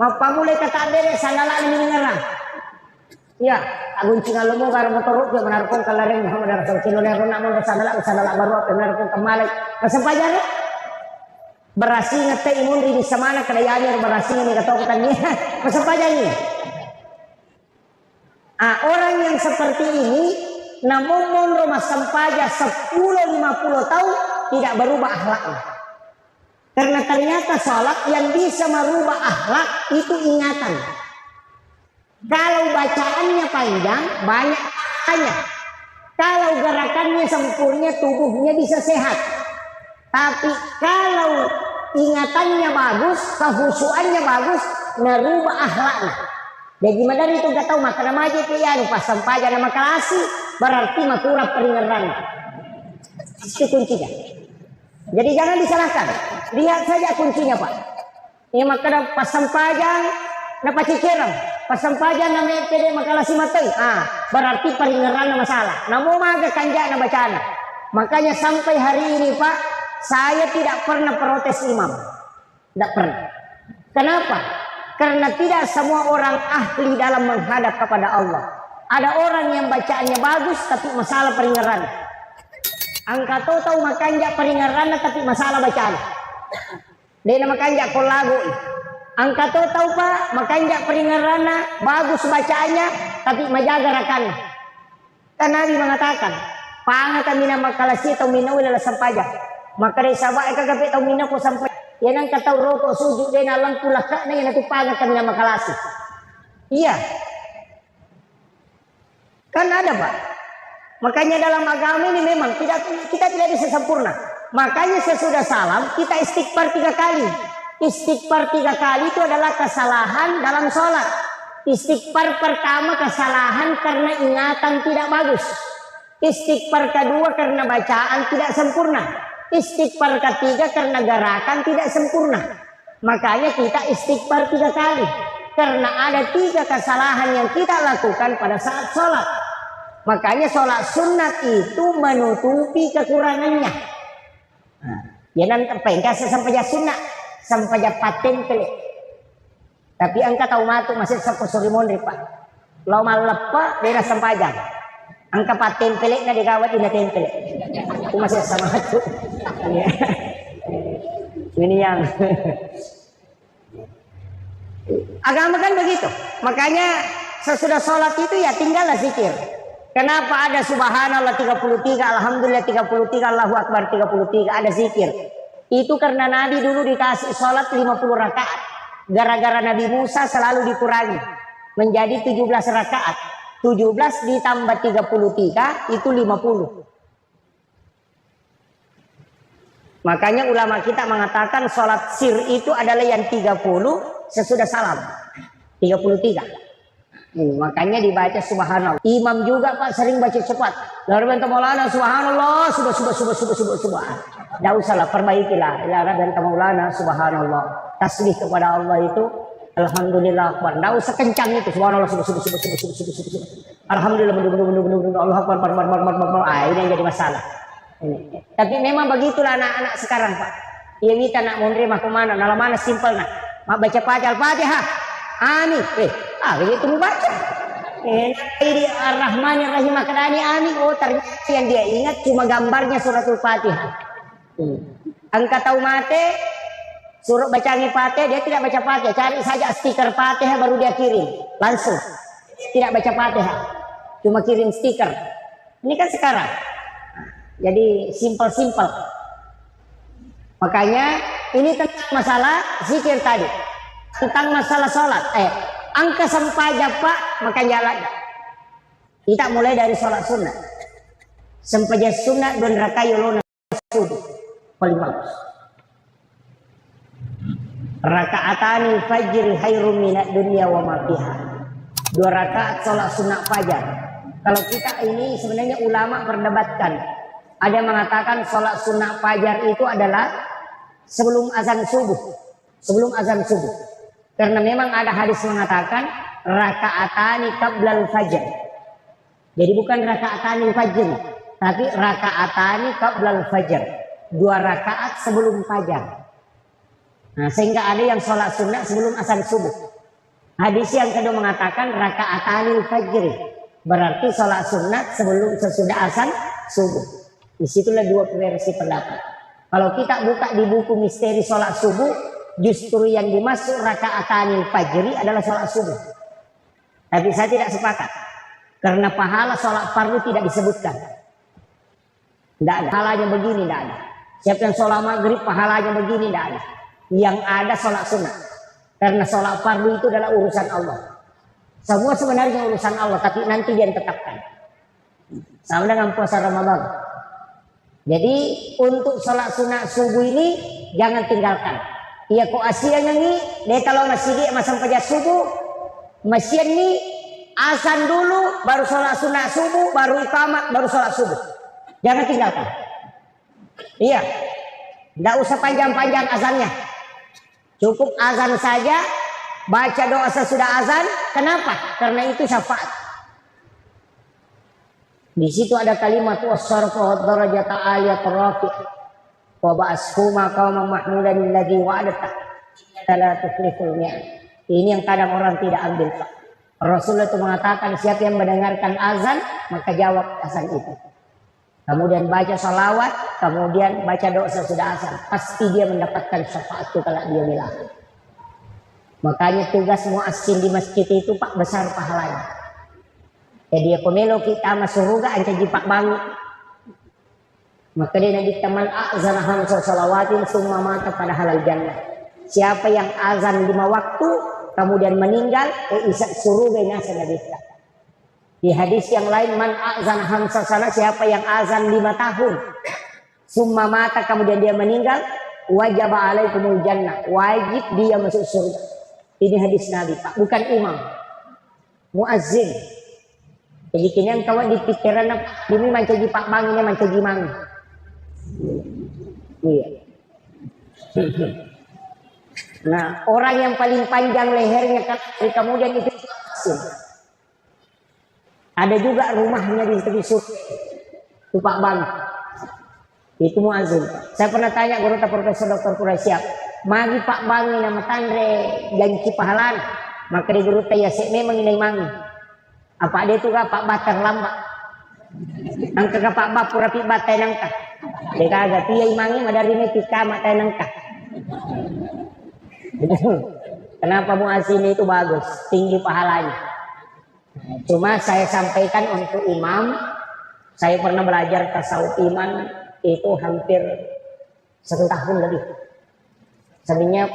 Mau pamulai kata dere sandala ini ngerang. Ya, agun cingal mo karo motorok ya menarpong kalareng Muhammad Rasul Cinolero nak mo sandala baru apa menarpong kemalik. Kesempajan berasi ngete imun di samana kadayanya berasi ini katokannya. Kesempajan ini. Orang yang seperti ini namun rumah sampaja 10-50 tahun tidak berubah akhlaknya. Karena ternyata sholat yang bisa merubah akhlak itu ingatan. Kalau bacaannya panjang, banyak tanya. Kalau gerakannya sempurna, tubuhnya bisa sehat. Tapi kalau ingatannya bagus, kehusuannya bagus, merubah akhlaknya. Jadi gimana itu gak tahu makan aja pian pas sampaja nama kelasi berarti makurap peringatan. Itu kuncinya. Jadi jangan disalahkan. Lihat saja kuncinya Pak. Ini maka pas sampajang napa ciciran. Pas sampajang namanya pede makalasi matay. Berarti peringatan masalah. Namun maga kanja na bacaan. Makanya sampai hari ini Pak, saya tidak pernah protes imam. Tidak pernah. Kenapa? Karena tidak semua orang ahli dalam menghadap kepada Allah. Ada orang yang bacaannya bagus tapi masalah peringatan. Angka tahu makanya peringatan tapi masalah bacaan. Dia makanya kau lagu. Angka tahu Pak, makanya peringatan bagus bacaannya tapi menjaga rakan. Kan Nabi mengatakan, "Panga kami nama kalasi atau minau adalah sampaja." Maka dari sahabat kagak tahu minau ko sampai. Yan ang kataw roko sujud din alang kulaka na yan natupagan kami na makalasi. Iya. Kan ada Pak. Makanya dalam agama ini memang kita tidak bisa sempurna. Makanya sesudah salam kita istighfar 3 kali. Istighfar 3 kali itu adalah kesalahan dalam sholat. Istighfar pertama kesalahan karena ingatan tidak bagus. Istighfar kedua karena bacaan tidak sempurna. Istighfar ketiga karena gerakan tidak sempurna. Makanya kita istighfar 3 kali. Karena ada 3 kesalahan yang kita lakukan pada saat sholat. Makanya sholat sunat itu menutupi kekurangannya. Jangan pengkas sampai sunat. Sampai paten pelik. Tapi angka tahu matu masih sepuluh mondri Pak. Lau malepa dia sampajang. Angka paten pelik na digawat ina tempel. Itu masih sama itu. Ini yang agama kan begitu. Makanya sesudah sholat itu ya tinggallah zikir. Kenapa ada subhanallah 33, alhamdulillah 33, Allahu akbar 33, ada zikir. Itu karena Nabi dulu dikasih sholat 50 rakaat. Gara-gara Nabi Musa selalu dikurangi menjadi 17 rakaat. 17 ditambah 33 itu 50. Makanya ulama kita mengatakan sholat sir itu adalah yang 30 sesudah salam. 33. Makanya dibaca subhanallah. Imam juga Pak sering baca cepat. Lalu bentar Maulana subhanallah sudah. Tidak usahlah perbaikilah. Lalu bentar Maulana subhanallah. Tasbih kepada Allah itu alhamdulillah akbar. Tidak usah kencang itu subhanallah sudah. Alhamdulillah Allah akbar. Ini yang jadi masalah. Ini. Tapi memang begitulah anak-anak sekarang Pak. Ya kita nak menerima kemana? Nalar mana simpel nak. Mak baca Al-Fatihah. Amin. Begitu mau baca. Ini Ar-Rahmanir-Rahim Akadani amin. Oh ternyata yang dia ingat cuma gambarnya suratul Fatihah. Angka tahu mate Suruh baca Fatihah, dia tidak baca Fatihah. Cari saja stiker Fatihah baru dia kirim. Langsung. Tidak baca Fatihah. Cuma kirim stiker. Ini kan sekarang. Jadi simpel-simpel. Makanya ini tentang masalah zikir tadi. Tentang masalah sholat. Angka sempaja Pak, maka jalan. Kita mulai dari sholat sunnah. Sempaja sunnah dan rakayuluna subuh. Paling bagus. Rakaatani fajri khairum minad dunya wa ma fiha. 2 rakaat sholat sunnah fajar. Kalau kita ini sebenarnya ulama perdebatkan. Ada yang mengatakan sholat sunnah fajar itu adalah sebelum azan subuh. Sebelum azan subuh. Karena memang ada hadis mengatakan rakaatani qablal fajar. Jadi bukan rakaatani fajr, tapi rakaatani qablal fajar. 2 rakaat sebelum fajar. Nah, sehingga ada yang sholat sunnah sebelum azan subuh. Hadis yang kedua mengatakan rakaatani fajr. Berarti sholat sunnah sebelum sesudah azan subuh. Disitulah 2 versi pendapat. Kalau kita buka di buku misteri sholat subuh, justru yang dimaksud rakaatanil fajri adalah sholat subuh. Tapi saya tidak sepakat. Karena pahala sholat fardu tidak disebutkan. Tidak ada. Pahalanya begini, tidak ada. Siapa yang sholat maghrib, pahalanya begini, tidak ada. Yang ada sholat sunnah. Karena sholat fardu itu adalah urusan Allah. Semua sebenarnya urusan Allah, tapi nanti dia tetapkan. Sama dengan puasa Ramadan. Jadi untuk sholat sunnah subuh ini jangan tinggalkan. Iya kok asianya nih, dia kalau masih di masam pajak subuh, masih nih azan dulu, baru sholat sunnah subuh, baru iqamah, baru sholat subuh. Jangan tinggalkan. Iya, tidak usah panjang-panjang azannya. Cukup azan saja, baca doa sesudah azan. Kenapa? Karena itu syafaat. Di situ ada kalimat wasarfa wa darajata aliyat rafi' wa ba'ashuma qauman mahmudan alladhi wa'adata la tuflihul mi'ad. Ini yang kadang orang tidak ambil. Rasulullah itu mengatakan siapa yang mendengarkan azan maka jawab azan itu. Kemudian baca salawat, kemudian baca doa sesudah azan, pasti dia mendapatkan syafaat itu kalau dia bilang. Makanya tugas muazzin di masjid itu Pak besar pahalanya. Jadi pemilu kita masuk surga anca jipak bangun. Maka dia nabi teman azan hamsa salawatin summa mata pada halal jannah. Siapa yang azan 5 waktu kemudian meninggal isa surga nasa nabi. Di hadis yang lain man azan hamsa salat, siapa yang azan 5 tahun summa mata kemudian dia meninggal wajib alaikumul jannah, wajib dia masuk surga. Ini hadis Nabi Pak, bukan imam, muazzin. Jadi kini yang kawan di pikiran ini mancaji Pak Bang ini mancaji Mang. Iya. Nah orang yang paling panjang lehernya kemudian itu muazzin. Ada juga rumahnya di tepi surga. Itu Pak Bang. Itu muazzin. Saya pernah tanya guru Profesor Dr. Quraisyah, magi Pak Bang ini nama tandre janji pahalan. Maka di guru tanya memang ini mangi. Apa dia itu Pak Bah terlambat. Angka Pak Bah pura pi batai nangka. Dia kagak dia imangi madari ini tika matai nangka. Kenapa muazzin itu bagus, tinggi pahalanya. Cuma saya sampaikan untuk imam, saya pernah belajar tasawuf iman itu hampir 1 tahun lebih. Sebenarnya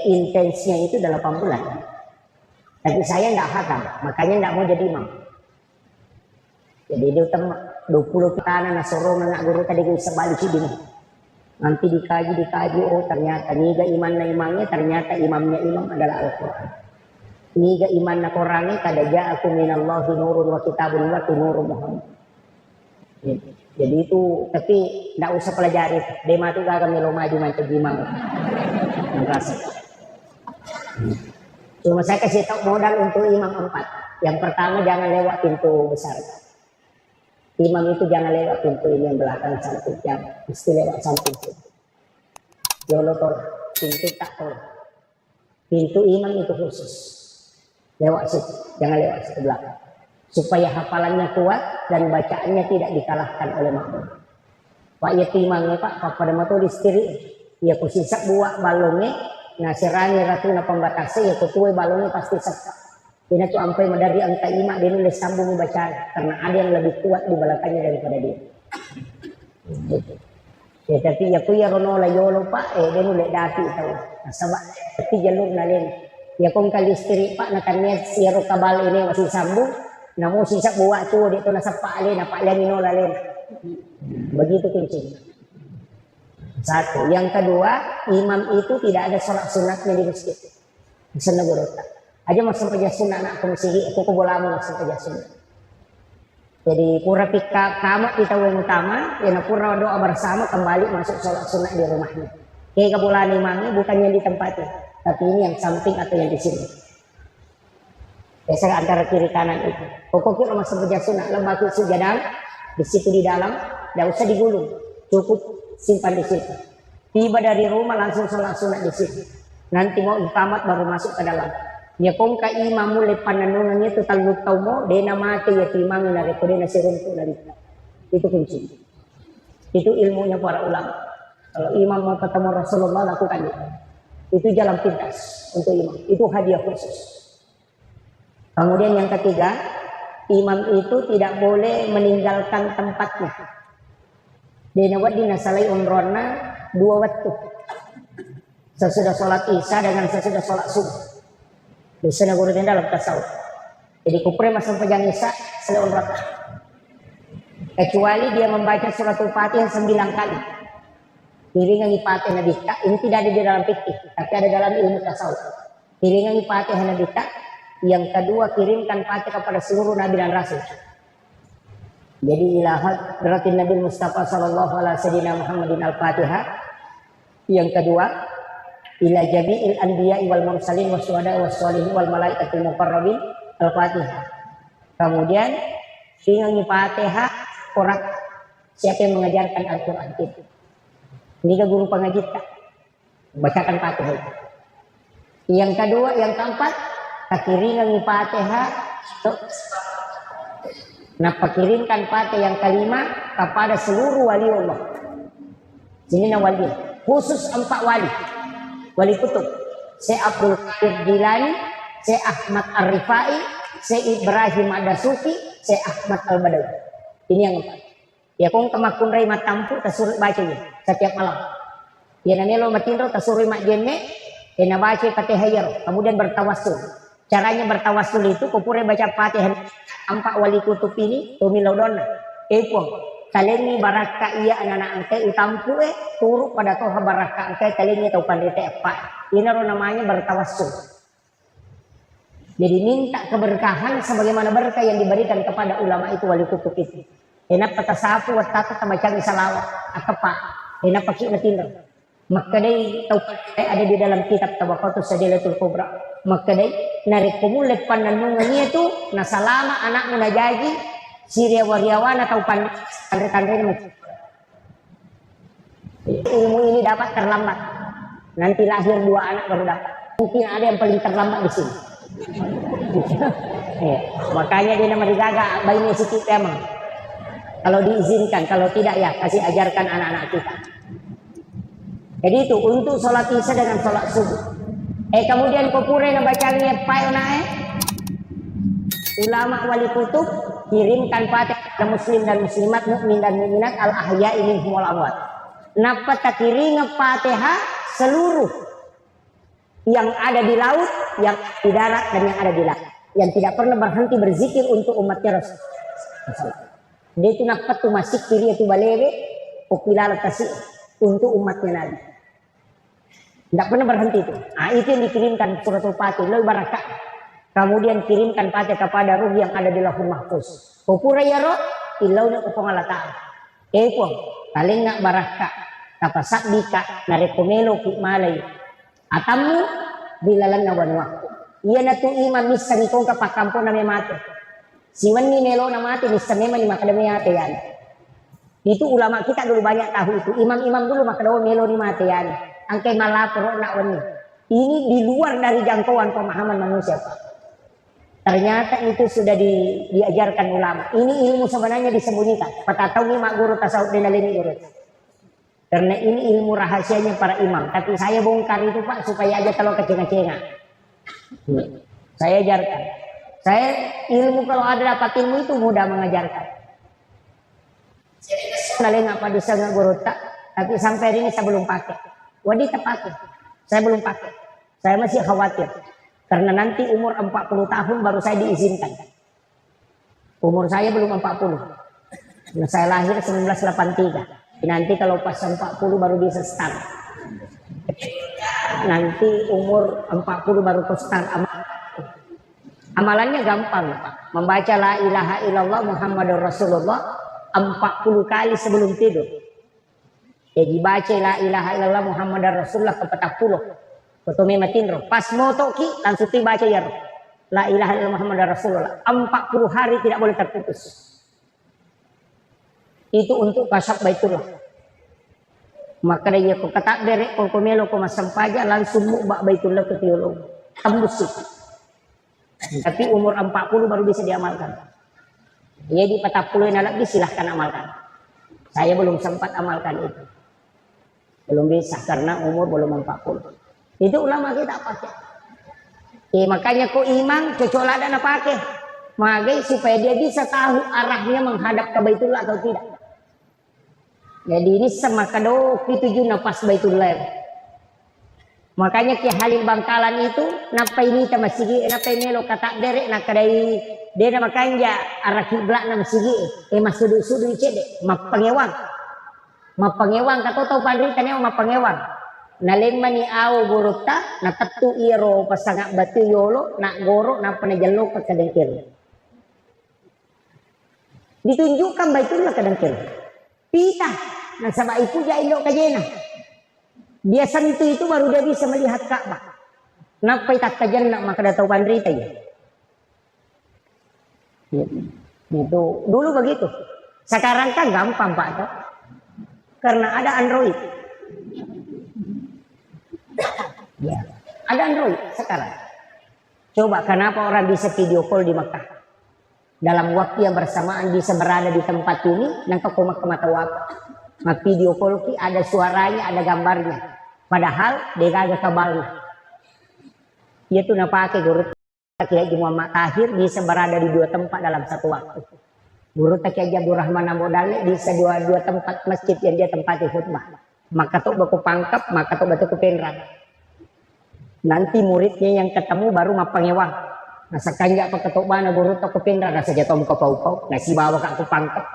intensnya itu 8 bulan. Tapi saya tidak hakam, makanya tidak mau jadi imam. Jadi dia utama 20 kita nasoro anak guru tadi bisa balik sini. Nanti dikaji, oh ternyata niga iman na imamnya, ternyata imamnya imam adalah Al-Quran. Niga iman na Qurannya kada ja'akum minallahi nurun wa kitabun wa nurun Muhammad. Jadi itu, tapi tidak usah pelajari. Dema itu gak kami maju macam imam. Cuma saya kasih tahu modal untuk imam 4. Yang pertama jangan lewat pintu besar. Imam itu jangan lewat pintu ini yang belakang samping, mesti lewat samping situ. Jolo tol, pintu tak tol. Pintu imam itu khusus. Lewat situ, jangan lewat situ belakang. Supaya hafalannya kuat dan bacaannya tidak dikalahkan oleh makmum. Pak ya timangnya Pak, pada motor istri. Ya kusisa buat balongnya, nah serani ratu na pembatasnya, ya kutuai balongnya pasti sesak. Dia tuh sampai medari angka 5 dia nulis sambung baca karena ada yang lebih kuat di belakangnya daripada dia. Ya tapi ya kuya rono la yolo pak dia nulis dati tahu. Nah, sebab tapi jalur nalen. Ya kong kali istri pak na kanya siaro kabal ini masih sambung. Namun sisa buat tuh dia tuh nasa pak alin apa alin ino lalin. Begitu kuncinya. Satu. Yang kedua, imam itu tidak ada sholat sunatnya di masjid. Di sana berota. Aja masuk aja sunat nak komisi aku kubolamu masuk aja sunat. Jadi pura pika kamat kita yang utama, yang pura doa bersama kembali masuk sholat sunat di rumahnya. Kayak kebulan imamnya bukannya di tempatnya, tapi ini yang samping atau yang di sini. Biasa antara kiri kanan itu. Pokoknya masuk aja sunat, lembaga sujudang di situ di dalam, tidak usah digulung, cukup simpan di situ. Tiba dari rumah langsung sholat sunat di situ. Nanti mau iqamat baru masuk ke dalam. Ya kong ka imamu le pananungannya itu talut tau mo dena mati ya timang na rekode na sirunto na rita. Itu kunci. Itu ilmunya para ulama. Kalau imam mau ketemu Rasulullah lakukan itu. Itu jalan pintas untuk imam. Itu hadiah khusus. Kemudian yang ketiga, imam itu tidak boleh meninggalkan tempatnya. Dena wadina salai umrona 2 waktu. Sesudah sholat isya dengan sesudah sholat subuh. Di sana gurunya dalam tasawuf. Jadi kupre masuk pejang isya selesai rakaat. Kecuali dia membaca surat Al-Fatihah 9 kali. Piringan Fatihah nabita ini tidak ada di dalam fikih, tapi ada dalam ilmu tasawuf. Piringan Fatihah nabita. Yang kedua kirimkan Fatihah kepada seluruh nabi dan rasul. Jadi ilahat berarti Nabi Mustafa sallallahu alaihi wasallam Muhammadin al-Fatihah. Yang kedua ila jami'il anbiya'i wal mursalin wasyuhada'i wassalihin wal malaikatil muqarrabin al-Fatihah. Kemudian dengan Fatihah orang siapa yang mengajarkan Al-Qur'an itu. Ini ke guru pengaji tak bacakan Fatihah. Yang kedua, yang keempat, kiringan Fatihah. Nah, kirimkan Fatihah yang kelima kepada seluruh wali Allah. Sini na wali, khusus 4 wali. Wali kutub, Syekh Abdul Qadir Jilani, Syekh Ahmad Ar-Rifai, Syekh Ibrahim Ad-Dasuki, Syekh Ahmad Al-Badawi. Ini yang 4. Ya kong kemakun rai matampu tasuri bacanya setiap malam. Ya nanelo matindro tasuri mak jenne, na baca Fatihah kemudian bertawassul. Caranya bertawassul itu kupure baca Fatihah 4 wali kutub ini tumilodona. Epong kalengi baraka iya anak-anak angkai utampu turut pada toha baraka angkai kalengi tau pandete apa. Ini namanya bertawassul. Jadi minta keberkahan sebagaimana berkah yang diberikan kepada ulama itu wali kutub itu. Enak patasapu watata tamacang salawat akapa. Enak pakai natinro. Maka day tau ada di dalam kitab Tabaqatus Sadilatul Kubra. Maka day narik kumulit pananungannya itu nasalama anak munajaji Syria wariawan atau pandai-pandai ilmu ini dapat terlambat. Nanti lahir 2 anak baru dapat. Mungkin ada yang paling terlambat di sini. Makanya dia nama digaga bayinya sikit emang. Kalau diizinkan, kalau tidak ya kasih ajarkan anak-anak kita. Jadi itu untuk sholat isya dengan sholat subuh. Kemudian kopure na bacanya payonae. Ulama wali kutub kirimkan Fatihah kepada muslim dan muslimat, mukmin dan mukminat al-ahya'i minhum wal amwat. Napa takiring Fatihah seluruh yang ada di laut, yang di darat dan yang ada di langit, yang tidak pernah berhenti berzikir untuk umatnya Rasul. Dia itu napa tu masih kiri itu balere, upilal kasih untuk umatnya Nabi. Tidak pernah berhenti itu. Nah, itu yang dikirimkan surat Al-Fatihah, lebih barakah. Kemudian kirimkan Fatihah kepada ruh yang ada di Lauhul Mahfuz. Kupura ya roh, ilauna upangalataan. Epong, paling nak baraka, kapasak bika, narekomelo malay. Atamu bilalan na waktu. Iya na tu imam misa ni kong kapakampo na may mate. Siwan ni melo na mate, misa nema ni makadami ate yan. Itu ulama kita dulu banyak tahu itu. Imam-imam dulu makadawa melo ni mate yan. Ang kay malapro na wani. Ini di luar dari jangkauan pemahaman manusia. Ternyata itu sudah diajarkan ulama. Ini ilmu sebenarnya disembunyikan. Patatau ni mak guru tasawuf dinalini urut. Karena ini ilmu rahasianya para imam. Tapi saya bongkar itu Pak supaya aja kalau kecenga-cenga. Saya ajarkan. Saya ilmu kalau ada dapat ilmu itu mudah mengajarkan. Saya nggak pada sangat guru tak. Tapi sampai hari ini saya belum pakai. Wanita pakai. Saya belum pakai. Saya masih khawatir. Karena nanti umur 40 tahun baru saya diizinkan. Umur saya belum 40. Nah, saya lahir 1983. Nanti kalau pas 40 baru bisa start. Nanti umur 40 baru start amal. Amalannya gampang, Pak. Membaca la ilaha illallah Muhammadur Rasulullah 40 kali sebelum tidur. Jadi baca la ilaha illallah Muhammadur Rasulullah ke 40. Ketumi matinro. Pas moto ki langsung baca ya. La ilaha illallah Muhammadur Rasulullah 40 hari tidak boleh terputus. Itu untuk kasab baitullah. Maka dia ko katak derek ko melo ko masampaja langsung mubak baitullah ke tiulung. Tembus itu. Tapi umur 40 baru bisa diamalkan. Jadi 40 lagi silahkan amalkan. Saya belum sempat amalkan itu. Belum bisa karena umur belum 40. Itu ulama kita pakai. Makanya kok imam kecuali ada pakai. Magai supaya dia bisa tahu arahnya menghadap ke Baitullah atau tidak. Jadi ini sama kado tujuh napas Baitullah. Makanya Ki Halil Bangkalan itu napa ini ta masigi napa melo kata derek nak kadai dia nama kanja arah kiblat na masigi masudu-sudu cede mapangewang kato tau pandri taneo mapangewang nalin mani au buruta na tatu iro pasangak batu yolo nak goro na panajalo ka kadengkil ditunjukkan Baitullah kadengkil pita na sama itu ja ilo kajena. Dia sentuh itu baru dia bisa melihat Ka'bah. Kenapa tak kajian nak maka dah tahu pandrita ya? Itu dulu begitu. Sekarang kan gampang Pak toh. Karena ada Android. Ya, ada Android sekarang. Coba kenapa orang bisa video call di Mekah? Dalam waktu yang bersamaan bisa berada di tempat ini, nangkap ke mata wabah. Nah, video call ki ada suaranya, ada gambarnya. Padahal dia kagak kabarnya. Dia tuh pakai guru Kiai Muhammad Tahir bisa berada di dua tempat dalam satu waktu. Guru Kiai Abdul Rahman Ambodale bisa dua tempat masjid yang dia tempati khutbah. Maka tuh baku pangkep, maka tuh batu kepenran. Nanti muridnya yang ketemu baru mapangewang. Nah sekanja apa ketuk mana guru tuh kepenran rasa jatuh muka pau-pau. Nah si bawa aku pangkep.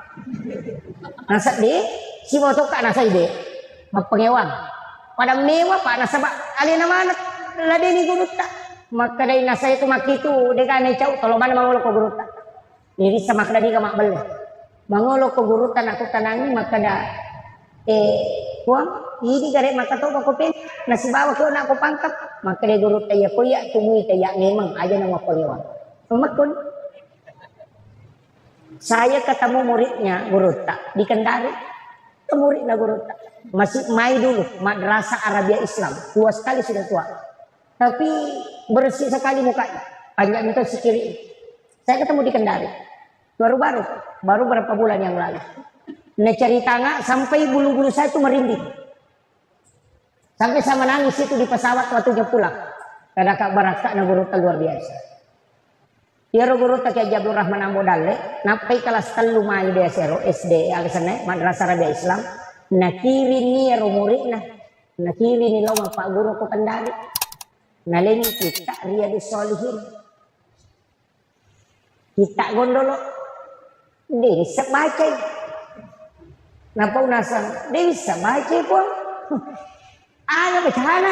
Nasa deh, si bawa tuh kak nasa ide mapangewang. Pada mewah Pak nasa ba alina mana lade ni guru tak. Maka dari nasa itu makitu dekan cau kalau mana mangulo ko guru tak. Jadi sama kada di kamak beli. Mangulo ko guru tak aku tanangi maka da kuang ini gare maka to ko pen nasi bawa ko nak ko pangkap maka dari guru tak ya ko ya tumui tak ya memang aja nama pengewan. Pemakun. Saya ketemu muridnya guru tak di Kendari. Muridnya guru tak. Masih mai dulu madrasah Arabia Islam tua sekali sudah tua tapi bersih sekali mukanya panjang itu sekiri. Saya ketemu di Kendari baru berapa bulan yang lalu. Nah cerita nggak sampai bulu-bulu saya itu merinding sampai saya menangis itu di pesawat waktunya pulang karena Kak Baraka na guru luar biasa. Dia guru tak Kiai Abdul Rahman Ambodale napai kelas 3 mai dia sero SD alasannya madrasah Arabia Islam. Nakiri ni murid na nakiri ni lo Pak Guru ko Kendari nalini kita Riyadus Shalihin kita gondolo dia bisa baca napa unasan dia bisa baca pun ada bacaan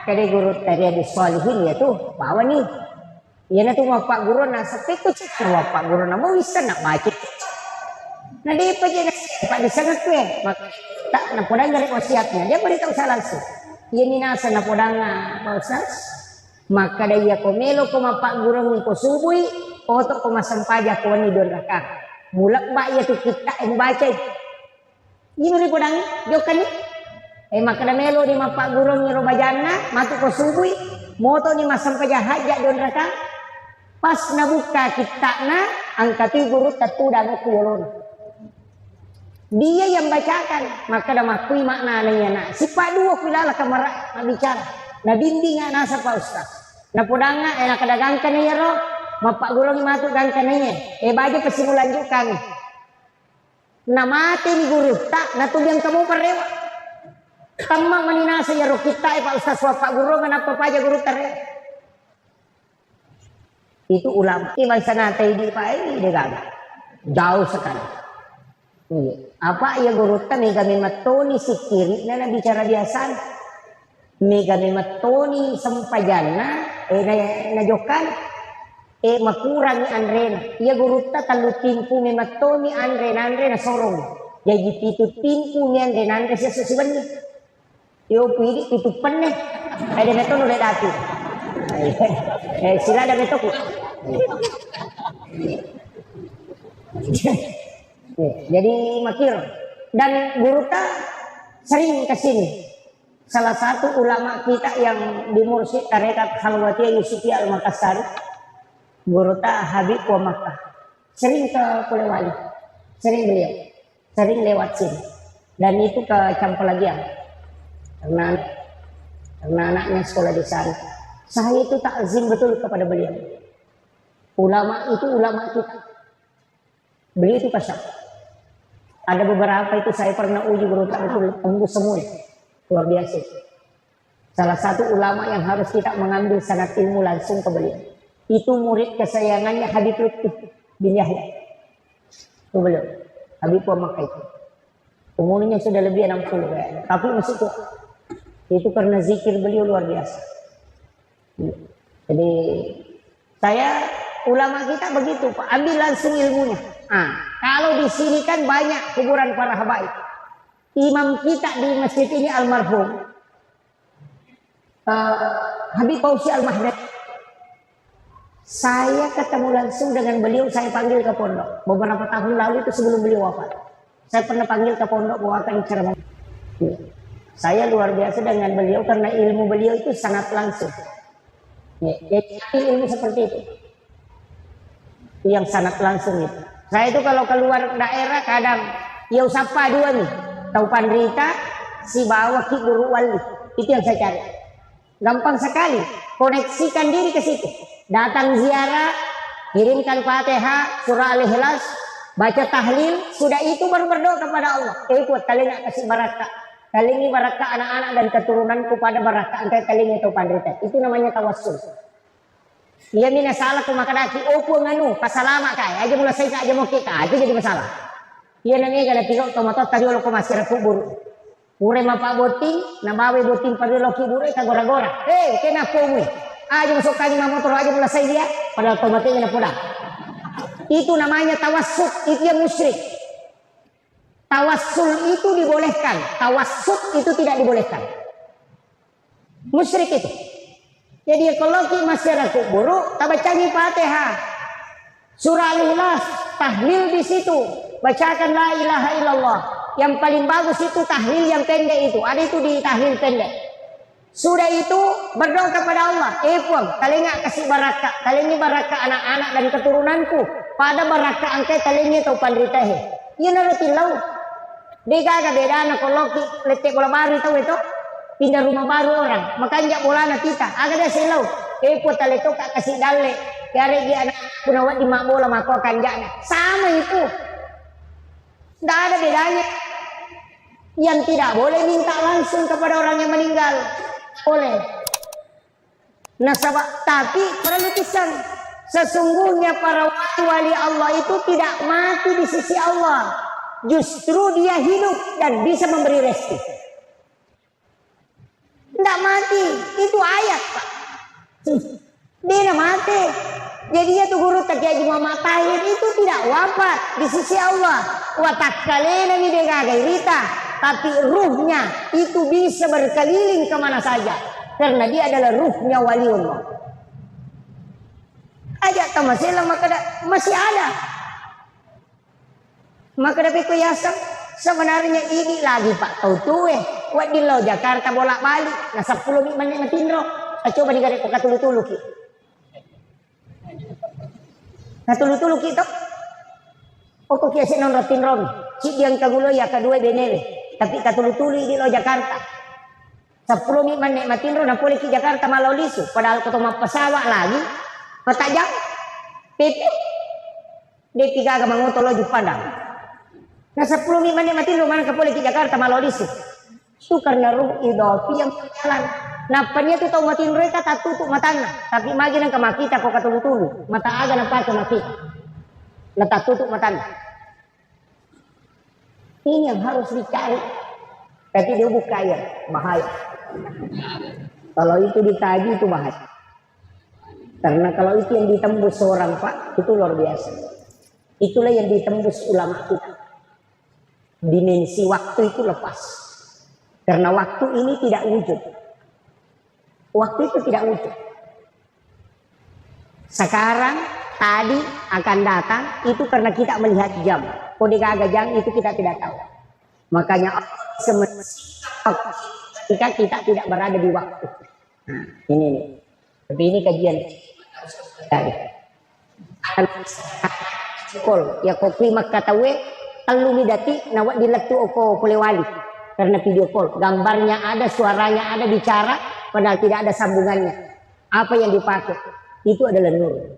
kade guru Riyadus Shalihin ya tuh bawa nih ya na tuh Pak Guru na sampai ko cek Pak Guru na mau bisa nak baca nah dia paja Pak disangat tuh maka tak napodang dari wasiatnya dia beritahu saya langsung ini nasa napodang pausas maka dia komelo koma Pak Guru ko subui oto ko masampaja ko ni don raka mulak ba ya tu kita yang baca ini ri podang jokan maka da melo di Pak Guru ni robajana matu ko subui moto ni masampaja hajat don raka pas nabuka kita na angkati guru tatu dago kulon Dia yang bacakan, maka dah makui makna nanya nak. Si Pak Dua pilala kamera nak bicara. Na bimbing nak nasa Pak Ustaz. Na podanga nak kadagangkan ya ro. Mapak guru ni matuk gangkan nanya. Baja pesimulanjukan. Na mati ni guru tak na tubiang kamu parewa. Tamang maninasa ya ro kita Pak Ustaz wa Pak Guru kenapa paja guru tarewa. Itu ulama. Ibang sanate di Pak ini dia gagal. Jauh sekali. Apa ya guru ta mega matoni sikiri na bicara biasa mega matoni sempajana na jokan makurang andren ya guru ta talu timpu matoni andre na sorong jadi pitu timpu ni andre sa susuban yo pidi pitu penne ada na tono le dati sila ada betoku. Jadi makir dan guru ta sering kesini. Salah satu ulama kita yang di Mursyid Tarekat Khalwatiyah Yusufiyah Al-Makassar, guru ta Habib wa Makkah, sering ke Polewali, sering beliau, sering lewat sini. Dan itu ke Campelagian karena anaknya sekolah di sana. Saya itu takzim betul kepada beliau. Ulama itu ulama kita. Beliau itu kasar. Ada beberapa itu saya pernah uji guru tak betul tembus semua. Luar biasa. Salah satu ulama yang harus kita mengambil sanad ilmu langsung ke beliau. Itu murid kesayangannya Habib Lutfi bin Yahya. Itu beliau. Habib wa Makkah itu. Umurnya sudah lebih 60 kayaknya. Tapi masih tua. Itu karena zikir beliau luar biasa. Jadi saya ulama kita begitu Pak. Ambil langsung ilmunya. Kalau di sini kan banyak kuburan para habaib. Imam kita di masjid ini almarhum Habib Fauzi Al-Mahdad. Saya ketemu langsung dengan beliau, saya panggil ke pondok. Beberapa tahun lalu itu sebelum beliau wafat. Saya pernah panggil ke pondok bawakan ceramah. Saya luar biasa dengan beliau karena ilmu beliau itu sangat langsung. Jadi ilmu seperti itu. Yang sangat langsung itu. Saya itu kalau keluar daerah kadang ya sapa dua nih, tahu Pandrita, si bawa Ki Guru Wali, itu yang saya cari. Gampang sekali, koneksikan diri ke situ. Datang ziarah, kirimkan Fatihah, surah Al-Ikhlas, baca tahlil, sudah itu baru berdoa kepada Allah. Ikut kali nak kasih barakah, kali ini barakah anak-anak dan keturunanku pada barakah angkai kali ini tahu Pandrita. Itu namanya tawassul. Ia mina salah ku makadaki opo nganu pasalama kai aja mula saya aja mau kita itu jadi masalah. Ia nangis kada tiro tomato tadi lo ko masih kubur. Ure mapa boting na bawe boting pada lo kubur ka gora-gora. Kena kowe. Aja masuk kali motor aja mula saya dia padahal tomatnya na pulang. Itu namanya tawassul, itu yang musyrik. Tawassul itu dibolehkan, tawassut itu tidak dibolehkan. Musyrik itu. Jadi kalau kita masyarakat buruk, tak baca Fatihah, surah Al-Ikhlas, tahlil di situ, bacakan la ilaha illallah. Yang paling bagus itu tahlil yang pendek itu, ada itu di tahlil pendek. Sudah itu berdoa kepada Allah, puang, kalinya kasih barakah, kali ini barakah anak-anak dan keturunanku, pada barakah angkai kalinya tau Pandritahe. Ia narati lau, dia gak beda anak kalau letek bola baru tahu itu. Pindah rumah baru orang, makanya bolana kita. Agak dah silau. Potale to kak kasih dale. Kare dia anak punawat di mak bola mako akan jana. Sama itu. Tidak ada bedanya. Yang tidak boleh minta langsung kepada orang yang meninggal. Boleh. Nasabah, tapi perlu pisang. Sesungguhnya para wali Allah itu tidak mati di sisi Allah. Justru dia hidup dan bisa memberi rezeki. Tidak mati, itu ayat Pak. Dia tidak mati. Jadi dia tuh guru tak jadi Muhammad Tahir itu tidak wafat di sisi Allah. Watak kalian ini dia gairita, tapi ruhnya itu bisa berkeliling kemana saja karena dia adalah ruhnya waliullah. Ajak tamasila masih ada. Maka dapat kuyasan sebenarnya ini lagi Pak tahu tuh Wak di lo Jakarta bolak balik, nah 10 menit ngetindro, coba digare kok katulu-tulu ki. Katulu-tulu ki tok. Kok kiasi non rotindro. si yang kagulo ya kedua benele. Tapi katulu-tuli di lo Jakarta. 10 menit matinro na puli ki Jakarta malau lisu. Padahal ko pesawat lagi. Patajang. Pipi. Di 3 mangoto lo Padang. Nah 10 menit matinro mana ka puli ki Jakarta malau lisu. Itu karena ruh idopi yang berjalan. Nah panya tu tahu matinro kata tutup matanya. Tapi magi nang kamakita ko katulu-tulu. Mata aga nang pakai makita. Letak tutup matanya. Ini yang harus dicari. Tapi dia buka air, bahaya. Kalau itu dikaji itu bahaya. Karena kalau itu yang ditembus seorang Pak, itu luar biasa. Itulah yang ditembus ulama kita. Dimensi waktu itu lepas. Karena waktu ini tidak wujud. Waktu itu tidak wujud. Sekarang, tadi akan datang, itu karena kita melihat jam. Kode gagajang itu kita tidak tahu. Makanya ketika kita tidak berada di waktu. Nah, ini nih. Tapi ini kajian dari kol ya kopi makatawe alumi dati nawak dilatu oko polewali karena video call gambarnya ada, suaranya ada, bicara padahal tidak ada sambungannya. Apa yang dipakai itu adalah nur.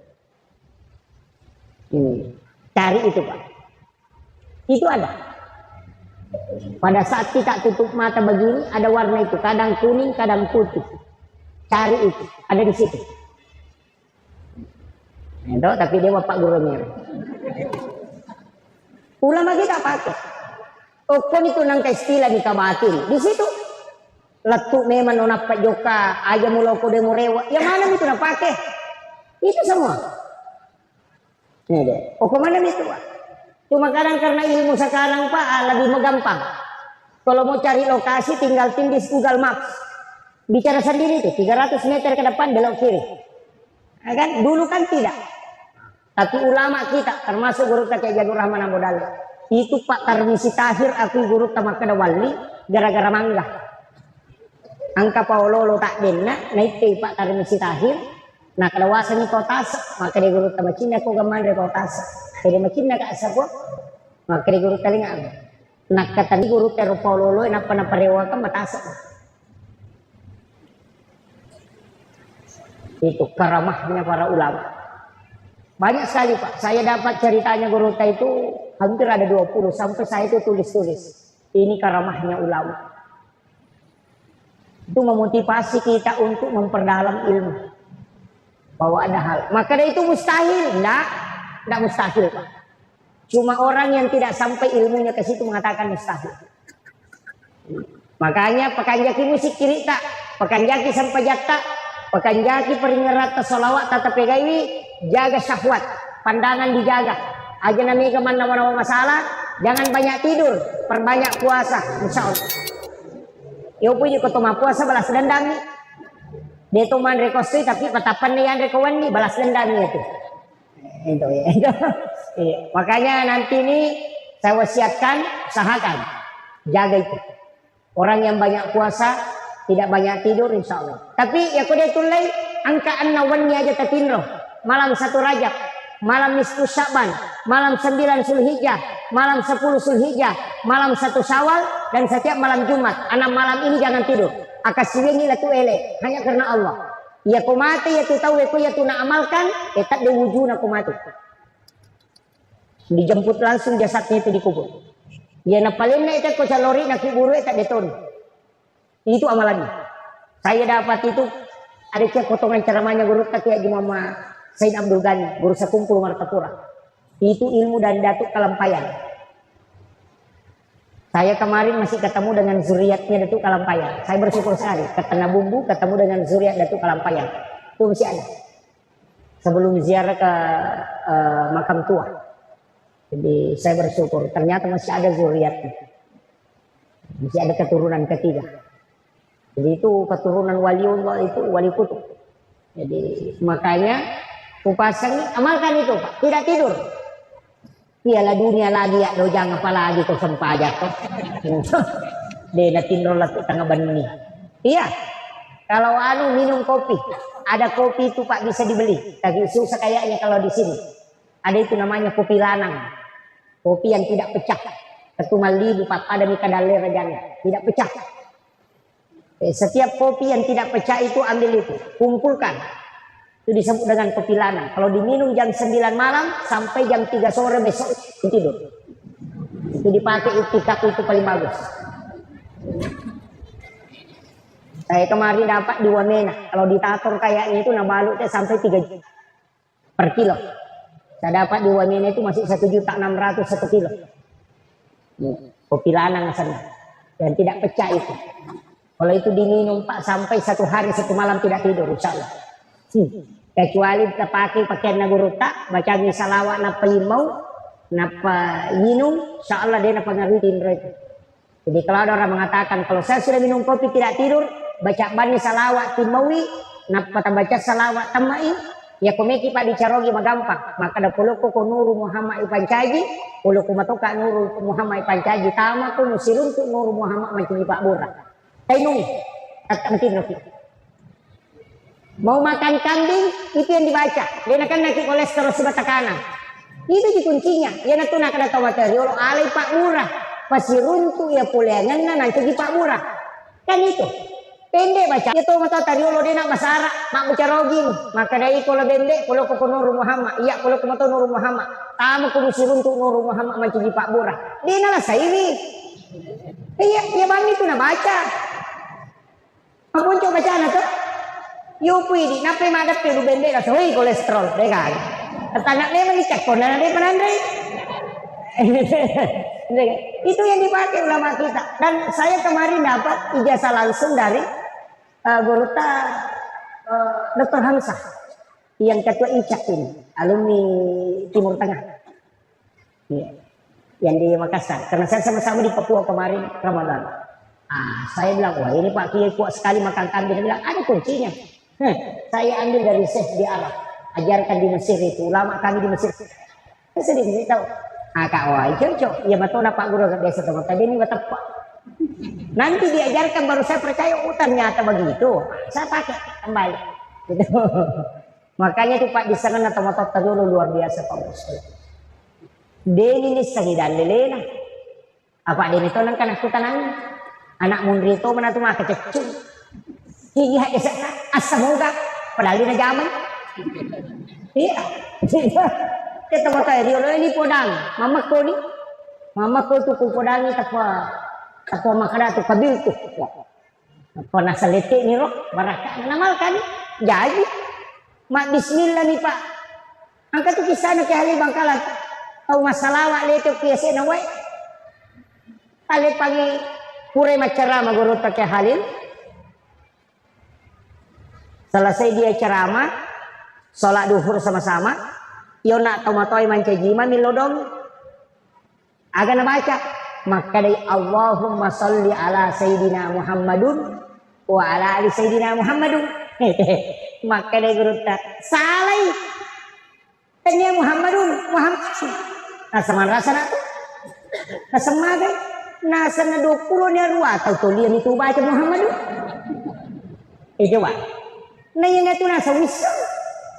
Ini cari itu Pak. Itu ada. Pada saat kita tutup mata begini, ada warna itu. Kadang kuning, kadang putih. Cari itu. Ada di situ. Itu, tapi dia Pak gurunya. Ulama kita pakai. Okon itu nang istilah di kabatin. Di situ. Letuk memang nonap Pak Joka. Aja mulau kode murewa. Yang mana itu nak pakai? Itu semua. Ini deh. Okon mana itu Pak? Cuma kadang karena ilmu sekarang Pak lebih gampang. Kalau mau cari lokasi tinggal tindis Google Maps. Bicara sendiri tuh 300 meter ke depan belok kiri. Nah, kan? Dulu kan tidak. Tapi ulama kita termasuk guru kayak Jagur Rahman Amodal. Itu Pak Tarmisi Tahir aku guru tamakada wali gara-gara mangga. Angka Paulolo tak denna naik Pak Tarmisi Tahir. Nah kalawasan ni kotas maka dia guru tamacina ko gaman re kotas. Jadi macam nak asap maka di guru talinga nak kata di guru teru Paulolo napa parewa ka matasa itu karamahnya para ulama banyak sekali Pak. Saya dapat ceritanya guru itu hampir ada 20 sampai saya itu tulis-tulis. Ini karamahnya ulama itu memotivasi kita untuk memperdalam ilmu bahwa ada hal maka dari itu mustahil tidak mustahil Pak. Cuma orang yang tidak sampai ilmunya ke situ mengatakan mustahil. Makanya pekanjaki musik cerita, pekanjaki sampai jata, pekanjaki peringerat solawat tata pegaiwi, jaga syahwat, pandangan dijaga. Aja namanya kemana-mana masalah, jangan banyak tidur, perbanyak puasa, insya Allah. Yo punya ketoma puasa balas dendam nih. Dia tuman rekostri tapi petapan nih yang rekowan nih balas dendamnya tuh. Itu ya. Iya. Makanya nanti ini saya wasiatkan usahakan jaga itu. Orang yang banyak puasa tidak banyak tidur insya Allah. Tapi ya kode tulai angkaan nawannya aja tatinro. Malam 1 Rajab, malam nisfu Syaban, malam 9 Zulhijjah, malam 10 Zulhijjah, malam 1 Syawal dan setiap malam Jumat. 6 malam ini jangan tidur. Akasiwengi latu ele hanya karena Allah. Ya ko mati ya tu tahu ya tu nak amalkan tak diwujud nak mati. Dijemput langsung jasadnya itu dikubur. Ya na paling na itu ko calori nak kubur tak deton. Itu amalannya. Saya dapat itu ada cek potongan ceramahnya guru Takia Mama Said Abdul Ghani, guru sekumpul Martapura. Itu ilmu dan datuk Kalampayan. Saya kemarin masih ketemu dengan zuriatnya Datuk Kalampayan. Saya bersyukur sekali. Ketengah bumbu ketemu dengan zuriat Datuk Kalampayan. Itu masih ada. Sebelum ziarah ke makam tua. Jadi saya bersyukur. Ternyata masih ada zuriatnya. Masih ada keturunan ketiga. Jadi itu keturunan waliullah itu wali kutub. Jadi makanya kupasang amalkan itu Pak. Tidak tidur. Piala dunia lagi ya dojang apa lagi kau sempajak kok. Dia natin rolat tengah bani. Iya. Kalau anu minum kopi, ada kopi itu Pak bisa dibeli. Tapi susah kayaknya kalau di sini. Ada itu namanya kopi lanang. Kopi yang tidak pecah. ketumal libu pada mikadalle rajanya tidak pecah. Setiap kopi yang tidak pecah itu ambil itu, kumpulkan. Itu disebut dengan kopi lanang. Kalau diminum jam 9 malam sampai jam 3 sore besok tidur. Itu dipakai itikaf itu paling bagus. Saya kemarin dapat di Wamena. Kalau ditator kayaknya itu nabalutnya sampai 3 juta per kilo. Saya dapat di Wamena itu masih 1.600.000 1 kilo. Kopi lanang sana. Dan tidak pecah itu. Kalau itu diminum Pak sampai 1 hari 1 malam tidak tidur insya Allah. Kecuali kita pakai pakaian naguruta, baca salawat napa imau, napa minum, insya Allah dia napa ngarutin mereka. Jadi kalau ada orang mengatakan kalau saya sudah minum kopi tidak tidur, baca bani salawat timawi, napa baca salawat tamai, ya komeki Pak dicarogi magampang. Maka ada puluku ko nuru Muhammad ipancaji, puluku matoka nuru Muhammad ipancaji, tama ko musirun ko nuru Muhammad mencuri Pak Burah. Tainung, mau makan kambing itu yang dibaca. Dia akan naik kolesterol sebatang kanan. Itu di kuncinya. Dia nak nak ada tahu materi. Orang alai Pak Murah pasti runtuh ya pulengan nanti di Pak Murah. Kan itu. Pendek baca. Dia tahu materi. Orang dia nak masara, mak baca rogin. Maka dari kalau pendek, kalau kau Nur Muhammad, iya kalau kau tahu Nur Muhammad, tamu kau mesti runtuh Nur Muhammad macam di Pak Murah. Dia nak saya ini. Iya, dia bang itu nak baca. Apa coba bacaan tu? Yo pui di, napa magat tu bende lah, soalnya kolesterol, deh kan? Tanak dia melicak, konan dia penandai. Itu yang dipakai ulama kita. Dan saya kemarin dapat ijazah langsung dari Guruta Dr. Hamzah, yang ketua ICAK ini, alumni Timur Tengah, yang di Makassar. Karena saya sama-sama di Papua kemarin Ramadan. Saya bilang, wah ini Pak Kiai kuat sekali makan kambing. Dia bilang, ada kuncinya. Saya ambil dari Syekh di Arab. Ajarkan di Mesir itu. Ulama kami di Mesir. Saya sedih tahu. Kak, wah cocok. Ya betul Pak Guru biasa teman. Tadi ini tepat. Nanti diajarkan baru saya percaya. Ternyata begitu. Saya pakai kembali. Gitu. Makanya tuh Pak di sana atau dulu luar biasa Pak Bos. Deni ini sahidan lelena. Apa Deni itu kan aku tanang. Anak Mundrito mana tuh mah kececung. Gigi aja sana asamoga padahal dia zaman. Iya. Kita mau tahu dia ini podang. Mama ko tuh podang itu apa makada tuh kabil tuh. Apa nasalete ni roh baraka namal kan. Jadi mak bismillah nih Pak. Angkat tuh kisah nak hari Bangkalan. Tahu masalah wak leto kiasi na wai. Kali pagi pure macerama guru pakai Halil. Selesai dia ceramah, sholat duhur sama-sama. Yo nak tomatoi mancajima milodong. Agak nak baca. Maka dari Allahumma salli ala Sayyidina Muhammadun wa ala ali Sayyidina Muhammadun. Maka dari guru tak salai. Tanya Muhammadun, Muhammad. Nah sama rasa nak tu. Nah semagai. Nasa na 20 niya ruwa tau tulian itu baca Muhammad. Coba. Na yan itu nasa wisdom.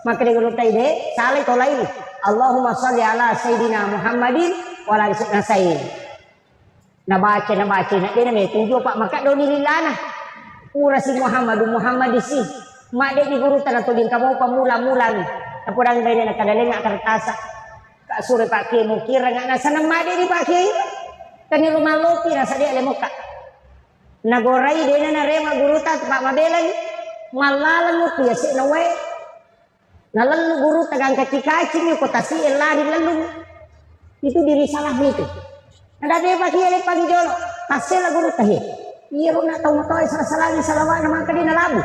Maka dia guru tayo salay to lain. Allahumma salli ala Sayyidina Muhammadin wa ala Sayyidina Sayyid. Nabaca na dia na may tujuh Pak maka daw nililana. Pura si Muhammad si. Mak dia di guru tanah tulin kamu pamula-mula ni. Tapurang dia na kadali nga kartasa. Kasuri Pak Kiai mo kira nga nasa nang mak dia di Pak Kiai. Kani rumah lopi rasa dia lemoka. Nagorai dia na rema guruta Pak Mabelan. Malalan mo kuya si nawe. Nalalu guru tagang kacikacing yung kotasi elari lalu. Itu diri salah itu. Ada dia Pak Kiai pangjolo. Hasil guru tahi. Iya ro na tahu tahu salah salawa naman ka din nalabu.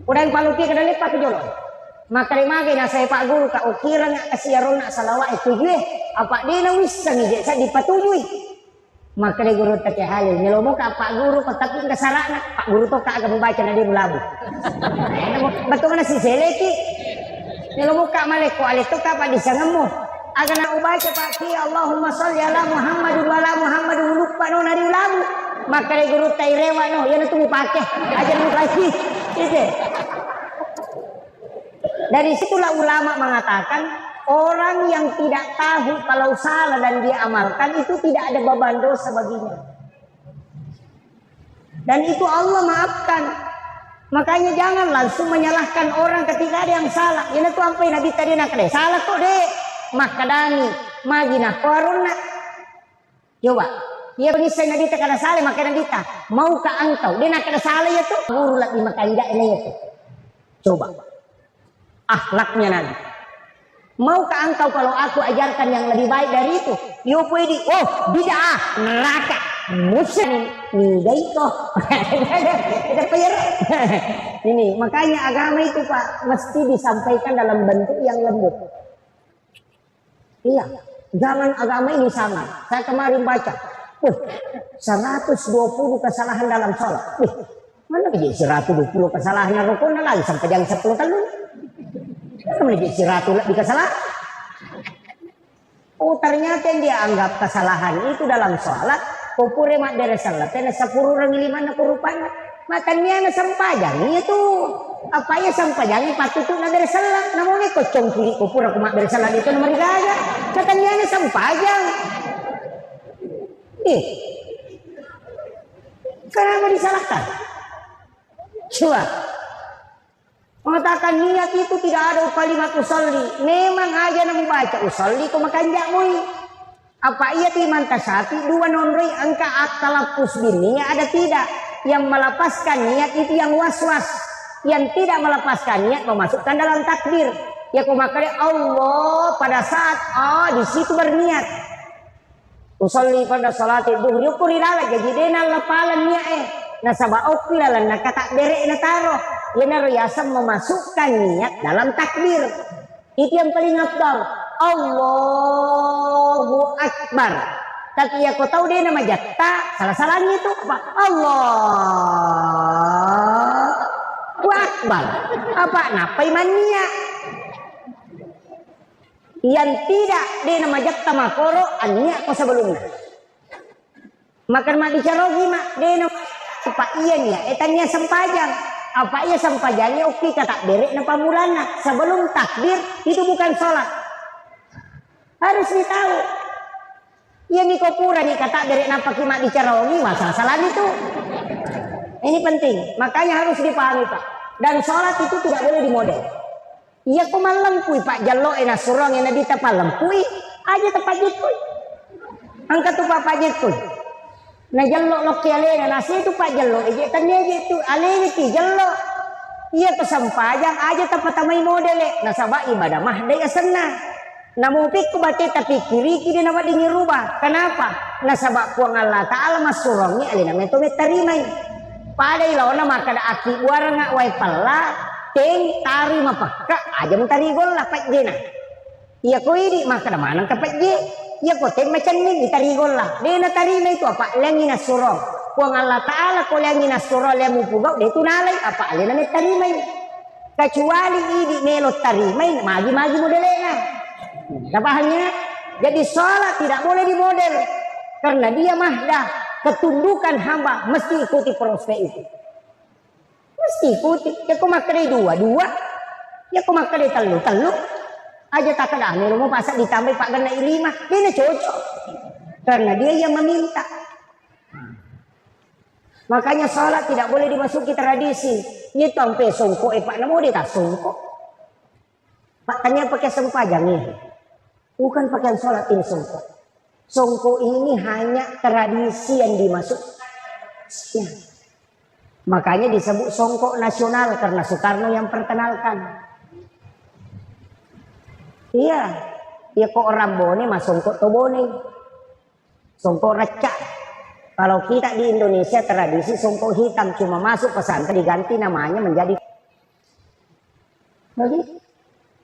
Udah yang paluki kadali Pak Jolo. Maka rimage na sa Pak Guru ka ukira nga kasi aron na salawa itu je. Apa dia na wis sang ije sa dipatuloy. Maka ni guru ta kay halil nilomo ka Pak Guru patapin ka sarana. Pak Guru to ka aga membaca na di mulabu. Betul na si Seleki. Nilomo ka male ko alito ka pa di sangamo. Aga na ubaca Pak Ki Allahumma shalli ala Muhammadin wa ala Muhammadin lupa no na di mulabu. Maka ni guru ta irewa no yan itu pake. Ajar mo lagi. Itu. Dari situlah ulama mengatakan Orang yang tidak tahu kalau salah dan dia amalkan itu tidak ada beban dosa baginya. Dan itu Allah maafkan. Makanya jangan langsung menyalahkan orang ketika ada yang salah. Ini tuh sampai Nabi tadi nak deh. Salah kok deh. Makadani magina korona. Coba. Dia pengisah Nabi tak ada salah maka Nabi tak. Maukah engkau? Dia nak ada salah ya tuh. Burulah di makanya ini ya tuh. Coba. Akhlaknya Nabi. Maukah engkau kalau aku ajarkan yang lebih baik dari itu? Yo puedi. Oh, bid'ah, neraka, musyrik, nidaiko. Ini makanya agama itu Pak mesti disampaikan dalam bentuk yang lembut. Iya, jangan agama ini sama. Saya kemarin baca, 120 kesalahan dalam sholat. Mana bisa 120 kesalahan rukun lagi sampai jam 10 tahun. Menjadi ratu di kesalahan. Oh ternyata yang dia anggap kesalahan itu dalam sholat. Kupure mak dari sholat. Tena 10 orang 5 nak rupanya. Makannya na sampajang itu. Apa ya sampajang patut na dari sholat. Namun ko cong kiri kupur aku mak dari sholat itu nomor gaya. Makannya na sampajang. Kenapa disalahkan? Coba. Mengatakan niat itu tidak ada kalimat usolli. Memang aja nak baca usolli kau makan jakmui. Apa ia timan tasati dua nonroi angka atalapus bininya ada tidak? Yang melepaskan niat itu yang was-was. Yang tidak melepaskan niat memasukkan dalam takbir. Ya kau makan Allah pada saat di situ berniat. Usolli pada salat duhur yukuri lala jadi dena lepalan niat nasaba okilalan nakata derek nataro. Yang riasa memasukkan niat dalam takbir. Itu yang paling afdal. Allahu Akbar. Tapi ya kau tahu dia nama jatta. Salah-salahnya itu apa? Allahu Akbar. Apa? Napa imannya? Yang tidak dia nama jatta makoro. Anya kau sebelumnya. Makan mak dicarogi mak. Dia nama apa iya nya? Etannya sempajang. Apa ia sampajanya oke kata derek na pamulana sebelum takbir itu bukan sholat. Harus ditahu. Ia ni kopura ni kata derek na pakimak dicarongi masalah itu. Ini penting. Makanya harus dipahami Pak. Dan sholat itu tidak boleh dimodel. Ia kok malempui Pak jallo ena surong ena dita palempui aja tepat jitui. Angkat tu Pak jitui. Nah jallo lokki alena nasi itu Pak jallo ejetannya gitu alena ti jallo iya kesampajang aja tempat tamai model nasabak ibadah mah daya senang namun pikku baca tapi kiri dia nama dingin rubah kenapa nasabak puang Allah Ta'ala masurongnya alena metode tarimai pada ilawana maka ada aki buara ngak wai pala teng tari mapaka aja mentari gol lah Pak Jena iya ko ini maka ada mana ke Pak J ya kok macam ni ditarigol lah. Dia na tarina itu apa? Lengin asurong. Kung Allah Ta'ala ko lengin asurong lemu pugaw, dia tunalay apa? Alin na tarimay. Kecuali ini melot tarimay, magi-magi modelnya. Napahannya? Jadi sholat tidak boleh dimodel. Karena dia mahdah. Ketundukan hamba mesti ikuti proses itu. Mesti ikuti. Ya kok makan dua-dua. Ya kok makan telu-telu. Aja tak kena nih mau pasak ditambah Pak Gana 5 dia cocok karena dia yang meminta. Makanya sholat tidak boleh dimasuki tradisi ini sampai songko Pak namo dia tak songko Pak tanya pakai sempajang nih bukan pakaian sholat ini songko ini hanya tradisi yang dimasukkan. Makanya disebut songko nasional karena Soekarno yang perkenalkan. Iya, ya kok Rambone mas songkok tobone, songkok recak. Kalau kita di Indonesia tradisi songkok hitam cuma masuk pesantren diganti namanya menjadi. Lagi,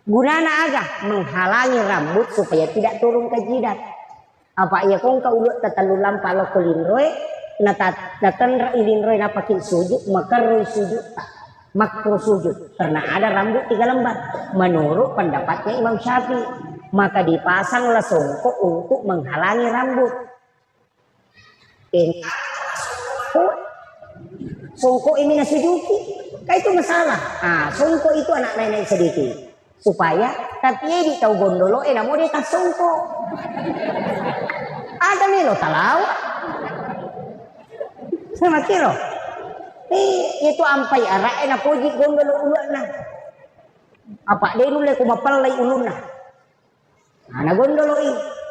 gunana agak menghalangi rambut supaya tidak turun ke jidat. Apa iya kong kaulut tatalulam palo kulinroy, natan ilinroy napakin sujud makarroy sujud tak. Makruh sujud karena ada rambut 3 lembar menurut pendapatnya Imam Syafi'i maka dipasanglah songkok untuk menghalangi rambut. Songkok ini nasi duki kayak itu masalah. Songkok itu anak nenek sedikit supaya Tapi di tahu gondolo namo dia tasongko. Ada nih lo talau. Sama kiro. Itu ampai ara na poji gondolo ulana. Apa dia nule ko mapalay uluna. Ana gondolo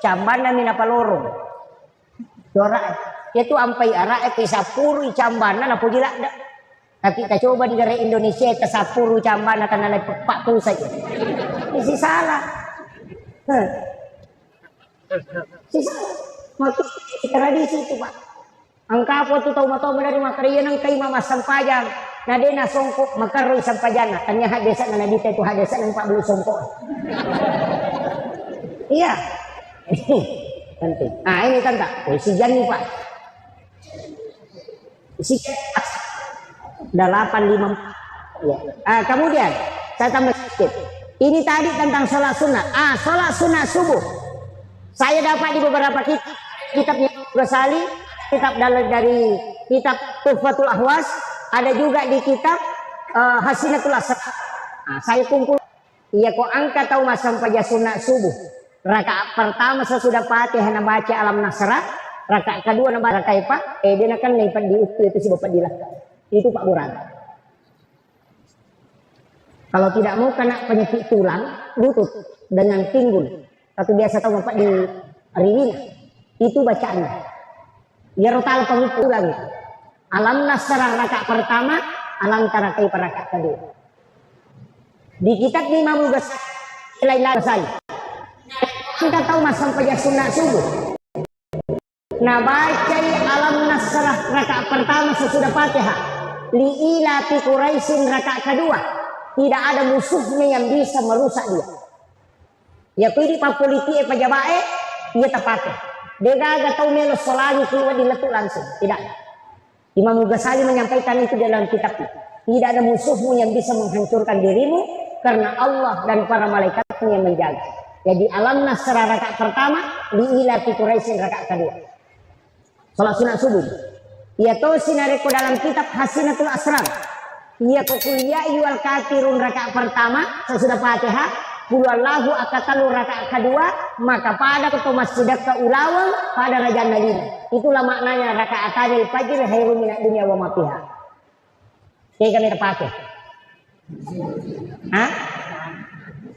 cambana mina palorong. Dora itu ampai ara ke 10 cambana na poji lakda. Tapi kita coba di negara Indonesia ke 10 cambana tanah lay 40 saja. Isi salah. Si salah. Maksud tradisi itu Pak. Angka po tu tahu matau dari makarian ang kay mama sampajang. Na de na songkok makaroy sampajana. Kanya hadesa na nabita itu hadesa ng Pak Bulu songkok. Iya. Penting. Ah ini tanta. Oh, si Jan nih Pak. Si 854. Ya. Kemudian saya tambah sedikit. Ini tadi tentang sholat sunat. Sholat sunat subuh. Saya dapat di beberapa kitabnya Ghazali, kitab dari kitab Tuhfatul Ahwas, ada juga di kitab Hasinatul Asrar. Saya kumpul. Iya kok angka tahu masam pada sunat subuh. Rakaat pertama sesudah Fatihah baca alam nasrah, rakaat kedua baca kaifa, dia akan lipat di itu si Bapak dilaka. Itu Pak Buran. Kalau tidak mau kena penyakit tulang, lutut dengan pinggul. Atau biasa tahu Bapak di riwin. Itu bacaannya. Ya rotal pengukur lagi. Alam nasrah rakaat pertama, alam tarakai rakaat kedua. Di kitab Imam Ghazali. Kita tahu masam pada sunat subuh. Nah baca alam nasrah rakaat pertama sesudah Fatihah. Li'ila fi Quraisyin rakaat kedua. Tidak ada musuhnya yang bisa merusak dia. Ya pilih papoliti pajabae, ia tak pakai. Dia gak tahu melo solani keluar diletuk langsung. Tidak. Imam Ghazali menyampaikan itu dalam kitabnya. Tidak ada musuhmu yang bisa menghancurkan dirimu karena Allah dan para malaikatnya yang menjaga. Jadi alam nasrah rakaat pertama, li'ila fi Quraisyin rakaat kedua. Salat sunat subuh. Ia tahu sinareko dalam kitab Hasinatul Asrar. Ia kuliah yual kafirun rakaat pertama sesudah Fatihah, Qulhuwallahu akatalu rakaat kedua, maka pada ketemu masjidat ke ulawang pada raja Nabi. Itulah maknanya rakaatanil fajr khairun minad dunya wa ma fiha. Kayak kami terpakai.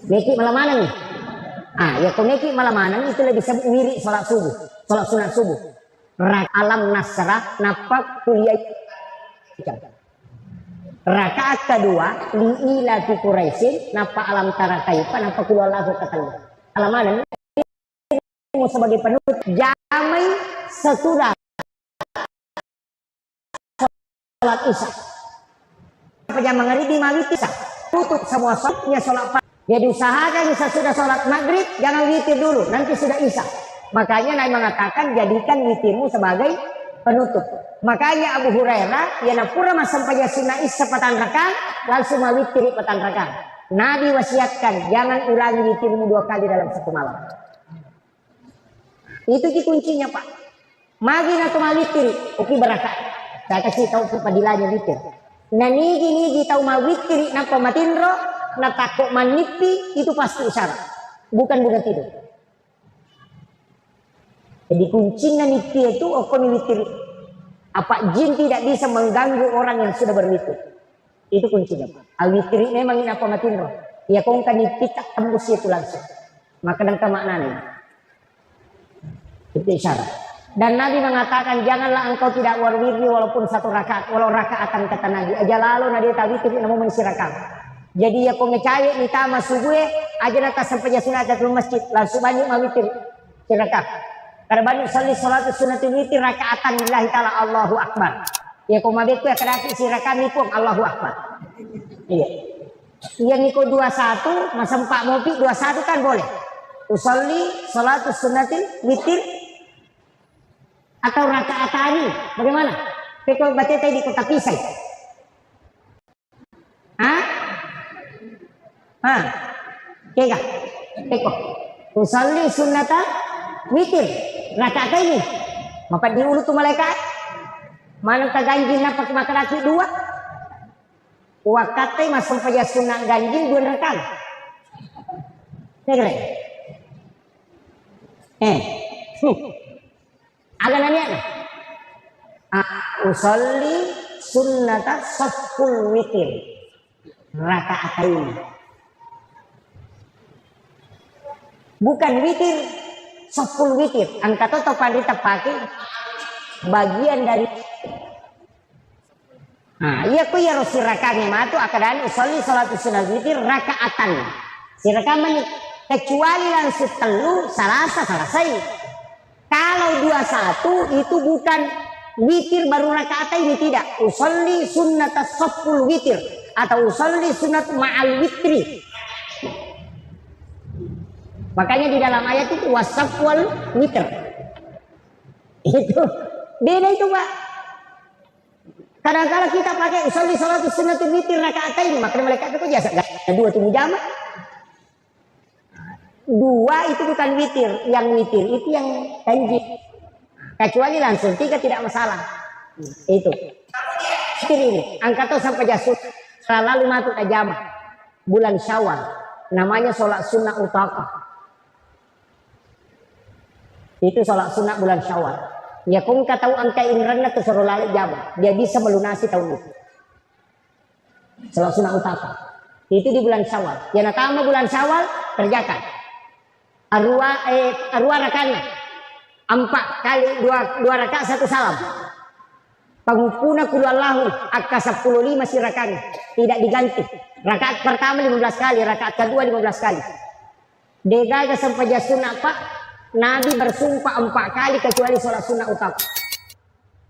Neki malam mana nih? Ya kalau neki malam mana itu lebih mirip salat subuh, salat sunat subuh. Alam nasrah napak kuliah. Rakaat kedua li'ila fi Quraisyin napa alam tara kaifa napa Qulhuwallahu katalu. Alaman ini sebagai penutup jamai sesudah salat isya. Jam maghribi mawit isya. Tutup semua salatnya salat. Jadi usahakan sesudah salat maghrib jangan witir dulu, nanti sudah isya. Makanya Nabi mengatakan jadikan witirmu sebagai penutup. Makanya Abu Hurairah yana pura masam pada sunnah isya petang rakaat langsung mawitiri petang rakaat. Nabi wasiatkan jangan ulangi witirmu 2 kali dalam satu malam. Itu kuncinya Pak. Magi atau mawitiri, oke berakaat. Saya kasih tahu kepadilanya witir. Nah nigi tahu mawitiri napa matindro, na takut manipi itu pasti isyarat. Bukan tidur. Jadi kuncinya nipi itu okon witiri. Apa jin tidak bisa mengganggu orang yang sudah berwitir. Itu kuncinya. Al-witri memang ini apa matinro. Ya kau kan kita tembus itu langsung. Maka dan maknanya. Itu isyarat. Dan Nabi mengatakan janganlah engkau tidak warwiri walaupun 1 rakaat. Walau rakaatan kata Nabi. Aja lalu Nabi tawitir namun mengisi rakaat. Jadi ya kau ngecari ni tama subuh aja nata sampai sunatatul masjid langsung banyak mawitir rakaat. Karena banyak salat sunatul witir rakaatan lillahi ta'ala Allahu Akbar. Ya kau mabek ya kadang si rakaat ni pun Allahu Akbar. Iya. Yang niku 21 masa 4 mopi 21 kan boleh. Usolli salatus sunatul witir atau rakaatani. Bagaimana? Kalau baca tadi di kota Pisai. Kega. Teko. Usolli sunatul witir. Rakaat ini maka diulut tuh malaikat mana ganjil napa makan laki 2 wakatnya masuk pada sunat ganjil 2 rakaat Negeri. Agak nanya. Usolli sunnata saful witir rakaatain. Bukan witir, saful witir. Angka toto pandita pakai bagian dari. Iya ku ya rosi rakanya matu akadan usolli salatu sunnah witir rakaatan. Si rakaman kecuali langsung telu salasa selesai. Kalau 21 itu bukan witir baru rakaat ini, tidak. Usolli sunnata saful witir atau usolli sunnat ma'al witri. Makanya di dalam ayat itu wasafwal witr. Itu beda itu, Pak. Kadang-kadang kita pakai usolli salatu sunnatul witir rakaatain, maka mereka itu biasa ada 2 tunggu jamaah. 2 itu bukan witir, yang witir itu yang tanjid. Kecuali langsung 3 tidak masalah. Itu. Witir ini angkat sampai jasud lalu masuk ke jamaah bulan Syawal, namanya sholat sunnah utaka. Itu sholat sunnah bulan Syawal. Ya kung katahu angka inranna tu suruh lalik jamaah, dia bisa melunasi tahun itu. Sholat sunnah utaka. Itu di bulan Syawal. Yang pertama bulan Syawal kerjakan. Arwa rakanya 4 kali 2 rakaat 1 salam. Pangupuna kulallahu akka 15 si rakanya tidak diganti. Rakaat pertama 15 kali, rakaat kedua 15 kali. Degaga sampai sunnah Pak, Nabi bersumpah 4 kali kecuali sholat sunnah utama.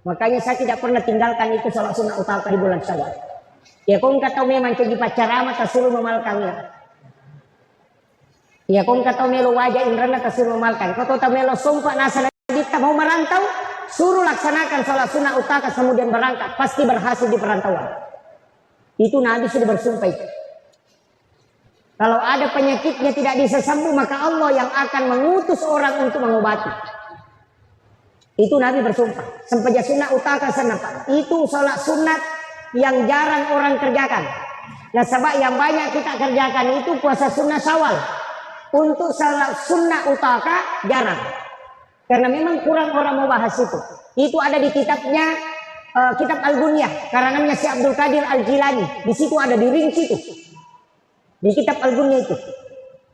Makanya saya tidak pernah tinggalkan itu sholat sunnah utama di bulan Syawal. Ya kung kataw memang cegi pacarama tasuruh memalkannya. Ya kung kataw melo wajah indrana tasuruh memalkan. Kau tahu melo sumpah nasa kita mau merantau, suruh laksanakan sholat sunnah utama kemudian berangkat, pasti berhasil di perantauan. Itu Nabi sudah bersumpah itu. Kalau ada penyakitnya tidak bisa sembuh, maka Allah yang akan mengutus orang untuk mengobati. Itu Nabi bersumpah. Sampai sunnah utaka sana Pak. Itu sholat sunat yang jarang orang kerjakan. Nah sebab yang banyak kita kerjakan itu puasa sunnah Syawal. Untuk sholat sunnah utaka jarang. Karena memang kurang orang mau bahas itu. Itu ada di kitabnya kitab Al-Gunyah, karangannya si Abdul Qadir Al-Jilani. Di situ ada dirinci itu. Di kitab Al-Gunyah itu.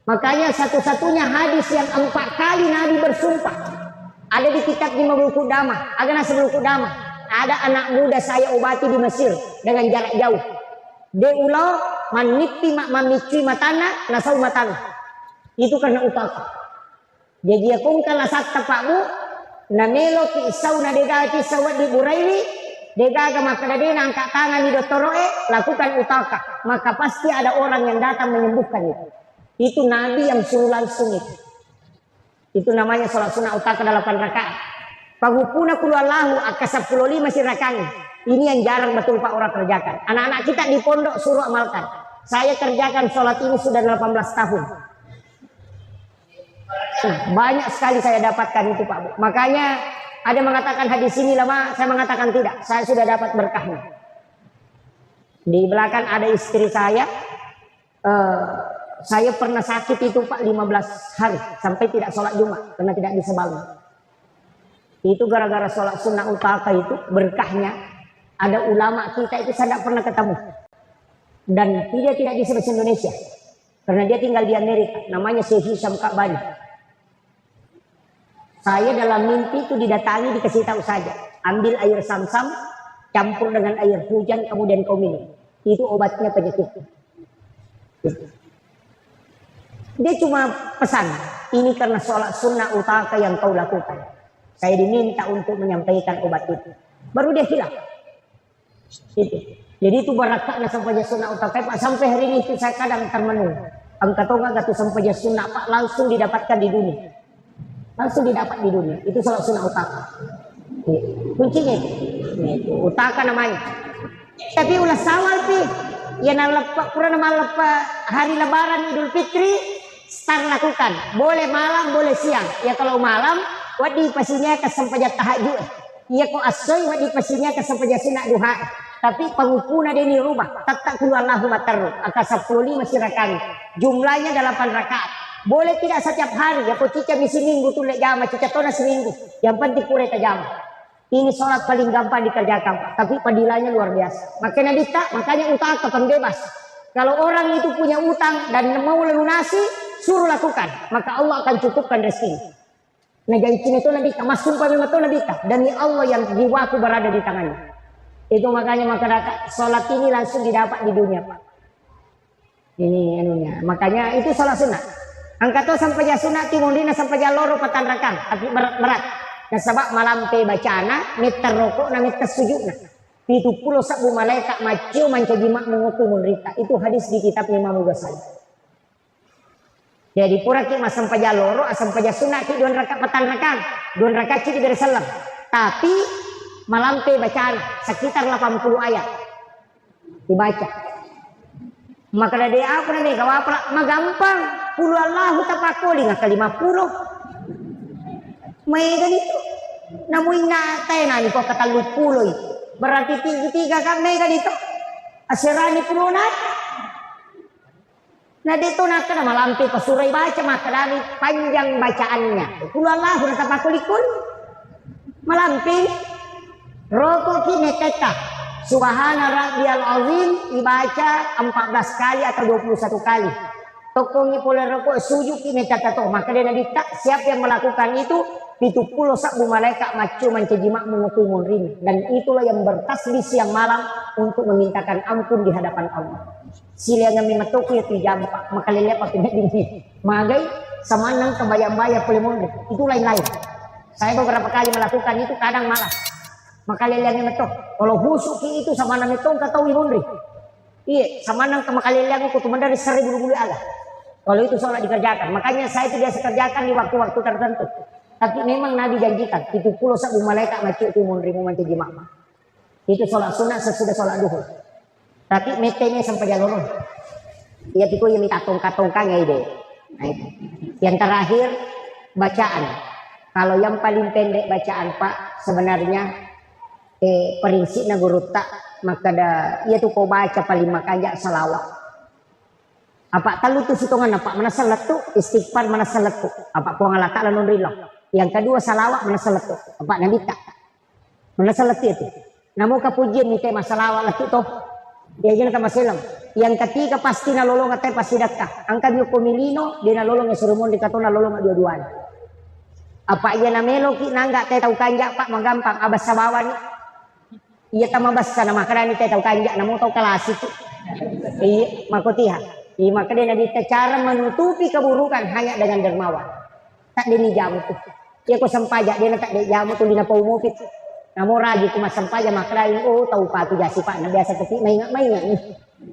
Makanya satu-satunya hadis yang 4 kali Nabi bersumpah ada di kitab di Mabul Qudamah. Agak Nasrul Qudamah. Ada anak muda saya obati di Mesir dengan jarak jauh. Deulo manipi mamicui matana nasau matana. Itu karena utaka. Jadi aku kalau saat tapakmu namelo ki isau na dega ki sawat di Buraili dega maka dadena angkat tangan di doktoroe lakukan utaka, maka pasti ada orang yang datang menyembuhkan itu. Itu Nabi yang suruh langsung itu. Itu namanya sholat sunnah utaka 8 rakaat. Pagupuna kullallahu akka 15 masih rakaat. Ini yang jarang betul Pak orang kerjakan. Anak-anak kita di pondok suruh amalkan. Saya kerjakan sholat ini sudah 18 tahun. Banyak sekali saya dapatkan itu Pak Bu. Makanya ada mengatakan hadis ini lama, saya mengatakan tidak. Saya sudah dapat berkahnya. Di belakang ada istri saya. Saya pernah sakit itu Pak 15 hari sampai tidak sholat Jumat karena tidak bisa bangun. Itu gara-gara sholat sunnah utaka itu berkahnya. Ada ulama kita itu saya tidak pernah ketemu. Dan dia tidak bisa bahasa Indonesia karena dia tinggal di Amerika. Namanya Syekh Hisham Ka'bani. Saya dalam mimpi itu didatangi, dikasih tahu saja. Ambil air Sam-Sam, campur dengan air hujan, kemudian kau minum. Itu obatnya penyakit. Dia cuma pesan, ini karena sholat sunnah utaka yang kau lakukan. Saya diminta untuk menyampaikan obat itu. Baru dia hilang. Itu. Jadi itu barakahnya sampai sunnah utaka. Pak, sampai hari ini itu saya kadang termenung. Angkat tonga gatu sampai sunnah Pak langsung didapatkan di dunia. Langsung didapat di dunia. Itu sholat sunnah utaka. Kuncinya itu. Utaka namanya. Tapi ulah sawal pi. Ya nalepak pura nama lepak hari lebaran Idul Fitri start lakukan. Boleh malam, boleh siang. Ya kalau malam wadi pasinya kesampaian tahajud. Ya ko asoy wadi pasinya kesampaian sunat duha. Tapi pengupuna dia ini rubah. Tetap keluar lahu matarru. Aka 15 masih rakaat. Jumlahnya 8 rakaat. Boleh tidak setiap hari, ya kok cica misi minggu tuh lek jama, cica tona seminggu. Yang penting pura jama. Ini sholat paling gampang dikerjakan, Pak. Tapi padilanya luar biasa. Makanya makanya utang kapan bebas. Kalau orang itu punya utang dan mau lunasi, suruh lakukan. Maka Allah akan cukupkan rezeki. Nah jadi itu Nabi, mas sumpah memang itu Nabi. Dan Allah yang jiwaku berada di tangannya. Itu makanya masyarakat sholat ini langsung didapat di dunia, Pak. Ini anunya. Makanya itu sholat sunat. Angkat sampai ya sunat timundina sampai ya loro patan rakang. Tapi berat. Nah sebab malam pe bacana meter rokok na meter sujudna. 70 sabu malaikat macio mancajimak mengutu munrita. Itu hadis di kitab Imam Ghazali. Jadi pura ki mas sampai ya loro sampai ya sunat ki 2 rakaat patan rakang. 2 rakaat ki dari salam. Tapi malam pe bacana sekitar 80 ayat dibaca. Maka dari apa nih kalau apa magampang puluh Allahu tapakoli ngaka 50 mega itu namun nate nani kok kata 10 itu berarti 3 kan mega itu asirani puluh nate nah itu naka nama lampi pasurai baca maka dari panjang bacaannya puluh Allahu tapakoli kun malampi rokok kini tetap Subhana rabbiyal azim dibaca 14 kali atau 21 kali. Tokongi pula rokok sujud kini kata maka dia nabi tak siapa yang melakukan itu 70 sabu malaikat macu mencejimak mengutu munrin dan itulah yang bertasbih siang malam untuk memintakan ampun di hadapan Allah. Sila yang memetoku ya tijampak maka lelepa tidak dingin. Magai samanang kebayang-bayang pelemun itu lain-lain. Saya beberapa kali melakukan itu kadang malas. Maka leliang metok. Kalau husuk itu sama nang itu enggak tahu ibundri. Iya, sama nang ke makaleliang itu cuma dari 1000 bulu Allah. Kalau itu sholat dikerjakan, makanya saya tidak kerjakan di waktu-waktu tertentu. Tapi memang Nabi janjikan 70 sabu malaikat macam itu mundri memanci jemaah. Itu sholat sunat sesudah sholat duhur. Tapi metenya sampai jalur. Iya tiku yang minta tongkat-tongkang ya ide. Nah, itu. Yang terakhir bacaan. Kalau yang paling pendek bacaan Pak sebenarnya prinsipnya guru tak maka ia tuh kau baca paling makanya salawat apa talu tu sitongan apa mana salat tu istighfar mana salat tu apa puang Allah Ta'ala non rilo yang kedua salawat mana salat tu apa nabi tak mana salat itu namo kapujian ni tema salawat lah tu toh dia jangan kamaselang yang ketiga pasti nalolong atau pasti dakah angkat yo komilino dia nalolong ya surumon dikatona nalolong dua-duaan apa ia namelo ki nangga teh tahu kanjak Pak magampang abas sabawan iya tamabas sana makarani teh tahu kanjak namo tahu kelas itu iya makotiha iya maka dia nabi cara menutupi keburukan hanya dengan dermawan tak dini jamu tuh iya ko sampaja dia tak de jamu tuh dina pau mupit namo raji kuma sampaja makarani oh tahu patu jasi Pak na biasa tapi maingat nih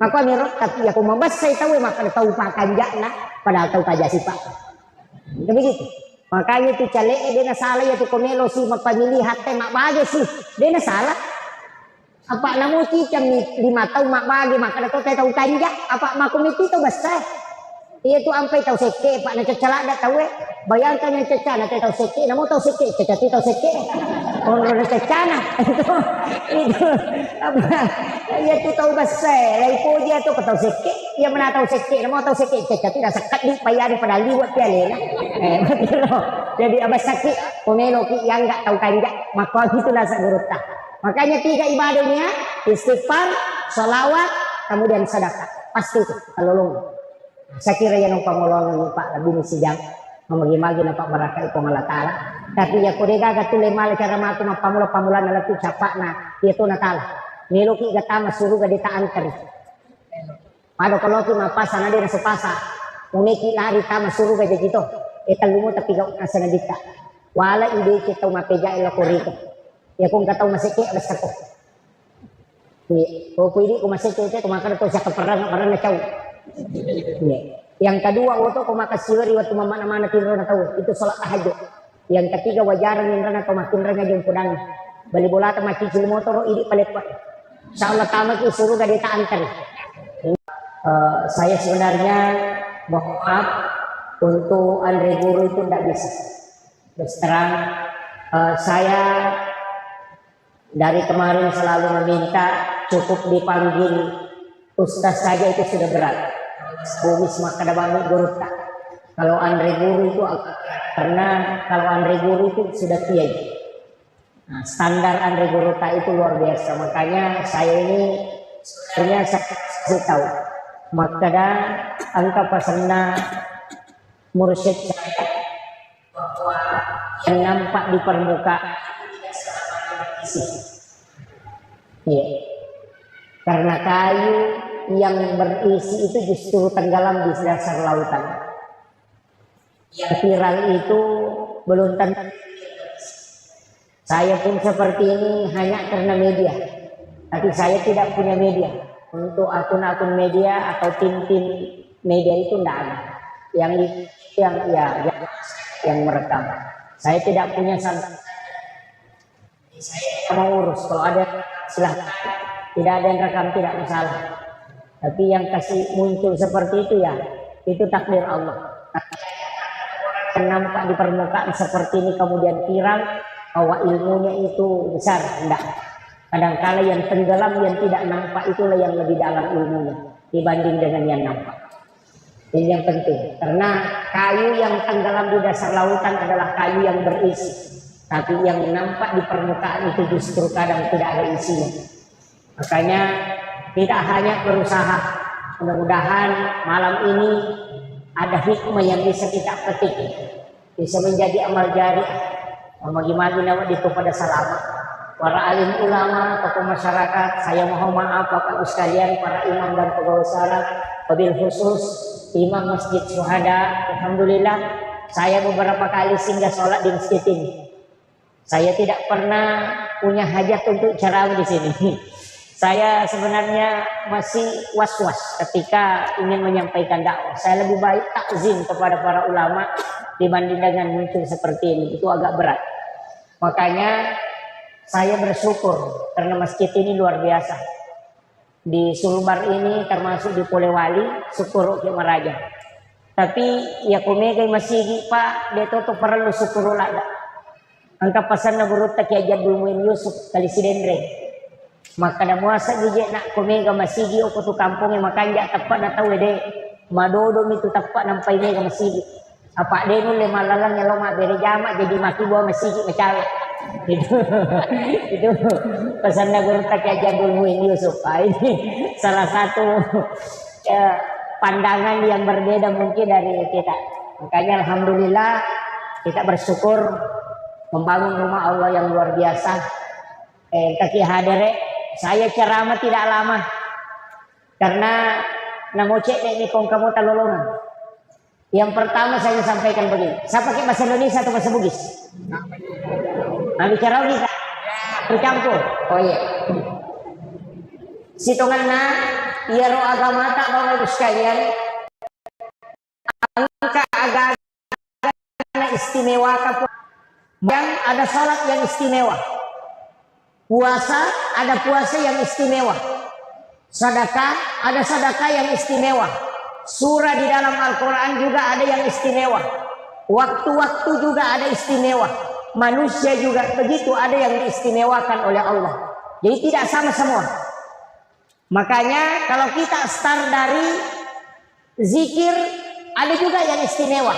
maka mirot tapi aku mabas saya tahu maka tahu Pak kanjak na padahal tahu jasi Pak begitu makanya tu cale dia salah ya tu komelo si mapamili hate mak bage sih dia salah apa namu cicam ni 5 tahun mak bagi maka dah tahu kanjak apa mak komiti tahu besar ia tu ampai tahu seke Pak nak celak dah tahu bayangkan yang cecah nak tahu seke namu tahu seke cecah tahu seke orang cecah nah itu apa ia tu tahu besar lai po dia tu tahu seke ia mana tahu seke namu tahu seke cecah tidak sekat di payah pada liwat piale nah betul jadi abas sakit komelo ki yang enggak tahu kanjak maka itulah guru tak. Makanya 3 ibadahnya istighfar, salawat, kemudian sedekah. Pasti itu kalolong. Saya kira yang pangolongan Pak lebih sejam memagi-magi nampak berkah itu Allah Ta'ala. Tapi ya kodega gatule mal cara maku pamula na latu capakna itu natala. Miluki gatama suruh gadita antar. Pada kalau ki mapasa na din sa pasa. Uniki lari tama suruh gaji gitu. Italungo tapi gak nasa nagita. Wala ide kita mapeja ila korito. Ya kung kataw masiki alas ko. O pwede ko masiki ito kumakan ito sa kaparang na chow. Yang kedua waktu ko makasiwari waktu mamana-mana tinro na tahu itu salat tahajud. Yang ketiga wajaran yang rana kumakin rana yung pudang. Balibolata macicil motor ini palit pa. Sa Allah tama ki suruh gadita antar. Saya sebenarnya mohon maaf untuk Andre Guru itu tidak bisa. Terus terang saya dari kemarin selalu meminta cukup dipanggil ustaz saja itu sudah berat. Bumis maka bangun guru tak. Kalau Andre Guru itu karena kalau Andre Guru itu sudah kiai. Nah, standar Andre Guru itu luar biasa. Makanya saya ini sebenarnya saya tahu. Makanya angka pasana mursyid saya bahwa yang nampak di permukaan iya. Karena kayu yang berisi itu justru tenggelam di dasar lautan. Yang viral itu belum tentu. Saya pun seperti ini hanya karena media. Tapi saya tidak punya media. Untuk akun-akun media atau tim-tim media itu tidak ada. Yang merekam. Saya tidak punya santan. Saya mau urus. Kalau ada silahkan. Tidak ada yang rekam tidak masalah. Tapi yang kasih muncul seperti itu ya, itu takdir Allah. Nampak di permukaan seperti ini kemudian viral bahwa ilmunya itu besar, enggak. Kadangkala yang tenggelam yang tidak nampak itulah yang lebih dalam ilmunya dibanding dengan yang nampak. Ini yang penting, karena kayu yang tenggelam di dasar lautan adalah kayu yang berisi, tapi yang nampak di permukaan itu justru kadang tidak ada isinya. Makanya tidak hanya berusaha, mudah-mudahan malam ini ada hikmah yang bisa kita petik, bisa menjadi amal jari. Bagaimana nawat itu pada selamat. Para alim ulama, tokoh masyarakat, saya mohon maaf Bapak Ibu sekalian, para imam dan pegawai syarat, wabil khusus imam Masjid Syuhada. Alhamdulillah, saya beberapa kali singgah sholat di masjid ini. Saya tidak pernah punya hajat untuk ceramah di sini. Saya sebenarnya masih was-was ketika ingin menyampaikan dakwah. Saya lebih baik takzim kepada para ulama dibanding dengan muncul seperti ini. Itu agak berat. Makanya saya bersyukur karena masjid ini luar biasa. Di Sulbar ini termasuk di Polewali, syukur ke Maraja. Tapi ya kumegay masigi Pak, deto to perlu syukur lada. Angka pasan na gurut tak Jadul Muin Yusuf kali si Dendre. Maka na muasa gije nak kumega masigi o kutu kampung yang makanya tepat na tahu de madodo itu tepat nampai mega masigi. Apa de nu le malalang yang loma bere jama jadi maki buah masigi macawe. Itu pesan na guru tak Jadul Muin Yusuf. Ini salah satu pandangan yang berbeda mungkin dari kita. Makanya alhamdulillah kita bersyukur membangun rumah Allah yang luar biasa. Kaki hadere saya ceramah tidak lama karena namocek ini kong kamu talolongan. Yang pertama saya sampaikan begini, saya pakai bahasa Indonesia atau bahasa Bugis? Nah bicara bisa bercampur. Oh iya. Sitonganna iya roh agama tak bawa ibu sekalian. Angka agama istimewa kapun. Yang ada salat yang istimewa. Puasa ada puasa yang istimewa. Sedekah ada sedekah yang istimewa. Surah di dalam Al-Quran juga ada yang istimewa. Waktu-waktu juga ada istimewa. Manusia juga begitu, ada yang diistimewakan oleh Allah. Jadi tidak sama semua. Makanya kalau kita start dari zikir, ada juga yang istimewa.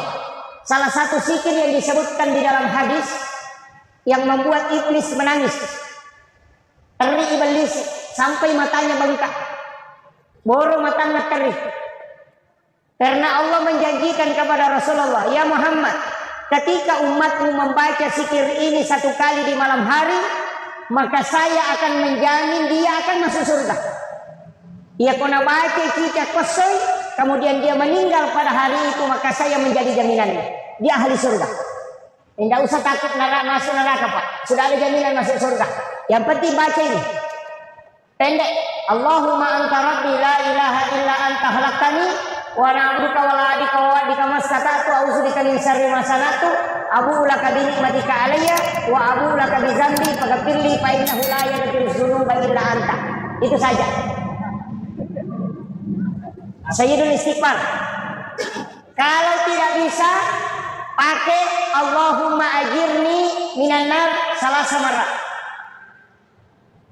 Salah satu zikir yang disebutkan di dalam hadis yang membuat iblis menangis. Teri iblis sampai matanya bengkak. Boro matanya teri. Karena Allah menjanjikan kepada Rasulullah, ya Muhammad, ketika umatmu membaca zikir ini satu kali di malam hari, maka saya akan menjamin dia akan masuk surga. Ia kena baca kita kosoi, kemudian dia meninggal pada hari itu, maka saya menjadi jaminannya. Dia ahli surga. Tidak usah takut masuk neraka Pak. Sudah ada jaminan masuk surga. Yang penting baca ini. Pendek. Allahumma anta rabbi la ilaha illa anta khalaqtani wa na'buduka wa la adika wa adika masata'tu a'udzubika min syarri ma sana'tu abu'u laka bi ni'matika alayya wa abu'u laka bi dzambi faghfirli fa innahu la yaghfiru dzunuba illa anta. Itu saja. Sayyidul istighfar. Kalau tidak bisa pakai Allahumma ajirni minan nar salasa marrat.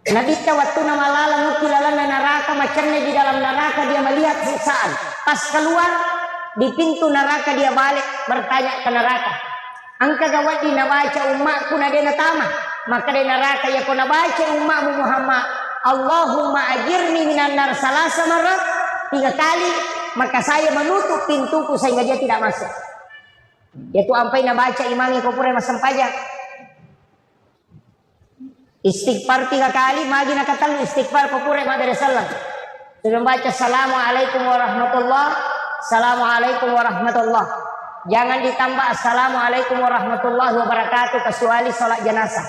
Nabi waktu nama lalang ukilalan neraka macamnya di dalam neraka dia melihat siksaan. Pas keluar di pintu neraka dia balik bertanya ke neraka. Angka gawat di nabaca umatku nadena tama. Maka di neraka ya kau nabaca umatmu Muhammad. Allahumma ajirni minan nar salasa marat. 3 kali. Maka saya menutup pintuku sehingga dia tidak masuk. Yaitu ampai nabaca imangi kau pura masam pajak. Istighfar 3 kali. Magi nak katalu istighfar kau pura madara salam. Sudah baca assalamualaikum warahmatullah. Assalamualaikum warahmatullah. Jangan ditambah assalamualaikum warahmatullahi wabarakatuh kecuali sholat jenazah.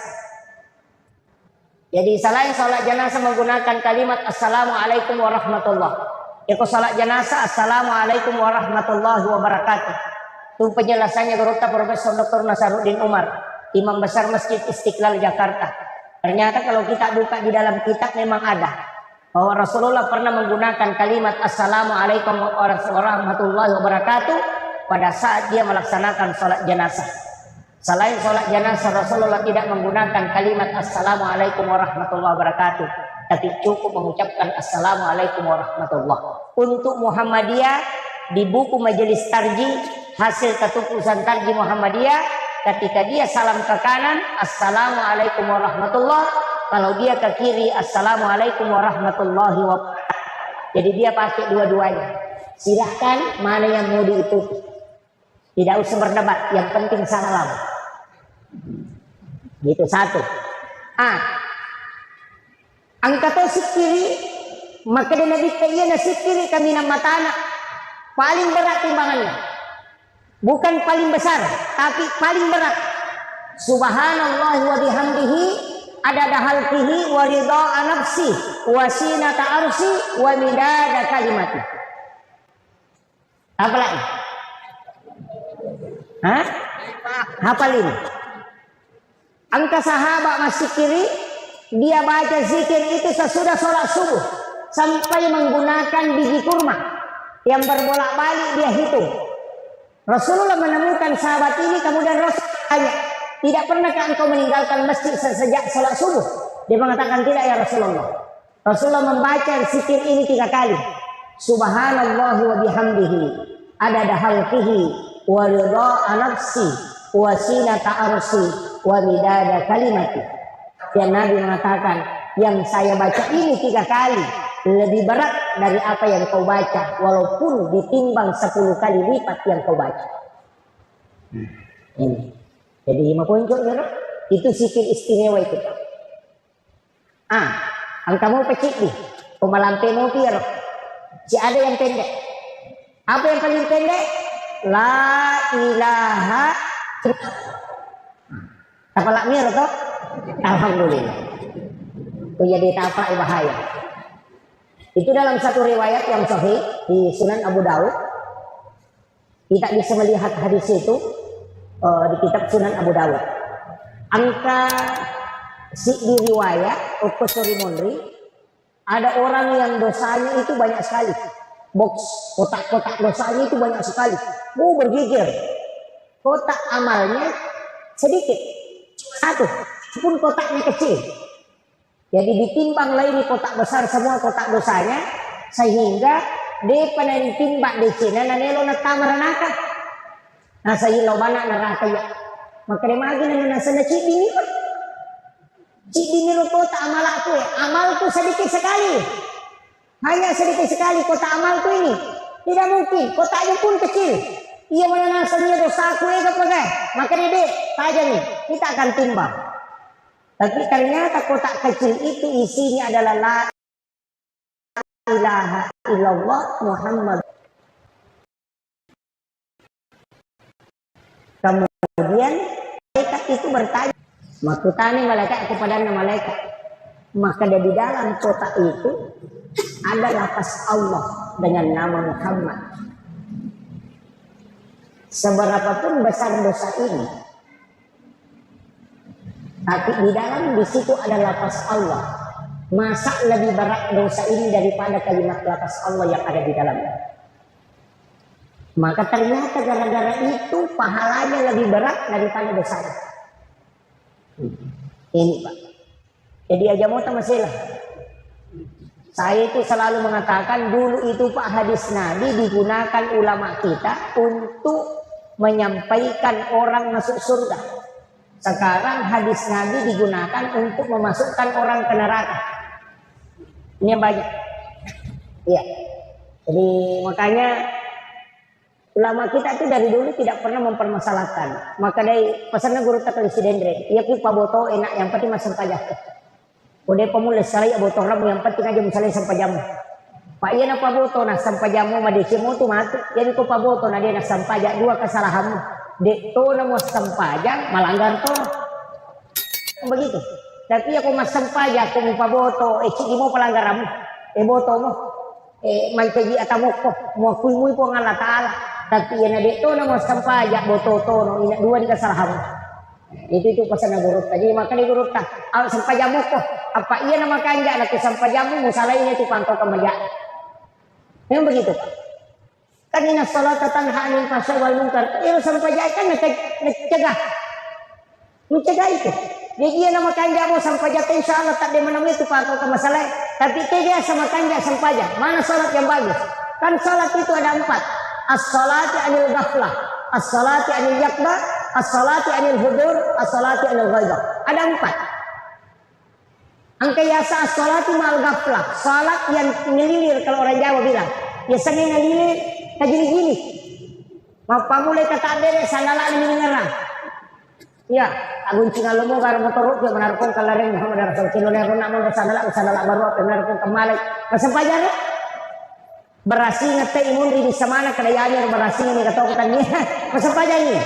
Jadi selain sholat jenazah menggunakan kalimat assalamualaikum warahmatullah. Kalau sholat jenazah assalamualaikum warahmatullahi wabarakatuh. Itu penjelasannya Guru Profesor Dr. Nasaruddin Umar, Imam Besar Masjid Istiqlal Jakarta. Ternyata kalau kita buka di dalam kitab memang ada bahwa Rasulullah pernah menggunakan kalimat assalamualaikum warahmatullahi wabarakatuh pada saat dia melaksanakan sholat jenazah. Selain sholat jenazah Rasulullah tidak menggunakan kalimat assalamualaikum warahmatullahi wabarakatuh, tapi cukup mengucapkan assalamualaikum warahmatullah. Untuk Muhammadiyah di buku Majelis Tarji hasil ketupusan Tarji Muhammadiyah, ketika dia salam ke kanan assalamualaikum warahmatullah, kalau dia ke kiri assalamualaikum warahmatullahi wabarakatuh. Jadi dia pakai dua-duanya. Silahkan mana yang mau diikuti. Tidak usah berdebat, yang penting salam. Gitu satu. Angkat sik kiri, maka dia nabi kaya na sik kiri kami na matana. Paling berat timbangannya. Bukan paling besar, tapi paling berat. Subhanallah wa bihamdihi adada halqihi wa ridha nafsi wa sinata arsi wa midada kalimati. Apa lagi? Hafal ini. Angka sahabat masih kiri, dia baca zikir itu sesudah sholat subuh sampai menggunakan biji kurma yang berbolak-balik dia hitung. Rasulullah menemukan sahabat ini, kemudian Rasul tanya, tidak pernahkah engkau meninggalkan masjid sejak sholat subuh? Dia mengatakan tidak ya Rasulullah. Rasulullah membaca zikir ini 3 kali. Subhanallah wa bihamdihi adada halqihi wa ridha nafsi wa sinata arsi wa midada kalimati. Dan Nabi mengatakan yang saya baca ini 3 kali lebih berat dari apa yang kau baca, walaupun ditimbang 10 kali lipat yang kau baca. Ini. Jadi 5 poin itu zikir istimewa itu. Angka mau pecik nih, pemalampe mau piro. Si ada yang pendek. Apa yang paling pendek? La ilaha tapalak mir toh? Alhamdulillah. Itu jadi tapak bahaya. Itu dalam satu riwayat yang sahih di Sunan Abu Daud. Kita bisa melihat hadis itu di kitab Sunan Abu Daud. Angka di riwayat Uqbah Munri, ada orang yang dosanya itu banyak sekali. Box kotak-kotak dosanya itu banyak sekali. Bergigir. Kotak amalnya sedikit. 1 pun kotaknya kecil. Jadi ditimbang lagi kotak besar semua kotak dosanya, sehingga dia pernah ditimbang di Cina nanelo na tamaranaka. Nasa ilaw bana neraka ya. Maka dia magi na nasa na cibini ko. Cibini lo kota amal aku ya. Amalku sedikit sekali. Hanya sedikit sekali kota amalku ini. Tidak mungkin. Kotaknya pun kecil. Ia mana nasanya dosa aku ya kepakai. Maka dia tajam nih. Kita akan timbang. Tapi ternyata kotak kecil itu isinya adalah la ilaha illallah Muhammad. Kemudian malaikat itu bertanya, makutani malaikat kepada malaikat. Maka di dalam kotak itu ada lafaz Allah dengan nama Muhammad. Seberapapun besar dosa ini, tapi di dalam di situ ada lafaz Allah. Masa lebih berat dosa ini daripada kalimat lafaz Allah yang ada di dalamnya? Maka ternyata gara-gara itu pahalanya lebih berat daripada dosanya. Ini Pak. Jadi aja mau masalah. Saya itu selalu mengatakan dulu itu Pak, hadis Nabi digunakan ulama kita untuk menyampaikan orang masuk surga. Sekarang hadis Nabi digunakan untuk memasukkan orang ke neraka. Ini yang banyak. Iya. Jadi makanya ulama kita itu dari dulu tidak pernah mempermasalahkan. Maka dari pesannya guru tak Presiden, ya kita boto enak yang penting masuk pajak. Udah pemulai saya boto ramu yang penting aja misalnya sampai jamu. Pak iya napa boto nah sampai jamu madecimu tu matu. Jadi ko pa boto na dia na sampajak dua kesalahanmu. Dek to na mo sampajak malanggar to. Begitu. Tapi aku mas sampajak ko mo pa boto ciki mo pelanggaranmu. Boto mo. Mancegi atamu ko mo kuy po ng Allah Taala. Tapi ya na dek to na mo sampajak boto to no ina dua di kesalahanmu. Itu pesan guru tadi makanya guru tak sampai jamu kok apa iya nama kanja nak sampai jamu musalahnya itu pantau kemajak memang begitu kan ini salat tanha anil fahsya wal munkar itu sampai jakan mencegah itu jadi iya nama kanja mau sampai jatuh insyaallah tak ada menemui itu pantau ke masalah tapi tidak sama kanja sampai aja mana salat yang bagus kan salat itu ada 4 as-salati anil ghaflah as-salati anil yaqda as-salati anil hudur, as-salati anil ghaibah. Ada 4. Angka yasa as-salati ma'al ghaflah. Salat yang ngelilir kalau orang Jawa bilang. Biasanya ngelilir kagini-gini. Mau pamulai kata adere sandala ini ngerang. Ya, agun cinga lomo karo motoruk ya menarpong kalareng Muhammad Rasul Cinone rona mo sandala baru apa menarpong kemale. Kesempajan berasi ngete imun di samana kedayaannya berasi ini ketokutannya. Kesempajan ini.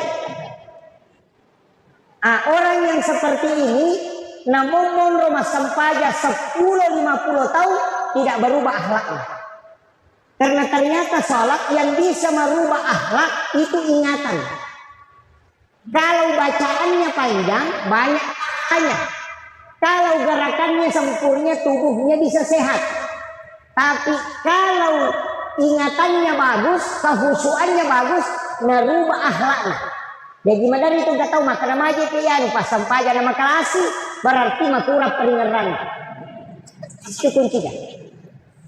Orang yang seperti ini namun rumah sampaja 10-50 tahun tidak berubah akhlaknya. Karena ternyata sholat yang bisa merubah akhlak itu ingatan. Kalau bacaannya panjang, banyak tanya. Kalau gerakannya sempurna, tubuhnya bisa sehat. Tapi kalau ingatannya bagus, kehusuannya bagus, merubah akhlaknya. Jadi gimana itu gak tahu makan aja pian pas sampainya nama kelasi berarti makurap peringatan. Itu kuncinya.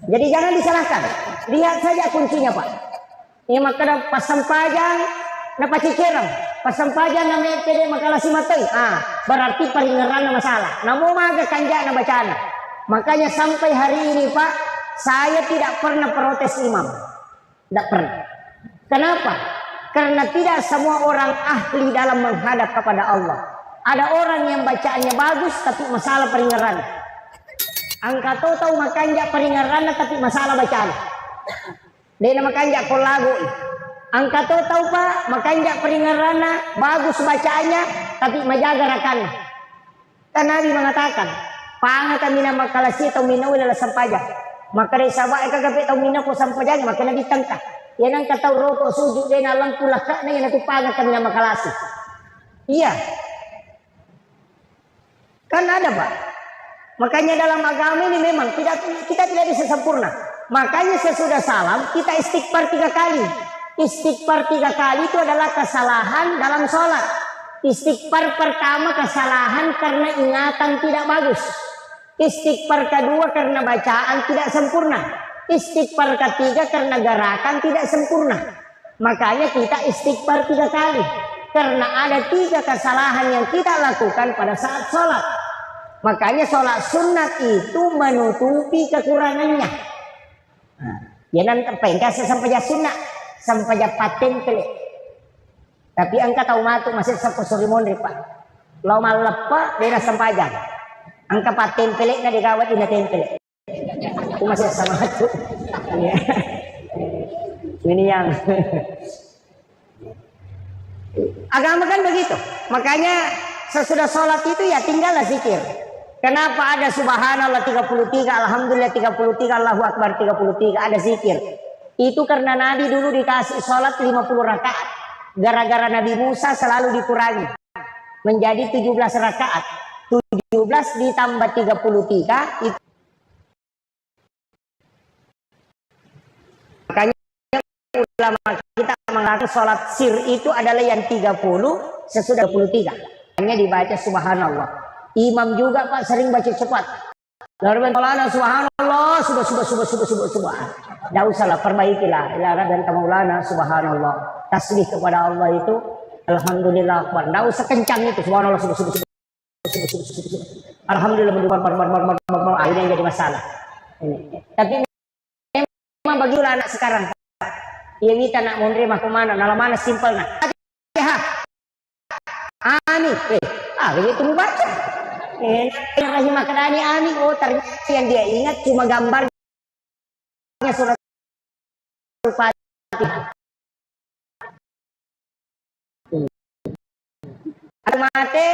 Jadi jangan disalahkan. Lihat saja kuncinya Pak. Ini makan pas sampainya napa cicerang. Pas sampainya nama pede makalasi matei. Berarti peringatan masalah. Namun maga kanja na bacaan. Makanya sampai hari ini Pak, saya tidak pernah protes imam. Tidak pernah. Kenapa? Karena tidak semua orang ahli dalam menghadap kepada Allah. Ada orang yang bacaannya bagus tapi masalah peringatan. Angka tahu makanya peringatan tapi masalah bacaan. Dia makanya kau lagu. Angka tahu Pak makanya peringatan bagus bacaannya tapi menjaga rakan. Kan Nabi mengatakan, "Panga kami nama kalasi atau minau adalah sampaja." Maka dari sahabat kagak tahu minau ko sampaja maka Nabi tangkap. Yan ang kataw roko sujud din alang pulaka na yan natupagan kami na makalasi. Iya. Kan ada Pak. Makanya dalam agama ini memang kita tidak bisa sempurna. Makanya sesudah salam kita istighfar 3 kali. Istighfar 3 kali itu adalah kesalahan dalam sholat. Istighfar pertama kesalahan karena ingatan tidak bagus. Istighfar kedua karena bacaan tidak sempurna. Istighfar ketiga karena gerakan tidak sempurna. Makanya kita istighfar 3 kali. Karena ada 3 kesalahan yang kita lakukan pada saat sholat. Makanya sholat sunat itu menutupi kekurangannya. Jangan terpengkas sampai sunat. Sampai paten pelik. Tapi angka tahu matu masih sampai sorimon Pak. Lau malepa dia sampajang. Angka paten pelik na digawat ina tempelek. Aku masih sama itu. Ini yang agama kan begitu. Makanya sesudah sholat itu ya tinggallah zikir. Kenapa ada subhanallah 33, alhamdulillah 33, Allahu akbar 33, ada zikir. Itu karena Nabi dulu dikasih sholat 50 rakaat. Gara-gara Nabi Musa selalu dikurangi menjadi 17 rakaat. 17 ditambah 33 itu. Makanya ulama kita mengatakan sholat sir itu adalah yang 30 sesudah 33. Hanya dibaca subhanallah. Imam juga Pak sering baca cepat. Lalu Maulana subhanallah, subah. Tidak usahlah, perbaikilah. Ila dan Maulana subhanallah. Tasbih kepada Allah itu alhamdulillah akbar. Tidak usah kencang itu subhanallah subah. Alhamdulillah mendubar akhirnya jadi masalah. Ini. Tapi memang bagi anak sekarang, ia minta nak menerima kemana, nama mana simpel nak. Ani, begitu mu baca. Rahimah Kadani Ani, oh ternyata yang dia ingat cuma gambarnya surat Al-Fatihah. Mate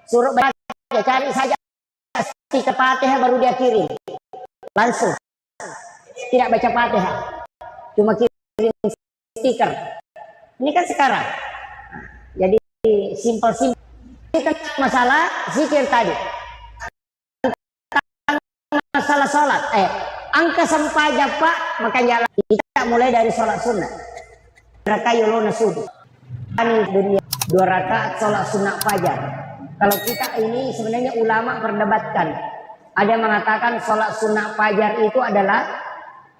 suruh baca, cari saja stiker Fatihah baru dia kirim. Langsung. Tidak baca Fatihah. Cuma kirim stiker. Ini kan sekarang. Jadi simpel-simpel. Masalah zikir tadi, masalah sholat, angka sampaja Pak, makanya kita mulai dari sholat sunnah. Rakayuluna subuh, dunia 2 rakaat sholat sunnah fajar. Kalau kita ini sebenarnya ulama perdebatkan, ada yang mengatakan sholat sunnah fajar itu adalah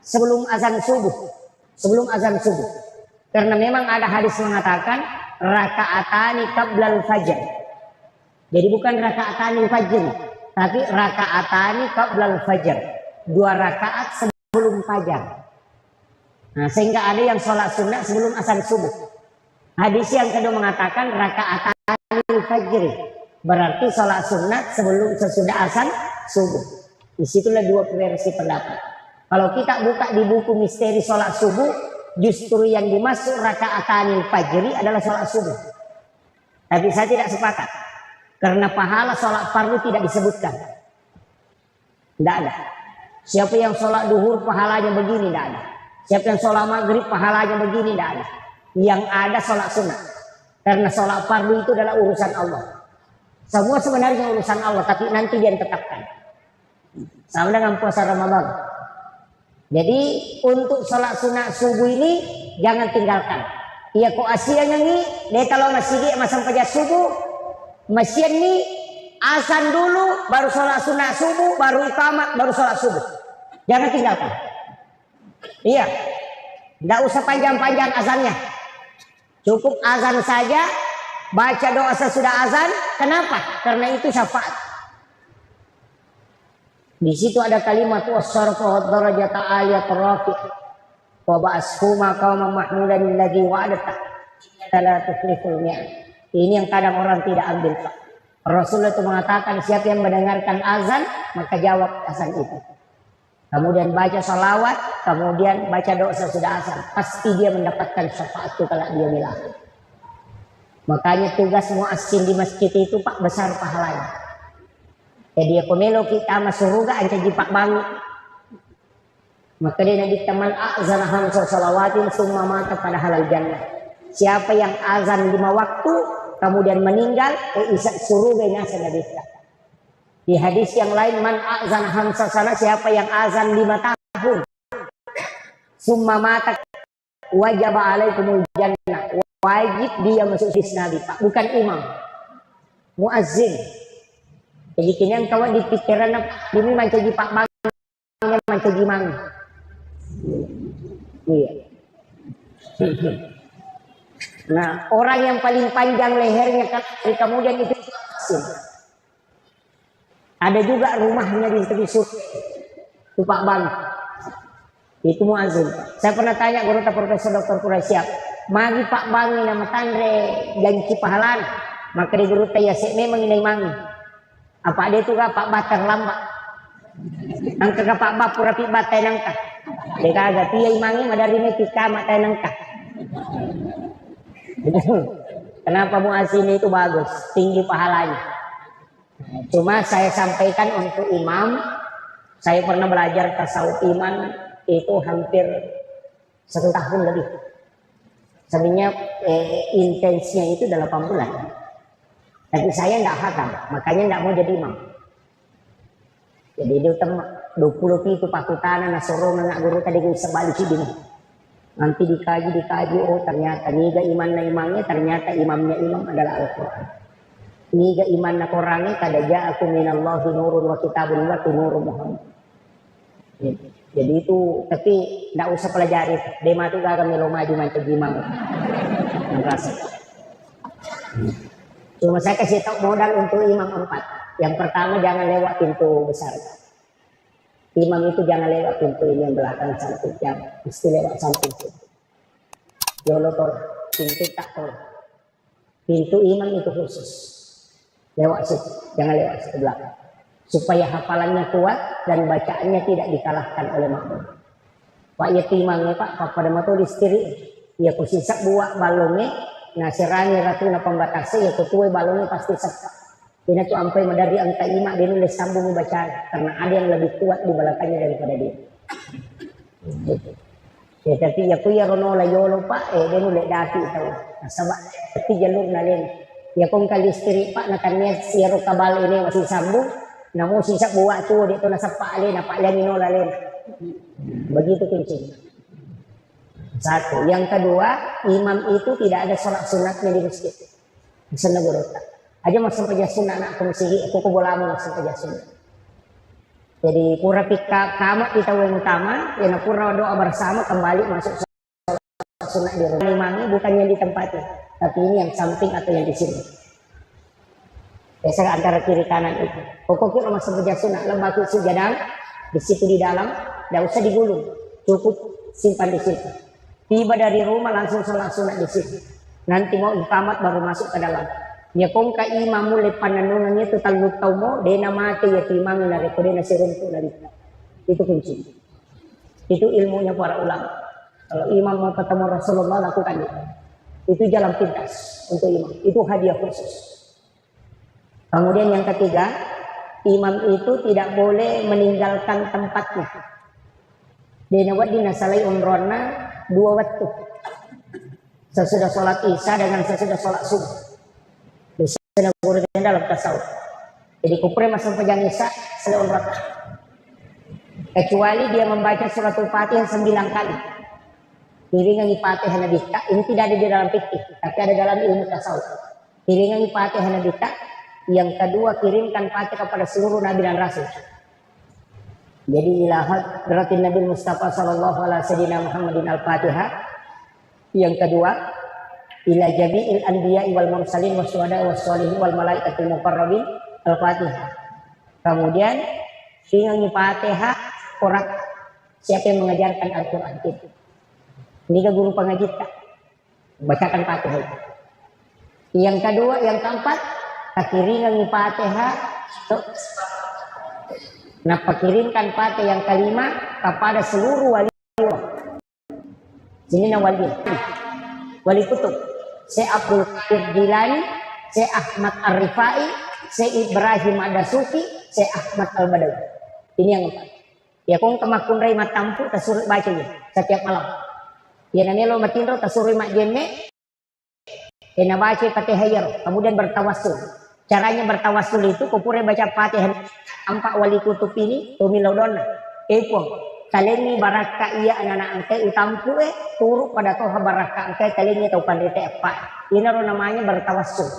sebelum azan subuh, karena memang ada hadis mengatakan rakaatani qablal fajar. Jadi bukan rakaatani fajr, tapi rakaatani qablal fajar. 2 rakaat sebelum fajar. Nah, sehingga ada yang sholat sunnah sebelum azan subuh. Hadis yang kedua mengatakan rakaatani fajr. Berarti sholat sunnah sesudah azan subuh. Disitulah 2 versi pendapat. Kalau kita buka di buku misteri sholat subuh, justru yang dimaksud rakaatani fajr adalah sholat subuh. Tapi saya tidak sepakat. Karena pahala sholat fardu tidak disebutkan. Tidak ada. Siapa yang sholat duhur pahalanya begini, tidak ada. Siapa yang sholat maghrib pahalanya begini, tidak ada. Yang ada sholat sunnah. Karena sholat fardu itu adalah urusan Allah. Semua sebenarnya urusan Allah, tapi nanti dia tetapkan. Sama dengan puasa Ramadan. Jadi untuk sholat sunnah subuh ini jangan tinggalkan. Iya kok asianya nih, dia kalau masih sampai subuh. Masjid ini azan dulu, baru sholat sunnah subuh, baru iqamah, baru sholat subuh. Jangan tinggalkan. Iya, tidak usah panjang-panjang azannya. Cukup azan saja, baca doa sesudah azan. Kenapa? Karena itu syafaat. Di situ ada kalimat wasarfa darajata aliyat rafi' wa ba'ashuma qauman mahmudan alladhi wa'adata la tukhliful mi'ad. Ini yang kadang orang tidak ambil. Rasulullah itu mengatakan siapa yang mendengarkan azan maka jawab azan itu. Kemudian baca salawat, kemudian baca doa sesudah azan. Pasti dia mendapatkan syafaat itu kalau dia bilang. Makanya tugas muazzin di masjid itu Pak besar pahalanya. Jadi pemilu kita masuk surga anca jipak bangi. Maka dia nabi teman azan hamsa salawatin summa mata pada halal jannah. Siapa yang azan 5 waktu kemudian meninggal, isak surga nasa nabi. Di hadis yang lain man azan hamsa sana, siapa yang azan 5 tahun summa mata wajib alaikumul jannah, wajib dia masuk surga Nabi Pak, bukan imam, muazzin. Jadi kini yang kawan di pikiran ini mencaji Pak Bang, mencaji Mang. Iya. Nah, orang yang paling panjang lehernya kemudian itu muazzin. Ada juga rumahnya di tepi surga, Pak Bang. Itu muazzin. Saya pernah tanya guru Profesor Dr. Quraisyah, magi Pak Bang nama tandre janji pahalan, maka di guru tanya memang ini mangi. Apa dia itu Pak Batar lambat. Angka Pak Bap pura pi batai nangka. Deka agak tiya imangi madari ini pika matai nangka. Kenapa muazzin itu bagus, tinggi pahalanya. Cuma saya sampaikan untuk imam, saya pernah belajar tasawuf iman itu hampir 1 tahun lebih. Sebenarnya intensnya itu 8 bulan. Tapi saya tidak hafal, makanya tidak mau jadi imam. Jadi dia 20 itu pakutana nasoro anak guru tadi bisa balik sini. Nanti dikaji, oh ternyata niga iman na imamnya, ternyata imamnya imam adalah Al-Quran. Niga iman na korangi kada ja'akum minallahi nurun wa kitabun wa nurun Muhammad. Jadi itu, tapi tidak usah pelajari. Dema itu gak akan maju macam gimana. Cuma saya kasih tahu modal untuk imam 4. Yang pertama jangan lewat pintu besar. Imam itu jangan lewat pintu ini yang belakang samping, jangan mesti lewat samping. Yolo tol, pintu tak tol. Pintu imam itu khusus. Lewat situ, jangan lewat situ belakang. Supaya hafalannya kuat dan bacaannya tidak dikalahkan oleh makmum. Pak ya timangnya Pak, pada motor istri, ya kusisa buat balongnya, nah serani ratu na pembatasnya, ya kutuai balongnya pasti sesak. Ini tuh sampai dari angka imam dia nulis sambung bacaan, karena ada yang lebih kuat di belakangnya daripada dia. Ya tapi ya kuya rono la yolo Pak, dia nulis dati tahu. Nah sebab tapi jalur nalen. Ya kung kalistri Pak nakannya siaro kabal ini masih sambung. Namun sisa buat tu dia tu nasa paale na paale nino lalin. Begitu kencing. Satu. Yang kedua, imam itu tidak ada sholat sunatnya di masjid. Bisa nagurota. Aja masuk saja sunat nak kumsihi aku kubolamu masuk saja sunat. Jadi pura pika kamat kita yang utama, ya pura doa bersama kembali masuk sholat sunat di rumah. Imamnya bukannya di tempatnya, tapi ini yang samping atau yang di sini. Biasa antara kiri kanan itu. Pokoknya masuk saja sunat, lembaga sujudang di situ di dalam, tidak usah digulung, cukup simpan di situ. Tiba dari rumah langsung sholat sunat di situ. Nanti mau iqamat baru masuk ke dalam. Ya kong ka imamu le pananungannya itu talut tau mo, dena mati ya timangin na reko dena siruntuk na dito. Itu kunci. Itu ilmunya para ulama. Kalau imam mau ketemu Rasulullah lakukan itu. Itu jalan pintas untuk imam. Itu hadiah khusus. Kemudian yang ketiga, imam itu tidak boleh meninggalkan tempatnya. Dena wad dinasalai umrona 2 waktu. Sesudah sholat isya dengan sesudah sholat subuh. Biasanya guru dalam tasawuf. Jadi kupre masuk pejang isya setelah umrah. Kecuali dia membaca surat Al-Fatihah 9 kali. Piringan Fatihah nabita. Ini tidak ada di dalam fikih, tapi ada dalam ilmu tasawuf. Piringan Fatihah nabita. Yang kedua, kirimkan Fatihah kepada seluruh nabi dan rasul. Jadi ilahat beratin Nabi Mustafa sallallahu alaihi wasallam Muhammadin al-Fatihah. Yang kedua, ila jami'il anbiya'i wal mursalin wasyuhada'i wassalihin wal malaikatil muqarrabin al-Fatihah. Kemudian dengan Fatihah orang siapa yang mengajarkan Al-Qur'an itu. Ini ke guru pengaji tak bacakan Fatihah. Yang kedua, yang keempat, kirimkan Fatihah. Nah, kirimkan Fatihah yang kelima kepada seluruh wali Allah. Sini na wali kutub. Syekh Abdul Qadir Jilani, Syekh Ahmad Ar-Rifai, Syekh Ibrahim Ad-Dasuki, Syekh Ahmad Al-Badawi. Ini yang empat. Ya kong kemakun rai matampu tasuri baca ya setiap malam. Ya nani lo matindro tasuri mak jenne. Ya baca Fatihah ya, kemudian bertawassul. Caranya bertawassul itu kupure baca Fatihah empat wali kutub ini tumilodona. Epong talengi baraka iya anak-anak angkai utampu turut pada toha baraka angkai talengi tau pandete apa. Ini namanya bertawassul.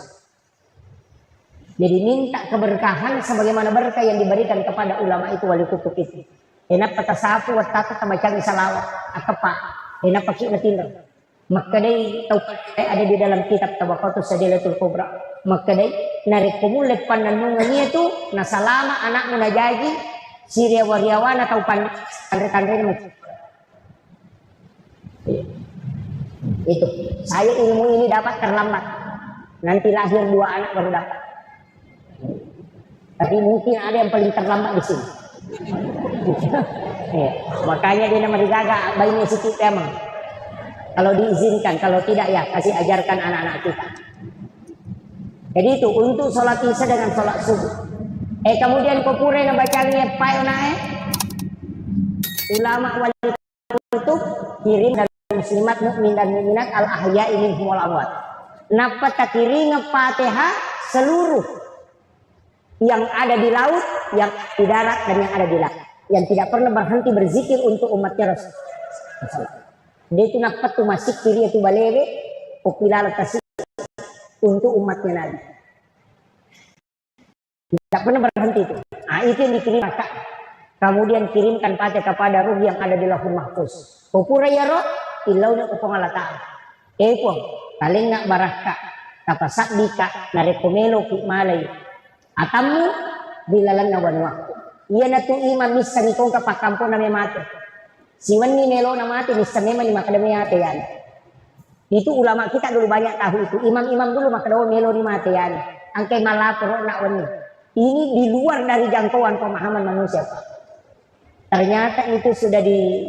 Jadi minta keberkahan sebagaimana berkah yang diberikan kepada ulama itu wali kutub itu. Enak patasapu watata tabacang salawat akapa. Enak pakai natinro. Maka day tau ada di dalam kitab Tabaqatus Sadilatul Kubra. Maka day narik kumulit pananungannya itu nasalama anak munajaji Syria wariawan atau pandai-pandai itu. Saya ilmu ini dapat terlambat. Nanti lahir 2 anak baru dapat. Tapi mungkin ada yang paling terlambat di sini. Makanya dia nama digaga bayinya sikit emang. Kalau diizinkan, kalau tidak ya kasih ajarkan anak-anak kita. Jadi itu untuk sholat isya dengan sholat subuh. Kemudian kopure na bacanya payonae ulama wali kutub kirim dari muslimat mukmin dan mukminat al ahya ini wal amwat. Napa takiri Fatihah seluruh yang ada di laut, yang di darat dan yang ada di langit, yang tidak pernah berhenti berzikir untuk umatnya Rasul. Dia itu napa tu masih kiri itu balere popilal kasih untuk umatnya Nabi. Tidak pernah berhenti itu. Nah, itu yang dikirim kakak. Kemudian kirimkan pada kepada ruh yang ada di Lauhul Mahfuz. Pupura ya roh, ilaunya kupong Allah Ta'ala. Eko, talingak baraka, tapasak dika, narekomelo ki malay. Atamu, bilalan na wanwak. Iya na tu imam misa ni kong kapakampo na may mati. Siwan ni melo na mati, misa mema ni makadami ate yan. Itu ulama kita dulu banyak tahu itu. Imam-imam dulu makadaw melo ni mati yan. Ang kay malapro na wani. Ini di luar dari jangkauan pemahaman manusia. Ternyata itu sudah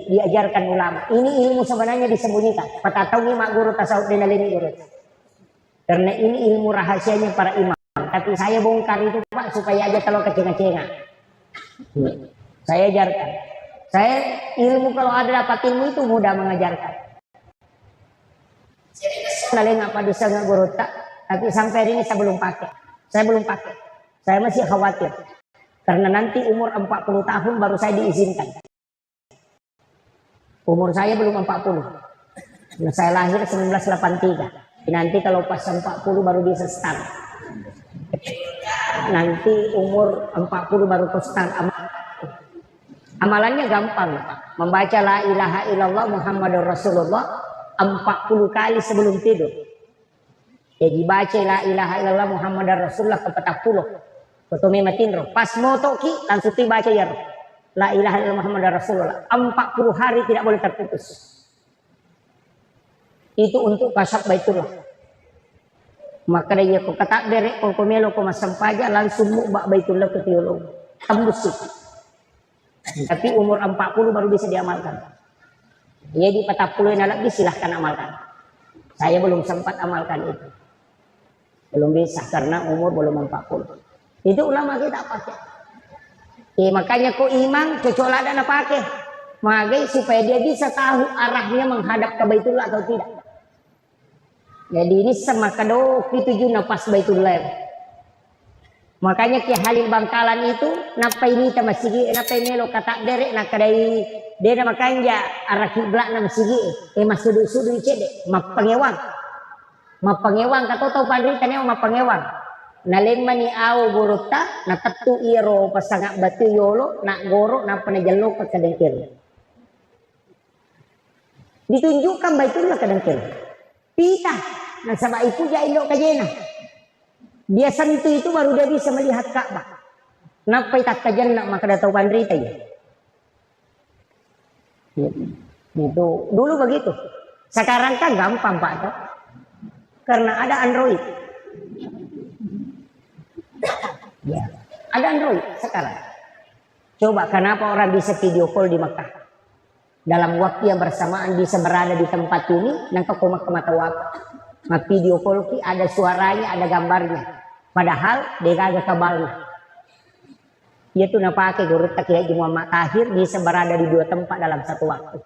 diajarkan ulama. Ini ilmu sebenarnya disembunyikan. Patatau ni mak guru tasawuf denalini guru. Karena ini ilmu rahasianya para imam. Tapi saya bongkar itu Pak supaya aja kalau kecenga-cenga. Saya ajarkan. Saya ilmu kalau ada dapat ilmu itu mudah mengajarkan. Saya apa dosa nggak guru tak. Tapi sampai hari ini saya belum pakai. Saya masih khawatir. Karena nanti umur 40 tahun baru saya diizinkan. Umur saya belum 40. Nah, saya lahir 1983. Nanti kalau pas 40 baru bisa start. Nanti umur 40 baru start amal. Amalannya gampang. Membaca la ilaha illallah Muhammadur Rasulullah 40 kali sebelum tidur. Jadi baca la ilaha illallah Muhammadur Rasulullah ke 40. Kutumi matinro. Pas moto ki langsung baca ya. La ilaha illallah Muhammadur Rasulullah. 40 hari tidak boleh terputus. Itu untuk kasab Baitullah. Maka dia ko katak derek ko komelo ko masampaja langsung mubak Baitullah ke tiolo. Tembus itu. Tapi umur 40 baru bisa diamalkan. Jadi 40 yang lagi silahkan amalkan. Saya belum sempat amalkan itu. Belum bisa karena umur belum 40. Itu ulama kita pakai. Makanya kok imam kecuali ada pakai. Magai supaya dia bisa tahu arahnya menghadap ke Baitullah atau tidak. Jadi ini sama kado tujuh napas Baitullah. Makanya Ki Halil Bangkalan itu napa ini ta masigi napa melo kata derek nak kadai dia nama kanja arah kiblat na masigi masudu-sudu cede mapangewang. Mapangewang katoto pandri taneo mapangewang. Nalema ni awo guruta na tatu iro pasangak batu yolo na goro na panajalo ke kadengkir. Ditunjukkan Baitullah kadengkir. Pita na sabah ipu ja ilo kajena. Dia sentuh itu baru dia bisa melihat Ka'bah. Napa itak kajan nak maka datau pandrita ya. Itu dulu begitu. Sekarang kan gampang Pak toh. Karena ada Android. Ya, ada Android sekarang. Coba kenapa orang bisa video call di Mekah? Dalam waktu yang bersamaan bisa berada di tempat ini, nangka koma mata waktu. Nah, video call ki ada suaranya, ada gambarnya. Padahal dia agak kabalnya. Dia tuh napake guru Kiai Muhammad Tahir bisa berada di dua tempat dalam satu waktu.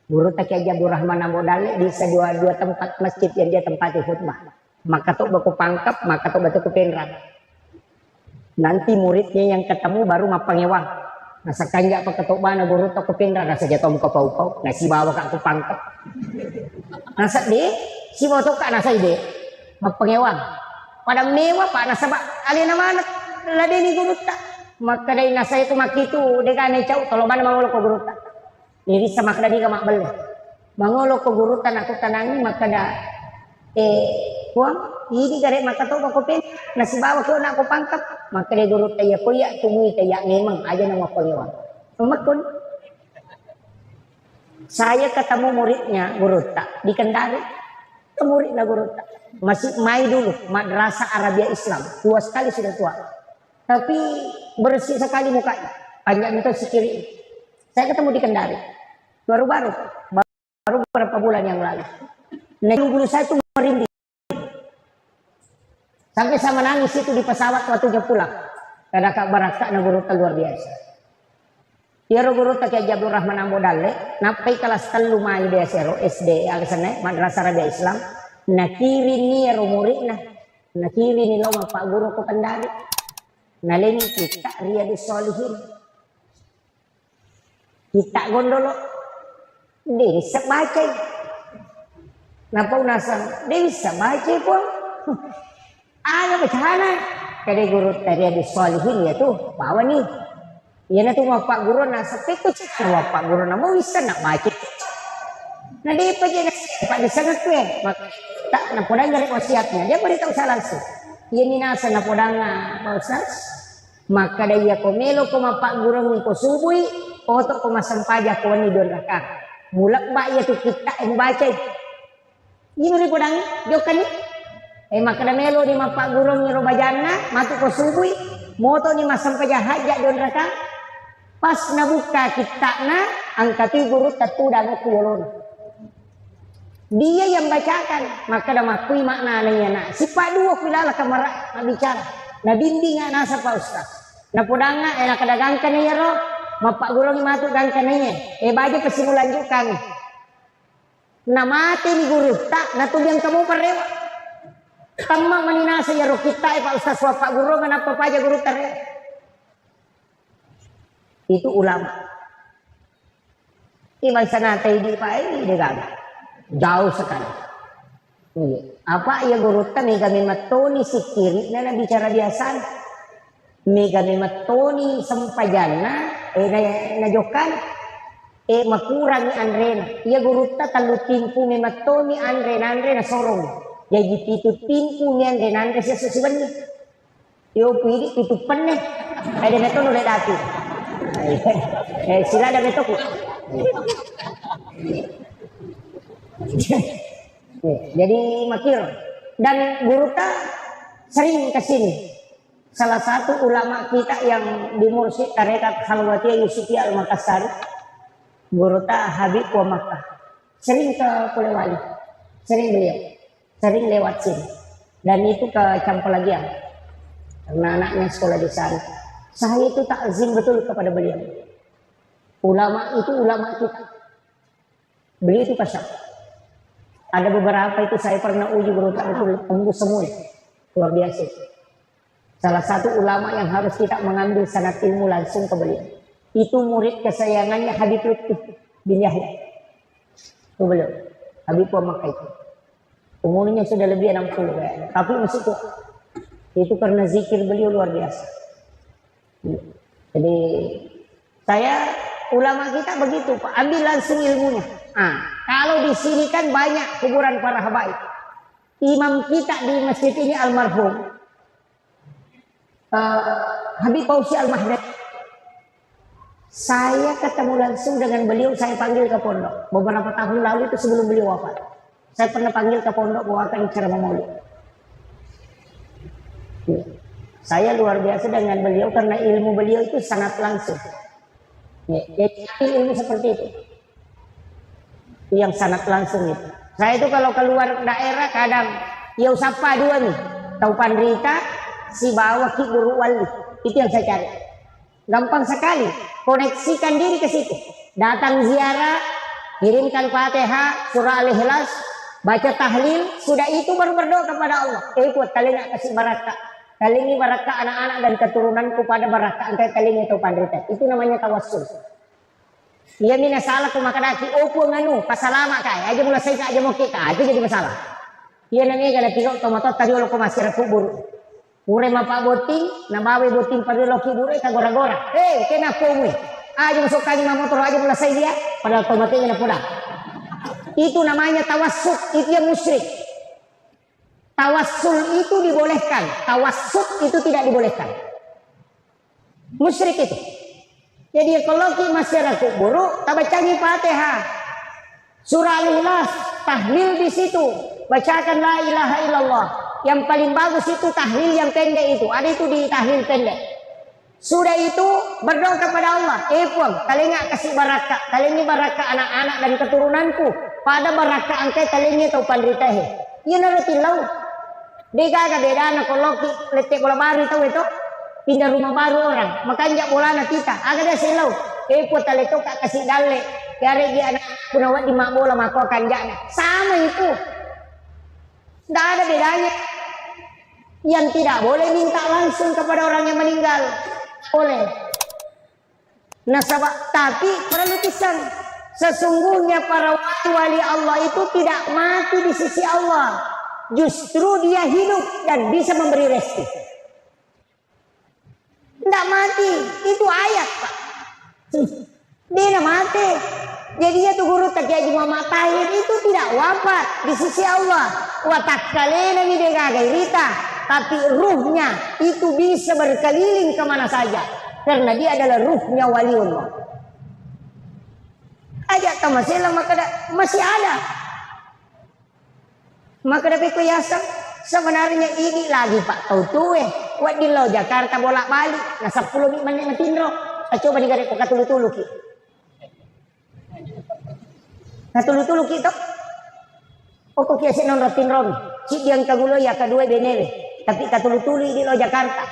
Guru Kiai Abdul Rahman Nambodale bisa dua tempat masjid yang dia tempati khutbah. Maka tuh baku pangkap, maka tuh batu kepenran. Nanti muridnya yang ketemu baru mapangewang. Nasa kanja pa ketok bana guru to kepenran nasa jatuh muka pau-pau. Nasi bawa kak aku pangkap. Nasa de, si bawa to kak nasa ide mapangewang. Pada mewah pak nasa ba alina mana lade ni guru tak. Maka dari nasa itu makitu dekane cau kalau mana mangolo ko guru tak. Diri sama kada di mak beli. Mangolo ko guru tan aku tanangi maka da kuang ini garek maka to ko pen nasi bawa ko na ko pangkap maka dia guru taya ko ya tumui taya memang aja nama pengewan. Pemakun. Saya ketemu muridnya guru tak di Kendari. Muridnya guru tak masih mai dulu madrasah Arabia Islam tua sekali sudah tua tapi bersih sekali mukanya panjang itu si kiri. Saya ketemu di Kendari baru beberapa bulan yang lalu. Nah, bulu saya itu merinding. Sampai saya menangis itu di pesawat waktunya pulang. Karena Kak Baraka na guru luar biasa. Dia guru Kiai Abdul Rahman Nambodale, napai kelas 3 mai dia sero SD alasane madrasah Arabia Islam. Nakiri ni murid nakiri ni lawan Pak Guru ko Kendari. Naleni kita Riyadus Shalihin. Kita gondolo. Dia bisa baca. Napa unasan? Dia bisa baca po. Ano bacana? kada guru tadi di solihin ya tuh bawa nih. Ya na tuh mau pak guru na sampai tuh cek pak guru na mau bisa nak baca. Nah dia apa dia pak di sana tuh maka tak na podang dari wasiatnya dia beritahu saya langsung. Ia minasa na podang Pak Ustaz. Maka dia komelo koma pak guru ko subui oto ko masampaja ko ni don rakang. Mulak ba ia tuh kita yang baca. Ini ri podang jokan ni. Maka da melo ni pak guru ni robajana matu ko subui moto ni masampaja hajat don rakang. Pas nabuka kita na angkati guru tatu dan kulon. Dia yang bacakan, maka dah makui maknanya nak. Si Pak Dua pilala kamera nak bicara. Nak bimbing nasa Pak Ustaz. Nak podanga nak kadagangkan ya roh. Mapak guru ni matu gangkan ya. Baju pesimulan juga. Na mati ni guru tak na tubiang kamu parewa. Tamma maninasa ya roh kita Pak Ustaz wa Pak guru kenapa paja guru tarewa. Itu ulama. Ibang sana tay di Pak ini degang. Jauh sekali. Apa ya guru kami matoni si kiri na bicara biasa. Kami matoni sampajana na jokan makurang ni Andrena. Ya guru ta talutin pu matoni Andrena na sorong. Ya gitu timpu ni Andrena siya susiban ni. Yo pili tutupan ni. Ada neto nulai dati. Sila ada neto ku. Jadi makir dan guru ta sering kesini. Salah satu ulama kita yang di Mursyid Tarekat Khalwatiyah Yusufiyah Al-Makassar, guru ta Habib wa Makkah, sering ke Polewali, sering lewat sini. Dan itu ke Campolagian karena anaknya sekolah di sana. Saya itu takzim betul kepada beliau. Ulama itu ulama kita. Beliau itu pasal. Ada beberapa itu saya pernah uji guru tak betul tembus semua. Luar biasa. Salah satu ulama yang harus kita mengambil sanad ilmu langsung ke beliau. Itu murid kesayangannya Habib Lutfi bin Yahya. Itu beliau. Habib wa Makkah itu. Umurnya sudah lebih 60 kayaknya. Tapi masih tua. Itu karena zikir beliau luar biasa. Jadi saya ulama kita begitu Pak. Ambil langsung ilmunya. Kalau di sini kan banyak kuburan para habaib. Imam kita di masjid ini almarhum Habib Fauzi Al-Mahdad. Saya ketemu langsung dengan beliau, saya panggil ke pondok. Beberapa tahun lalu itu sebelum beliau wafat. Saya pernah panggil ke pondok bawakan ceramah maulid. Saya luar biasa dengan beliau karena ilmu beliau itu sangat langsung. Jadi ilmu seperti itu. Yang sangat langsung itu. Saya itu kalau keluar daerah kadang ya usapa dua nih. Tahu Pandrita, si bawa Ki Guru Wali. Itu yang saya cari. Gampang sekali. Koneksikan diri ke situ. Datang ziarah, kirimkan Fatihah, surah Al-Ikhlas, baca tahlil, sudah itu baru berdoa kepada Allah. Ikut telinga kasih barakah. Telingi barakah anak-anak dan keturunanku pada barakah angkai telinga itu Pandrita. Itu namanya tawassul. Ia mina salah kumakadaki opo nganu pasalama kai aja mula saya aja mau kita aja jadi masalah. Ia nangis kalau tiga tomato tadi kalau masih kubur. Ure mapa boting, nabawe boting pada loki bure kagora-gora. Kenapa mu? Aja masuk kali motor aja mula saya dia padahal tomatnya na pulang. Itu namanya tawassul, itu yang musyrik. Tawassul itu dibolehkan, tawassut itu tidak dibolehkan. Musyrik itu. Jadi kalau kita masyarakat buruk, tak bacain Fatihah, surah Al-Ikhlas, tahlil di situ, bacakan la ilaha illallah. Yang paling bagus itu tahlil yang pendek itu, ada itu di tahlil pendek. Sudah itu berdoa kepada Allah, telinga kasih barakah, telingi barakah anak-anak dan keturunanku, pada barakah angkai telingi atau pandritahe. Ia nanti lau, dia kagak beda anak kalau letek bola baru itu. Pindah rumah baru orang, makanya bola na kita. Agak dia silau, tali tu kak kasih dale, kare dia anak punawat di mak bola mako kanjanya. Sama itu, tidak ada bedanya. Yang tidak boleh minta langsung kepada orang yang meninggal, boleh. Nasabah, tapi perlu pisang. Sesungguhnya para wali Allah itu tidak mati di sisi Allah, justru dia hidup dan bisa memberi rezeki. Tidak mati, itu ayat Pak. Dia tidak mati. Jadinya tuh guru Kiai Haji Muhammad Tahir itu tidak wafat di sisi Allah. Watakkalena midegagairita, tapi ruhnya itu bisa berkeliling kemana saja karena dia adalah ruhnya waliullah. Ajak tamasila masih ada. Maka dapat kuyasa sebenarnya ini lagi Pak tahu tuh di lo Jakarta bolak balik nah 10 menit ngetindro coba digarek ke tulu-tulu ki nah tulu-tulu ki tok kok kiasi non rotin rom si yang kagulo ya kedua benele tapi katulu-tulu di lo Jakarta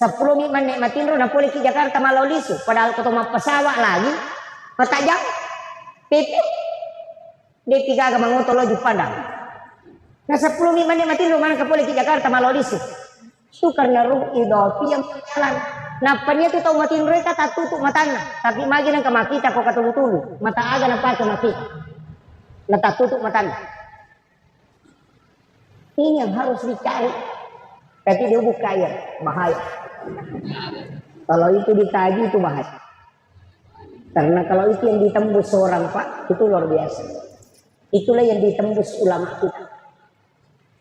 10 menit matindro nah boleh ki Jakarta malolisu padahal ketemu pesawat lagi petajam pipi D3 agak mengotolo di Padang. Nah 10 menit mati lu mana kapolri di Jakarta malolisu. Itu karena ruh idopi yang berjalan. Nah penya tu tahu mati mereka tak tutup matanya. Tapi magi nang kemakita kok katulu-tulu. Mata aga nampak kemakita. Nah tak tutup matanya. Ini yang harus dicari. Tapi dia buka air. Bahaya. Kalau itu dikaji itu bahaya. Karena kalau itu yang ditembus seorang Pak. Itu luar biasa. Itulah yang ditembus ulama kita.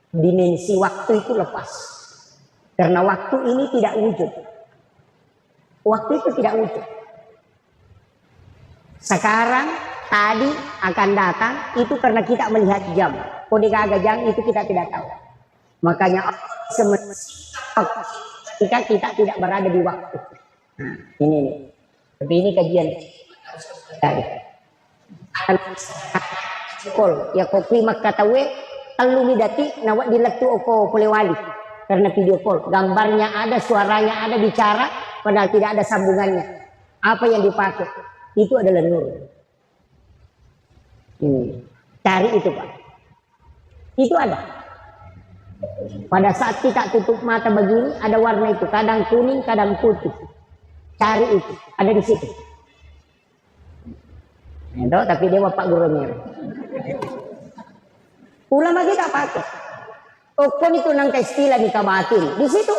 Dimensi waktu itu lepas karena waktu ini tidak wujud, waktu itu tidak wujud. Sekarang tadi akan datang itu karena kita melihat jam, kode gagajang itu kita tidak tahu. Makanya ketika kita tidak berada di waktu. Nah, ini nih. Tapi ini kajian dari ya kopi makatawe telu midati nawat diletu oko polewali karena video call gambarnya ada suaranya ada bicara padahal tidak ada sambungannya apa yang dipakai itu adalah nur ini cari itu Pak itu ada pada saat kita tutup mata begini ada warna itu kadang kuning kadang putih cari itu ada di situ itu tapi dia Bapak Guru Mir ulama kita pakai. Okon itu nangka istilah di kabatin. Di situ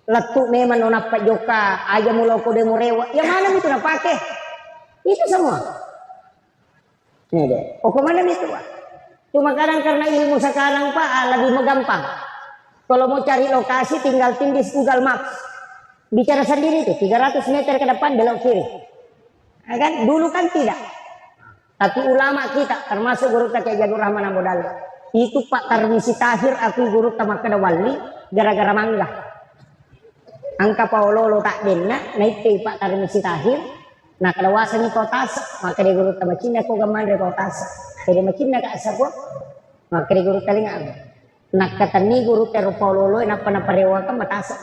letuk memang nona Pak Joka, aja mulai kode murewa. Yang mana itu nak pakai? Itu semua. Nih deh. Okon mana itu Pak? Cuma kadang karena ilmu sekarang Pak lebih gampang. Kalau mau cari lokasi tinggal tindis Google Maps. Bicara sendiri tuh 300 meter ke depan belok kiri. Nah, kan dulu kan tidak. Tapi ulama kita termasuk guru Kiai Jadur Rahman Abodal itu Pak Tarmisi Tahir aku guru tamakada wali gara-gara mangga angka paulolo tak denna naik ke Pak Tarmisi Tahir nah kadawasan ni kotas maka dia guru tamacina ko gaman re kotas kaya macina ka asako maka dia guru talinga nak katani guru tero paulolo na panaparewa ka matasa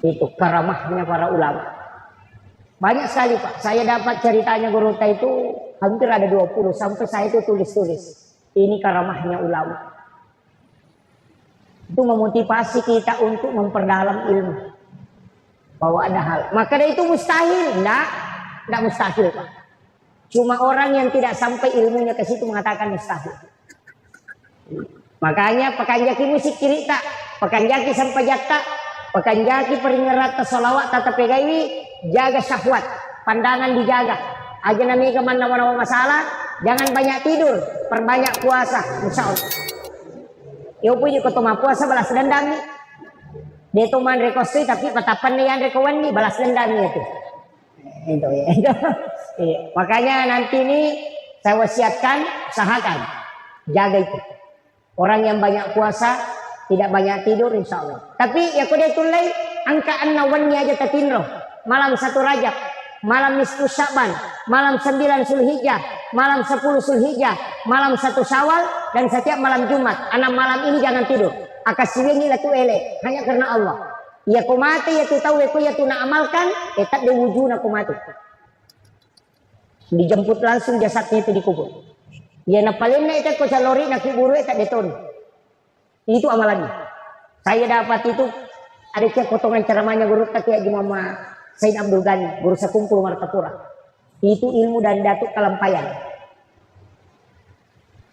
itu karamahnya para ulama. Banyak sekali Pak, saya dapat ceritanya guru itu hampir ada 20 sampai saya itu tulis-tulis. Ini karamahnya ulama. Itu memotivasi kita untuk memperdalam ilmu. Bahwa ada hal. Maka dari itu mustahil, enggak mustahil Pak. Cuma orang yang tidak sampai ilmunya ke situ mengatakan mustahil. Makanya pakanjaki musik cerita, pakanjaki sampai jata, pakanjaki peringerat solawat tata pegaiwi. Jaga syahwat, pandangan dijaga. Aja nami kemana mana masalah, jangan banyak tidur, perbanyak puasa, insya Allah. Yo punya ketemu puasa balas dendam nih. Dia tuh man rekosti tapi petapan nih yang rekowan nih balas dendam nih itu. Itu ya. Iya. Makanya nanti nih saya wasiatkan, usahakan jaga itu. Orang yang banyak puasa, tidak banyak tidur, insya Allah. Tapi ya kau dia tulai angkaan nawannya aja tertinro. Malam 1 Rajab, malam nisfu Sya'ban, malam 9 Zulhijjah, malam 10 Zulhijjah, malam 1 Syawal dan setiap malam Jumat. 6 malam ini jangan tidur. Akasiwengi latu ele hanya karena Allah. Ya kumati ya tu tahu ya tu nak amalkan, tak de wujuna kumati. Dijemput langsung jasadnya itu dikubur. Ya napalin na itu ko calori na kubur tak deton. Itu amalannya. Saya dapat itu ada potongan ceramahnya guru Kiai Haji Muhammad Said Abdul Ghani, guru sekumpul Martapura. Itu ilmu dan datuk kalampayan.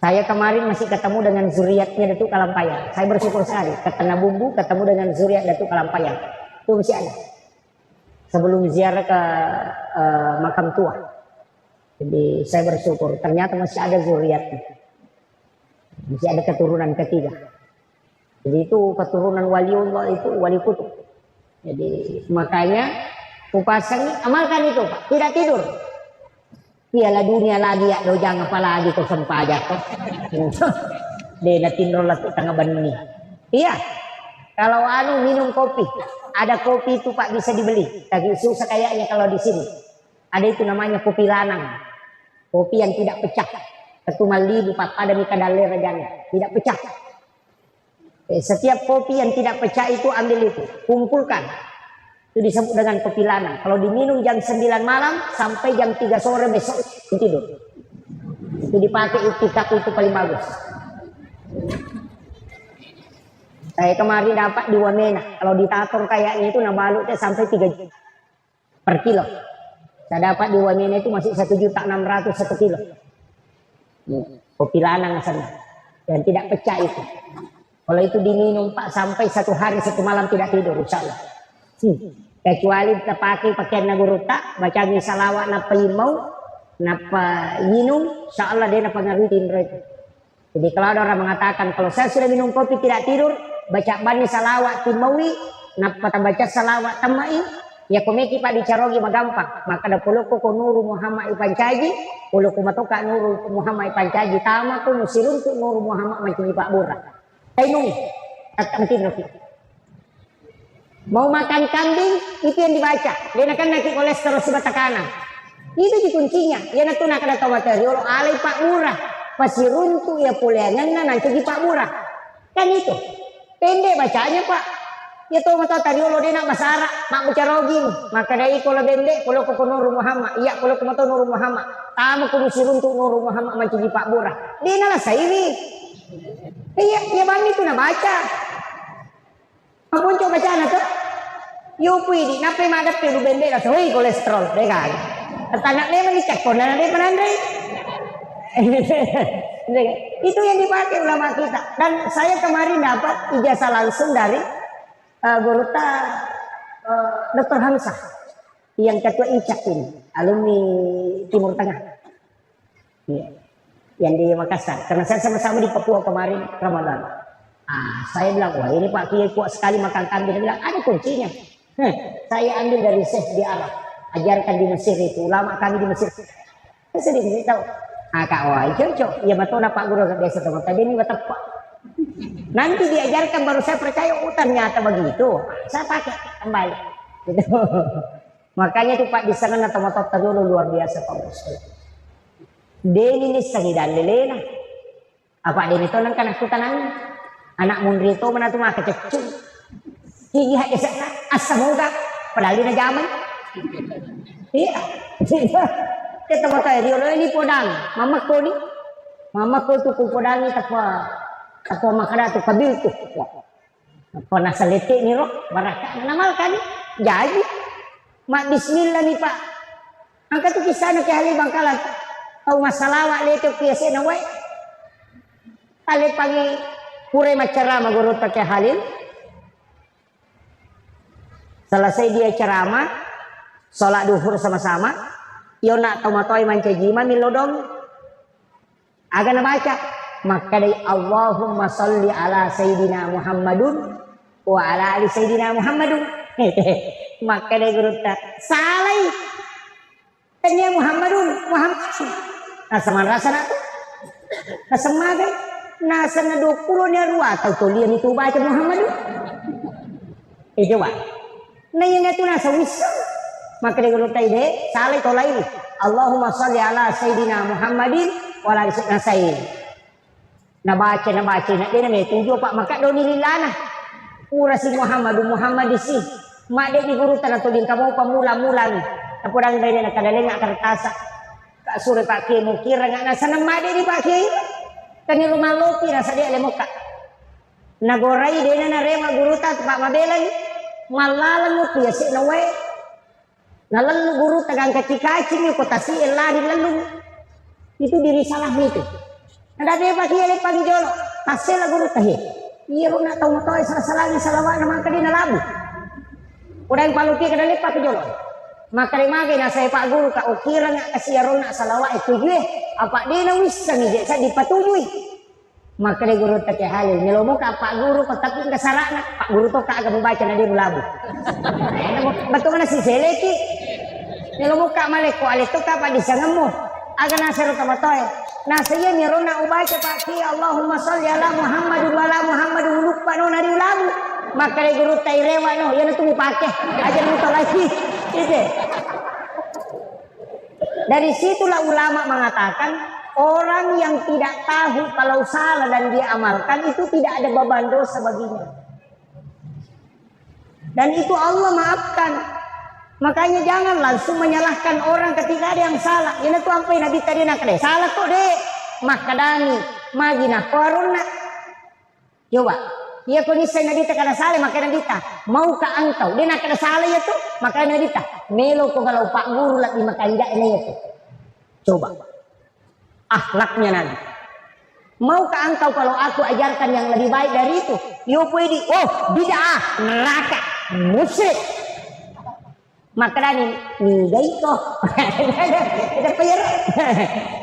Saya kemarin masih ketemu dengan zuriatnya Datuk Kalampayang. Saya bersyukur sekali. Ketemu Bumbu, ketemu dengan zuriat Datuk Kalampayang. Itu masih ada. Sebelum ziarah ke makam tua. Jadi saya bersyukur. Ternyata masih ada zuriatnya. Masih ada keturunan ketiga. Jadi itu keturunan waliullah, itu wali kutub. Jadi makanya kupasang amalkan itu Pak. Tidak tidur. Piala dunia lagi ya, dojang apa lagi kau sempajak kau. Dia tinrol lah tengah bani. Iya. Kalau anu minum kopi, ada kopi itu Pak bisa dibeli. Tapi susah kayaknya kalau di sini. Ada itu namanya kopi lanang. Kopi yang tidak pecah. Ketumal libu Pak ada mika daler rajanya. Tidak pecah. Setiap kopi yang tidak pecah itu ambil itu, kumpulkan. Itu disebut dengan kopi lanang. Kalau diminum jam 9 malam sampai jam 3 sore besok tidur. Itu dipakai itikaf itu paling bagus. Saya kemarin dapat di Wamena. Kalau ditator kayaknya itu nabalutnya sampai 3 juta per kilo. Saya dapat di Wamena itu masih 1.600.000 1 kilo. Kopi lanang sana. Dan tidak pecah itu. Kalau itu diminum Pak sampai 1 hari 1 malam tidak tidur insya Allah. Kecuali kita pakai pakaian naguruta, baca salawat napa imau, napa minum, insya Allah dia napa ngarutin itu. Jadi kalau ada orang mengatakan kalau saya sudah minum kopi tidak tidur, baca bani salawat timawi, napa baca salawat tamai, ya komeki Pak dicarogi magampang. Maka ada puluku ko nuru Muhammad ipancaji, puluku matoka nuru Muhammad ipancaji, tama ko musirun tu nuru Muhammad mencuri Pak Bura. Tainung, tak mungkin nanti. Mau makan kambing itu yang dibaca. Dia akan naik kolesterol sebatang kanan. Itu di kuncinya. Ya natu nak ada materi. Orang alai Pak Murah. Pasti runtuh ya pulengan nanti di Pak Murah. Kan itu. Pendek bacanya Pak. Ya tahu mata tadi Allah dia nak basara. Mak bucarogin. Maka dari kalau pendek kalau ke Nur Muhammad. Iya kalau ke mata Nur Muhammad. Tamu kudu runtuh Nur Muhammad macam di Pak Murah. Dia nalah sairi. Iya ya bang itu nak baca. Apun coba bacaan itu, yupi di, nape madat tu bende lah, soalnya kolesterol, deh kan. Tanak dia mengicak pun, dan dia penandai. Itu yang dipakai ulama kita. Dan saya kemarin dapat ijazah langsung dari guru Dr. Hamzah, yang ketua ICAK ini, alumni Timur Tengah, ya. Yang di Makassar. Karena saya sama-sama di Papua kemarin Ramadan. Saya bilang, wah ini Pak Kiai kuat sekali makan kambing. Dia bilang, ada kuncinya. Saya ambil dari Syekh di Arab. Ajarkan di Mesir itu. Ulama kami di Mesir. Saya sedih tahu. Kak, wah cocok. Ya betul Pak Guru biasa teman. Tapi ini betul Pak. Nanti diajarkan baru saya percaya. Oh ternyata begitu. Saya pakai kembali. Gitu. Makanya itu Pak di sana tomat dulu luar biasa Pak Bos. Deni ini sangidan lelena. Apa deni itu kan aku tanang. Anak mundri itu mana tuh mah kececung. Iya, asa moga padahal dia zaman. Iya. Kita mau tahu dia ini podang. Mama ko tuh podang itu apa makada tuh kabil tuh. Apa nasa letik ni roh baraka namal kan. Jadi mak bismillah nih Pak. Angkat tuh kisah nak kali Bangkalan. Tahu masalah wak letik kiasi nawai. Kali pagi Pure ceramah guru pakai Halil. Selesai dia ceramah, sholat duhur sama-sama. Yo nak tomatoi mancajima milodong. Agan baca. Maka dari Allahumma salli ala Sayyidina Muhammadun wa ala ali Sayyidina Muhammadun. Maka dari guru tak salai. Tanya Muhammadun, Muhammad. Nasaman rasa nak tu. Nasamaga. Nasa na 20 niya ruwa, tagtulian ito baca Muhammad. Coba. Na yun ito nasa wisdom. Maka digulong tayo de, salay tolay. Allahumma salli ala Sayyidina Muhammadin wala nasayin. Nabaca, na din na may tuyo pa. Maka doon nililana. Pura si Muhammad isi. Made di guru tanah tulin kamu pamula-mulan. Tapurang dari nakadaling nga kartasa. Kasuri Pak Kiai mo kira nga nasa nang made di Pak Kiai. Kani rumah lopi rasa dia lemoka. Nagorai dia na rema guru ta Pak Mabelan. Malalan mo piyasi na we. Nalan guru tagang kaci-kaci ni ko tasi elari lalu. Itu diri salah itu. Ada dia bagi ele pagi jolo. Hasil guru tahi. Iya runa tahu tahu salah-salah salawat nama kadi na labu. Udah yang paluki kada lepak jolo. Maka remage na saya Pak Guru ka ukira nga kasi runa salawat itu gue. Apa dia na wis sa dipatujui. Maka dia guru tak halil. Nilomo ka Pak Guru ko tapi kasarana. Pak Guru to ka agak membaca na dia labu. Betul na si Seleki. Nilomo ka maleko alito ka pa disangemo. Aga nasaro ka matoy. Nasa iya ni rona ubaca Pak Ki Allahumma sholli ala Muhammad wa ala Muhammad lupa no nari labu. Maka dia guru tai rewa no, yan itu dipakai. Ajar muta lagi. Itu. Dari situlah ulama mengatakan orang yang tidak tahu kalau salah dan dia amalkan itu tidak ada beban dosa baginya. Dan itu Allah maafkan. Makanya jangan langsung menyalahkan orang ketika ada yang salah. Ini tuh sampai Nabi tadi nak deh. Salah kok deh. Makadani magina koruna. Coba. Dia kok nisay Nabi tak ada salah maka Nabi tak. Maukah engkau? Dia nak ada salah ya tuh. Maka Nabi tak. Melo ko kalau Pak Guru lagi makan ini ya tuh. Coba. Akhlaknya Nabi. Maukah engkau kalau aku ajarkan yang lebih baik dari itu? Yo pedi. Oh, bid'ah, neraka, musyrik. Maka nih gaito.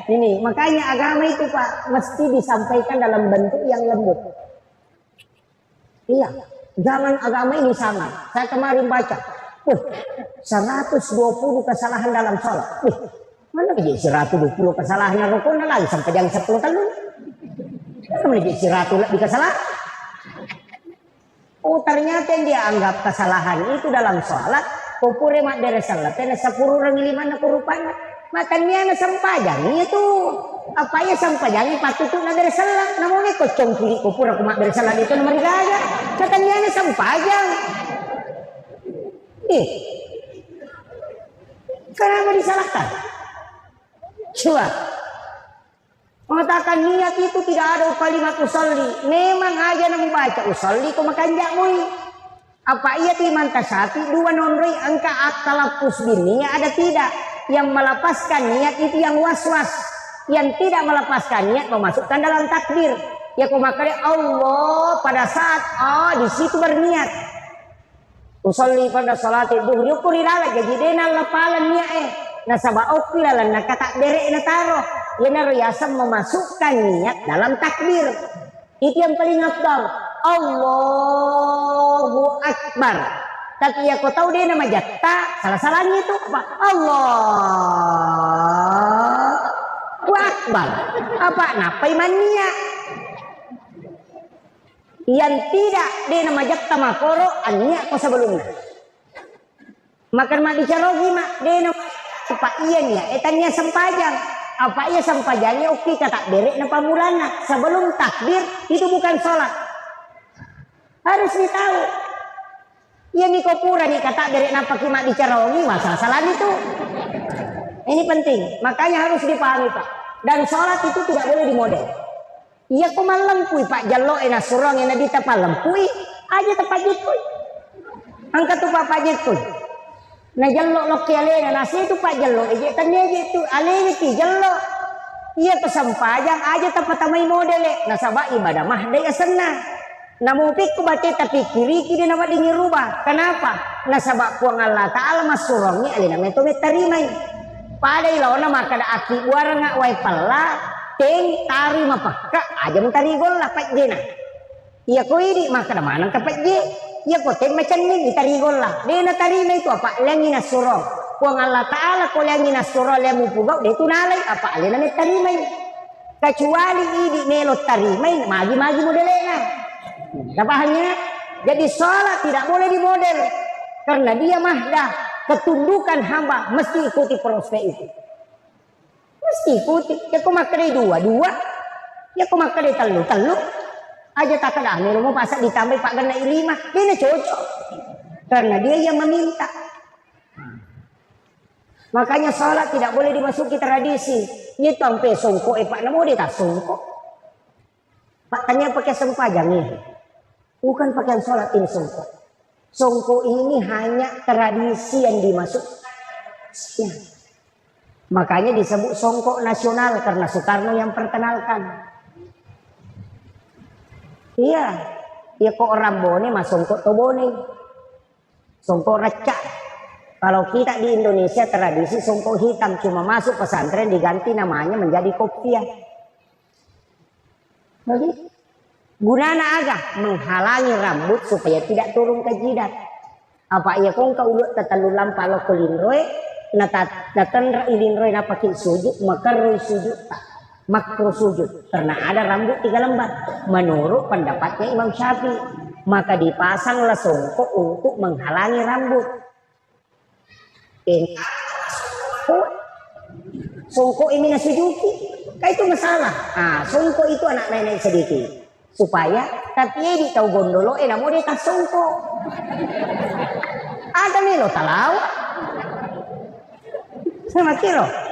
Ini makanya agama itu Pak mesti disampaikan dalam bentuk yang lembut. Iya, jangan agama ini sama. Saya kemarin baca, 120 kesalahan dalam sholat. Mana jadi 120 kesalahan rukun lagi sampai jam 10 tahun. Mana jadi 100 lebih kesalahan? Oh ternyata yang dia anggap kesalahan itu dalam sholat. Kupure mak dari salat, tena 10 orang 5 na kurupana. Makannya na sampajang itu. Apa ya sampajang patutu na dari salat. Namun ni kocong kiri kupur aku mak dari salat itu nomor 3. Makannya na sampajang. Kenapa disalahkan? Coba. Mengatakan niat itu tidak ada kalimat usolli. Memang aja nak membaca usolli kau makan jakmui. Apa ia timan tasati dua nonroi angka atalapus bininya ada tidak yang melepaskan niat itu yang was-was yang tidak melepaskan niat memasukkan dalam takbir ya kumakari Allah pada saat di situ berniat usolli pada salat duhur yukuri lala jadi dena lepalan niat nasaba okilalan nakata derek nataro yang riasa memasukkan niat dalam takbir itu yang paling afdal. Allahu Akbar. Tapi ya kau tahu dia nama jatta salah-salahnya itu apa? Allahu Akbar. Apa? Napai mania. Yang tidak dia nama jatta makoro ania kau sebelumnya. Makan mak dicarogi mak dia nama apa iya nia etanya sempajang. Apa iya sempajangnya oke kata derek na pamulana sebelum takbir itu bukan sholat. Harus ditahu. Ya mikopura nih kata dari napa kimak dicarongi masalah itu. Ini penting. Makanya harus dipahami Pak. Dan sholat itu tidak boleh dimodel. Iya kok malempui Pak jallo ena surong ena dita palempui aja tepat gitu. Angkat tuh Pak gitu. Nah jallo loki alena nasi itu Pak jallo aja tanya gitu alena ki jallo. Iya kesempajang aja tepat tamai model. Nah sabak ibadah mah daya senang. Namun pikku baca tapi kiri nama dingin rubah. Kenapa? Nasabak puang Allah Ta'ala masurongnya alina metode tarimai. Pada ilawana maka ada aki buara nga wai pala teng tari mapaka aja mentari gol lah pak jena. Iya ko ini maka ada mana kapat je. Iya ko teng macam ni ditari gol lah. Dena tarimai itu apa? Lengi nasurong. Puang Allah Ta'ala ko lengi nasurong lemu pugau dia tu nalai apa alina tarimai. Kecuali ini melot tarimai magi-magi modelnya. Pahamnya? Jadi sholat tidak boleh dimodel karena dia mahdah ketundukan hamba mesti ikuti proses itu. Mesti ikuti. Ya kau makan dua, ya kau makan telu. Aja tak ada nih mau pasak ditambah Pak Gana 5 dia cocok karena dia yang meminta. Makanya sholat tidak boleh dimasuki tradisi. Ini sampai songkok Pak namo dia tak songkok. Pak tanya pakai sempajang nih. Bukan pakaian sholat ini songkok. Songkok ini hanya tradisi yang dimasukkan. Makanya disebut songkok nasional karena Soekarno yang perkenalkan. Iya, ya kok orang bone mas songkok to bone, songkok recak. Kalau kita di Indonesia tradisi songkok hitam cuma masuk pesantren diganti namanya menjadi kopiah. Jadi gunana agak menghalangi rambut supaya tidak turun ke jidat. Apa ia kong kau ulut tatalulam palo kulinroy, natan ilinroy na pakin sujud makarroy sujud tak. Makruh sujud karena ada rambut 3 lembar menurut pendapatnya Imam Syafi'i, maka dipasanglah songkok untuk menghalangi rambut. Songkok ini nasujuki kayak itu masalah. Songkok itu anak nenek sedikit supaya tapi di tahu gondolo mau dia tas songkok ada nih lo talau sama kilo.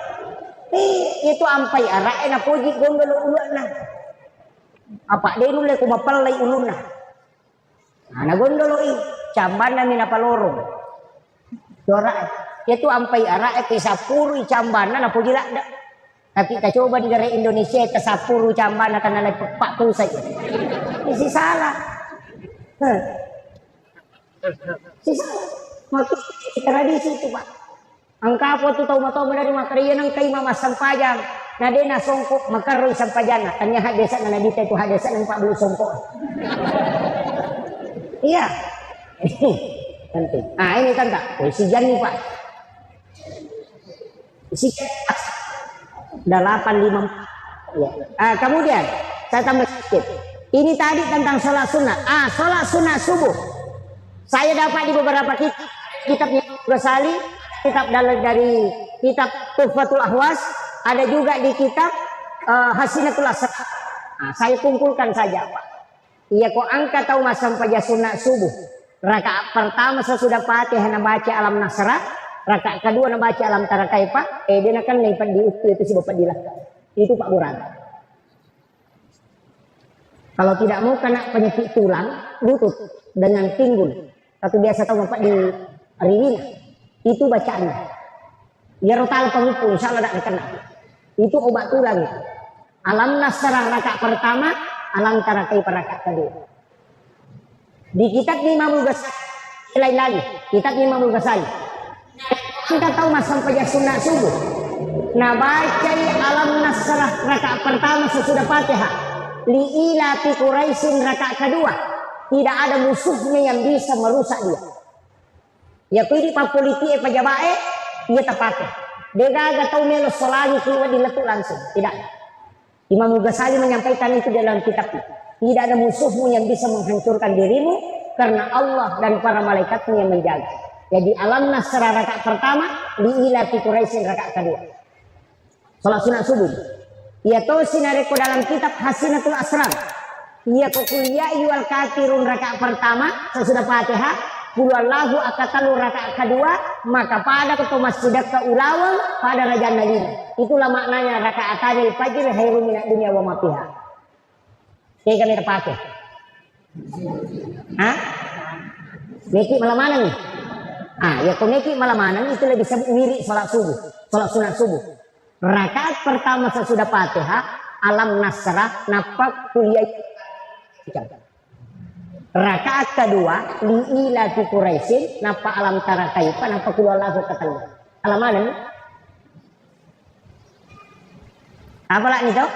Itu ampai arak na puji gondol uluna. Apa dia nule ko mapalay uluna. Ana gondolo cambana ni napalorong. Dora itu ampai arak kisapuru cambana na puji lakda. Tapi kita coba di negara Indonesia kisapuru cambana kana lay pak tu saja. Isi salah. Sisa maksud tradisi itu Pak. Angka po tu tahu matau dari makariya ng kay mama sampajang na din na songkok makaroy sampajang na kanya hadesa na nabita itu hadesa ng Pak Bulu songkok. Iya. Nanti. Ini tanda. Si Jan nih Pak. Si 854. Ya. Kemudian saya tambah sedikit. Ini tadi tentang sholat sunat. Sholat sunat subuh. Saya dapat di beberapa kitabnya Ghazali. Kitab dari kitab Tuhfatul Ahwas, ada juga di kitab Hasinatul Asrar. Saya kumpulkan saja Pak. Iya kok angka tahu masam pada sunat subuh. Rakaat pertama sesudah Fatihah baca alam nasra, rakaat kedua baca alam tarakai Pak. Dia kan lipat di itu si Bapak Dilah. Itu Pak Buran. Kalau tidak mau kena penyakit tulang, lutut dengan pinggul. Satu biasa tahu Bapak di Riwina. Itu bacaannya. Ya rotal pengupu insya Allah tidak kena. Itu obat tulang. Alam nasrah rakaat pertama, alam tarakai rakaat kedua. Di kitab Imam Ghazali lain lagi. Kitab Imam Ghazali. Kita tahu masa sampai sunat subuh. Nah baca alam nasrah rakaat pertama sesudah Fatihah. Li'ila fi Quraisyin rakaat kedua. Tidak ada musuhnya yang bisa merusak dia. Ya kuidi pa politik pajabae ia tapake. Dia gak tahu melo solani keluar diletuk langsung. Tidak. Imam Ghazali menyampaikan itu dalam kitabnya. Tidak ada musuhmu yang bisa menghancurkan dirimu karena Allah dan para malaikatnya yang menjaga. Jadi alam nasrah rakaat pertama, li'ila fi Quraisyin rakaat kedua. Salat sunat subuh. Ia tahu sinareko dalam kitab Hasinatul Asrar. Ia kuliah yual kafirun rakaat pertama sesudah Fatihah. Kulullahu akatalu rakaat kedua, maka pada ketua masjidat ke ulawang pada raja nalina. Itulah maknanya rakaat tadi fajr hairun minad dunya wa ma fiha. Kayak kami terpakai. Neki malam mana nih? Ya kalau neki malam mana itu lebih mirip sholat subuh, sholat sunat subuh. Rakaat pertama sesudah Fatihah, alam nasrah, napak kuliah. Rakaat kedua li'ila fi Quraisyin napa alam tara kaifa napa kullahu katalu. Alam mana nih? Apa lah itu?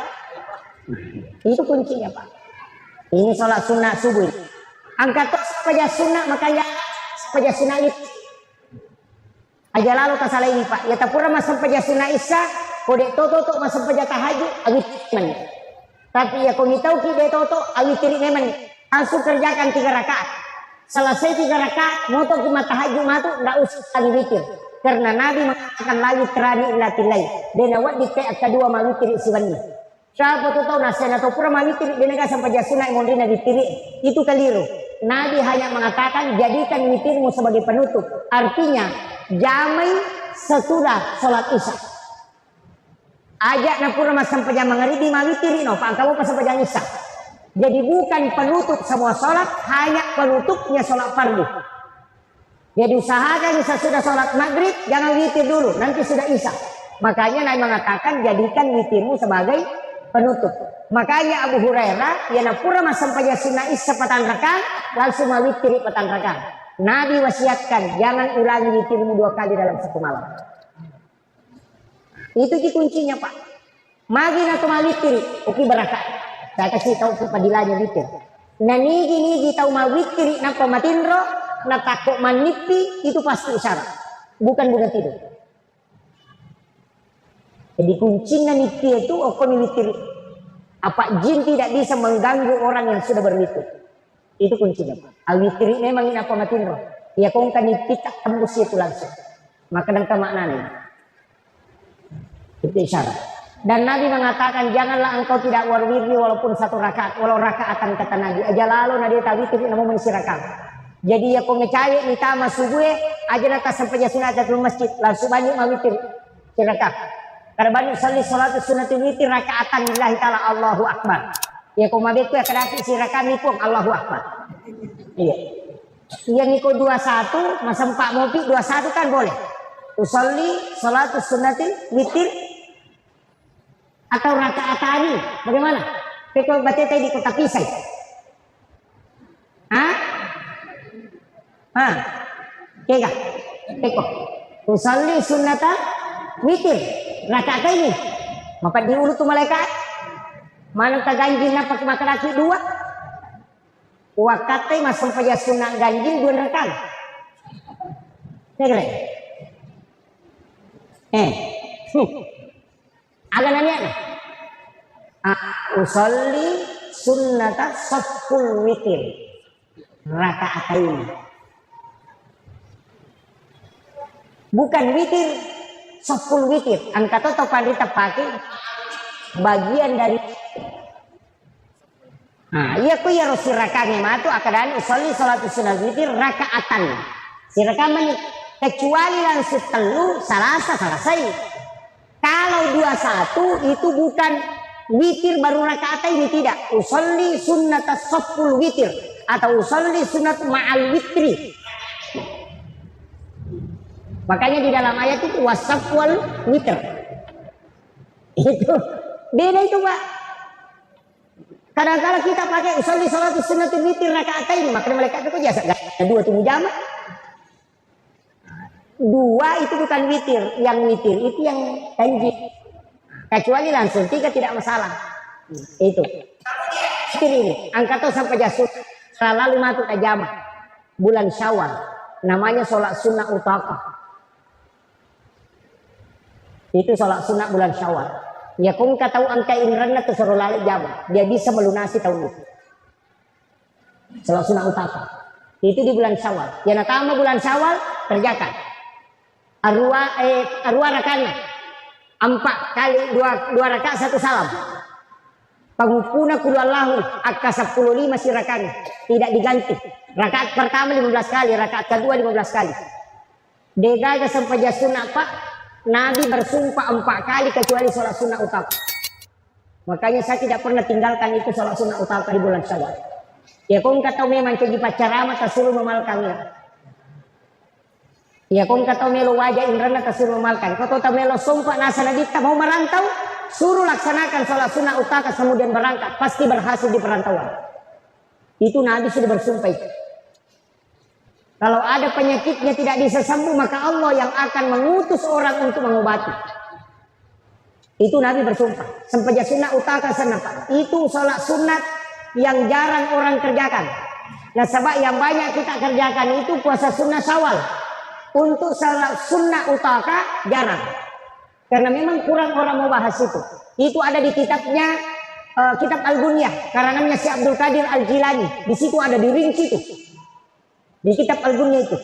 Itu kuncinya Pak. Ini sholat sunat subuh. Angkat saja sunat makanya saja sunat itu. Aja lalu tak salah ini Pak. Ya tapura masam saja sunat isya, kodek toto masam saja tahajud agit men. Tapi ya kau tahu kita toto agit tirik men. Langsung kerjakan 3 rakaat. Selesai 3 rakaat, mau tuh cuma tahajud matu, nggak usah lagi witir. Karena Nabi mengatakan lagi terani ilatil lain. Dan awak di taat kedua mawitir siwani. Siapa tuh tahu nasihat atau pura mawitir dia nggak sampai jasuna yang mondina ditiri. Itu keliru. Nabi hanya mengatakan jadikan witirmu sebagai penutup. Artinya jamai sesudah sholat isya. Ajak napura mas sampai jam mengeribi mawitiri no. Pak kamu pas sampai jam isya. Jadi bukan penutup semua sholat, hanya penutupnya sholat fardu. Jadi usahakan sudah sholat maghrib, jangan witir dulu, nanti sudah isya. Makanya Nabi mengatakan jadikan witirmu sebagai penutup. Makanya Abu Hurairah yana pura masampaya sunnah isya patan rakaat langsung mawitiri patan rakaat. Nabi wasiatkan jangan ulangi witirmu 2 kali dalam satu malam. Itu kuncinya Pak. Magi na mawitiri oke berakaat. Saya kasih tahu kepadilanya witir. Nah nigi tahu mawitiri na pamatinro na takut manipi itu pasti isyarat. Bukan tidur. Jadi kuncinya nipi itu okoni witir. Apa jin tidak bisa mengganggu orang yang sudah berwitir. Itu kuncinya. Al-witir memang ini apa matinro. Ya kau kan nipi tak tembus itu langsung. Maka dan maknanya. Itu isyarat. Dan Nabi mengatakan janganlah engkau tidak warwiri walaupun 1 rakaat. Walau rakaatan kata Nabi. Aja lalu Nabi tawitir namun mensirakan. Jadi ya kau ngecari nitama subuh aja nata sampai sunat di masjid. Langsung banyak mawitir. Sirakat. Karena banyak salat sunnatul witir rakaatan lillahi ta'ala Allahu Akbar. Ya kau mabek ya kadang sirakan nipung Allahu Akbar. Iya. Yang niko 21 masa 4 mopi 21 kan boleh. Usolli salatus sunnatul witir atau rakaatani. Bagaimana? Peko batete di kota Pisai. Hah? Kega. Peko. Usolli sunnatul witir. Rakaat ini maka diulut tuh malaikat mana ganjil na pakai makan laki 2 wakatnya masuk saja sunnah ganjil 2 rakaat agak nanya usolli sunnata saful witir rakaat ini bukan witir saful witir, angkat atau pandita pakai bagian dari. Nah, iya ku ya rosi rakanya matu akadani usolli salatus sunnah witir rakaatan. Si rakaman kecuali langsung telu salasa selesai. Kalau 21 itu bukan witir baru rakaat ini tidak. Usolli sunnata saful witir atau usolli sunnat ma'al witri. Makanya di dalam ayat itu wasaf wal witr. Itu beda itu Pak. Kadang-kadang kita pakai usolli salatus sunnatul witir rakaatain maka mereka itu biasa ada 2 tunggu jamaah. 2 itu bukan witir, yang witir itu yang ganjil. Kecuali langsung 3 tidak masalah. Itu. Witir ini angkat sampai jasud lalu masuk ke jamaah bulan Syawal. Namanya sholat sunnah utakah. Itu sholat sunnah bulan Syawal. Ya kung tahu angka inranna tersuruh lalik jamaah. Dia bisa melunasi tahun itu. Sholat sunnah utama. Itu di bulan Syawal. Ya natama bulan Syawal kerjakan. Arwa rakana. 4 kali 2 rakaat 1 salam. Pangupuna kulullahu akka 15 si rakana. Tidak diganti. Rakaat pertama 15 kali, rakaat kedua 15 kali. Degaga sampai sunnah Pak. Nabi bersumpah 4 kali kecuali sholat sunnah utama. Makanya saya tidak pernah tinggalkan itu sholat sunnah utama di bulan Syawal. Ya kau tahu memang jadi pacarama tersuruh memalkannya. Ya kau tahu melo wajah indrana tersuruh memalkan. Kau tahu melo sumpah nasa Nabi mau merantau, suruh laksanakan sholat sunnah utama kemudian berangkat pasti berhasil di perantauan. Itu Nabi sudah bersumpah itu. Kalau ada penyakitnya tidak bisa sembuh, maka Allah yang akan mengutus orang untuk mengobati. Itu Nabi bersumpah. Sampai sunnah utaka senapa. Itu sholat sunat yang jarang orang kerjakan. Nah sebab yang banyak kita kerjakan itu puasa sunnah Syawal. Untuk sholat sunnah utaka jarang. Karena memang kurang orang mau bahas itu. Itu ada di kitabnya, kitab Al-Gunyah. Karangannya si Abdul Qadir Al-Jilani. Di situ ada dirinci itu. Di kitab Al-Gunyah itu.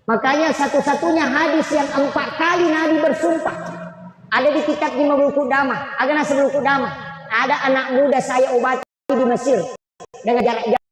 Makanya satu-satunya hadis yang 4 kali Nabi bersumpah. Ada di kitab di Mabul Qudamah. Agak sebelum Qudamah. Ada anak muda saya obati di Mesir. Dengan jarak jauh.